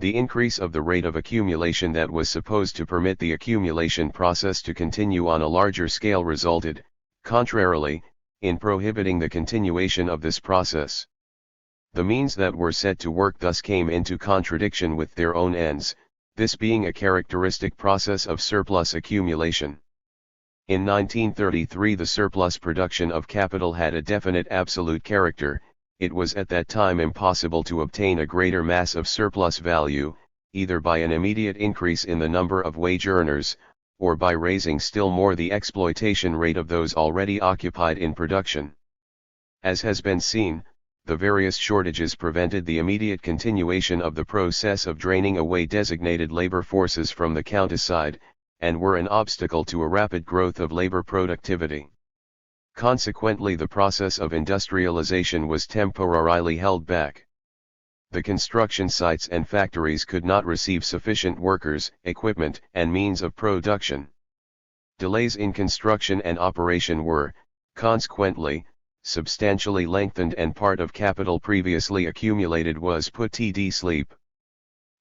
The increase of the rate of accumulation that was supposed to permit the accumulation process to continue on a larger scale resulted, contrarily, in prohibiting the continuation of this process. The means that were set to work thus came into contradiction with their own ends, this being a characteristic process of surplus accumulation. In 1933 the surplus production of capital had a definite absolute character. It was at that time impossible to obtain a greater mass of surplus value, either by an immediate increase in the number of wage earners, or by raising still more the exploitation rate of those already occupied in production. As has been seen, the various shortages prevented the immediate continuation of the process of draining away designated labor forces from the countryside, and were an obstacle to a rapid growth of labor productivity. Consequently, the process of industrialization was temporarily held back. The construction sites and factories could not receive sufficient workers, equipment, and means of production. Delays in construction and operation were, consequently, substantially lengthened and part of capital previously accumulated was put to sleep.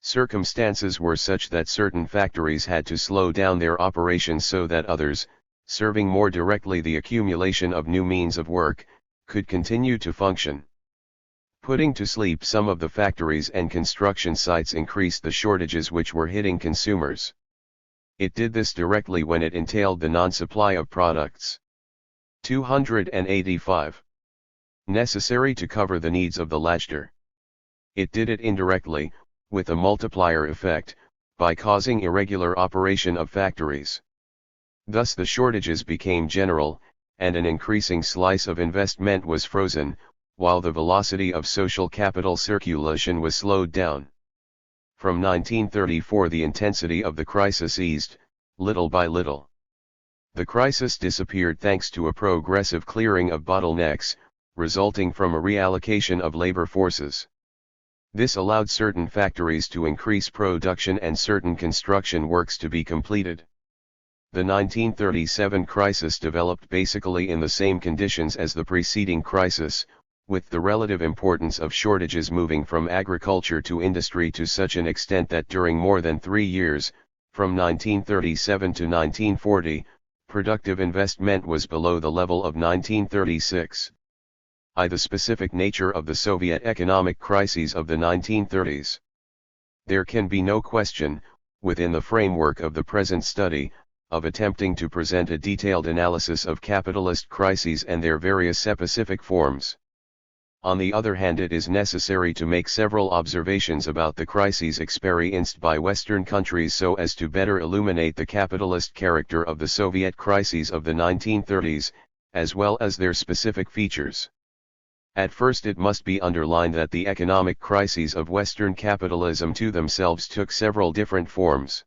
Circumstances were such that certain factories had to slow down their operations so that others, serving more directly the accumulation of new means of work, could continue to function. Putting to sleep some of the factories and construction sites increased the shortages which were hitting consumers. It did this directly when it entailed the non-supply of products. 285. Necessary to cover the needs of the latter. It did it indirectly, with a multiplier effect, by causing irregular operation of factories. Thus the shortages became general, and an increasing slice of investment was frozen, while the velocity of social capital circulation was slowed down. From 1934 the intensity of the crisis eased, little by little. The crisis disappeared thanks to a progressive clearing of bottlenecks, resulting from a reallocation of labor forces. This allowed certain factories to increase production and certain construction works to be completed. The 1937 crisis developed basically in the same conditions as the preceding crisis, with the relative importance of shortages moving from agriculture to industry to such an extent that during more than 3 years, from 1937 to 1940, productive investment was below the level of 1936. The specific nature of the Soviet economic crises of the 1930s. There can be no question, within the framework of the present study, of attempting to present a detailed analysis of capitalist crises and their various specific forms. On the other hand, it is necessary to make several observations about the crises experienced by Western countries so as to better illuminate the capitalist character of the Soviet crises of the 1930s, as well as their specific features. At first it must be underlined that the economic crises of Western capitalism to themselves took several different forms.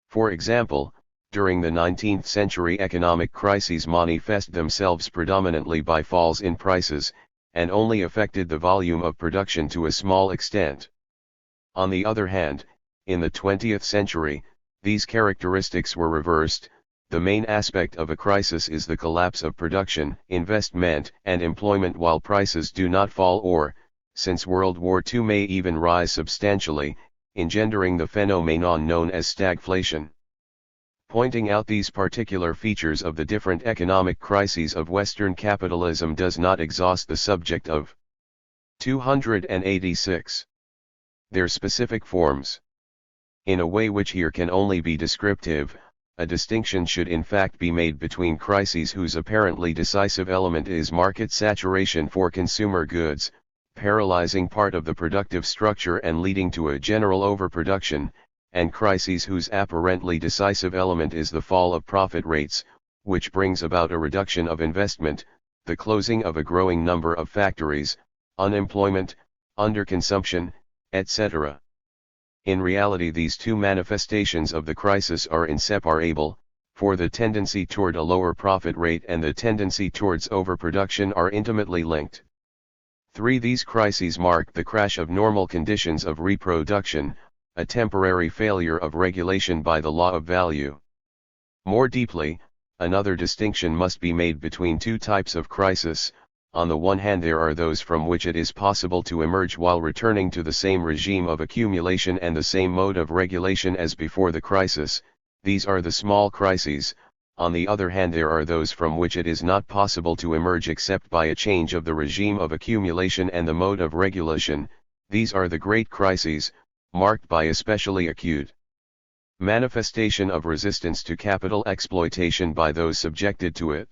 For example, during the 19th century economic crises manifest themselves predominantly by falls in prices, and only affected the volume of production to a small extent. On the other hand, in the 20th century, these characteristics were reversed. The main aspect of a crisis is the collapse of production, investment, and employment while prices do not fall or, since World War II, may even rise substantially, engendering the phenomenon known as stagflation. Pointing out these particular features of the different economic crises of Western capitalism does not exhaust the subject of 286. Their specific forms. In a way which here can only be descriptive, a distinction should in fact be made between crises whose apparently decisive element is market saturation for consumer goods, paralyzing part of the productive structure and leading to a general overproduction, and crises whose apparently decisive element is the fall of profit rates, which brings about a reduction of investment, the closing of a growing number of factories, unemployment, underconsumption, etc. In reality, these two manifestations of the crisis are inseparable, for the tendency toward a lower profit rate and the tendency towards overproduction are intimately linked. 3. These crises marked the crash of normal conditions of reproduction, a temporary failure of regulation by the law of value. More deeply, another distinction must be made between two types of crisis. On the one hand, there are those from which it is possible to emerge while returning to the same regime of accumulation and the same mode of regulation as before the crisis. These are the small crises. On the other hand, there are those from which it is not possible to emerge except by a change of the regime of accumulation and the mode of regulation. These are the great crises, marked by especially acute manifestation of resistance to capital exploitation by those subjected to it.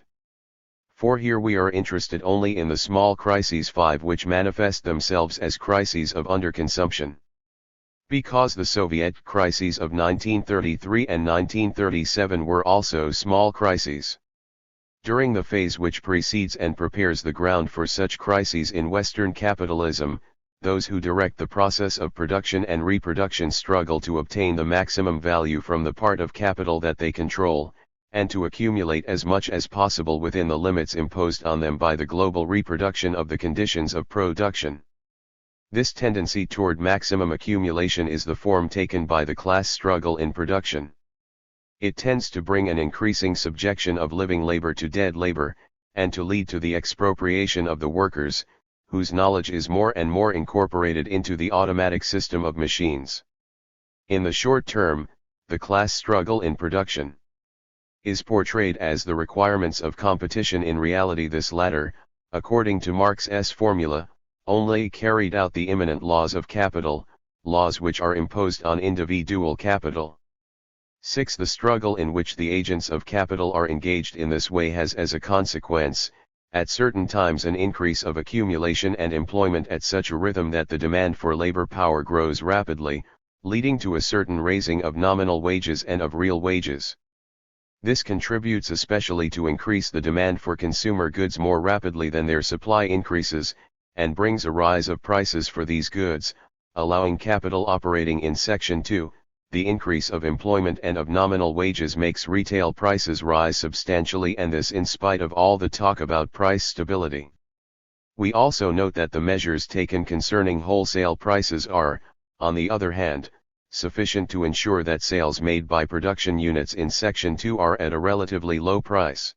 For here we are interested only in the small crises 5 which manifest themselves as crises of underconsumption. Because the Soviet crises of 1933 and 1937 were also small crises. During the phase which precedes and prepares the ground for such crises in Western capitalism, those who direct the process of production and reproduction struggle to obtain the maximum value from the part of capital that they control, and to accumulate as much as possible within the limits imposed on them by the global reproduction of the conditions of production. This tendency toward maximum accumulation is the form taken by the class struggle in production. It tends to bring an increasing subjection of living labor to dead labor, and to lead to the expropriation of the workers, whose knowledge is more and more incorporated into the automatic system of machines. In the short term, the class struggle in production is portrayed as the requirements of competition. In reality, this latter, according to Marx's formula, only carried out the immanent laws of capital, laws which are imposed on individual capital. 6. The struggle in which the agents of capital are engaged in this way has as a consequence, at certain times, an increase of accumulation and employment at such a rhythm that the demand for labor power grows rapidly, leading to a certain raising of nominal wages and of real wages. This contributes especially to increase the demand for consumer goods more rapidly than their supply increases, and brings a rise of prices for these goods, allowing capital operating in Section 2. The increase of employment and of nominal wages makes retail prices rise substantially, and this in spite of all the talk about price stability. We also note that the measures taken concerning wholesale prices are, on the other hand, sufficient to ensure that sales made by production units in Section 2 are at a relatively low price.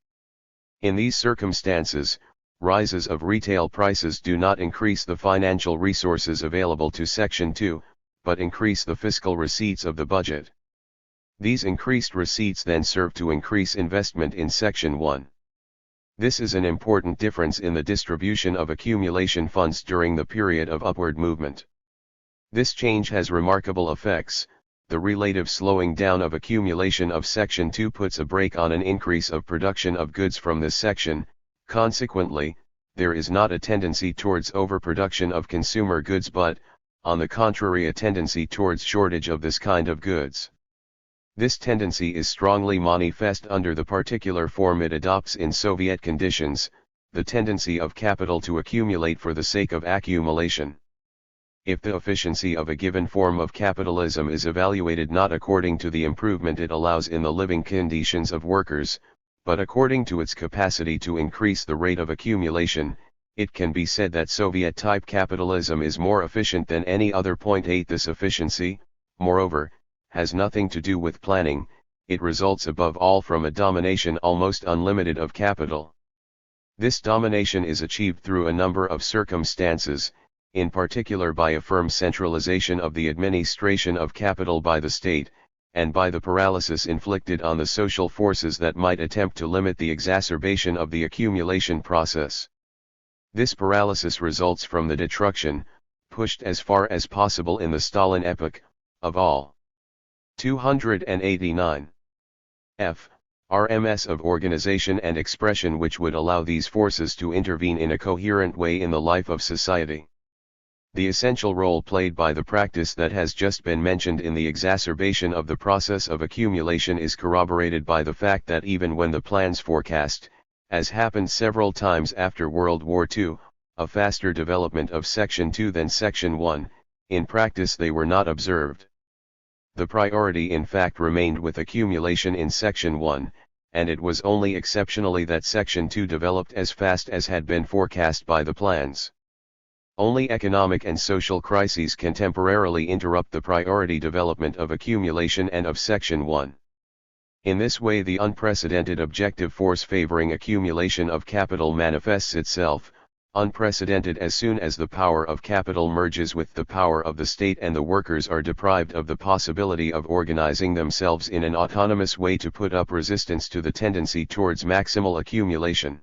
In these circumstances, rises of retail prices do not increase the financial resources available to Section 2, but increase the fiscal receipts of the budget. These increased receipts then serve to increase investment in Section 1. This is an important difference in the distribution of accumulation funds during the period of upward movement. This change has remarkable effects. The relative slowing down of accumulation of Section 2 puts a brake on an increase of production of goods from this section. Consequently, there is not a tendency towards overproduction of consumer goods but, on the contrary, a tendency towards shortage of this kind of goods. This tendency is strongly manifest under the particular form it adopts in Soviet conditions, the tendency of capital to accumulate for the sake of accumulation. If the efficiency of a given form of capitalism is evaluated not according to the improvement it allows in the living conditions of workers, but according to its capacity to increase the rate of accumulation, it can be said that Soviet-type capitalism is more efficient than any other. 8. This efficiency, moreover, has nothing to do with planning, it results above all from a domination almost unlimited of capital. This domination is achieved through a number of circumstances, in particular by a firm centralization of the administration of capital by the state, and by the paralysis inflicted on the social forces that might attempt to limit the exacerbation of the accumulation process. This paralysis results from the destruction, pushed as far as possible in the Stalin epoch, of all. 289. F. RMS of organization and expression which would allow these forces to intervene in a coherent way in the life of society. The essential role played by the practice that has just been mentioned in the exacerbation of the process of accumulation is corroborated by the fact that even when the plans forecast, as happened several times after World War II, a faster development of Section 2 than Section 1, in practice they were not observed. The priority in fact remained with accumulation in Section 1, and it was only exceptionally that Section 2 developed as fast as had been forecast by the plans. Only economic and social crises can temporarily interrupt the priority development of accumulation and of Section 1. In this way the unprecedented objective force favoring accumulation of capital manifests itself, unprecedented as soon as the power of capital merges with the power of the state and the workers are deprived of the possibility of organizing themselves in an autonomous way to put up resistance to the tendency towards maximal accumulation.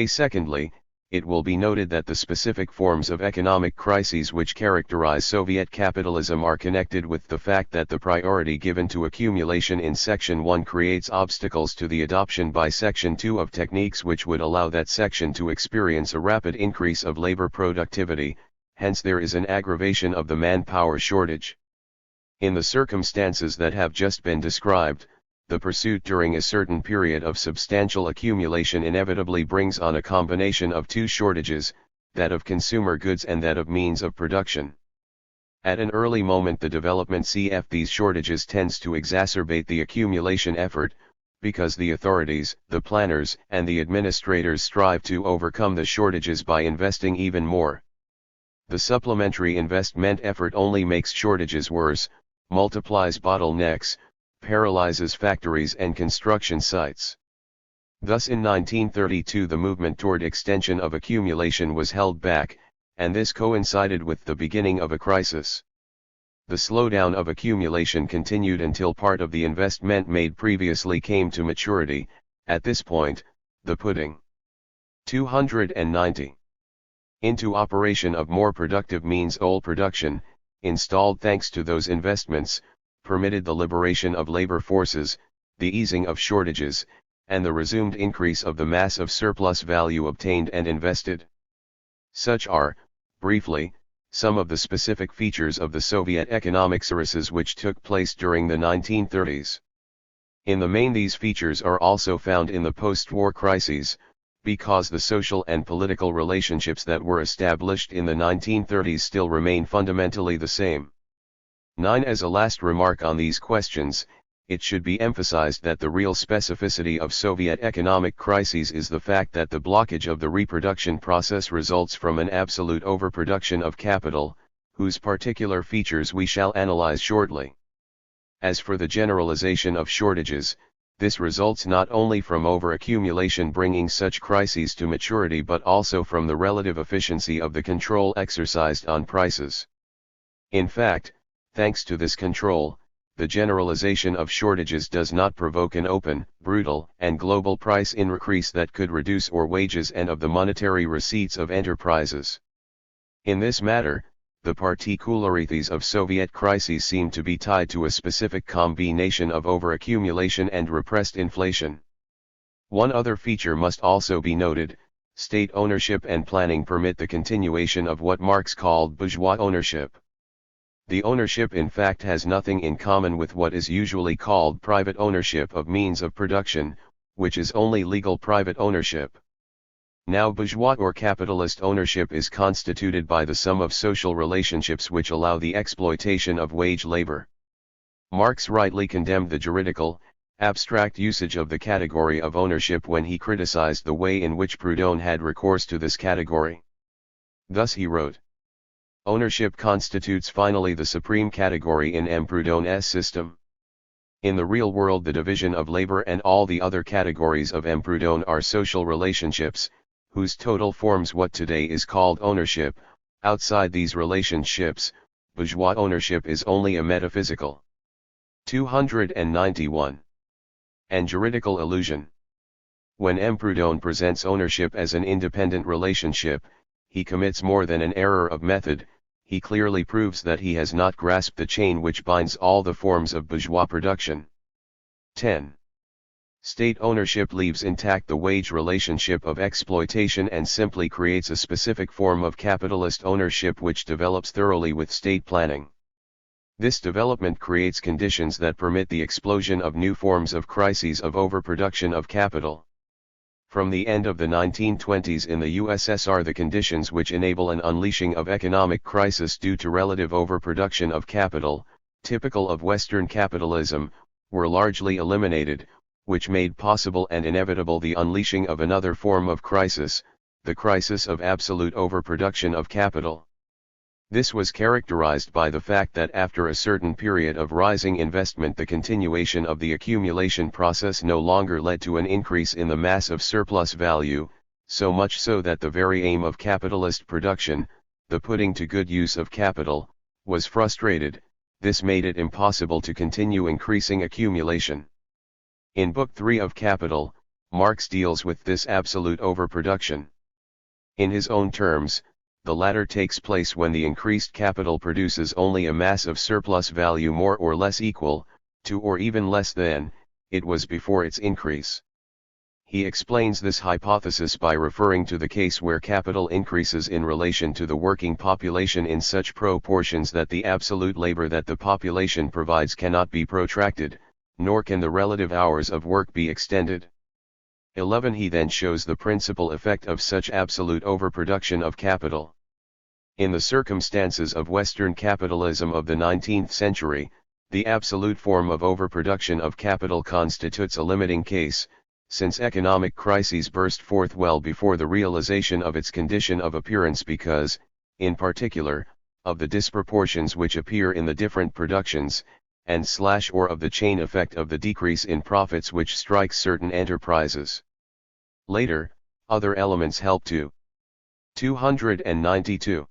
Secondly, it will be noted that the specific forms of economic crises which characterize Soviet capitalism are connected with the fact that the priority given to accumulation in Section 1 creates obstacles to the adoption by Section 2 of techniques which would allow that section to experience a rapid increase of labor productivity, hence there is an aggravation of the manpower shortage. In the circumstances that have just been described, the pursuit during a certain period of substantial accumulation inevitably brings on a combination of two shortages, that of consumer goods and that of means of production. At an early moment the development of these shortages tends to exacerbate the accumulation effort, because the authorities, the planners, and the administrators strive to overcome the shortages by investing even more. The supplementary investment effort only makes shortages worse, multiplies bottlenecks, paralyzes factories and construction sites. Thus in 1932 the movement toward extension of accumulation was held back, and this coincided with the beginning of a crisis. The slowdown of accumulation continued until part of the investment made previously came to maturity. At this point, the putting 290 into operation of more productive means old production, installed thanks to those investments, permitted the liberation of labor forces, the easing of shortages, and the resumed increase of the mass of surplus value obtained and invested. Such are, briefly, some of the specific features of the Soviet economic crisis which took place during the 1930s. In the main these features are also found in the post-war crises, because the social and political relationships that were established in the 1930s still remain fundamentally the same. 9. As a last remark on these questions, it should be emphasized that the real specificity of Soviet economic crises is the fact that the blockage of the reproduction process results from an absolute overproduction of capital, whose particular features we shall analyze shortly. As for the generalization of shortages, this results not only from overaccumulation bringing such crises to maturity but also from the relative efficiency of the control exercised on prices. In fact, thanks to this control, the generalization of shortages does not provoke an open, brutal, and global price increase that could reduce or wages and of the monetary receipts of enterprises. In this matter, the particularities of Soviet crises seem to be tied to a specific combination of overaccumulation and repressed inflation. One other feature must also be noted: state ownership and planning permit the continuation of what Marx called bourgeois ownership. The ownership in fact has nothing in common with what is usually called private ownership of means of production, which is only legal private ownership. Now bourgeois or capitalist ownership is constituted by the sum of social relationships which allow the exploitation of wage labor. Marx rightly condemned the juridical, abstract usage of the category of ownership when he criticized the way in which Proudhon had recourse to this category. Thus he wrote: "Ownership constitutes finally the supreme category in M. Proudhon's system. In the real world the division of labor and all the other categories of M. Proudhon are social relationships, whose total forms what today is called ownership. Outside these relationships, bourgeois ownership is only a metaphysical." 291. And juridical illusion. When M. Proudhon presents ownership as an independent relationship, he commits more than an error of method. He clearly proves that he has not grasped the chain which binds all the forms of bourgeois production. 10. State ownership leaves intact the wage relationship of exploitation and simply creates a specific form of capitalist ownership which develops thoroughly with state planning. This development creates conditions that permit the explosion of new forms of crises of overproduction of capital. From the end of the 1920s in the USSR, the conditions which enable an unleashing of economic crisis due to relative overproduction of capital, typical of Western capitalism, were largely eliminated, which made possible and inevitable the unleashing of another form of crisis, the crisis of absolute overproduction of capital. This was characterized by the fact that after a certain period of rising investment the continuation of the accumulation process no longer led to an increase in the mass of surplus value, so much so that the very aim of capitalist production, the putting to good use of capital, was frustrated. This made it impossible to continue increasing accumulation. In Book 3 of Capital, Marx deals with this absolute overproduction. In his own terms, the latter takes place when the increased capital produces only a mass of surplus value more or less equal to or even less than it was before its increase. He explains this hypothesis by referring to the case where capital increases in relation to the working population in such proportions that the absolute labor that the population provides cannot be protracted, nor can the relative hours of work be extended. 11. He then shows the principal effect of such absolute overproduction of capital. In the circumstances of Western capitalism of the 19th century, the absolute form of overproduction of capital constitutes a limiting case, since economic crises burst forth well before the realization of its condition of appearance because, in particular, of the disproportions which appear in the different productions, or of the chain effect of the decrease in profits which strikes certain enterprises. Later, other elements help to 292.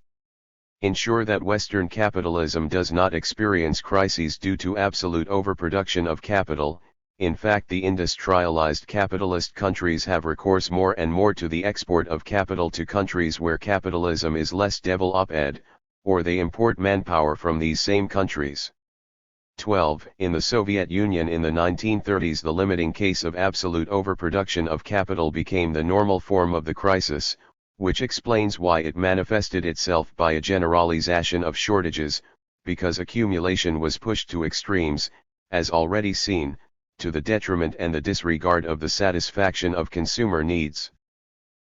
Ensure that Western capitalism does not experience crises due to absolute overproduction of capital. In fact, the industrialized capitalist countries have recourse more and more to the export of capital to countries where capitalism is less developed, or they import manpower from these same countries. 12. In the Soviet Union in the 1930s, the limiting case of absolute overproduction of capital became the normal form of the crisis, which explains why it manifested itself by a generalization of shortages, because accumulation was pushed to extremes, as already seen, to the detriment and the disregard of the satisfaction of consumer needs.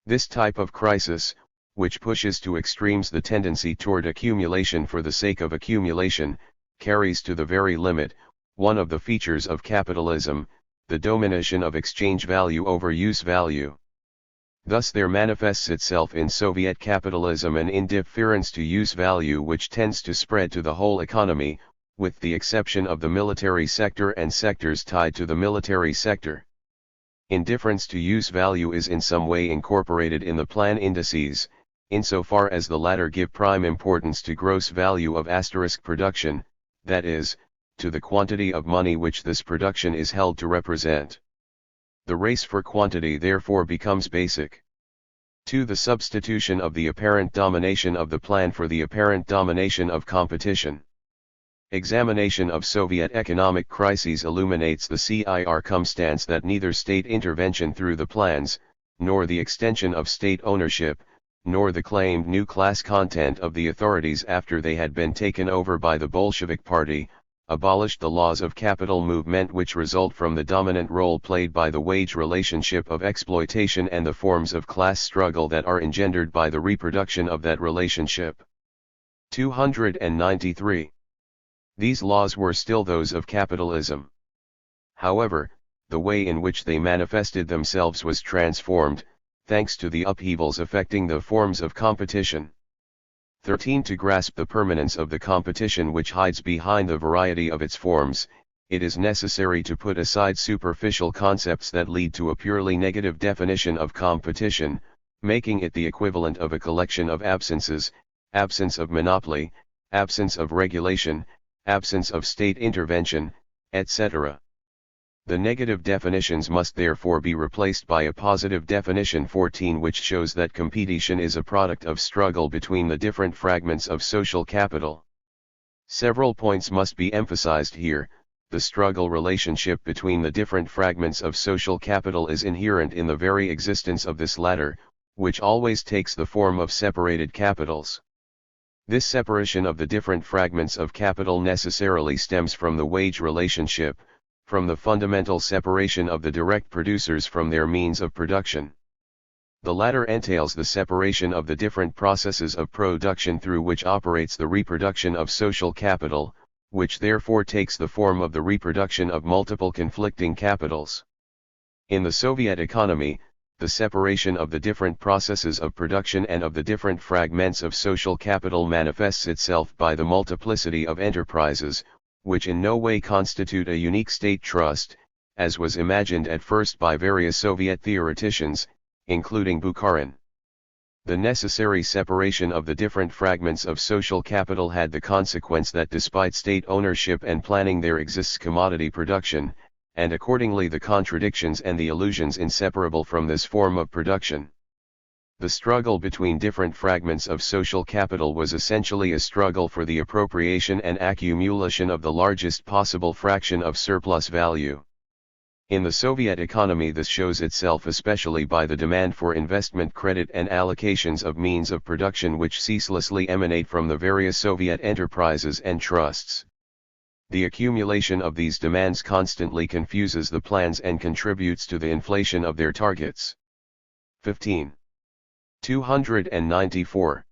This type of crisis, which pushes to extremes the tendency toward accumulation for the sake of accumulation, carries to the very limit one of the features of capitalism, the domination of exchange value over use value. Thus there manifests itself in Soviet capitalism an indifference to use value which tends to spread to the whole economy, with the exception of the military sector and sectors tied to the military sector. Indifference to use value is in some way incorporated in the plan indices, insofar as the latter give prime importance to gross value of production, that is, to the quantity of money which this production is held to represent. The race for quantity therefore becomes basic. 2. The substitution of the apparent domination of the plan for the apparent domination of competition. Examination of Soviet economic crises illuminates the circumstance that neither state intervention through the plans, nor the extension of state ownership, nor the claimed new class content of the authorities after they had been taken over by the Bolshevik Party, abolished the laws of capital movement which result from the dominant role played by the wage relationship of exploitation and the forms of class struggle that are engendered by the reproduction of that relationship. 293. These laws were still those of capitalism. However, the way in which they manifested themselves was transformed, thanks to the upheavals affecting the forms of competition. 13. To grasp the permanence of the competition which hides behind the variety of its forms, it is necessary to put aside superficial concepts that lead to a purely negative definition of competition, making it the equivalent of a collection of absences: absence of monopoly, absence of regulation, absence of state intervention, etc. The negative definitions must therefore be replaced by a positive definition. 14, which shows that competition is a product of struggle between the different fragments of social capital. Several points must be emphasized here. The struggle relationship between the different fragments of social capital is inherent in the very existence of this latter, which always takes the form of separated capitals. This separation of the different fragments of capital necessarily stems from the wage relationship, from the fundamental separation of the direct producers from their means of production. The latter entails the separation of the different processes of production through which operates the reproduction of social capital, which therefore takes the form of the reproduction of multiple conflicting capitals. In the Soviet economy, the separation of the different processes of production and of the different fragments of social capital manifests itself by the multiplicity of enterprises, which in no way constitute a unique state trust, as was imagined at first by various Soviet theoreticians, including Bukharin. The necessary separation of the different fragments of social capital had the consequence that despite state ownership and planning there exists commodity production, and accordingly the contradictions and the illusions inseparable from this form of production. The struggle between different fragments of social capital was essentially a struggle for the appropriation and accumulation of the largest possible fraction of surplus value. In the Soviet economy this shows itself especially by the demand for investment credit and allocations of means of production which ceaselessly emanate from the various Soviet enterprises and trusts. The accumulation of these demands constantly confuses the plans and contributes to the inflation of their targets. 15. 294.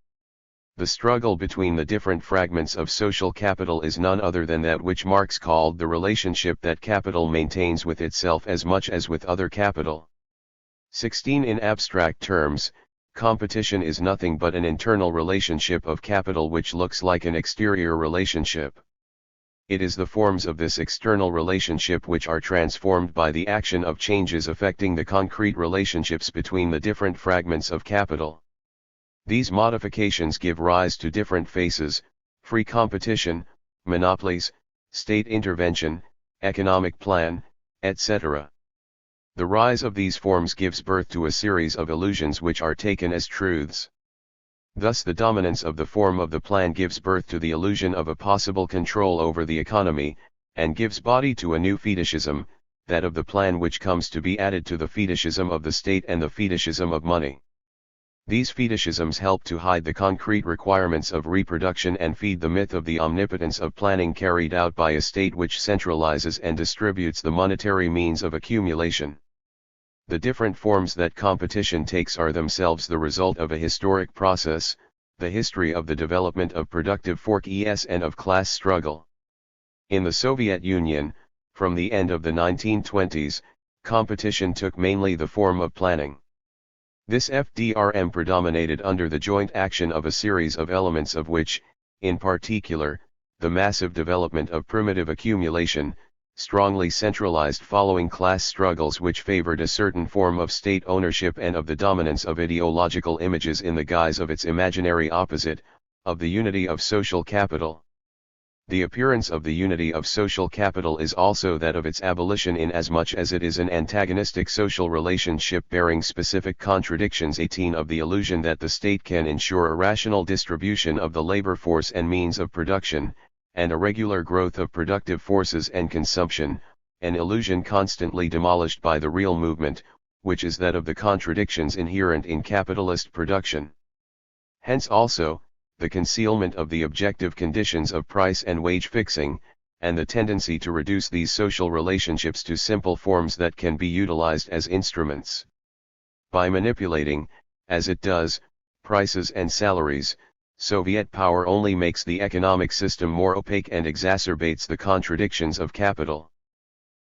The struggle between the different fragments of social capital is none other than that which Marx called the relationship that capital maintains with itself as much as with other capital. 16. In abstract terms, competition is nothing but an internal relationship of capital which looks like an exterior relationship. It is the forms of this external relationship which are transformed by the action of changes affecting the concrete relationships between the different fragments of capital. These modifications give rise to different phases: free competition, monopolies, state intervention, economic plan, etc. The rise of these forms gives birth to a series of illusions which are taken as truths. Thus the dominance of the form of the plan gives birth to the illusion of a possible control over the economy, and gives body to a new fetishism, that of the plan, which comes to be added to the fetishism of the state and the fetishism of money. These fetishisms help to hide the concrete requirements of reproduction and feed the myth of the omnipotence of planning carried out by a state which centralizes and distributes the monetary means of accumulation. The different forms that competition takes are themselves the result of a historic process, the history of the development of productive forces and of class struggle. In the Soviet Union, from the end of the 1920s, competition took mainly the form of planning. This FDRM predominated under the joint action of a series of elements, of which, in particular, the massive development of primitive accumulation, strongly centralized following class struggles which favored a certain form of state ownership, and of the dominance of ideological images in the guise of its imaginary opposite, of the unity of social capital. The appearance of the unity of social capital is also that of its abolition, inasmuch as it is an antagonistic social relationship bearing specific contradictions. 18 Of the illusion that the state can ensure a rational distribution of the labor force and means of production, and a regular growth of productive forces and consumption, an illusion constantly demolished by the real movement, which is that of the contradictions inherent in capitalist production. Hence also, the concealment of the objective conditions of price and wage fixing, and the tendency to reduce these social relationships to simple forms that can be utilized as instruments. By manipulating, as it does, prices and salaries, Soviet power only makes the economic system more opaque and exacerbates the contradictions of capital.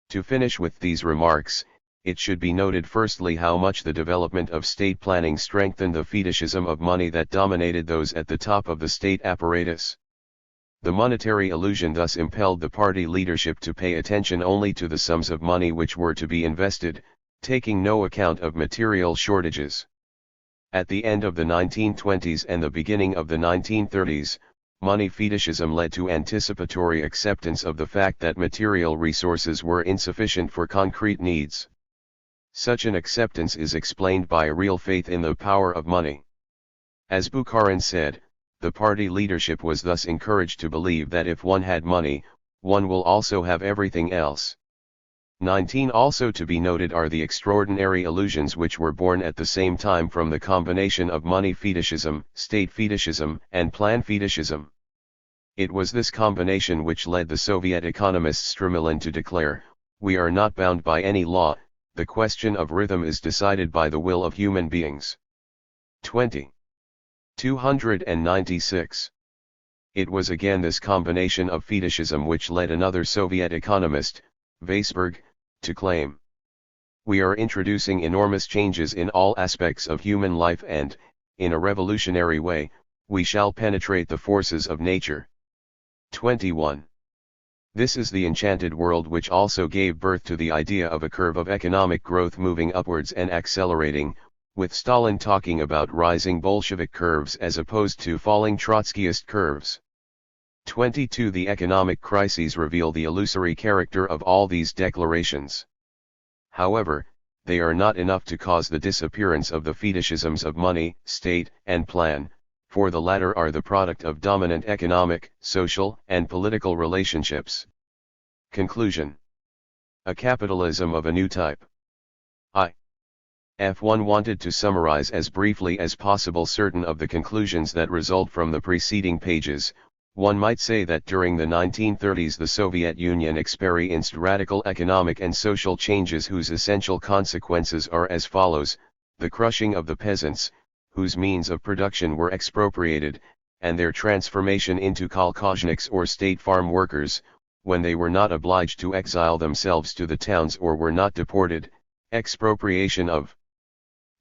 To finish with these remarks, it should be noted firstly how much the development of state planning strengthened the fetishism of money that dominated those at the top of the state apparatus. The monetary illusion thus impelled the party leadership to pay attention only to the sums of money which were to be invested, taking no account of material shortages. At the end of the 1920s and the beginning of the 1930s, money fetishism led to anticipatory acceptance of the fact that material resources were insufficient for concrete needs. Such an acceptance is explained by a real faith in the power of money. As Bukharin said, the party leadership was thus encouraged to believe that if one had money, one will also have everything else. 19 Also to be noted are the extraordinary illusions which were born at the same time from the combination of money fetishism, state fetishism, and plan fetishism. It was this combination which led the Soviet economist Stremlin to declare, "We are not bound by any law, the question of rhythm is decided by the will of human beings." 20. 296. It was again this combination of fetishism which led another Soviet economist, Weisberg, to claim, "We are introducing enormous changes in all aspects of human life and, in a revolutionary way, we shall penetrate the forces of nature." 21. This is the enchanted world which also gave birth to the idea of a curve of economic growth moving upwards and accelerating, with Stalin talking about rising Bolshevik curves as opposed to falling Trotskyist curves. 22. The economic crises reveal the illusory character of all these declarations. However, they are not enough to cause the disappearance of the fetishisms of money, state, and plan, for the latter are the product of dominant economic, social, and political relationships. Conclusion. A capitalism of a new type. If one wanted to summarize as briefly as possible certain of the conclusions that result from the preceding pages, one might say that during the 1930s the Soviet Union experienced radical economic and social changes whose essential consequences are as follows: the crushing of the peasants, whose means of production were expropriated, and their transformation into kolkhozniks or state farm workers, when they were not obliged to exile themselves to the towns or were not deported; expropriation of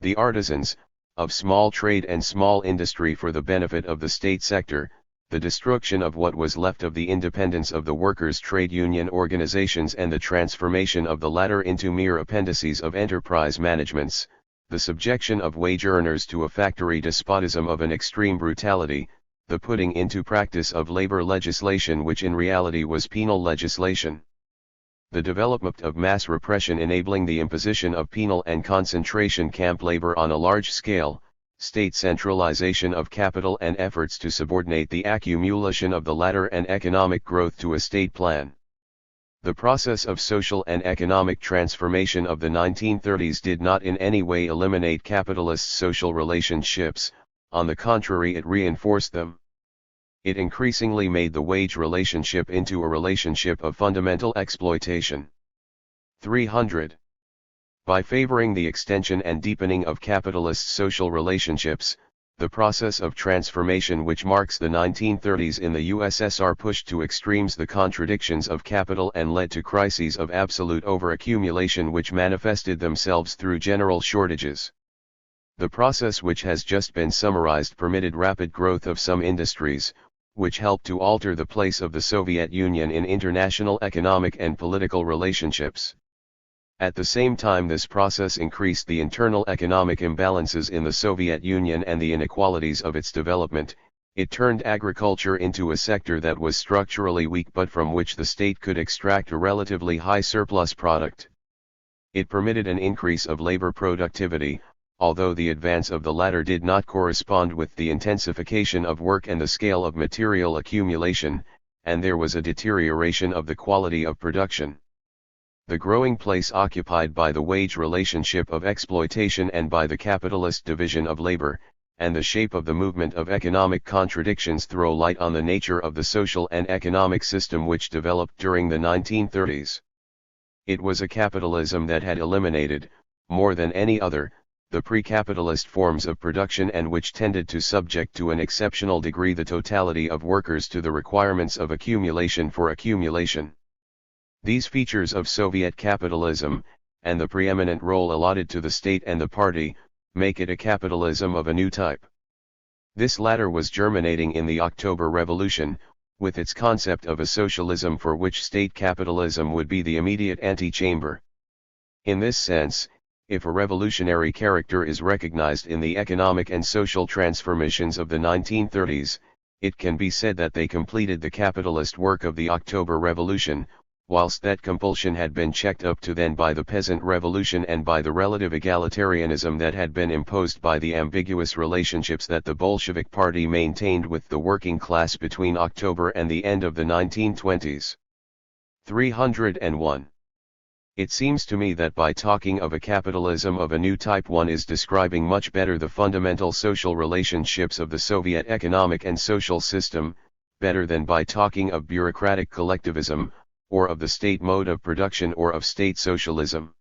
the artisans, of small trade and small industry for the benefit of the state sector; the destruction of what was left of the independence of the workers' trade union organizations and the transformation of the latter into mere appendices of enterprise managements; the subjection of wage earners to a factory despotism of an extreme brutality, the putting into practice of labor legislation which in reality was penal legislation. The development of mass repression enabling the imposition of penal and concentration camp labor on a large scale, state centralization of capital and efforts to subordinate the accumulation of the latter and economic growth to a state plan. The process of social and economic transformation of the 1930s did not in any way eliminate capitalist social relationships, on the contrary it reinforced them. It increasingly made the wage relationship into a relationship of fundamental exploitation. 300. By favoring the extension and deepening of capitalist social relationships, the process of transformation which marks the 1930s in the USSR pushed to extremes the contradictions of capital and led to crises of absolute overaccumulation which manifested themselves through general shortages. The process which has just been summarized permitted rapid growth of some industries, which helped to alter the place of the Soviet Union in international economic and political relationships. At the same time this process increased the internal economic imbalances in the Soviet Union and the inequalities of its development. It turned agriculture into a sector that was structurally weak but from which the state could extract a relatively high surplus product. It permitted an increase of labor productivity, although the advance of the latter did not correspond with the intensification of work and the scale of material accumulation, and there was a deterioration of the quality of production. The growing place occupied by the wage relationship of exploitation and by the capitalist division of labor, and the shape of the movement of economic contradictions throw light on the nature of the social and economic system which developed during the 1930s. It was a capitalism that had eliminated, more than any other, the pre-capitalist forms of production and which tended to subject to an exceptional degree the totality of workers to the requirements of accumulation for accumulation. These features of Soviet capitalism, and the preeminent role allotted to the state and the party, make it a capitalism of a new type. This latter was germinating in the October Revolution, with its concept of a socialism for which state capitalism would be the immediate antechamber. In this sense, if a revolutionary character is recognized in the economic and social transformations of the 1930s, it can be said that they completed the capitalist work of the October Revolution, whilst that compulsion had been checked up to then by the peasant revolution and by the relative egalitarianism that had been imposed by the ambiguous relationships that the Bolshevik Party maintained with the working class between October and the end of the 1920s. 301. It seems to me that by talking of a capitalism of a new type one is describing much better the fundamental social relationships of the Soviet economic and social system, better than by talking of bureaucratic collectivism, or of the state mode of production or of state socialism.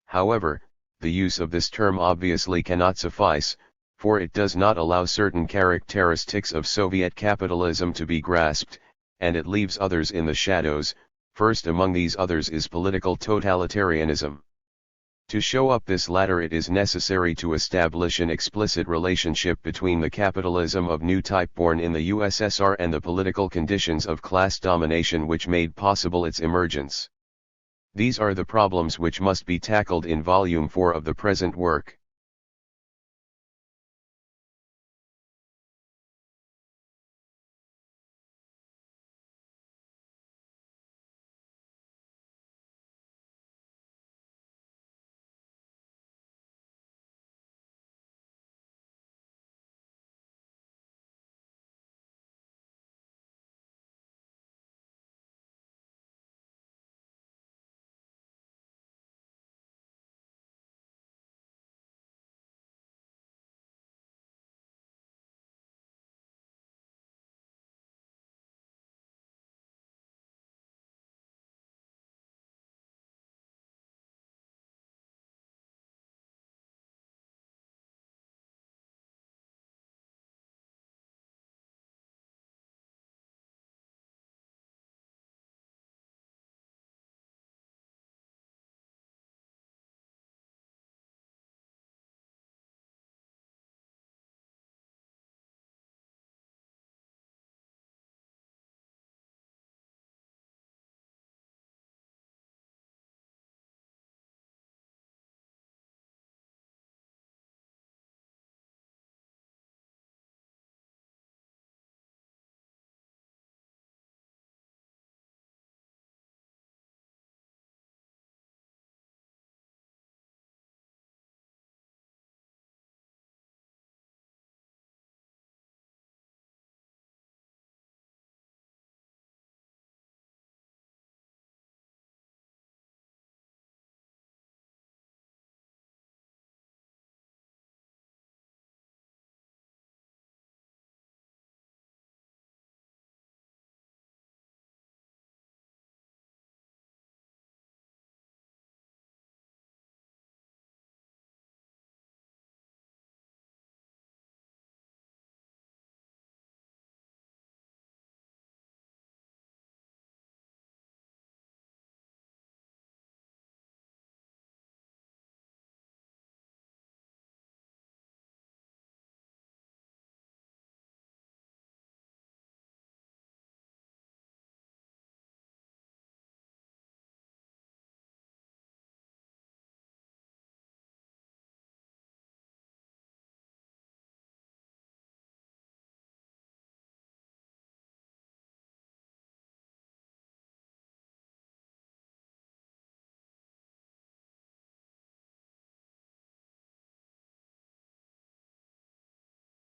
However, the use of this term obviously cannot suffice, for it does not allow certain characteristics of Soviet capitalism to be grasped, and it leaves others in the shadows. First among these others is political totalitarianism. To show up this latter it is necessary to establish an explicit relationship between the capitalism of new type born in the USSR and the political conditions of class domination which made possible its emergence. These are the problems which must be tackled in Volume 4 of the present work.